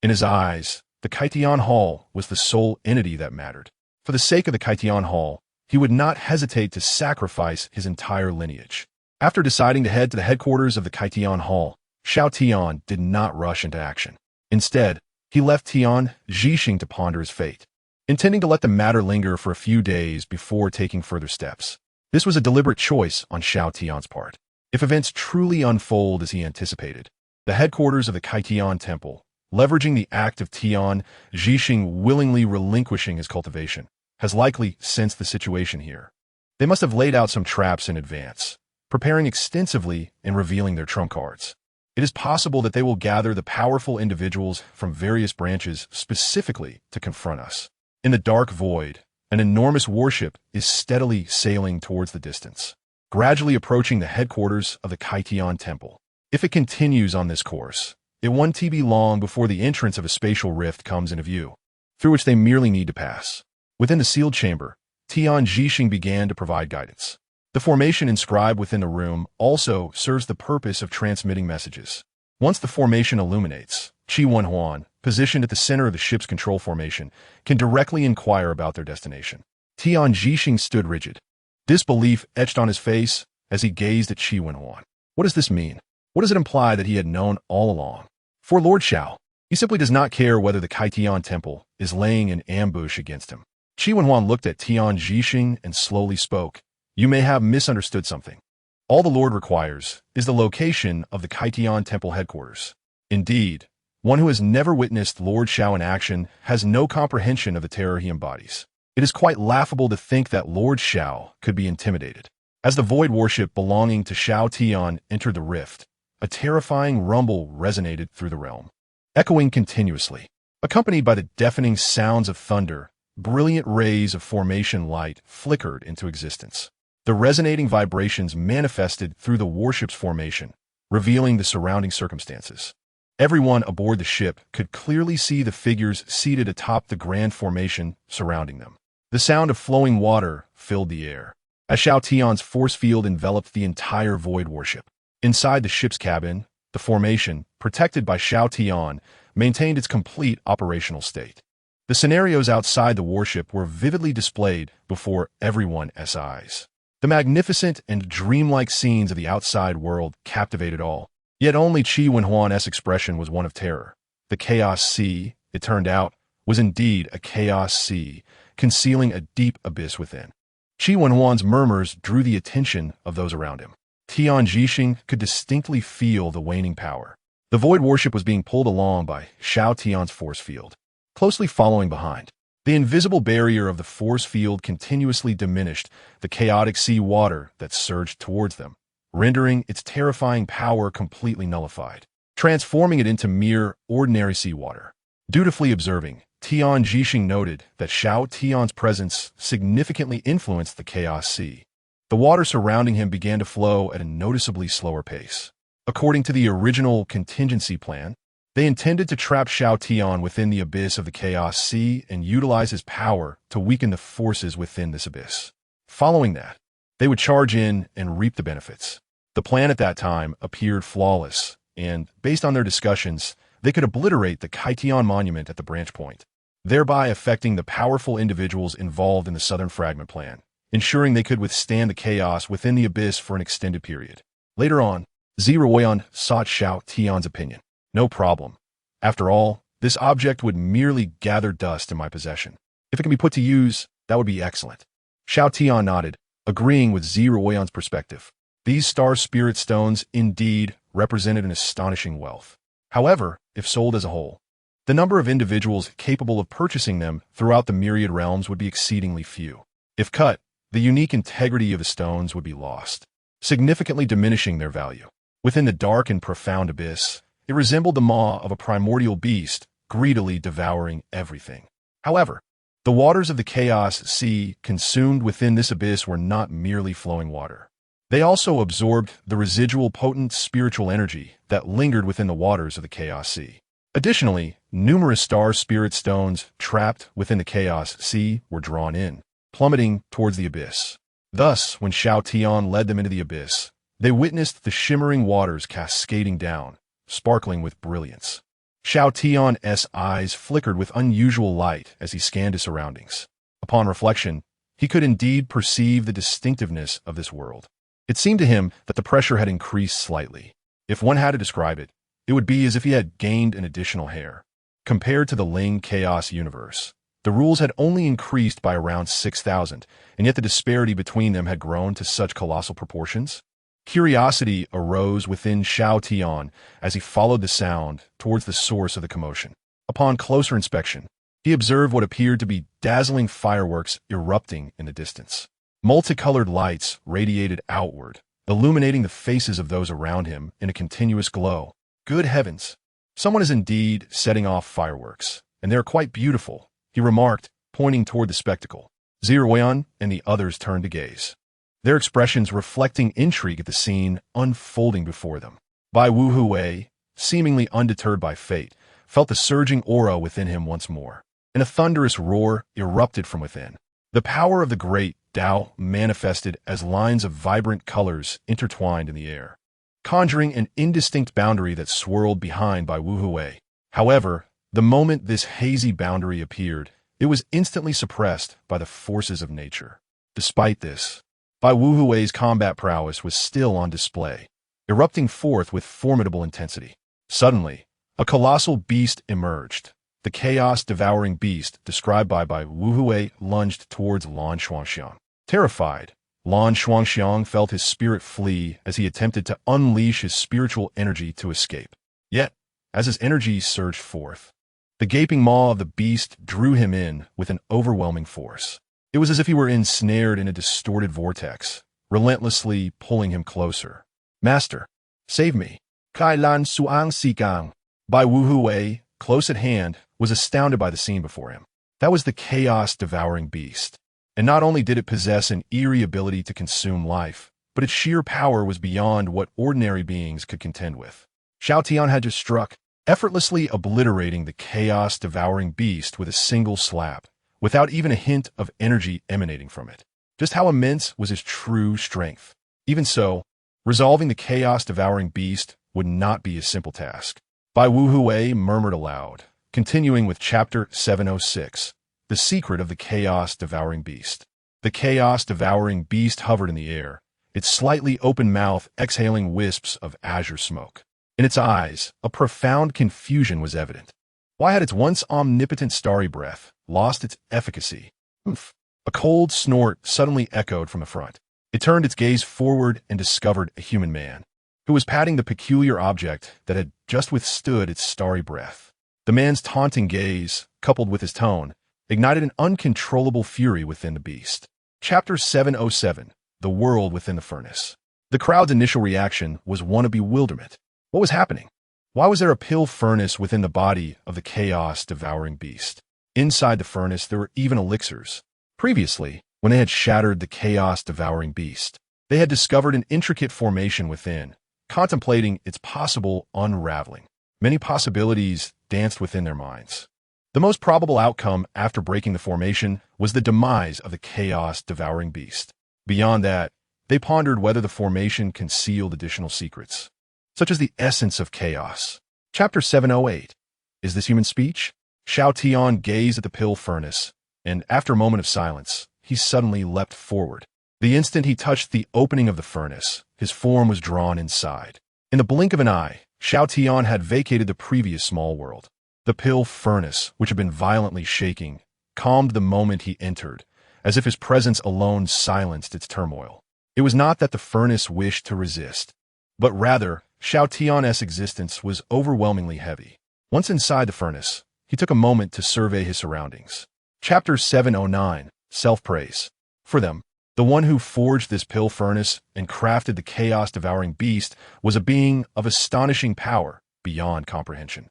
In his eyes, the Kaitian Hall was the sole entity that mattered. For the sake of the Kaitian Hall, he would not hesitate to sacrifice his entire lineage. After deciding to head to the headquarters of the Kaitian Hall, Xiao Tian did not rush into action. Instead, he left Tian Jixing to ponder his fate, intending to let the matter linger for a few days before taking further steps. This was a deliberate choice on Xiao Tian's part. If events truly unfold as he anticipated, the headquarters of the Kaitian Temple, leveraging the act of Tian Jixing willingly relinquishing his cultivation, has likely sensed the situation here. They must have laid out some traps in advance, preparing extensively and revealing their trump cards. It is possible that they will gather the powerful individuals from various branches specifically to confront us. In the dark void, an enormous warship is steadily sailing towards the distance, gradually approaching the headquarters of the Kaitian Temple. If it continues on this course, it won't be long before the entrance of a spatial rift comes into view, through which they merely need to pass. Within the sealed chamber, Tian Jixing began to provide guidance. The formation inscribed within the room also serves the purpose of transmitting messages. Once the formation illuminates, Qi Wenhuan, positioned at the center of the ship's control formation, can directly inquire about their destination. Tian Jixing stood rigid, disbelief etched on his face as he gazed at Qi Wenhuan. What does this mean? What does it imply that he had known all along? For Lord Xiao, he simply does not care whether the Kaitian Temple is laying an ambush against him. Qi Wenhuan looked at Tian Jixing and slowly spoke. You may have misunderstood something. All the Lord requires is the location of the Kaitian Temple headquarters. Indeed, one who has never witnessed Lord Xiao in action has no comprehension of the terror he embodies. It is quite laughable to think that Lord Xiao could be intimidated. As the void warship belonging to Xiao Tian entered the rift, a terrifying rumble resonated through the realm, echoing continuously. Accompanied by the deafening sounds of thunder, brilliant rays of formation light flickered into existence. The resonating vibrations manifested through the warship's formation, revealing the surrounding circumstances. Everyone aboard the ship could clearly see the figures seated atop the grand formation surrounding them. The sound of flowing water filled the air, as Xiao Tian's force field enveloped the entire void warship. Inside the ship's cabin, the formation, protected by Xiao Tian, maintained its complete operational state. The scenarios outside the warship were vividly displayed before everyone's eyes. The magnificent and dreamlike scenes of the outside world captivated all. Yet only Qi Wenhuan's expression was one of terror. The chaos sea, it turned out, was indeed a chaos sea, concealing a deep abyss within. Qi Wenhuan's murmurs drew the attention of those around him. Tian Jixing could distinctly feel the waning power. The void warship was being pulled along by Xiao Tian's force field, closely following behind. The invisible barrier of the force field continuously diminished the chaotic sea water that surged towards them, rendering its terrifying power completely nullified, transforming it into mere ordinary seawater. Dutifully observing, Tian Jixing noted that Xiao Tian's presence significantly influenced the chaos sea. The water surrounding him began to flow at a noticeably slower pace. According to the original contingency plan, they intended to trap Xiao Tian within the abyss of the Chaos Sea and utilize his power to weaken the forces within this abyss. Following that, they would charge in and reap the benefits. The plan at that time appeared flawless, and, based on their discussions, they could obliterate the Kaitian monument at the branch point, thereby affecting the powerful individuals involved in the Southern Fragment plan, ensuring they could withstand the chaos within the abyss for an extended period. Later on, Ziruoyan sought Xiao Tian's opinion. No problem. After all, this object would merely gather dust in my possession. If it can be put to use, that would be excellent. Xiao Tian nodded, agreeing with Ziruoyan's perspective. These star spirit stones indeed represented an astonishing wealth. However, if sold as a whole, the number of individuals capable of purchasing them throughout the myriad realms would be exceedingly few. If cut, the unique integrity of the stones would be lost, significantly diminishing their value. Within the dark and profound abyss, it resembled the maw of a primordial beast, greedily devouring everything. However, the waters of the Chaos Sea consumed within this abyss were not merely flowing water. They also absorbed the residual potent spiritual energy that lingered within the waters of the Chaos Sea. Additionally, numerous star spirit stones trapped within the Chaos Sea were drawn in, plummeting towards the abyss. Thus, when Xiao Tian led them into the abyss, they witnessed the shimmering waters cascading down, sparkling with brilliance. Xiao Tian's eyes flickered with unusual light as he scanned his surroundings. Upon reflection, he could indeed perceive the distinctiveness of this world. It seemed to him that the pressure had increased slightly. If one had to describe it, it would be as if he had gained an additional hair. Compared to the Ling Chaos universe, the rules had only increased by around 6,000, and yet the disparity between them had grown to such colossal proportions. Curiosity arose within Xiao Tian as he followed the sound towards the source of the commotion. Upon closer inspection, he observed what appeared to be dazzling fireworks erupting in the distance. Multicolored lights radiated outward, illuminating the faces of those around him in a continuous glow. Good heavens! Someone is indeed setting off fireworks, and they are quite beautiful, he remarked, pointing toward the spectacle. Ziruan and the others turned to gaze, their expressions reflecting intrigue at the scene unfolding before them. Bai Wuhui, seemingly undeterred by fate, felt the surging aura within him once more, and a thunderous roar erupted from within. The power of the great Tao manifested as lines of vibrant colors intertwined in the air, conjuring an indistinct boundary that swirled behind Bai Wuhui. However, the moment this hazy boundary appeared, it was instantly suppressed by the forces of nature. Despite this, Bai Wuhui's combat prowess was still on display, erupting forth with formidable intensity. Suddenly, a colossal beast emerged. The chaos-devouring beast described by Bai Wuhui lunged towards Lan Shuangxiang. Terrified, Lan Shuangxiang felt his spirit flee as he attempted to unleash his spiritual energy to escape. Yet, as his energy surged forth, the gaping maw of the beast drew him in with an overwhelming force. It was as if he were ensnared in a distorted vortex, relentlessly pulling him closer. "Master, save me." Kai Lan Suang Sigang. Bai Wuhui, close at hand, was astounded by the scene before him. That was the chaos-devouring beast. And not only did it possess an eerie ability to consume life, but its sheer power was beyond what ordinary beings could contend with. Xiao Tian had just struck, effortlessly obliterating the chaos-devouring beast with a single slap, without even a hint of energy emanating from it. Just how immense was his true strength? Even so, resolving the chaos-devouring beast would not be a simple task. Bai Wuhui murmured aloud, continuing with Chapter 706, The Secret of the Chaos-Devouring Beast. The chaos-devouring beast hovered in the air, its slightly open mouth exhaling wisps of azure smoke. In its eyes, a profound confusion was evident. Why had its once omnipotent starry breath lost its efficacy? Oof. A cold snort suddenly echoed from the front. It turned its gaze forward and discovered a human man, who was patting the peculiar object that had just withstood its starry breath. The man's taunting gaze, coupled with his tone, ignited an uncontrollable fury within the beast. Chapter 707, The World Within the Furnace. The crowd's initial reaction was one of bewilderment. What was happening? Why was there a pill furnace within the body of the chaos-devouring beast? Inside the furnace there were even elixirs. Previously, when they had shattered the chaos-devouring beast, they had discovered an intricate formation within, contemplating its possible unraveling. Many possibilities danced within their minds. The most probable outcome after breaking the formation was the demise of the chaos-devouring beast. Beyond that, they pondered whether the formation concealed additional secrets, such as the essence of chaos. Chapter 708. Is this human speech? Xiao Tian gazed at the pill furnace, and after a moment of silence, he suddenly leapt forward. The instant he touched the opening of the furnace, his form was drawn inside. In the blink of an eye, Xiao Tian had vacated the previous small world. The pill furnace, which had been violently shaking, calmed the moment he entered, as if his presence alone silenced its turmoil. It was not that the furnace wished to resist, but rather Xiao Tian's existence was overwhelmingly heavy. Once inside the furnace, he took a moment to survey his surroundings. Chapter 709, Self-Praise. For them, the one who forged this pill furnace and crafted the chaos-devouring beast was a being of astonishing power beyond comprehension.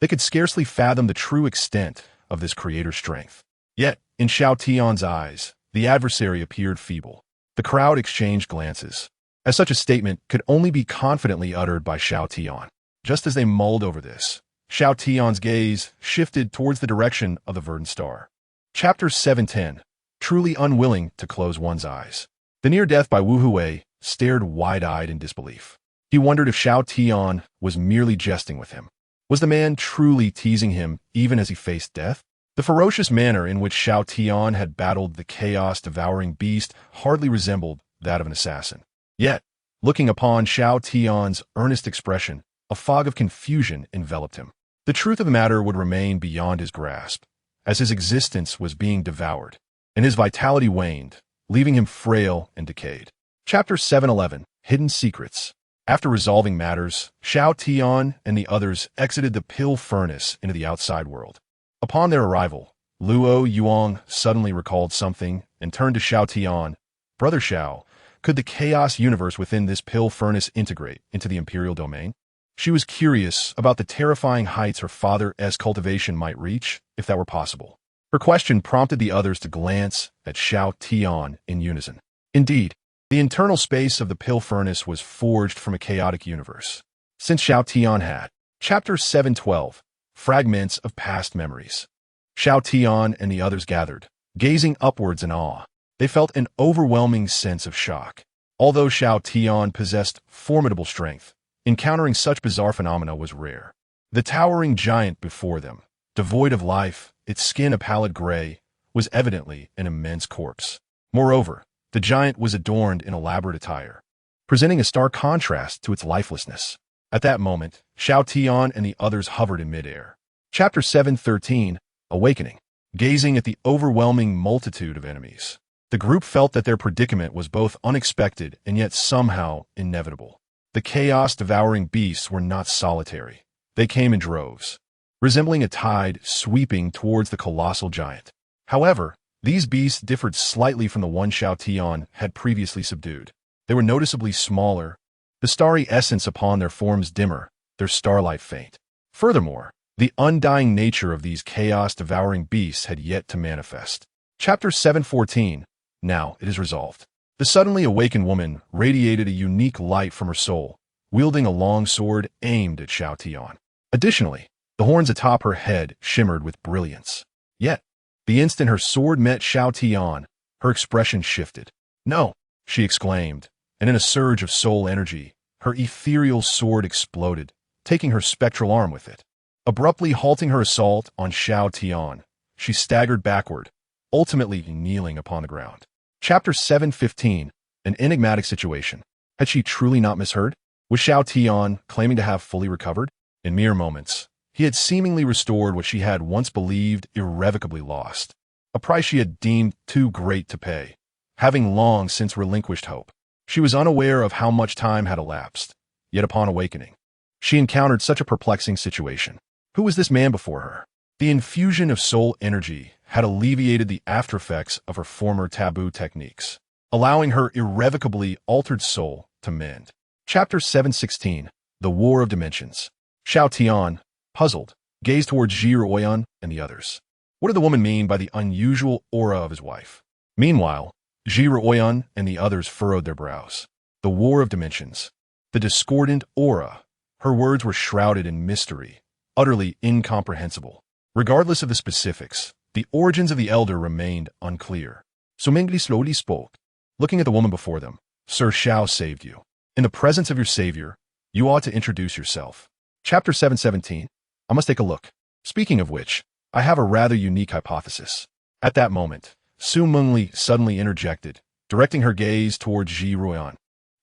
They could scarcely fathom the true extent of this creator's strength. Yet, in Xiao Tian's eyes, the adversary appeared feeble. The crowd exchanged glances, as such a statement could only be confidently uttered by Xiao Tian. Just as they mulled over this, Xiao Tian's gaze shifted towards the direction of the verdant star. Chapter 710, Truly Unwilling to Close One's Eyes. The near-death by Wu Hui stared wide-eyed in disbelief. He wondered if Xiao Tian was merely jesting with him. Was the man truly teasing him even as he faced death? The ferocious manner in which Xiao Tian had battled the chaos-devouring beast hardly resembled that of an assassin. Yet, looking upon Xiao Tian's earnest expression, a fog of confusion enveloped him. The truth of the matter would remain beyond his grasp, as his existence was being devoured, and his vitality waned, leaving him frail and decayed. Chapter 711, Hidden Secrets. After resolving matters, Xiao Tian and the others exited the pill furnace into the outside world. Upon their arrival, Luo Yuang suddenly recalled something and turned to Xiao Tian. Brother Xiao, could the chaos universe within this pill furnace integrate into the imperial domain? She was curious about the terrifying heights her father's cultivation might reach, if that were possible. Her question prompted the others to glance at Xiao Tian in unison. Indeed, the internal space of the pill furnace was forged from a chaotic universe. Since Xiao Tian had. Chapter 712, Fragments of Past Memories. Xiao Tian and the others gathered, gazing upwards in awe. They felt an overwhelming sense of shock. Although Xiao Tian possessed formidable strength, encountering such bizarre phenomena was rare. The towering giant before them, devoid of life, its skin a pallid gray, was evidently an immense corpse. Moreover, the giant was adorned in elaborate attire, presenting a stark contrast to its lifelessness. At that moment, Xiao Tian and the others hovered in midair. Chapter 713, Awakening. Gazing at the overwhelming multitude of enemies, the group felt that their predicament was both unexpected and yet somehow inevitable. The chaos-devouring beasts were not solitary. They came in droves, resembling a tide sweeping towards the colossal giant. However, these beasts differed slightly from the one Xiao Tian had previously subdued. They were noticeably smaller, the starry essence upon their forms dimmer, their starlight faint. Furthermore, the undying nature of these chaos-devouring beasts had yet to manifest. Chapter 714, Now It Is Resolved. The suddenly awakened woman radiated a unique light from her soul, wielding a long sword aimed at Xiao Tian. Additionally, the horns atop her head shimmered with brilliance. Yet, the instant her sword met Xiao Tian, her expression shifted. "No!" she exclaimed, and in a surge of soul energy, her ethereal sword exploded, taking her spectral arm with it. Abruptly halting her assault on Xiao Tian, she staggered backward, ultimately kneeling upon the ground. Chapter 715, An Enigmatic Situation. Had she truly not misheard? Was Xiao Tian claiming to have fully recovered? In mere moments, he had seemingly restored what she had once believed irrevocably lost, a price she had deemed too great to pay, having long since relinquished hope. She was unaware of how much time had elapsed, yet upon awakening, she encountered such a perplexing situation. Who was this man before her? The infusion of soul energy had alleviated the aftereffects of her former taboo techniques, allowing her irrevocably altered soul to mend. Chapter 716, The War of Dimensions. Xiao Tian, puzzled, gazed towards Zhi Ruoyan and the others. What did the woman mean by the unusual aura of his wife? Meanwhile, Zhi Ruoyan and the others furrowed their brows. The War of Dimensions. The discordant aura. Her words were shrouded in mystery, utterly incomprehensible. Regardless of the specifics, the origins of the elder remained unclear. So Mingli slowly spoke. Looking at the woman before them, Sir Xiao saved you. In the presence of your savior, you ought to introduce yourself. Chapter 717, I must take a look. Speaking of which, I have a rather unique hypothesis. At that moment, Su Mengli suddenly interjected, directing her gaze towards Zhi Ruoyan.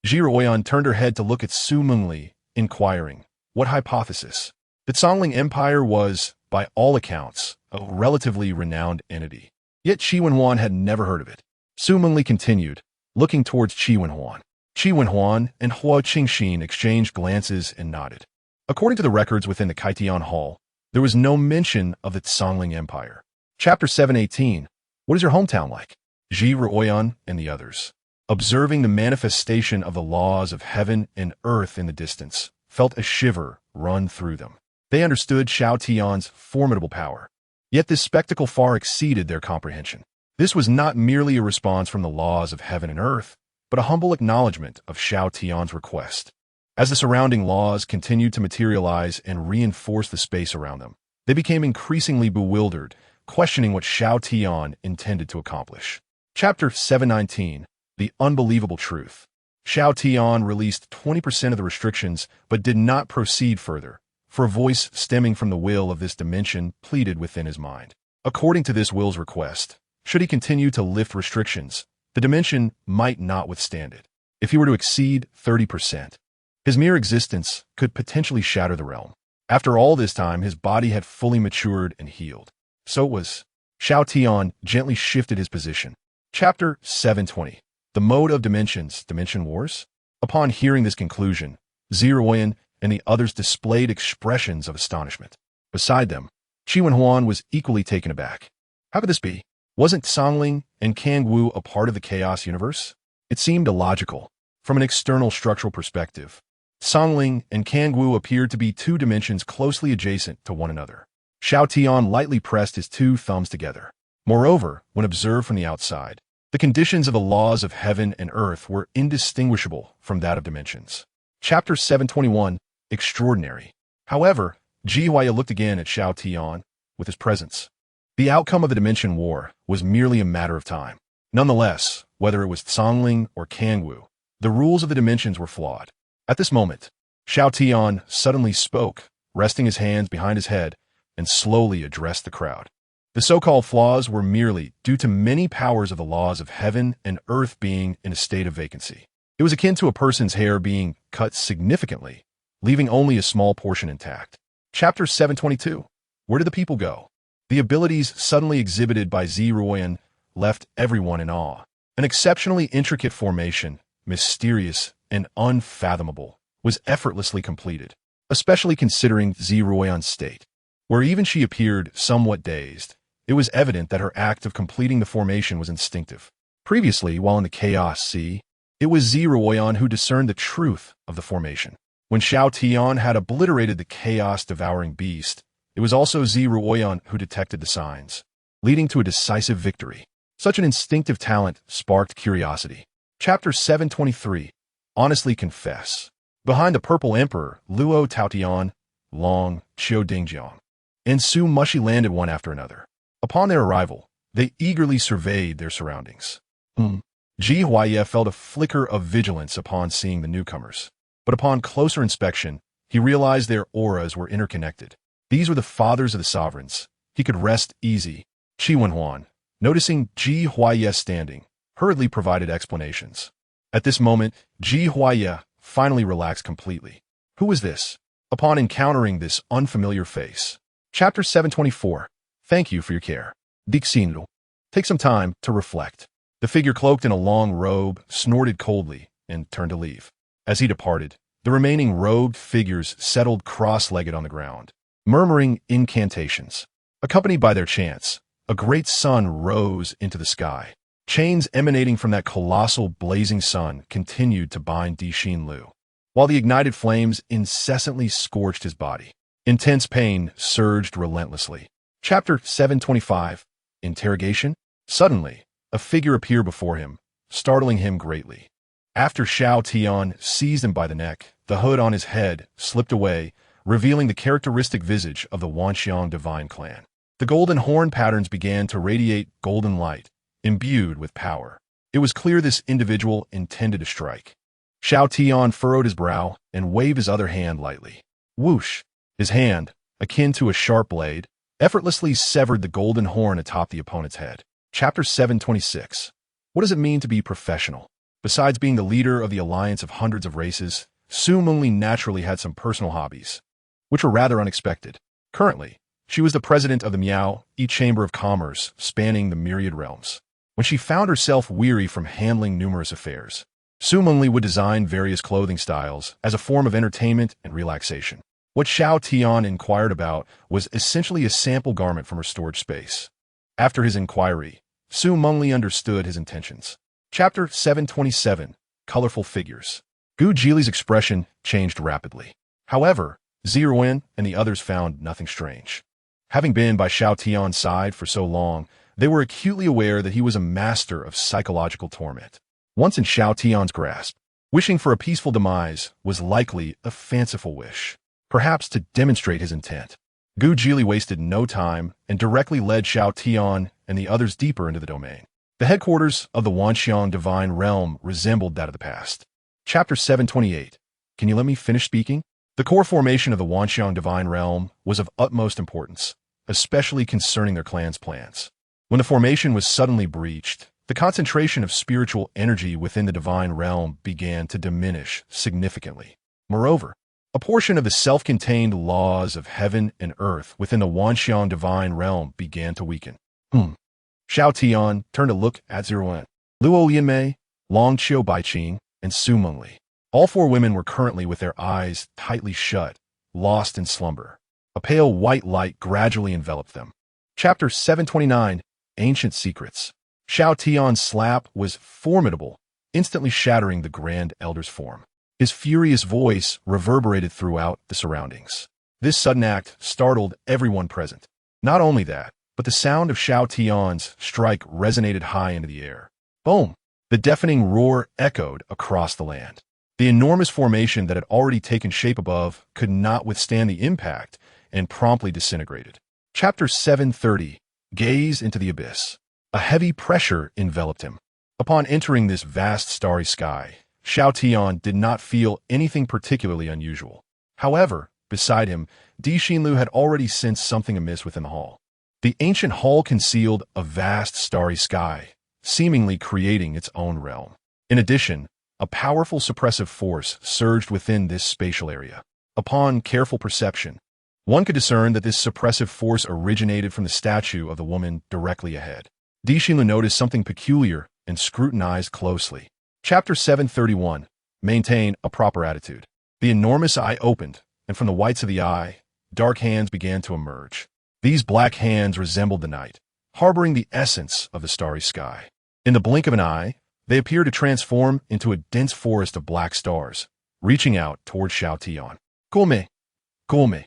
Zhi Ruoyan turned her head to look at Su Mengli, inquiring, what hypothesis? The Songling Empire was, by all accounts, a relatively renowned entity. Yet Qi Wenhuan had never heard of it. Su Mengli continued, looking towards Qi Wenhuan. Qi Wenhuan and Hua Qingxin exchanged glances and nodded. According to the records within the Kaitian Hall, there was no mention of the Songling Empire. Chapter 718. What is your hometown like? Ji Ruoyan and the others, observing the manifestation of the laws of heaven and earth in the distance, felt a shiver run through them. They understood Xiao Tian's formidable power. Yet this spectacle far exceeded their comprehension. This was not merely a response from the laws of heaven and earth, but a humble acknowledgement of Xiao Tian's request. As the surrounding laws continued to materialize and reinforce the space around them, they became increasingly bewildered, questioning what Xiao Tian intended to accomplish. Chapter 719. The Unbelievable Truth. Xiao Tian released 20% of the restrictions, but did not proceed further, for a voice stemming from the will of this dimension pleaded within his mind. According to this will's request, should he continue to lift restrictions, the dimension might not withstand it. If he were to exceed 30%, his mere existence could potentially shatter the realm. After all this time, his body had fully matured and healed. So it was. Xiao Tian gently shifted his position. Chapter 720. The Mode of Dimensions, Dimension Wars? Upon hearing this conclusion, Ziruoyan and the others displayed expressions of astonishment. Beside them, Qi Wenhuan was equally taken aback. How could this be? Wasn't Songling and Kangwu a part of the Chaos Universe? It seemed illogical. From an external structural perspective, Songling and Kangwu appeared to be two dimensions closely adjacent to one another. Xiao Tian lightly pressed his two thumbs together. Moreover, when observed from the outside, the conditions of the laws of heaven and earth were indistinguishable from that of dimensions. Chapter 721. Extraordinary. However, Ji Huaya looked again at Xiao Tian with his presence. The outcome of the dimension war was merely a matter of time. Nonetheless, whether it was Songling or Kangwu, the rules of the dimensions were flawed. At this moment, Xiao Tian suddenly spoke, resting his hands behind his head, and slowly addressed the crowd. The so-called flaws were merely due to many powers of the laws of heaven and earth being in a state of vacancy. It was akin to a person's hair being cut significantly, leaving only a small portion intact. Chapter 722. Where did the people go? The abilities suddenly exhibited by Ziruoyan left everyone in awe. An exceptionally intricate formation, mysterious and unfathomable, was effortlessly completed, especially considering Ziruoyan's state. Where even she appeared somewhat dazed, it was evident that her act of completing the formation was instinctive. Previously, while in the Chaos Sea, it was Ziruoyan who discerned the truth of the formation. When Xiao Tian had obliterated the chaos-devouring beast, it was also Ziruoyan who detected the signs, leading to a decisive victory. Such an instinctive talent sparked curiosity. Chapter 723. Honestly confess. Behind the Purple Emperor, Luo Taotian, Long, Qiu Dingjiang, and Su Mushi landed one after another. Upon their arrival, they eagerly surveyed their surroundings. Ji Huaya felt a flicker of vigilance upon seeing the newcomers, but upon closer inspection, he realized their auras were interconnected. These were the fathers of the sovereigns. He could rest easy. Qi Wenhuan, noticing Ji Huaya standing, hurriedly provided explanations. At this moment, Ji Huaya finally relaxed completely. Who was this? Upon encountering this unfamiliar face. Chapter 724. Thank you for your care. Dixinlu. Take some time to reflect. The figure cloaked in a long robe snorted coldly and turned to leave. As he departed, the remaining robed figures settled cross-legged on the ground, murmuring incantations. Accompanied by their chants, a great sun rose into the sky. Chains emanating from that colossal blazing sun continued to bind Dixinlu, while the ignited flames incessantly scorched his body. Intense pain surged relentlessly. Chapter 725. Interrogation? Suddenly, a figure appeared before him, startling him greatly. After Xiao Tian seized him by the neck, the hood on his head slipped away, revealing the characteristic visage of the Wanxiang divine clan. The golden horn patterns began to radiate golden light, imbued with power. It was clear this individual intended to strike. Xiao Tian furrowed his brow and waved his other hand lightly. Whoosh! His hand, akin to a sharp blade, effortlessly severed the golden horn atop the opponent's head. Chapter 726. What does it mean to be professional? Besides being the leader of the alliance of hundreds of races, Su Mengli naturally had some personal hobbies, which were rather unexpected. Currently, she was the president of the Miao Chamber of Commerce, spanning the myriad realms. When she found herself weary from handling numerous affairs, Su Mengli would design various clothing styles as a form of entertainment and relaxation. What Xiao Tian inquired about was essentially a sample garment from her storage space. After his inquiry, Su Mengli understood his intentions. Chapter 727, Colorful Figures. Gu Jili's expression changed rapidly. However, Ziruan and the others found nothing strange. Having been by Xiao Tian's side for so long, they were acutely aware that he was a master of psychological torment. Once in Xiao Tian's grasp, wishing for a peaceful demise was likely a fanciful wish, perhaps to demonstrate his intent. Gu Jili wasted no time and directly led Xiao Tian and the others deeper into the domain. The headquarters of the Wanxiang divine realm resembled that of the past. Chapter 728. Can you let me finish speaking? The core formation of the Wanxiang divine realm was of utmost importance, especially concerning their clan's plans. When the formation was suddenly breached, the concentration of spiritual energy within the divine realm began to diminish significantly. Moreover, a portion of the self-contained laws of heaven and earth within the Wanxiang divine realm began to weaken. Xiao Tian turned to look at Ziruan, Luo Yanmei, Long Qiu Baiqing, and Su Mengli. All four women were currently with their eyes tightly shut, lost in slumber. A pale white light gradually enveloped them. Chapter 729, Ancient Secrets. Xiao Tian's slap was formidable, instantly shattering the Grand Elder's form. His furious voice reverberated throughout the surroundings. This sudden act startled everyone present. Not only that, but the sound of Xiao Tian's strike resonated high into the air. Boom! The deafening roar echoed across the land. The enormous formation that had already taken shape above could not withstand the impact and promptly disintegrated. Chapter 730, Gaze into the Abyss. A heavy pressure enveloped him. Upon entering this vast starry sky, Xiao Tian did not feel anything particularly unusual. However, beside him, Di Xinlu had already sensed something amiss within the hall. The ancient hall concealed a vast starry sky, seemingly creating its own realm. In addition, a powerful suppressive force surged within this spatial area. Upon careful perception, one could discern that this suppressive force originated from the statue of the woman directly ahead. Di Xinlu noticed something peculiar and scrutinized closely. Chapter 731. Maintain a proper attitude. The enormous eye opened, and from the whites of the eye, dark hands began to emerge. These black hands resembled the night, harboring the essence of the starry sky. In the blink of an eye, they appeared to transform into a dense forest of black stars, reaching out toward Xiao Tian. Gome! Gome!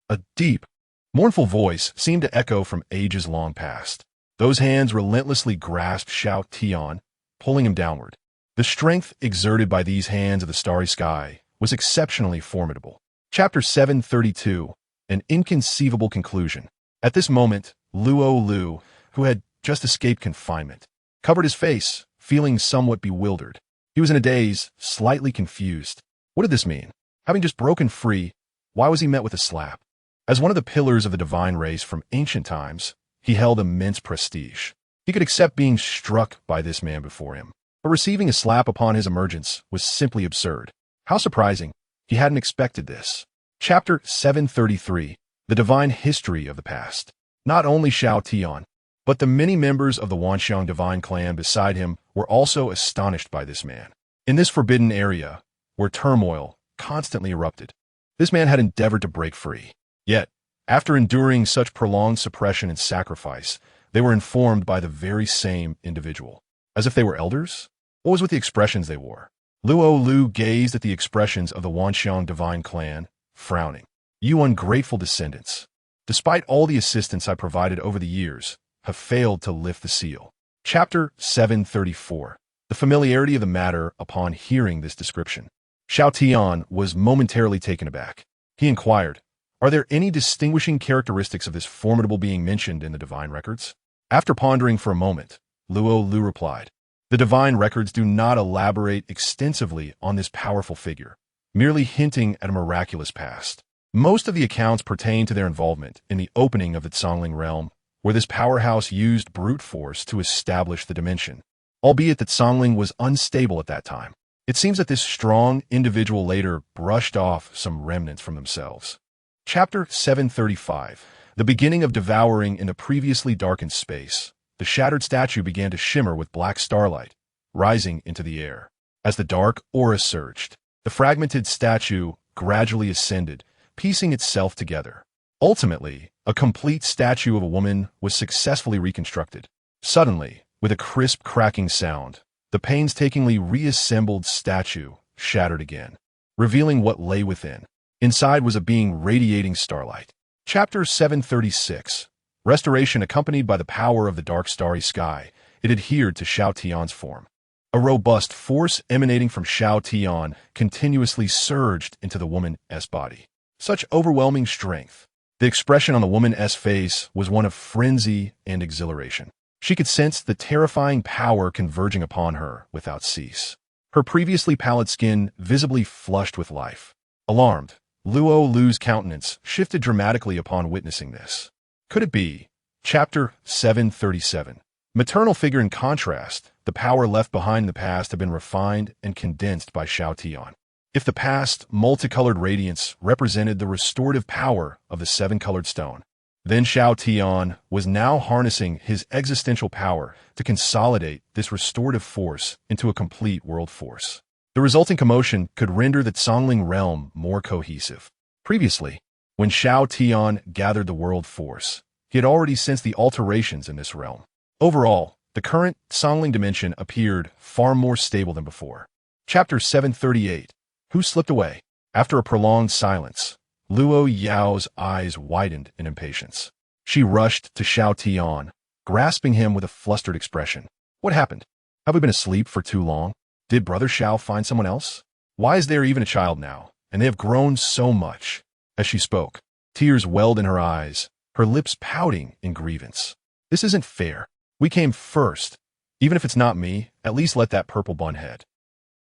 A deep, mournful voice seemed to echo from ages long past. Those hands relentlessly grasped Xiao Tian, pulling him downward. The strength exerted by these hands of the starry sky was exceptionally formidable. Chapter 732, An Inconceivable Conclusion. At this moment, Luo Lu, who had just escaped confinement, covered his face, feeling somewhat bewildered. He was in a daze, slightly confused. What did this mean? Having just broken free, why was he met with a slap? As one of the pillars of the divine race from ancient times, he held immense prestige. He could accept being struck by this man before him, but receiving a slap upon his emergence was simply absurd. How surprising. He hadn't expected this. Chapter 733, The Divine History of the Past. Not only Xiao Tian, but the many members of the Wanxiang divine clan beside him were also astonished by this man. In this forbidden area, where turmoil constantly erupted, this man had endeavored to break free. Yet, after enduring such prolonged suppression and sacrifice, they were informed by the very same individual. As if they were elders? What was with the expressions they wore? Luo Lu gazed at the expressions of the Wanxiang divine clan, frowning. You ungrateful descendants, despite all the assistance I provided over the years, have failed to lift the seal. Chapter 734. The familiarity of the matter upon hearing this description. Xiao Tian was momentarily taken aback. He inquired, Are there any distinguishing characteristics of this formidable being mentioned in the divine records? After pondering for a moment, Luo Lu replied, The divine records do not elaborate extensively on this powerful figure, merely hinting at a miraculous past. Most of the accounts pertain to their involvement in the opening of the Zhongling realm, where this powerhouse used brute force to establish the dimension, albeit that Zhongling was unstable at that time. It seems that this strong individual later brushed off some remnants from themselves. Chapter 735. The beginning of devouring in the previously darkened space. The shattered statue began to shimmer with black starlight, rising into the air. As the dark aura surged, the fragmented statue gradually ascended, piecing itself together. Ultimately, a complete statue of a woman was successfully reconstructed. Suddenly, with a crisp cracking sound, the painstakingly reassembled statue shattered again, revealing what lay within. Inside was a being radiating starlight. Chapter 736. Restoration accompanied by the power of the dark starry sky. It adhered to Xiao Tian's form. A robust force emanating from Xiao Tian continuously surged into the woman's body. Such overwhelming strength. The expression on the woman's face was one of frenzy and exhilaration. She could sense the terrifying power converging upon her without cease. Her previously pallid skin visibly flushed with life. Alarmed, Luo Lu's countenance shifted dramatically upon witnessing this. Could it be? Chapter 737. Maternal figure. In contrast, the power left behind in the past had been refined and condensed by Xiao Tian. If the past multicolored radiance represented the restorative power of the seven-colored stone, then Xiao Tian was now harnessing his existential power to consolidate this restorative force into a complete world force. The resulting commotion could render the Songling realm more cohesive. Previously, when Xiao Tian gathered the world force, he had already sensed the alterations in this realm. Overall, the current Songling dimension appeared far more stable than before. Chapter 738. Who slipped away? After a prolonged silence, Luo Yao's eyes widened in impatience. She rushed to Xiao Tian, grasping him with a flustered expression. What happened? Have we been asleep for too long? Did Brother Xiao find someone else? Why is there even a child now, and they have grown so much? As she spoke, tears welled in her eyes, her lips pouting in grievance. This isn't fair. We came first. Even if it's not me, at least let that purple bun head.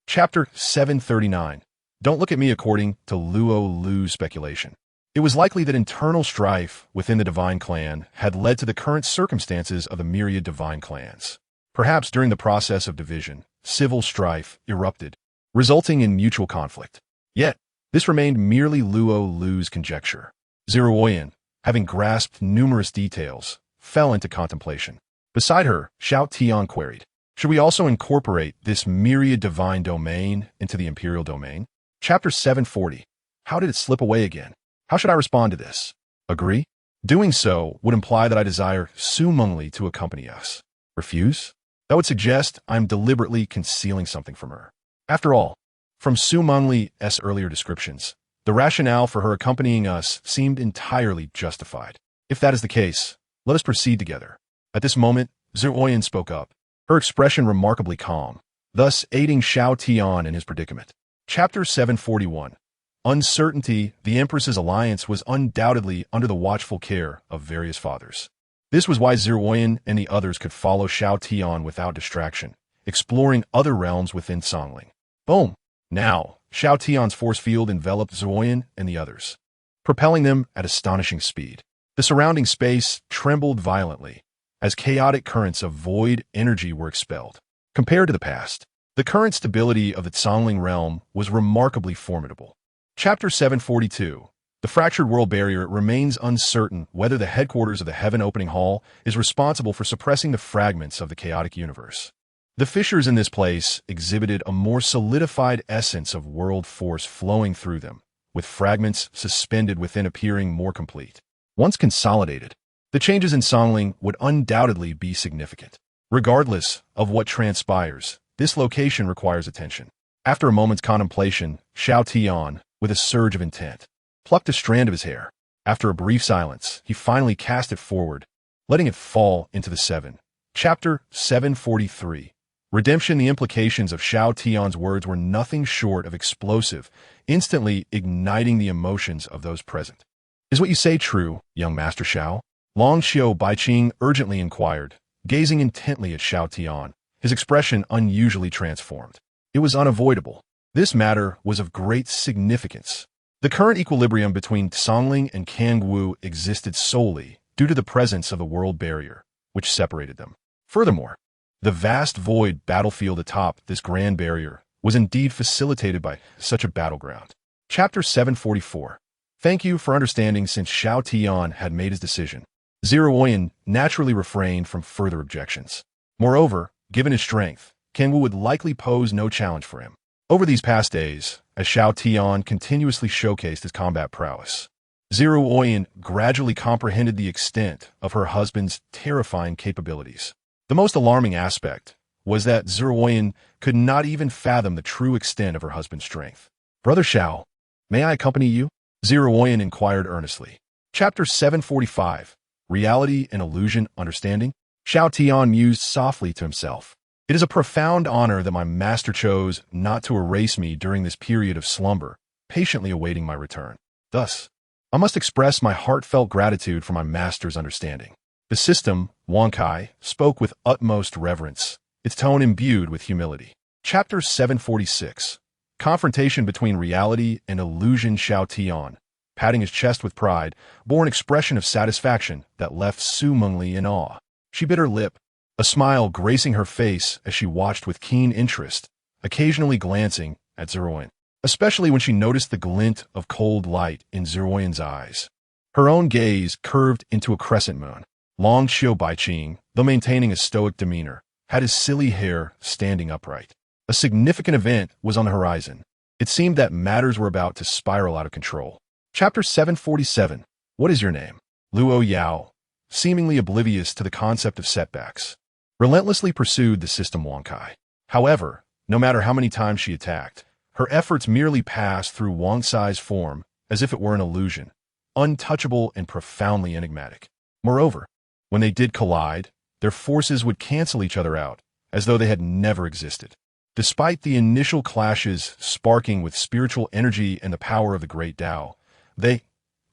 Chapter 739. Don't look at me. According to Luo Lu's speculation, it was likely that internal strife within the divine clan had led to the current circumstances of the myriad divine clans. Perhaps during the process of division, civil strife erupted, resulting in mutual conflict. Yet, this remained merely Luo Lu's conjecture. Ziruoyan, having grasped numerous details, fell into contemplation. Beside her, Xiao Tian queried, should we also incorporate this myriad divine domain into the imperial domain? Chapter 740. How did it slip away again? How should I respond to this? Agree? Doing so would imply that I desire Su Mengli to accompany us. Refuse? That would suggest I'm deliberately concealing something from her. After all, from Su Mengli's earlier descriptions, the rationale for her accompanying us seemed entirely justified. If that is the case, let us proceed together. At this moment, Ziruoyan spoke up, her expression remarkably calm, thus aiding Xiao Tian in his predicament. Chapter 741. Uncertainty. The Empress's alliance was undoubtedly under the watchful care of various fathers. This was why Ziruoyan and the others could follow Xiao Tian without distraction, exploring other realms within Songling. Boom! Now, Xiao Tian's force field enveloped Ziruoyan and the others, propelling them at astonishing speed. The surrounding space trembled violently, as chaotic currents of void energy were expelled. Compared to the past, the current stability of the Songling realm was remarkably formidable. Chapter 742. The fractured world barrier. Remains uncertain whether the headquarters of the Heaven Opening Hall is responsible for suppressing the fragments of the chaotic universe. The fissures in this place exhibited a more solidified essence of world force flowing through them, with fragments suspended within appearing more complete. Once consolidated, the changes in Songling would undoubtedly be significant. Regardless of what transpires, this location requires attention. After a moment's contemplation, Xiao Tian, with a surge of intent, plucked a strand of his hair. After a brief silence, he finally cast it forward, letting it fall into the seven. Chapter 743. Redemption. The implications of Xiao Tian's words were nothing short of explosive, instantly igniting the emotions of those present. Is what you say true, young Master Xiao? Long Xiao Baiqing urgently inquired, gazing intently at Xiao Tian, his expression unusually transformed. It was unavoidable. This matter was of great significance. The current equilibrium between Songling and Kangwu existed solely due to the presence of a world barrier, which separated them. Furthermore, the vast void battlefield atop this grand barrier was indeed facilitated by such a battleground. Chapter 744. Thank you for understanding. Since Xiao Tian had made his decision, Ziruoyan naturally refrained from further objections. Moreover, given his strength, Kangwu would likely pose no challenge for him. Over these past days, as Xiao Tian continuously showcased his combat prowess, Zero Oyan gradually comprehended the extent of her husband's terrifying capabilities. The most alarming aspect was that Zero Oyan could not even fathom the true extent of her husband's strength. "Brother Xiao, may I accompany you?" Zero Oyan inquired earnestly. Chapter 745, Reality and Illusion Understanding. Xiao Tian mused softly to himself. "It is a profound honor that my master chose not to erase me during this period of slumber, patiently awaiting my return. Thus, I must express my heartfelt gratitude for my master's understanding." The system, Wankai, spoke with utmost reverence, its tone imbued with humility. Chapter 746, Confrontation between Reality and Illusion. Xiao Tian, patting his chest with pride, bore an expression of satisfaction that left Su Mengli in awe. She bit her lip, a smile gracing her face as she watched with keen interest, occasionally glancing at Zeroyan, especially when she noticed the glint of cold light in Zeroyan's eyes. Her own gaze curved into a crescent moon. Long Xiao Baiqing, though maintaining a stoic demeanor, had his silly hair standing upright. A significant event was on the horizon. It seemed that matters were about to spiral out of control. Chapter 747, What is your name? Luo Yao, seemingly oblivious to the concept of setbacks, relentlessly pursued the system Wankai. However, no matter how many times she attacked, her efforts merely passed through Wangsai's form as if it were an illusion, untouchable and profoundly enigmatic. Moreover, when they did collide, their forces would cancel each other out, as though they had never existed. Despite the initial clashes sparking with spiritual energy and the power of the Great Tao, they...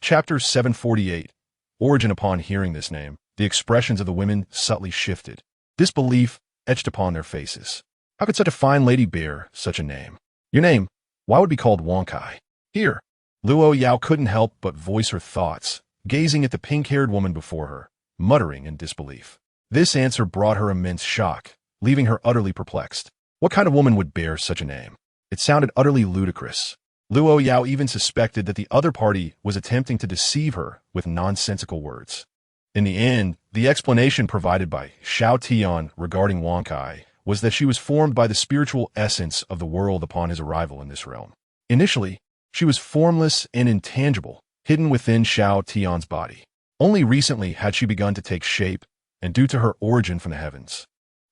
Chapter 748, Origin. Upon hearing this name, the expressions of the women subtly shifted. Disbelief etched upon their faces. How could such a fine lady bear such a name? Your name, why would it be called Wankai? Here, Luo Yao couldn't help but voice her thoughts, gazing at the pink-haired woman before her, muttering in disbelief. This answer brought her immense shock, leaving her utterly perplexed. What kind of woman would bear such a name? It sounded utterly ludicrous. Luo Yao even suspected that the other party was attempting to deceive her with nonsensical words. In the end, the explanation provided by Xiao Tian regarding Wankai was that she was formed by the spiritual essence of the world upon his arrival in this realm. Initially, she was formless and intangible, hidden within Xiao Tian's body. Only recently had she begun to take shape, and due to her origin from the heavens,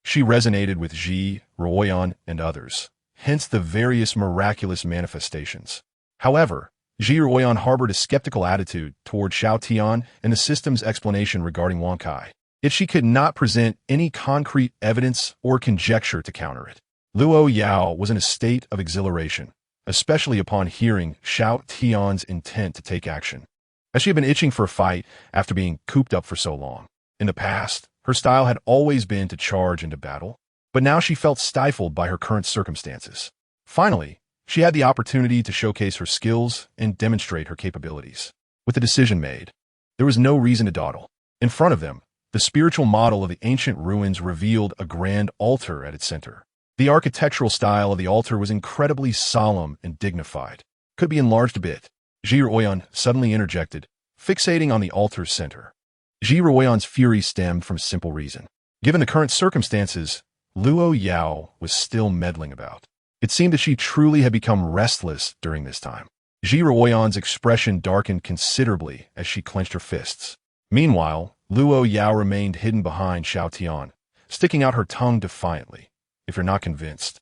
she resonated with Ji, Ruoyan, and others, hence the various miraculous manifestations. However, Ji Ruoyan harbored a skeptical attitude toward Xiao Tian and the system's explanation regarding Wankai, yet she could not present any concrete evidence or conjecture to counter it. Luo Yao was in a state of exhilaration, especially upon hearing Xiao Tian's intent to take action, as she had been itching for a fight after being cooped up for so long. In the past, her style had always been to charge into battle, but now she felt stifled by her current circumstances. Finally, she had the opportunity to showcase her skills and demonstrate her capabilities. With the decision made, there was no reason to dawdle. In front of them, the spiritual model of the ancient ruins revealed a grand altar at its center. The architectural style of the altar was incredibly solemn and dignified. Could be enlarged a bit. Ji Ruoyan suddenly interjected, fixating on the altar's center. Ji Ruoyan's fury stemmed from a simple reason. Given the current circumstances, Luo Yao was still meddling about. It seemed that she truly had become restless during this time. Ji Ruoyan's expression darkened considerably as she clenched her fists. Meanwhile, Luo Yao remained hidden behind Xiao Tian, sticking out her tongue defiantly. "If you're not convinced,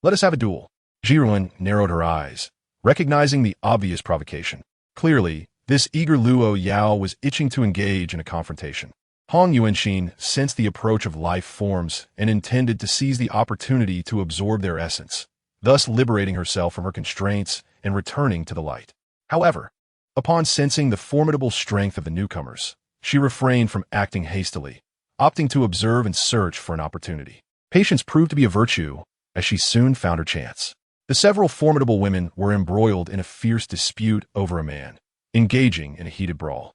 let us have a duel." Ji Ruoyan narrowed her eyes, recognizing the obvious provocation. Clearly, this eager Luo Yao was itching to engage in a confrontation. Hong Yuanxin sensed the approach of life forms and intended to seize the opportunity to absorb their essence, thus liberating herself from her constraints and returning to the light. However, upon sensing the formidable strength of the newcomers, she refrained from acting hastily, opting to observe and search for an opportunity. Patience proved to be a virtue, as she soon found her chance. The several formidable women were embroiled in a fierce dispute over a man, engaging in a heated brawl.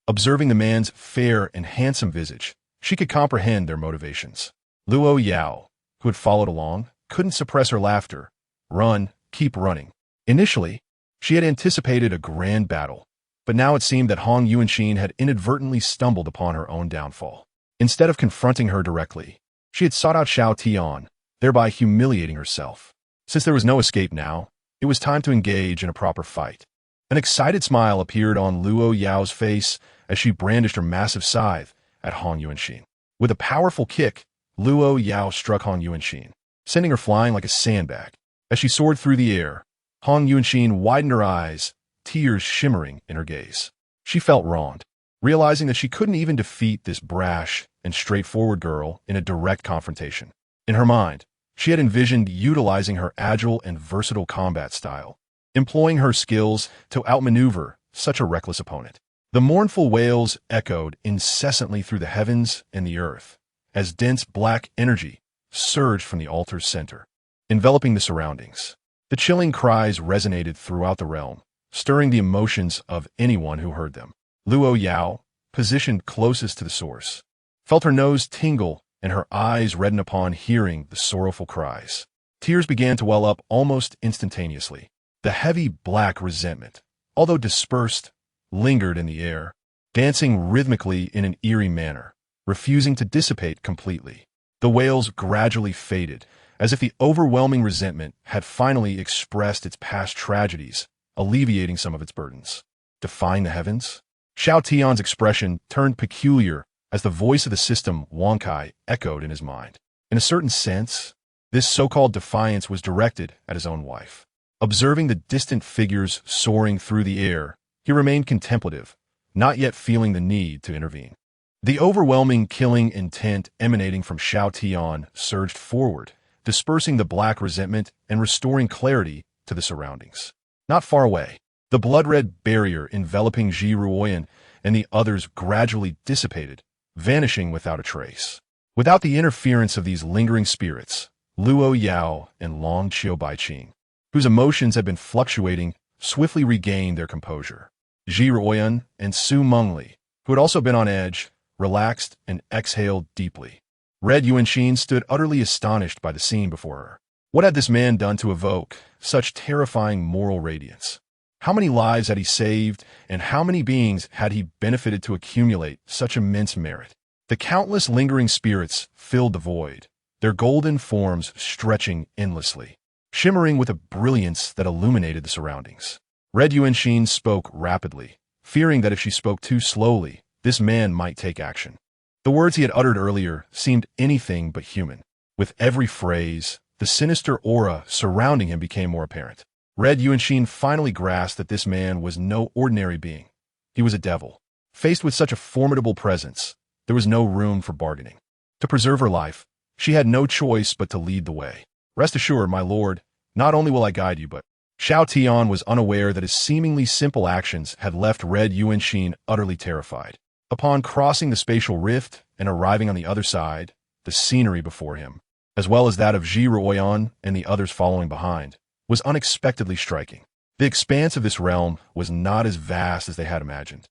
Observing the man's fair and handsome visage, she could comprehend their motivations. Luo Yao, who had followed along, couldn't suppress her laughter. Run, keep running. Initially, she had anticipated a grand battle, but now it seemed that Hong Yuanxin had inadvertently stumbled upon her own downfall. Instead of confronting her directly, she had sought out Xiao Tian, thereby humiliating herself. Since there was no escape now, it was time to engage in a proper fight. An excited smile appeared on Luo Yao's face as she brandished her massive scythe at Hong Yuanxin. With a powerful kick, Luo Yao struck Hong Yuanxin, sending her flying like a sandbag. As she soared through the air, Hong Yuanxin widened her eyes, tears shimmering in her gaze. She felt wronged, realizing that she couldn't even defeat this brash and straightforward girl in a direct confrontation. In her mind, she had envisioned utilizing her agile and versatile combat style, employing her skills to outmaneuver such a reckless opponent. The mournful wails echoed incessantly through the heavens and the earth, as dense black energy surged from the altar's center, enveloping the surroundings. The chilling cries resonated throughout the realm, stirring the emotions of anyone who heard them. Luo Yao, positioned closest to the source, felt her nose tingle and her eyes redden upon hearing the sorrowful cries. Tears began to well up almost instantaneously. The heavy black resentment, although dispersed, lingered in the air, dancing rhythmically in an eerie manner, refusing to dissipate completely. The wails gradually faded, as if the overwhelming resentment had finally expressed its past tragedies, alleviating some of its burdens. Defying the heavens? Xiao Tian's expression turned peculiar as the voice of the system Wangkai echoed in his mind. In a certain sense, this so-called defiance was directed at his own wife. Observing the distant figures soaring through the air, he remained contemplative, not yet feeling the need to intervene. The overwhelming killing intent emanating from Xiao Tian surged forward, dispersing the black resentment and restoring clarity to the surroundings. Not far away, the blood-red barrier enveloping Ji Ruoyan and the others gradually dissipated, vanishing without a trace. Without the interference of these lingering spirits, Luo Yao and Long Qiu Baiqing, whose emotions had been fluctuating, swiftly regained their composure. Ji Ruoyan and Su Mengli, who had also been on edge, relaxed and exhaled deeply. Red Yuanxin stood utterly astonished by the scene before her. What had this man done to evoke such terrifying moral radiance? How many lives had he saved, and how many beings had he benefited to accumulate such immense merit? The countless lingering spirits filled the void, their golden forms stretching endlessly, shimmering with a brilliance that illuminated the surroundings. Red Yuanxin spoke rapidly, fearing that if she spoke too slowly, this man might take action. The words he had uttered earlier seemed anything but human. With every phrase, the sinister aura surrounding him became more apparent. Red Yuanxin finally grasped that this man was no ordinary being. He was a devil. Faced with such a formidable presence, there was no room for bargaining. To preserve her life, she had no choice but to lead the way. Rest assured, my lord, not only will I guide you, but Xiao Tian was unaware that his seemingly simple actions had left Red Yuanxin utterly terrified. Upon crossing the spatial rift and arriving on the other side, the scenery before him, as well as that of Ji Ruoyan and the others following behind, was unexpectedly striking. The expanse of this realm was not as vast as they had imagined,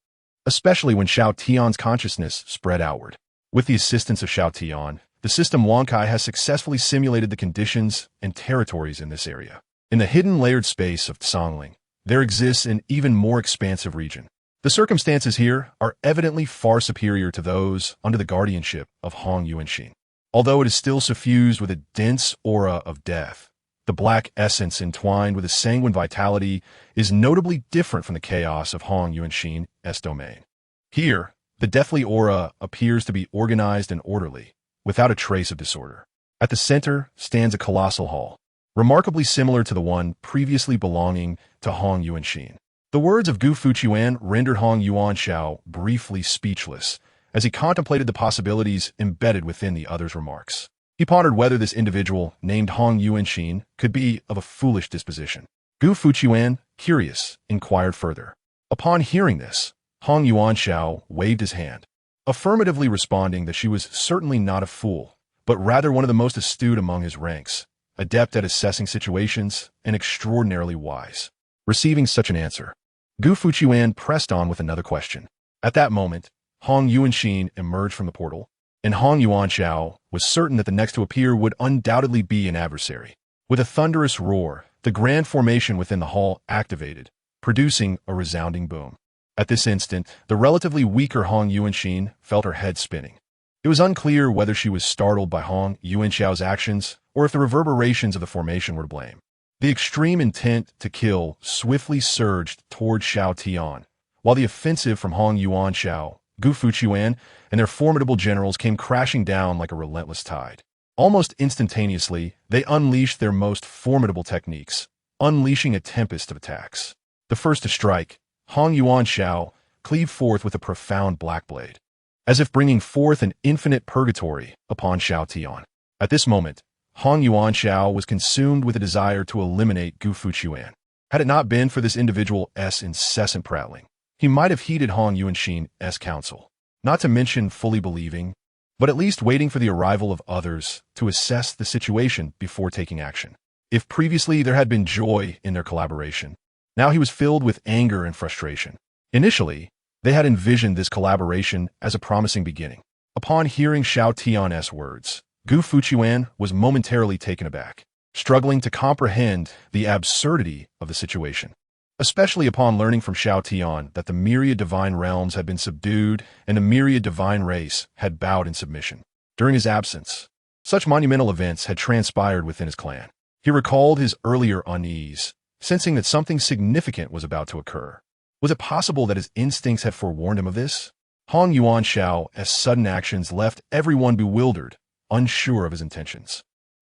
especially when Xiao Tian's consciousness spread outward. With the assistance of Xiao Tian, the system Wangkai has successfully simulated the conditions and territories in this area. In the hidden layered space of Tsangling, there exists an even more expansive region. The circumstances here are evidently far superior to those under the guardianship of Hong Yuanxin. Although it is still suffused with a dense aura of death, the black essence entwined with a sanguine vitality is notably different from the chaos of Hong Yuanxin's domain. Here, the deathly aura appears to be organized and orderly, without a trace of disorder. At the center stands a colossal hall, remarkably similar to the one previously belonging to Hong Yuanxin. The words of Gu Fuqian rendered Hong Yuanxiao briefly speechless as he contemplated the possibilities embedded within the other's remarks. He pondered whether this individual, named Hong Yuanxin, could be of a foolish disposition. Gu Fuqian, curious, inquired further. Upon hearing this, Hong Yuanxiao waved his hand, affirmatively responding that she was certainly not a fool, but rather one of the most astute among his ranks, adept at assessing situations, and extraordinarily wise. Receiving such an answer, Gu Fuqian pressed on with another question. At that moment, Hong Yuanxin emerged from the portal, and Hong Yuanxiao was certain that the next to appear would undoubtedly be an adversary. With a thunderous roar, the grand formation within the hall activated, producing a resounding boom. At this instant, the relatively weaker Hong Yuanxin felt her head spinning. It was unclear whether she was startled by Hong Yuanxiao's actions or if the reverberations of the formation were to blame. The extreme intent to kill swiftly surged toward Xiao Tian, while the offensive from Hong Yuanxiao, Gu Fuquan, and their formidable generals came crashing down like a relentless tide. Almost instantaneously, they unleashed their most formidable techniques, unleashing a tempest of attacks. The first to strike, Hong Yuanxiao, cleaved forth with a profound black blade, as if bringing forth an infinite purgatory upon Xiao Tian. At this moment, Hong Yuanxiao was consumed with a desire to eliminate Gu Fuquan. Had it not been for this individual's incessant prattling, he might have heeded Hong Yuanxin's counsel, not to mention fully believing, but at least waiting for the arrival of others to assess the situation before taking action. If previously there had been joy in their collaboration, now he was filled with anger and frustration. Initially, they had envisioned this collaboration as a promising beginning. Upon hearing Xiao Tian's words, Gu Fuquan was momentarily taken aback, struggling to comprehend the absurdity of the situation, especially upon learning from Xiao Tian that the myriad divine realms had been subdued and the myriad divine race had bowed in submission. During his absence, such monumental events had transpired within his clan. He recalled his earlier unease, sensing that something significant was about to occur. Was it possible that his instincts had forewarned him of this? Hong Yuanxiao's sudden actions left everyone bewildered, unsure of his intentions.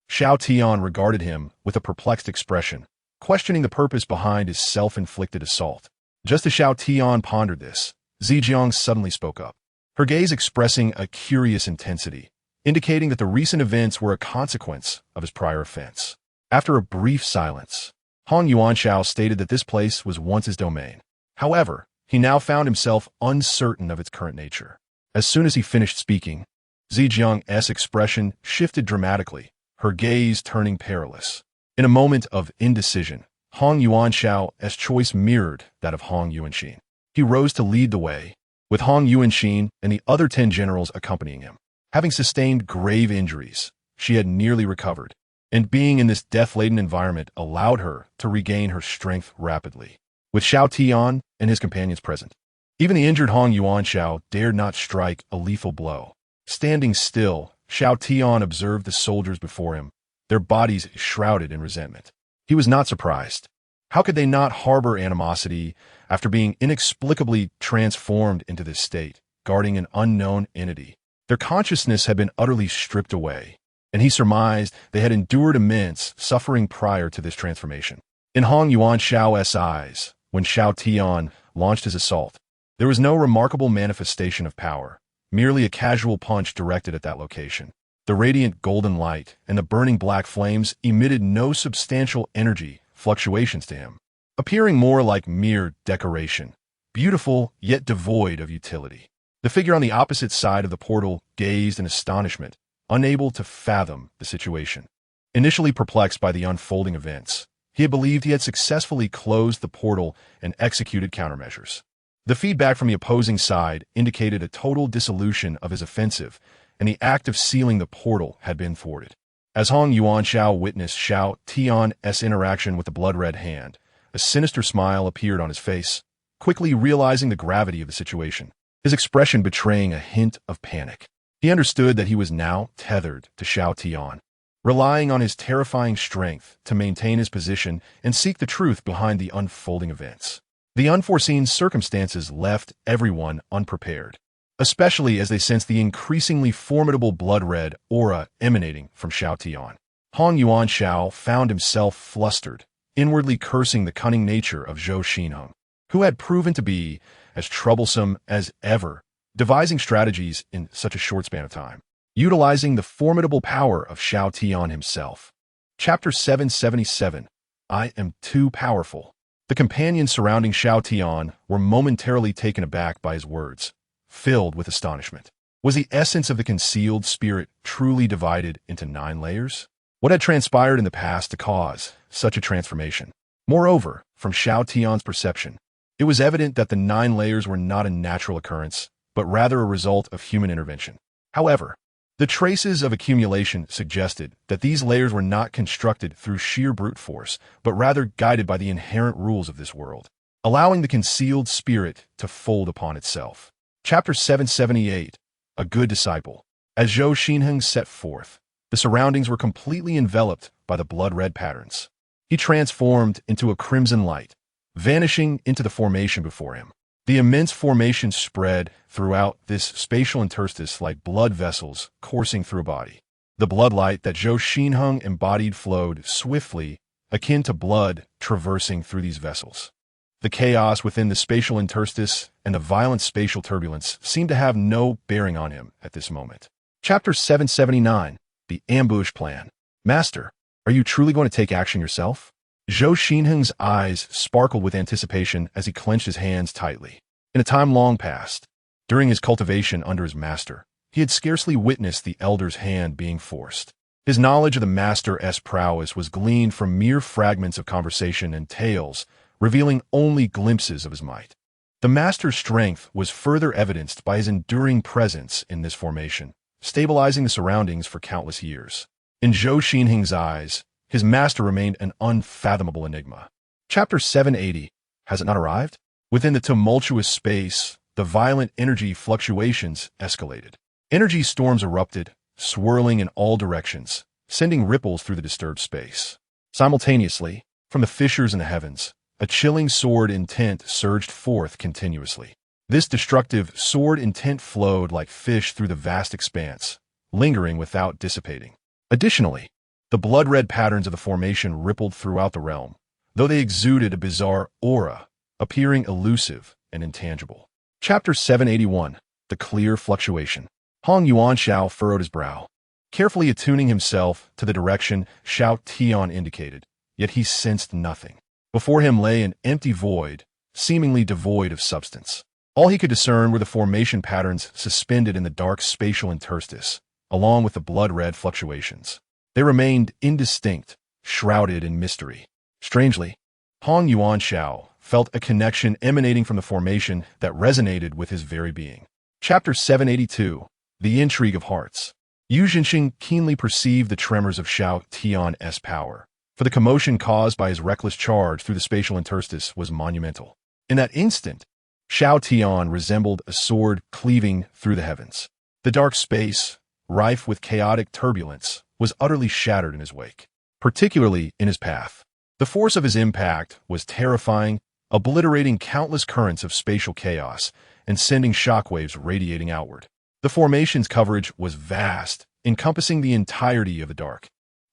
Xiao Tian regarded him with a perplexed expression, questioning the purpose behind his self-inflicted assault. Just as Xiao Tian pondered this, Zijiang suddenly spoke up, her gaze expressing a curious intensity, indicating that the recent events were a consequence of his prior offense. After a brief silence, Hong Yuanxiao stated that this place was once his domain. However, he now found himself uncertain of its current nature. As soon as he finished speaking, Zijiang's expression shifted dramatically, her gaze turning perilous. In a moment of indecision, Hong Yuanxiao's choice mirrored that of Hong Yuanxin. He rose to lead the way, with Hong Yuanxin and the other 10 generals accompanying him. Having sustained grave injuries, she had nearly recovered, and being in this death-laden environment allowed her to regain her strength rapidly. With Xiao Tian and his companions present, even the injured Hong Yuanxiao dared not strike a lethal blow. Standing still, Xiao Tian observed the soldiers before him, their bodies shrouded in resentment. He was not surprised. How could they not harbor animosity after being inexplicably transformed into this state, guarding an unknown entity? Their consciousness had been utterly stripped away, and he surmised they had endured immense suffering prior to this transformation. In Hong Yuanxiao's eyes, when Xiao Tian launched his assault, there was no remarkable manifestation of power, merely a casual punch directed at that location. The radiant golden light and the burning black flames emitted no substantial energy fluctuations to him, appearing more like mere decoration, beautiful yet devoid of utility. The figure on the opposite side of the portal gazed in astonishment, unable to fathom the situation. Initially perplexed by the unfolding events, he had believed he had successfully closed the portal and executed countermeasures. The feedback from the opposing side indicated a total dissolution of his offensive, and the act of sealing the portal had been thwarted. As Hong Yuanxiao witnessed Xiao Tian's interaction with the blood-red hand, a sinister smile appeared on his face, quickly realizing the gravity of the situation, his expression betraying a hint of panic. He understood that he was now tethered to Xiao Tian, relying on his terrifying strength to maintain his position and seek the truth behind the unfolding events. The unforeseen circumstances left everyone unprepared, especially as they sensed the increasingly formidable blood-red aura emanating from Xiao Tian. Hong Yuanxiao found himself flustered, inwardly cursing the cunning nature of Zhou Xinheng, who had proven to be as troublesome as ever, devising strategies in such a short span of time, utilizing the formidable power of Xiao Tian himself. Chapter 777, I Am Too Powerful. The companions surrounding Xiao Tian were momentarily taken aback by his words, filled with astonishment. Was the essence of the concealed spirit truly divided into 9 layers? What had transpired in the past to cause such a transformation? Moreover, from Xiao Tian's perception, it was evident that the 9 layers were not a natural occurrence, but rather a result of human intervention. However, the traces of accumulation suggested that these layers were not constructed through sheer brute force, but rather guided by the inherent rules of this world, allowing the concealed spirit to fold upon itself. Chapter 778, A Good Disciple. As Zhou Xinheng set forth, the surroundings were completely enveloped by the blood-red patterns. He transformed into a crimson light, vanishing into the formation before him. The immense formation spread throughout this spatial interstice like blood vessels coursing through a body. The blood light that Zhou Xinheng embodied flowed swiftly, akin to blood traversing through these vessels. The chaos within the spatial interstice and the violent spatial turbulence seemed to have no bearing on him at this moment. Chapter 779, The Ambush Plan. Master, are you truly going to take action yourself? Zhou Xinheng's eyes sparkled with anticipation as he clenched his hands tightly. In a time long past, during his cultivation under his master, he had scarcely witnessed the elder's hand being forced. His knowledge of the master's prowess was gleaned from mere fragments of conversation and tales, revealing only glimpses of his might. The master's strength was further evidenced by his enduring presence in this formation, stabilizing the surroundings for countless years. In Zhou Xinheng's eyes, his master remained an unfathomable enigma. Chapter 780. Has it not arrived? Within the tumultuous space, the violent energy fluctuations escalated. Energy storms erupted, swirling in all directions, sending ripples through the disturbed space. Simultaneously, from the fissures in the heavens, a chilling sword intent surged forth continuously. This destructive sword intent flowed like fish through the vast expanse, lingering without dissipating. Additionally, the blood-red patterns of the formation rippled throughout the realm, though they exuded a bizarre aura, appearing elusive and intangible. Chapter 781. The Clear Fluctuation. Hong Yuanxiao furrowed his brow, carefully attuning himself to the direction Xiao Tian indicated, yet he sensed nothing. Before him lay an empty void, seemingly devoid of substance. All he could discern were the formation patterns suspended in the dark spatial interstice, along with the blood-red fluctuations. They remained indistinct, shrouded in mystery. Strangely, Hong Yuanxiao felt a connection emanating from the formation that resonated with his very being. Chapter 782. The Intrigue of Hearts. Yu Zhenxing keenly perceived the tremors of Xiao Tian's power, for the commotion caused by his reckless charge through the spatial interstice was monumental. In that instant, Xiao Tian resembled a sword cleaving through the heavens. The dark space, rife with chaotic turbulence, was utterly shattered in his wake, particularly in his path. The force of his impact was terrifying, obliterating countless currents of spatial chaos and sending shockwaves radiating outward. The formation's coverage was vast, encompassing the entirety of the dark,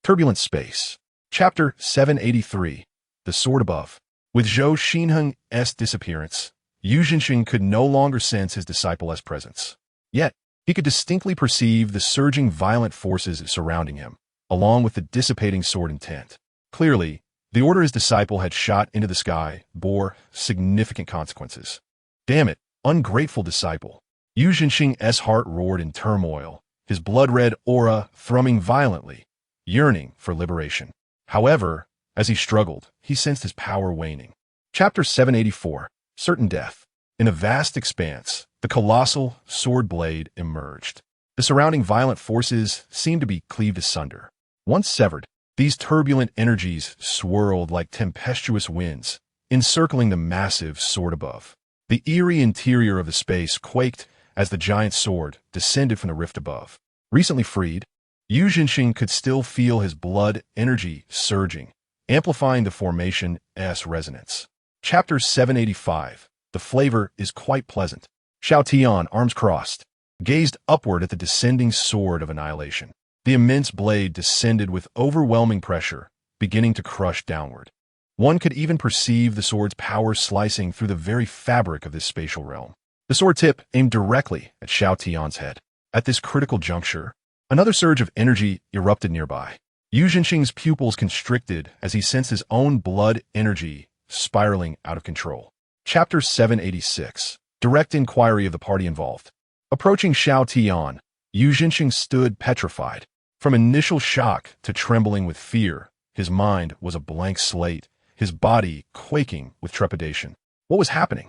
turbulent space. Chapter 783. The Sword Above. With Zhou Xinheng's disappearance, Yu Zhenxing could no longer sense his disciple's presence. Yet, he could distinctly perceive the surging violent forces surrounding him, along with the dissipating sword intent. Clearly, the order his disciple had shot into the sky bore significant consequences. Damn it, ungrateful disciple. Yu Zhenxing's heart roared in turmoil, his blood-red aura thrumming violently, yearning for liberation. However, as he struggled, he sensed his power waning. Chapter 784. Certain Death. In a vast expanse, the colossal sword blade emerged. The surrounding violent forces seemed to be cleaved asunder. Once severed, these turbulent energies swirled like tempestuous winds, encircling the massive sword above. The eerie interior of the space quaked as the giant sword descended from the rift above. Recently freed, Yu Zhenxing could still feel his blood energy surging, amplifying the formation's resonance. Chapter 785. The flavor is quite pleasant. Xiao Tian, arms crossed, gazed upward at the descending sword of annihilation. The immense blade descended with overwhelming pressure, beginning to crush downward. One could even perceive the sword's power slicing through the very fabric of this spatial realm. The sword tip aimed directly at Xiao Tian's head. At this critical juncture, another surge of energy erupted nearby. Yu Zhenxing's pupils constricted as he sensed his own blood energy spiraling out of control. Chapter 786. Direct inquiry of the party involved. Approaching Xiao Tian, Yu Zhenxing stood petrified. From initial shock to trembling with fear, his mind was a blank slate, his body quaking with trepidation. What was happening?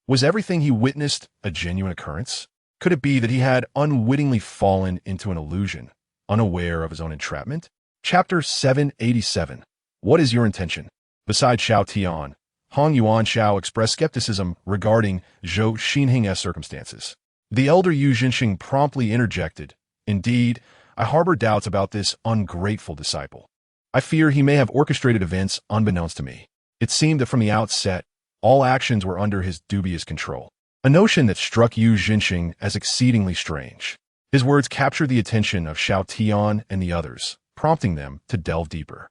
Was everything he witnessed a genuine occurrence? Could it be that he had unwittingly fallen into an illusion, unaware of his own entrapment? Chapter 787. What is your intention? Besides Xiao Tian, Hong Yuanxiao expressed skepticism regarding Zhou Xinheng's circumstances. The elder Yu Zhenxing promptly interjected, Indeed, I harbor doubts about this ungrateful disciple. I fear he may have orchestrated events unbeknownst to me. It seemed that from the outset, all actions were under his dubious control. A notion that struck Yu Jinxing as exceedingly strange. His words captured the attention of Xiao Tian and the others, prompting them to delve deeper.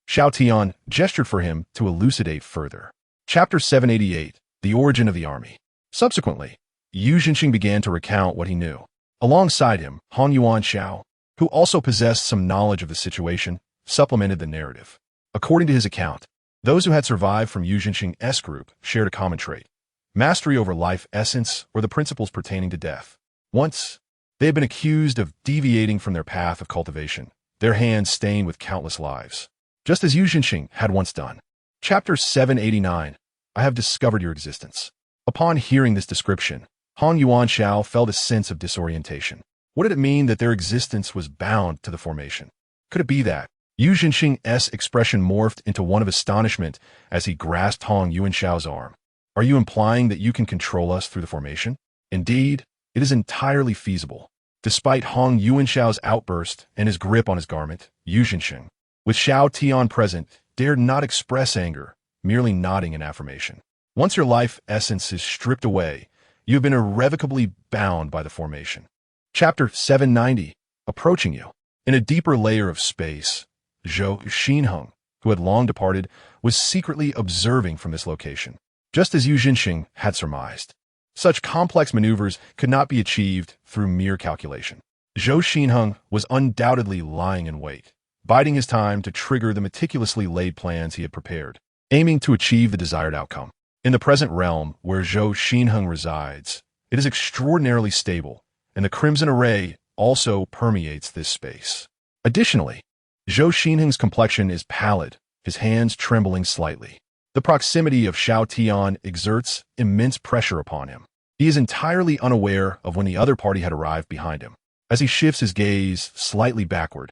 Xiao Tian gestured for him to elucidate further. Chapter 788, The Origin of the Army. Subsequently, Yu Jinxing began to recount what he knew. Alongside him, Han Yuan Xiao, who also possessed some knowledge of the situation, supplemented the narrative. According to his account, those who had survived from Yu Jinxing's group shared a common trait: mastery over life essence or the principles pertaining to death. Once, they had been accused of deviating from their path of cultivation, their hands stained with countless lives, just as Yu Jinxing had once done. Chapter 789, I have discovered your existence. Upon hearing this description, Han Yuan Xiao felt a sense of disorientation. What did it mean that their existence was bound to the formation? Could it be that Yu Jinxing's expression morphed into one of astonishment as he grasped Han Yuan Xiao's arm? Are you implying that you can control us through the formation? Indeed, it is entirely feasible. Despite Han Yuan Xiao's outburst and his grip on his garment, Yu Jinxing, with Xiao Tian present, dared not express anger, merely nodding in affirmation. Once your life essence is stripped away, you have been irrevocably bound by the formation. Chapter 790, Approaching You. In a deeper layer of space, Zhou Xinheng, who had long departed, was secretly observing from this location, just as Yu Jinxing had surmised. Such complex maneuvers could not be achieved through mere calculation. Zhou Xinheng was undoubtedly lying in wait, biding his time to trigger the meticulously laid plans he had prepared, aiming to achieve the desired outcome. In the present realm where Zhou Xinheng resides, it is extraordinarily stable, and the Crimson Array also permeates this space. Additionally, Zhou Xinheng's complexion is pallid, his hands trembling slightly. The proximity of Xiao Tian exerts immense pressure upon him. He is entirely unaware of when the other party had arrived behind him. As he shifts his gaze slightly backward,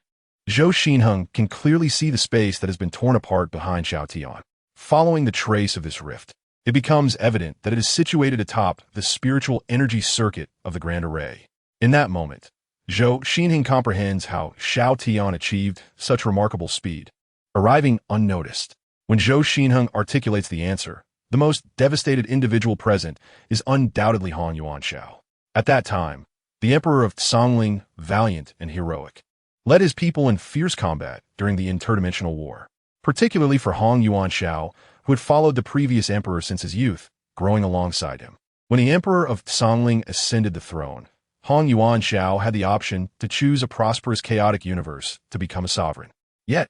Zhou Xinheng can clearly see the space that has been torn apart behind Xiao Tian. Following the trace of this rift, it becomes evident that it is situated atop the spiritual energy circuit of the Grand Array. In that moment, Zhou Xinheng comprehends how Xiao Tian achieved such remarkable speed, arriving unnoticed. When Zhou Xinheng articulates the answer, the most devastated individual present is undoubtedly Han Yuan Xiao. At that time, the Emperor of Songling, valiant and heroic, led his people in fierce combat during the interdimensional war, particularly for Han Yuan Xiao, who had followed the previous emperor since his youth, growing alongside him. When the Emperor of Songling ascended the throne, Han Yuan Xiao had the option to choose a prosperous chaotic universe to become a sovereign. Yet,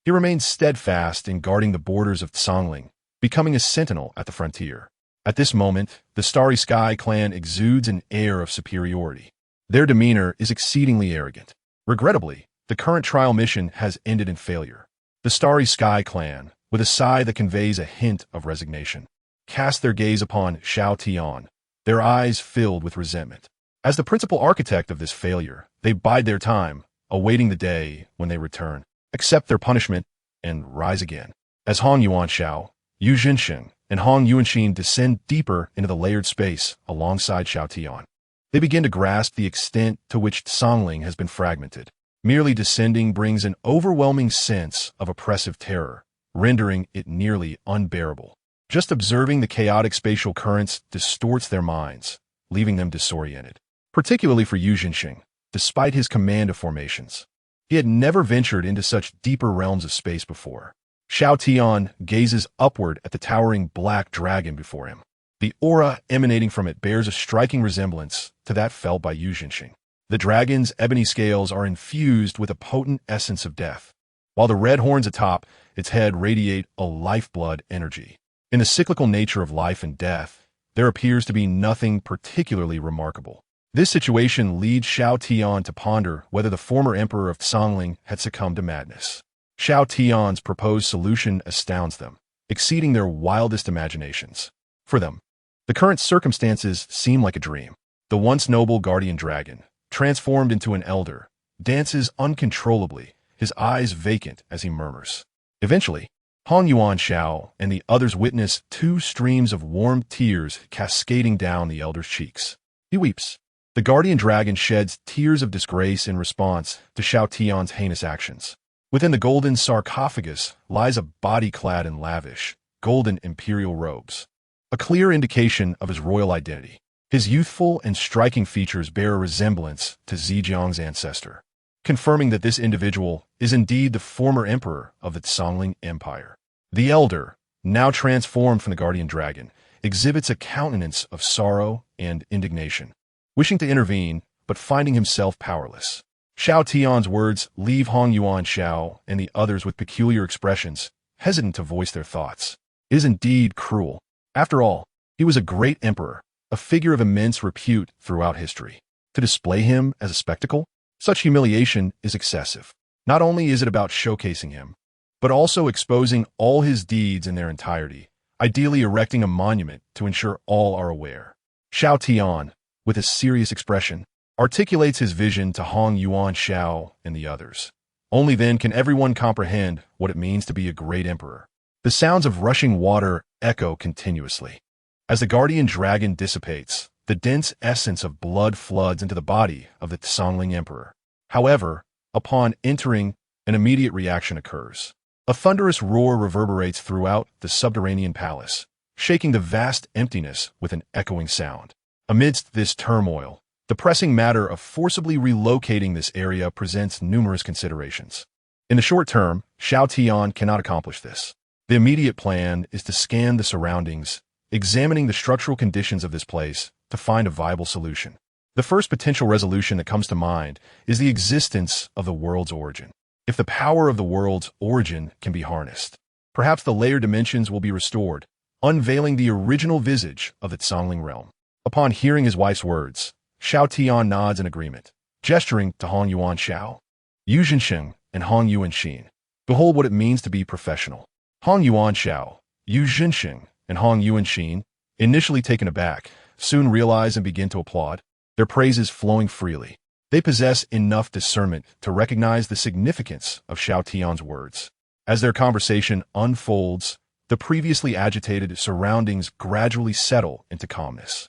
he remained steadfast in guarding the borders of Songling, becoming a sentinel at the frontier. At this moment, the Starry Sky clan exudes an air of superiority. Their demeanor is exceedingly arrogant. Regrettably, the current trial mission has ended in failure. The Starry Sky clan, with a sigh that conveys a hint of resignation, cast their gaze upon Xiao Tian, their eyes filled with resentment. As the principal architect of this failure, they bide their time, awaiting the day when they return, accept their punishment, and rise again. As Han Yuan Xiao, Yu Jinxing, and Han Yuanxin descend deeper into the layered space alongside Xiao Tian, they begin to grasp the extent to which Songling has been fragmented. Merely descending brings an overwhelming sense of oppressive terror, rendering it nearly unbearable. Just observing the chaotic spatial currents distorts their minds, leaving them disoriented. Particularly for Yu Jinxing, despite his command of formations, he had never ventured into such deeper realms of space before. Xiao Tian gazes upward at the towering black dragon before him. The aura emanating from it bears a striking resemblance to that felt by Yu Jinxing. The dragon's ebony scales are infused with a potent essence of death, while the red horns atop its head radiate a lifeblood energy. In the cyclical nature of life and death, there appears to be nothing particularly remarkable. This situation leads Xiao Tian to ponder whether the former emperor of Songling had succumbed to madness. Xiao Tian's proposed solution astounds them, exceeding their wildest imaginations. For them, the current circumstances seem like a dream. The once noble guardian dragon, transformed into an elder, dances uncontrollably, his eyes vacant as he murmurs. Eventually, Han Yuan Xiao and the others witness two streams of warm tears cascading down the elder's cheeks. He weeps. The guardian dragon sheds tears of disgrace in response to Xiao Tian's heinous actions. Within the golden sarcophagus lies a body clad in lavish, golden imperial robes, a clear indication of his royal identity. His youthful and striking features bear a resemblance to Zhejiang's ancestor, confirming that this individual is indeed the former emperor of the Songling Empire. The elder, now transformed from the guardian dragon, exhibits a countenance of sorrow and indignation, wishing to intervene but finding himself powerless. Xiao Tian's words leave Hong Yuan Xiao and the others with peculiar expressions, hesitant to voice their thoughts. It is indeed cruel. After all, he was a great emperor, a figure of immense repute throughout history. To display him as a spectacle? Such humiliation is excessive. Not only is it about showcasing him, but also exposing all his deeds in their entirety, ideally erecting a monument to ensure all are aware. Xiao Tian, with a serious expression, articulates his vision to Hong Yuan Xiao and the others. Only then can everyone comprehend what it means to be a great emperor. The sounds of rushing water echo continuously. As the guardian dragon dissipates, the dense essence of blood floods into the body of the Songling Emperor. However, upon entering, an immediate reaction occurs. A thunderous roar reverberates throughout the subterranean palace, shaking the vast emptiness with an echoing sound. Amidst this turmoil, the pressing matter of forcibly relocating this area presents numerous considerations. In the short term, Xiao Tian cannot accomplish this. The immediate plan is to scan the surroundings, examining the structural conditions of this place to find a viable solution. The first potential resolution that comes to mind is the existence of the world's origin. If the power of the world's origin can be harnessed, perhaps the layered dimensions will be restored, unveiling the original visage of the Songling realm. Upon hearing his wife's words, Xiao Tian nods in agreement, gesturing to Hong Yuan Xiao, Yu Zhensheng, and Hong Yuan Xin. Behold what it means to be professional. Hong Yuan Xiao, Yu Zhensheng, and Hong Yuan Xin, initially taken aback, soon realize and begin to applaud, their praises flowing freely. They possess enough discernment to recognize the significance of Xiao Tian's words. As their conversation unfolds, the previously agitated surroundings gradually settle into calmness.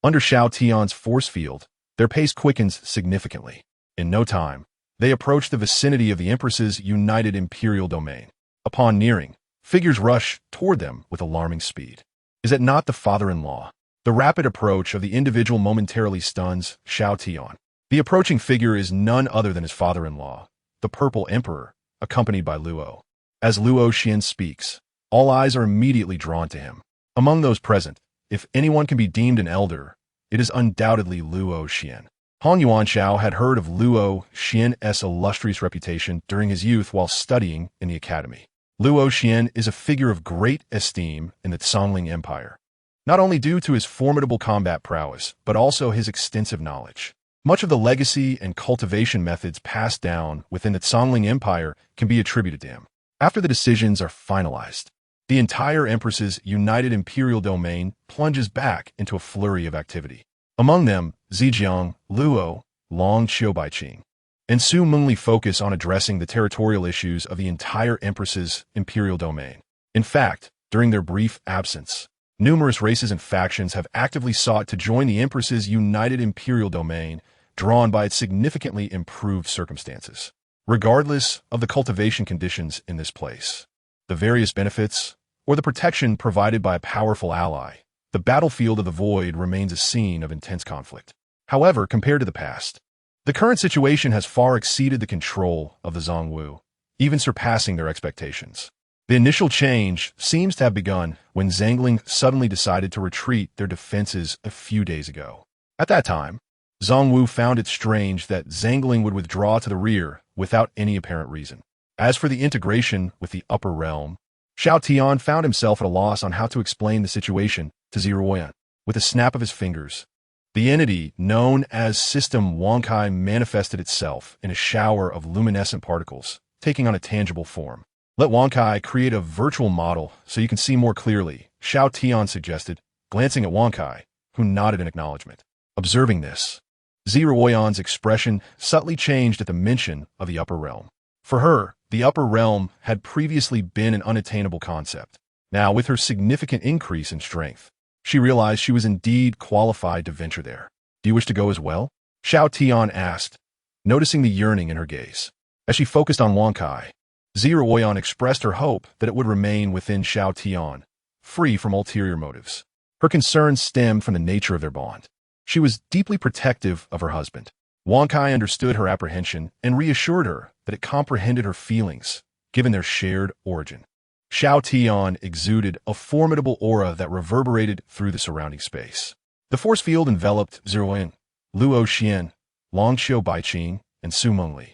Under Xiao Tian's force field, their pace quickens significantly. In no time, they approach the vicinity of the Empress's united imperial domain. Upon nearing, figures rush toward them with alarming speed. Is it not the father-in-law? The rapid approach of the individual momentarily stuns Xiao Tian. The approaching figure is none other than his father-in-law, the Purple Emperor, accompanied by Luo. As Luo Xian speaks, all eyes are immediately drawn to him. Among those present, if anyone can be deemed an elder, it is undoubtedly Luo Xian. Hong Yuan Xiao had heard of Luo Xian's illustrious reputation during his youth while studying in the academy. Luo Xian is a figure of great esteem in the Songling Empire, not only due to his formidable combat prowess, but also his extensive knowledge. Much of the legacy and cultivation methods passed down within the Songling Empire can be attributed to him. After the decisions are finalized, the entire Empress's united imperial domain plunges back into a flurry of activity. Among them, Zhejiang, Luo, Long Qiubaiqing, and Su Mengli focus on addressing the territorial issues of the entire Empress's imperial domain. In fact, during their brief absence, numerous races and factions have actively sought to join the Empress's united imperial domain, drawn by its significantly improved circumstances. Regardless of the cultivation conditions in this place, the various benefits, or the protection provided by a powerful ally, the battlefield of the void remains a scene of intense conflict. However, compared to the past, the current situation has far exceeded the control of the Zhongwu, even surpassing their expectations. The initial change seems to have begun when Zhangling suddenly decided to retreat their defenses a few days ago. At that time, Zhongwu found it strange that Zhangling would withdraw to the rear without any apparent reason. As for the integration with the upper realm, Xiao Tian found himself at a loss on how to explain the situation to Ziruoyan. With a snap of his fingers, the entity known as System Wonkai manifested itself in a shower of luminescent particles, taking on a tangible form. Let Wonkai create a virtual model so you can see more clearly, Xiao Tian suggested, glancing at Wonkai, who nodded in acknowledgement. Observing this, Ziruoyan's expression subtly changed at the mention of the upper realm. For her, the upper realm had previously been an unattainable concept. Now, with her significant increase in strength, she realized she was indeed qualified to venture there. Do you wish to go as well? Xiao Tian asked, noticing the yearning in her gaze. As she focused on Wang Kai, Zira Oyan expressed her hope that it would remain within Xiao Tian, free from ulterior motives. Her concerns stemmed from the nature of their bond. She was deeply protective of her husband. Wang Kai understood her apprehension and reassured her that it comprehended her feelings, given their shared origin. Xiao Tian exuded a formidable aura that reverberated through the surrounding space. The force field enveloped Ziruoyan, Luo Xian, Longxiu Baiqing, and Su Mengli,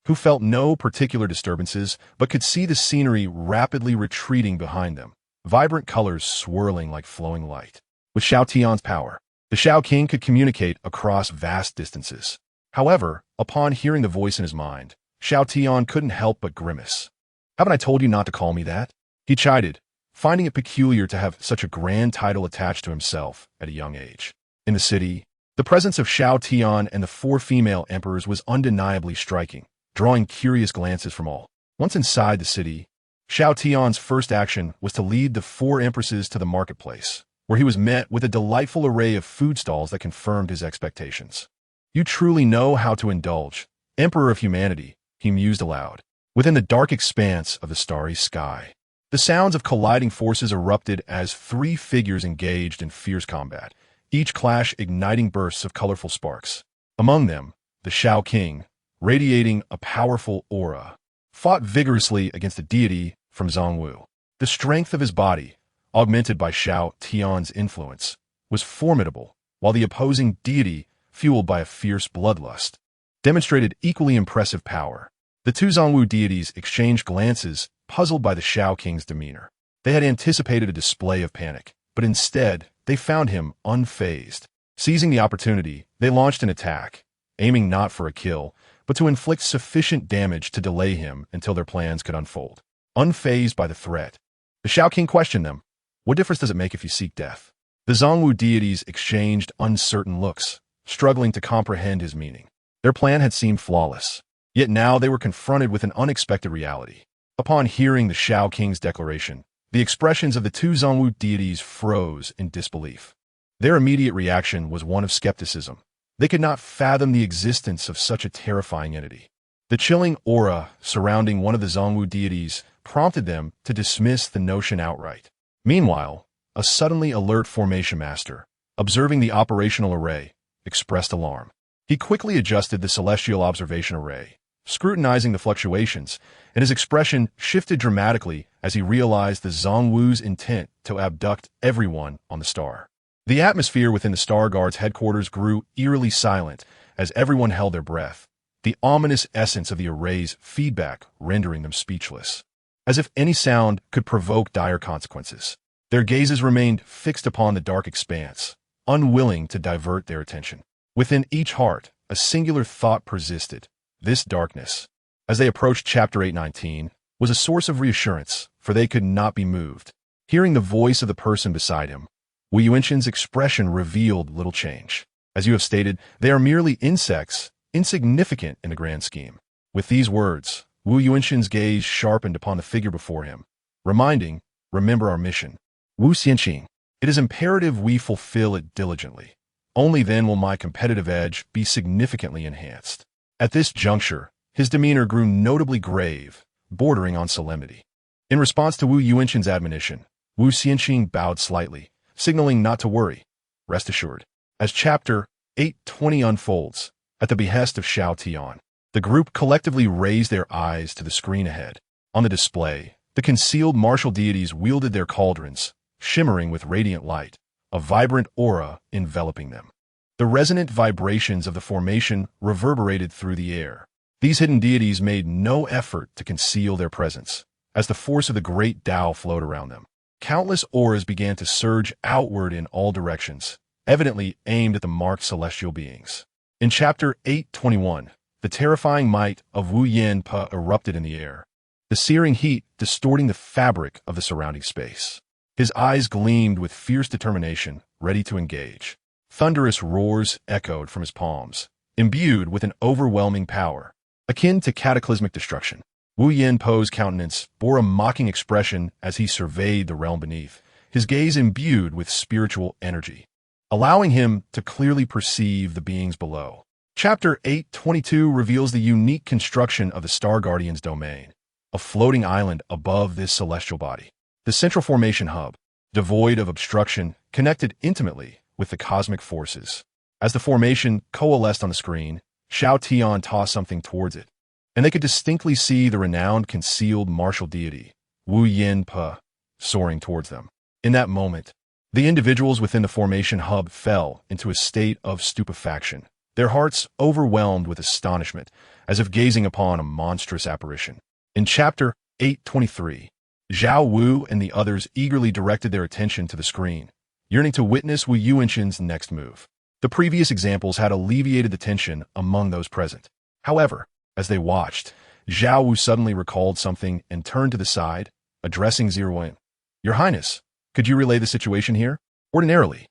who felt no particular disturbances but could see the scenery rapidly retreating behind them, vibrant colors swirling like flowing light. With Xiao Tian's power, the Xiao King could communicate across vast distances. However, upon hearing the voice in his mind, Xiao Tian couldn't help but grimace. "Haven't I told you not to call me that?" He chided, finding it peculiar to have such a grand title attached to himself at a young age. In the city, the presence of Xiao Tian and the 4 female emperors was undeniably striking, drawing curious glances from all. Once inside the city, Xiao Tian's first action was to lead the 4 empresses to the marketplace, where he was met with a delightful array of food stalls that confirmed his expectations. "You truly know how to indulge, Emperor of Humanity," he mused aloud. Within the dark expanse of the starry sky, the sounds of colliding forces erupted as 3 figures engaged in fierce combat, each clash igniting bursts of colorful sparks. Among them, the Xiao King, radiating a powerful aura, fought vigorously against a deity from Zhongwu. The strength of his body, augmented by Xiao Tian's influence, was formidable, while the opposing deity, fueled by a fierce bloodlust, demonstrated equally impressive power. The 2 Zhongwu deities exchanged glances, puzzled by the Xiao King's demeanor. They had anticipated a display of panic, but instead, they found him unfazed. Seizing the opportunity, they launched an attack, aiming not for a kill, but to inflict sufficient damage to delay him until their plans could unfold. Unfazed by the threat, the Xiao King questioned them. "What difference does it make if you seek death?" The Zhongwu deities exchanged uncertain looks, struggling to comprehend his meaning. Their plan had seemed flawless, yet now they were confronted with an unexpected reality. Upon hearing the Xiao King's declaration, the expressions of the 2 Zhongwu deities froze in disbelief. Their immediate reaction was one of skepticism. They could not fathom the existence of such a terrifying entity. The chilling aura surrounding one of the Zhongwu deities prompted them to dismiss the notion outright. Meanwhile, a suddenly alert formation master, observing the operational array, expressed alarm. He quickly adjusted the celestial observation array, scrutinizing the fluctuations, and his expression shifted dramatically as he realized the Zhongwu's intent to abduct everyone on the star. The atmosphere within the Star Guard's headquarters grew eerily silent as everyone held their breath, the ominous essence of the array's feedback rendering them speechless. As if any sound could provoke dire consequences, their gazes remained fixed upon the dark expanse, unwilling to divert their attention. Within each heart, a singular thought persisted. This darkness, as they approached Chapter 819, was a source of reassurance, for they could not be moved. Hearing the voice of the person beside him, Wu Yuanxin's expression revealed little change. As you have stated, they are merely insects, insignificant in the grand scheme. With these words, Wu Yuanxin's gaze sharpened upon the figure before him, reminding, "Remember our mission. Wu Xianqing, it is imperative we fulfill it diligently. Only then will my competitive edge be significantly enhanced." At this juncture, his demeanor grew notably grave, bordering on solemnity. In response to Wu Yuanxin's admonition, Wu Xianqing bowed slightly, signaling not to worry. Rest assured. As Chapter 820 unfolds, at the behest of Xiao Tian, the group collectively raised their eyes to the screen ahead. On the display, the concealed martial deities wielded their cauldrons, shimmering with radiant light, a vibrant aura enveloping them. The resonant vibrations of the formation reverberated through the air. These hidden deities made no effort to conceal their presence, as the force of the great Tao flowed around them. Countless auras began to surge outward in all directions, evidently aimed at the marked celestial beings. In Chapter 821, the terrifying might of Wu Yanpa erupted in the air, the searing heat distorting the fabric of the surrounding space. His eyes gleamed with fierce determination, ready to engage. Thunderous roars echoed from his palms, imbued with an overwhelming power, akin to cataclysmic destruction. Wu Yanpo's countenance bore a mocking expression as he surveyed the realm beneath, his gaze imbued with spiritual energy. allowing him to clearly perceive the beings below. Chapter 822 reveals the unique construction of the Star Guardian's domain, a floating island above this celestial body. The central formation hub, devoid of obstruction, connected intimately with the cosmic forces. As the formation coalesced on the screen, Xiao Tian tossed something towards it, and they could distinctly see the renowned concealed martial deity, Wu Yin Pe, soaring towards them. In that moment, the individuals within the formation hub fell into a state of stupefaction, their hearts overwhelmed with astonishment, as if gazing upon a monstrous apparition. In Chapter 823, Zhao Wu and the others eagerly directed their attention to the screen, yearning to witness Wu Yuanshan's next move. The previous examples had alleviated the tension among those present. However, as they watched, Zhao Wu suddenly recalled something and turned to the side, addressing Ziruan. "Your Highness, could you relay the situation here?" Ordinarily,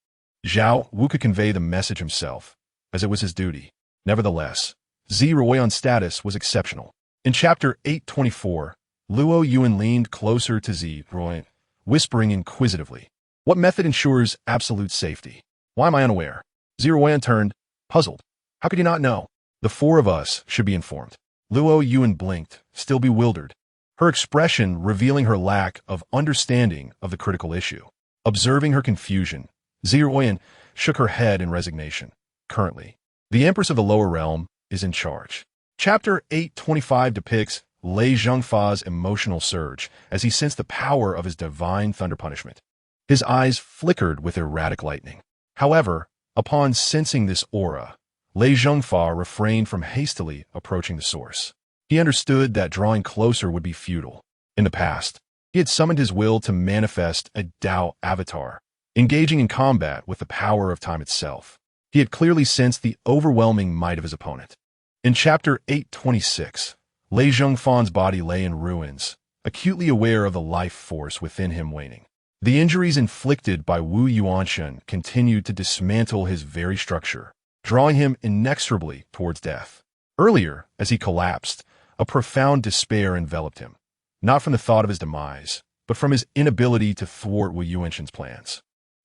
Zhao Wu could convey the message himself, as it was his duty. Nevertheless, Ziruan's status was exceptional. In Chapter 824, Luo Yuan leaned closer to Ziruan, whispering inquisitively, "What method ensures absolute safety? Why am I unaware?" Ziruan turned, puzzled. "How could you not know? The four of us should be informed." Luo Yuan blinked, still bewildered, her expression revealing her lack of understanding of the critical issue. Observing her confusion, Ziruan shook her head in resignation. Currently, the Empress of the lower realm is in charge. Chapter 825 depicts Lei Zhengfa's emotional surge as he sensed the power of his divine thunder punishment. His eyes flickered with erratic lightning. However, upon sensing this aura, Lei Zhengfa refrained from hastily approaching the source. He understood that drawing closer would be futile. In the past, he had summoned his will to manifest a Tao avatar, engaging in combat with the power of time itself. He had clearly sensed the overwhelming might of his opponent. In Chapter 826, Lei Zhengfan's body lay in ruins, acutely aware of the life force within him waning. The injuries inflicted by Wu Yuanshan continued to dismantle his very structure, drawing him inexorably towards death. Earlier, as he collapsed, a profound despair enveloped him, not from the thought of his demise, but from his inability to thwart Wu Yuanshan's plans.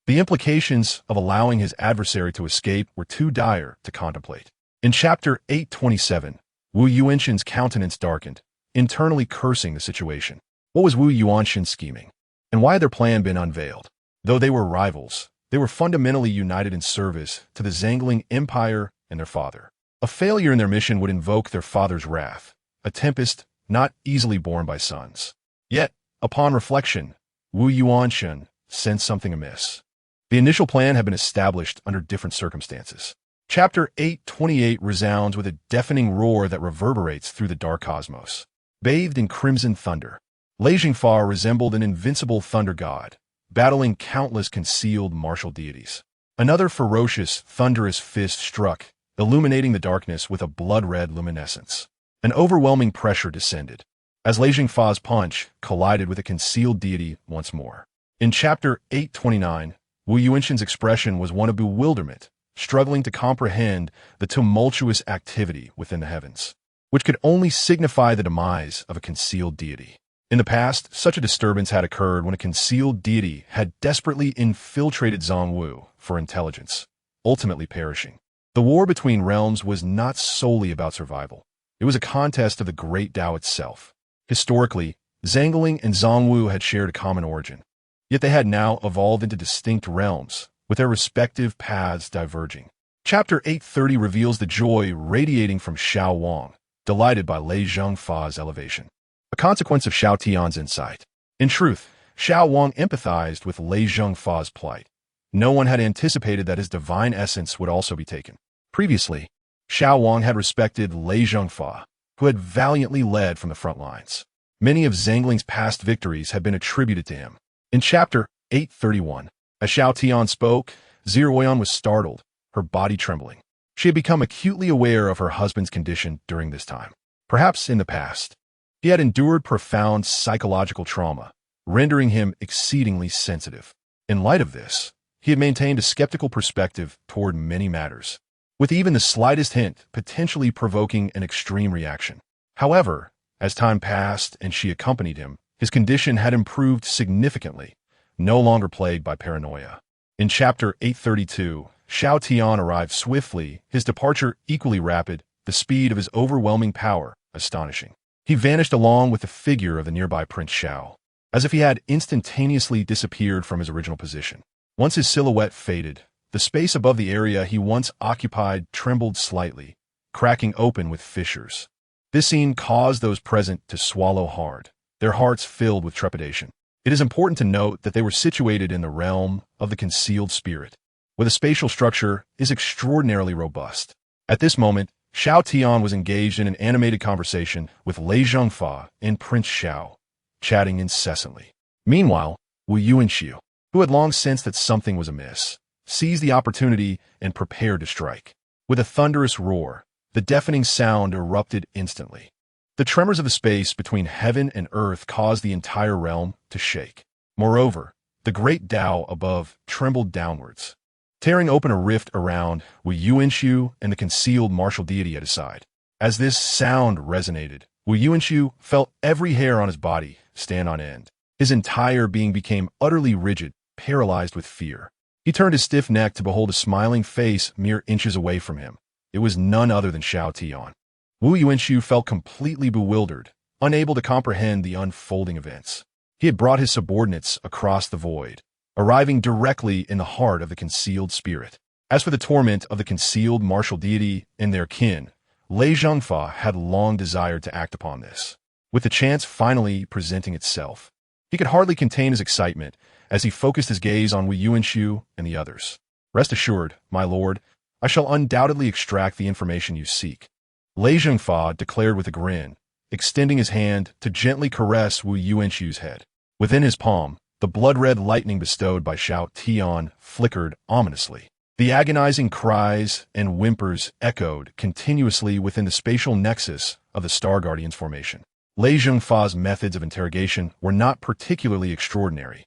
The implications of allowing his adversary to escape were too dire to contemplate. In Chapter 827, Wu Yuanshan's countenance darkened, internally cursing the situation. What was Wu Yuanshan scheming? And why had their plan been unveiled? Though they were rivals, they were fundamentally united in service to the Zangling Empire and their father. A failure in their mission would invoke their father's wrath, a tempest not easily borne by sons. Yet, upon reflection, Wu Yuanshan sensed something amiss. The initial plan had been established under different circumstances. Chapter 828 resounds with a deafening roar that reverberates through the dark cosmos. Bathed in crimson thunder, Lei Zhengfa resembled an invincible thunder god, battling countless concealed martial deities. Another ferocious, thunderous fist struck, illuminating the darkness with a blood-red luminescence. An overwhelming pressure descended, as Lei Zhengfa's punch collided with a concealed deity once more. In Chapter 829, Wu Yuanshan's expression was one of bewilderment, struggling to comprehend the tumultuous activity within the heavens, which could only signify the demise of a concealed deity. In the past, such a disturbance had occurred when a concealed deity had desperately infiltrated Zhongwu for intelligence, ultimately perishing. The war between realms was not solely about survival. It was a contest of the great Tao itself. Historically, Zangling and Zhongwu had shared a common origin, yet they had now evolved into distinct realms, with their respective paths diverging. Chapter 830 reveals the joy radiating from Xiao Wang, delighted by Lei Zhengfa's elevation, a consequence of Xiao Tian's insight. In truth, Xiao Wang empathized with Lei Zhengfa's plight. No one had anticipated that his divine essence would also be taken. Previously, Xiao Wang had respected Lei Zhengfa, who had valiantly led from the front lines. Many of Zangling's past victories had been attributed to him. In Chapter 831, as Xiao Tian spoke, Ziruan was startled, her body trembling. She had become acutely aware of her husband's condition during this time. Perhaps in the past, he had endured profound psychological trauma, rendering him exceedingly sensitive. In light of this, he had maintained a skeptical perspective toward many matters, with even the slightest hint potentially provoking an extreme reaction. However, as time passed and she accompanied him, his condition had improved significantly, no longer plagued by paranoia. In Chapter 832, Xiao Tian arrived swiftly, his departure equally rapid, the speed of his overwhelming power astonishing. He vanished along with the figure of the nearby Prince Xiao, as if he had instantaneously disappeared from his original position. Once his silhouette faded, the space above the area he once occupied trembled slightly, cracking open with fissures. This scene caused those present to swallow hard, their hearts filled with trepidation. It is important to note that they were situated in the realm of the concealed spirit, where the spatial structure is extraordinarily robust. At this moment, Xiao Tian was engaged in an animated conversation with Lei Zhengfa and Prince Xiao, chatting incessantly. Meanwhile, Wu Yuanxiu, who had long sensed that something was amiss, seized the opportunity and prepared to strike. With a thunderous roar, the deafening sound erupted instantly. The tremors of the space between heaven and earth caused the entire realm to shake. Moreover, the great Tao above trembled downwards, tearing open a rift around Wu Yuanxiu and the concealed martial deity at his side. As this sound resonated, Wu Yuanxiu felt every hair on his body stand on end. His entire being became utterly rigid, paralyzed with fear. He turned his stiff neck to behold a smiling face mere inches away from him. It was none other than Xiao Tian. Wu Yuanxiu felt completely bewildered, unable to comprehend the unfolding events. He had brought his subordinates across the void, arriving directly in the heart of the concealed spirit. As for the torment of the concealed martial deity and their kin, Lei Zhengfa had long desired to act upon this. With the chance finally presenting itself, he could hardly contain his excitement as he focused his gaze on Wu Yuanxiu and the others. Rest assured, my lord, I shall undoubtedly extract the information you seek, Lei Zhengfa declared with a grin, extending his hand to gently caress Wu Yuanxiu's head. Within his palm, the blood-red lightning bestowed by Xiao Tian flickered ominously. The agonizing cries and whimpers echoed continuously within the spatial nexus of the Star Guardian's formation. Lei Zhengfa's methods of interrogation were not particularly extraordinary.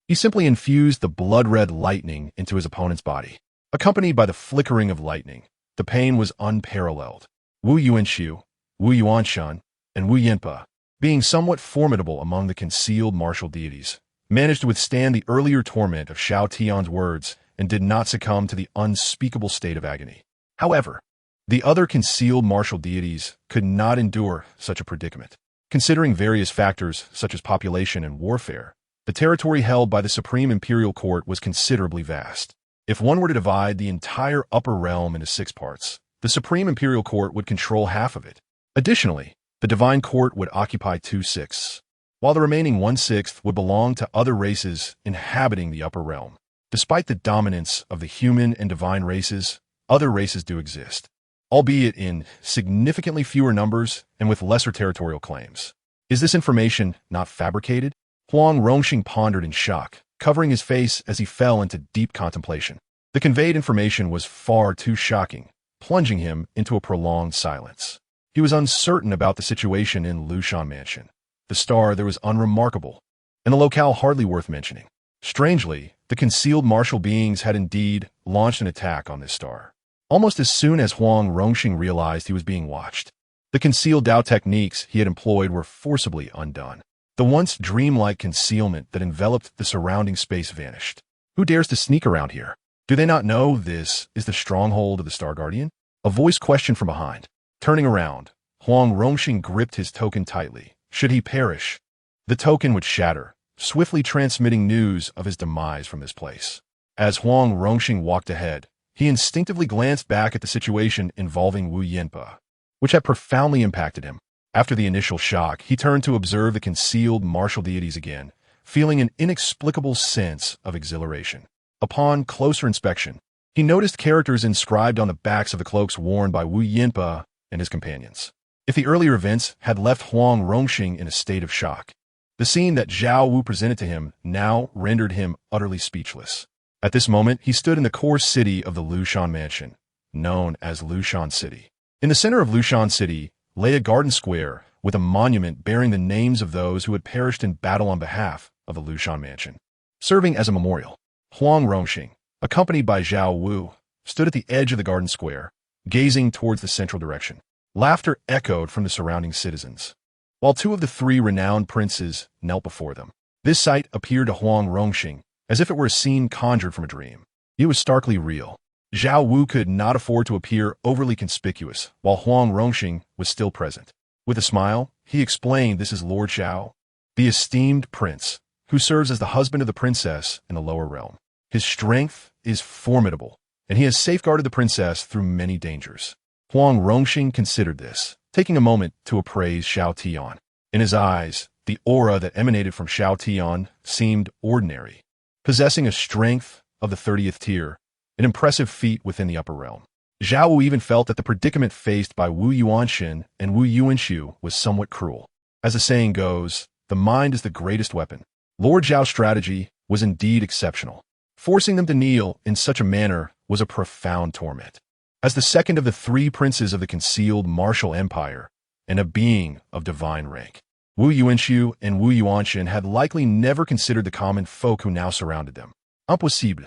He simply infused the blood-red lightning into his opponent's body. Accompanied by the flickering of lightning, the pain was unparalleled. Wu Yuanxiu, Wu Yuanshan, and Wu Yinpa, being somewhat formidable among the concealed martial deities, managed to withstand the earlier torment of Xiao Tian's words and did not succumb to the unspeakable state of agony. However, the other concealed martial deities could not endure such a predicament. Considering various factors such as population and warfare, the territory held by the Supreme Imperial Court was considerably vast. If one were to divide the entire upper realm into 6 parts, the Supreme Imperial Court would control half of it. Additionally, the Divine Court would occupy 2/6, while the remaining 1/6 would belong to other races inhabiting the upper realm. Despite the dominance of the human and divine races, other races do exist, albeit in significantly fewer numbers and with lesser territorial claims. Is this information not fabricated? Huang Rongxing pondered in shock, covering his face as he fell into deep contemplation. The conveyed information was far too shocking, plunging him into a prolonged silence. He was uncertain about the situation in Lushan Mansion. The star there was unremarkable, and the locale hardly worth mentioning. Strangely, the concealed martial beings had indeed launched an attack on this star. Almost as soon as Huang Rongxing realized he was being watched, the concealed Dao techniques he had employed were forcibly undone. The once dreamlike concealment that enveloped the surrounding space vanished. Who dares to sneak around here? Do they not know this is the stronghold of the Star Guardian? A voice questioned from behind. Turning around, Huang Rongxing gripped his token tightly. Should he perish, the token would shatter, swiftly transmitting news of his demise from this place. As Huang Rongxing walked ahead, he instinctively glanced back at the situation involving Wu Yinpa, which had profoundly impacted him. After the initial shock, he turned to observe the concealed martial deities again, feeling an inexplicable sense of exhilaration. Upon closer inspection, he noticed characters inscribed on the backs of the cloaks worn by Wu Yinpa and his companions. If the earlier events had left Huang Rongxing in a state of shock, the scene that Zhao Wu presented to him now rendered him utterly speechless. At this moment, he stood in the core city of the Lushan Mansion, known as Lushan City. In the center of Lushan City lay a garden square with a monument bearing the names of those who had perished in battle on behalf of the Lushan Mansion. Serving as a memorial, Huang Rongxing, accompanied by Zhao Wu, stood at the edge of the garden square, gazing towards the central direction. Laughter echoed from the surrounding citizens, while 2 of the 3 renowned princes knelt before them. This sight appeared to Huang Rongxing as if it were a scene conjured from a dream. It was starkly real. Zhao Wu could not afford to appear overly conspicuous, while Huang Rongxing was still present. With a smile, he explained, "This is Lord Xiao, the esteemed prince, who serves as the husband of the princess in the lower realm. His strength is formidable, and he has safeguarded the princess through many dangers." Huang Rongxing considered this, taking a moment to appraise Xiao Tian. In his eyes, the aura that emanated from Xiao Tian seemed ordinary, possessing a strength of the 30th tier, an impressive feat within the upper realm. Zhao Wu even felt that the predicament faced by Wu Yuanxin and Wu Yuanxiu was somewhat cruel. As the saying goes, the mind is the greatest weapon. Lord Zhao's strategy was indeed exceptional. Forcing them to kneel in such a manner was a profound torment. As the second of the three princes of the concealed martial empire, and a being of divine rank, Wu Yuanxiu and Wu Yuanxin had likely never considered the common folk who now surrounded them. Impossible.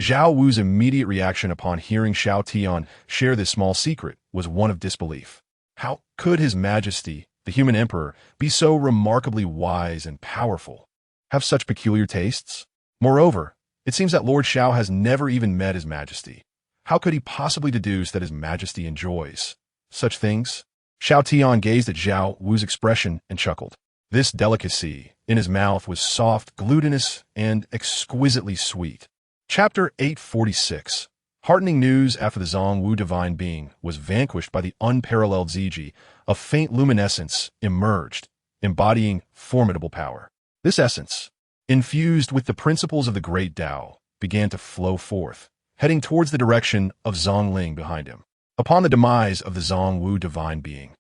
Zhao Wu's immediate reaction upon hearing Xiao Tian share this small secret was one of disbelief. How could His Majesty, the human emperor, be so remarkably wise and powerful, have such peculiar tastes? Moreover, it seems that Lord Xiao has never even met His Majesty. How could he possibly deduce that His Majesty enjoys such things? Xiao Tian gazed at Zhao Wu's expression and chuckled. This delicacy in his mouth was soft, glutinous, and exquisitely sweet. Chapter 846. Heartening news after the Zong Wu divine being was vanquished by the unparalleled Ziji, a faint luminescence emerged, embodying formidable power. This essence, infused with the principles of the great Tao, began to flow forth, heading towards the direction of Zongling behind him. Upon the demise of the Zong Wu divine being,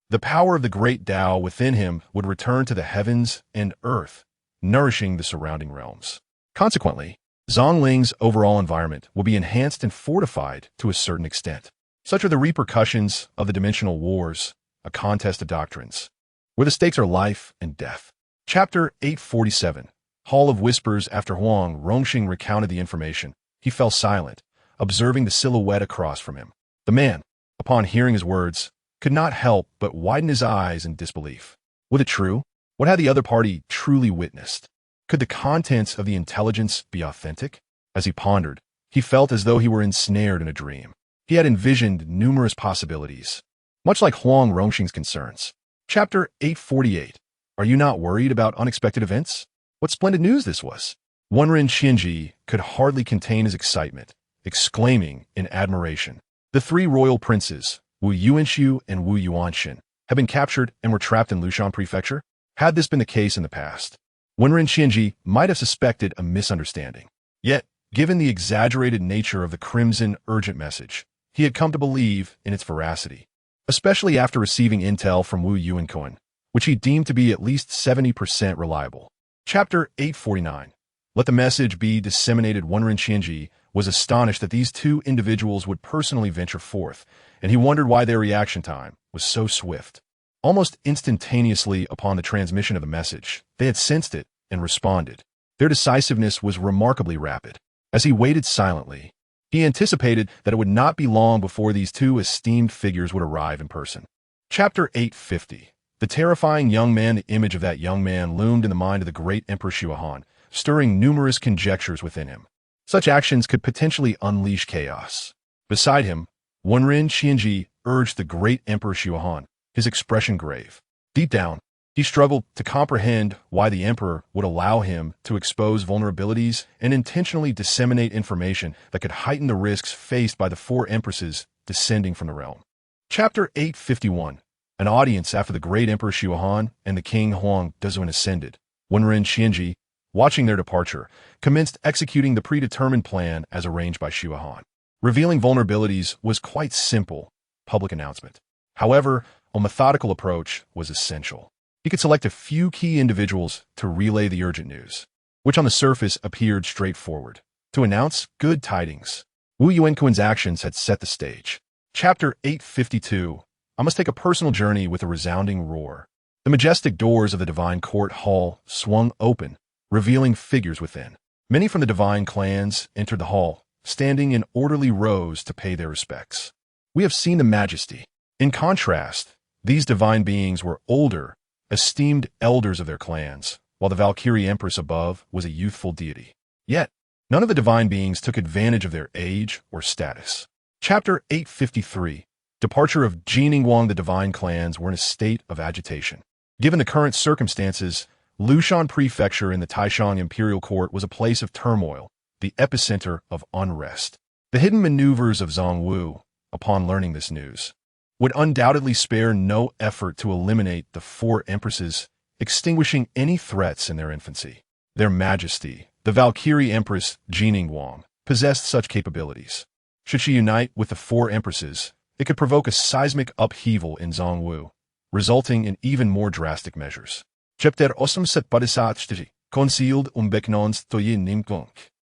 the power of the great Tao within him would return to the heavens and earth, nourishing the surrounding realms. Consequently, Zongling's overall environment will be enhanced and fortified to a certain extent. Such are the repercussions of the dimensional wars, a contest of doctrines, where the stakes are life and death. Chapter 847. Hall of Whispers. After Huang Rongxing recounted the information, he fell silent, observing the silhouette across from him. The man, upon hearing his words, could not help but widen his eyes in disbelief. Was it true? What had the other party truly witnessed? Could the contents of the intelligence be authentic? As he pondered, he felt as though he were ensnared in a dream. He had envisioned numerous possibilities, much like Huang Rongxing's concerns. Chapter 848. Are you not worried about unexpected events? What splendid news this was! Wenren Qianji could hardly contain his excitement, exclaiming in admiration. The three royal princes, Wu Yuanxiu and Wu Yuanxin, had been captured and were trapped in Lushan Prefecture. Had this been the case in the past, Wenren Qianji might have suspected a misunderstanding. Yet, given the exaggerated nature of the Crimson urgent message, he had come to believe in its veracity, especially after receiving intel from Wu Yuankuan, which he deemed to be at least 70% reliable. Chapter 849. Let the message be disseminated. Wenren Qianji was astonished that these two individuals would personally venture forth, and he wondered why their reaction time was so swift. Almost instantaneously upon the transmission of the message, they had sensed it and responded. Their decisiveness was remarkably rapid. As he waited silently, he anticipated that it would not be long before these two esteemed figures would arrive in person. Chapter 850. The terrifying young man. The image of that young man loomed in the mind of the great Emperor Xiao, stirring numerous conjectures within him. Such actions could potentially unleash chaos. Beside him, Wenren Qianji urged the great Emperor Xiao, his expression grave. Deep down, he struggled to comprehend why the emperor would allow him to expose vulnerabilities and intentionally disseminate information that could heighten the risks faced by the four empresses descending from the realm. Chapter 851. An audience after the great Emperor Xiao and the King Huang Dezun ascended. Wenren Qianji, watching their departure, commenced executing the predetermined plan as arranged by Xiao. Revealing vulnerabilities was quite simple public announcement. However, a methodical approach was essential. He could select a few key individuals to relay the urgent news, which on the surface appeared straightforward. To announce good tidings. Wu Yuankuan's actions had set the stage. Chapter 852. I must take a personal journey with a resounding roar. The majestic doors of the Divine Court Hall swung open, revealing figures within. Many from the divine clans entered the hall, standing in orderly rows to pay their respects. We have seen the majesty. In contrast, these divine beings were older, esteemed elders of their clans, while the Valkyrie Empress above was a youthful deity. Yet, none of the divine beings took advantage of their age or status. Chapter 853. Departure of Jining Wang. The divine clans were in a state of agitation. Given the current circumstances, Lushan Prefecture in the Taishang Imperial Court was a place of turmoil, the epicenter of unrest. The hidden maneuvers of Zhongwu, upon learning this news, would undoubtedly spare no effort to eliminate the four empresses, extinguishing any threats in their infancy. Their Majesty, the Valkyrie Empress Jining Wang, possessed such capabilities. Should she unite with the four empresses, it could provoke a seismic upheaval in Zhongwu, resulting in even more drastic measures. Chapter 847. Concealed Umbeknons Toye Nimkong.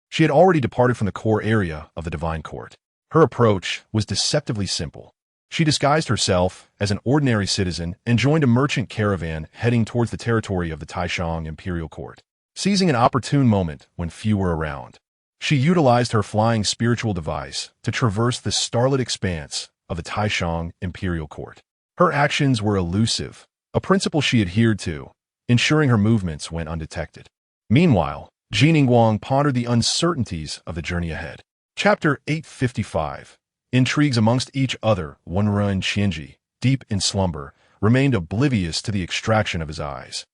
She had already departed from the core area of the Divine Court. Her approach was deceptively simple. She disguised herself as an ordinary citizen and joined a merchant caravan heading towards the territory of the Taishang Imperial Court. Seizing an opportune moment when few were around, she utilized her flying spiritual device to traverse the starlit expanse of the Taishang Imperial Court. Her actions were elusive, a principle she adhered to, ensuring her movements went undetected. Meanwhile, Jining Wang pondered the uncertainties of the journey ahead. Chapter 855. Intrigues amongst each other. Wenren Qianji, deep in slumber, remained oblivious to the extraction of his eyes.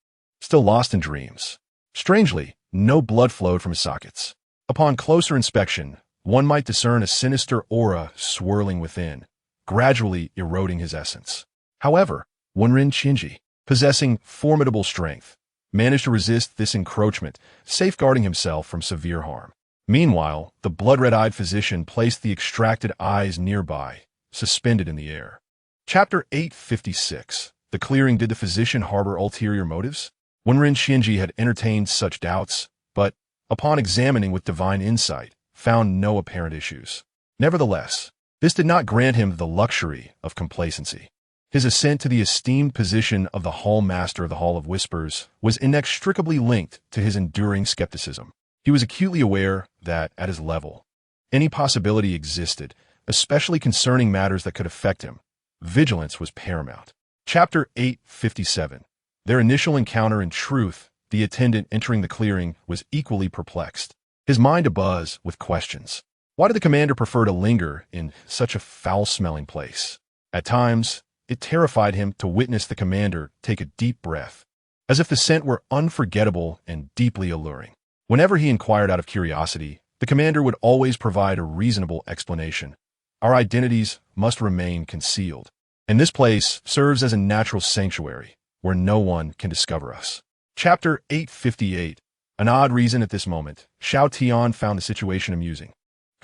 Still lost in dreams. Strangely, no blood flowed from his sockets. Upon closer inspection, one might discern a sinister aura swirling within, gradually eroding his essence. However, Wenren Qianji, possessing formidable strength, managed to resist this encroachment, safeguarding himself from severe harm. Meanwhile, the blood-red-eyed physician placed the extracted eyes nearby, suspended in the air. Chapter 856. The clearing. Did the physician harbor ulterior motives? Wenren Qianji had entertained such doubts, but, upon examining with divine insight, found no apparent issues. Nevertheless, this did not grant him the luxury of complacency. His ascent to the esteemed position of the Hall Master of the Hall of Whispers was inextricably linked to his enduring skepticism. He was acutely aware that, at his level, any possibility existed, especially concerning matters that could affect him. Vigilance was paramount. Chapter 857. Their initial encounter. In truth, the attendant entering the clearing was equally perplexed, his mind abuzz with questions. Why did the commander prefer to linger in such a foul-smelling place? At times, it terrified him to witness the commander take a deep breath, as if the scent were unforgettable and deeply alluring. Whenever he inquired out of curiosity, the commander would always provide a reasonable explanation. Our identities must remain concealed, and this place serves as a natural sanctuary where no one can discover us. Chapter 858. An odd reason. At this moment, Xiao Tian found the situation amusing.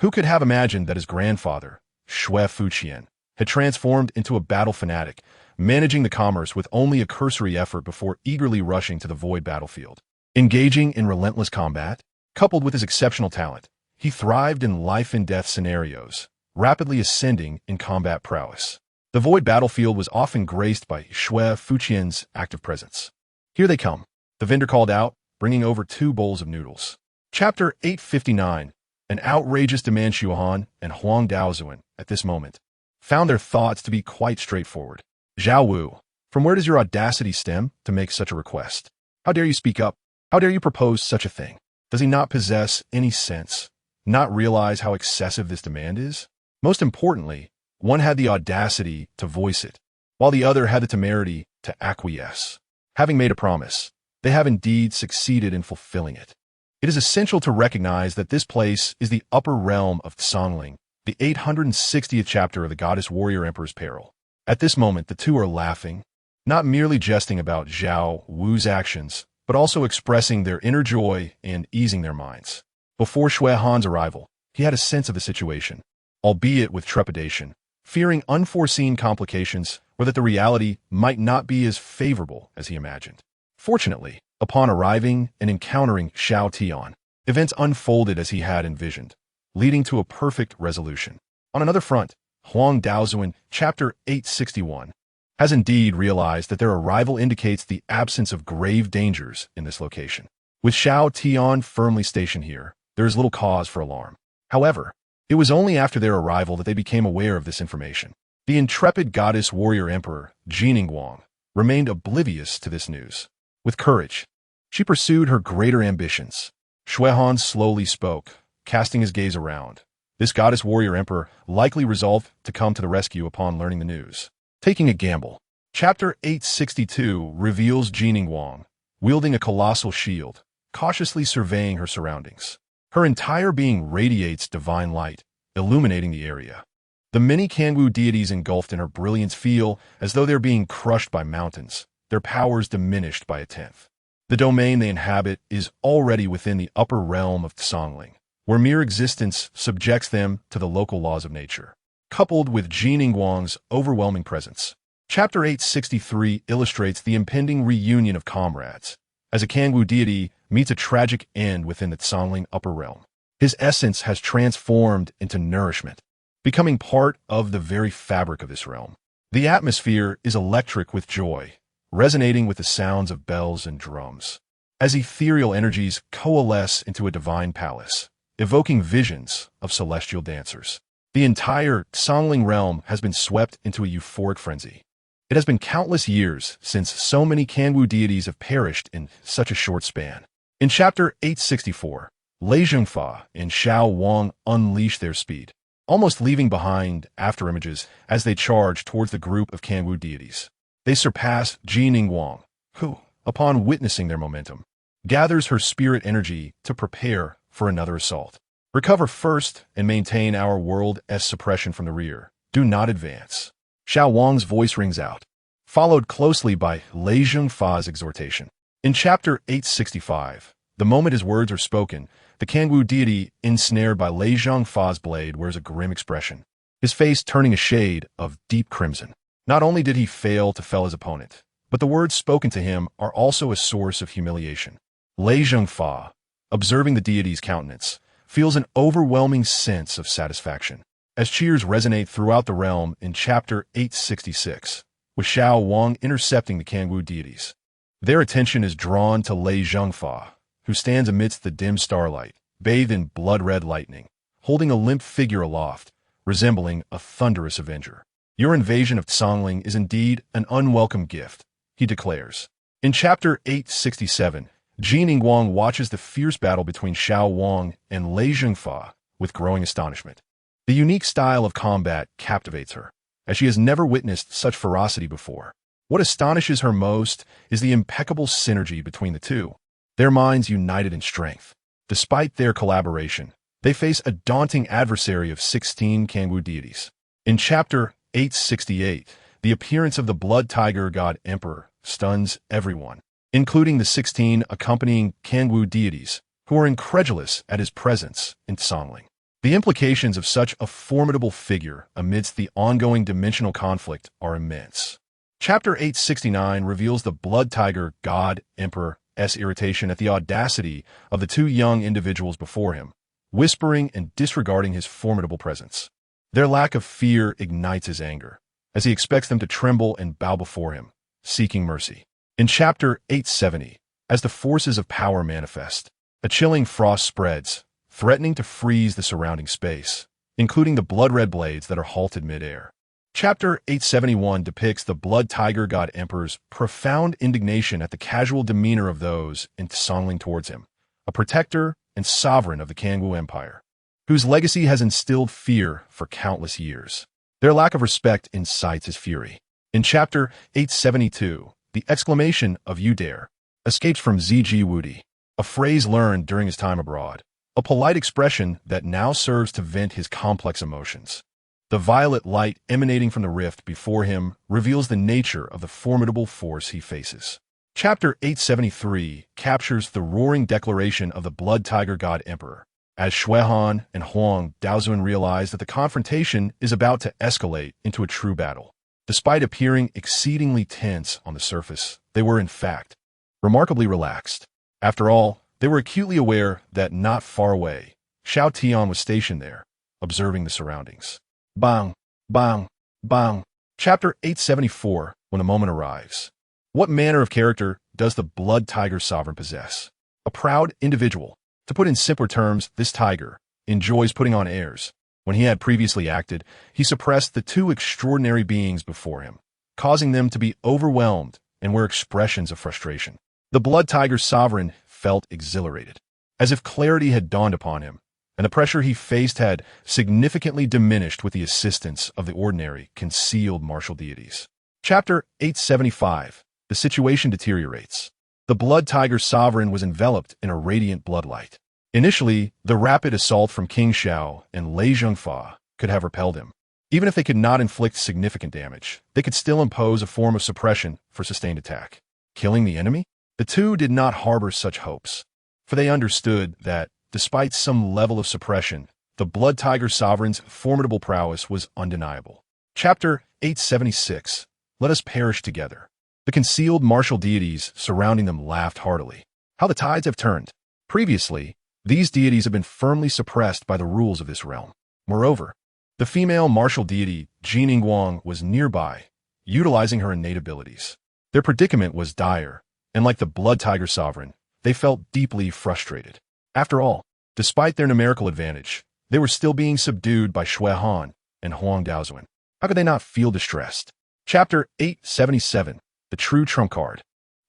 Who could have imagined that his grandfather, Xiao Tian, had transformed into a battle fanatic, managing the commerce with only a cursory effort before eagerly rushing to the void battlefield. Engaging in relentless combat, coupled with his exceptional talent, he thrived in life-and-death scenarios, rapidly ascending in combat prowess. The void battlefield was often graced by Xiao Tian's active presence. Here they come, the vendor called out, bringing over 2 bowls of noodles. Chapter 859. An outrageous demand. Xuan and Huang Daozuan, at this moment, found their thoughts to be quite straightforward. Zhao Wu, from where does your audacity stem to make such a request? How dare you speak up? How dare you propose such a thing? Does he not possess any sense, not realize how excessive this demand is? Most importantly, one had the audacity to voice it, while the other had the temerity to acquiesce. Having made a promise, they have indeed succeeded in fulfilling it. It is essential to recognize that this place is the upper realm of Songling, the 860th chapter of the Goddess Warrior Emperor's Peril. At this moment, the two are laughing, not merely jesting about Zhao Wu's actions, but also expressing their inner joy and easing their minds. Before Shui Han's arrival, he had a sense of the situation, albeit with trepidation, fearing unforeseen complications or that the reality might not be as favorable as he imagined. Fortunately, upon arriving and encountering Xiao Tian, events unfolded as he had envisioned, leading to a perfect resolution. On another front, Huang Daozuan, Chapter 861, has indeed realized that their arrival indicates the absence of grave dangers in this location. With Xiao Tian firmly stationed here, there is little cause for alarm. However, it was only after their arrival that they became aware of this information. The intrepid goddess warrior emperor, Jining Wang, remained oblivious to this news. With courage, she pursued her greater ambitions, Xuehan slowly spoke, casting his gaze around. This goddess warrior emperor likely resolved to come to the rescue upon learning the news. Taking a gamble. Chapter 862 reveals Jining Wang, wielding a colossal shield, cautiously surveying her surroundings. Her entire being radiates divine light, illuminating the area. The many Kangwu deities engulfed in her brilliance feel as though they're being crushed by mountains, their powers diminished by a tenth. The domain they inhabit is already within the upper realm of Tsongling, where mere existence subjects them to the local laws of nature. Coupled with Jining Wang's overwhelming presence, Chapter 863 illustrates the impending reunion of comrades, as a Kangwu deity meets a tragic end within the Tsongling upper realm. His essence has transformed into nourishment, becoming part of the very fabric of this realm. The atmosphere is electric with joy, resonating with the sounds of bells and drums, as ethereal energies coalesce into a divine palace, evoking visions of celestial dancers. The entire Tsongling realm has been swept into a euphoric frenzy. It has been countless years since so many Kangwu deities have perished in such a short span. In Chapter 864, Lei Zhengfa and Xiao Wang unleash their speed, almost leaving behind afterimages as they charge towards the group of Kangwu deities. They surpass Jining Wang, who, upon witnessing their momentum, gathers her spirit energy to prepare for another assault. Recover first and maintain our world as suppression from the rear. Do not advance. Xiao Wang's voice rings out, followed closely by Lei Zhengfa's exhortation. In Chapter 865, the moment his words are spoken, the Kangwu deity ensnared by Lei Zhengfa's blade wears a grim expression, his face turning a shade of deep crimson. Not only did he fail to fell his opponent, but the words spoken to him are also a source of humiliation. Lei Zhengfa, observing the deity's countenance, feels an overwhelming sense of satisfaction, as cheers resonate throughout the realm in Chapter 866, with Xiao Wang intercepting the Kangwu deities. Their attention is drawn to Lei Zhengfa, who stands amidst the dim starlight, bathed in blood-red lightning, holding a limp figure aloft, resembling a thunderous avenger. Your invasion of Tsongling is indeed an unwelcome gift, he declares. In Chapter 867, Jining Wang watches the fierce battle between Xiao Wang and Lei Zhengfa with growing astonishment. The unique style of combat captivates her, as she has never witnessed such ferocity before. What astonishes her most is the impeccable synergy between the two, their minds united in strength. Despite their collaboration, they face a daunting adversary of 16 Kangwu deities. In Chapter 868, the appearance of the blood tiger god Emperor stuns everyone, including the 16 accompanying Kangwu deities, who are incredulous at his presence in Tsongling. The implications of such a formidable figure amidst the ongoing dimensional conflict are immense. Chapter 869 reveals the blood tiger god Emperor's irritation at the audacity of the two young individuals before him, whispering and disregarding his formidable presence. Their lack of fear ignites his anger, as he expects them to tremble and bow before him, seeking mercy. In Chapter 870, as the forces of power manifest, a chilling frost spreads, threatening to freeze the surrounding space, including the blood-red blades that are halted mid-air. Chapter 871 depicts the blood tiger god Emperor's profound indignation at the casual demeanor of those in Tsongling towards him, a protector and sovereign of the Kangwu Empire, whose legacy has instilled fear for countless years. Their lack of respect incites his fury. In Chapter 872, the exclamation of "You dare" escapes from Ziji Wudi, a phrase learned during his time abroad, a polite expression that now serves to vent his complex emotions. The violet light emanating from the rift before him reveals the nature of the formidable force he faces. Chapter 873 captures the roaring declaration of the blood tiger god Emperor, as Xuehan and Huang Daozuan realize that the confrontation is about to escalate into a true battle. Despite appearing exceedingly tense on the surface, they were in fact remarkably relaxed. After all, they were acutely aware that not far away, Xiao Tian was stationed there, observing the surroundings. Bang, bang, bang. Chapter 874, when the moment arrives. What manner of character does the blood tiger sovereign possess? A proud individual. To put in simpler terms, this tiger enjoys putting on airs. When he had previously acted, he suppressed the two extraordinary beings before him, causing them to be overwhelmed and were expressions of frustration. The blood tiger sovereign felt exhilarated. as if clarity had dawned upon him, and the pressure he faced had significantly diminished with the assistance of the ordinary, concealed martial deities. Chapter 875. The situation deteriorates. The Blood Tiger Sovereign was enveloped in a radiant bloodlight. Initially, the rapid assault from King Xiao and Lei Zhengfa could have repelled him. Even if they could not inflict significant damage, they could still impose a form of suppression for sustained attack. Killing the enemy? The two did not harbor such hopes, for they understood that, despite some level of suppression, the Blood Tiger Sovereign's formidable prowess was undeniable. Chapter 876. Let us perish together. The concealed martial deities surrounding them laughed heartily. How the tides have turned. Previously, these deities had been firmly suppressed by the rules of this realm. Moreover, the female martial deity, Jiningguang, was nearby, utilizing her innate abilities. Their predicament was dire, and like the Blood Tiger Sovereign, they felt deeply frustrated. After all, despite their numerical advantage, they were still being subdued by Shui Han and Huang Daozuan. How could they not feel distressed? Chapter 877. The True Trump Card.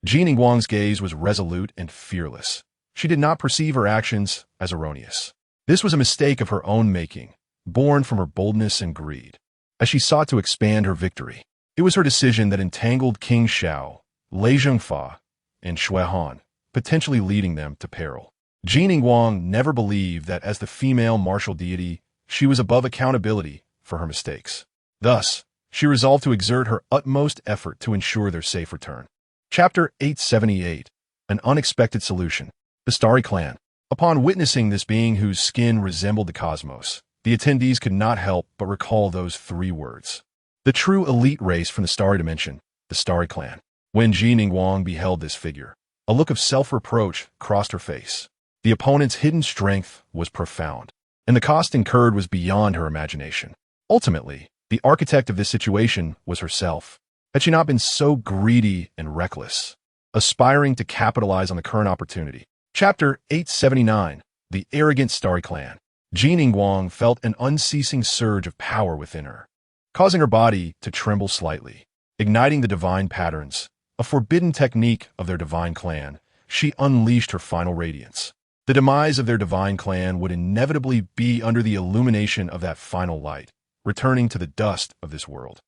Jiningguang's gaze was resolute and fearless. She did not perceive her actions as erroneous. This was a mistake of her own making, born from her boldness and greed. As she sought to expand her victory, it was her decision that entangled King Xiao, Lei Zhengfa, and Shui Han, potentially leading them to peril. Jiningguang never believed that as the female martial deity, she was above accountability for her mistakes. Thus, she resolved to exert her utmost effort to ensure their safe return. Chapter 878. An Unexpected Solution. The Starry Clan. Upon witnessing this being whose skin resembled the cosmos, the attendees could not help but recall those three words. The true elite race from the Starry Dimension, the Starry Clan. When Jiningguang beheld this figure, a look of self-reproach crossed her face. The opponent's hidden strength was profound, and the cost incurred was beyond her imagination. Ultimately, the architect of this situation was herself. Had she not been so greedy and reckless, aspiring to capitalize on the current opportunity? Chapter 879. The Arrogant Starry Clan. Jiningguang felt an unceasing surge of power within her, causing her body to tremble slightly. Igniting the divine patterns, a forbidden technique of their divine clan, she unleashed her final radiance. The demise of their divine clan would inevitably be under the illumination of that final light, returning to the dust of this world.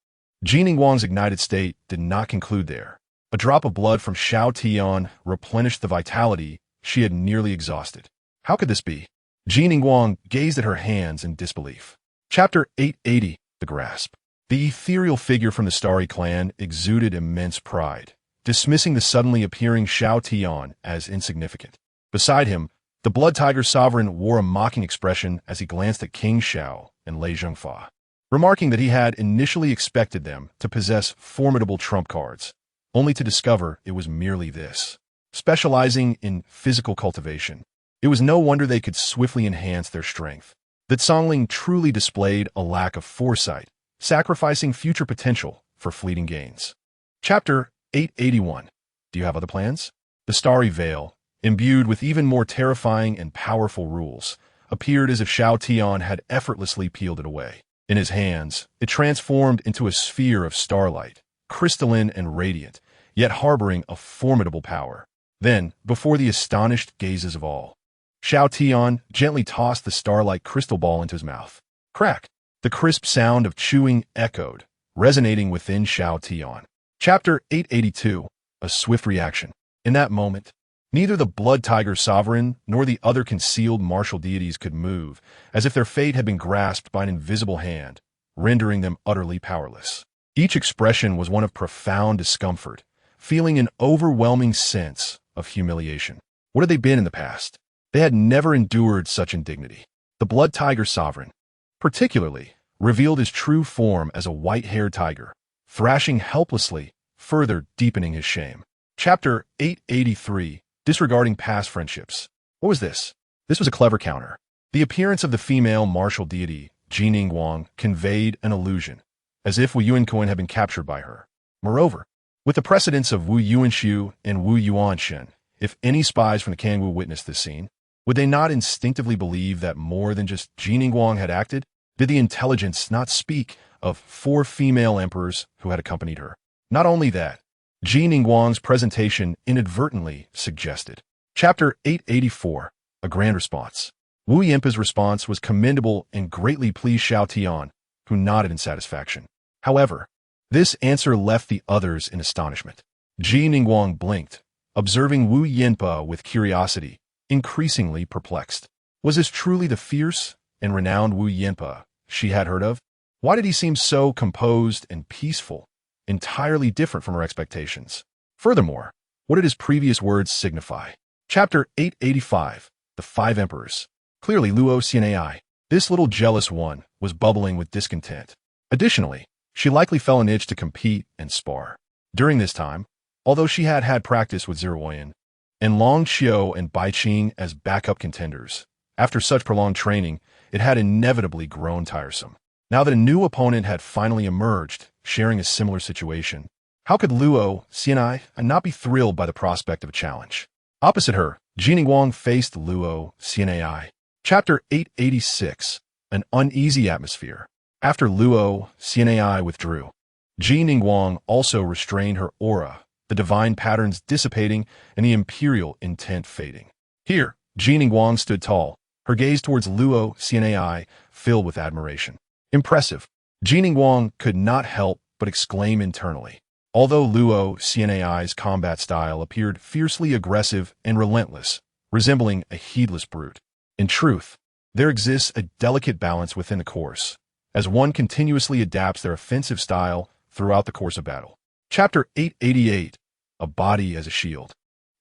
Jiningguang's ignited state did not conclude there. A drop of blood from Xiao Tian replenished the vitality she had nearly exhausted. How could this be? Jiningguang gazed at her hands in disbelief. Chapter 880. The Grasp. The ethereal figure from the Starry Clan exuded immense pride, dismissing the suddenly appearing Xiao Tian as insignificant. Beside him, the Blood Tiger Sovereign wore a mocking expression as he glanced at King Xiao and Lei Zhengfa, remarking that he had initially expected them to possess formidable trump cards, only to discover it was merely this. Specializing in physical cultivation, it was no wonder they could swiftly enhance their strength. That Songling truly displayed a lack of foresight, sacrificing future potential for fleeting gains. Chapter 881. Do you have other plans? The Starry Veil, imbued with even more terrifying and powerful rules, appeared as if Xiao Tian had effortlessly peeled it away. In his hands, it transformed into a sphere of starlight, crystalline and radiant, yet harboring a formidable power. Then, before the astonished gazes of all, Xiao Tian gently tossed the starlight crystal ball into his mouth. Crack! The crisp sound of chewing echoed, resonating within Xiao Tian. Chapter 882. A Swift Reaction. In that moment, neither the Blood Tiger Sovereign nor the other concealed martial deities could move, as if their fate had been grasped by an invisible hand, rendering them utterly powerless. Each expression was one of profound discomfort, feeling an overwhelming sense of humiliation. What had they been in the past? They had never endured such indignity. The Blood Tiger Sovereign, particularly, revealed his true form as a white-haired tiger, thrashing helplessly, further deepening his shame. Chapter 883. Disregarding Past Friendships. What was this? This was a clever counter. The appearance of the female martial deity, Jiningguang, conveyed an illusion, as if Wu Yuanquan had been captured by her. Moreover, with the precedence of Wu Yuanshu and Wu Yuanshen, if any spies from the Kangwu witnessed this scene, would they not instinctively believe that more than just Jiningguang had acted? Did the intelligence not speak of 4 female emperors who had accompanied her? Not only that, Jiningguang's presentation inadvertently suggested. Chapter 884. A grand response. Wu Yinpa's response was commendable and greatly pleased Xiao Tian, who nodded in satisfaction. However, this answer left the others in astonishment. Ji Ningguang blinked, observing Wu Yinpa with curiosity, increasingly perplexed. Was this truly the fierce and renowned Wu Yinpa she had heard of? Why did he seem so composed and peaceful, entirely different from her expectations? Furthermore, what did his previous words signify? Chapter 885, The Five Emperors. Clearly Luo Xianai, this little jealous one, was bubbling with discontent. Additionally, she likely felt an itch to compete and spar. During this time, although she had had practice with Ziruoyan and Long Xiu and Bai Qing as backup contenders, after such prolonged training, it had inevitably grown tiresome. Now that a new opponent had finally emerged, sharing a similar situation, how could Luo Xianai not be thrilled by the prospect of a challenge? Opposite her, Ji Ningguang faced Luo Xianai. Chapter 886, An Uneasy Atmosphere. After Luo Xianai withdrew, Ji Ningguang also restrained her aura, the divine patterns dissipating and the imperial intent fading. Here, Ji Ningguang stood tall, her gaze towards Luo Xianai filled with admiration. Impressive. Ji Ningguang could not help but exclaim internally. Although Luo Xianai's combat style appeared fiercely aggressive and relentless, resembling a heedless brute, in truth, there exists a delicate balance within the course, as one continuously adapts their offensive style throughout the course of battle. Chapter 888, A Body as a Shield.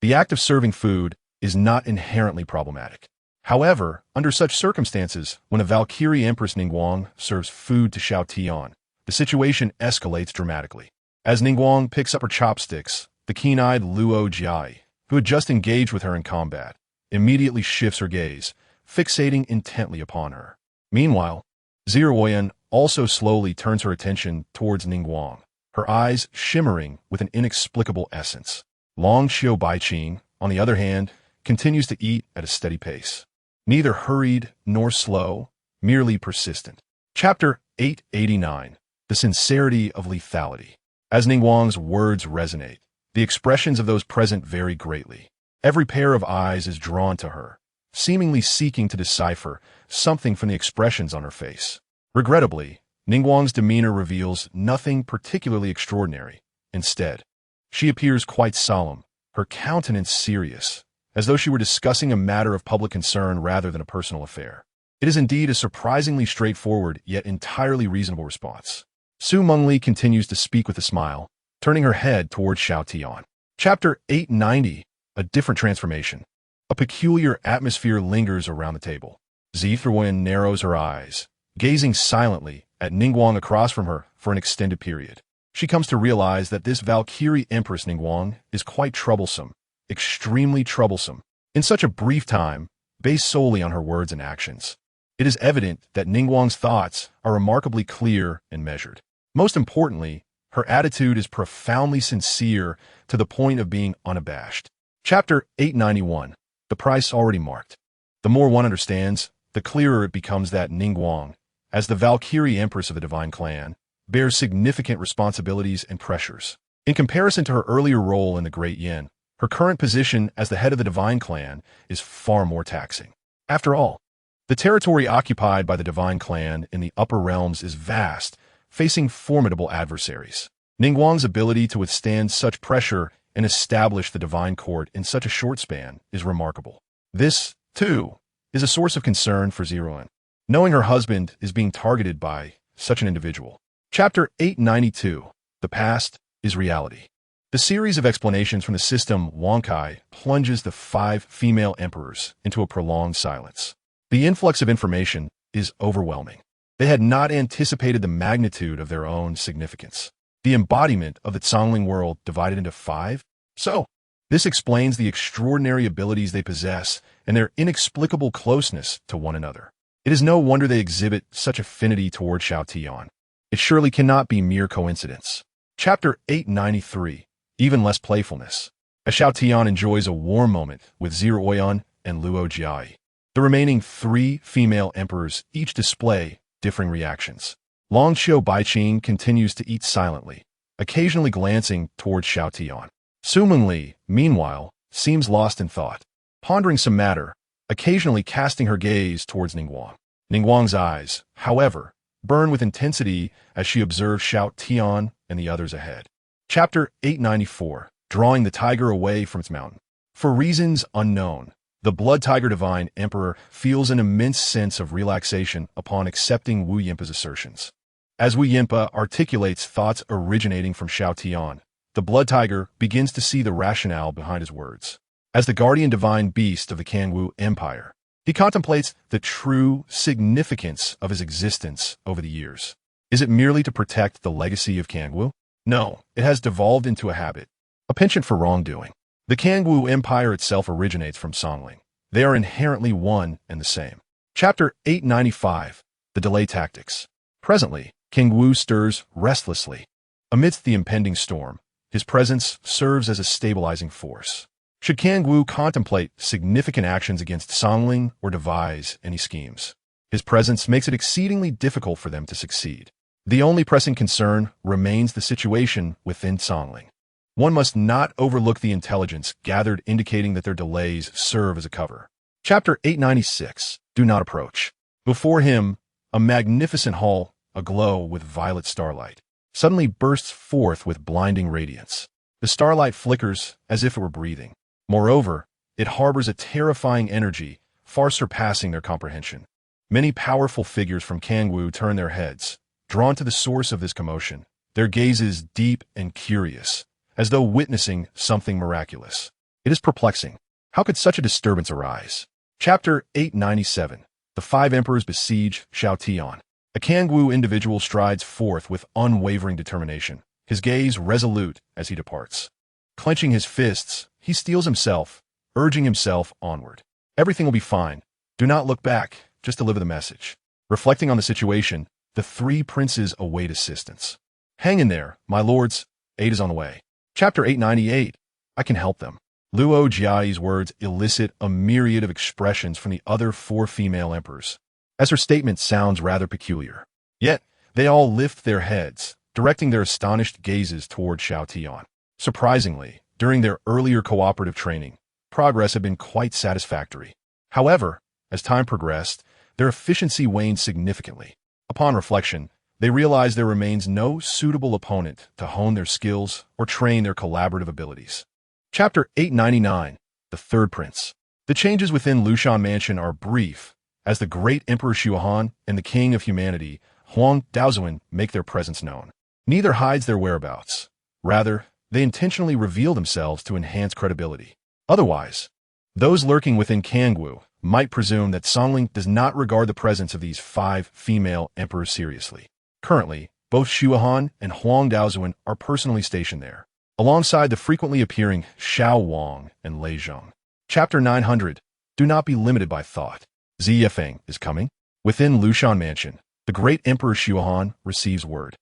The act of serving food is not inherently problematic. However, under such circumstances, when a Valkyrie Empress Ningguang serves food to Xiao Tian, the situation escalates dramatically. As Ningguang picks up her chopsticks, the keen-eyed Luo Jiai, who had just engaged with her in combat, immediately shifts her gaze, fixating intently upon her. Meanwhile, Ziruoyan also slowly turns her attention towards Ningguang, her eyes shimmering with an inexplicable essence. Long Xiu Bai Qing, on the other hand, continues to eat at a steady pace. Neither hurried nor slow, merely persistent. Chapter 889, The Sincerity of Lethality. As Ningguang's words resonate, the expressions of those present vary greatly. Every pair of eyes is drawn to her, seemingly seeking to decipher something from the expressions on her face. Regrettably, Ningguang's demeanor reveals nothing particularly extraordinary. Instead, she appears quite solemn, her countenance serious, as though she were discussing a matter of public concern rather than a personal affair. It is indeed a surprisingly straightforward yet entirely reasonable response. Su Mengli continues to speak with a smile, turning her head towards Xiao Tian. Chapter 890, A Different Transformation. A peculiar atmosphere lingers around the table. Ziruoyan narrows her eyes, gazing silently at Ningguang across from her for an extended period. She comes to realize that this Valkyrie Empress Ningguang is quite troublesome, extremely troublesome. In such a brief time, based solely on her words and actions, it is evident that Ningguang's thoughts are remarkably clear and measured. Most importantly, her attitude is profoundly sincere to the point of being unabashed. Chapter 891, The Price Already Marked. The more one understands, the clearer it becomes that Ningguang, as the Valkyrie Empress of the Divine Clan, bears significant responsibilities and pressures. In comparison to her earlier role in the Great Yin, her current position as the head of the Divine Clan is far more taxing. After all, the territory occupied by the Divine Clan in the upper realms is vast, facing formidable adversaries. Ningguang's ability to withstand such pressure and establish the Divine Court in such a short span is remarkable. This, too, is a source of concern for Ziruoyan, knowing her husband is being targeted by such an individual. Chapter 892, The Past is Reality. The series of explanations from the system Wonkai plunges the 5 female emperors into a prolonged silence. The influx of information is overwhelming. They had not anticipated the magnitude of their own significance. The embodiment of the Zhongling world divided into 5? So, this explains the extraordinary abilities they possess and their inexplicable closeness to one another. It is no wonder they exhibit such affinity toward Xiao Tian. It surely cannot be mere coincidence. Chapter 893, Even Less Playfulness. As Xiao Tian enjoys a warm moment with Ziruoyan and Luo Jiai, the remaining 3 female emperors each display differing reactions. Long Xiu Bai Qing continues to eat silently, occasionally glancing towards Xiao Tian. Su Mengli, meanwhile, seems lost in thought, pondering some matter, occasionally casting her gaze towards Ningguang. Ningguang's eyes, however, burn with intensity as she observes Xiao Tian and the others ahead. Chapter 894, Drawing the Tiger Away from its Mountain. For reasons unknown, the Blood Tiger Divine Emperor feels an immense sense of relaxation upon accepting Wu Yimpa's assertions. As Wu Yimpa articulates thoughts originating from Xiao Tian, the Blood Tiger begins to see the rationale behind his words. As the guardian divine beast of the Kangwu Empire, he contemplates the true significance of his existence over the years. Is it merely to protect the legacy of Kangwu? No, it has devolved into a habit, a penchant for wrongdoing. The Kangwu Empire itself originates from Songling. They are inherently one and the same. Chapter 895, The Delay Tactics. Presently, King Wu stirs restlessly. Amidst the impending storm, his presence serves as a stabilizing force. Should Kangwu contemplate significant actions against Songling or devise any schemes, his presence makes it exceedingly difficult for them to succeed. The only pressing concern remains the situation within Songling. One must not overlook the intelligence gathered indicating that their delays serve as a cover. Chapter 896, Do Not Approach. Before him, a magnificent hall, aglow with violet starlight, suddenly bursts forth with blinding radiance. The starlight flickers as if it were breathing. Moreover, it harbors a terrifying energy far surpassing their comprehension. Many powerful figures from Kangwu turn their heads, drawn to the source of this commotion, their gazes deep and curious, as though witnessing something miraculous. It is perplexing. How could such a disturbance arise? Chapter 897, The Five Emperors Besiege Xiao Tian. A Kangwu individual strides forth with unwavering determination, his gaze resolute as he departs. Clenching his fists, he steels himself, urging himself onward. Everything will be fine. Do not look back, just deliver the message. Reflecting on the situation, the three princes await assistance. Hang in there, my lords. Aid is on the way. Chapter 898, I can help them. Luo Jiai's words elicit a myriad of expressions from the other four female emperors, as her statement sounds rather peculiar. Yet, they all lift their heads, directing their astonished gazes toward Xiao Tian. Surprisingly, during their earlier cooperative training, progress had been quite satisfactory. However, as time progressed, their efficiency waned significantly. Upon reflection, they realized there remains no suitable opponent to hone their skills or train their collaborative abilities. Chapter 899, The Third Prince. The changes within Lushan Mansion are brief, as the great Emperor Xuan and the King of Humanity, Huang Daozuan, make their presence known. Neither hides their whereabouts. Rather, they intentionally reveal themselves to enhance credibility. Otherwise, those lurking within Kangwu might presume that Songling does not regard the presence of these five female emperors seriously. Currently, both Xuan and Huang Daozuan are personally stationed there, alongside the frequently appearing Xiao Wang and Lei Zheng. Chapter 900, Do Not Be Limited by Thought. Ziyefeng is coming. Within Lushan Mansion, the great Emperor Xuan receives word.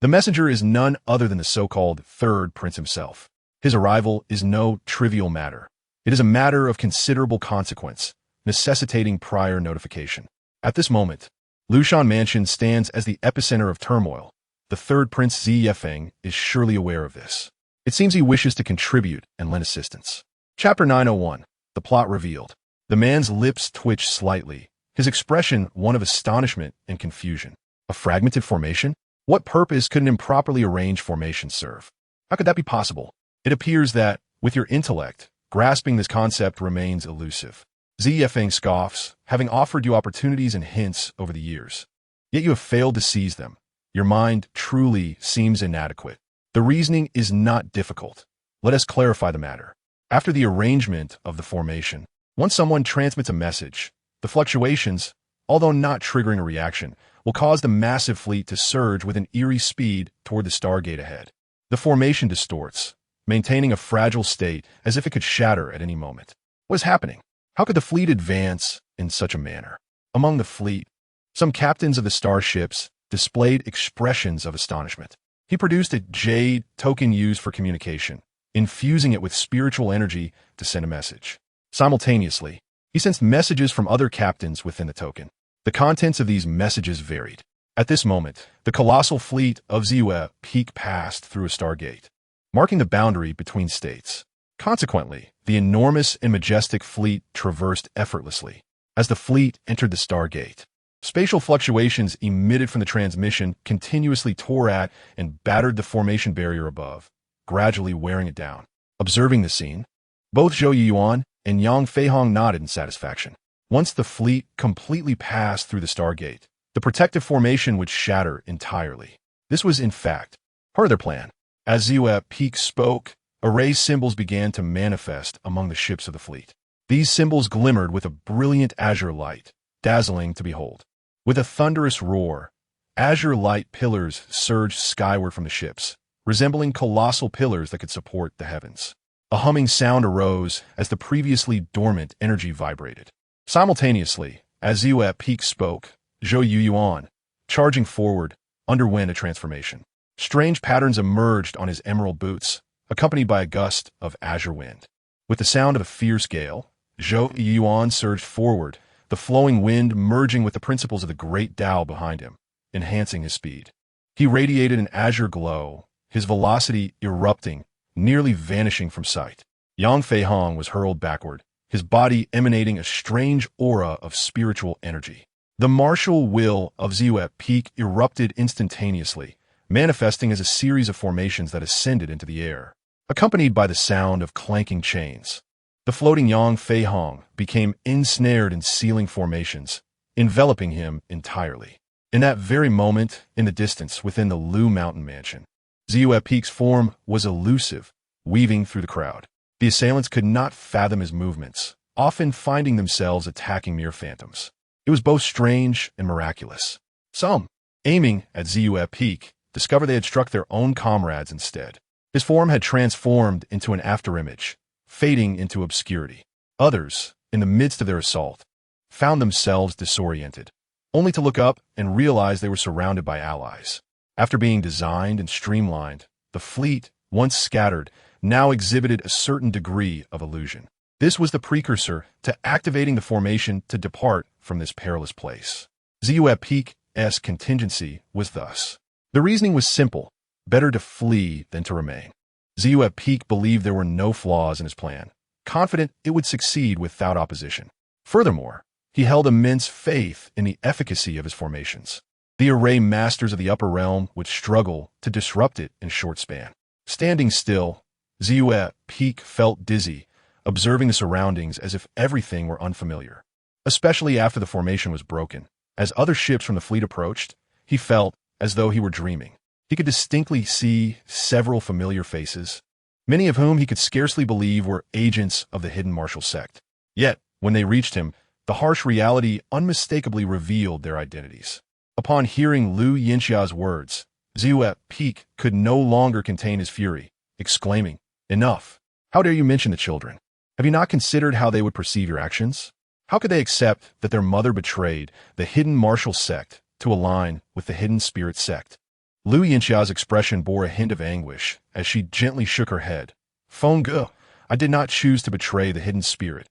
The messenger is none other than the so-called Third Prince himself. His arrival is no trivial matter. It is a matter of considerable consequence, necessitating prior notification. At this moment, Lushan Mansion stands as the epicenter of turmoil. The Third Prince Ziyefeng is surely aware of this. It seems he wishes to contribute and lend assistance. Chapter 901, The Plot Revealed. The man's lips twitch slightly, his expression one of astonishment and confusion. A fragmented formation? What purpose could an improperly arranged formation serve? How could that be possible? It appears that, with your intellect, grasping this concept remains elusive. Ziyefeng scoffs, having offered you opportunities and hints over the years. Yet you have failed to seize them. Your mind truly seems inadequate. The reasoning is not difficult. Let us clarify the matter. After the arrangement of the formation, once someone transmits a message, the fluctuations, although not triggering a reaction, will cause the massive fleet to surge with an eerie speed toward the Stargate ahead. The formation distorts, maintaining a fragile state as if it could shatter at any moment. What is happening? How could the fleet advance in such a manner? Among the fleet, some captains of the starships displayed expressions of astonishment. He produced a jade token used for communication, infusing it with spiritual energy to send a message. Simultaneously, he sensed messages from other captains within the token. The contents of these messages varied. At this moment, the colossal fleet of Ziwe peeked past through a stargate, marking the boundary between states. Consequently, the enormous and majestic fleet traversed effortlessly. As the fleet entered the Stargate, spatial fluctuations emitted from the transmission continuously tore at and battered the formation barrier above, gradually wearing it down. Observing the scene, both Zhou Yuan and Yang Feihong nodded in satisfaction. Once the fleet completely passed through the Stargate, the protective formation would shatter entirely. This was, in fact, part of their plan. As Xiao Peak spoke, array symbols began to manifest among the ships of the fleet. These symbols glimmered with a brilliant azure light, dazzling to behold. With a thunderous roar, azure light pillars surged skyward from the ships, resembling colossal pillars that could support the heavens. A humming sound arose as the previously dormant energy vibrated. Simultaneously, as Xiao Peak spoke, Zhou Yuan, charging forward, underwent a transformation. Strange patterns emerged on his emerald boots, accompanied by a gust of azure wind. With the sound of a fierce gale, Zhou Yuan surged forward, the flowing wind merging with the principles of the great Tao behind him, enhancing his speed. He radiated an azure glow, his velocity erupting, nearly vanishing from sight. Yang Feihong was hurled backward, his body emanating a strange aura of spiritual energy. The martial will of Xiao Peak erupted instantaneously, manifesting as a series of formations that ascended into the air, accompanied by the sound of clanking chains. The floating Yang Feihong became ensnared in sealing formations, enveloping him entirely. In that very moment, in the distance within the Lu Mountain Mansion, Xiao Peak's form was elusive, weaving through the crowd. The assailants could not fathom his movements, often finding themselves attacking mere phantoms. It was both strange and miraculous. Some, aiming at Xiao Peak, discovered they had struck their own comrades instead. His form had transformed into an afterimage, fading into obscurity. Others, in the midst of their assault, found themselves disoriented, only to look up and realize they were surrounded by allies. After being designed and streamlined, the fleet, once scattered, now exhibited a certain degree of illusion. This was the precursor to activating the formation to depart from this perilous place. Xiao Peak's contingency was thus. The reasoning was simple: better to flee than to remain. Xiao Peak believed there were no flaws in his plan, confident it would succeed without opposition. Furthermore, he held immense faith in the efficacy of his formations. The array masters of the upper realm would struggle to disrupt it in a short span. Standing still, Xiao Peak felt dizzy, observing the surroundings as if everything were unfamiliar. Especially after the formation was broken, as other ships from the fleet approached, he felt as though he were dreaming. He could distinctly see several familiar faces, many of whom he could scarcely believe were agents of the hidden martial sect. Yet, when they reached him, the harsh reality unmistakably revealed their identities. Upon hearing Lu Yinxia's words, Xiao Peak could no longer contain his fury, exclaiming, "Enough! How dare you mention the children? Have you not considered how they would perceive your actions? How could they accept that their mother betrayed the hidden martial sect to align with the hidden spirit sect?" Lu Yinxia's expression bore a hint of anguish as she gently shook her head. "Feng Ge, I did not choose to betray the hidden spirit.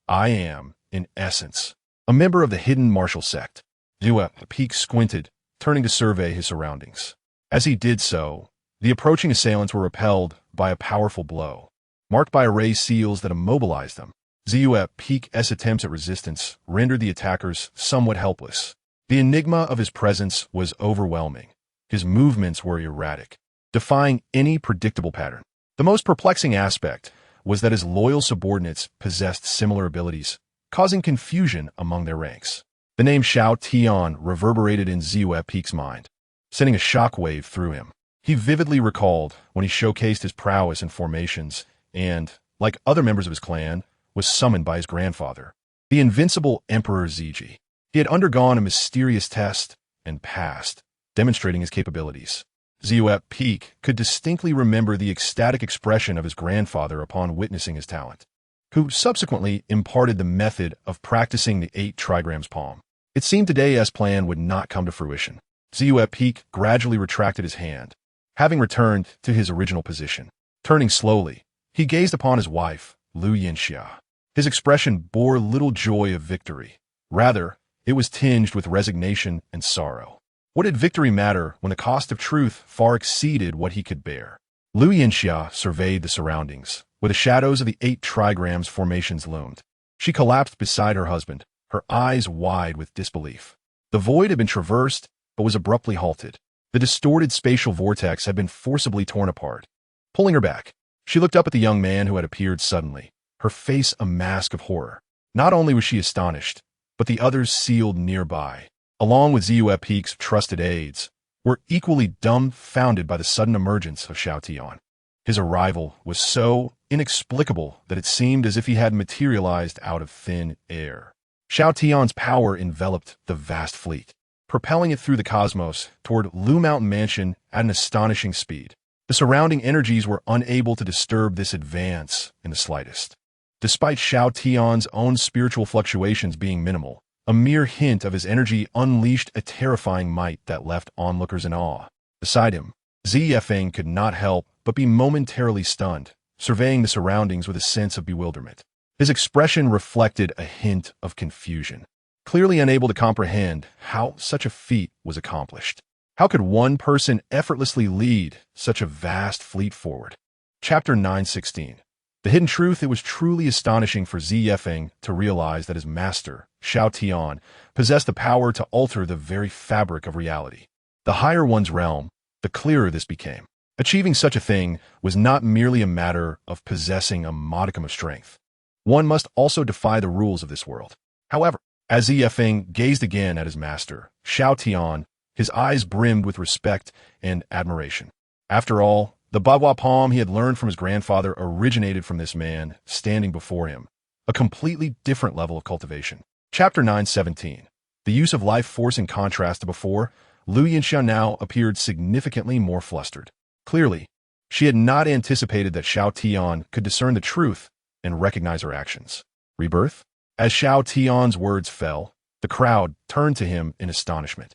I am, in essence, a member of the hidden martial sect." Xiao Peak squinted, turning to survey his surroundings. As he did so, the approaching assailants were repelled by a powerful blow, marked by array seals that immobilized them. Xiao Peak's attempts at resistance rendered the attackers somewhat helpless. The enigma of his presence was overwhelming. His movements were erratic, defying any predictable pattern. The most perplexing aspect was that his loyal subordinates possessed similar abilities, causing confusion among their ranks. The name Xiao Tian reverberated in Xiao Peak's mind, sending a shockwave through him. He vividly recalled when he showcased his prowess in formations and, like other members of his clan, was summoned by his grandfather, the Invincible Emperor Ziji. He had undergone a mysterious test and passed, demonstrating his capabilities. Xiao Peak could distinctly remember the ecstatic expression of his grandfather upon witnessing his talent, who subsequently imparted the method of practicing the 8 trigrams palm. It seemed today as planned would not come to fruition. Xiao Peak gradually retracted his hand, having returned to his original position. Turning slowly, he gazed upon his wife, Lu Yinxia. His expression bore little joy of victory. Rather, it was tinged with resignation and sorrow. What did victory matter when the cost of truth far exceeded what he could bear? Lu Yinxia surveyed the surroundings, where the shadows of the 8 trigrams formations loomed. She collapsed beside her husband, her eyes wide with disbelief. The void had been traversed, but was abruptly halted. The distorted spatial vortex had been forcibly torn apart. Pulling her back, she looked up at the young man who had appeared suddenly, her face a mask of horror. Not only was she astonished, but the others sealed nearby, along with Ziyue Peak's trusted aides, were equally dumbfounded by the sudden emergence of Xiao Tian. His arrival was so inexplicable that it seemed as if he had materialized out of thin air. Xiao Tian's power enveloped the vast fleet, propelling it through the cosmos toward Lu Mountain Mansion at an astonishing speed. The surrounding energies were unable to disturb this advance in the slightest. Despite Xiao Tian's own spiritual fluctuations being minimal, a mere hint of his energy unleashed a terrifying might that left onlookers in awe. Beside him, Ziyue could not help but be momentarily stunned, surveying the surroundings with a sense of bewilderment. His expression reflected a hint of confusion, clearly unable to comprehend how such a feat was accomplished. How could one person effortlessly lead such a vast fleet forward? Chapter 916. The hidden truth. It was truly astonishing for Ziyue to realize that his master, Xiao Tian, possessed the power to alter the very fabric of reality. The higher one's realm, the clearer this became. Achieving such a thing was not merely a matter of possessing a modicum of strength. One must also defy the rules of this world. However, as Ziyue gazed again at his master, Xiao Tian, his eyes brimmed with respect and admiration. After all, the Bagua palm he had learned from his grandfather originated from this man standing before him, a completely different level of cultivation. Chapter 917. The use of life force in contrast to before, Lu Yinxia now appeared significantly more flustered. Clearly, she had not anticipated that Xiao Tian could discern the truth and recognize her actions. Rebirth? As Xiao Tian's words fell, the crowd turned to him in astonishment,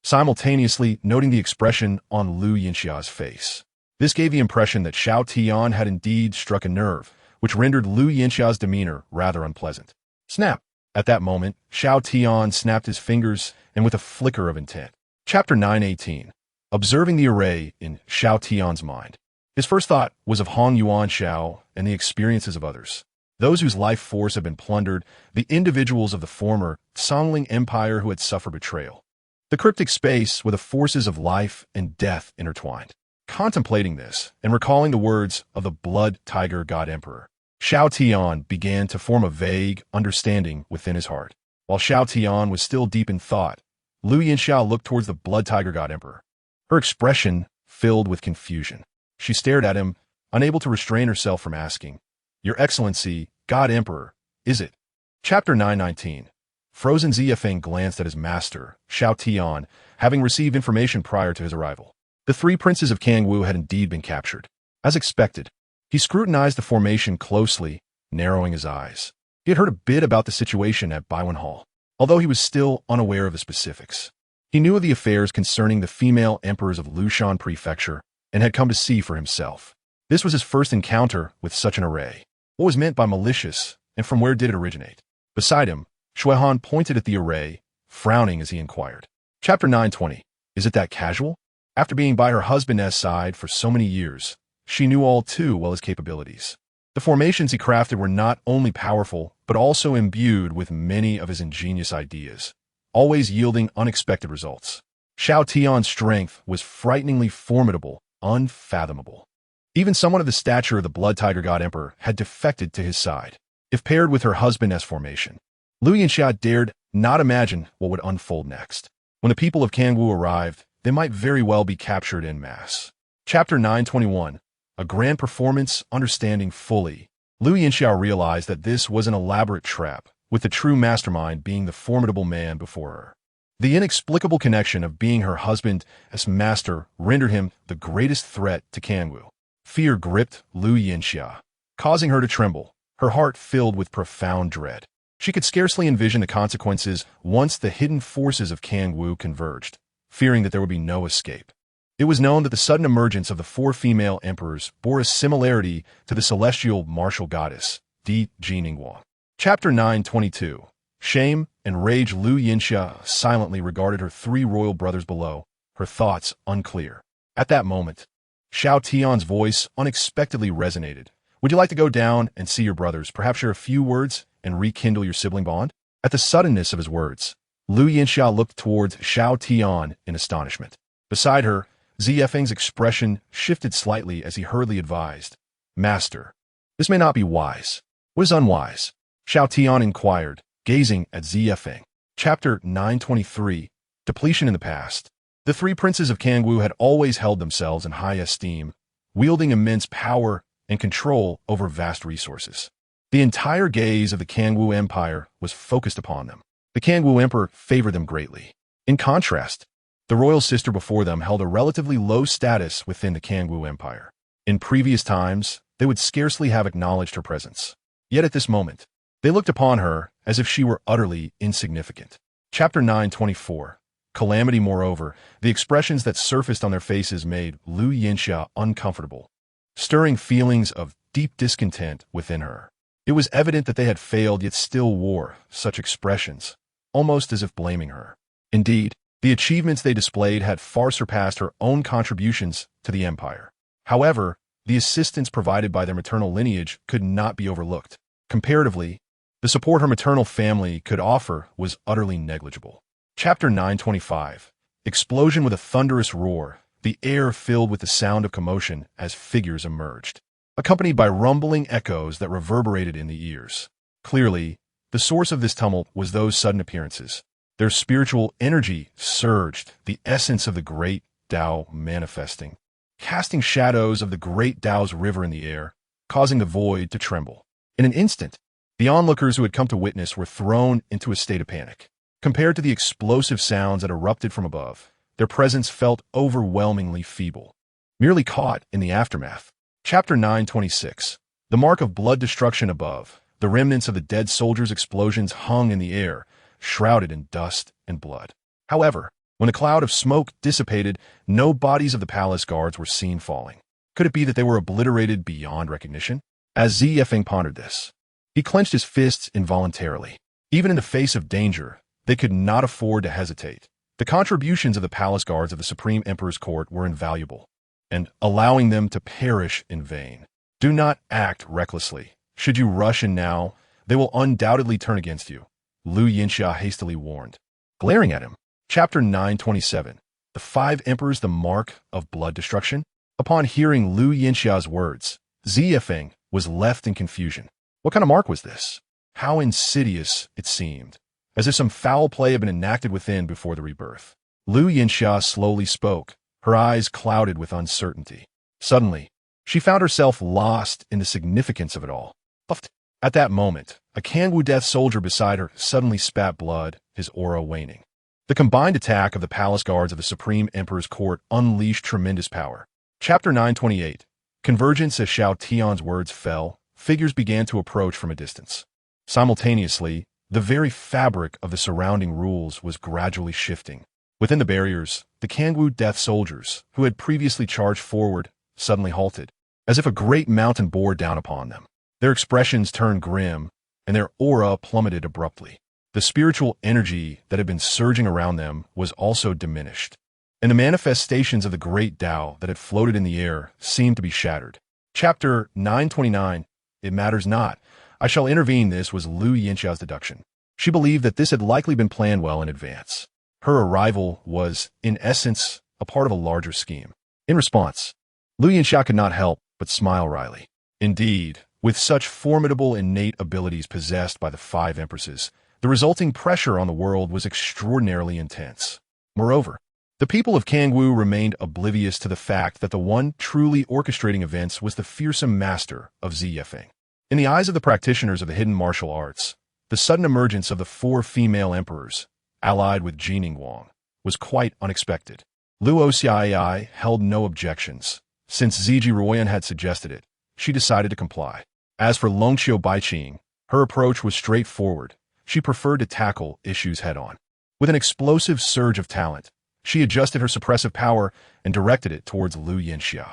simultaneously noting the expression on Lu Yinxia's face. This gave the impression that Xiao Tian had indeed struck a nerve, which rendered Lu Yinxia's demeanor rather unpleasant. Snap! At that moment, Xiao Tian snapped his fingers and with a flicker of intent. Chapter 918. Observing the array in Xiao Tian's mind. His first thought was of Hong Yuan Xiao and the experiences of others. Those whose life force had been plundered, the individuals of the former Songling Empire who had suffered betrayal. The cryptic space where the forces of life and death intertwined. Contemplating this and recalling the words of the blood tiger god emperor, Xiao Tian began to form a vague understanding within his heart. While Xiao Tian was still deep in thought, Lu Yinxia looked towards the blood tiger god emperor. Her expression filled with confusion. She stared at him, unable to restrain herself from asking, "Your Excellency, God Emperor, is it?" Chapter 919. Frozen Ziyue glanced at his master, Xiao Tian, having received information prior to his arrival. The 3 princes of Kangwu had indeed been captured. As expected, he scrutinized the formation closely, narrowing his eyes. He had heard a bit about the situation at Baiwen Hall, although he was still unaware of the specifics. He knew of the affairs concerning the female emperors of Lushan Prefecture and had come to see for himself. This was his first encounter with such an array. What was meant by malicious, and from where did it originate? Beside him, Shuihan pointed at the array, frowning as he inquired. Chapter 920. Is it that casual? After being by her husband's side for so many years, she knew all too well his capabilities. The formations he crafted were not only powerful, but also imbued with many of his ingenious ideas, always yielding unexpected results. Xiao Tian's strength was frighteningly formidable, unfathomable. Even someone of the stature of the blood tiger god emperor had defected to his side. If paired with her husband's formation, Lu Yinxia dared not imagine what would unfold next. When the people of Kangwu arrived, they might very well be captured en masse. Chapter 921. A grand performance, understanding fully. Lu Yinxia realized that this was an elaborate trap, with the true mastermind being the formidable man before her. The inexplicable connection of being her husband as master rendered him the greatest threat to Kangwu. Fear gripped Lu Yinxia, causing her to tremble, her heart filled with profound dread. She could scarcely envision the consequences once the hidden forces of Kangwu converged, fearing that there would be no escape. It was known that the sudden emergence of the 4 female emperors bore a similarity to the celestial martial goddess, Di Jiningguang. Chapter 922. Shame and rage. Lu Yinxia silently regarded her 3 royal brothers below, her thoughts unclear. At that moment, Xiao Tian's voice unexpectedly resonated, Would you like to go down and see your brothers, perhaps share a few words and rekindle your sibling bond? At the suddenness of his words, Lu Yinxia looked towards Xiao Tian in astonishment. Beside her, Ziyefeng's expression shifted slightly as he hurriedly advised, Master, this may not be wise. What is unwise? Xiao Tian inquired, gazing at Ziyefeng. Chapter 923, Depletion in the Past. The three princes of Kangwu had always held themselves in high esteem, wielding immense power and control over vast resources. The entire gaze of the Kangwu Empire was focused upon them. The Kangwu Emperor favored them greatly. In contrast, the royal sister before them held a relatively low status within the Kangwu Empire. In previous times, they would scarcely have acknowledged her presence. Yet at this moment, they looked upon her as if she were utterly insignificant. Chapter 924, Calamity. Moreover, the expressions that surfaced on their faces made Lu Yinxia uncomfortable, stirring feelings of deep discontent within her. It was evident that they had failed yet still wore such expressions, almost as if blaming her. Indeed, the achievements they displayed had far surpassed her own contributions to the empire. However, the assistance provided by their maternal lineage could not be overlooked. Comparatively, the support her maternal family could offer was utterly negligible. Chapter 925, Explosion. With a thunderous roar, the air filled with the sound of commotion as figures emerged, accompanied by rumbling echoes that reverberated in the ears. Clearly, the source of this tumult was those sudden appearances. Their spiritual energy surged, the essence of the great Tao manifesting, casting shadows of the great Tao's river in the air, causing the void to tremble. In an instant, the onlookers who had come to witness were thrown into a state of panic. Compared to the explosive sounds that erupted from above, their presence felt overwhelmingly feeble, merely caught in the aftermath. Chapter 926, The Mark of Blood. Destruction. Above, the remnants of the dead soldiers' explosions hung in the air, shrouded in dust and blood. However, when the cloud of smoke dissipated, no bodies of the palace guards were seen falling. Could it be that they were obliterated beyond recognition? As Ziyefeng pondered this, he clenched his fists involuntarily. Even in the face of danger, they could not afford to hesitate. The contributions of the palace guards of the Supreme Emperor's court were invaluable, and allowing them to perish in vain. Do not act recklessly. Should you rush in now, they will undoubtedly turn against you, Lu Yinxia hastily warned, glaring at him. Chapter 927, The Five Emperors. The Mark of Blood. Destruction. Upon hearing Lu Yinxia's words, Ziyefeng was left in confusion. What kind of mark was this? How insidious it seemed, as if some foul play had been enacted within before the rebirth. Lu Yinxia slowly spoke, her eyes clouded with uncertainty. Suddenly, she found herself lost in the significance of it all. At that moment, a Kangwu death soldier beside her suddenly spat blood, his aura waning. The combined attack of the palace guards of the Supreme Emperor's court unleashed tremendous power. Chapter 928, Convergence. As Xiao Tian's words fell, figures began to approach from a distance. Simultaneously, the very fabric of the surrounding rules was gradually shifting. Within the barriers, the Kangwu death soldiers, who had previously charged forward, suddenly halted, as if a great mountain bore down upon them. Their expressions turned grim, and their aura plummeted abruptly. The spiritual energy that had been surging around them was also diminished, and the manifestations of the great Tao that had floated in the air seemed to be shattered. Chapter 929, It Matters Not. I shall intervene. This was Lu Yinxia's deduction. She believed that this had likely been planned well in advance. Her arrival was, in essence, a part of a larger scheme. In response, Lu Yinxia could not help but smile wryly. Indeed, with such formidable innate abilities possessed by the five empresses, the resulting pressure on the world was extraordinarily intense. Moreover, the people of Kangwu remained oblivious to the fact that the one truly orchestrating events was the fearsome master of Ziyefeng. In the eyes of the practitioners of the hidden martial arts, the sudden emergence of the four female emperors, allied with Jining Wang, was quite unexpected. Lu Xiaoai held no objections. Since Ziji Ruoyan had suggested it, she decided to comply. As for Longqiu Baiqing, her approach was straightforward. She preferred to tackle issues head-on. With an explosive surge of talent, she adjusted her suppressive power and directed it towards Lu Yinxia.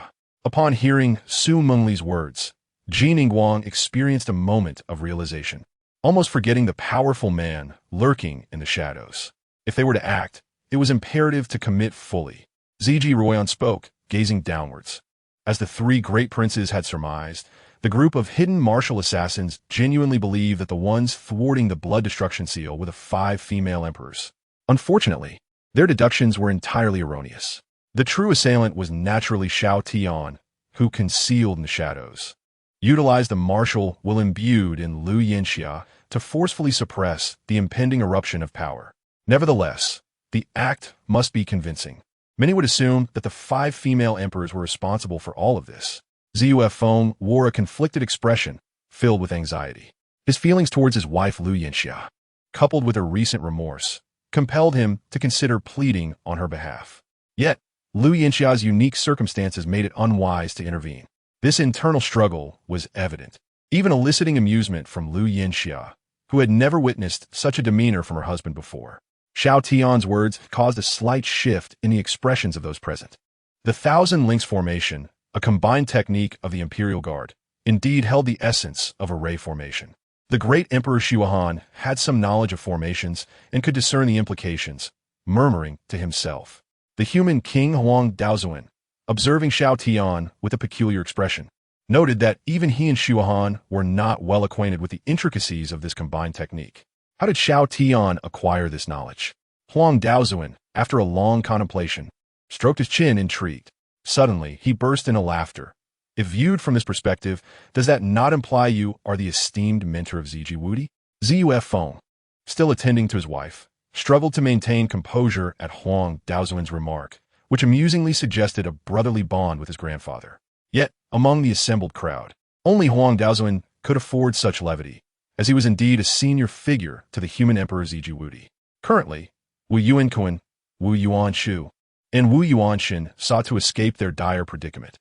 Upon hearing Su Mengli's words, Jining Wang experienced a moment of realization, almost forgetting the powerful man lurking in the shadows. If they were to act, it was imperative to commit fully. Ziji Ruoyan spoke, gazing downwards. As the three great princes had surmised, The group of hidden martial assassins genuinely believed that the ones thwarting the blood destruction seal were the 5 female emperors. Unfortunately, their deductions were entirely erroneous. The true assailant was naturally Xiao Tian, who, concealed in the shadows, utilized the martial will imbued in Lu Yinxia to forcefully suppress the impending eruption of power. Nevertheless, the act must be convincing. Many would assume that the 5 female emperors were responsible for all of this. Zhou Feng wore a conflicted expression, filled with anxiety. His feelings towards his wife Lu Yinxia, coupled with her recent remorse, compelled him to consider pleading on her behalf. Yet, Lu Yinxia's unique circumstances made it unwise to intervene. This internal struggle was evident, even eliciting amusement from Lu Yinxia, who had never witnessed such a demeanor from her husband before. Xiao Tian's words caused a slight shift in the expressions of those present. The Thousand Links formation, a combined technique of the Imperial Guard, indeed held the essence of a ray formation. The great Emperor Xiaohan had some knowledge of formations and could discern the implications, murmuring to himself. The human King Huang Daozuan, observing Xiao Tian with a peculiar expression, noted that even he and Xiaohan were not well acquainted with the intricacies of this combined technique. How did Xiao Tian acquire this knowledge? Huang Daozuan, after a long contemplation, stroked his chin, intrigued. Suddenly, he burst into laughter. If viewed from this perspective, does that not imply you are the esteemed mentor of Ziji Wudi? Zhou Feng, still attending to his wife, struggled to maintain composure at Huang Daozuan's remark, which amusingly suggested a brotherly bond with his grandfather. Yet, among the assembled crowd, only Huang Daozuan could afford such levity, as he was indeed a senior figure to the human emperor Ziji Wudi. Currently, Wu Yuanquan, Wu Yuanshu, and Wu Yuanshin sought to escape their dire predicament,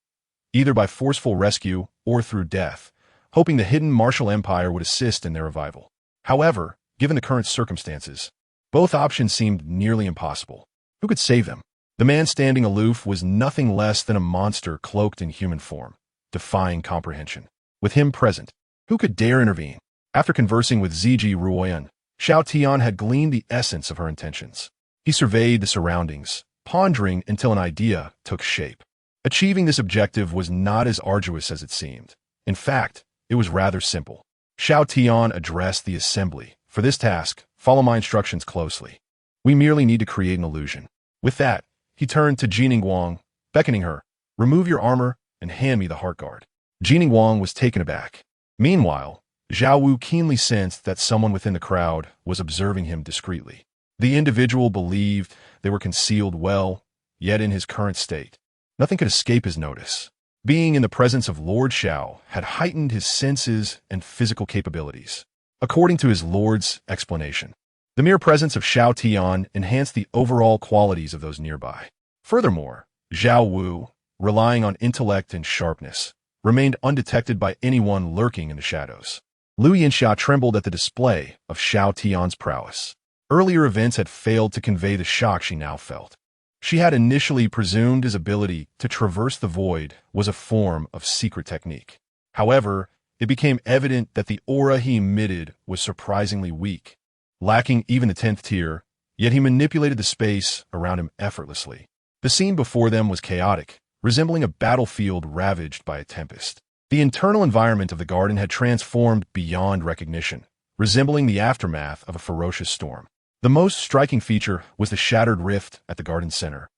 either by forceful rescue or through death, hoping the hidden martial empire would assist in their revival. However, given the current circumstances, both options seemed nearly impossible. Who could save them? The man standing aloof was nothing less than a monster cloaked in human form, defying comprehension. With him present, who could dare intervene? After conversing with Ziji Ruoyan, Xiao Tian had gleaned the essence of her intentions. He surveyed the surroundings, pondering until an idea took shape. Achieving this objective was not as arduous as it seemed. In fact, it was rather simple. Xiao Tian addressed the assembly. For this task, follow my instructions closely. We merely need to create an illusion. With that, he turned to Jining Wang, beckoning her, remove your armor and hand me the heart guard. Jining Wang was taken aback. Meanwhile, Zhao Wu keenly sensed that someone within the crowd was observing him discreetly. The individual believed they were concealed well, yet in his current state, nothing could escape his notice. Being in the presence of Lord Xiao had heightened his senses and physical capabilities. According to his lord's explanation, the mere presence of Xiao Tian enhanced the overall qualities of those nearby. Furthermore, Zhao Wu, relying on intellect and sharpness, remained undetected by anyone lurking in the shadows. Lu Yinxia trembled at the display of Xiao Tian's prowess. Earlier events had failed to convey the shock she now felt. She had initially presumed his ability to traverse the void was a form of secret technique. However, it became evident that the aura he emitted was surprisingly weak, lacking even the 10th tier, yet he manipulated the space around him effortlessly. The scene before them was chaotic, resembling a battlefield ravaged by a tempest. The internal environment of the garden had transformed beyond recognition, resembling the aftermath of a ferocious storm. The most striking feature was the shattered rift at the garden center,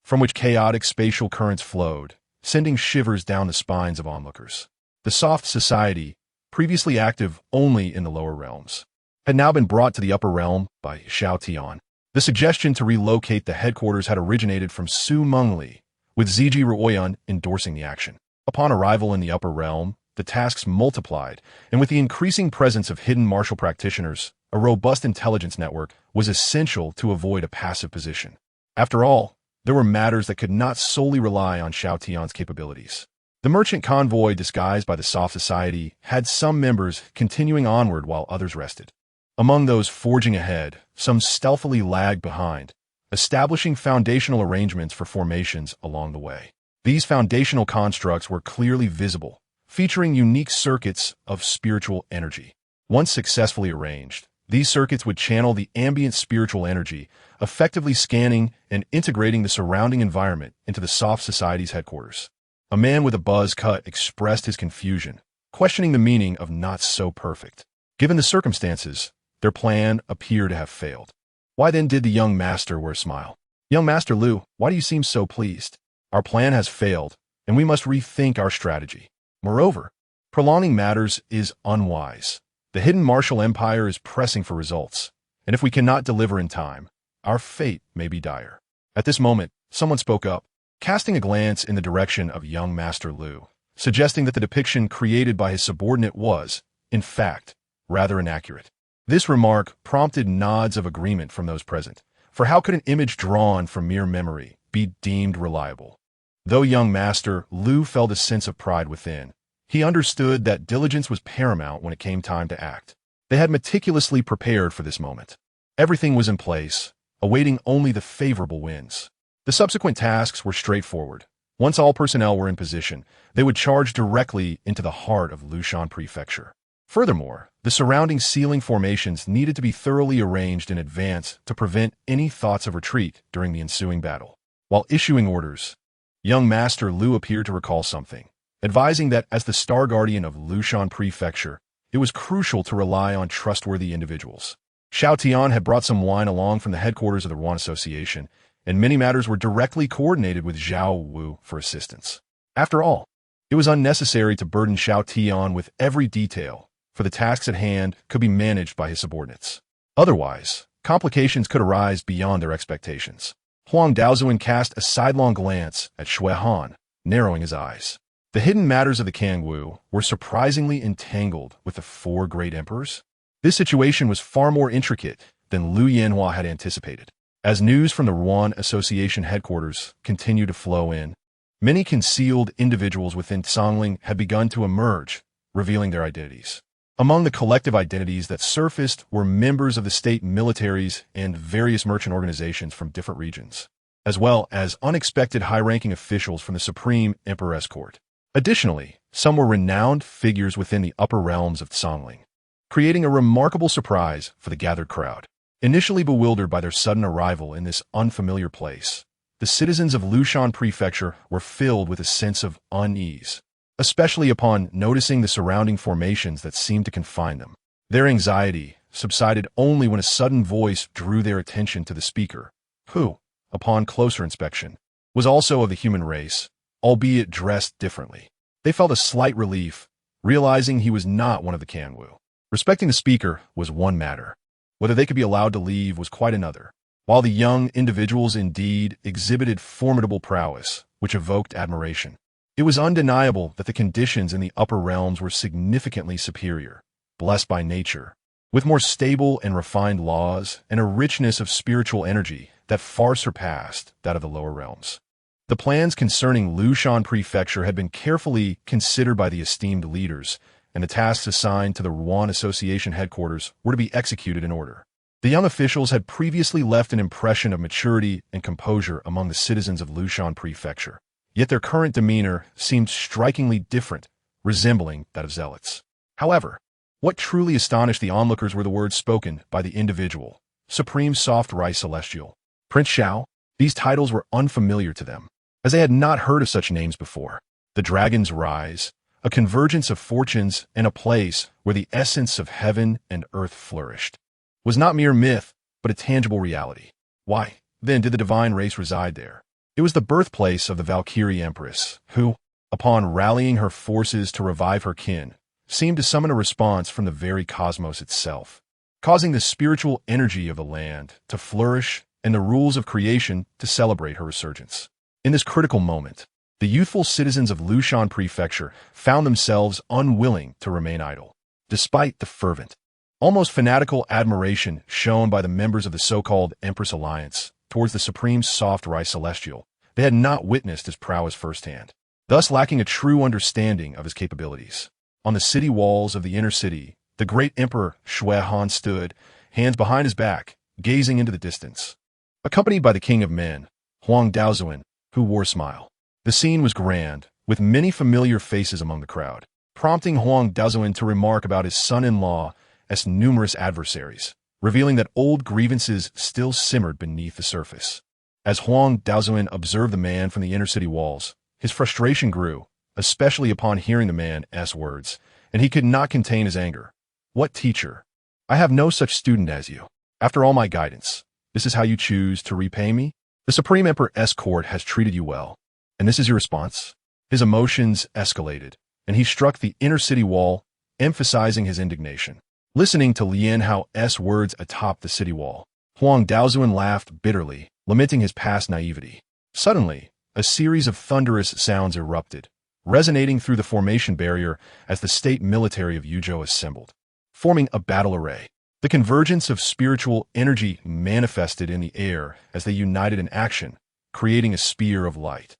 from which chaotic spatial currents flowed, sending shivers down the spines of onlookers. The soft society, previously active only in the lower realms, had now been brought to the upper realm by Xiao Tian. The suggestion to relocate the headquarters had originated from Su Mengli, with Ziji Ruoyan endorsing the action. Upon arrival in the upper realm, the tasks multiplied, and with the increasing presence of hidden martial practitioners, a robust intelligence network was essential to avoid a passive position. After all, there were matters that could not solely rely on Xiao Tian's capabilities. The merchant convoy, disguised by the soft society, had some members continuing onward while others rested. Among those forging ahead, some stealthily lagged behind, establishing foundational arrangements for formations along the way. These foundational constructs were clearly visible, featuring unique circuits of spiritual energy. Once successfully arranged, these circuits would channel the ambient spiritual energy, effectively scanning and integrating the surrounding environment into the soft society's headquarters. A man with a buzz cut expressed his confusion, questioning the meaning of not so perfect. Given the circumstances, their plan appeared to have failed. Why then did the young master wear a smile? Young Master Lu, why do you seem so pleased? Our plan has failed, and we must rethink our strategy. Moreover, prolonging matters is unwise. The hidden martial empire is pressing for results, and if we cannot deliver in time, our fate may be dire. At this moment, someone spoke up, casting a glance in the direction of young Master Lu, suggesting that the depiction created by his subordinate was, in fact, rather inaccurate. This remark prompted nods of agreement from those present, for how could an image drawn from mere memory be deemed reliable? Though young Master Lu felt a sense of pride within, he understood that diligence was paramount when it came time to act. They had meticulously prepared for this moment. Everything was in place, awaiting only the favorable winds. The subsequent tasks were straightforward. Once all personnel were in position, they would charge directly into the heart of Lushan Prefecture. Furthermore, the surrounding ceiling formations needed to be thoroughly arranged in advance to prevent any thoughts of retreat during the ensuing battle. While issuing orders, young Master Lu appeared to recall something, advising that as the Star Guardian of Lushan Prefecture, it was crucial to rely on trustworthy individuals. Xiao Tian had brought some wine along from the headquarters of the Ruan Association, and many matters were directly coordinated with Zhao Wu for assistance. After all, it was unnecessary to burden Xiao Tian with every detail, for the tasks at hand could be managed by his subordinates. Otherwise, complications could arise beyond their expectations. Huang Daozuan cast a sidelong glance at Shui Han, narrowing his eyes. The hidden matters of the Kangwu were surprisingly entangled with the four great emperors. This situation was far more intricate than Lu Yanhua had anticipated. As news from the Ruan Association headquarters continued to flow in, many concealed individuals within Songling had begun to emerge, revealing their identities. Among the collective identities that surfaced were members of the state militaries and various merchant organizations from different regions, as well as unexpected high-ranking officials from the Supreme Empress Court. Additionally, some were renowned figures within the upper realms of Songling, creating a remarkable surprise for the gathered crowd. Initially bewildered by their sudden arrival in this unfamiliar place, the citizens of Lushan Prefecture were filled with a sense of unease, especially upon noticing the surrounding formations that seemed to confine them. Their anxiety subsided only when a sudden voice drew their attention to the speaker, who, upon closer inspection, was also of the human race, albeit dressed differently. They felt a slight relief, realizing he was not one of the Kanwu. Respecting the speaker was one matter. Whether they could be allowed to leave was quite another. While the young individuals indeed exhibited formidable prowess, which evoked admiration, it was undeniable that the conditions in the upper realms were significantly superior, blessed by nature, with more stable and refined laws and a richness of spiritual energy that far surpassed that of the lower realms. The plans concerning Lushan Prefecture had been carefully considered by the esteemed leaders, and the tasks assigned to the Ruan Association headquarters were to be executed in order. The young officials had previously left an impression of maturity and composure among the citizens of Lushan Prefecture, yet their current demeanor seemed strikingly different, resembling that of zealots. However, what truly astonished the onlookers were the words spoken by the individual, Supreme Soft Rice Celestial, Prince Xiao. These titles were unfamiliar to them, as they had not heard of such names before. The Dragon's Rise, a convergence of fortunes and a place where the essence of heaven and earth flourished, was not mere myth, but a tangible reality. Why, then, did the divine race reside there? It was the birthplace of the Valkyrie Empress, who, upon rallying her forces to revive her kin, seemed to summon a response from the very cosmos itself, causing the spiritual energy of the land to flourish and the rules of creation to celebrate her resurgence. In this critical moment, the youthful citizens of Lushan Prefecture found themselves unwilling to remain idle. Despite the fervent, almost fanatical admiration shown by the members of the so-called Empress Alliance towards the Supreme Soft Rice Celestial, they had not witnessed his prowess firsthand, thus lacking a true understanding of his capabilities. On the city walls of the inner city, the great Emperor Shui Han stood, hands behind his back, gazing into the distance, accompanied by the King of Men, Huang Daozuan, who wore a smile. The scene was grand, with many familiar faces among the crowd, prompting Huang Daozuan to remark about his son-in-law as numerous adversaries, revealing that old grievances still simmered beneath the surface. As Huang Daozuan observed the man from the inner city walls, his frustration grew, especially upon hearing the man's words, and he could not contain his anger. What teacher? I have no such student as you. After all my guidance, this is how you choose to repay me? The Supreme Emperor's court has treated you well, and this is your response? His emotions escalated, and he struck the inner city wall, emphasizing his indignation. Listening to Lian Hao's words atop the city wall, Huang Daozuan laughed bitterly, lamenting his past naivety. Suddenly, a series of thunderous sounds erupted, resonating through the formation barrier as the state military of Yuzhou assembled, forming a battle array. The convergence of spiritual energy manifested in the air as they united in action, creating a spear of light.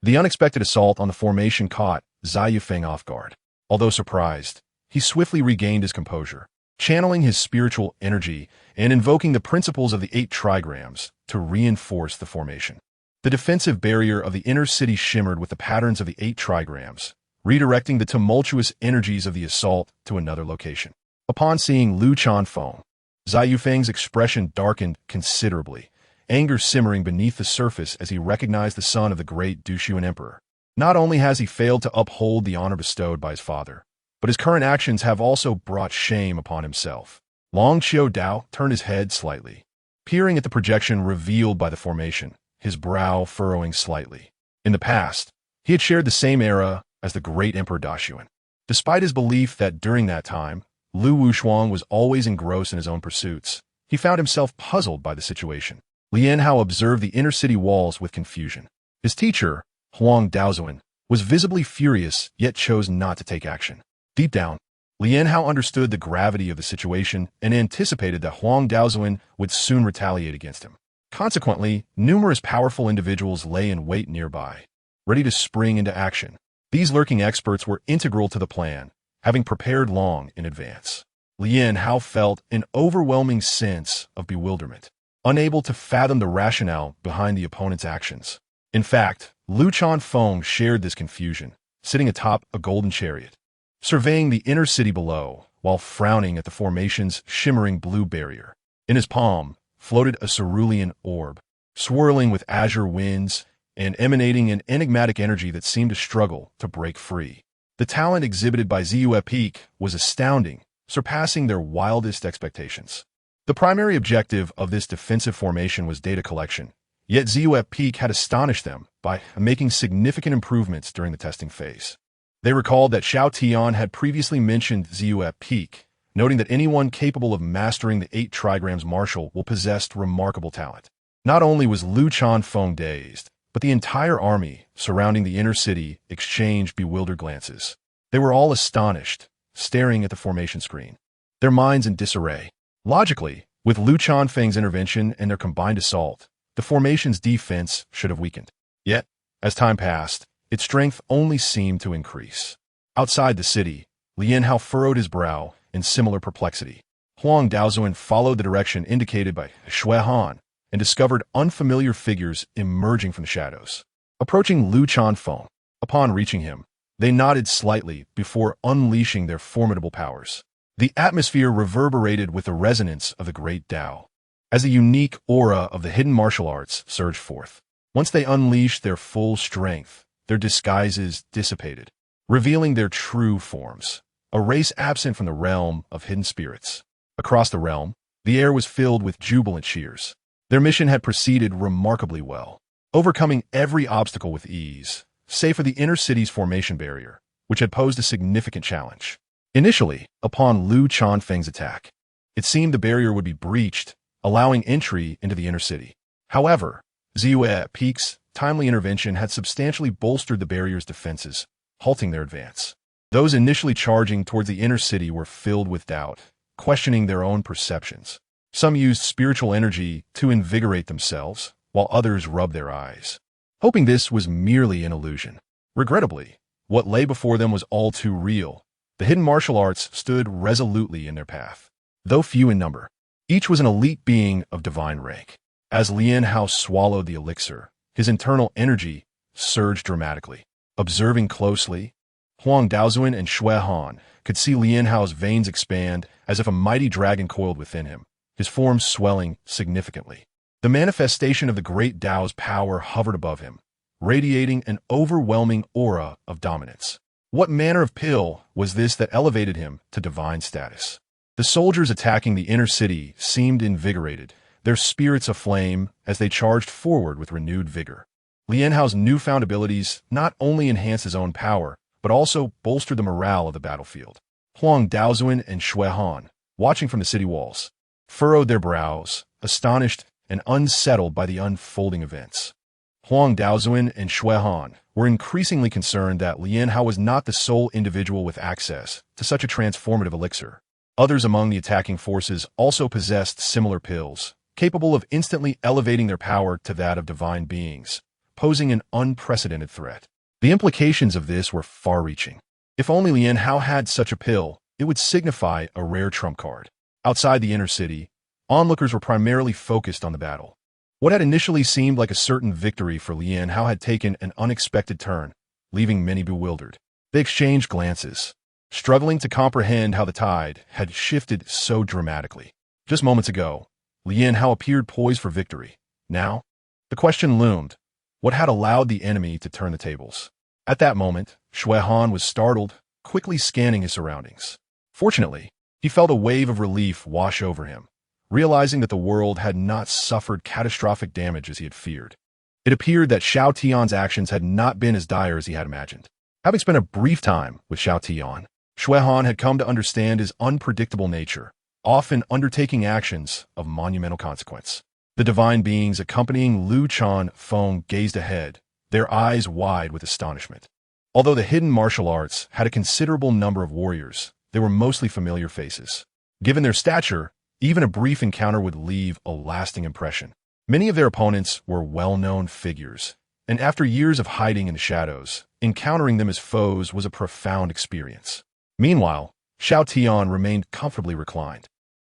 The unexpected assault on the formation caught Zai Yufeng off guard. Although surprised, he swiftly regained his composure, channeling his spiritual energy and invoking the principles of the 8 trigrams to reinforce the formation. The defensive barrier of the inner city shimmered with the patterns of the 8 trigrams, redirecting the tumultuous energies of the assault to another location. Upon seeing Lu Chanfeng, Zai Yufeng's expression darkened considerably, anger simmering beneath the surface as he recognized the son of the great Dushuan emperor. Not only has he failed to uphold the honor bestowed by his father, but his current actions have also brought shame upon himself. Long Qiu Dao turned his head slightly, peering at the projection revealed by the formation, his brow furrowing slightly. In the past, he had shared the same era as the great Emperor Dashuan. Despite his belief that during that time, Lu Wushuang was always engrossed in his own pursuits, he found himself puzzled by the situation. Lian Hao observed the inner city walls with confusion. His teacher, Huang Daozuan, was visibly furious yet chose not to take action. Deep down, Lian Hao understood the gravity of the situation and anticipated that Huang Daozuan would soon retaliate against him. Consequently, numerous powerful individuals lay in wait nearby, ready to spring into action. These lurking experts were integral to the plan, having prepared long in advance. Lian Hao felt an overwhelming sense of bewilderment, unable to fathom the rationale behind the opponent's actions. In fact, Lu Chanfeng shared this confusion, sitting atop a golden chariot, surveying the inner city below while frowning at the formation's shimmering blue barrier. In his palm floated a cerulean orb, swirling with azure winds and emanating an enigmatic energy that seemed to struggle to break free. The talent exhibited by Ziyue Peak was astounding, surpassing their wildest expectations. The primary objective of this defensive formation was data collection, yet Ziyue Peak had astonished them by making significant improvements during the testing phase. They recalled that Xiao Tian had previously mentioned Ziyue Peak, noting that anyone capable of mastering the 8 trigrams martial will possess remarkable talent. Not only was Lu Chanfeng dazed, but the entire army surrounding the inner city exchanged bewildered glances. They were all astonished, staring at the formation screen, their minds in disarray. Logically, with Lu Chanfeng's intervention and their combined assault, the formation's defense should have weakened. Yet, as time passed, its strength only seemed to increase. Outside the city, Lian Hao furrowed his brow in similar perplexity. Huang Daozuan followed the direction indicated by Shui Han and discovered unfamiliar figures emerging from the shadows. Approaching Lu Chanfeng, upon reaching him, they nodded slightly before unleashing their formidable powers. The atmosphere reverberated with the resonance of the great Tao, as the unique aura of the hidden martial arts surged forth. Once they unleashed their full strength, their disguises dissipated, revealing their true forms, a race absent from the realm of hidden spirits. Across the realm, the air was filled with jubilant cheers. Their mission had proceeded remarkably well, overcoming every obstacle with ease, save for the inner city's formation barrier, which had posed a significant challenge. Initially, upon Lu Chanfeng's attack, it seemed the barrier would be breached, allowing entry into the inner city. However, Ziyue Peak's timely intervention had substantially bolstered the barrier's defenses, halting their advance. Those initially charging towards the inner city were filled with doubt, questioning their own perceptions. Some used spiritual energy to invigorate themselves, while others rubbed their eyes, hoping this was merely an illusion. Regrettably, what lay before them was all too real. The hidden martial arts stood resolutely in their path. Though few in number, each was an elite being of divine rank. As Lian Hao swallowed the elixir, his internal energy surged dramatically. Observing closely, Huang Daozuan and Shui Han could see Lian Hao's veins expand as if a mighty dragon coiled within him, his form swelling significantly. The manifestation of the great Tao's power hovered above him, radiating an overwhelming aura of dominance. What manner of pill was this that elevated him to divine status? The soldiers attacking the inner city seemed invigorated, their spirits aflame as they charged forward with renewed vigor. Lian Hao's newfound abilities not only enhanced his own power, but also bolstered the morale of the battlefield. Huang Daozuan and Shui Han, watching from the city walls, furrowed their brows, astonished and unsettled by the unfolding events. Huang Daozuan and Shui Han were increasingly concerned that Lian Hao was not the sole individual with access to such a transformative elixir. Others among the attacking forces also possessed similar pills, capable of instantly elevating their power to that of divine beings, posing an unprecedented threat. The implications of this were far-reaching. If only Lian Hao had such a pill, it would signify a rare trump card. Outside the inner city, onlookers were primarily focused on the battle. What had initially seemed like a certain victory for Lian Hao had taken an unexpected turn, leaving many bewildered. They exchanged glances, struggling to comprehend how the tide had shifted so dramatically. Just moments ago, Lian Hao appeared poised for victory. Now, the question loomed. What had allowed the enemy to turn the tables? At that moment, Shui Han was startled, quickly scanning his surroundings. Fortunately, he felt a wave of relief wash over him, realizing that the world had not suffered catastrophic damage as he had feared. It appeared that Xiao Tian's actions had not been as dire as he had imagined. Having spent a brief time with Xiao Tian, Shui Han had come to understand his unpredictable nature, often undertaking actions of monumental consequence. The divine beings accompanying Lu Chan Feng gazed ahead, their eyes wide with astonishment. Although the hidden martial arts had a considerable number of warriors, they were mostly familiar faces. Given their stature, even a brief encounter would leave a lasting impression. Many of their opponents were well-known figures, and after years of hiding in the shadows, encountering them as foes was a profound experience. Meanwhile, Xiao Tian remained comfortably reclined,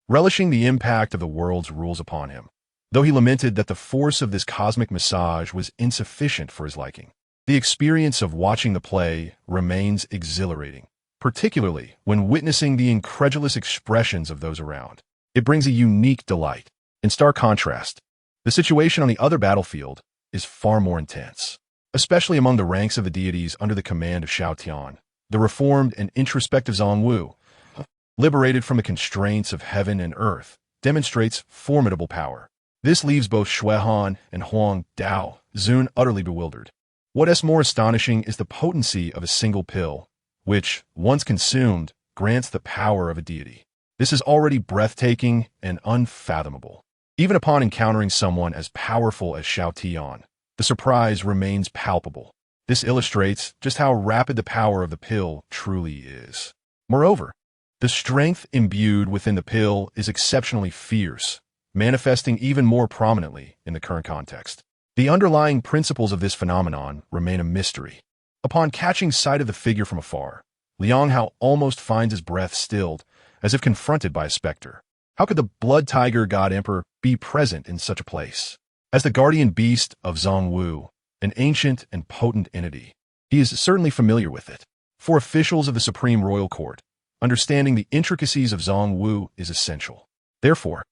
relishing the impact of the world's rules upon him, though he lamented that the force of this cosmic massage was insufficient for his liking. The experience of watching the play remains exhilarating, particularly when witnessing the incredulous expressions of those around. It brings a unique delight. In stark contrast, the situation on the other battlefield is far more intense, especially among the ranks of the deities under the command of Xiao Tian. The reformed and introspective Zhongwu, liberated from the constraints of heaven and earth, demonstrates formidable power. This leaves both Shui Han and Huang Daozuan utterly bewildered. What is more astonishing is the potency of a single pill, which, once consumed, grants the power of a deity. This is already breathtaking and unfathomable. Even upon encountering someone as powerful as Xiao Tian, the surprise remains palpable. This illustrates just how rapid the power of the pill truly is. Moreover, the strength imbued within the pill is exceptionally fierce, manifesting even more prominently in the current context. The underlying principles of this phenomenon remain a mystery. Upon catching sight of the figure from afar, Lian Hao almost finds his breath stilled, as if confronted by a specter. How could the blood tiger god emperor be present in such a place? As the guardian beast of Zhongwu, an ancient and potent entity, he is certainly familiar with it. For officials of the Supreme Royal Court, understanding the intricacies of Zhongwu is essential. Therefore,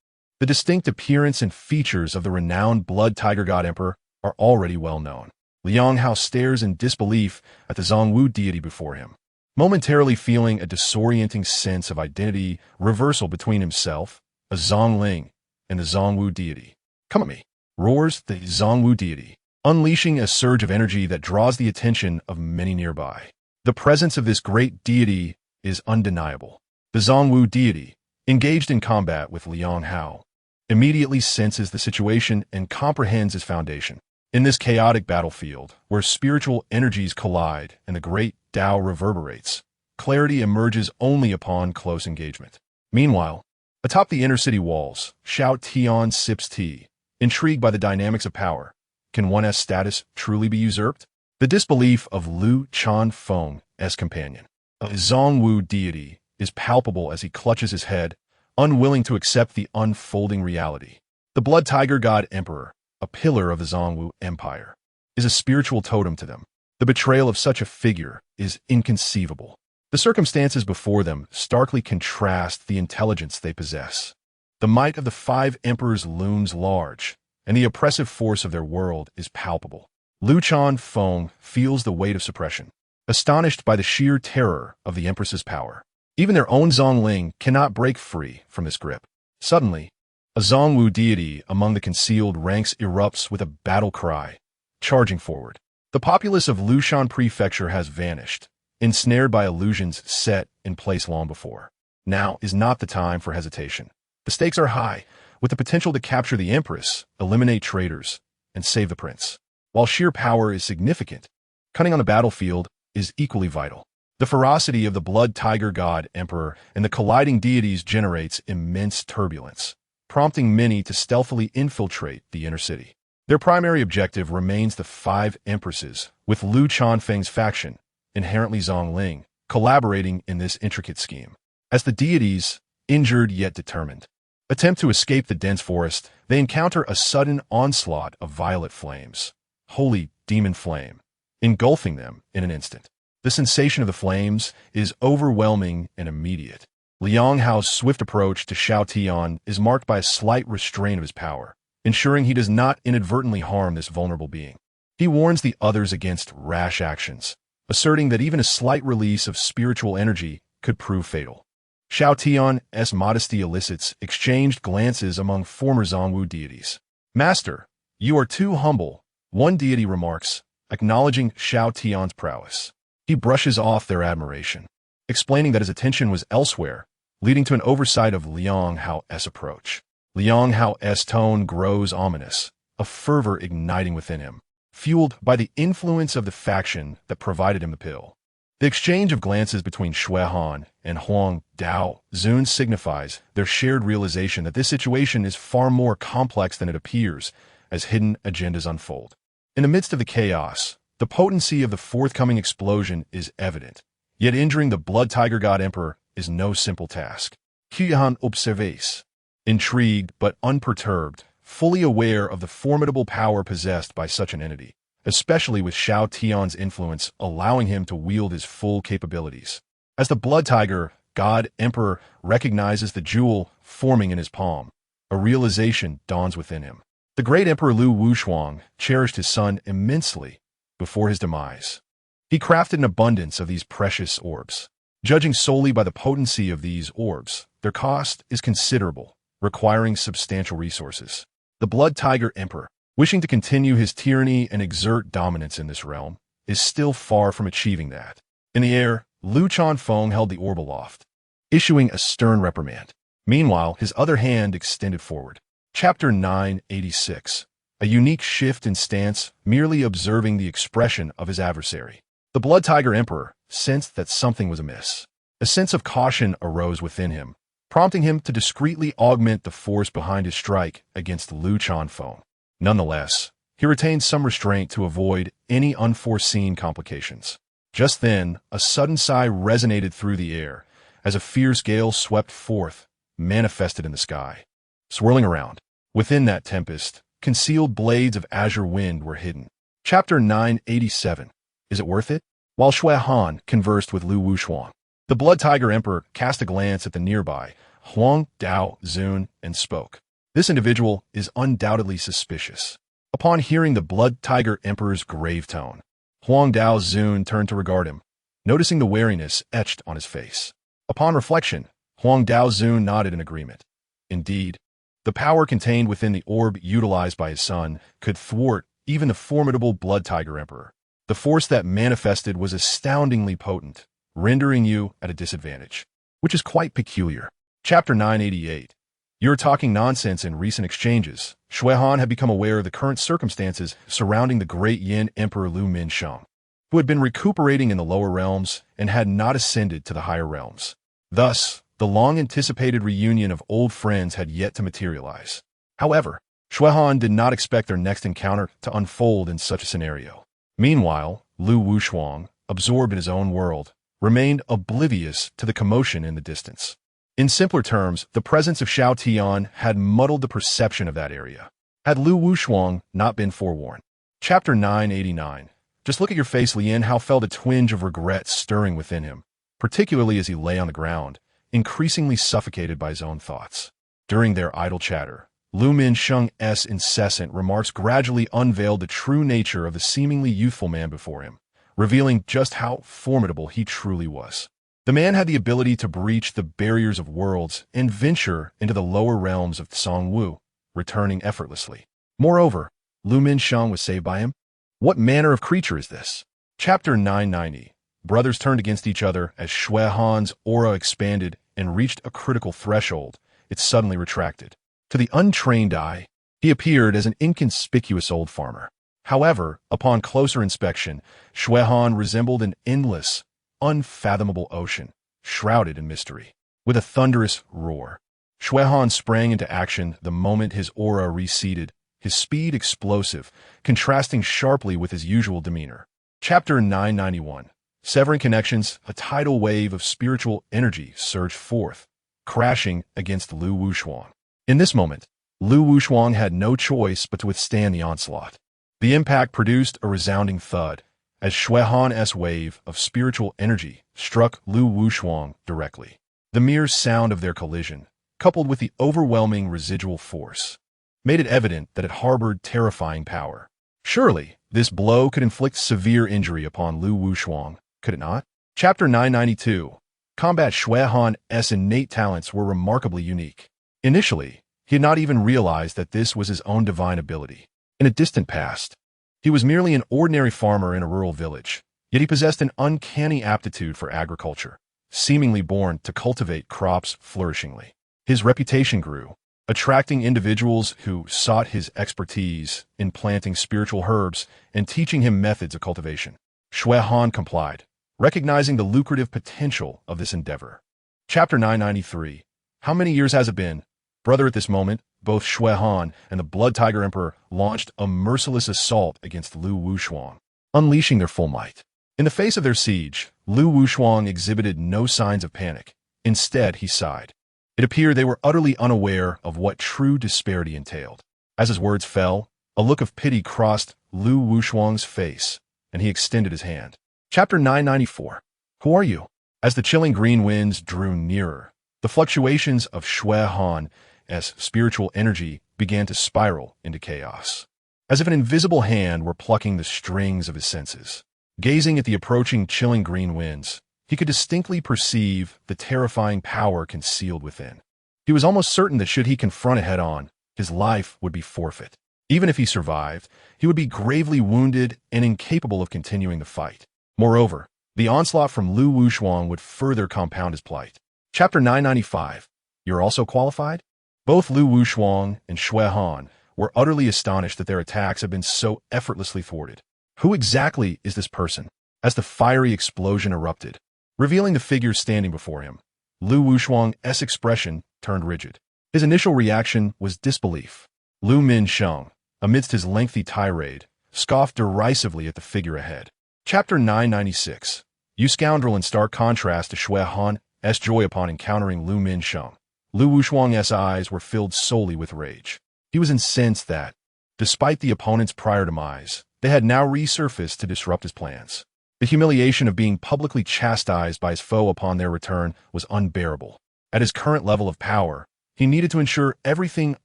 the distinct appearance and features of the renowned blood tiger god emperor are already well known. Lian Hao stares in disbelief at the Zhongwu deity before him, momentarily feeling a disorienting sense of identity reversal between himself, a Zhongling, and the Zhongwu deity. "Come at me," roars the Zhongwu deity, unleashing a surge of energy that draws the attention of many nearby. The presence of this great deity is undeniable. The Zhongwu deity, engaged in combat with Lian Hao, immediately senses the situation and comprehends its foundation. In this chaotic battlefield, where spiritual energies collide and the great Tao reverberates, clarity emerges only upon close engagement. Meanwhile, atop the inner city walls, Xiao Tian sips tea, intrigued by the dynamics of power. Can one's status truly be usurped? The disbelief of Lu Chan Feng's companion, a Zhongwu deity, is palpable as he clutches his head, unwilling to accept the unfolding reality. The blood tiger god emperor, a pillar of the Zhongwu Empire, is a spiritual totem to them. The betrayal of such a figure is inconceivable. The circumstances before them starkly contrast the intelligence they possess. The might of the five emperors looms large, and the oppressive force of their world is palpable. Lu Chan Feng feels the weight of suppression. astonished by the sheer terror of the Empress's power. Even their own Zhongling cannot break free from this grip. Suddenly, a Zhongwu deity among the concealed ranks erupts with a battle cry, charging forward. The populace of Lushan Prefecture has vanished, ensnared by illusions set in place long before. Now is not the time for hesitation. The stakes are high, with the potential to capture the Empress, eliminate traitors, and save the prince. While sheer power is significant, cunning on the battlefield is equally vital. The ferocity of the blood tiger god Emperor and the colliding deities generates immense turbulence, prompting many to stealthily infiltrate the inner city. Their primary objective remains the 5 empresses, with Lu Chanfeng's faction, inherently Zhongling, collaborating in this intricate scheme. As the deities, injured yet determined, attempt to escape the dense forest, they encounter a sudden onslaught of violet flames, holy demon flame, engulfing them in an instant. The sensation of the flames is overwhelming and immediate. Liang Hao's swift approach to Xiao Tian is marked by a slight restraint of his power, ensuring he does not inadvertently harm this vulnerable being. He warns the others against rash actions, asserting that even a slight release of spiritual energy could prove fatal. Xiao Tian's modesty elicits exchanged glances among former Zhongwu deities. "Master, you are too humble," one deity remarks, acknowledging Xiao Tian's prowess. He brushes off their admiration, explaining that his attention was elsewhere, leading to an oversight of Liang Hao's approach. Liang Hao's tone grows ominous, a fervor igniting within him, fueled by the influence of the faction that provided him the pill. The exchange of glances between Shui Han and Huang Dao Zun signifies their shared realization that this situation is far more complex than it appears as hidden agendas unfold. In the midst of the chaos, the potency of the forthcoming explosion is evident, yet injuring the blood tiger god Emperor is no simple task. Qian observes, intrigued but unperturbed, fully aware of the formidable power possessed by such an entity, especially with Xiao Tian's influence allowing him to wield his full capabilities. As the blood tiger god Emperor recognizes the jewel forming in his palm, a realization dawns within him. The great Emperor Lu Wushuang cherished his son immensely before his demise. He crafted an abundance of these precious orbs. Judging solely by the potency of these orbs, their cost is considerable, requiring substantial resources. The blood tiger Emperor, wishing to continue his tyranny and exert dominance in this realm, is still far from achieving that. In the air, Lu Chanfeng held the orb aloft, issuing a stern reprimand. Meanwhile, his other hand extended forward. Chapter 986. A unique shift in stance, merely observing the expression of his adversary. The blood tiger Emperor sensed that something was amiss. A sense of caution arose within him, prompting him to discreetly augment the force behind his strike against Lu Chanfeng. Nonetheless, he retained some restraint to avoid any unforeseen complications. Just then, a sudden sigh resonated through the air as a fierce gale swept forth, manifested in the sky. Swirling around, within that tempest, concealed blades of azure wind were hidden. Chapter 987. Is it worth it? While Shui Han conversed with Lu Wushuang, the blood tiger Emperor cast a glance at the nearby Huang Dao Zun and spoke. This individual is undoubtedly suspicious. Upon hearing the blood tiger Emperor's grave tone, Huang Dao Zun turned to regard him, noticing the wariness etched on his face. Upon reflection, Huang Dao Zun nodded in agreement. Indeed, the power contained within the orb utilized by his son could thwart even the formidable blood tiger Emperor. The force that manifested was astoundingly potent, rendering you at a disadvantage, which is quite peculiar. Chapter 988. You're talking nonsense in recent exchanges. Shui Han had become aware of the current circumstances surrounding the great Yin Emperor Lu Minsheng, who had been recuperating in the lower realms and had not ascended to the higher realms. Thus, the long-anticipated reunion of old friends had yet to materialize. However, Shui Han did not expect their next encounter to unfold in such a scenario. Meanwhile, Lu Wushuang, absorbed in his own world, remained oblivious to the commotion in the distance. In simpler terms, the presence of Xiao Tian had muddled the perception of that area. Had Lu Wushuang not been forewarned. Chapter 989. Just look at your face, Lian Hao felt a twinge of regret stirring within him, particularly as he lay on the ground, increasingly suffocated by his own thoughts. During their idle chatter, Lu Minsheng's incessant remarks gradually unveiled the true nature of the seemingly youthful man before him, revealing just how formidable he truly was. The man had the ability to breach the barriers of worlds and venture into the lower realms of Songwu, returning effortlessly. Moreover, Lu Minsheng was saved by him. What manner of creature is this? Chapter 990. Brothers turned against each other as Shui Han's aura expanded and reached a critical threshold. It suddenly retracted. To the untrained eye, he appeared as an inconspicuous old farmer. However, upon closer inspection, Shui Han resembled an endless, unfathomable ocean, shrouded in mystery. With a thunderous roar, Shui Han sprang into action the moment his aura receded, his speed explosive, contrasting sharply with his usual demeanor. Chapter 991. Severing connections, a tidal wave of spiritual energy surged forth, crashing against Lu Wushuang. In this moment, Lu Wushuang had no choice but to withstand the onslaught. The impact produced a resounding thud, as Shui Han's wave of spiritual energy struck Lu Wushuang directly. The mere sound of their collision, coupled with the overwhelming residual force, made it evident that it harbored terrifying power. Surely, this blow could inflict severe injury upon Lu Wushuang, could it not? Chapter 992. Combat. Shui Han's innate talents were remarkably unique. Initially, he had not even realized that this was his own divine ability. In a distant past, he was merely an ordinary farmer in a rural village, yet he possessed an uncanny aptitude for agriculture, seemingly born to cultivate crops flourishingly. His reputation grew, attracting individuals who sought his expertise in planting spiritual herbs and teaching him methods of cultivation. Shui Han complied, recognizing the lucrative potential of this endeavor. Chapter 993. How many years has it been? Brother, at this moment, both Shui Han and the Blood Tiger Emperor launched a merciless assault against Lu Wushuang, unleashing their full might. In the face of their siege, Lu Wushuang exhibited no signs of panic. Instead, he sighed. It appeared they were utterly unaware of what true disparity entailed. As his words fell, a look of pity crossed Lu Wushuang's face, and he extended his hand. Chapter 994. Who are you? As the chilling green winds drew nearer, the fluctuations of Shui Han's spiritual energy began to spiral into chaos, as if an invisible hand were plucking the strings of his senses. Gazing at the approaching chilling green winds, he could distinctly perceive the terrifying power concealed within. He was almost certain that should he confront it head-on, his life would be forfeit. Even if he survived, he would be gravely wounded and incapable of continuing the fight. Moreover, the onslaught from Lu Wushuang would further compound his plight. Chapter 995. You're also qualified? Both Lu Wushuang and Shui Han were utterly astonished that their attacks had been so effortlessly thwarted. Who exactly is this person? As the fiery explosion erupted, revealing the figure standing before him, Lu Wushuang's expression turned rigid. His initial reaction was disbelief. Lu Minsheng, amidst his lengthy tirade, scoffed derisively at the figure ahead. Chapter 996. You scoundrel. In stark contrast to Shui Han's joy upon encountering Lu Minsheng, Lu Wushuang's eyes were filled solely with rage. He was incensed that, despite the opponent's prior demise, they had now resurfaced to disrupt his plans. The humiliation of being publicly chastised by his foe upon their return was unbearable. At his current level of power, he needed to ensure everything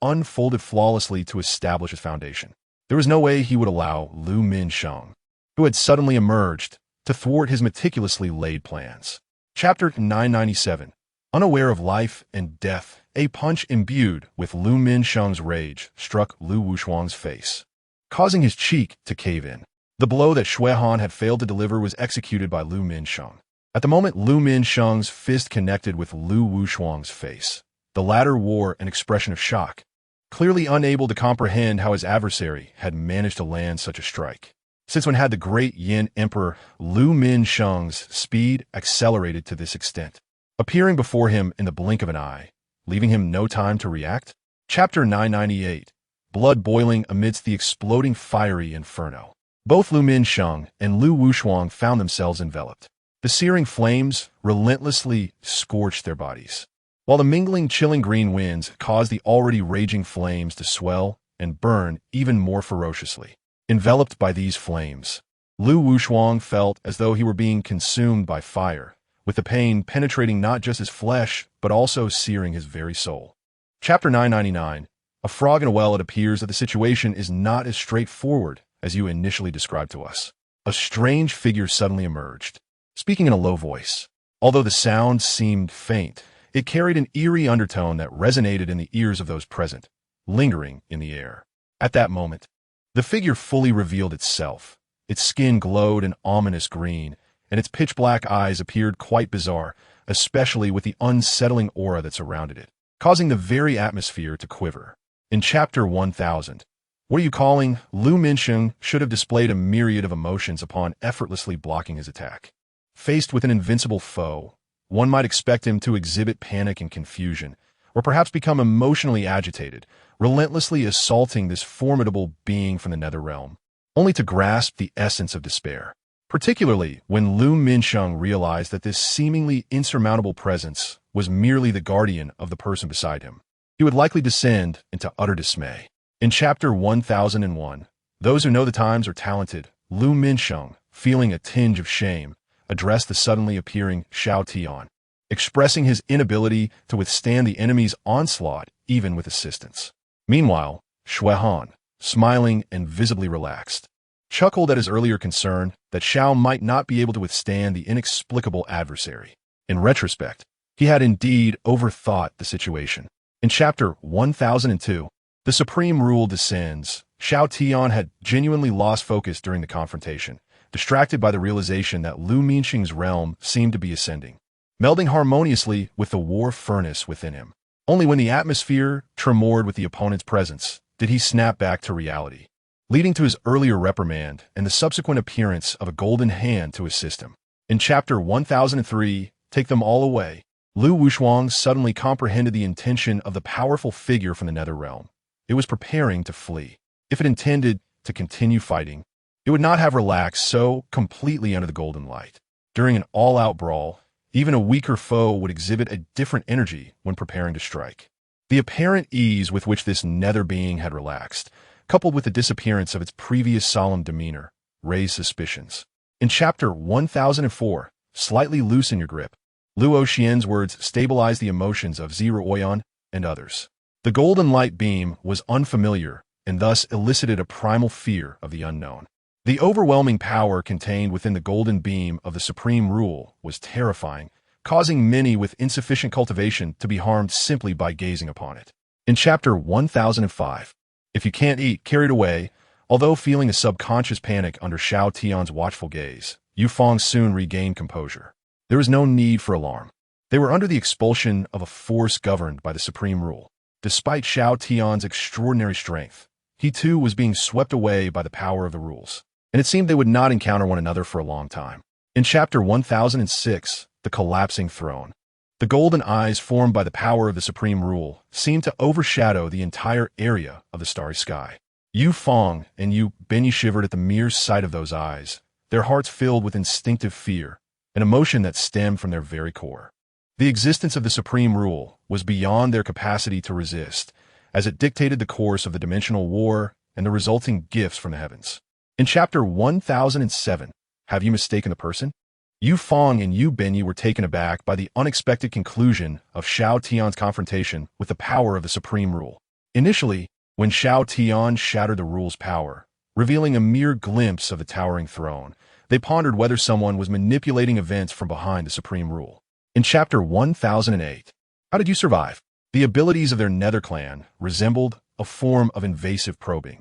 unfolded flawlessly to establish his foundation. There was no way he would allow Lu Minsheng, who had suddenly emerged, to thwart his meticulously laid plans. Chapter 997. Unaware of life and death, a punch imbued with Lu Minsheng's rage struck Lu Wushuang's face, causing his cheek to cave in. The blow that Shui Han had failed to deliver was executed by Lu Minsheng. At the moment Lu Minsheng's fist connected with Lu Wushuang's face, the latter wore an expression of shock, clearly unable to comprehend how his adversary had managed to land such a strike. Since when had the great Yin Emperor Lu Minsheng's speed accelerated to this extent, appearing before him in the blink of an eye, leaving him no time to react? Chapter 998. Blood boiling amidst the exploding fiery inferno. Both Lu Minsheng and Lu Wushuang found themselves enveloped. The searing flames relentlessly scorched their bodies, while the mingling chilling green winds caused the already raging flames to swell and burn even more ferociously. Enveloped by these flames, Lu Wushuang felt as though he were being consumed by fire, with the pain penetrating not just his flesh, but also searing his very soul. Chapter 999. A frog in a well. It appears that the situation is not as straightforward as you initially described to us. a strange figure suddenly emerged, speaking in a low voice. Although the sound seemed faint, it carried an eerie undertone that resonated in the ears of those present, lingering in the air. At that moment, the figure fully revealed itself. Its skin glowed an ominous green, and its pitch-black eyes appeared quite bizarre, especially with the unsettling aura that surrounded it, causing the very atmosphere to quiver. In Chapter 1000, what are you calling? Lu Minsheng should have displayed a myriad of emotions upon effortlessly blocking his attack. Faced with an invincible foe, one might expect him to exhibit panic and confusion, or perhaps become emotionally agitated, relentlessly assaulting this formidable being from the nether realm, only to grasp the essence of despair. Particularly when Lu Minsheng realized that this seemingly insurmountable presence was merely the guardian of the person beside him, he would likely descend into utter dismay. In Chapter 1001, those who know the times are talented. Lu Minsheng, feeling a tinge of shame, addressed the suddenly appearing Xiao Tian, expressing his inability to withstand the enemy's onslaught even with assistance. Meanwhile, Xuehan, smiling and visibly relaxed, chuckled at his earlier concern that Xiao might not be able to withstand the inexplicable adversary. In retrospect, he had indeed overthought the situation. In Chapter 1002, the Supreme Rule descends. Xiao Tian had genuinely lost focus during the confrontation, distracted by the realization that Lu Minsheng's realm seemed to be ascending, melding harmoniously with the war furnace within him. Only when the atmosphere tremored with the opponent's presence did he snap back to reality, leading to his earlier reprimand and the subsequent appearance of a golden hand to assist him. In Chapter 1003, Take Them All Away, Lu Wushuang suddenly comprehended the intention of the powerful figure from the nether realm. It was preparing to flee. If it intended to continue fighting, it would not have relaxed so completely under the golden light. During an all-out brawl, even a weaker foe would exhibit a different energy when preparing to strike. The apparent ease with which this nether being had relaxed, coupled with the disappearance of its previous solemn demeanor, raised suspicions. In Chapter 1004, Slightly Loosen Your Grip, Luo Xian's words stabilized the emotions of Zira Oyan and others. The golden light beam was unfamiliar and thus elicited a primal fear of the unknown. The overwhelming power contained within the golden beam of the Supreme Rule was terrifying, causing many with insufficient cultivation to be harmed simply by gazing upon it. In Chapter 1005, If You Can't Eat, Carried Away, although feeling a subconscious panic under Xiao Tian's watchful gaze, Yu Feng soon regained composure. There was no need for alarm. They were under the expulsion of a force governed by the Supreme Rule. Despite Xiao Tian's extraordinary strength, he too was being swept away by the power of the rules, and it seemed they would not encounter one another for a long time. In Chapter 1006, The Collapsing Throne, the golden eyes formed by the power of the Supreme Rule seemed to overshadow the entire area of the starry sky. Yu Feng and Yu Benyi shivered at the mere sight of those eyes, their hearts filled with instinctive fear, an emotion that stemmed from their very core. The existence of the Supreme Rule was beyond their capacity to resist, as it dictated the course of the dimensional war and the resulting gifts from the heavens. In Chapter 1007, Have You Mistaken the Person? Yu Feng and Yu Benyi were taken aback by the unexpected conclusion of Xiao Tian's confrontation with the power of the Supreme Rule. Initially, when Xiao Tian shattered the rule's power, revealing a mere glimpse of the towering throne, they pondered whether someone was manipulating events from behind the Supreme Rule. In Chapter 1008, How Did You Survive? The abilities of their nether clan resembled a form of invasive probing,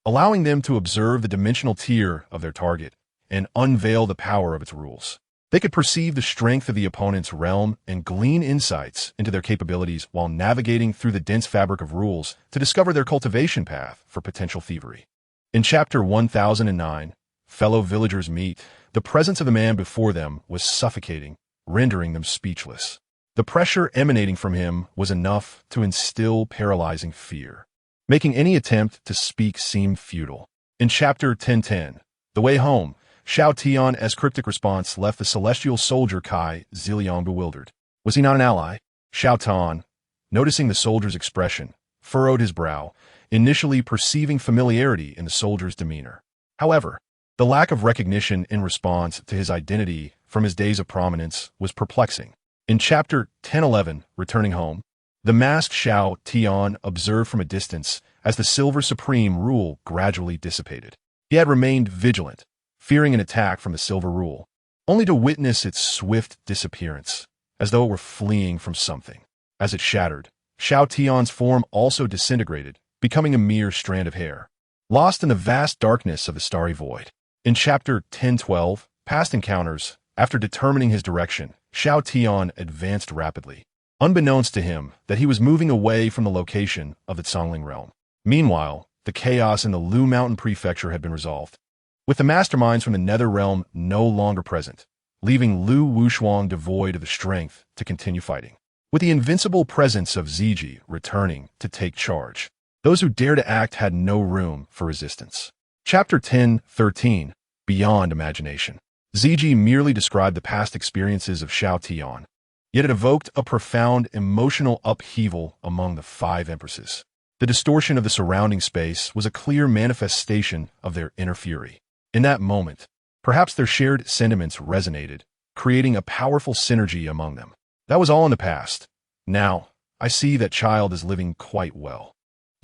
allowing them to observe the dimensional tier of their target and unveil the power of its rules. They could perceive the strength of the opponent's realm and glean insights into their capabilities while navigating through the dense fabric of rules to discover their cultivation path for potential thievery. In Chapter 1009, Fellow Villagers Meet, the presence of the man before them was suffocating, rendering them speechless. The pressure emanating from him was enough to instill paralyzing fear, making any attempt to speak seem futile. In Chapter 1010, The Way Home, Xiao Tian's cryptic response left the celestial soldier Kai Ziliang bewildered. Was he not an ally? Xiao Tian, noticing the soldier's expression, furrowed his brow, initially perceiving familiarity in the soldier's demeanor. However, the lack of recognition in response to his identity from his days of prominence was perplexing. In Chapter 1011, Returning Home, the masked Xiao Tian observed from a distance as the Silver Supreme Rule gradually dissipated. He had remained vigilant, fearing an attack from the Silver Rule, only to witness its swift disappearance, as though it were fleeing from something. As it shattered, Xiao Tian's form also disintegrated, becoming a mere strand of hair, lost in the vast darkness of the starry void. In Chapter 1012, Past Encounters, after determining his direction, Xiao Tian advanced rapidly, unbeknownst to him that he was moving away from the location of the Zhongling realm. Meanwhile, the chaos in the Lu Mountain Prefecture had been resolved, with the masterminds from the Nether Realm no longer present, leaving Lu Wushuang devoid of the strength to continue fighting. With the invincible presence of Ziji returning to take charge, those who dare to act had no room for resistance. Chapter 1013, Beyond Imagination. Ziji merely described the past experiences of Xiao Tian, yet it evoked a profound emotional upheaval among the 5 empresses. The distortion of the surrounding space was a clear manifestation of their inner fury. In that moment, perhaps their shared sentiments resonated, creating a powerful synergy among them. That was all in the past. Now, I see that child is living quite well.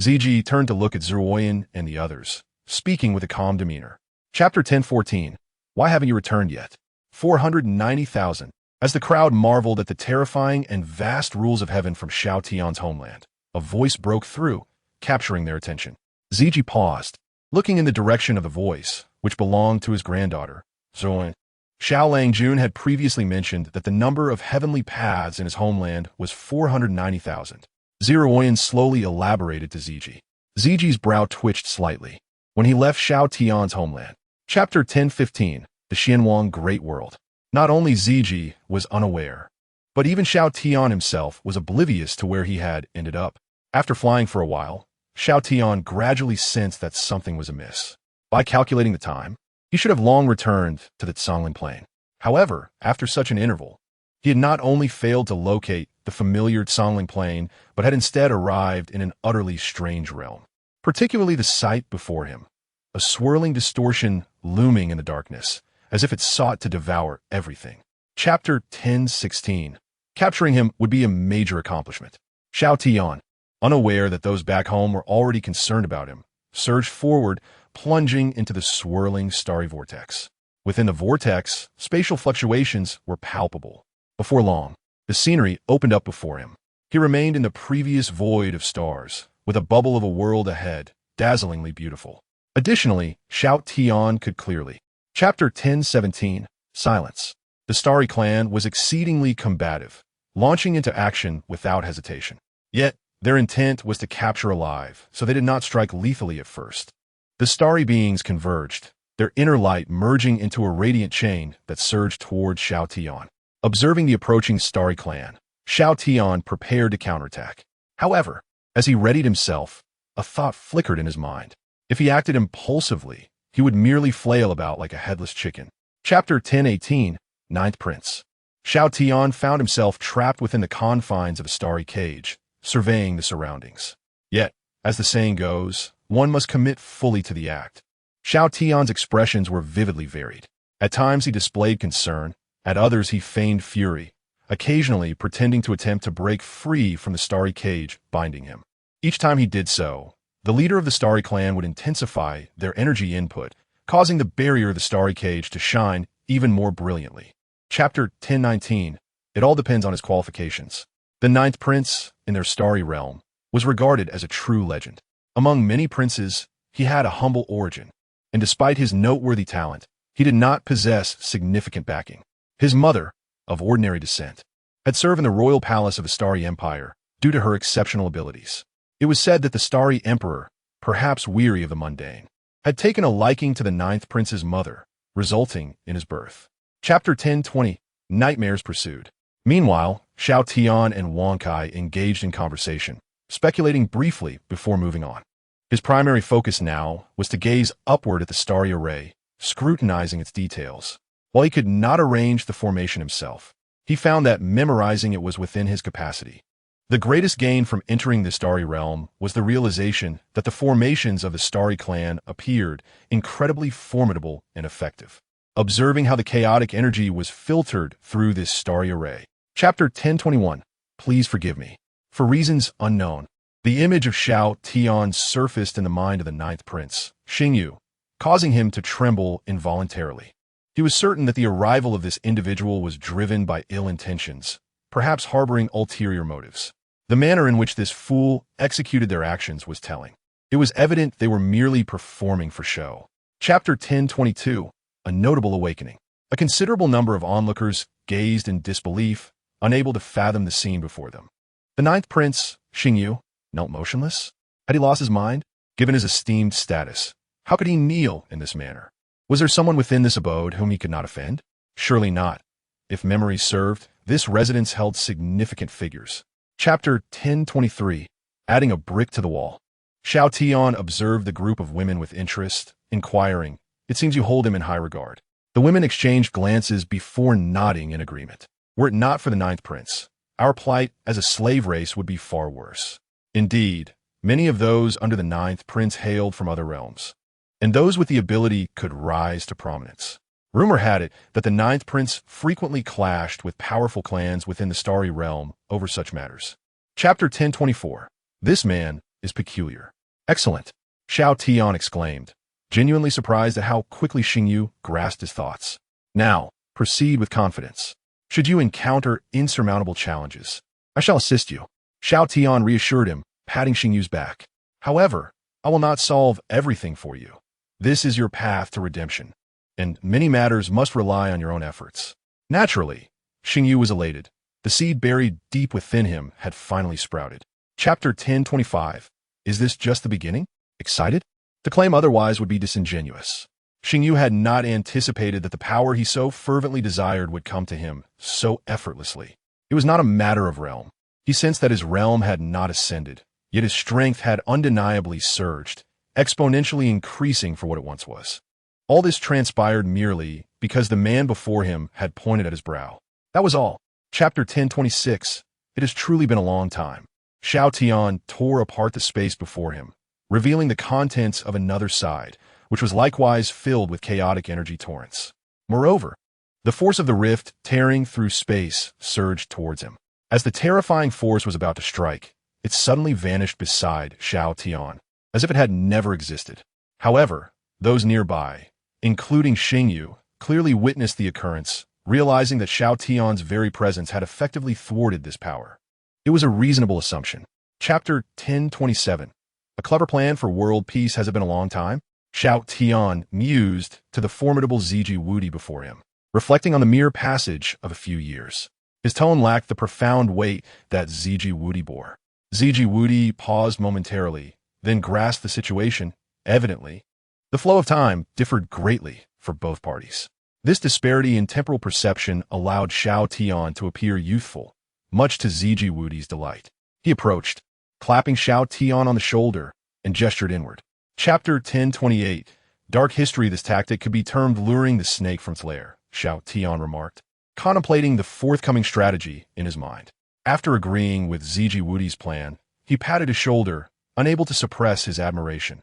Ziji turned to look at Zuoyan and the others, speaking with a calm demeanor. Chapter 1014. Why haven't you returned yet? 490,000. As the crowd marveled at the terrifying and vast rules of heaven from Xiao Tian's homeland, a voice broke through, capturing their attention. Ziji paused, looking in the direction of the voice, which belonged to his granddaughter, Zuoyan. Xiao Langjun had previously mentioned that the number of heavenly paths in his homeland was 490,000. Zuoyan slowly elaborated to Ziji. Ziji's brow twitched slightly when he left Xiao Tian's homeland. Chapter 1015, The Xianwang Great World. Not only Ziji was unaware, but even Xiao Tian himself was oblivious to where he had ended up. After flying for a while, Xiao Tian gradually sensed that something was amiss. By calculating the time, he should have long returned to the Zhongling Plain. However, after such an interval, he had not only failed to locate the familiar Zhongling Plain, but had instead arrived in an utterly strange realm. Particularly the sight before him, a swirling distortion looming in the darkness, as if it sought to devour everything. Chapter 1016. Capturing him would be a major accomplishment. Xiao Tian, unaware that those back home were already concerned about him, surged forward, plunging into the swirling starry vortex. Within the vortex, spatial fluctuations were palpable. Before long, the scenery opened up before him. He remained in the previous void of stars, with a bubble of a world ahead, dazzlingly beautiful. Additionally, Xiao Tian could clearly. Chapter 1017, Silence. The Starry Clan was exceedingly combative, launching into action without hesitation. Yet, their intent was to capture alive, so they did not strike lethally at first. The starry beings converged, their inner light merging into a radiant chain that surged towards Xiao Tian. Observing the approaching Starry Clan, Xiao Tian prepared to counterattack. However, as he readied himself, a thought flickered in his mind. If he acted impulsively, he would merely flail about like a headless chicken. Chapter 1018, Ninth Prince. Xiao Tian found himself trapped within the confines of a starry cage, surveying the surroundings. Yet, as the saying goes, one must commit fully to the act. Xiao Tian's expressions were vividly varied. At times he displayed concern, at others he feigned fury, occasionally pretending to attempt to break free from the starry cage binding him. Each time he did so, the leader of the Starry Clan would intensify their energy input, causing the barrier of the starry cage to shine even more brilliantly. Chapter 1019. It all depends on his qualifications. The Ninth Prince, in their starry realm, was regarded as a true legend. Among many princes, he had a humble origin, and despite his noteworthy talent, he did not possess significant backing. His mother, of ordinary descent, had served in the royal palace of the Starry Empire due to her exceptional abilities. It was said that the Starry Emperor, perhaps weary of the mundane, had taken a liking to the Ninth Prince's mother, resulting in his birth. Chapter 1020, Nightmares Pursued. Meanwhile, Xiao Tian and Wang Kai engaged in conversation, speculating briefly before moving on. His primary focus now was to gaze upward at the starry array, scrutinizing its details. While he could not arrange the formation himself, he found that memorizing it was within his capacity. The greatest gain from entering the starry realm was the realization that the formations of the Starry Clan appeared incredibly formidable and effective. Observing how the chaotic energy was filtered through this starry array. Chapter 1021. Please forgive me. For reasons unknown, the image of Xiao Tian surfaced in the mind of the Ninth Prince, Xingyu, causing him to tremble involuntarily. He was certain that the arrival of this individual was driven by ill intentions, perhaps harboring ulterior motives. The manner in which this fool executed their actions was telling. It was evident they were merely performing for show. Chapter 1022, A Notable Awakening. A considerable number of onlookers gazed in disbelief, unable to fathom the scene before them. The ninth prince, Xingyu, knelt motionless. Had he lost his mind? Given his esteemed status, how could he kneel in this manner? Was there someone within this abode whom he could not offend? Surely not. If memory served, this residence held significant figures. Chapter 1023, Adding a Brick to the Wall. Xiao Tian observed the group of women with interest, inquiring, "It seems you hold him in high regard." The women exchanged glances before nodding in agreement. Were it not for the ninth prince, our plight as a slave race would be far worse. Indeed, many of those under the ninth prince hailed from other realms, and those with the ability could rise to prominence. Rumor had it that the ninth prince frequently clashed with powerful clans within the starry realm over such matters. Chapter 1024, This Man is Peculiar. Excellent, Xiao Tian exclaimed, genuinely surprised at how quickly Xingyu grasped his thoughts. Now, proceed with confidence. Should you encounter insurmountable challenges, I shall assist you. Xiao Tian reassured him, patting Xingyu's back. However, I will not solve everything for you. This is your path to redemption, and many matters must rely on your own efforts. Naturally, Xingyu was elated. The seed buried deep within him had finally sprouted. Chapter 1025. Is this just the beginning? Excited? To claim otherwise would be disingenuous. Xingyu had not anticipated that the power he so fervently desired would come to him so effortlessly. It was not a matter of realm. He sensed that his realm had not ascended, yet his strength had undeniably surged, exponentially increasing for what it once was. All this transpired merely because the man before him had pointed at his brow. That was all. Chapter 1026. It has truly been a long time. Xiao Tian tore apart the space before him, revealing the contents of another side, which was likewise filled with chaotic energy torrents. Moreover, the force of the rift tearing through space surged towards him. As the terrifying force was about to strike, it suddenly vanished beside Xiao Tian, as if it had never existed. However, those nearby, including Xingyu, clearly witnessed the occurrence, realizing that Xiao Tian's very presence had effectively thwarted this power. It was a reasonable assumption. Chapter 1027. A clever plan for world peace. Has it been a long time? Xiao Tian mused to the formidable Ziji Wudi before him, reflecting on the mere passage of a few years. His tone lacked the profound weight that Ziji Wudi bore. Ziji Wudi paused momentarily, then grasped the situation. Evidently, the flow of time differed greatly for both parties. This disparity in temporal perception allowed Xiao Tian to appear youthful, much to Ziji Wudi's delight. He approached, clapping Xiao Tian on the shoulder, and gestured inward. Chapter 1028. Dark history. This tactic could be termed luring the snake from its lair, Xiao Tian remarked, contemplating the forthcoming strategy in his mind. After agreeing with Ziji Wudi's plan, he patted his shoulder, unable to suppress his admiration.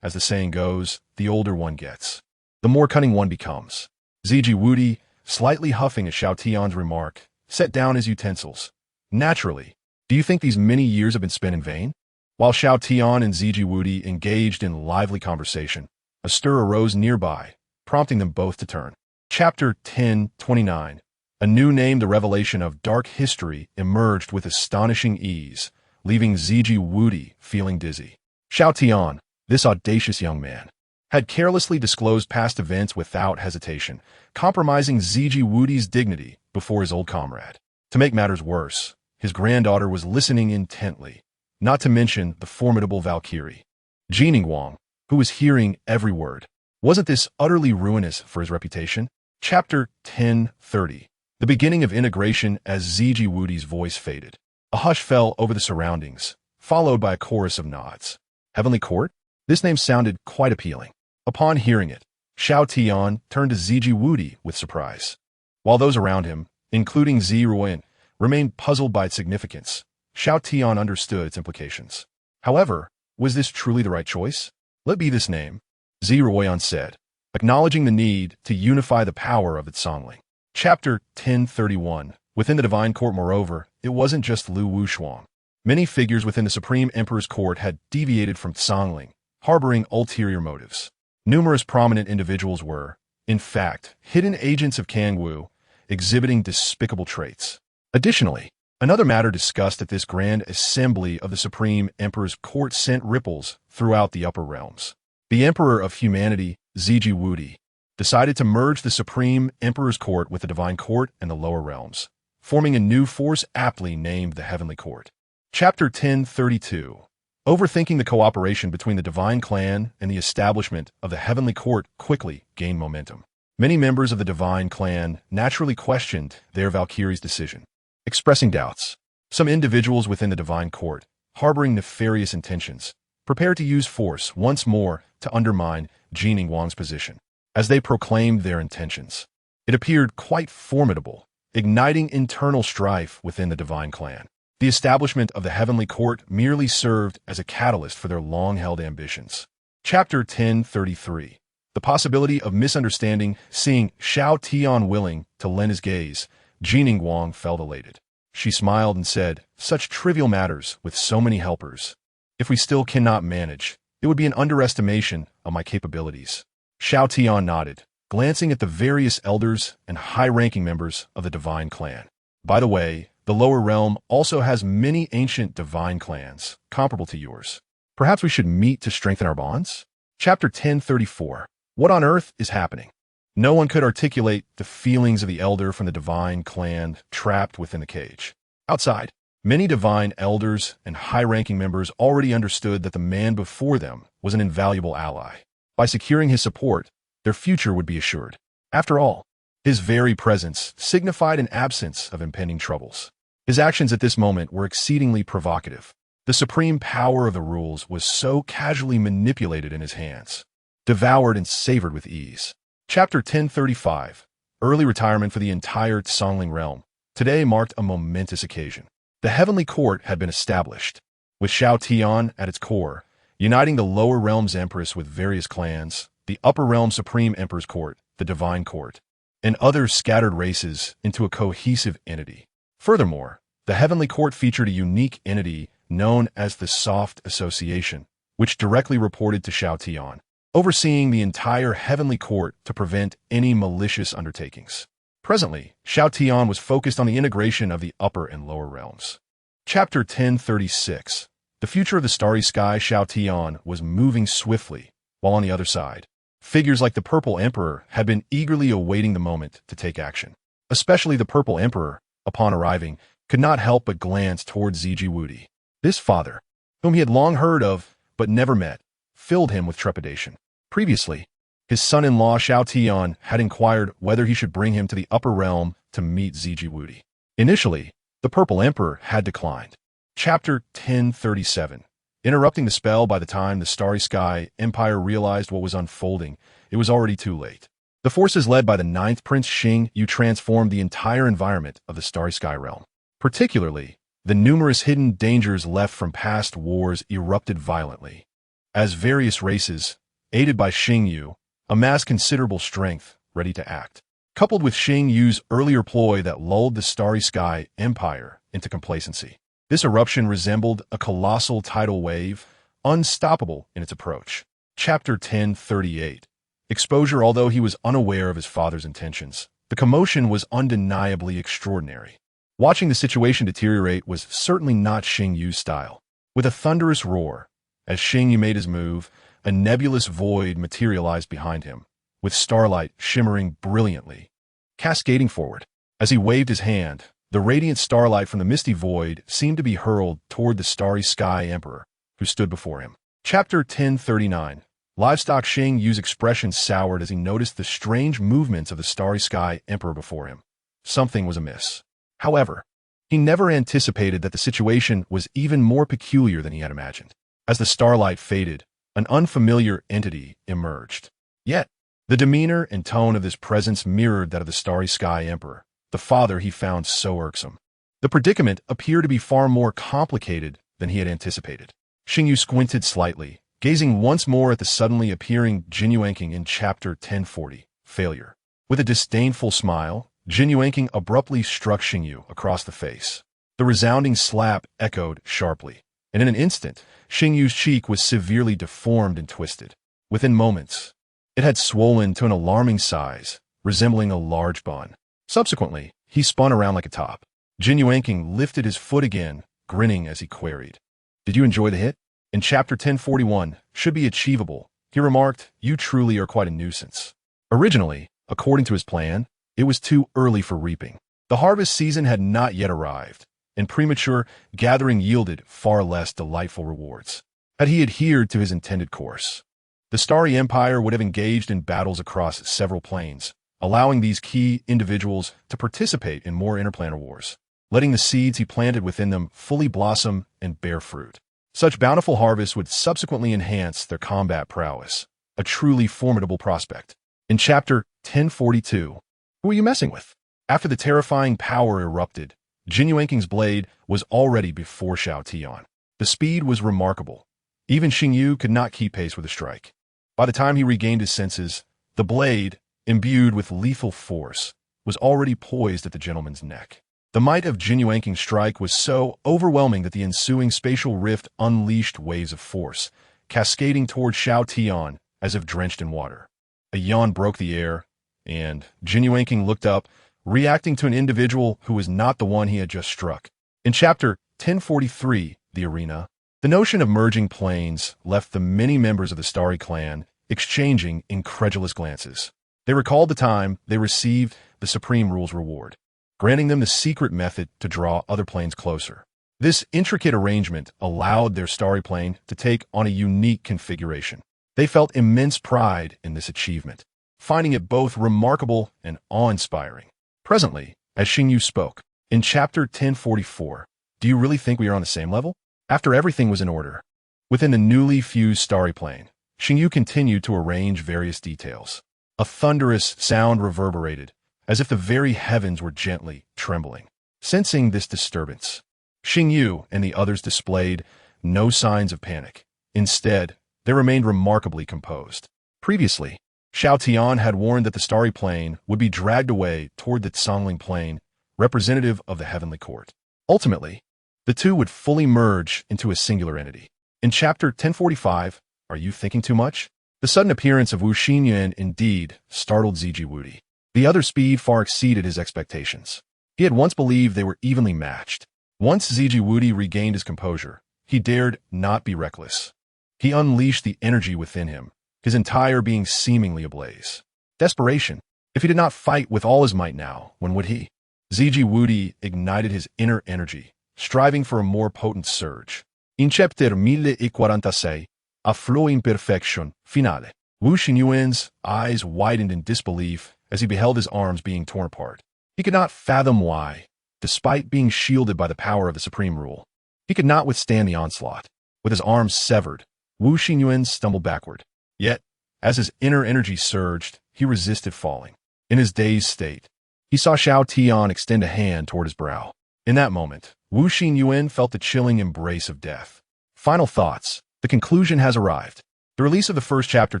As the saying goes, the older one gets, the more cunning one becomes. Ziji Wudi, slightly huffing at Xiao Tian's remark, set down his utensils. Naturally, do you think these many years have been spent in vain? While Xiao Tian and Ziji Wudi engaged in lively conversation, a stir arose nearby, prompting them both to turn. Chapter 1029. A new name. The revelation of dark history emerged with astonishing ease, leaving Ziji Wudi feeling dizzy. Xiao Tian, this audacious young man, had carelessly disclosed past events without hesitation, compromising Ziji Wudi's dignity before his old comrade. To make matters worse, his granddaughter was listening intently, not to mention the formidable Valkyrie, Jining Wang, who was hearing every word. Wasn't this utterly ruinous for his reputation? Chapter 1030. The beginning of integration. As Ziji Wudi's voice faded, a hush fell over the surroundings, followed by a chorus of nods. Heavenly Court? This name sounded quite appealing. Upon hearing it, Xiao Tian turned to Ziji Wudi with surprise. While those around him, including Zi Ruoyan, remained puzzled by its significance, Xiao Tian understood its implications. However, was this truly the right choice? Let be this name, Zi Ruoyan said, acknowledging the need to unify the power of its songling. Chapter 1031. Within the divine court, moreover, it wasn't just Lu Wushuang. Many figures within the Supreme Emperor's court had deviated from songling, harboring ulterior motives. Numerous prominent individuals were, in fact, hidden agents of Kangwu, exhibiting despicable traits. Additionally, another matter discussed at this grand assembly of the Supreme Emperor's court sent ripples throughout the upper realms. The Emperor of Humanity, Ziji Wudi, decided to merge the Supreme Emperor's court with the Divine Court and the lower realms, forming a new force aptly named the Heavenly Court. Chapter 1032. Overthinking the cooperation between the Divine Clan and the establishment of the Heavenly Court quickly gained momentum. Many members of the Divine Clan naturally questioned their Valkyrie's decision, expressing doubts. Some individuals within the Divine Court, harboring nefarious intentions, prepared to use force once more to undermine Jining Wang's position. As they proclaimed their intentions, it appeared quite formidable, igniting internal strife within the Divine Clan. The establishment of the Heavenly Court merely served as a catalyst for their long-held ambitions. Chapter 1033. The possibility of misunderstanding. Seeing Xiao Tian willing to lend his gaze, Jining Wang felt elated. She smiled and said, "Such trivial matters with so many helpers. If we still cannot manage, it would be an underestimation of my capabilities." Xiao Tian nodded, glancing at the various elders and high-ranking members of the Divine Clan. By the way, the lower realm also has many ancient divine clans, comparable to yours. Perhaps we should meet to strengthen our bonds? Chapter 1034. What on earth is happening? No one could articulate the feelings of the elder from the divine clan trapped within the cage. Outside, many divine elders and high-ranking members already understood that the man before them was an invaluable ally. By securing his support, their future would be assured. After all, his very presence signified an absence of impending troubles. His actions at this moment were exceedingly provocative. The supreme power of the rules was so casually manipulated in his hands, devoured and savored with ease. Chapter 1035. Early retirement for the entire Songling realm. Today marked a momentous occasion. The Heavenly Court had been established, with Xiao Tian at its core, uniting the lower realm's Empress with various clans, the upper realm Supreme Emperor's Court, the Divine Court, and other scattered races into a cohesive entity. Furthermore, the Heavenly Court featured a unique entity known as the Soft Association, which directly reported to Xiao Tian, overseeing the entire Heavenly Court to prevent any malicious undertakings. Presently, Xiao Tian was focused on the integration of the upper and lower realms. Chapter 1036. The future of the starry sky. Xiao Tian was moving swiftly, while on the other side, figures like the Purple Emperor had been eagerly awaiting the moment to take action. Especially the Purple Emperor, upon arriving, could not help but glance towards Ziji Wudi. This father, whom he had long heard of but never met, filled him with trepidation. Previously, his son-in-law Xiao Tian had inquired whether he should bring him to the upper realm to meet Ziji Wudi. Initially, the Purple Emperor had declined. Chapter 1037. Interrupting the spell. By the time the Starry Sky Empire realized what was unfolding, it was already too late. The forces led by the 9th Prince Xing Yu transformed the entire environment of the Starry Sky realm. Particularly, the numerous hidden dangers left from past wars erupted violently, as various races, aided by Xing Yu, amassed considerable strength, ready to act. Coupled with Xing Yu's earlier ploy that lulled the Starry Sky Empire into complacency, this eruption resembled a colossal tidal wave, unstoppable in its approach. Chapter 1038. Exposure. Although he was unaware of his father's intentions, the commotion was undeniably extraordinary. Watching the situation deteriorate was certainly not Xing Yu's style. With a thunderous roar, as Xing Yu made his move, a nebulous void materialized behind him, with starlight shimmering brilliantly, cascading forward. As he waved his hand, the radiant starlight from the misty void seemed to be hurled toward the Starry Sky Emperor, who stood before him. Chapter 1039. Livestock. Xing Yu's expression soured as he noticed the strange movements of the Starry Sky Emperor before him. Something was amiss. However, he never anticipated that the situation was even more peculiar than he had imagined. As the starlight faded, an unfamiliar entity emerged. Yet, the demeanor and tone of this presence mirrored that of the Starry Sky Emperor, the father he found so irksome. The predicament appeared to be far more complicated than he had anticipated. Xing Yu squinted slightly, gazing once more at the suddenly appearing Jin Yuanqing in Chapter 1040, Failure. With a disdainful smile, Jin Yuanqing abruptly struck Xing Yu across the face. The resounding slap echoed sharply, and in an instant, Xing Yu's cheek was severely deformed and twisted. Within moments, It had swollen to an alarming size, resembling a large bun. Subsequently, he spun around like a top. Jin Yuanqing lifted his foot again, grinning as he queried, "Did you enjoy the hit?" In chapter 1041, should be achievable, he remarked, "You truly are quite a nuisance." Originally, according to his plan, it was too early for reaping. The harvest season had not yet arrived, and premature gathering yielded far less delightful rewards. Had he adhered to his intended course, the Starry Empire would have engaged in battles across several planes, allowing these key individuals to participate in more interplanar wars, letting the seeds he planted within them fully blossom and bear fruit. Such bountiful harvests would subsequently enhance their combat prowess, a truly formidable prospect. In chapter 1042, who are you messing with? After the terrifying power erupted, Jin Yuanqing's blade was already before Xiao Tian. The speed was remarkable. Even Xing Yu could not keep pace with the strike. By the time he regained his senses, the blade, imbued with lethal force, was already poised at the gentleman's neck. The might of Jin Yuanqing's strike was so overwhelming that the ensuing spatial rift unleashed waves of force, cascading toward Xiao Tian as if drenched in water. A yawn broke the air, and Jin Yuanqing looked up, reacting to an individual who was not the one he had just struck. In chapter 1043, the arena, the notion of merging planes left the many members of the Starry clan exchanging incredulous glances. They recalled the time they received the Supreme Rule's reward, granting them the secret method to draw other planes closer. This intricate arrangement allowed their Starry plane to take on a unique configuration. They felt immense pride in this achievement, finding it both remarkable and awe-inspiring. Presently, as Xing Yu spoke, in chapter 1044, "Do you really think we are on the same level?" After everything was in order, within the newly fused Starry plane, Xing Yu continued to arrange various details. A thunderous sound reverberated, as if the very heavens were gently trembling. Sensing this disturbance, Xing Yu and the others displayed no signs of panic. Instead, they remained remarkably composed. Previously, Xiao Tian had warned that the Starry plane would be dragged away toward the Songling plane, representative of the heavenly court. Ultimately, the two would fully merge into a singular entity. In chapter 1045, "Are you thinking too much?" The sudden appearance of Wu Xinyuan indeed startled Ziji Wudi. The other's speed far exceeded his expectations. He had once believed they were evenly matched. Once Ziji Wudi regained his composure, he dared not be reckless. He unleashed the energy within him, his entire being seemingly ablaze. Desperation. If he did not fight with all his might now, when would he? Ziji Wudi ignited his inner energy, striving for a more potent surge. In chapter 1046, a flow imperfection finale. Wu Xinyuan's eyes widened in disbelief as he beheld his arms being torn apart. He could not fathom why, despite being shielded by the power of the Supreme Rule, he could not withstand the onslaught. With his arms severed, Wu Xinyuan stumbled backward. Yet, as his inner energy surged, he resisted falling. In his dazed state, he saw Xiao Tian extend a hand toward his brow. In that moment, Wu Xinyuan felt the chilling embrace of death. Final thoughts. The conclusion has arrived. The release of the first chapter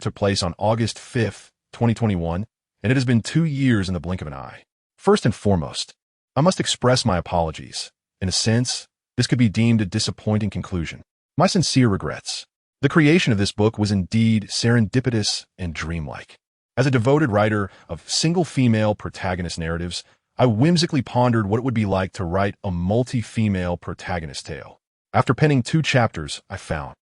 took place on August 5th, 2021, and it has been 2 years in the blink of an eye. First and foremost, I must express my apologies. In a sense, this could be deemed a disappointing conclusion. My sincere regrets. The creation of this book was indeed serendipitous and dreamlike. As a devoted writer of single female protagonist narratives, I whimsically pondered what it would be like to write a multi-female protagonist tale. After penning 2 chapters, I found